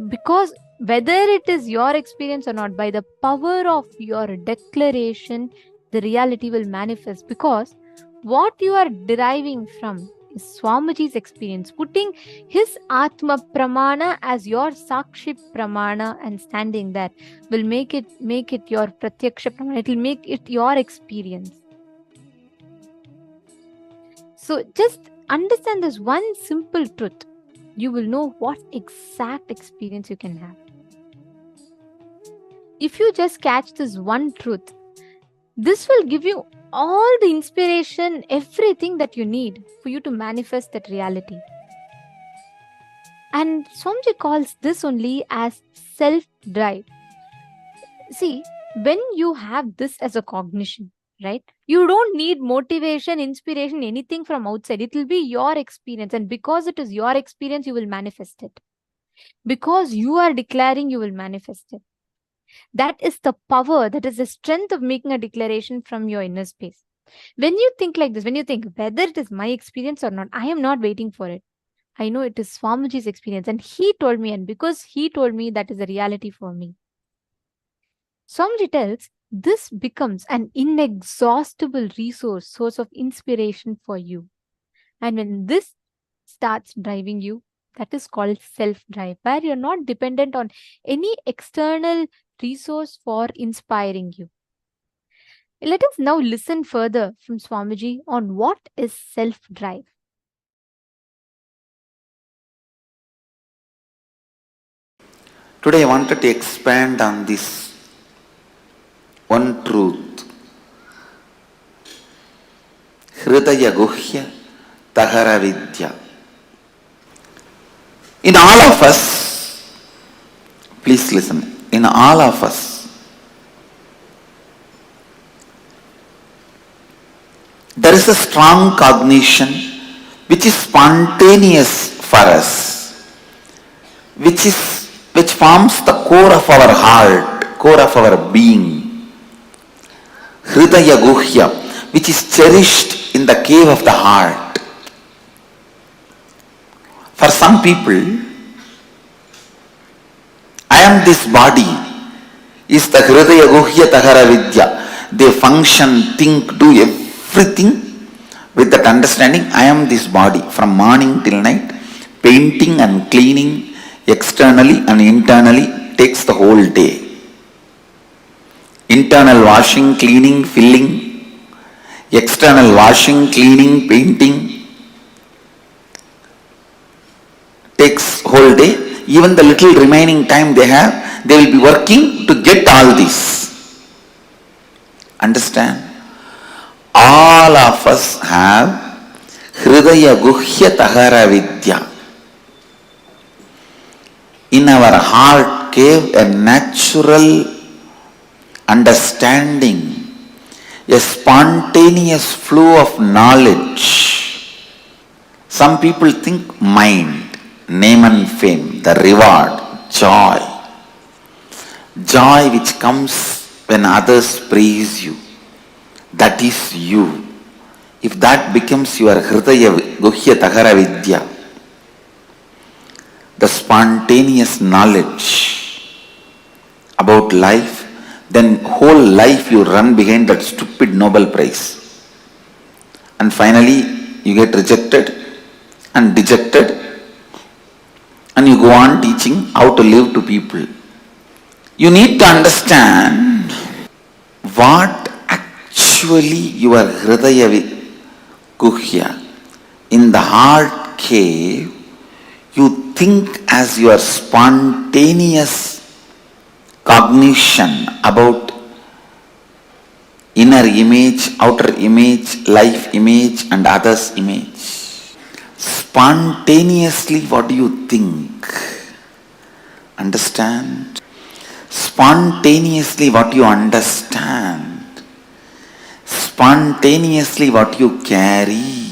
[SPEAKER 8] Because whether it is your experience or not, by the power of your declaration, the reality will manifest. Because what you are deriving from is Swamiji's experience, putting his Atma Pramana as your Sakshi Pramana and standing there will make it your Pratyaksha Pramana. It will make it your experience. So just understand this one simple truth. you will know what exact experience you can have. If you just catch this one truth, this will give you all the inspiration, everything that you need for you to manifest that reality. And Swamiji calls this only as self-drive. See, when you have this as a cognition, right, you don't need motivation, inspiration, anything from outside. It will be your experience, and because it is your experience, you will manifest it. Because you are declaring, you will manifest it. That is the power, that is the strength of making a declaration from your inner space. When you think like this, when you think whether it is my experience or not, I am not waiting for it. I know it is Swamiji's experience, and he told me, and because he told me, that is a reality for me. Swamiji tells this becomes an inexhaustible resource, source of inspiration for you. And when this starts driving you, that is called self-drive, where you're not dependent on any external resource for inspiring you. Let us now listen further from Swamiji on what is self-drive.
[SPEAKER 3] Today I wanted to expand on this one truth. Hridaya Guhya Tahara Vidya. In all of us, please listen, in all of us, there is a strong cognition which is spontaneous for us, which forms the core of our heart, core of our being. Hridaya Guhya, which is cherished in the cave of the heart. For some people, I am this body is the Hridaya Guhya Tahara Vidya. They function, think, do everything with that understanding. I am this body from morning till night. Painting and cleaning externally and internally takes the whole day. Internal washing, cleaning, filling. External washing, cleaning, painting takes whole day. Even the little remaining time they have, they will be working to get all this. Understand? All of us have Hridaya Guhya Tahara Vidya. In our heart cave, a natural understanding, a spontaneous flow of knowledge. Some people think mind, name and fame, the reward, joy. Joy which comes when others praise you. That is you. If that becomes your Hridaya Guhya Tahara Vidya, the spontaneous knowledge about life, then whole life you run behind that stupid Nobel Prize. And finally you get rejected and dejected, and you go on teaching how to live to people. You need to understand what actually your Hridaya Guhya, in the heart cave, you think as your spontaneous cognition about inner image, outer image, life image and others image. Spontaneously, what do you think? Understand? Spontaneously, what you understand. Spontaneously, what you carry.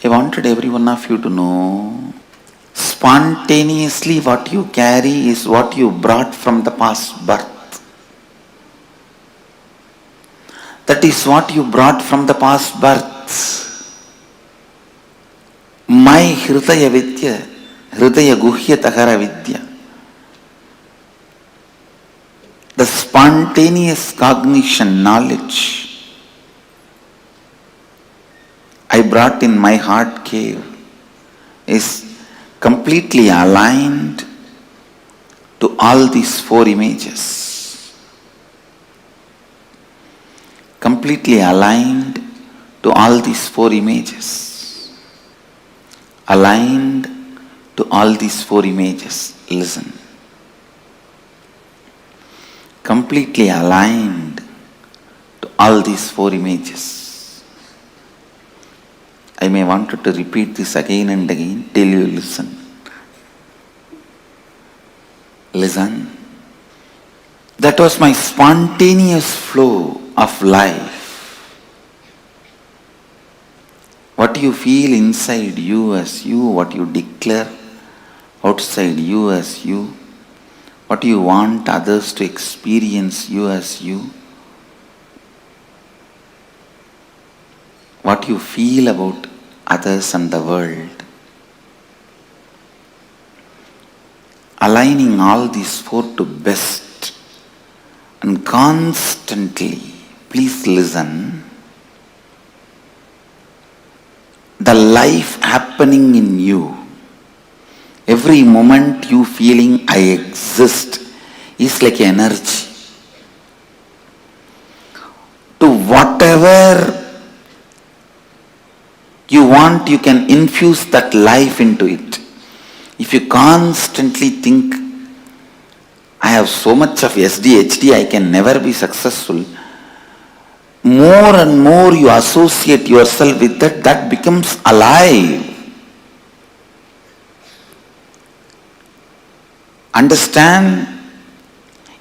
[SPEAKER 3] I wanted every one of you to know, spontaneously what you carry is what you brought from the past birth. That is what you brought from the past births. My Hridaya Vidya, Hridaya Guhya Tahara Vidya, the spontaneous cognition, knowledge I brought in my heart cave is completely aligned to all these four images. Completely aligned to all these four images. aligned to all these four images. Listen. Completely aligned to all these four images. I may want to repeat this again and again till you listen. Listen. That was my spontaneous flow of life. What you feel inside you as you, what you declare outside you as you, what you want others to experience you as you, what you feel about others and the world. Aligning all these four to best and constantly, please listen, the life happening in you, every moment you feeling I exist is like energy. To whatever you want, you can infuse that life into it. If you constantly think, I have so much of SDHD, I can never be successful, more and more you associate yourself with that, that becomes alive. Understand,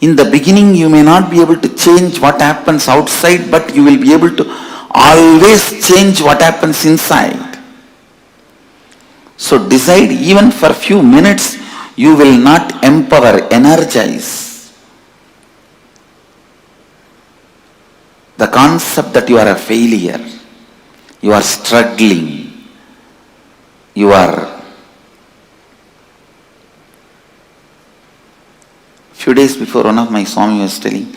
[SPEAKER 3] in the beginning you may not be able to change what happens outside, but you will be able to always change what happens inside. So decide, even for a few minutes, you will not empower, energize the concept that you are a failure, you are struggling, you are. Few days before, one of my Swami was telling,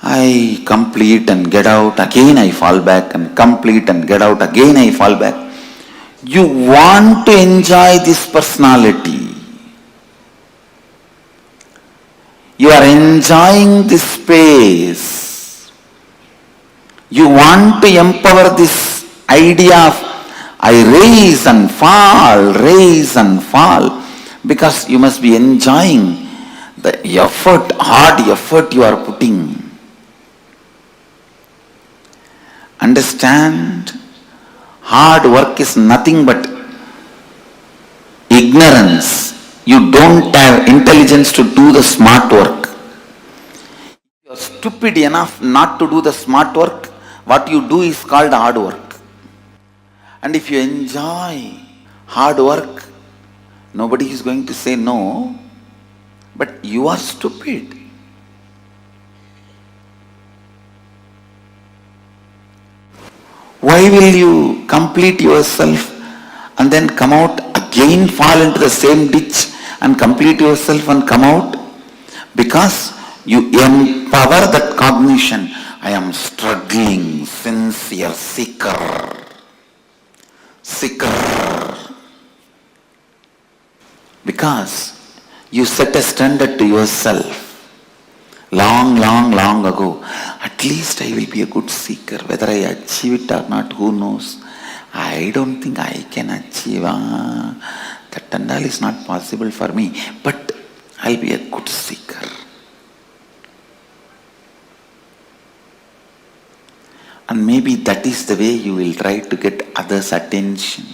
[SPEAKER 3] I complete and get out, again I fall back, and complete and get out, again I fall back. You want to enjoy this personality. You are enjoying this space. You want to empower this idea of I raise and fall, because you must be enjoying the effort, hard effort you are putting. Understand? Hard work is nothing but ignorance. You don't have intelligence to do the smart work. You are stupid enough not to do the smart work. What you do is called hard work. And if you enjoy hard work, nobody is going to say no, but you are stupid. Why will you complete yourself and then come out again, fall into the same ditch and complete yourself and come out? Because you empower that cognition. I am struggling, sincere, seeker. Because you set a standard to yourself. Long ago, at least I will be a good seeker. Whether I achieve it or not, who knows? I don't think I can achieve. That and all is not possible for me. But I'll be a good seeker. And maybe that is the way you will try to get others' attention.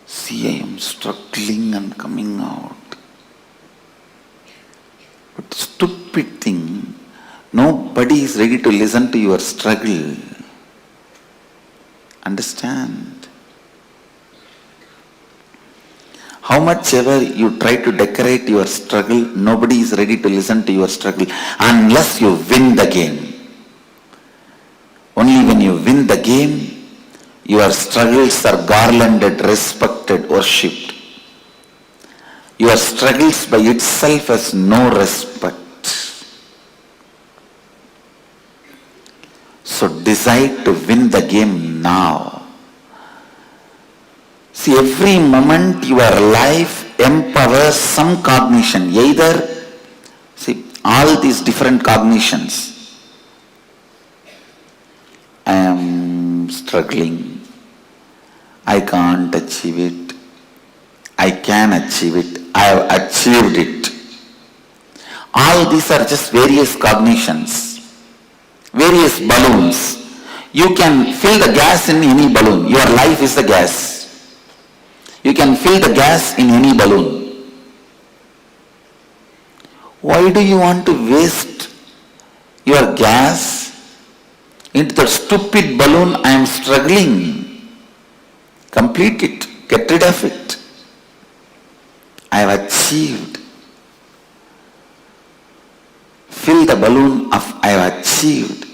[SPEAKER 3] See, I am struggling and coming out. But stupid thing, nobody is ready to listen to your struggle. Understand? How much ever you try to decorate your struggle, nobody is ready to listen to your struggle unless you win the game. Only when you win the game, your struggles are garlanded, respected, worshipped. Your struggles by itself has no respect. So decide to win the game now. See, every moment your life empowers some cognition. Either, see, all these different cognitions. I am struggling. I can't achieve it. I can achieve it. I have achieved it. All these are just various cognitions, various balloons. You can fill the gas in any balloon. Your life is the gas. You can fill the gas in any balloon. Why do you want to waste your gas into that stupid balloon? I am struggling. Complete it. Get rid of it. I have achieved. Fill the balloon of I have achieved.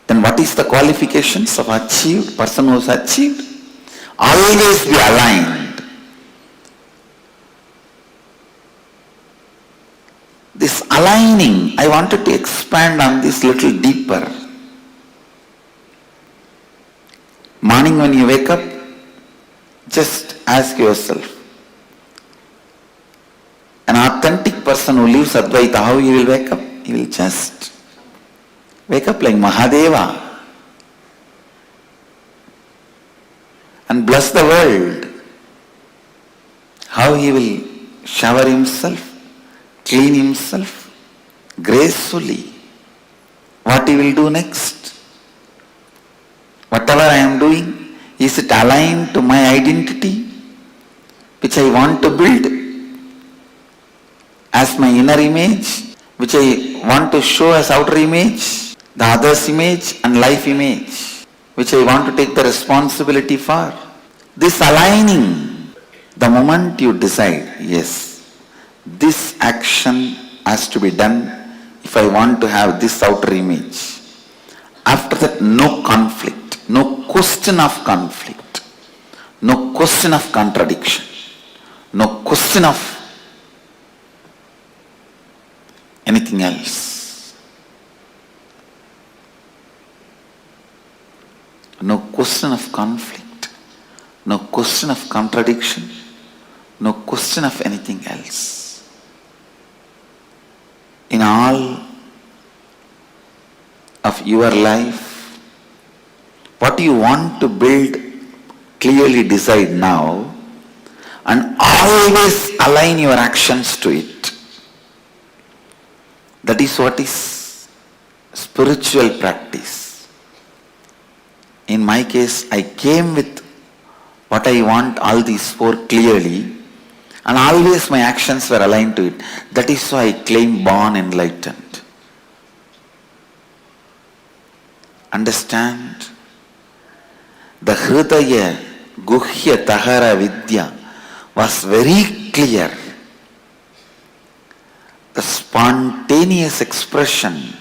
[SPEAKER 3] Then what is the qualifications of achieved? Person who has achieved? Always be aligned. This aligning, I wanted to expand on this little deeper. Morning when you wake up, just ask yourself, an authentic person who lives Advaita, how he will wake up? He will just wake up like Mahadeva and bless the world. How he will shower himself, clean himself gracefully. What he will do next? Whatever I am doing, is it aligned to my identity which I want to build as my inner image, which I want to show as outer image, the other's image and life image, which I want to take the responsibility for? This aligning, the moment you decide, yes, this action has to be done if I want to have this outer image. After that, no conflict, no question of conflict, no question of contradiction, no question of anything else. No question of conflict, no question of contradiction, no question of anything else. In all of your life, what you want to build, clearly decide now and always align your actions to it. That is what is spiritual practice. In my case, I came with what I want, all these four clearly, and always my actions were aligned to it. That is why I claim born enlightened. Understand? The Hridaya Guhya Tahara Vidya was very clear. The spontaneous expression,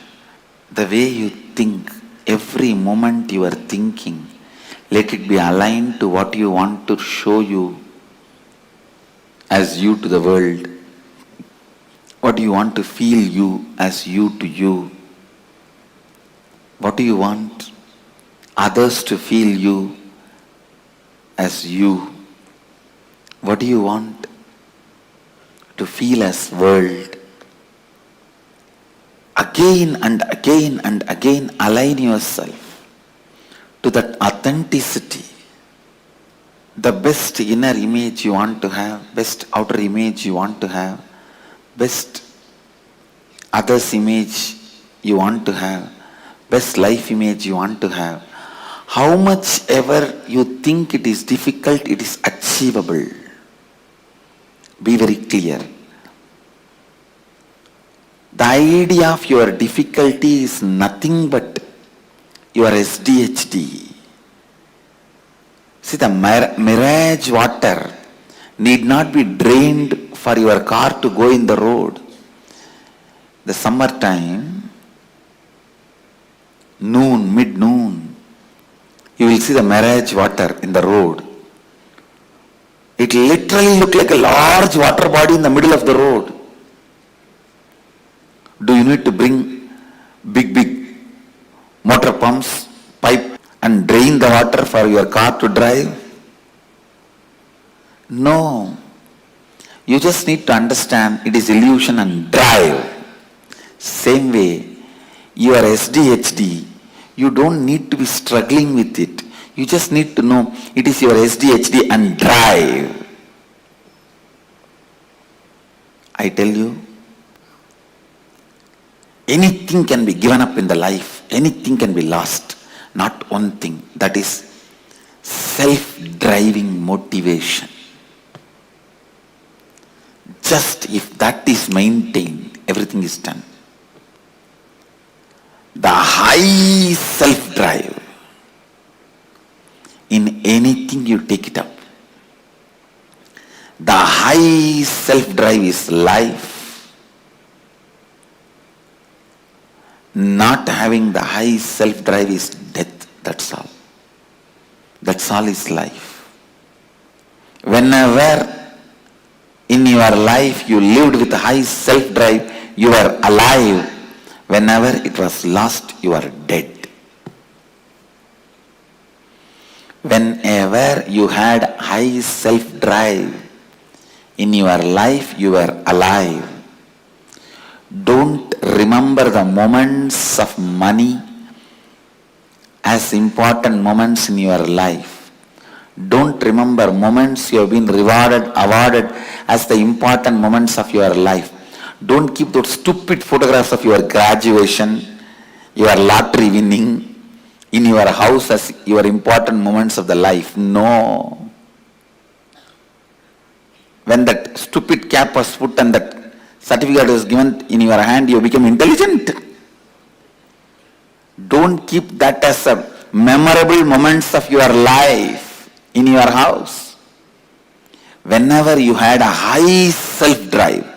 [SPEAKER 3] the way you think, every moment you are thinking, let it be aligned to what you want to show you as you to the world. What do you want to feel you as you to you? What do you want others to feel you as you? What do you want to feel as world? Again and again and again align yourself to that authenticity. The best inner image you want to have, best outer image you want to have, best others image you want to have, best life image you want to have. How much ever you think it is difficult, it is achievable. Be very clear. The idea of your difficulty is nothing but your SDHD. See, the mirage water need not be drained for your car to go in the road. The summertime, noon, mid-noon, you will see the mirage water in the road. It literally looks like a large water body in the middle of the road. Do you need to bring big motor pumps, pipe and drain the water for your car to drive? No. You just need to understand it is illusion and drive. Same way, your SDHD, You don't need to be struggling with it. You just need to know it is your SDHD and drive. I tell you, anything can be given up in the life. Anything can be lost. Not one thing. That is self-driving motivation. Just if that is maintained, everything is done. The high self-drive, in anything you take it up. The high self-drive is life. Not having the high self-drive is death. That's all. That's all is life. Whenever in your life you lived with high self-drive, you are alive. Whenever it was lost, you are dead. Whenever you had high self-drive in your life, you were alive. Don't remember the moments of money as important moments in your life. Don't remember moments you have been rewarded, awarded as the important moments of your life. Don't keep those stupid photographs of your graduation, your lottery winning in your house as your important moments of the life. No. When that stupid cap was put and that certificate was given in your hand, you became intelligent. Don't keep that as a memorable moments of your life in your house. Whenever you had a high self-drive,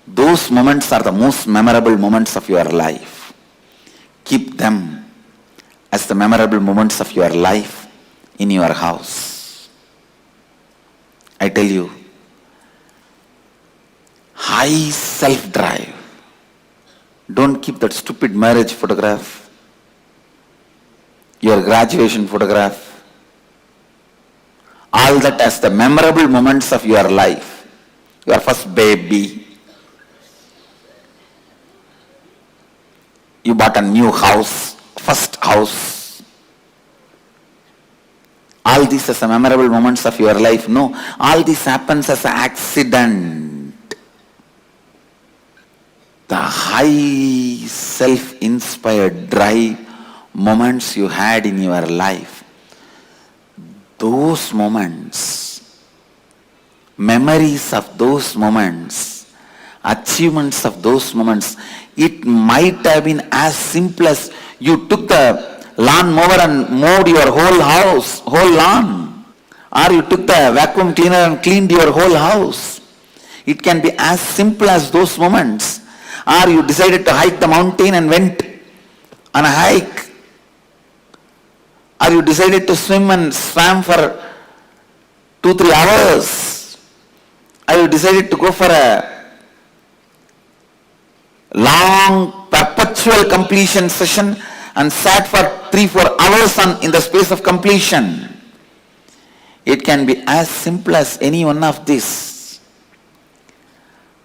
[SPEAKER 3] those moments are the most memorable moments of your life. Keep them as the memorable moments of your life in your house. I tell you, high self-drive. Don't keep that stupid marriage photograph, your graduation photograph, all that as the memorable moments of your life. Your first baby, you bought a new house, first house. All these as the memorable moments of your life. No, all this happens as an accident. The high self-inspired drive moments you had in your life, those moments, memories of those moments, achievements of those moments, it might have been as simple as you took the lawn mower and mowed your whole house, whole lawn. Or you took the vacuum cleaner and cleaned your whole house. It can be as simple as those moments. Or you decided to hike the mountain and went on a hike. Or you decided to swim and swam for 2-3 hours. Or you decided to go for a long perpetual completion session and sat for 3-4 hours in the space of completion. It can be as simple as any one of these.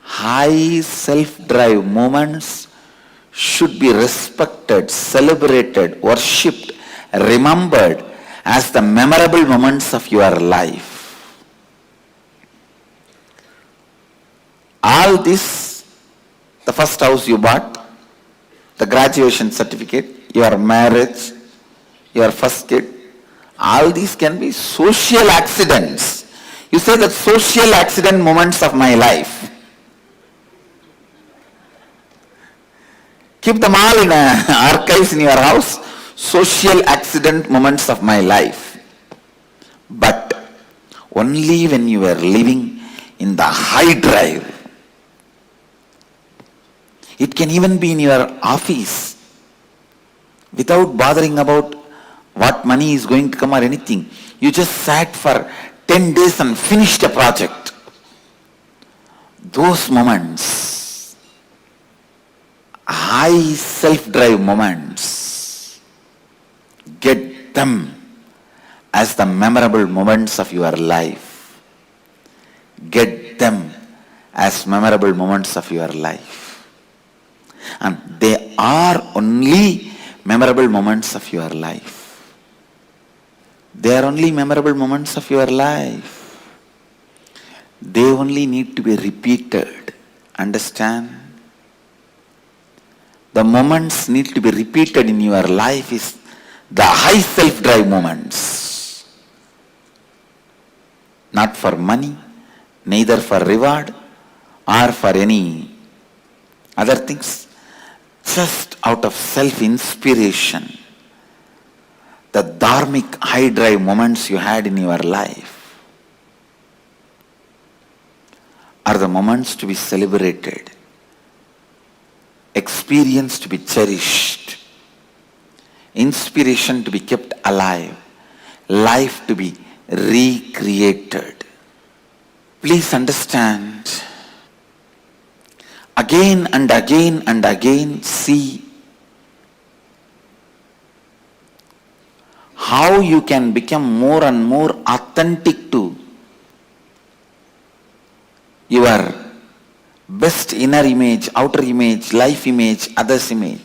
[SPEAKER 3] High self-drive moments should be respected, celebrated, worshipped, remembered as the memorable moments of your life. All this, the first house you bought, the graduation certificate, your marriage, your first kid, all these can be social accidents. You say that social accident moments of my life. Keep them all in archives in your house. Social accident moments of my life. But only when you were living in the high drive. It can even be in your office without bothering about what money is going to come or anything. You just sat for 10 days and finished a project. Those moments, high self-drive moments, get them as the memorable moments of your life. Get them as memorable moments of your life. And they are only memorable moments of your life. They are only memorable moments of your life. They only need to be repeated. Understand? The moments need to be repeated in your life is the high self-drive moments. Not for money, neither for reward or for any other things. Just out of self-inspiration. The dharmic high-drive moments you had in your life are the moments to be celebrated, experience to be cherished, inspiration to be kept alive, life to be recreated. Please understand, again and again and again, see how you can become more and more authentic to your best inner image, outer image, life image, others image.